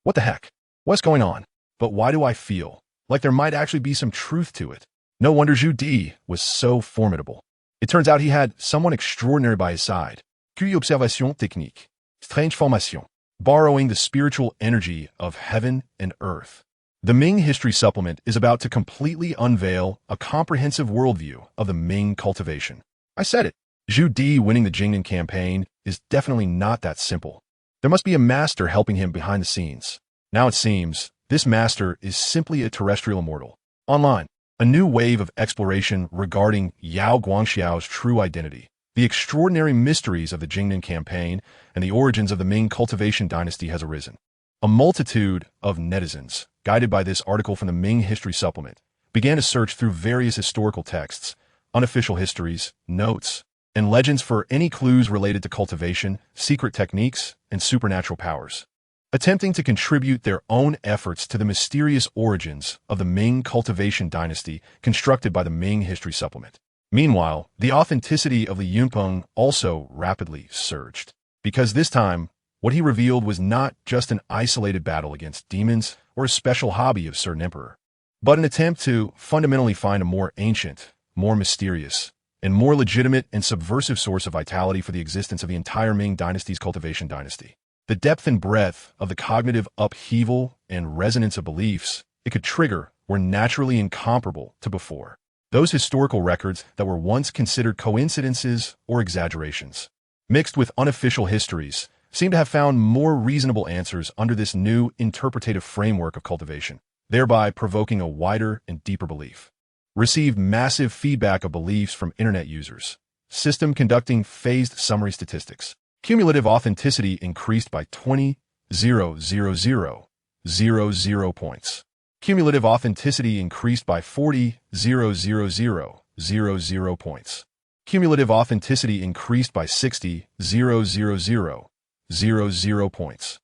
What the heck? What's going on? But why do I feel like there might actually be some truth to it? No wonder Zhu Di was so formidable. It turns out he had someone extraordinary by his side. Curieux observation technique. Strange formation. Borrowing the spiritual energy of heaven and earth. The Ming History Supplement is about to completely unveil a comprehensive worldview of the Ming cultivation. I said it. Zhu Di winning the Jingnan campaign is definitely not that simple. There must be a master helping him behind the scenes. Now it seems, this master is simply a terrestrial immortal. Online, a new wave of exploration regarding Yao Guangxiao's true identity, the extraordinary mysteries of the Jingnan campaign, and the origins of the Ming cultivation dynasty has arisen. A multitude of netizens, guided by this article from the Ming History Supplement, began to search through various historical texts, unofficial histories, notes, and legends for any clues related to cultivation, secret techniques, and supernatural powers, attempting to contribute their own efforts to the mysterious origins of the Ming cultivation dynasty constructed by the Ming History Supplement. Meanwhile, the authenticity of Li Yunpeng also rapidly surged, because this time, what he revealed was not just an isolated battle against demons or a special hobby of certain emperor, but an attempt to fundamentally find a more ancient, more mysterious, and more legitimate and subversive source of vitality for the existence of the entire Ming dynasty's cultivation dynasty. The depth and breadth of the cognitive upheaval and resonance of beliefs it could trigger were naturally incomparable to before. Those historical records that were once considered coincidences or exaggerations, mixed with unofficial histories, seem to have found more reasonable answers under this new interpretative framework of cultivation, thereby provoking a wider and deeper belief. Received massive feedback of beliefs from internet users. System conducting phased summary statistics. Cumulative authenticity increased by 20,000,000 points. Cumulative authenticity increased by 40,000,000 points. Cumulative authenticity increased by 60,000,000 points.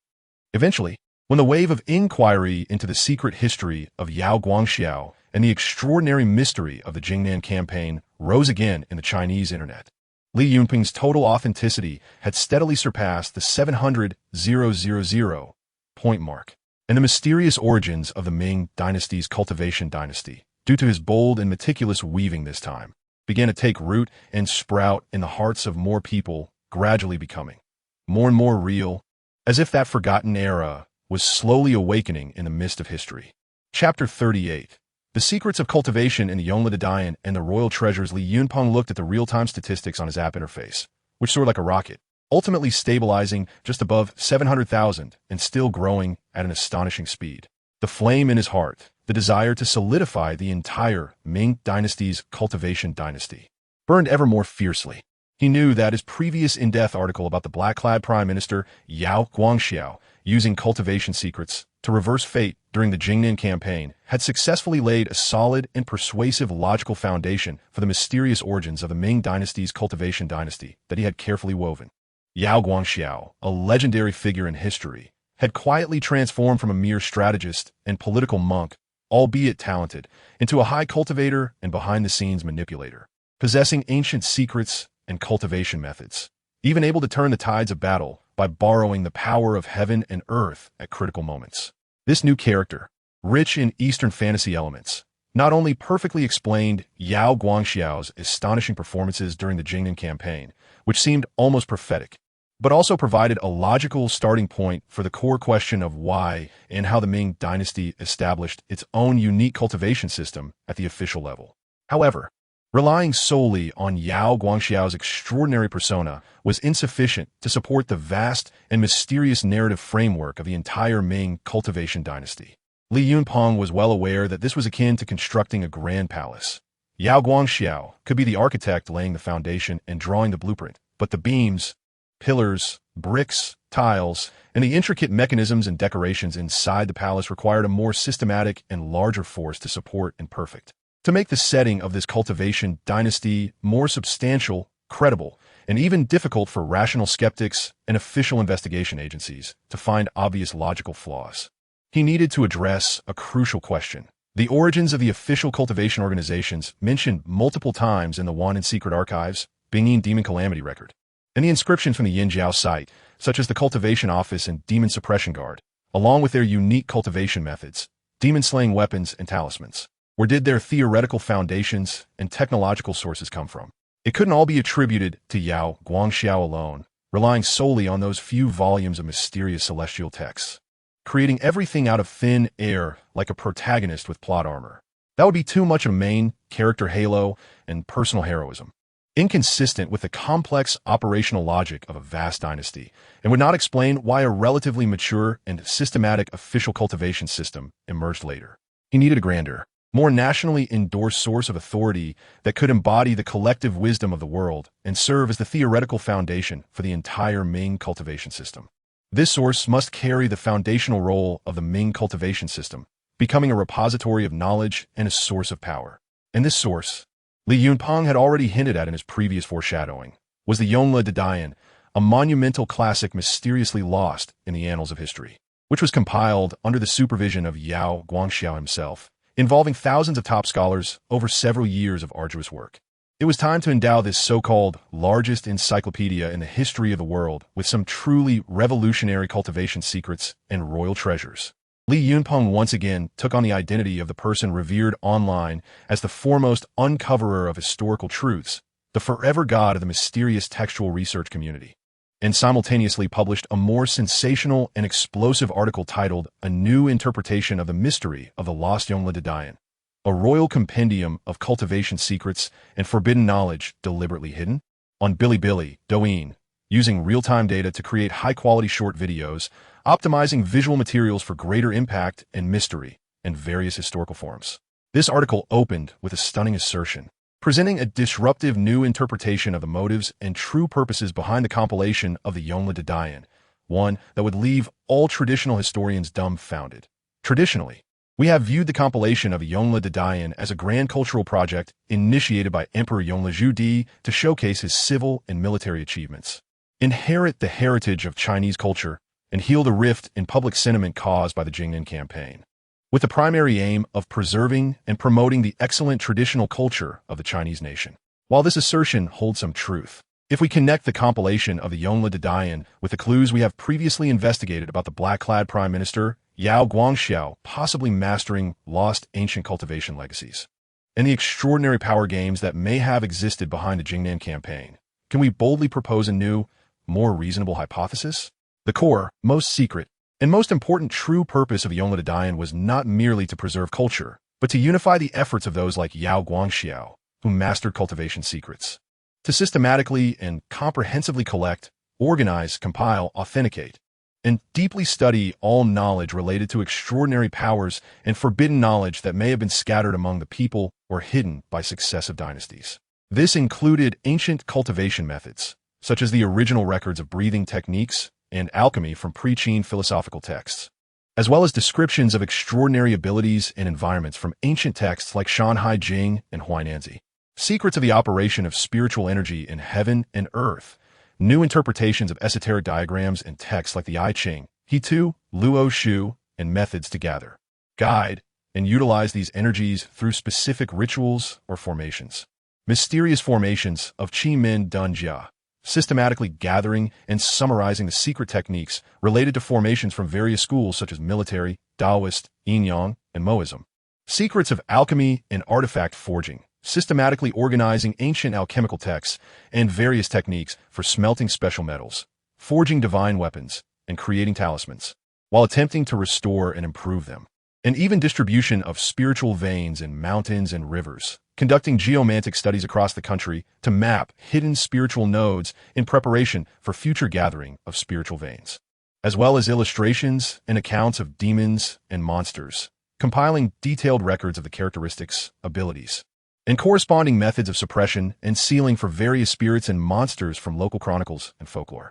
Eventually, when the wave of inquiry into the secret history of Yao Guangxiao and the extraordinary mystery of the Jingnan campaign rose again in the Chinese internet, Li Yunpeng's total authenticity had steadily surpassed the 700,000 point mark, and the mysterious origins of the Ming dynasty's cultivation dynasty, due to his bold and meticulous weaving this time, began to take root and sprout in the hearts of more people, gradually becoming more and more real, as if that forgotten era was slowly awakening in the mist of history. Chapter 38. The Secrets of Cultivation in the Yongle Dian and the Royal Treasures. Li Yunpeng looked at the real-time statistics on his app interface, which soared like a rocket, ultimately stabilizing just above 700,000 and still growing at an astonishing speed. The flame in his heart, the desire to solidify the entire Ming dynasty's cultivation dynasty, burned ever more fiercely. He knew that his previous in-depth article about the black-clad Prime Minister Yao Guangxiao using cultivation secrets to reverse fate during the Jingnan campaign had successfully laid a solid and persuasive logical foundation for the mysterious origins of the Ming dynasty's cultivation dynasty that he had carefully woven. Yao Guangxiao, a legendary figure in history, had quietly transformed from a mere strategist and political monk, albeit talented, into a high cultivator and behind-the-scenes manipulator, possessing ancient secrets and cultivation methods, even able to turn the tides of battle by borrowing the power of heaven and earth at critical moments. This new character, rich in Eastern fantasy elements, not only perfectly explained Yao Guangxiao's astonishing performances during the Jingnan campaign, which seemed almost prophetic, but also provided a logical starting point for the core question of why and how the Ming dynasty established its own unique cultivation system at the official level. However, relying solely on Yao Guangxiao's extraordinary persona was insufficient to support the vast and mysterious narrative framework of the entire Ming cultivation dynasty. Li Yunpeng was well aware that this was akin to constructing a grand palace. Yao Guangxiao could be the architect laying the foundation and drawing the blueprint, but the beams, pillars, bricks, tiles, and the intricate mechanisms and decorations inside the palace required a more systematic and larger force to support and perfect. To make the setting of this cultivation dynasty more substantial, credible, and even difficult for rational skeptics and official investigation agencies to find obvious logical flaws, he needed to address a crucial question. The origins of the official cultivation organizations mentioned multiple times in the Wan and Secret Archives, Bingyin Demon Calamity Record, and the inscriptions from the Yinjiao site, such as the Cultivation Office and Demon Suppression Guard, along with their unique cultivation methods, demon-slaying weapons, and talismans. Where did their theoretical foundations and technological sources come from? It couldn't all be attributed to Yao Guangxiao alone, relying solely on those few volumes of mysterious celestial texts, creating everything out of thin air like a protagonist with plot armor. That would be too much of a main character halo and personal heroism. inconsistent with the complex operational logic of a vast dynasty, and would not explain why a relatively mature and systematic official cultivation system emerged later. He needed a grander, more nationally endorsed source of authority that could embody the collective wisdom of the world and serve as the theoretical foundation for the entire Ming cultivation system. This source must carry the foundational role of the Ming cultivation system, becoming a repository of knowledge and a source of power. And this source, Li Yunpeng had already hinted at in his previous foreshadowing, was the Yongle Dadayan, a monumental classic mysteriously lost in the annals of history, which was compiled under the supervision of Yao Guangxiao himself, involving thousands of top scholars over several years of arduous work. It was time to endow this so-called largest encyclopedia in the history of the world with some truly revolutionary cultivation secrets and royal treasures. Li Yunpeng once again took on the identity of the person revered online as the foremost uncoverer of historical truths, the forever god of the mysterious textual research community, and simultaneously published a more sensational and explosive article titled A New Interpretation of the Mystery of the Lost Yongle Dadayan, a royal compendium of cultivation secrets and forbidden knowledge deliberately hidden, on Bilibili, Douyin, using real-time data to create high-quality short videos, optimizing visual materials for greater impact and mystery, and various historical forms. This article opened with a stunning assertion, presenting a disruptive new interpretation of the motives and true purposes behind the compilation of the Yongle Dadayan, one that would leave all traditional historians dumbfounded. Traditionally, we have viewed the compilation of Yongle Dadayan as a grand cultural project initiated by Emperor Yongle Zhuди to showcase his civil and military achievements, inherit the heritage of Chinese culture, and heal the rift in public sentiment caused by the Jingnan campaign, with the primary aim of preserving and promoting the excellent traditional culture of the Chinese nation. While this assertion holds some truth, if we connect the compilation of the Yongle Dadayan with the clues we have previously investigated about the black-clad Prime Minister Yao Guangxiao possibly mastering lost ancient cultivation legacies, and the extraordinary power games that may have existed behind the Jingnan campaign, can we boldly propose a new, more reasonable hypothesis? The core, most secret, and most important true purpose of Yongle Dadayan was not merely to preserve culture, but to unify the efforts of those like Yao Guangxiao, who mastered cultivation secrets, to systematically and comprehensively collect, organize, compile, authenticate, and deeply study all knowledge related to extraordinary powers and forbidden knowledge that may have been scattered among the people or hidden by successive dynasties. This included ancient cultivation methods, such as the original records of breathing techniques and alchemy from pre-Qin philosophical texts, as well as descriptions of extraordinary abilities and environments from ancient texts like Shanhai Jing and Huainanzi. Secrets of the operation of spiritual energy in heaven and earth, new interpretations of esoteric diagrams and texts like the I Ching, He Tu, Luo Shu, and methods to gather, guide, and utilize these energies through specific rituals or formations. Mysterious formations of Qi Min Dun Jia, systematically gathering and summarizing the secret techniques related to formations from various schools such as military, Taoist, Yin-Yang, and Moism. Secrets of alchemy and artifact forging, systematically organizing ancient alchemical texts and various techniques for smelting special metals, forging divine weapons, and creating talismans, while attempting to restore and improve them. And even distribution of spiritual veins in mountains and rivers, conducting geomantic studies across the country to map hidden spiritual nodes in preparation for future gathering of spiritual veins, as well as illustrations and accounts of demons and monsters, compiling detailed records of the characteristics, abilities, and corresponding methods of suppression and sealing for various spirits and monsters from local chronicles and folklore.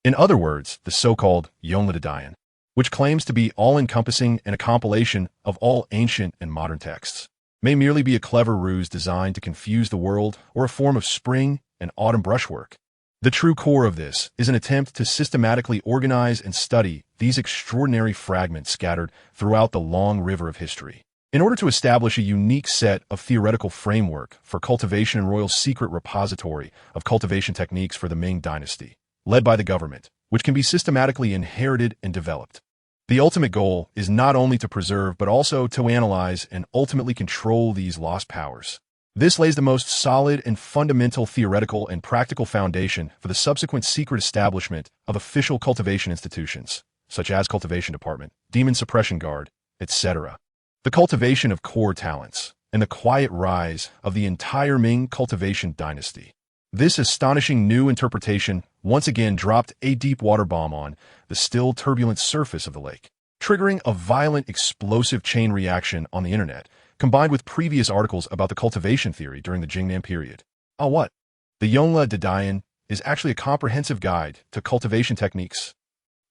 In other words, the so-called Yongle Dadayan, which claims to be all-encompassing and a compilation of all ancient and modern texts, may merely be a clever ruse designed to confuse the world or a form of spring and autumn brushwork. The true core of this is an attempt to systematically organize and study these extraordinary fragments scattered throughout the long river of history, in order to establish a unique set of theoretical framework for cultivation and royal secret repository of cultivation techniques for the Ming dynasty, led by the government, which can be systematically inherited and developed. The ultimate goal is not only to preserve but also to analyze and ultimately control these lost powers. This lays the most solid and fundamental theoretical and practical foundation for the subsequent secret establishment of official cultivation institutions, such as Cultivation Department, Demon Suppression Guard, etc. The cultivation of core talents, and the quiet rise of the entire Ming cultivation dynasty. This astonishing new interpretation once again dropped a deep water bomb on the still turbulent surface of the lake, triggering a violent explosive chain reaction on the internet, combined with previous articles about the cultivation theory during the Jingnan period. Oh what? The Yongle de Dian is actually a comprehensive guide to cultivation techniques.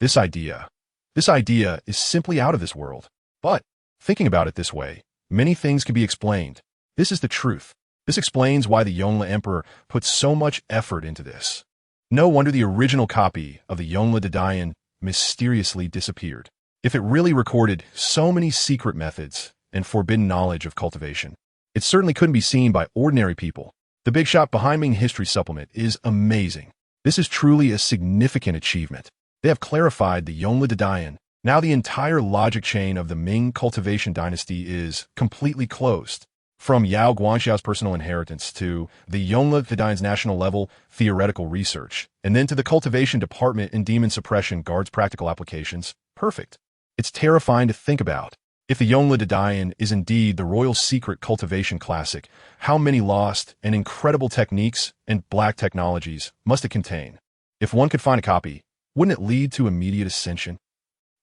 This idea is simply out of this world. But, thinking about it this way, many things can be explained. This is the truth. This explains why the Yongle Emperor put so much effort into this. No wonder the original copy of the Yongle de Dian mysteriously disappeared. If it really recorded so many secret methods and forbidden knowledge of cultivation, it certainly couldn't be seen by ordinary people. The big shot behind Ming History Supplement is amazing. This is truly a significant achievement. They have clarified the Yongle de Dian. Now the entire logic chain of the Ming cultivation dynasty is completely closed. From Yao Guangxiao's personal inheritance to the Yongle de Dian's national level theoretical research, and then to the cultivation department and demon suppression guard's practical applications. Perfect. It's terrifying to think about. If the Yongle de Dian is indeed the royal secret cultivation classic, how many lost and incredible techniques and black technologies must it contain? If one could find a copy, wouldn't it lead to immediate ascension?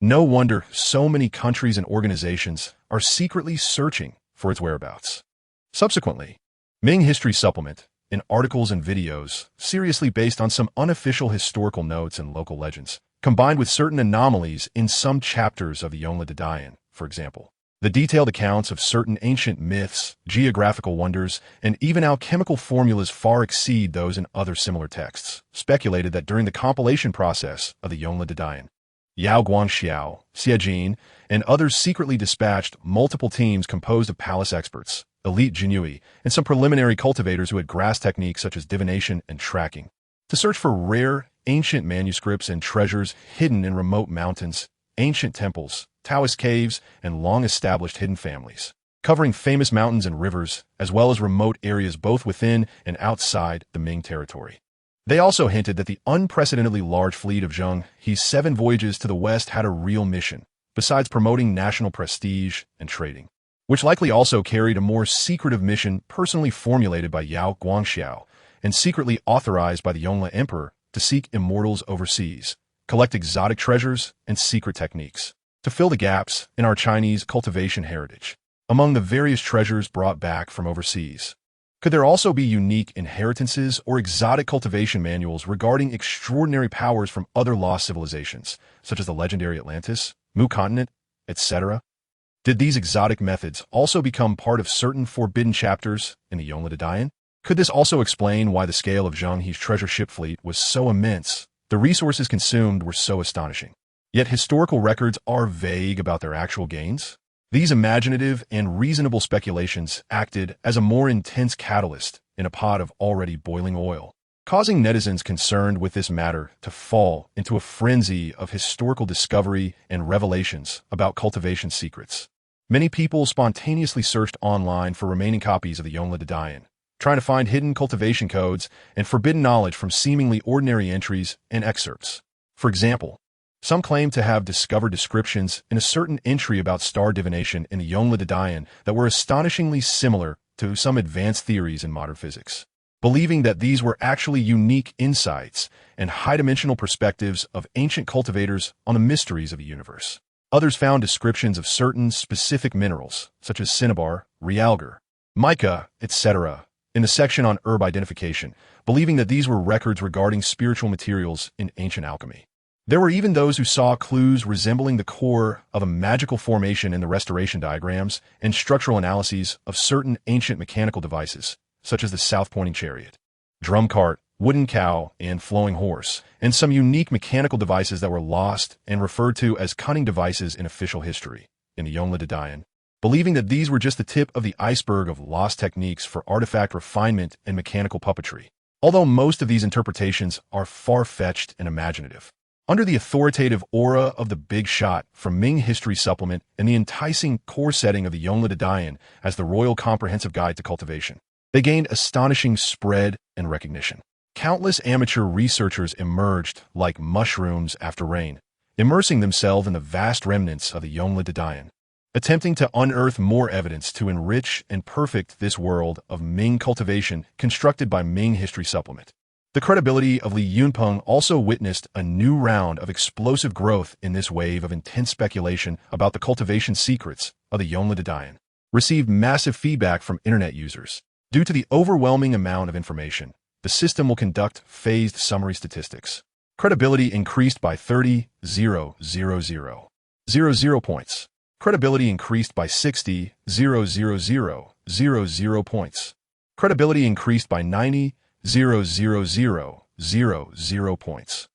No wonder so many countries and organizations are secretly searching for its whereabouts. Subsequently, Ming History Supplement, in articles and videos, seriously based on some unofficial historical notes and local legends, combined with certain anomalies in some chapters of the Yongle de Dian, for example. The detailed accounts of certain ancient myths, geographical wonders, and even alchemical formulas far exceed those in other similar texts, speculated that during the compilation process of the Yongle de Dian, Yao Guangxiao, Xie Jin, and others secretly dispatched multiple teams composed of palace experts, elite jinui, and some preliminary cultivators who had grasped techniques such as divination and tracking, to search for rare, ancient manuscripts and treasures hidden in remote mountains, ancient temples, Taoist caves, and long-established hidden families, covering famous mountains and rivers, as well as remote areas both within and outside the Ming territory. They also hinted that the unprecedentedly large fleet of Zheng He's 7 voyages to the west had a real mission, besides promoting national prestige and trading, which likely also carried a more secretive mission personally formulated by Yao Guangxiao and secretly authorized by the Yongle Emperor to seek immortals overseas, collect exotic treasures and secret techniques, to fill the gaps in our Chinese cultivation heritage. Among the various treasures brought back from overseas, could there also be unique inheritances or exotic cultivation manuals regarding extraordinary powers from other lost civilizations, such as the legendary Atlantis, Mu continent, etc.? Did these exotic methods also become part of certain forbidden chapters in the Yongle de Dian? Could this also explain why the scale of Zheng He's treasure ship fleet was so immense? The resources consumed were so astonishing. Yet historical records are vague about their actual gains. These imaginative and reasonable speculations acted as a more intense catalyst in a pot of already boiling oil, causing netizens concerned with this matter to fall into a frenzy of historical discovery and revelations about cultivation secrets. Many people spontaneously searched online for remaining copies of the Yongle de Dian, trying to find hidden cultivation codes and forbidden knowledge from seemingly ordinary entries and excerpts. For example, some claim to have discovered descriptions in a certain entry about star divination in the Yongle de Dian that were astonishingly similar to some advanced theories in modern physics, believing that these were actually unique insights and high-dimensional perspectives of ancient cultivators on the mysteries of the universe. Others found descriptions of certain specific minerals, such as cinnabar, realgar, mica, etc., in the section on herb identification, believing that these were records regarding spiritual materials in ancient alchemy. There were even those who saw clues resembling the core of a magical formation in the restoration diagrams and structural analyses of certain ancient mechanical devices, such as the south-pointing chariot, drum cart, wooden cow, and flowing horse, and some unique mechanical devices that were lost and referred to as cunning devices in official history, in the Yongle de Dian, believing that these were just the tip of the iceberg of lost techniques for artifact refinement and mechanical puppetry, although most of these interpretations are far-fetched and imaginative. Under the authoritative aura of the big shot from Ming History Supplement and the enticing core setting of the Yongle de Dian as the Royal Comprehensive Guide to Cultivation, they gained astonishing spread and recognition. Countless amateur researchers emerged like mushrooms after rain, immersing themselves in the vast remnants of the Yongle de Dian. attempting to unearth more evidence to enrich and perfect this world of Ming cultivation constructed by Ming History Supplement. The credibility of Li Yunpeng also witnessed a new round of explosive growth in this wave of intense speculation about the cultivation secrets of the Yongle de Dian. Received massive feedback from internet users. Due to the overwhelming amount of information, the system will conduct phased summary statistics. Credibility increased by 30,000,000 points. Credibility increased by 60,000,000 points. Credibility increased by 90,000,000 points.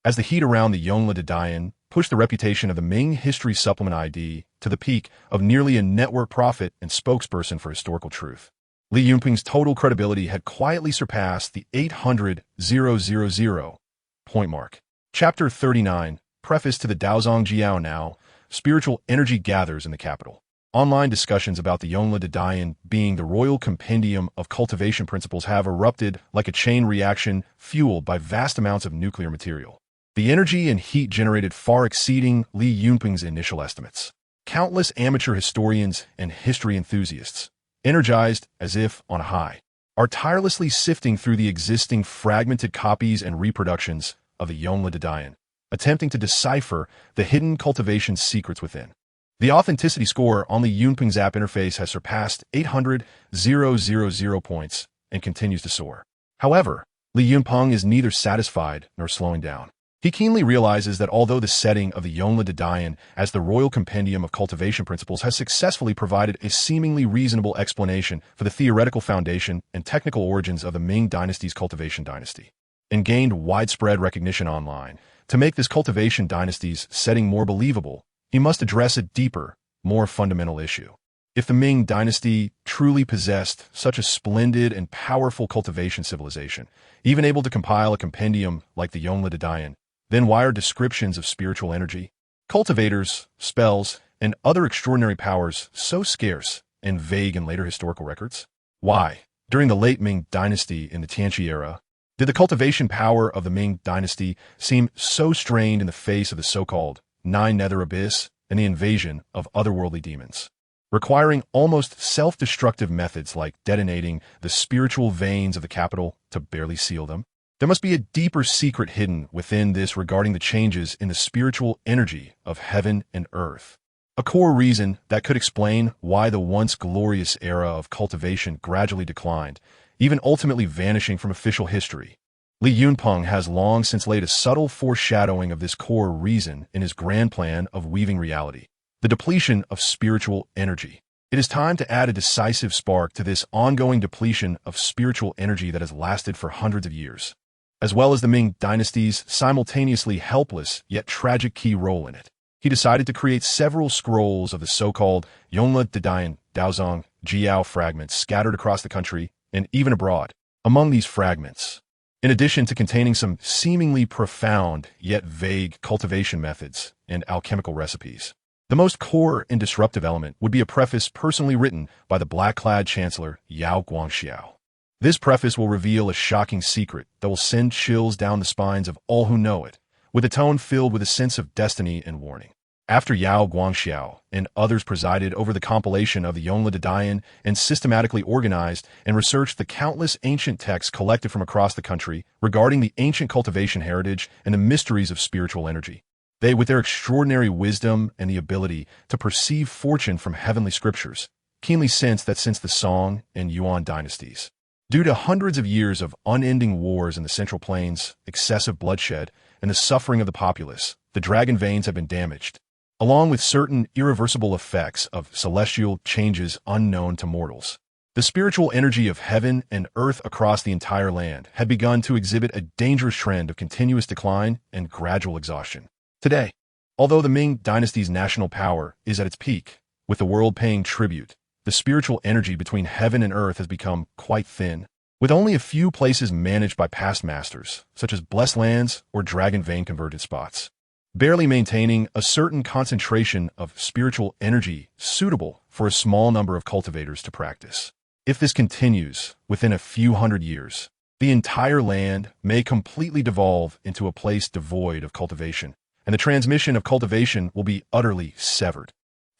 As the heat around the Yongle de Dian pushed the reputation of the Ming History Supplement ID to the peak of nearly a network prophet and spokesperson for historical truth, Li Yunpeng's total credibility had quietly surpassed the 800,000 point mark. Chapter 39, Preface to the Daozong Jiao Now, Spiritual Energy Gathers in the Capital. Online discussions about the Yongle de Dian being the royal compendium of cultivation principles have erupted like a chain reaction fueled by vast amounts of nuclear material. The energy and heat generated far exceeding Li Yunpeng's initial estimates. Countless amateur historians and history enthusiasts, energized as if on a high, are tirelessly sifting through the existing fragmented copies and reproductions of the Yongle de Dian, attempting to decipher the hidden cultivation secrets within. The authenticity score on Li Yunpeng's app interface has surpassed 800,000 points and continues to soar. However, Li Yunpeng is neither satisfied nor slowing down. He keenly realizes that although the setting of the Yongle de Dian as the royal compendium of cultivation principles has successfully provided a seemingly reasonable explanation for the theoretical foundation and technical origins of the Ming dynasty's cultivation dynasty, and gained widespread recognition online, to make this cultivation dynasty's setting more believable, he must address a deeper, more fundamental issue. If the Ming dynasty truly possessed such a splendid and powerful cultivation civilization, even able to compile a compendium like the Yongle de Dian, then why are descriptions of spiritual energy, cultivators, spells, and other extraordinary powers so scarce and vague in later historical records? Why, during the late Ming dynasty in the Tianqi era, did the cultivation power of the Ming dynasty seem so strained in the face of the so-called Nine Nether Abyss and the invasion of otherworldly demons, requiring almost self-destructive methods like detonating the spiritual veins of the capital to barely seal them? There must be a deeper secret hidden within this regarding the changes in the spiritual energy of heaven and earth. A core reason that could explain why the once glorious era of cultivation gradually declined, even ultimately vanishing from official history. Li Yunpeng has long since laid a subtle foreshadowing of this core reason in his grand plan of weaving reality, the depletion of spiritual energy. It is time to add a decisive spark to this ongoing depletion of spiritual energy that has lasted for hundreds of years, as well as the Ming dynasty's simultaneously helpless yet tragic key role in it. He decided to create several scrolls of the so-called Yongle de Dian Daozong Jiao fragments scattered across the country and even abroad. Among these fragments, in addition to containing some seemingly profound yet vague cultivation methods and alchemical recipes, the most core and disruptive element would be a preface personally written by the black-clad Chancellor Yao Guangxiao. This preface will reveal a shocking secret that will send chills down the spines of all who know it, with a tone filled with a sense of destiny and warning. After Yao Guangxiao and others presided over the compilation of the Yongle de Dian and systematically organized and researched the countless ancient texts collected from across the country regarding the ancient cultivation heritage and the mysteries of spiritual energy, they, with their extraordinary wisdom and the ability to perceive fortune from heavenly scriptures, keenly sensed that since the Song and Yuan dynasties, due to hundreds of years of unending wars in the Central Plains, excessive bloodshed, and the suffering of the populace, the dragon veins have been damaged, along with certain irreversible effects of celestial changes unknown to mortals. The spiritual energy of heaven and earth across the entire land had begun to exhibit a dangerous trend of continuous decline and gradual exhaustion. Today, although the Ming dynasty's national power is at its peak, with the world paying tribute, the spiritual energy between heaven and earth has become quite thin, with only a few places managed by past masters, such as blessed lands or dragon vein converted spots, barely maintaining a certain concentration of spiritual energy suitable for a small number of cultivators to practice. If this continues, within a few hundred years, the entire land may completely devolve into a place devoid of cultivation, and the transmission of cultivation will be utterly severed.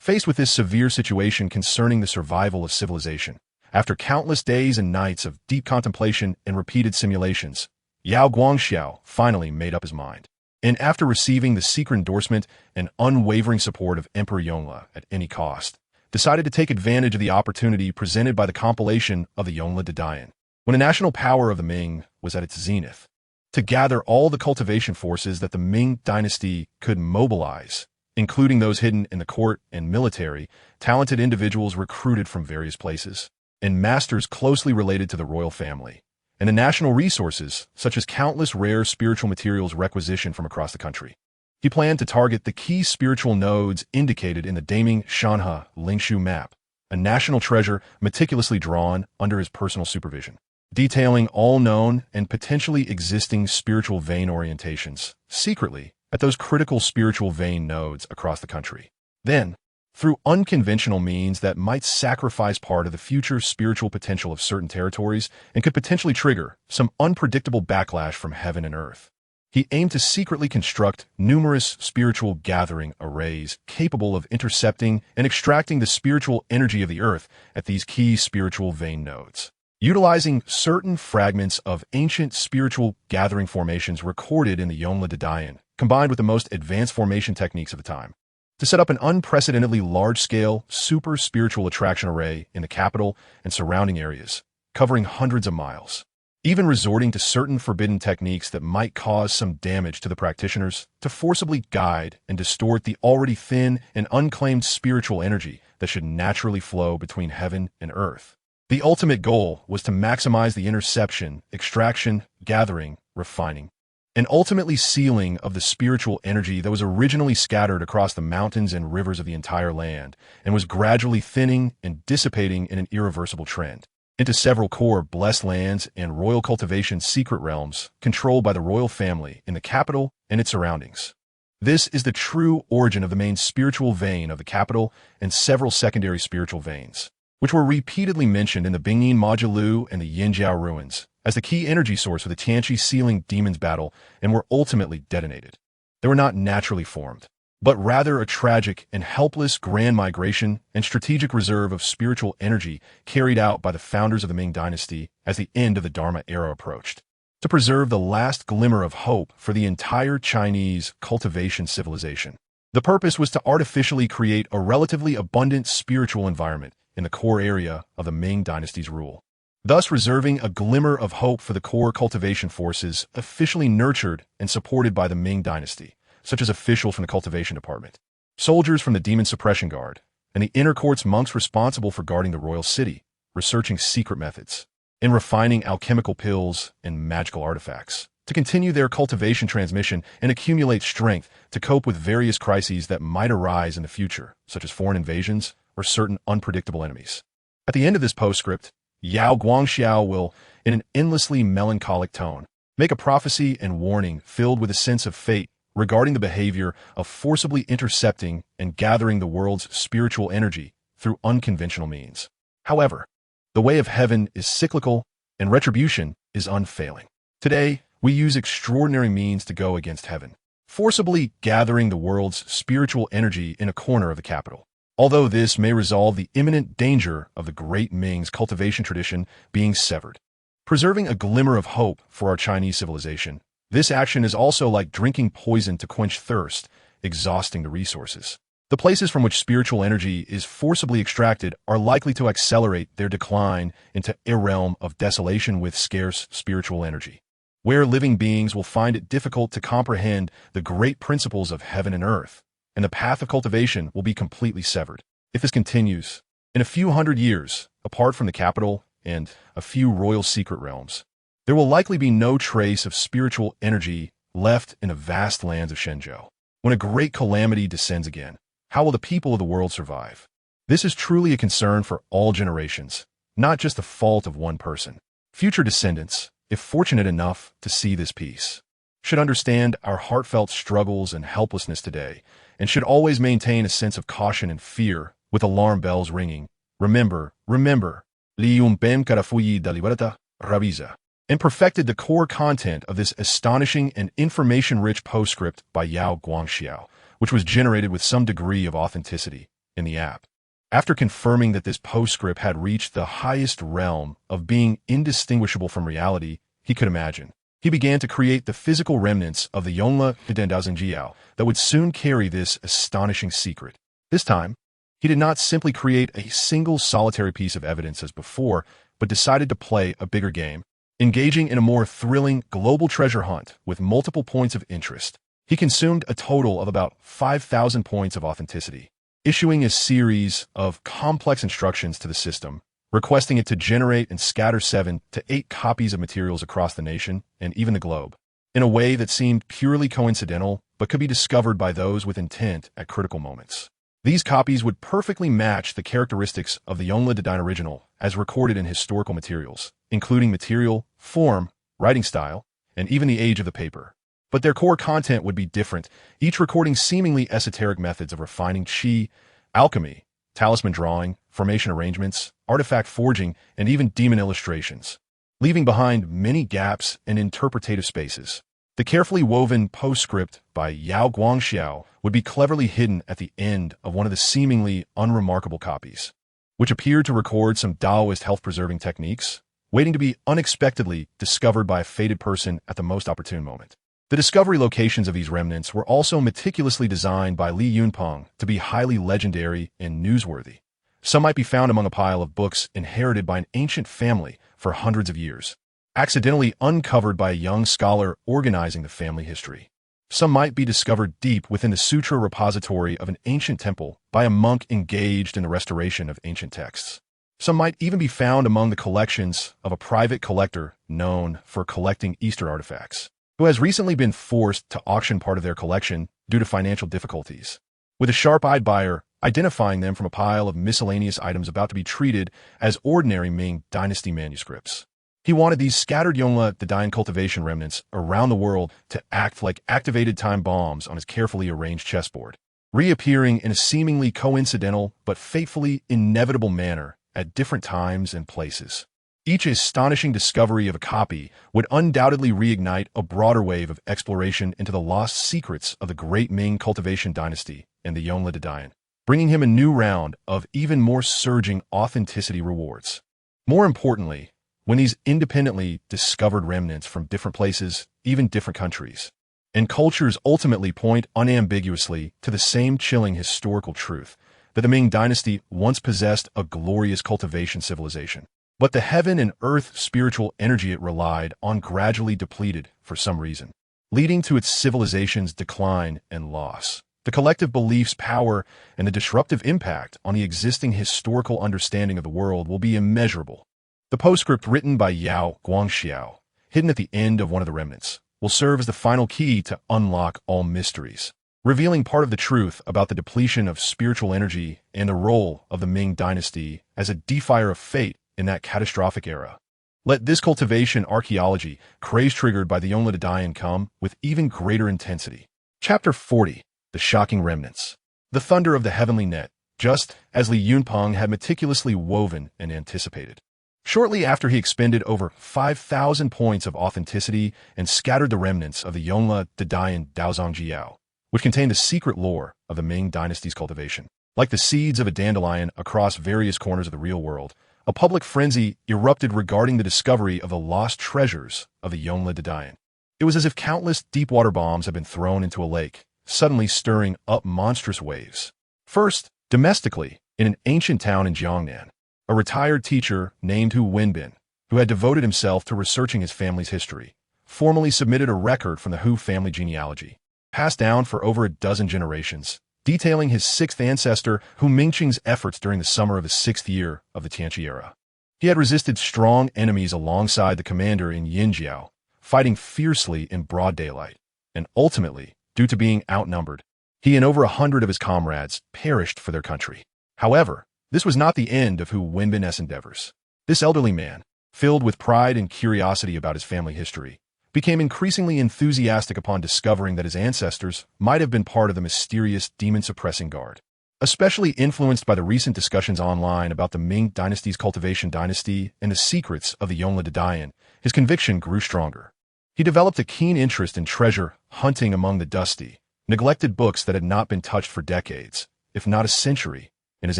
Faced with this severe situation concerning the survival of civilization, after countless days and nights of deep contemplation and repeated simulations, Yao Guangxiao finally made up his mind. And after receiving the secret endorsement and unwavering support of Emperor Yongle at any cost, decided to take advantage of the opportunity presented by the compilation of the Yongle Dadayan, when the national power of the Ming was at its zenith, to gather all the cultivation forces that the Ming dynasty could mobilize, including those hidden in the court and military, talented individuals recruited from various places, and masters closely related to the royal family, and the national resources, such as countless rare spiritual materials requisitioned from across the country. He planned to target the key spiritual nodes indicated in the Daming Shanhe Lingshu map, a national treasure meticulously drawn under his personal supervision, detailing all known and potentially existing spiritual vein orientations, secretly, at those critical spiritual vein nodes across the country. Then, through unconventional means that might sacrifice part of the future spiritual potential of certain territories and could potentially trigger some unpredictable backlash from heaven and earth, he aimed to secretly construct numerous spiritual gathering arrays capable of intercepting and extracting the spiritual energy of the earth at these key spiritual vein nodes, utilizing certain fragments of ancient spiritual gathering formations recorded in the Yongle Dadayan, combined with the most advanced formation techniques of the time, to set up an unprecedentedly large-scale super spiritual attraction array in the capital and surrounding areas, covering hundreds of miles, even resorting to certain forbidden techniques that might cause some damage to the practitioners to forcibly guide and distort the already thin and unclaimed spiritual energy that should naturally flow between heaven and earth. The ultimate goal was to maximize the interception, extraction, gathering, refining, and ultimately sealing of the spiritual energy that was originally scattered across the mountains and rivers of the entire land and was gradually thinning and dissipating in an irreversible trend into several core blessed lands and royal cultivation secret realms controlled by the royal family in the capital and its surroundings. This is the true origin of the main spiritual vein of the capital and several secondary spiritual veins, which were repeatedly mentioned in the Bingyin Majilu and the Yinjiao ruins as the key energy source for the Tianqi sealing demons battle and were ultimately detonated. They were not naturally formed, but rather a tragic and helpless grand migration and strategic reserve of spiritual energy carried out by the founders of the Ming dynasty as the end of the Dharma era approached, to preserve the last glimmer of hope for the entire Chinese cultivation civilization. The purpose was to artificially create a relatively abundant spiritual environment in the core area of the Ming dynasty's rule, thus reserving a glimmer of hope for the core cultivation forces officially nurtured and supported by the Ming dynasty, such as officials from the cultivation department, soldiers from the demon suppression guard, and the inner court's monks responsible for guarding the royal city, researching secret methods, and refining alchemical pills and magical artifacts, to continue their cultivation transmission and accumulate strength to cope with various crises that might arise in the future, such as foreign invasions or certain unpredictable enemies. At the end of this postscript, Yao Guangxiao will, in an endlessly melancholic tone, make a prophecy and warning filled with a sense of fate regarding the behavior of forcibly intercepting and gathering the world's spiritual energy through unconventional means. However, the way of heaven is cyclical and retribution is unfailing. Today, we use extraordinary means to go against heaven, forcibly gathering the world's spiritual energy in a corner of the capital. Although this may resolve the imminent danger of the great Ming's cultivation tradition being severed, preserving a glimmer of hope for our Chinese civilization, this action is also like drinking poison to quench thirst, exhausting the resources. The places from which spiritual energy is forcibly extracted are likely to accelerate their decline into a realm of desolation with scarce spiritual energy, where living beings will find it difficult to comprehend the great principles of heaven and earth, and the path of cultivation will be completely severed. If this continues, in a few hundred years, apart from the capital and a few royal secret realms, there will likely be no trace of spiritual energy left in the vast lands of Shenzhou. When a great calamity descends again, how will the people of the world survive? This is truly a concern for all generations, not just the fault of one person. Future descendants, if fortunate enough to see this piece, should understand our heartfelt struggles and helplessness today, and should always maintain a sense of caution and fear with alarm bells ringing. Remember, Lium Bem Karafuyi Dalibarata Rabiza, and perfected the core content of this astonishing and information-rich postscript by Yao Guangxiao, which was generated with some degree of authenticity, in the app. After confirming that this postscript had reached the highest realm of being indistinguishable from reality he could imagine, he began to create the physical remnants of the Yongle Jiao that would soon carry this astonishing secret. This time, he did not simply create a single solitary piece of evidence as before, but decided to play a bigger game, engaging in a more thrilling global treasure hunt with multiple points of interest. He consumed a total of about 5,000 points of authenticity, issuing a series of complex instructions to the system, requesting it to generate and scatter 7 to 8 copies of materials across the nation and even the globe, in a way that seemed purely coincidental but could be discovered by those with intent at critical moments. These copies would perfectly match the characteristics of the Yongle original as recorded in historical materials, including material, form, writing style, and even the age of the paper. But their core content would be different, each recording seemingly esoteric methods of refining qi, alchemy, talisman drawing, formation arrangements, artifact forging, and even demon illustrations, leaving behind many gaps and interpretative spaces. The carefully woven postscript by Yao Guangxiao would be cleverly hidden at the end of one of the seemingly unremarkable copies, which appeared to record some Taoist health-preserving techniques, waiting to be unexpectedly discovered by a fated person at the most opportune moment. The discovery locations of these remnants were also meticulously designed by Li Yunpeng to be highly legendary and newsworthy. Some might be found among a pile of books inherited by an ancient family for hundreds of years, accidentally uncovered by a young scholar organizing the family history. Some might be discovered deep within the sutra repository of an ancient temple by a monk engaged in the restoration of ancient texts. Some might even be found among the collections of a private collector known for collecting Eastern artifacts, who has recently been forced to auction part of their collection due to financial difficulties, with a sharp-eyed buyer identifying them from a pile of miscellaneous items about to be treated as ordinary Ming Dynasty manuscripts. He wanted these scattered Yongle cultivation remnants around the world to act like activated time bombs on his carefully arranged chessboard, reappearing in a seemingly coincidental but fatefully inevitable manner at different times and places. Each astonishing discovery of a copy would undoubtedly reignite a broader wave of exploration into the lost secrets of the great Ming cultivation dynasty and the Yongle, bringing him a new round of even more surging authenticity rewards. More importantly, when these independently discovered remnants from different places, even different countries, and cultures ultimately point unambiguously to the same chilling historical truth that the Ming dynasty once possessed a glorious cultivation civilization. But the heaven and earth spiritual energy it relied on gradually depleted for some reason, leading to its civilization's decline and loss. The collective belief's power and the disruptive impact on the existing historical understanding of the world will be immeasurable. The postscript written by Yao Guangxiao, hidden at the end of one of the remnants, will serve as the final key to unlock all mysteries, revealing part of the truth about the depletion of spiritual energy and the role of the Ming dynasty as a defier of fate in that catastrophic era. Let this cultivation archaeology, craze triggered by the Yongle come with even greater intensity. Chapter 40. The Shocking Remnants. The thunder of the heavenly net, just as Li Yunpeng had meticulously woven and anticipated. Shortly after he expended over 5,000 points of authenticity and scattered the remnants of the Yongle Daozhangjiao, which contained the secret lore of the Ming dynasty's cultivation. Like the seeds of a dandelion across various corners of the real world, a public frenzy erupted regarding the discovery of the lost treasures of the Yongle. It was as if countless deep-water bombs had been thrown into a lake, suddenly stirring up monstrous waves. First, domestically, in an ancient town in Jiangnan, a retired teacher named Hu Wenbin, who had devoted himself to researching his family's history, formally submitted a record from the Hu family genealogy, passed down for over a dozen generations, detailing his sixth ancestor Hu Mingqing's efforts during the summer of his 6th year of the Tianqi era. He had resisted strong enemies alongside the commander in Yinjiao, fighting fiercely in broad daylight, and ultimately, due to being outnumbered, he and over 100 of his comrades perished for their country. However, this was not the end of Hu Wenbin's endeavors. This elderly man, filled with pride and curiosity about his family history, became increasingly enthusiastic upon discovering that his ancestors might have been part of the mysterious demon-suppressing guard. Especially influenced by the recent discussions online about the Ming dynasty's cultivation dynasty and the secrets of the Yongle, his conviction grew stronger. He developed a keen interest in treasure hunting among the dusty, neglected books that had not been touched for decades, if not a century, in his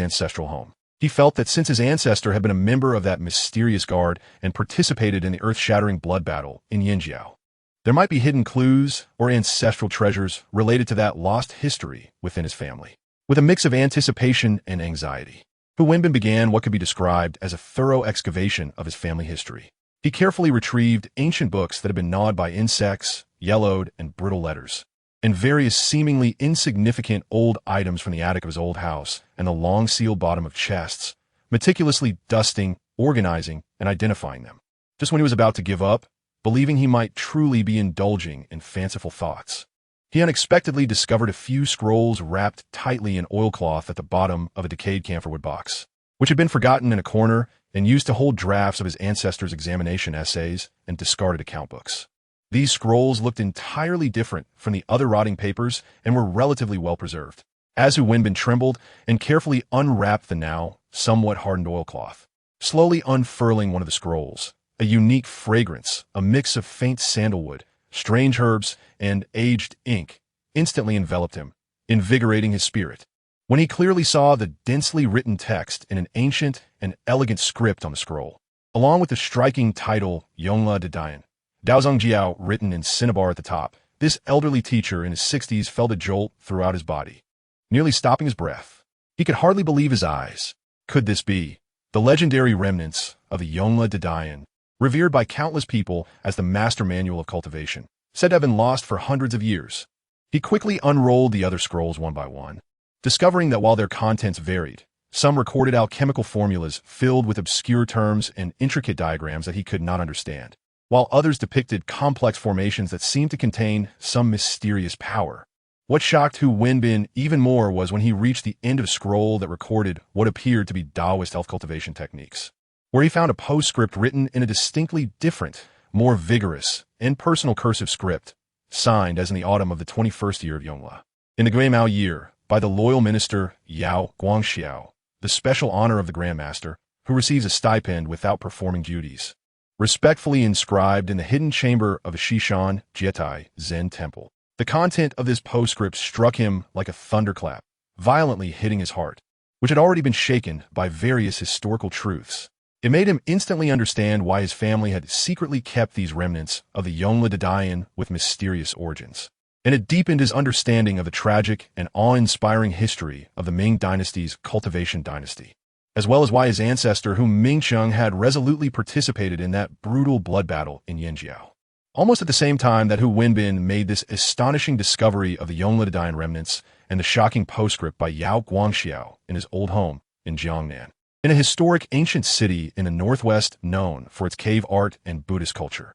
ancestral home. He felt that since his ancestor had been a member of that mysterious guard and participated in the earth-shattering blood battle in Yinjiao, there might be hidden clues or ancestral treasures related to that lost history within his family. With a mix of anticipation and anxiety, Hu Wenbin began what could be described as a thorough excavation of his family history. He carefully retrieved ancient books that had been gnawed by insects, yellowed, and brittle letters, and various seemingly insignificant old items from the attic of his old house and the long sealed bottom of chests, meticulously dusting, organizing, and identifying them. Just when he was about to give up, believing he might truly be indulging in fanciful thoughts, he unexpectedly discovered a few scrolls wrapped tightly in oilcloth at the bottom of a decayed camphorwood box, which had been forgotten in a corner and used to hold drafts of his ancestors' examination essays and discarded account books. These scrolls looked entirely different from the other rotting papers and were relatively well preserved. As Hu Wenbin trembled and carefully unwrapped the now somewhat hardened oilcloth, slowly unfurling one of the scrolls, a unique fragrance, a mix of faint sandalwood, strange herbs, and aged ink, instantly enveloped him, invigorating his spirit. When he clearly saw the densely written text in an ancient and elegant script on the scroll, along with the striking title Yongle de Dian, Daozong Jiao written in cinnabar at the top, this elderly teacher in his 60s felt a jolt throughout his body, nearly stopping his breath. He could hardly believe his eyes. Could this be the legendary remnants of the Yongle de Dian, revered by countless people as the master manual of cultivation, said to have been lost for hundreds of years? He quickly unrolled the other scrolls one by one, discovering that while their contents varied, some recorded alchemical formulas filled with obscure terms and intricate diagrams that he could not understand, while others depicted complex formations that seemed to contain some mysterious power. What shocked Hu Wenbin even more was when he reached the end of a scroll that recorded what appeared to be Taoist health cultivation techniques, where he found a postscript written in a distinctly different, more vigorous, and personal cursive script, signed as in the autumn of the 21st year of Yongle, in the Guimao year, by the loyal minister Yao Guangxiao, the special honor of the Grand Master, who receives a stipend without performing duties, respectfully inscribed in the hidden chamber of a Shishan Jietai Zen temple. The content of this postscript struck him like a thunderclap, violently hitting his heart, which had already been shaken by various historical truths. It made him instantly understand why his family had secretly kept these remnants of the Yongle de Dian with mysterious origins, and it deepened his understanding of the tragic and awe-inspiring history of the Ming Dynasty's cultivation dynasty, as well as why his ancestor Hu Mingsheng had resolutely participated in that brutal blood battle in Yinjiao. Almost at the same time that Hu Wenbin made this astonishing discovery of the Yongle de Dian remnants and the shocking postscript by Yao Guangxiao in his old home in Jiangnan, in a historic ancient city in the northwest known for its cave art and Buddhist culture,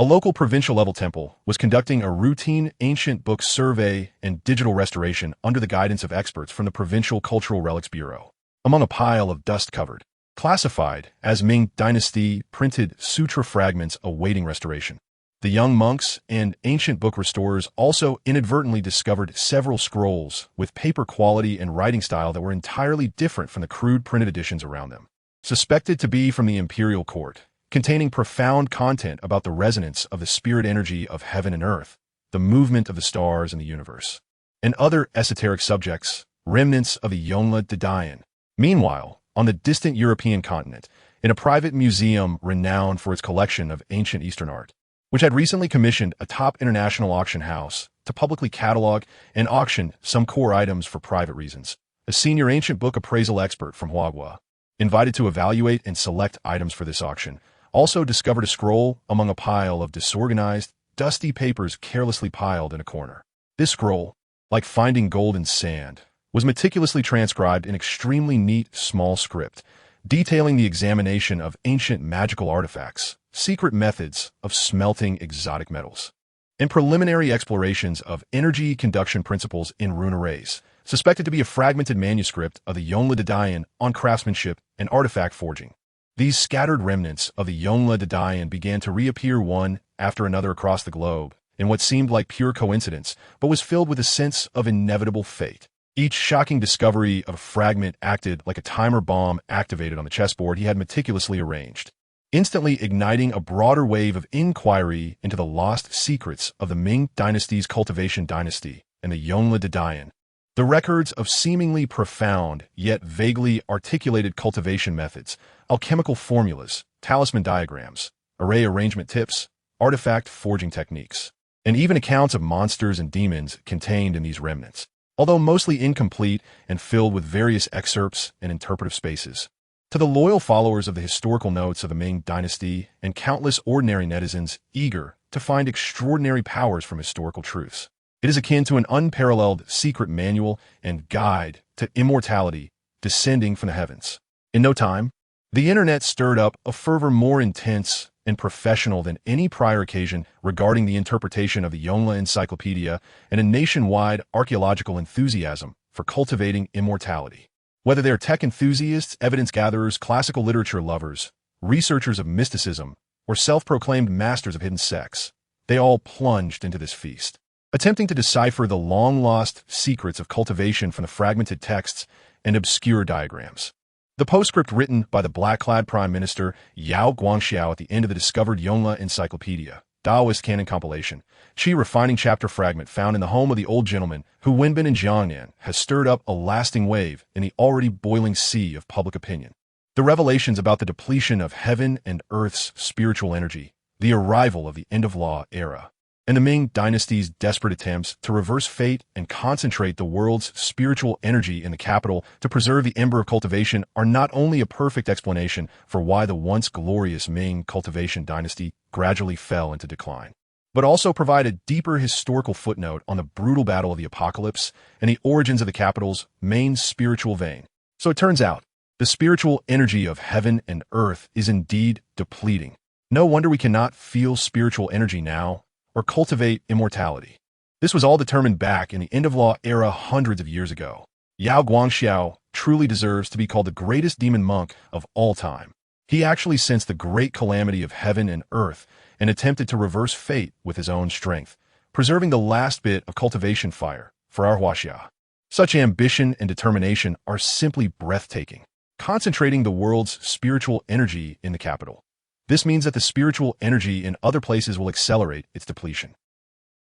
a local provincial-level temple was conducting a routine ancient book survey and digital restoration under the guidance of experts from the Provincial Cultural Relics Bureau. Among a pile of dust-covered, classified as Ming Dynasty printed sutra fragments awaiting restoration, the young monks and ancient book restorers also inadvertently discovered several scrolls with paper quality and writing style that were entirely different from the crude printed editions around them, suspected to be from the imperial court, containing profound content about the resonance of the spirit energy of heaven and earth, the movement of the stars and the universe, and other esoteric subjects, remnants of the Yongle de Dian. Meanwhile, on the distant European continent, in a private museum renowned for its collection of ancient Eastern art, which had recently commissioned a top international auction house to publicly catalog and auction some core items for private reasons, a senior ancient book appraisal expert from Huagua, invited to evaluate and select items for this auction, also discovered a scroll among a pile of disorganized, dusty papers carelessly piled in a corner. This scroll, like finding gold in sand, was meticulously transcribed in extremely neat, small script, detailing the examination of ancient magical artifacts, secret methods of smelting exotic metals, and preliminary explorations of energy conduction principles in rune arrays, suspected to be a fragmented manuscript of the Yongle de Dian on craftsmanship and artifact forging. These scattered remnants of the Yongle de Dian began to reappear one after another across the globe in what seemed like pure coincidence, but was filled with a sense of inevitable fate. Each shocking discovery of a fragment acted like a timer bomb activated on the chessboard he had meticulously arranged, instantly igniting a broader wave of inquiry into the lost secrets of the Ming Dynasty's cultivation dynasty and the Yongle de Dian. The records of seemingly profound, yet vaguely articulated cultivation methods, alchemical formulas, talisman diagrams, array arrangement tips, artifact forging techniques, and even accounts of monsters and demons contained in these remnants, although mostly incomplete and filled with various excerpts and interpretive spaces. To the loyal followers of the historical notes of the Ming Dynasty and countless ordinary netizens eager to find extraordinary powers from historical truths, it is akin to an unparalleled secret manual and guide to immortality descending from the heavens. In no time, the internet stirred up a fervor more intense and professional than any prior occasion regarding the interpretation of the Yongle Encyclopedia and a nationwide archaeological enthusiasm for cultivating immortality. Whether they're tech enthusiasts, evidence gatherers, classical literature lovers, researchers of mysticism, or self-proclaimed masters of hidden sects, they all plunged into this feast, attempting to decipher the long-lost secrets of cultivation from the fragmented texts and obscure diagrams. The postscript written by the black-clad Prime Minister Yao Guangxiao at the end of the discovered Yongle Encyclopedia, Taoist Canon Compilation, Qi Refining Chapter Fragment found in the home of the old gentleman Hu Wenbin in Jiangnan, has stirred up a lasting wave in the already boiling sea of public opinion. The revelations about the depletion of heaven and earth's spiritual energy, the arrival of the end-of-law era, and the Ming Dynasty's desperate attempts to reverse fate and concentrate the world's spiritual energy in the capital to preserve the ember of cultivation are not only a perfect explanation for why the once glorious Ming cultivation dynasty gradually fell into decline, but also provide a deeper historical footnote on the brutal battle of the apocalypse and the origins of the capital's main spiritual vein. So it turns out, the spiritual energy of heaven and earth is indeed depleting. No wonder we cannot feel spiritual energy now, or cultivate immortality. This was all determined back in the end-of-law era hundreds of years ago. Yao Guangxiao truly deserves to be called the greatest demon monk of all time. He actually sensed the great calamity of heaven and earth and attempted to reverse fate with his own strength, preserving the last bit of cultivation fire for our Huaxia. Such ambition and determination are simply breathtaking, concentrating the world's spiritual energy in the capital. This means that the spiritual energy in other places will accelerate its depletion.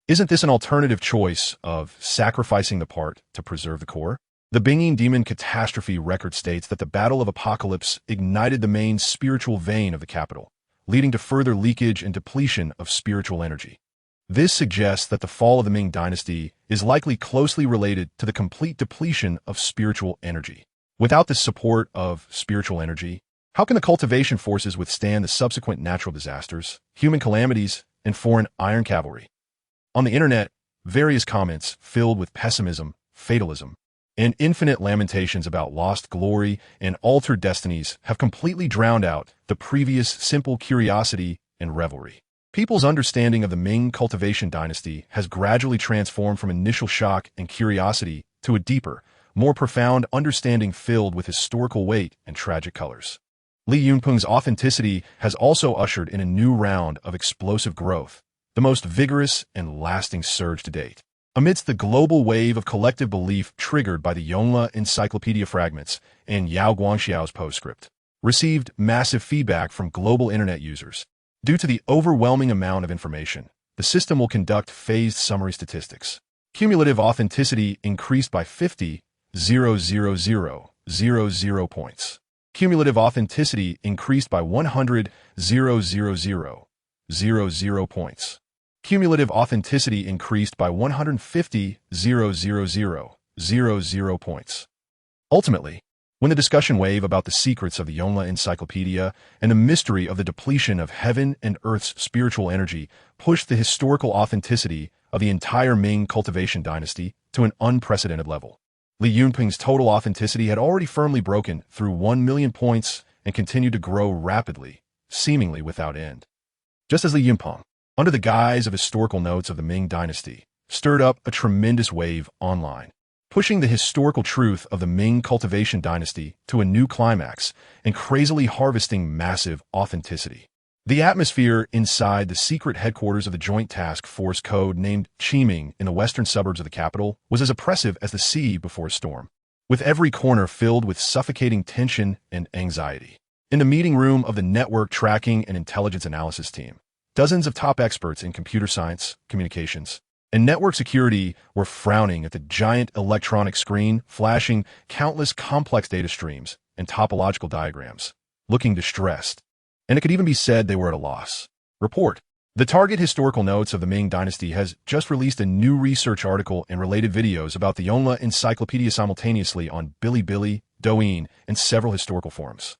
Isn't this an alternative choice of sacrificing the part to preserve the core? The Binging Demon Catastrophe record states that the Battle of Apocalypse ignited the main spiritual vein of the capital, leading to further leakage and depletion of spiritual energy. This suggests that the fall of the Ming Dynasty is likely closely related to the complete depletion of spiritual energy. Without the support of spiritual energy, how can the cultivation forces withstand the subsequent natural disasters, human calamities, and foreign iron cavalry? On the internet, various comments filled with pessimism, fatalism, and infinite lamentations about lost glory and altered destinies have completely drowned out the previous simple curiosity and revelry. People's understanding of the Ming cultivation dynasty has gradually transformed from initial shock and curiosity to a deeper, more profound understanding filled with historical weight and tragic colors. Li Yunpeng's authenticity has also ushered in a new round of explosive growth, the most vigorous and lasting surge to date. Amidst the global wave of collective belief triggered by the Yongle Encyclopedia fragments and Yao Guangxiao's postscript, received massive feedback from global internet users. Due to the overwhelming amount of information, the system will conduct phased summary statistics. Cumulative authenticity increased by 50,000 points. Cumulative authenticity increased by 100,000 points. Cumulative authenticity increased by 150,000 points. Ultimately, when the discussion wave about the secrets of the Yongle Encyclopedia and the mystery of the depletion of heaven and earth's spiritual energy pushed the historical authenticity of the entire Ming cultivation dynasty to an unprecedented level, Li Yunpeng's total authenticity had already firmly broken through 1 million points and continued to grow rapidly, seemingly without end. Just as Li Yunpeng, under the guise of historical notes of the Ming dynasty, stirred up a tremendous wave online, pushing the historical truth of the Ming cultivation dynasty to a new climax and crazily harvesting massive authenticity. The atmosphere inside the secret headquarters of the Joint Task Force code named Qiming in the western suburbs of the capital was as oppressive as the sea before a storm, with every corner filled with suffocating tension and anxiety. In the meeting room of the Network Tracking and Intelligence Analysis team, dozens of top experts in computer science, communications, and network security were frowning at the giant electronic screen flashing countless complex data streams and topological diagrams, looking distressed. And it could even be said they were at a loss. Report. The Target Historical Notes of the Ming Dynasty has just released a new research article and related videos about the Yonhua Encyclopedia simultaneously on Bilibili, Douyin, and several historical forums.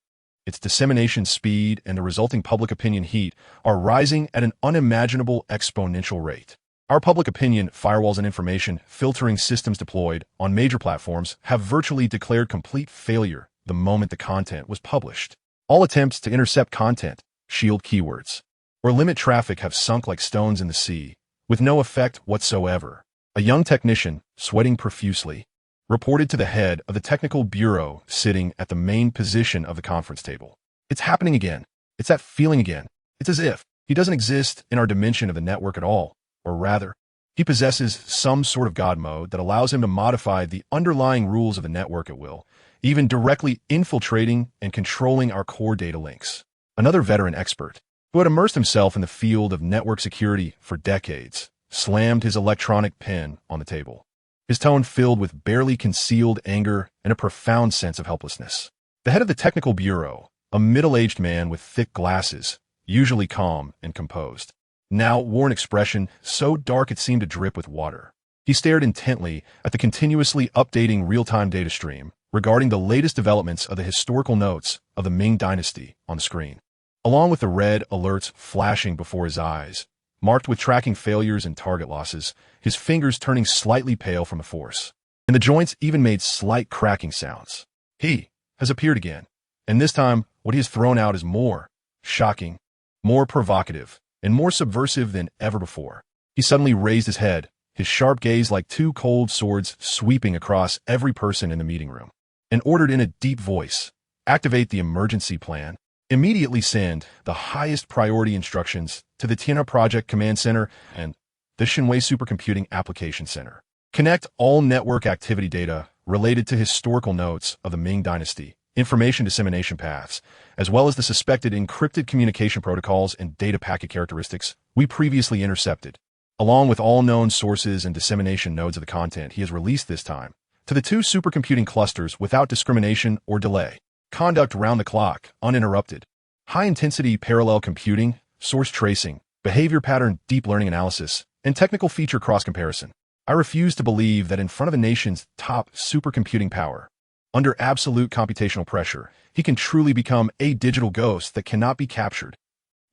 Its dissemination speed and the resulting public opinion heat are rising at an unimaginable exponential rate. Our public opinion firewalls and information filtering systems deployed on major platforms have virtually declared complete failure the moment the content was published. All attempts to intercept content, shield keywords, or limit traffic have sunk like stones in the sea, with no effect whatsoever. A young technician, sweating profusely, reported to the head of the technical bureau sitting at the main position of the conference table. It's happening again. It's that feeling again. It's as if he doesn't exist in our dimension of the network at all, or rather, he possesses some sort of God mode that allows him to modify the underlying rules of the network at will, even directly infiltrating and controlling our core data links. Another veteran expert, who had immersed himself in the field of network security for decades, slammed his electronic pen on the table, his tone filled with barely concealed anger and a profound sense of helplessness. The head of the technical bureau, a middle-aged man with thick glasses, usually calm and composed, now wore an expression so dark it seemed to drip with water. He stared intently at the continuously updating real-time data stream regarding the latest developments of the historical notes of the Ming Dynasty on the screen, along with the red alerts flashing before his eyes, marked with tracking failures and target losses, his fingers turning slightly pale from the force, and the joints even made slight cracking sounds. He has appeared again, and this time what he has thrown out is more shocking, more provocative, and more subversive than ever before. He suddenly raised his head, his sharp gaze like two cold swords sweeping across every person in the meeting room, and ordered in a deep voice, "Activate the emergency plan. Immediately send the highest priority instructions to the Tianhe Project Command Center and the Shenwei Supercomputing Application Center. Connect all network activity data related to historical notes of the Ming Dynasty, information dissemination paths, as well as the suspected encrypted communication protocols and data packet characteristics we previously intercepted, along with all known sources and dissemination nodes of the content he has released this time, to the two supercomputing clusters without discrimination or delay. Conduct round the clock, uninterrupted. High-intensity parallel computing, source tracing, behavior pattern deep learning analysis, and technical feature cross-comparison. I refuse to believe that in front of a nation's top supercomputing power, under absolute computational pressure, he can truly become a digital ghost that cannot be captured.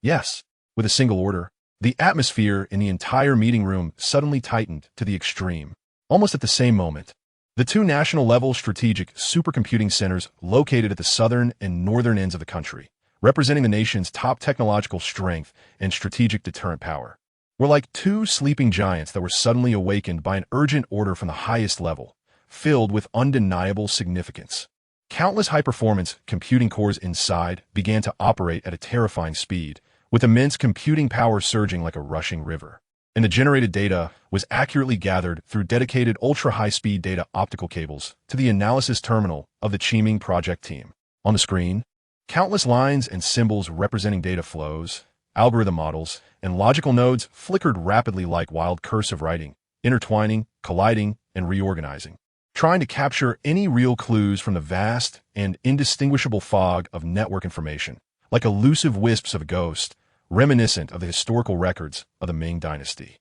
Yes, with a single order, the atmosphere in the entire meeting room suddenly tightened to the extreme. Almost at the same moment, the two national-level strategic supercomputing centers located at the southern and northern ends of the country, representing the nation's top technological strength and strategic deterrent power, were like two sleeping giants that were suddenly awakened by an urgent order from the highest level, filled with undeniable significance. Countless high-performance computing cores inside began to operate at a terrifying speed, with immense computing power surging like a rushing river. And the generated data was accurately gathered through dedicated ultra-high-speed data optical cables to the analysis terminal of the Qiming project team. On the screen, countless lines and symbols representing data flows, algorithm models, and logical nodes flickered rapidly like wild cursive writing, intertwining, colliding, and reorganizing, trying to capture any real clues from the vast and indistinguishable fog of network information, like elusive wisps of a ghost, reminiscent of the historical records of the Ming Dynasty.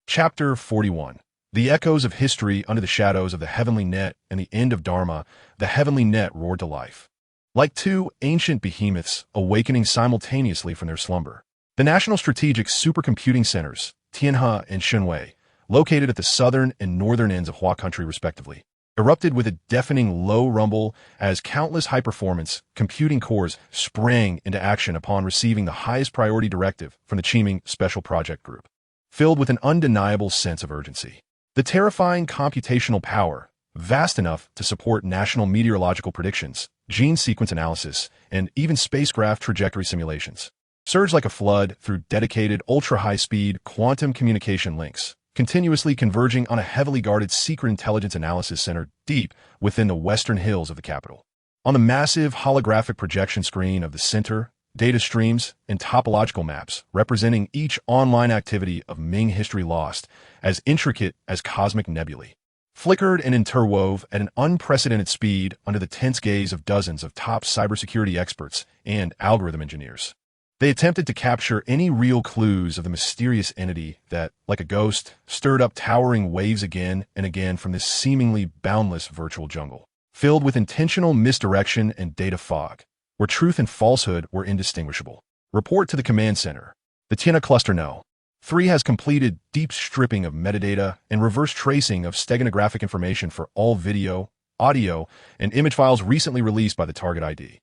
Chapter 41. The echoes of history under the shadows of the heavenly net and the end of Dharma, the heavenly net roared to life. Like two ancient behemoths awakening simultaneously from their slumber, the National Strategic Supercomputing Centers, Tianhe and Shenwei, located at the southern and northern ends of Hua country respectively, erupted with a deafening low rumble as countless high-performance computing cores sprang into action upon receiving the highest priority directive from the Qiming Special Project Group, filled with an undeniable sense of urgency. The terrifying computational power, vast enough to support national meteorological predictions, gene sequence analysis, and even spacecraft trajectory simulations, surged like a flood through dedicated ultra-high-speed quantum communication links, continuously converging on a heavily guarded secret intelligence analysis center deep within the western hills of the capital. On the massive holographic projection screen of the center, data streams, and topological maps representing each online activity of Ming history lost, as intricate as cosmic nebulae. Flickered and interwove at an unprecedented speed under the tense gaze of dozens of top cybersecurity experts and algorithm engineers. They attempted to capture any real clues of the mysterious entity that, like a ghost, stirred up towering waves again and again from this seemingly boundless virtual jungle, filled with intentional misdirection and data fog, where truth and falsehood were indistinguishable. Report to the command center. The Tiana Cluster No. 3 has completed deep stripping of metadata and reverse tracing of steganographic information for all video, audio, and image files recently released by the target ID.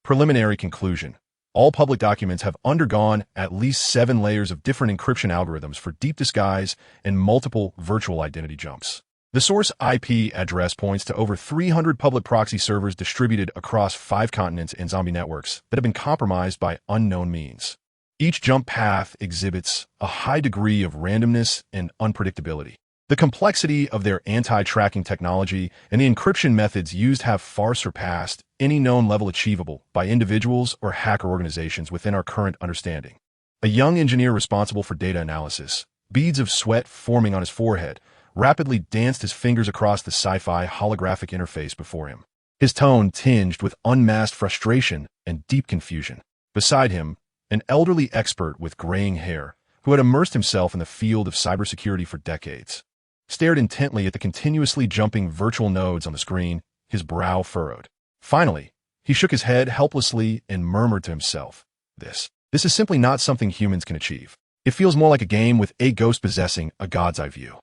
Preliminary conclusion. All public documents have undergone at least 7 layers of different encryption algorithms for deep disguise and multiple virtual identity jumps. The source IP address points to over 300 public proxy servers distributed across 5 continents and zombie networks that have been compromised by unknown means. Each jump path exhibits a high degree of randomness and unpredictability. The complexity of their anti-tracking technology and the encryption methods used have far surpassed any known level achievable by individuals or hacker organizations within our current understanding. A young engineer responsible for data analysis, beads of sweat forming on his forehead, rapidly danced his fingers across the sci-fi holographic interface before him, his tone tinged with unmasked frustration and deep confusion. Beside him, an elderly expert with graying hair, who had immersed himself in the field of cybersecurity for decades, stared intently at the continuously jumping virtual nodes on the screen, his brow furrowed. Finally, he shook his head helplessly and murmured to himself, This is simply not something humans can achieve. It feels more like a game with a ghost possessing a god's eye view.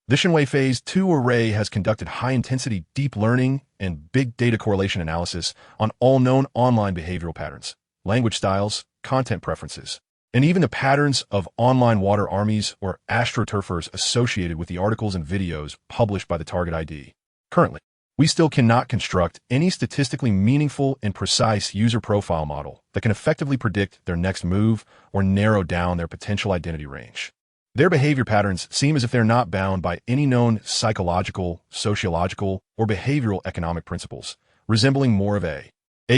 The Shenwei Phase 2 array has conducted high-intensity deep learning and big data correlation analysis on all known online behavioral patterns, language styles, content preferences, and even the patterns of online water armies or astroturfers associated with the articles and videos published by the target ID. Currently, we still cannot construct any statistically meaningful and precise user profile model that can effectively predict their next move or narrow down their potential identity range. Their behavior patterns seem as if they're not bound by any known psychological, sociological, or behavioral economic principles, resembling more of a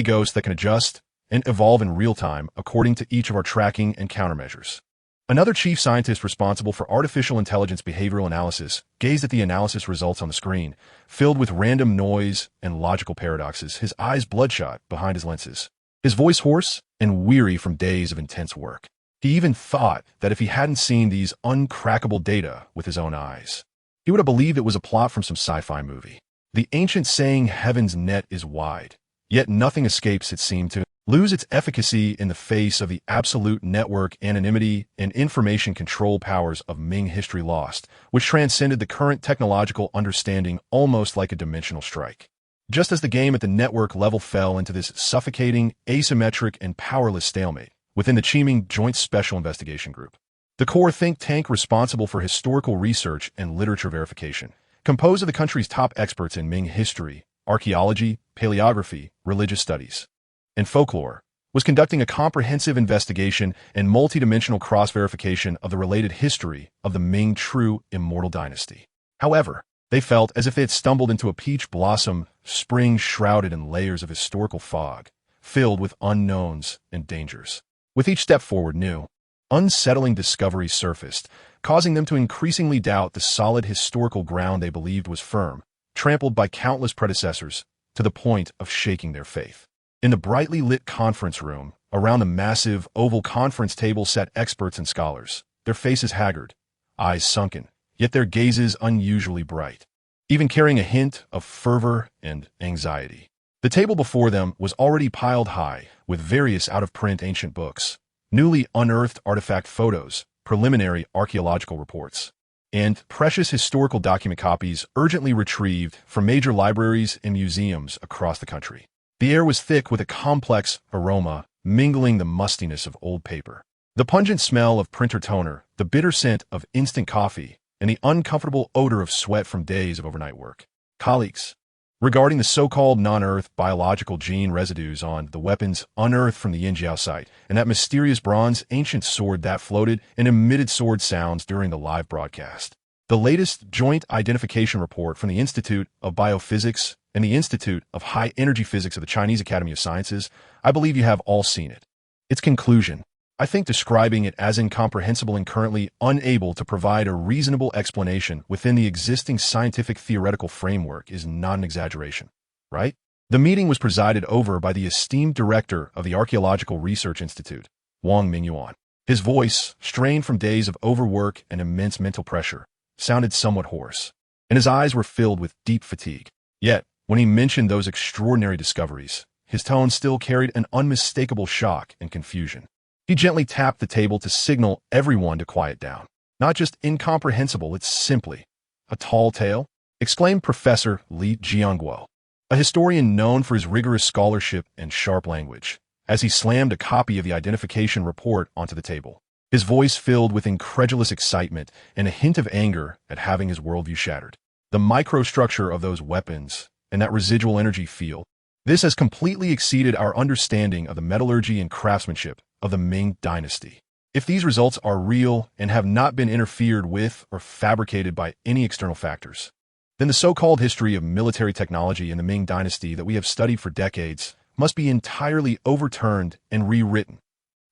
ghost that can adjust and evolve in real time according to each of our tracking and countermeasures. Another chief scientist responsible for artificial intelligence behavioral analysis gazed at the analysis results on the screen, filled with random noise and logical paradoxes, his eyes bloodshot behind his lenses, his voice hoarse and weary from days of intense work. He even thought that if he hadn't seen these uncrackable data with his own eyes, he would have believed it was a plot from some sci-fi movie. The ancient saying, heaven's net is wide, yet nothing escapes, it seemed to lose its efficacy in the face of the absolute network anonymity and information control powers of Ming history lost, which transcended the current technological understanding almost like a dimensional strike. Just as the game at the network level fell into this suffocating, asymmetric, and powerless stalemate within the Qiming Joint Special Investigation Group, the core think tank responsible for historical research and literature verification, composed of the country's top experts in Ming history, archaeology, paleography, religious studies, and folklore, was conducting a comprehensive investigation and multidimensional cross-verification of the related history of the Ming true immortal dynasty. However, they felt as if they had stumbled into a peach blossom spring shrouded in layers of historical fog, filled with unknowns and dangers. With each step forward, new, unsettling discoveries surfaced, causing them to increasingly doubt the solid historical ground they believed was firm, trampled by countless predecessors, to the point of shaking their faith. In the brightly lit conference room, around the massive oval conference table sat experts and scholars, their faces haggard, eyes sunken, yet their gazes unusually bright, even carrying a hint of fervor and anxiety. The table before them was already piled high with various out-of-print ancient books, newly unearthed artifact photos, preliminary archaeological reports, and precious historical document copies urgently retrieved from major libraries and museums across the country. The air was thick with a complex aroma, mingling the mustiness of old paper, the pungent smell of printer toner, the bitter scent of instant coffee, and the uncomfortable odor of sweat from days of overnight work. Colleagues, regarding the so-called non-Earth biological gene residues on the weapons unearthed from the Yinjiao site, and that mysterious bronze ancient sword that floated and emitted sword sounds during the live broadcast. The latest joint identification report from the Institute of Biophysics and the Institute of High Energy Physics of the Chinese Academy of Sciences, I believe you have all seen it. Its conclusion, I think describing it as incomprehensible and currently unable to provide a reasonable explanation within the existing scientific theoretical framework is not an exaggeration, right? The meeting was presided over by the esteemed director of the Archaeological Research Institute, Wang Mingyuan. His voice, strained from days of overwork and immense mental pressure, sounded somewhat hoarse, and his eyes were filled with deep fatigue. Yet, when he mentioned those extraordinary discoveries, his tone still carried an unmistakable shock and confusion. He gently tapped the table to signal everyone to quiet down. Not just incomprehensible, it's simply a tall tale, exclaimed Professor Li Jiangguo, a historian known for his rigorous scholarship and sharp language, as he slammed a copy of the identification report onto the table. His voice filled with incredulous excitement and a hint of anger at having his worldview shattered. The microstructure of those weapons and that residual energy field, this has completely exceeded our understanding of the metallurgy and craftsmanship of the Ming Dynasty. If these results are real and have not been interfered with or fabricated by any external factors, then the so-called history of military technology in the Ming Dynasty that we have studied for decades must be entirely overturned and rewritten.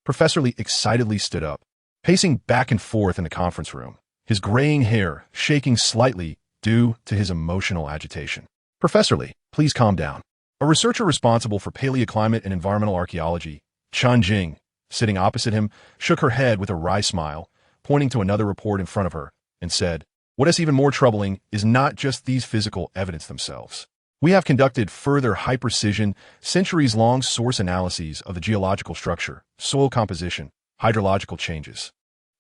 Professor Li excitedly stood up, pacing back and forth in the conference room, his graying hair shaking slightly due to his emotional agitation. Professor Li, please calm down. A researcher responsible for paleoclimate and environmental archaeology, Chan Jing, sitting opposite him, shook her head with a wry smile, pointing to another report in front of her, and said, "What is even more troubling is not just these physical evidence themselves. We have conducted further high-precision, centuries-long source analyses of the geological structure, soil composition, hydrological changes,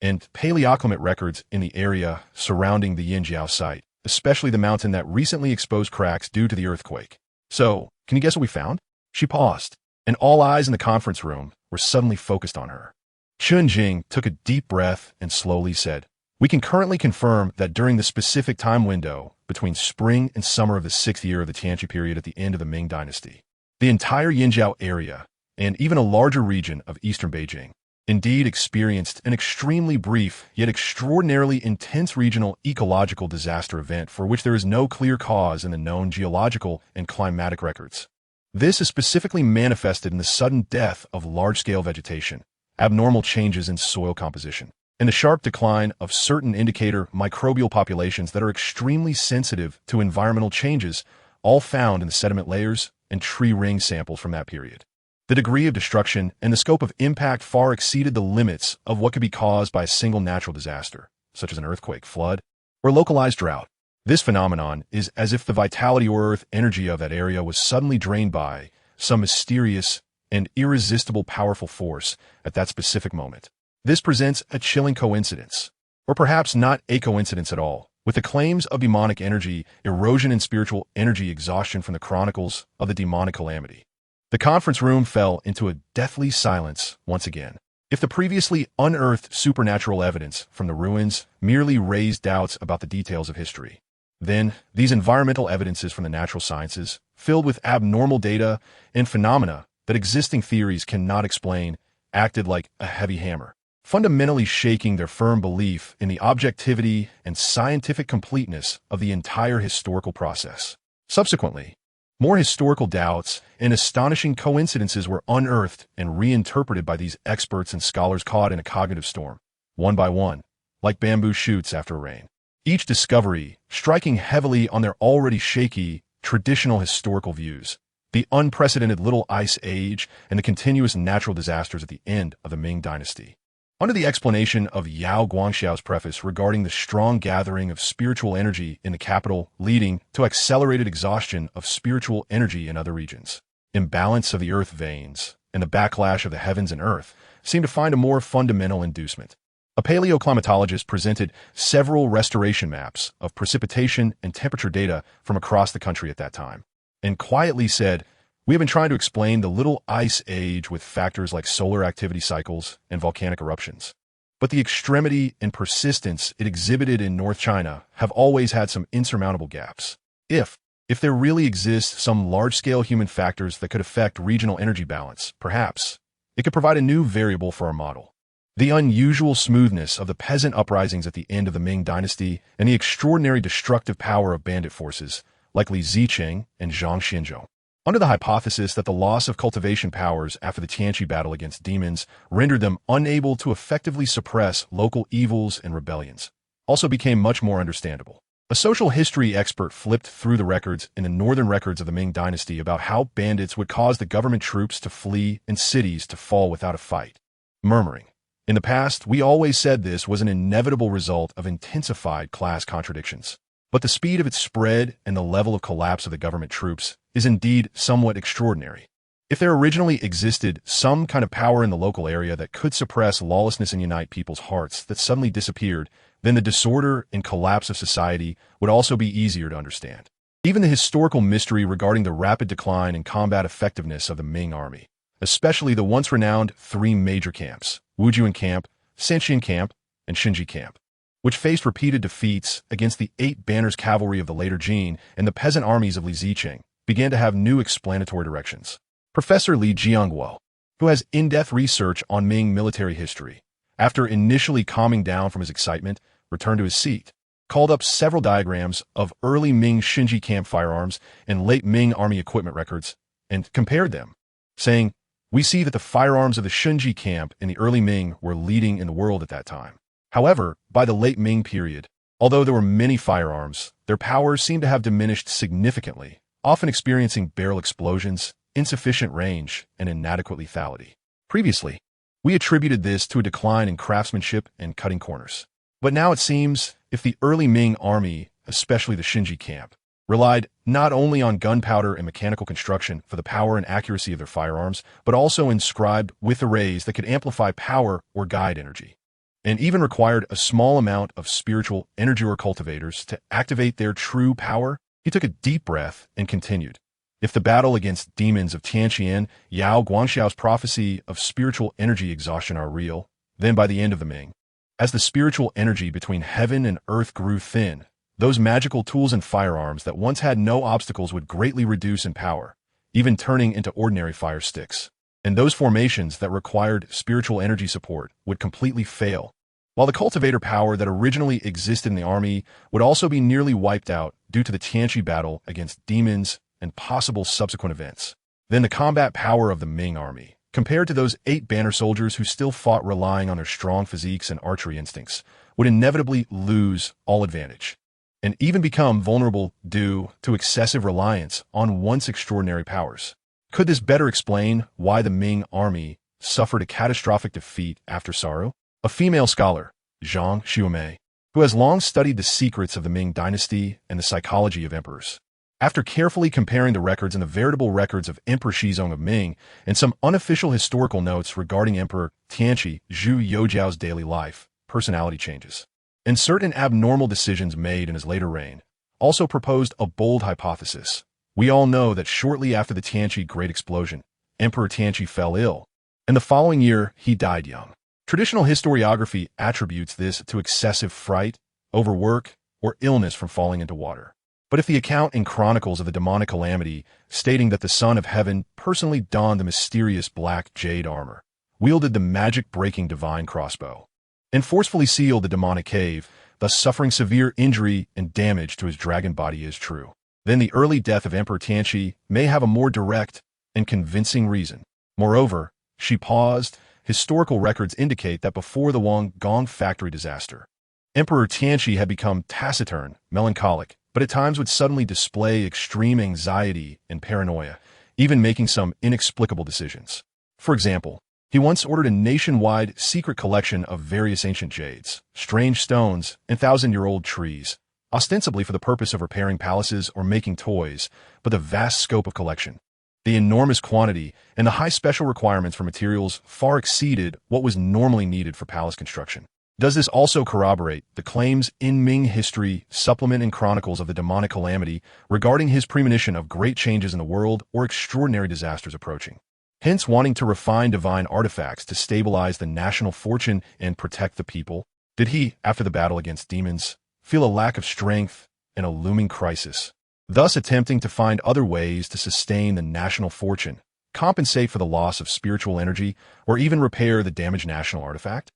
and paleoclimate records in the area surrounding the Yinjiao site, especially the mountain that recently exposed cracks due to the earthquake. So, can you guess what we found?" She paused, and all eyes in the conference room were suddenly focused on her. Chun Jing took a deep breath and slowly said, "We can currently confirm that during the specific time window between spring and summer of the 6th year of the Tianqi period at the end of the Ming Dynasty, the entire Yinjiao area, and even a larger region of eastern Beijing, indeed experienced an extremely brief yet extraordinarily intense regional ecological disaster event for which there is no clear cause in the known geological and climatic records. This is specifically manifested in the sudden death of large-scale vegetation, abnormal changes in soil composition, and the sharp decline of certain indicator microbial populations that are extremely sensitive to environmental changes, all found in the sediment layers and tree ring samples from that period. The degree of destruction and the scope of impact far exceeded the limits of what could be caused by a single natural disaster, such as an earthquake, flood, or localized drought. This phenomenon is as if the vitality or earth energy of that area was suddenly drained by some mysterious and irresistible powerful force at that specific moment. This presents a chilling coincidence, or perhaps not a coincidence at all, with the claims of demonic energy, erosion and spiritual energy exhaustion from the chronicles of the demonic calamity. The conference room fell into a deathly silence once again. If the previously unearthed supernatural evidence from the ruins merely raised doubts about the details of history, then these environmental evidences from the natural sciences, filled with abnormal data and phenomena that existing theories cannot explain, acted like a heavy hammer, fundamentally shaking their firm belief in the objectivity and scientific completeness of the entire historical process. Subsequently, more historical doubts and astonishing coincidences were unearthed and reinterpreted by these experts and scholars caught in a cognitive storm, one by one, like bamboo shoots after rain. Each discovery striking heavily on their already shaky, traditional historical views, the unprecedented Little Ice Age and the continuous natural disasters at the end of the Ming Dynasty. Under the explanation of Yao Guangxiao's preface regarding the strong gathering of spiritual energy in the capital leading to accelerated exhaustion of spiritual energy in other regions, imbalance of the earth veins, and the backlash of the heavens and earth seem to find a more fundamental inducement. A paleoclimatologist presented several restoration maps of precipitation and temperature data from across the country at that time, and quietly said, "We have been trying to explain the Little Ice Age with factors like solar activity cycles and volcanic eruptions. But the extremity and persistence it exhibited in North China have always had some insurmountable gaps. If there really exist some large-scale human factors that could affect regional energy balance, perhaps it could provide a new variable for our model. The unusual smoothness of the peasant uprisings at the end of the Ming Dynasty and the extraordinary destructive power of bandit forces like Li Zicheng and Zhang Xinzhou under the hypothesis that the loss of cultivation powers after the Tianqi battle against demons rendered them unable to effectively suppress local evils and rebellions, also became much more understandable. A social history expert flipped through the records in the northern records of the Ming Dynasty about how bandits would cause the government troops to flee and cities to fall without a fight, murmuring, "In the past, we always said this was an inevitable result of intensified class contradictions. But the speed of its spread and the level of collapse of the government troops is indeed somewhat extraordinary. If there originally existed some kind of power in the local area that could suppress lawlessness and unite people's hearts that suddenly disappeared, then the disorder and collapse of society would also be easier to understand. Even the historical mystery regarding the rapid decline in combat effectiveness of the Ming army, especially the once renowned three major camps, Wujian Camp, Sanxian Camp, and Xinji Camp, which faced repeated defeats against the Eight Banners cavalry of the later Jin and the peasant armies of Li Zicheng, began to have new explanatory directions. Professor Li Jiangguo, who has in-depth research on Ming military history, after initially calming down from his excitement, returned to his seat, called up several diagrams of early Ming Xinji camp firearms and late Ming army equipment records, and compared them, saying, "We see that the firearms of the Xinji camp in the early Ming were leading in the world at that time. However, by the late Ming period, although there were many firearms, their powers seem to have diminished significantly, often experiencing barrel explosions, insufficient range, and inadequate lethality. Previously, we attributed this to a decline in craftsmanship and cutting corners. But now it seems, if the early Ming army, especially the Xinji camp, relied not only on gunpowder and mechanical construction for the power and accuracy of their firearms, but also inscribed with arrays that could amplify power or guide energy, and even required a small amount of spiritual energy or cultivators to activate their true power." He took a deep breath and continued, "If the battle against demons of Tianqian, Yao Guangxiao's prophecy of spiritual energy exhaustion are real, then by the end of the Ming, as the spiritual energy between heaven and earth grew thin, those magical tools and firearms that once had no obstacles would greatly reduce in power, even turning into ordinary fire sticks. And those formations that required spiritual energy support would completely fail, while the cultivator power that originally existed in the army would also be nearly wiped out due to the Tianqi battle against demons and possible subsequent events. Then the combat power of the Ming army, compared to those Eight Banner soldiers who still fought relying on their strong physiques and archery instincts, would inevitably lose all advantage, and even become vulnerable due to excessive reliance on once extraordinary powers. Could this better explain why the Ming army suffered a catastrophic defeat after sorrow?" A female scholar, Zhang Xiumei, who has long studied the secrets of the Ming dynasty and the psychology of emperors, after carefully comparing the records and the veritable records of Emperor Shizong of Ming and some unofficial historical notes regarding Emperor Tianqi Zhu Youjiao's daily life, personality changes, and certain abnormal decisions made in his later reign, also proposed a bold hypothesis. We all know that shortly after the Tianqi Great Explosion, Emperor Tianqi fell ill, and the following year he died young. Traditional historiography attributes this to excessive fright, overwork, or illness from falling into water. But if the account in chronicles of the demonic calamity stating that the Son of Heaven personally donned the mysterious black jade armor, wielded the magic-breaking divine crossbow, and forcefully sealed the demonic cave, thus suffering severe injury and damage to his dragon body is true, then the early death of Emperor Tianqi may have a more direct and convincing reason. Moreover, she paused. Historical records indicate that before the Wang Gong factory disaster, Emperor Tianqi had become taciturn, melancholic, but at times would suddenly display extreme anxiety and paranoia, even making some inexplicable decisions. For example, he once ordered a nationwide secret collection of various ancient jades, strange stones, and thousand-year-old trees, ostensibly for the purpose of repairing palaces or making toys, but the vast scope of collection, the enormous quantity, and the high special requirements for materials far exceeded what was normally needed for palace construction. Does this also corroborate the claims in Ming history, supplement and chronicles of the demonic calamity regarding his premonition of great changes in the world or extraordinary disasters approaching? Hence wanting to refine divine artifacts to stabilize the national fortune and protect the people, did he, after the battle against demons, feel a lack of strength and a looming crisis, thus attempting to find other ways to sustain the national fortune, compensate for the loss of spiritual energy, or even repair the damaged national artifact?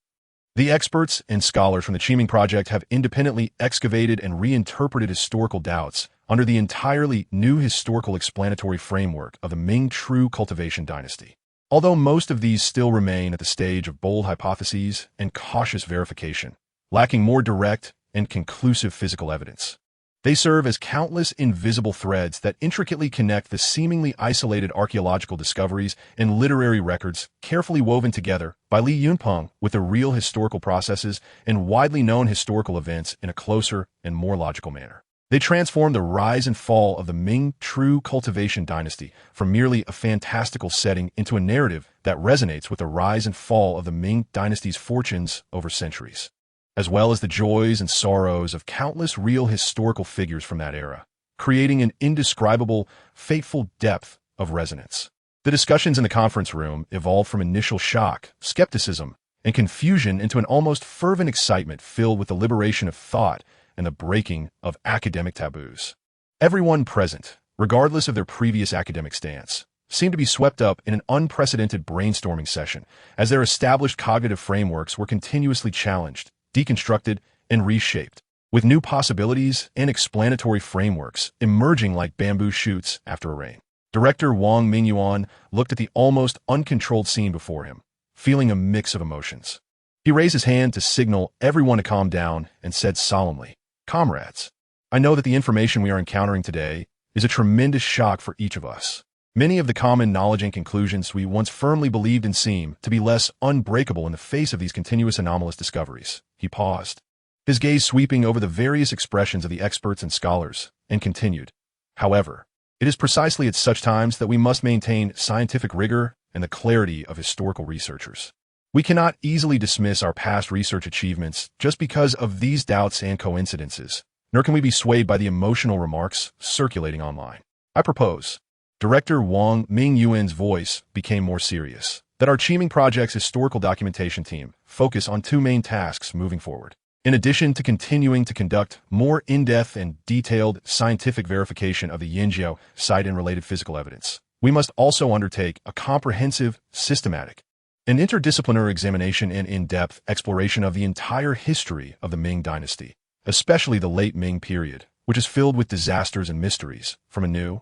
The experts and scholars from the Qiming Project have independently excavated and reinterpreted historical doubts under the entirely new historical explanatory framework of the Ming true cultivation dynasty. Although most of these still remain at the stage of bold hypotheses and cautious verification, lacking more direct and conclusive physical evidence, they serve as countless invisible threads that intricately connect the seemingly isolated archaeological discoveries and literary records carefully woven together by Li Yunpeng with the real historical processes and widely known historical events in a closer and more logical manner. They transform the rise and fall of the Ming true cultivation dynasty from merely a fantastical setting into a narrative that resonates with the rise and fall of the Ming dynasty's fortunes over centuries, as well as the joys and sorrows of countless real historical figures from that era, creating an indescribable, fateful depth of resonance. The discussions in the conference room evolved from initial shock, skepticism, and confusion into an almost fervent excitement filled with the liberation of thought and the breaking of academic taboos. Everyone present, regardless of their previous academic stance, seemed to be swept up in an unprecedented brainstorming session as their established cognitive frameworks were continuously challenged, deconstructed, and reshaped, with new possibilities and explanatory frameworks emerging like bamboo shoots after a rain. Director Wang Mingyuan looked at the almost uncontrolled scene before him, feeling a mix of emotions. He raised his hand to signal everyone to calm down and said solemnly, "Comrades, I know that the information we are encountering today is a tremendous shock for each of us. Many of the common knowledge and conclusions we once firmly believed in seem to be less unbreakable in the face of these continuous anomalous discoveries." He paused, his gaze sweeping over the various expressions of the experts and scholars, and continued, "However, it is precisely at such times that we must maintain scientific rigor and the clarity of historical researchers. We cannot easily dismiss our past research achievements just because of these doubts and coincidences, nor can we be swayed by the emotional remarks circulating online. I propose," Director Wang Mingyuan's voice became more serious, "that our Qiming Project's historical documentation team focus on two main tasks moving forward. In addition to continuing to conduct more in-depth and detailed scientific verification of the Yinjiao site and related physical evidence, we must also undertake a comprehensive, systematic, an interdisciplinary examination and in-depth exploration of the entire history of the Ming dynasty, especially the late Ming period, which is filled with disasters and mysteries, from a new,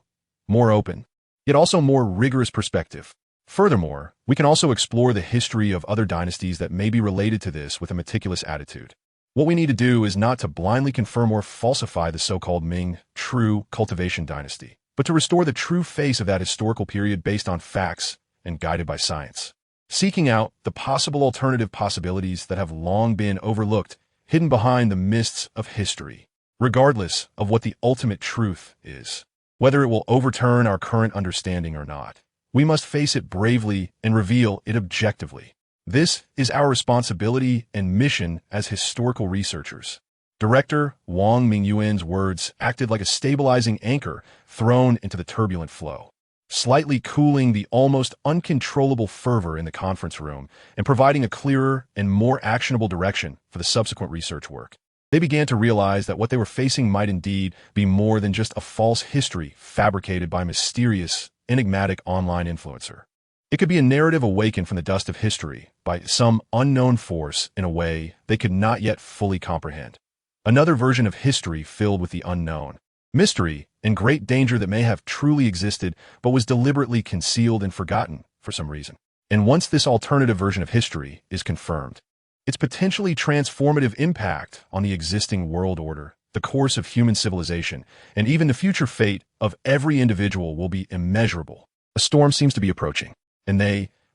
more open, yet also more rigorous perspective. Furthermore, we can also explore the history of other dynasties that may be related to this with a meticulous attitude. What we need to do is not to blindly confirm or falsify the so-called Ming true cultivation dynasty, but to restore the true face of that historical period based on facts and guided by science, seeking out the possible alternative possibilities that have long been overlooked, hidden behind the mists of history, regardless of what the ultimate truth is, whether it will overturn our current understanding or not. We must face it bravely and reveal it objectively. This is our responsibility and mission as historical researchers." Director Wang Mingyuan's words acted like a stabilizing anchor thrown into the turbulent flow, slightly cooling the almost uncontrollable fervor in the conference room and providing a clearer and more actionable direction for the subsequent research work. They began to realize that what they were facing might indeed be more than just a false history fabricated by a mysterious, enigmatic online influencer. It could be a narrative awakened from the dust of history by some unknown force in a way they could not yet fully comprehend. Another version of history filled with the unknown, mystery, and great danger that may have truly existed but was deliberately concealed and forgotten for some reason. And once this alternative version of history is confirmed, its potentially transformative impact on the existing world order, the course of human civilization, and even the future fate of every individual will be immeasurable. A storm seems to be approaching, and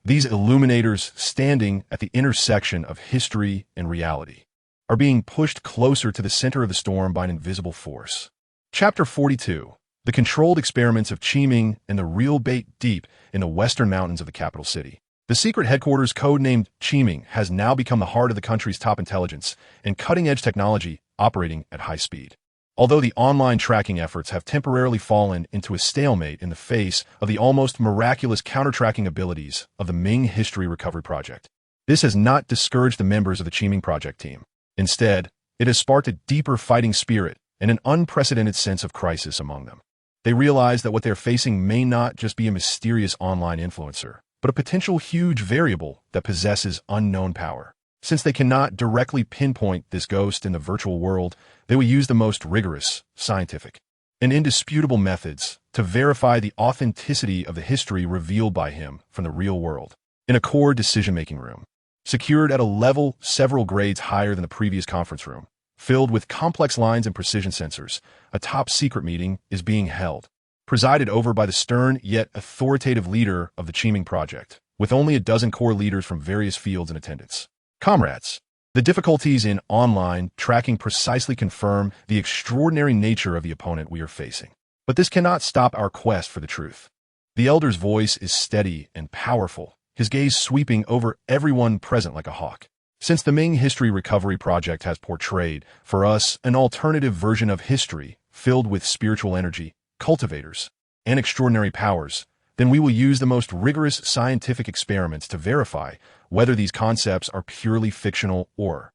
these illuminators standing at the intersection of history and reality, are being pushed closer to the center of the storm by an invisible force. Chapter 42. The Controlled Experiments of Qiming and the Real Bait Deep in the Western Mountains of the capital city. The secret headquarters, codenamed Qiming, has now become the heart of the country's top intelligence and cutting-edge technology operating at high speed. Although the online tracking efforts have temporarily fallen into a stalemate in the face of the almost miraculous counter-tracking abilities of the Ming History Recovery Project, this has not discouraged the members of the Qiming Project team. Instead, it has sparked a deeper fighting spirit and an unprecedented sense of crisis among them. They realize that what they're facing may not just be a mysterious online influencer, but a potential huge variable that possesses unknown power. Since they cannot directly pinpoint this ghost in the virtual world, they will use the most rigorous, scientific, and indisputable methods to verify the authenticity of the history revealed by him from the real world. In a core decision-making room, secured at a level several grades higher than the previous conference room, filled with complex lines and precision sensors, a top-secret meeting is being held, presided over by the stern yet authoritative leader of the Chiming project, with only a dozen core leaders from various fields in attendance. Comrades, the difficulties in online tracking precisely confirm the extraordinary nature of the opponent we are facing. But this cannot stop our quest for the truth. The elder's voice is steady and powerful, his gaze sweeping over everyone present like a hawk. Since the Ming History Recovery Project has portrayed, for us, an alternative version of history filled with spiritual energy, cultivators, and extraordinary powers, then we will use the most rigorous scientific experiments to verify whether these concepts are purely fictional or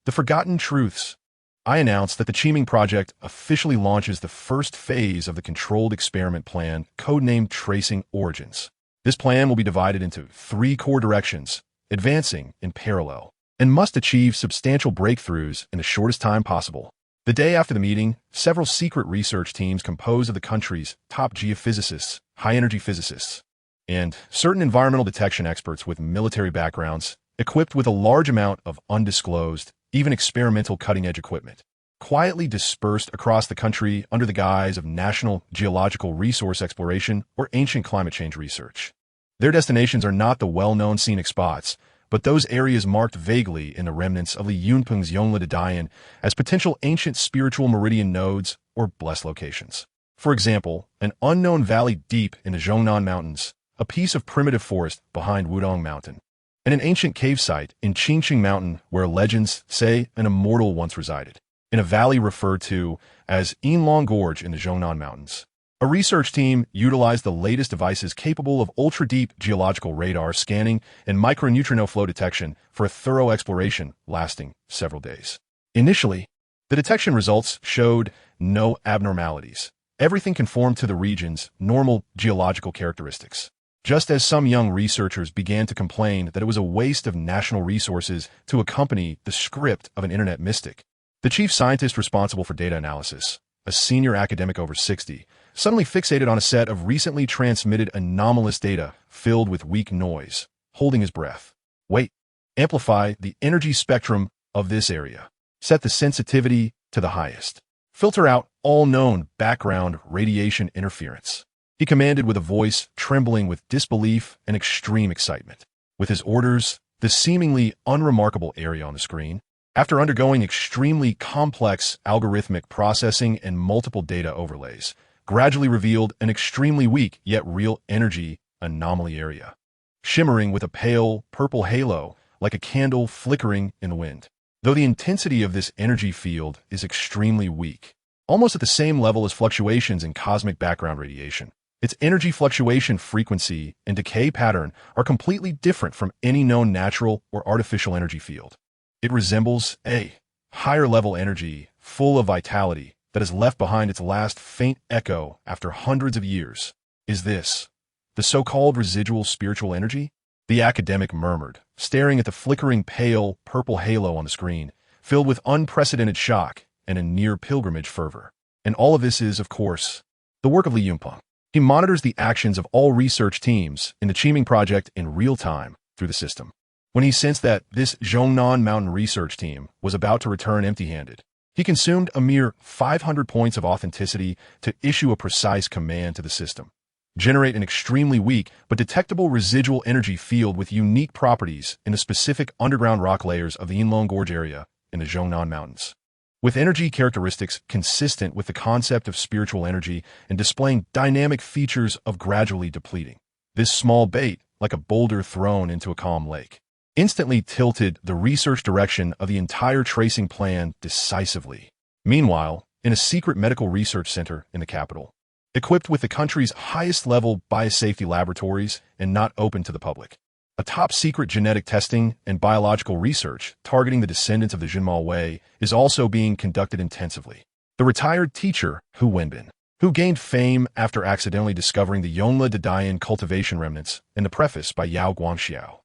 the forgotten truths. I announce that the Chiming Project officially launches the first phase of the controlled experiment plan, codenamed Tracing Origins. This plan will be divided into 3 core directions, advancing in parallel, and must achieve substantial breakthroughs in the shortest time possible. The day after the meeting, several secret research teams composed of the country's top geophysicists, high-energy physicists, and certain environmental detection experts with military backgrounds, equipped with a large amount of undisclosed, even experimental cutting-edge equipment, quietly dispersed across the country under the guise of national geological resource exploration or ancient climate change research. Their destinations are not the well-known scenic spots, but those areas marked vaguely in the remnants of Li Yunpeng's Yongle de Dian as potential ancient spiritual meridian nodes or blessed locations. For example, an unknown valley deep in the Zhongnan Mountains, a piece of primitive forest behind Wudong Mountain, and an ancient cave site in Qingqing Mountain where legends say an immortal once resided, in a valley referred to as Yinlong Gorge in the Zhongnan Mountains. A research team utilized the latest devices capable of ultra-deep geological radar scanning and microneutrino flow detection for a thorough exploration lasting several days. Initially, the detection results showed no abnormalities. Everything conformed to the region's normal geological characteristics. Just as some young researchers began to complain that it was a waste of national resources to accompany the script of an internet mystic, the chief scientist responsible for data analysis, a senior academic over 60, suddenly fixated on a set of recently transmitted anomalous data filled with weak noise, holding his breath. Wait, amplify the energy spectrum of this area. Set the sensitivity to the highest. Filter out all known background radiation interference. He commanded with a voice trembling with disbelief and extreme excitement. With his orders, the seemingly unremarkable area on the screen, after undergoing extremely complex algorithmic processing and multiple data overlays, gradually revealed an extremely weak yet real energy anomaly area, shimmering with a pale purple halo like a candle flickering in the wind. Though the intensity of this energy field is extremely weak, almost at the same level as fluctuations in cosmic background radiation, its energy fluctuation frequency and decay pattern are completely different from any known natural or artificial energy field. It resembles a higher-level energy full of vitality that has left behind its last faint echo after hundreds of years. Is this the so-called residual spiritual energy? The academic murmured, staring at the flickering pale purple halo on the screen, filled with unprecedented shock and a near pilgrimage fervor. And all of this is, of course, the work of Li Yunpeng. He monitors the actions of all research teams in the Chiming project in real time through the system. When he sensed that this Zhongnan Mountain research team was about to return empty-handed, he consumed a mere 500 points of authenticity to issue a precise command to the system. Generate an extremely weak but detectable residual energy field with unique properties in the specific underground rock layers of the Yinlong Gorge area in the Zhongnan Mountains. With energy characteristics consistent with the concept of spiritual energy and displaying dynamic features of gradually depleting, this small bait, like a boulder thrown into a calm lake, instantly tilted the research direction of the entire tracing plan decisively. Meanwhile, in a secret medical research center in the capital, equipped with the country's highest-level biosafety laboratories and not open to the public, a top-secret genetic testing and biological research targeting the descendants of the Junmao Wei is also being conducted intensively. The retired teacher, Hu Wenbin, who gained fame after accidentally discovering the Yongle de Dian cultivation remnants in the preface by Yao Guangxiao,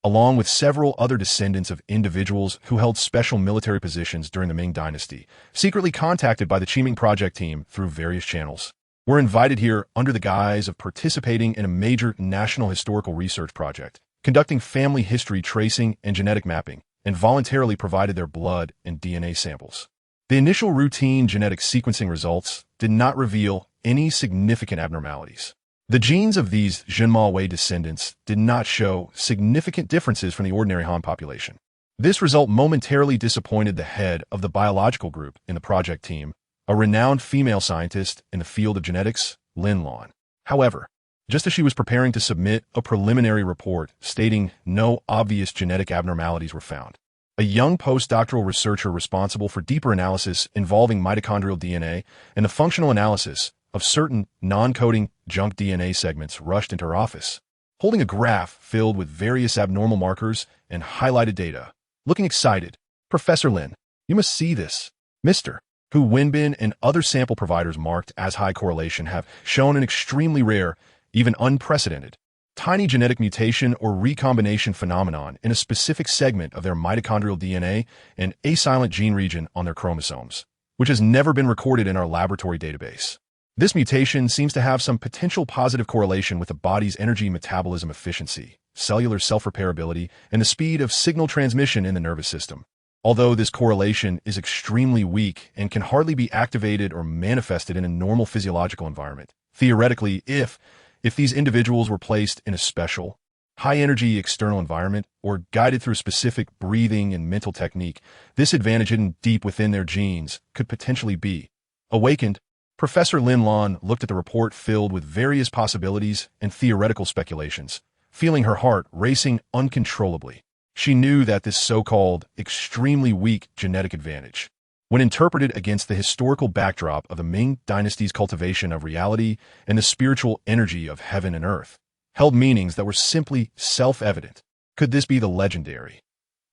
along with several other descendants of individuals who held special military positions during the Ming Dynasty, secretly contacted by the Qiming project team through various channels, were invited here under the guise of participating in a major national historical research project, conducting family history tracing and genetic mapping, and voluntarily provided their blood and DNA samples. The initial routine genetic sequencing results did not reveal any significant abnormalities. The genes of these Zhenma Wei descendants did not show significant differences from the ordinary Han population. This result momentarily disappointed the head of the biological group in the project team, a renowned female scientist in the field of genetics, Lin Lan. However, just as she was preparing to submit a preliminary report stating no obvious genetic abnormalities were found, a young postdoctoral researcher responsible for deeper analysis involving mitochondrial DNA and the functional analysis of certain non-coding junk DNA segments rushed into her office, holding a graph filled with various abnormal markers and highlighted data. Looking excited, "Professor Lin, you must see this. Mr. Hu Wenbin and other sample providers marked as high correlation have shown an extremely rare, even unprecedented, tiny genetic mutation or recombination phenomenon in a specific segment of their mitochondrial DNA and asilent gene region on their chromosomes, which has never been recorded in our laboratory database. This mutation seems to have some potential positive correlation with the body's energy metabolism efficiency, cellular self-repairability, and the speed of signal transmission in the nervous system. Although this correlation is extremely weak and can hardly be activated or manifested in a normal physiological environment, theoretically, if these individuals were placed in a special, high-energy external environment or guided through a specific breathing and mental technique, this advantage hidden deep within their genes could potentially be awakened. Professor Lin Lan looked at the report filled with various possibilities and theoretical speculations, feeling her heart racing uncontrollably. She knew that this so-called extremely weak genetic advantage, when interpreted against the historical backdrop of the Ming Dynasty's cultivation of reality and the spiritual energy of heaven and earth, held meanings that were simply self-evident. Could this be the legendary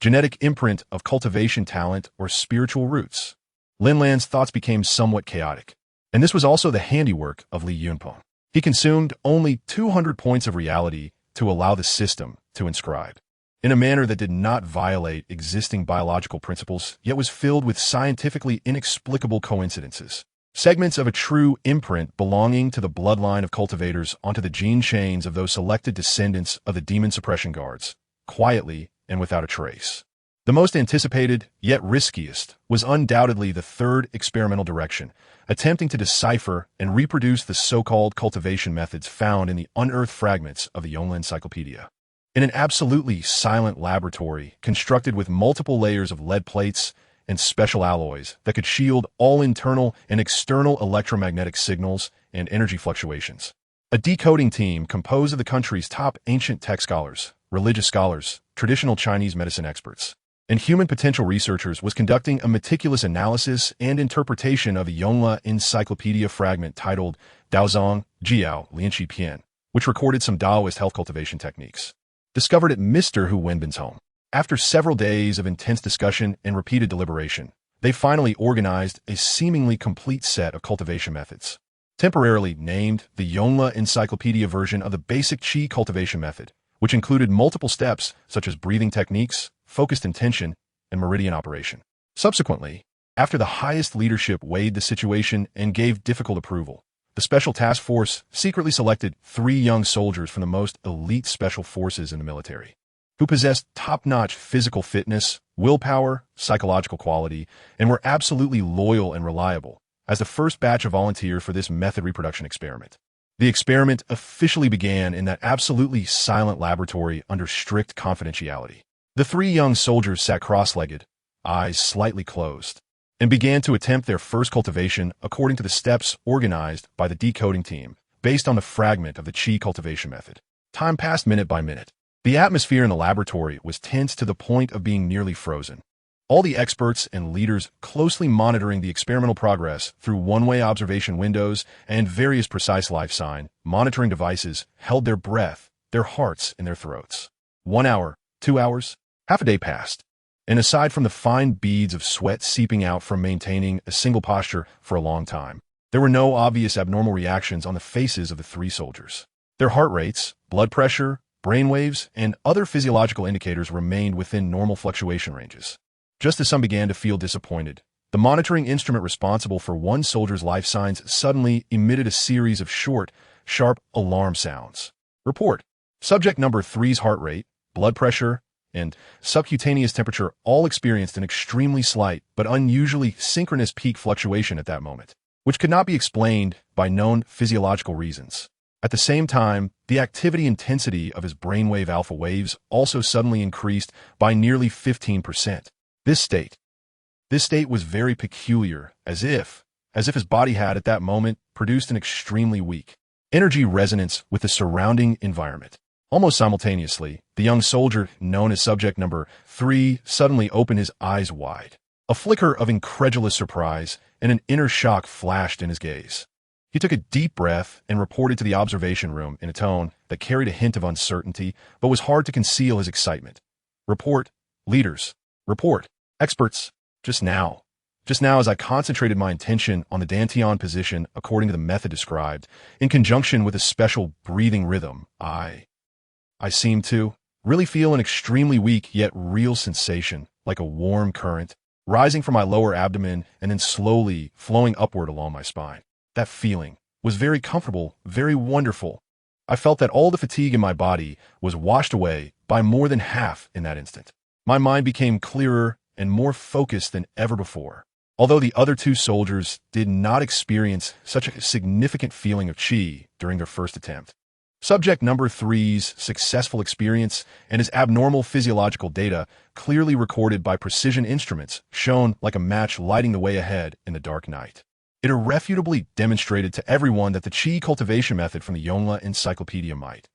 genetic imprint of cultivation talent or spiritual roots? Lin Lan's thoughts became somewhat chaotic. And this was also the handiwork of Li Yunpeng. He consumed only 200 points of reality to allow the system to inscribe, in a manner that did not violate existing biological principles, yet was filled with scientifically inexplicable coincidences. Segments of a true imprint belonging to the bloodline of cultivators onto the gene chains of those selected descendants of the demon suppression guards, quietly and without a trace. The most anticipated, yet riskiest, was undoubtedly the third experimental direction, attempting to decipher and reproduce the so-called cultivation methods found in the unearthed fragments of the Yongle Encyclopedia. In an absolutely silent laboratory constructed with multiple layers of lead plates and special alloys that could shield all internal and external electromagnetic signals and energy fluctuations. A decoding team composed of the country's top ancient tech scholars, religious scholars, traditional Chinese medicine experts, and human potential researchers was conducting a meticulous analysis and interpretation of a Yongle Encyclopedia fragment titled Daozong Jiao Lianqi Pian, which recorded some Taoist health cultivation techniques, discovered at Mr. Hu Wenbin's home. After several days of intense discussion and repeated deliberation, they finally organized a seemingly complete set of cultivation methods, temporarily named the Yongle Encyclopedia version of the basic Qi cultivation method, which included multiple steps such as breathing techniques, focused intention, and meridian operation. Subsequently, after the highest leadership weighed the situation and gave difficult approval, the Special Task Force secretly selected 3 young soldiers from the most elite special forces in the military, who possessed top-notch physical fitness, willpower, psychological quality, and were absolutely loyal and reliable, as the first batch of volunteers for this method reproduction experiment. The experiment officially began in that absolutely silent laboratory under strict confidentiality. The 3 young soldiers sat cross-legged, eyes slightly closed, and began to attempt their first cultivation according to the steps organized by the decoding team, based on the fragment of the Qi cultivation method. Time passed minute by minute. The atmosphere in the laboratory was tense to the point of being nearly frozen. All the experts and leaders closely monitoring the experimental progress through one-way observation windows and various precise life sign monitoring devices held their breath, their hearts in their throats. 1 hour, 2 hours, half a day passed, and aside from the fine beads of sweat seeping out from maintaining a single posture for a long time, there were no obvious abnormal reactions on the faces of the 3 soldiers. Their heart rates, blood pressure, brainwaves, and other physiological indicators remained within normal fluctuation ranges. Just as some began to feel disappointed, the monitoring instrument responsible for one soldier's life signs suddenly emitted a series of short, sharp alarm sounds. Report. Subject number 3's heart rate, blood pressure, and subcutaneous temperature all experienced an extremely slight but unusually synchronous peak fluctuation at that moment, which could not be explained by known physiological reasons. At the same time, the activity intensity of his brainwave alpha waves also suddenly increased by nearly 15%. This state was very peculiar, as if his body had at that moment produced an extremely weak energy resonance with the surrounding environment. Almost simultaneously, the young soldier, known as subject number 3, suddenly opened his eyes wide. A flicker of incredulous surprise and an inner shock flashed in his gaze. He took a deep breath and reported to the observation room in a tone that carried a hint of uncertainty, but was hard to conceal his excitement. Report, leaders. Report, experts. Just now, as I concentrated my attention on the Dantian position according to the method described, in conjunction with a special breathing rhythm, I seemed to really feel an extremely weak yet real sensation, like a warm current, rising from my lower abdomen and then slowly flowing upward along my spine. That feeling was very comfortable, very wonderful. I felt that all the fatigue in my body was washed away by more than half in that instant. My mind became clearer and more focused than ever before. Although the other two soldiers did not experience such a significant feeling of chi during their first attempt. Subject number 3's successful experience and his abnormal physiological data, clearly recorded by precision instruments, shone like a match lighting the way ahead in the dark night. It irrefutably demonstrated to everyone that the chi cultivation method from the Yonghua Encyclopedia might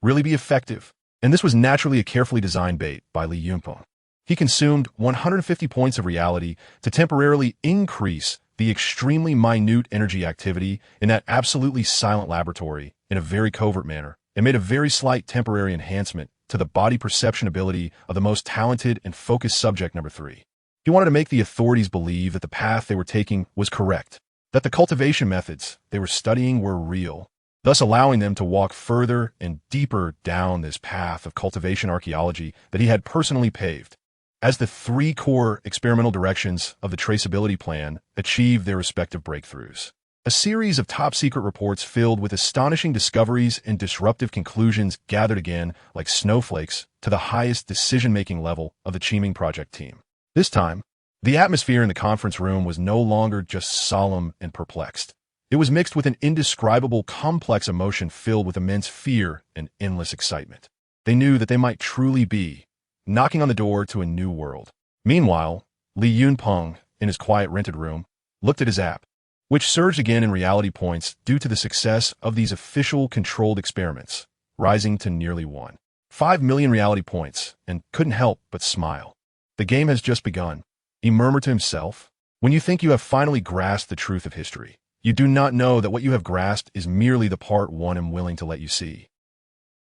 really be effective, and this was naturally a carefully designed bait by Li Yunpeng. He consumed 150 points of reality to temporarily increase the extremely minute energy activity in that absolutely silent laboratory in a very covert manner, and made a very slight temporary enhancement to the body perception ability of the most talented and focused subject number 3. He wanted to make the authorities believe that the path they were taking was correct, that the cultivation methods they were studying were real, thus allowing them to walk further and deeper down this path of cultivation archaeology that he had personally paved. As the 3 core experimental directions of the traceability plan achieved their respective breakthroughs, a series of top-secret reports filled with astonishing discoveries and disruptive conclusions gathered again like snowflakes to the highest decision-making level of the Qiming project team. This time, the atmosphere in the conference room was no longer just solemn and perplexed. It was mixed with an indescribable, complex emotion filled with immense fear and endless excitement. They knew that they might truly be knocking on the door to a new world. Meanwhile, Li Yunpeng, in his quiet rented room, looked at his app, which surged again in reality points due to the success of these official controlled experiments, rising to nearly 1.5 million reality points, and couldn't help but smile. The game has just begun, he murmured to himself. When you think you have finally grasped the truth of history, you do not know that what you have grasped is merely the part one am willing to let you see.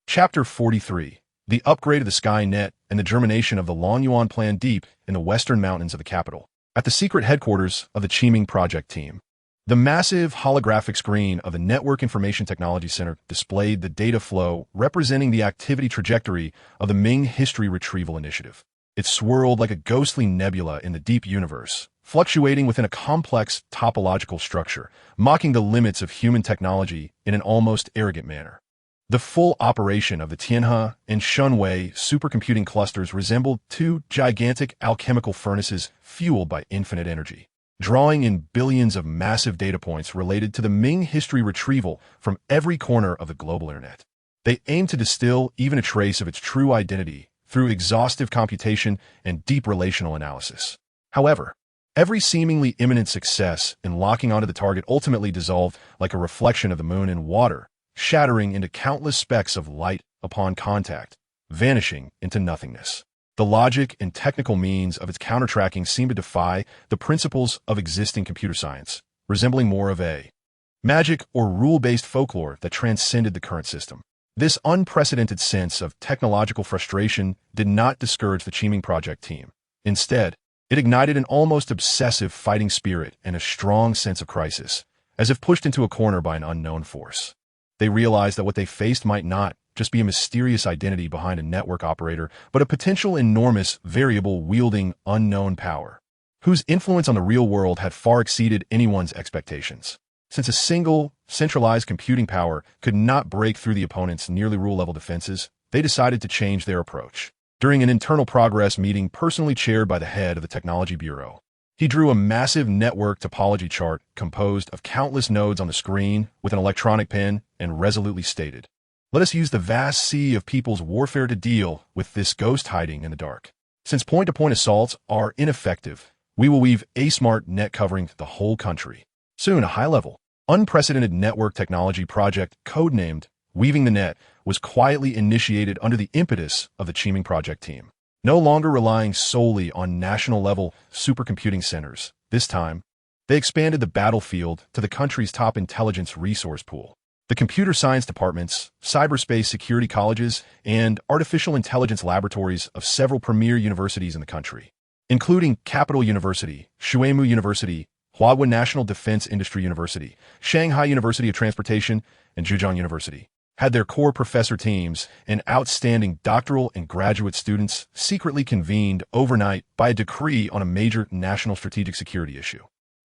Chapter 43. The upgrade of the Skynet and the germination of the Longyuan plan deep in the western mountains of the capital. At the secret headquarters of the Qiming project team, the massive holographic screen of the Network Information Technology Center displayed the data flow representing the activity trajectory of the Ming History Retrieval Initiative. It swirled like a ghostly nebula in the deep universe, fluctuating within a complex topological structure, mocking the limits of human technology in an almost arrogant manner. The full operation of the Tianhe and Shunwei supercomputing clusters resembled 2 gigantic alchemical furnaces fueled by infinite energy, drawing in billions of massive data points related to the Ming history retrieval from every corner of the global internet. They aimed to distill even a trace of its true identity through exhaustive computation and deep relational analysis. However, every seemingly imminent success in locking onto the target ultimately dissolved like a reflection of the moon in water, shattering into countless specks of light upon contact, vanishing into nothingness. The logic and technical means of its counter-tracking seemed to defy the principles of existing computer science, resembling more of a magic or rule-based folklore that transcended the current system. This unprecedented sense of technological frustration did not discourage the Qiming project team. Instead, it ignited an almost obsessive fighting spirit and a strong sense of crisis, as if pushed into a corner by an unknown force. They realized that what they faced might not just be a mysterious identity behind a network operator, but a potential enormous variable wielding unknown power, whose influence on the real world had far exceeded anyone's expectations. Since a single, centralized computing power could not break through the opponent's nearly rule-level defenses, they decided to change their approach. During an internal progress meeting personally chaired by the head of the Technology Bureau, he drew a massive network topology chart composed of countless nodes on the screen with an electronic pen and resolutely stated, "Let us use the vast sea of people's warfare to deal with this ghost hiding in the dark. Since point-to-point assaults are ineffective, we will weave a smart net covering the whole country." Soon, a high-level, unprecedented network technology project codenamed Weaving the Net was quietly initiated under the impetus of the Chiming project team. No longer relying solely on national-level supercomputing centers, this time, they expanded the battlefield to the country's top intelligence resource pool. The computer science departments, cyberspace security colleges, and artificial intelligence laboratories of several premier universities in the country, including Capital University, Shuimu University, Huadwen National Defense Industry University, Shanghai University of Transportation, and Zhejiang University, had their core professor teams and outstanding doctoral and graduate students secretly convened overnight by a decree on a major national strategic security issue.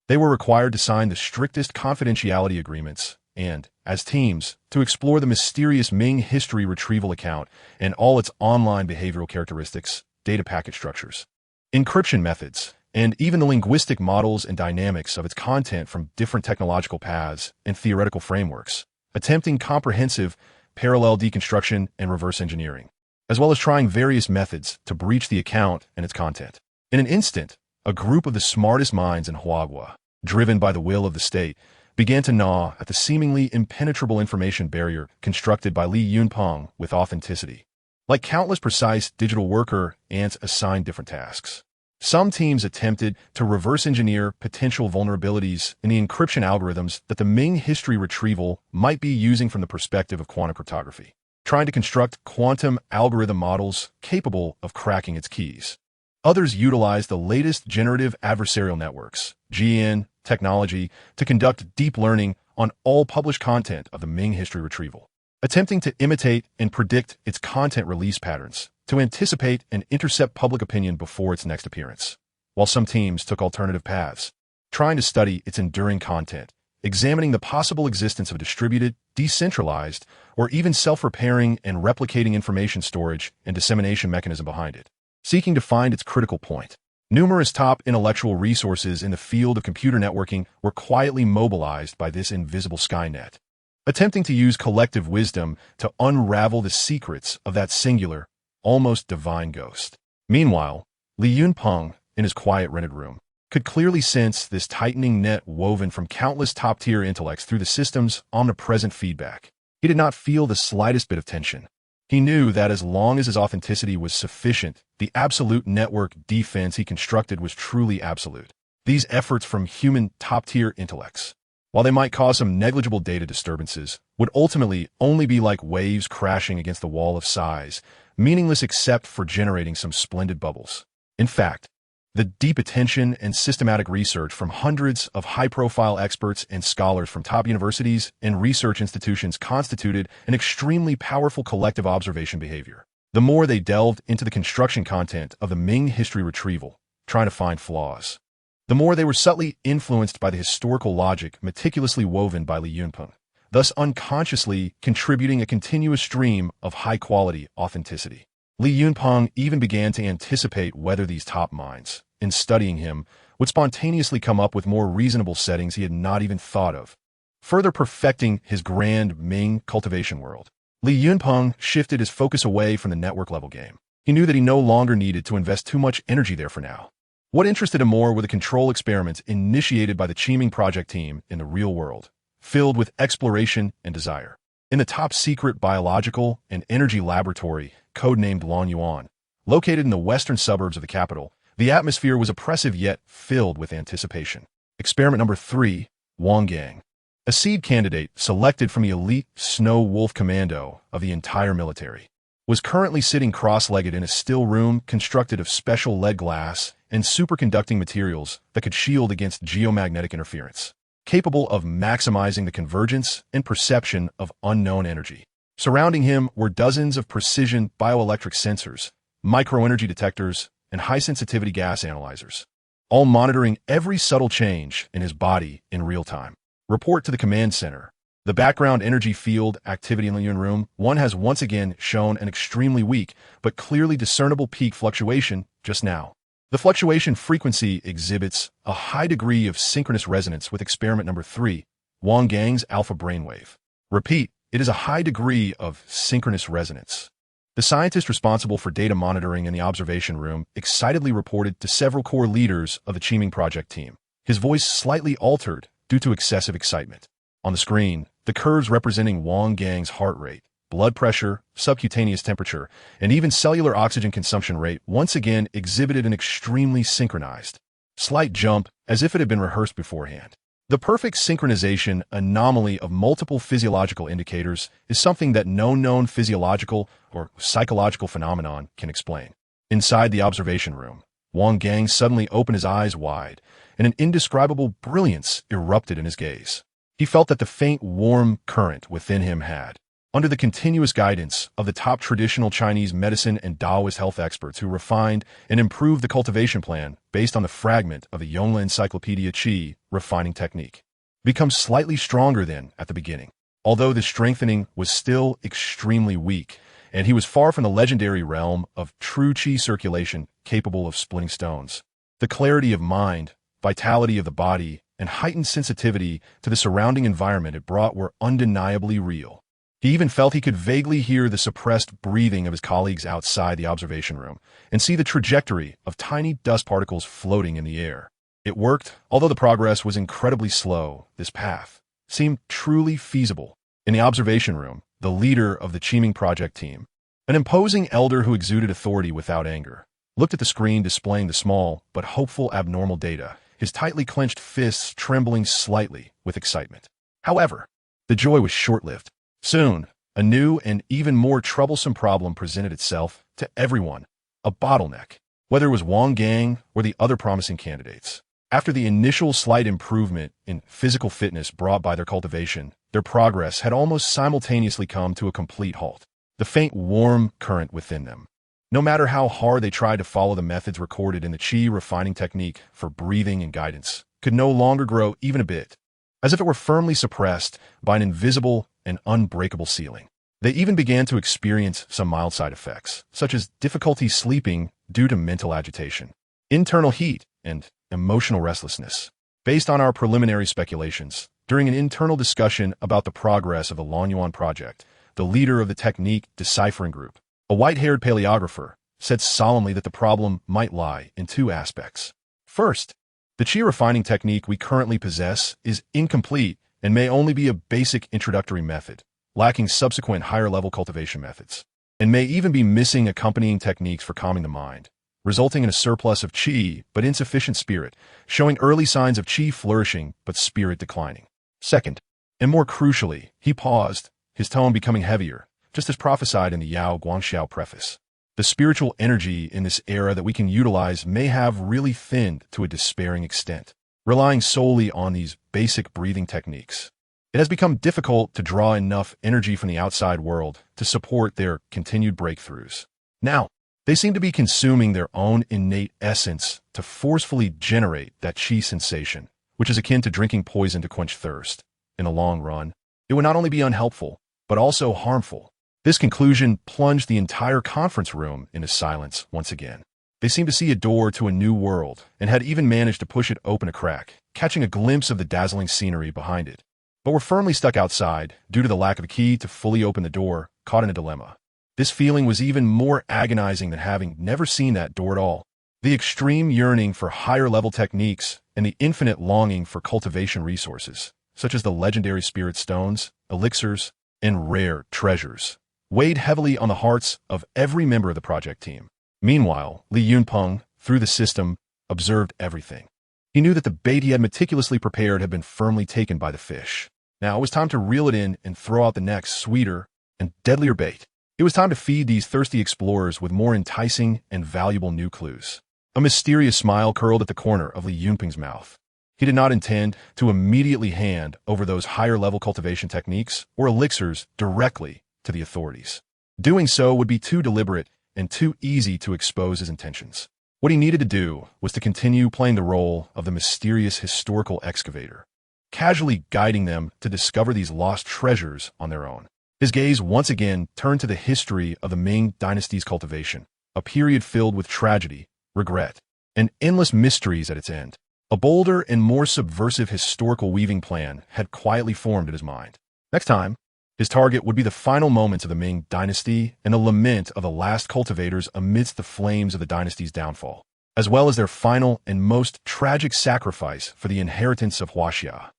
They were required to sign the strictest confidentiality agreements and, as teams, to explore the mysterious Ming history retrieval account and all its online behavioral characteristics, data packet structures, encryption methods, and even the linguistic models and dynamics of its content from different technological paths and theoretical frameworks, attempting comprehensive parallel deconstruction and reverse engineering, as well as trying various methods to breach the account and its content. In an instant, a group of the smartest minds in Huagua, driven by the will of the state, began to gnaw at the seemingly impenetrable information barrier constructed by Li Yunpeng with authenticity. Like countless precise digital worker ants assigned different tasks, some teams attempted to reverse engineer potential vulnerabilities in the encryption algorithms that the Ming history retrieval might be using from the perspective of quantum cryptography, trying to construct quantum algorithm models capable of cracking its keys. Others utilized the latest generative adversarial networks, GN, technology to conduct deep learning on all published content of the Ming history retrieval, attempting to imitate and predict its content release patterns, to anticipate and intercept public opinion before its next appearance, while some teams took alternative paths, trying to study its enduring content, examining the possible existence of a distributed, decentralized, or even self-repairing and replicating information storage and dissemination mechanism behind it, seeking to find its critical point. Numerous top intellectual resources in the field of computer networking were quietly mobilized by this invisible Skynet, attempting to use collective wisdom to unravel the secrets of that singular, almost divine ghost. Meanwhile, Li Yunpeng, in his quiet rented room, could clearly sense this tightening net woven from countless top-tier intellects through the system's omnipresent feedback. He did not feel the slightest bit of tension. He knew that as long as his authenticity was sufficient, the absolute network defense he constructed was truly absolute. These efforts from human top-tier intellects, while they might cause some negligible data disturbances, would ultimately only be like waves crashing against the wall of size, meaningless except for generating some splendid bubbles. In fact, the deep attention and systematic research from hundreds of high-profile experts and scholars from top universities and research institutions constituted an extremely powerful collective observation behavior. The more they delved into the construction content of the Ming history retrieval, trying to find flaws, the more they were subtly influenced by the historical logic meticulously woven by Li Yunpeng, thus unconsciously contributing a continuous stream of high-quality authenticity. Li Yunpeng even began to anticipate whether these top minds, in studying him, would spontaneously come up with more reasonable settings he had not even thought of, further perfecting his grand Ming cultivation world. Li Yunpeng shifted his focus away from the network-level game. He knew that he no longer needed to invest too much energy there for now. What interested him more were the control experiments initiated by the Chiming project team in the real world, filled with exploration and desire. In the top-secret biological and energy laboratory, codenamed Longyuan, located in the western suburbs of the capital, the atmosphere was oppressive yet filled with anticipation. Experiment number 3, Wanggang, a seed candidate selected from the elite Snow Wolf Commando of the entire military, was currently sitting cross-legged in a still room constructed of special lead glass and superconducting materials that could shield against geomagnetic interference, capable of maximizing the convergence and perception of unknown energy. Surrounding him were dozens of precision bioelectric sensors, microenergy detectors, and high-sensitivity gas analyzers, all monitoring every subtle change in his body in real time. Report to the command center. The background energy field activity in the Yun room, one has once again shown an extremely weak but clearly discernible peak fluctuation just now. The fluctuation frequency exhibits a high degree of synchronous resonance with experiment number 3, Wang Gang's alpha brainwave. Repeat, it is a high degree of synchronous resonance. The scientist responsible for data monitoring in the observation room excitedly reported to several core leaders of the Qiming project team. His voice slightly altered due to excessive excitement. On the screen, the curves representing Wang Gang's heart rate, blood pressure, subcutaneous temperature, and even cellular oxygen consumption rate once again exhibited an extremely synchronized, slight jump as if it had been rehearsed beforehand. The perfect synchronization anomaly of multiple physiological indicators is something that no known physiological or psychological phenomenon can explain. Inside the observation room, Wang Gang suddenly opened his eyes wide, and an indescribable brilliance erupted in his gaze. He felt that the faint, warm current within him had, under the continuous guidance of the top traditional Chinese medicine and Taoist health experts who refined and improved the cultivation plan based on the fragment of the Yongle Encyclopedia Qi refining technique, become slightly stronger than at the beginning. Although the strengthening was still extremely weak, and he was far from the legendary realm of true Qi circulation capable of splitting stones, the clarity of mind, vitality of the body, and heightened sensitivity to the surrounding environment it brought were undeniably real. He even felt he could vaguely hear the suppressed breathing of his colleagues outside the observation room and see the trajectory of tiny dust particles floating in the air. It worked, although the progress was incredibly slow. This path seemed truly feasible. In the observation room, the leader of the Qiming project team, an imposing elder who exuded authority without anger, looked at the screen displaying the small but hopeful abnormal data, his tightly clenched fists trembling slightly with excitement. However, the joy was short-lived. Soon, a new and even more troublesome problem presented itself to everyone, a bottleneck, whether it was Wang Gang or the other promising candidates. After the initial slight improvement in physical fitness brought by their cultivation, their progress had almost simultaneously come to a complete halt. The faint warm current within them, no matter how hard they tried to follow the methods recorded in the Qi refining technique for breathing and guidance, could no longer grow even a bit, as if it were firmly suppressed by an invisible and unbreakable ceiling. They even began to experience some mild side effects, such as difficulty sleeping due to mental agitation, internal heat, and emotional restlessness. Based on our preliminary speculations, during an internal discussion about the progress of the Lonyuan project, the leader of the technique deciphering group, a white-haired paleographer, said solemnly that the problem might lie in two aspects. First, the Qi refining technique we currently possess is incomplete and may only be a basic introductory method, lacking subsequent higher-level cultivation methods, and may even be missing accompanying techniques for calming the mind, resulting in a surplus of Qi but insufficient spirit, showing early signs of Qi flourishing but spirit declining. Second, and more crucially, he paused, his tone becoming heavier, just as prophesied in the Yao Guangxiao preface. The spiritual energy in this era that we can utilize may have really thinned to a despairing extent, relying solely on these basic breathing techniques. It has become difficult to draw enough energy from the outside world to support their continued breakthroughs. Now, they seem to be consuming their own innate essence to forcefully generate that Qi sensation, which is akin to drinking poison to quench thirst. In the long run, it would not only be unhelpful, but also harmful. This conclusion plunged the entire conference room into silence once again. They seemed to see a door to a new world and had even managed to push it open a crack, catching a glimpse of the dazzling scenery behind it, but were firmly stuck outside due to the lack of a key to fully open the door, caught in a dilemma. This feeling was even more agonizing than having never seen that door at all. The extreme yearning for higher-level techniques and the infinite longing for cultivation resources, such as the legendary spirit stones, elixirs, and rare treasures, weighed heavily on the hearts of every member of the project team. Meanwhile, Li Yunpeng, through the system, observed everything. He knew that the bait he had meticulously prepared had been firmly taken by the fish. Now it was time to reel it in and throw out the next sweeter and deadlier bait. It was time to feed these thirsty explorers with more enticing and valuable new clues. A mysterious smile curled at the corner of Li Yunpeng's mouth. He did not intend to immediately hand over those higher-level cultivation techniques or elixirs directly to the authorities. Doing so would be too deliberate and too easy to expose his intentions. What he needed to do was to continue playing the role of the mysterious historical excavator, casually guiding them to discover these lost treasures on their own. His gaze once again turned to the history of the Ming dynasty's cultivation, a period filled with tragedy, regret, and endless mysteries at its end. A bolder and more subversive historical weaving plan had quietly formed in his mind. Next time, his target would be the final moments of the Ming dynasty and the lament of the last cultivators amidst the flames of the dynasty's downfall, as well as their final and most tragic sacrifice for the inheritance of Huaxia.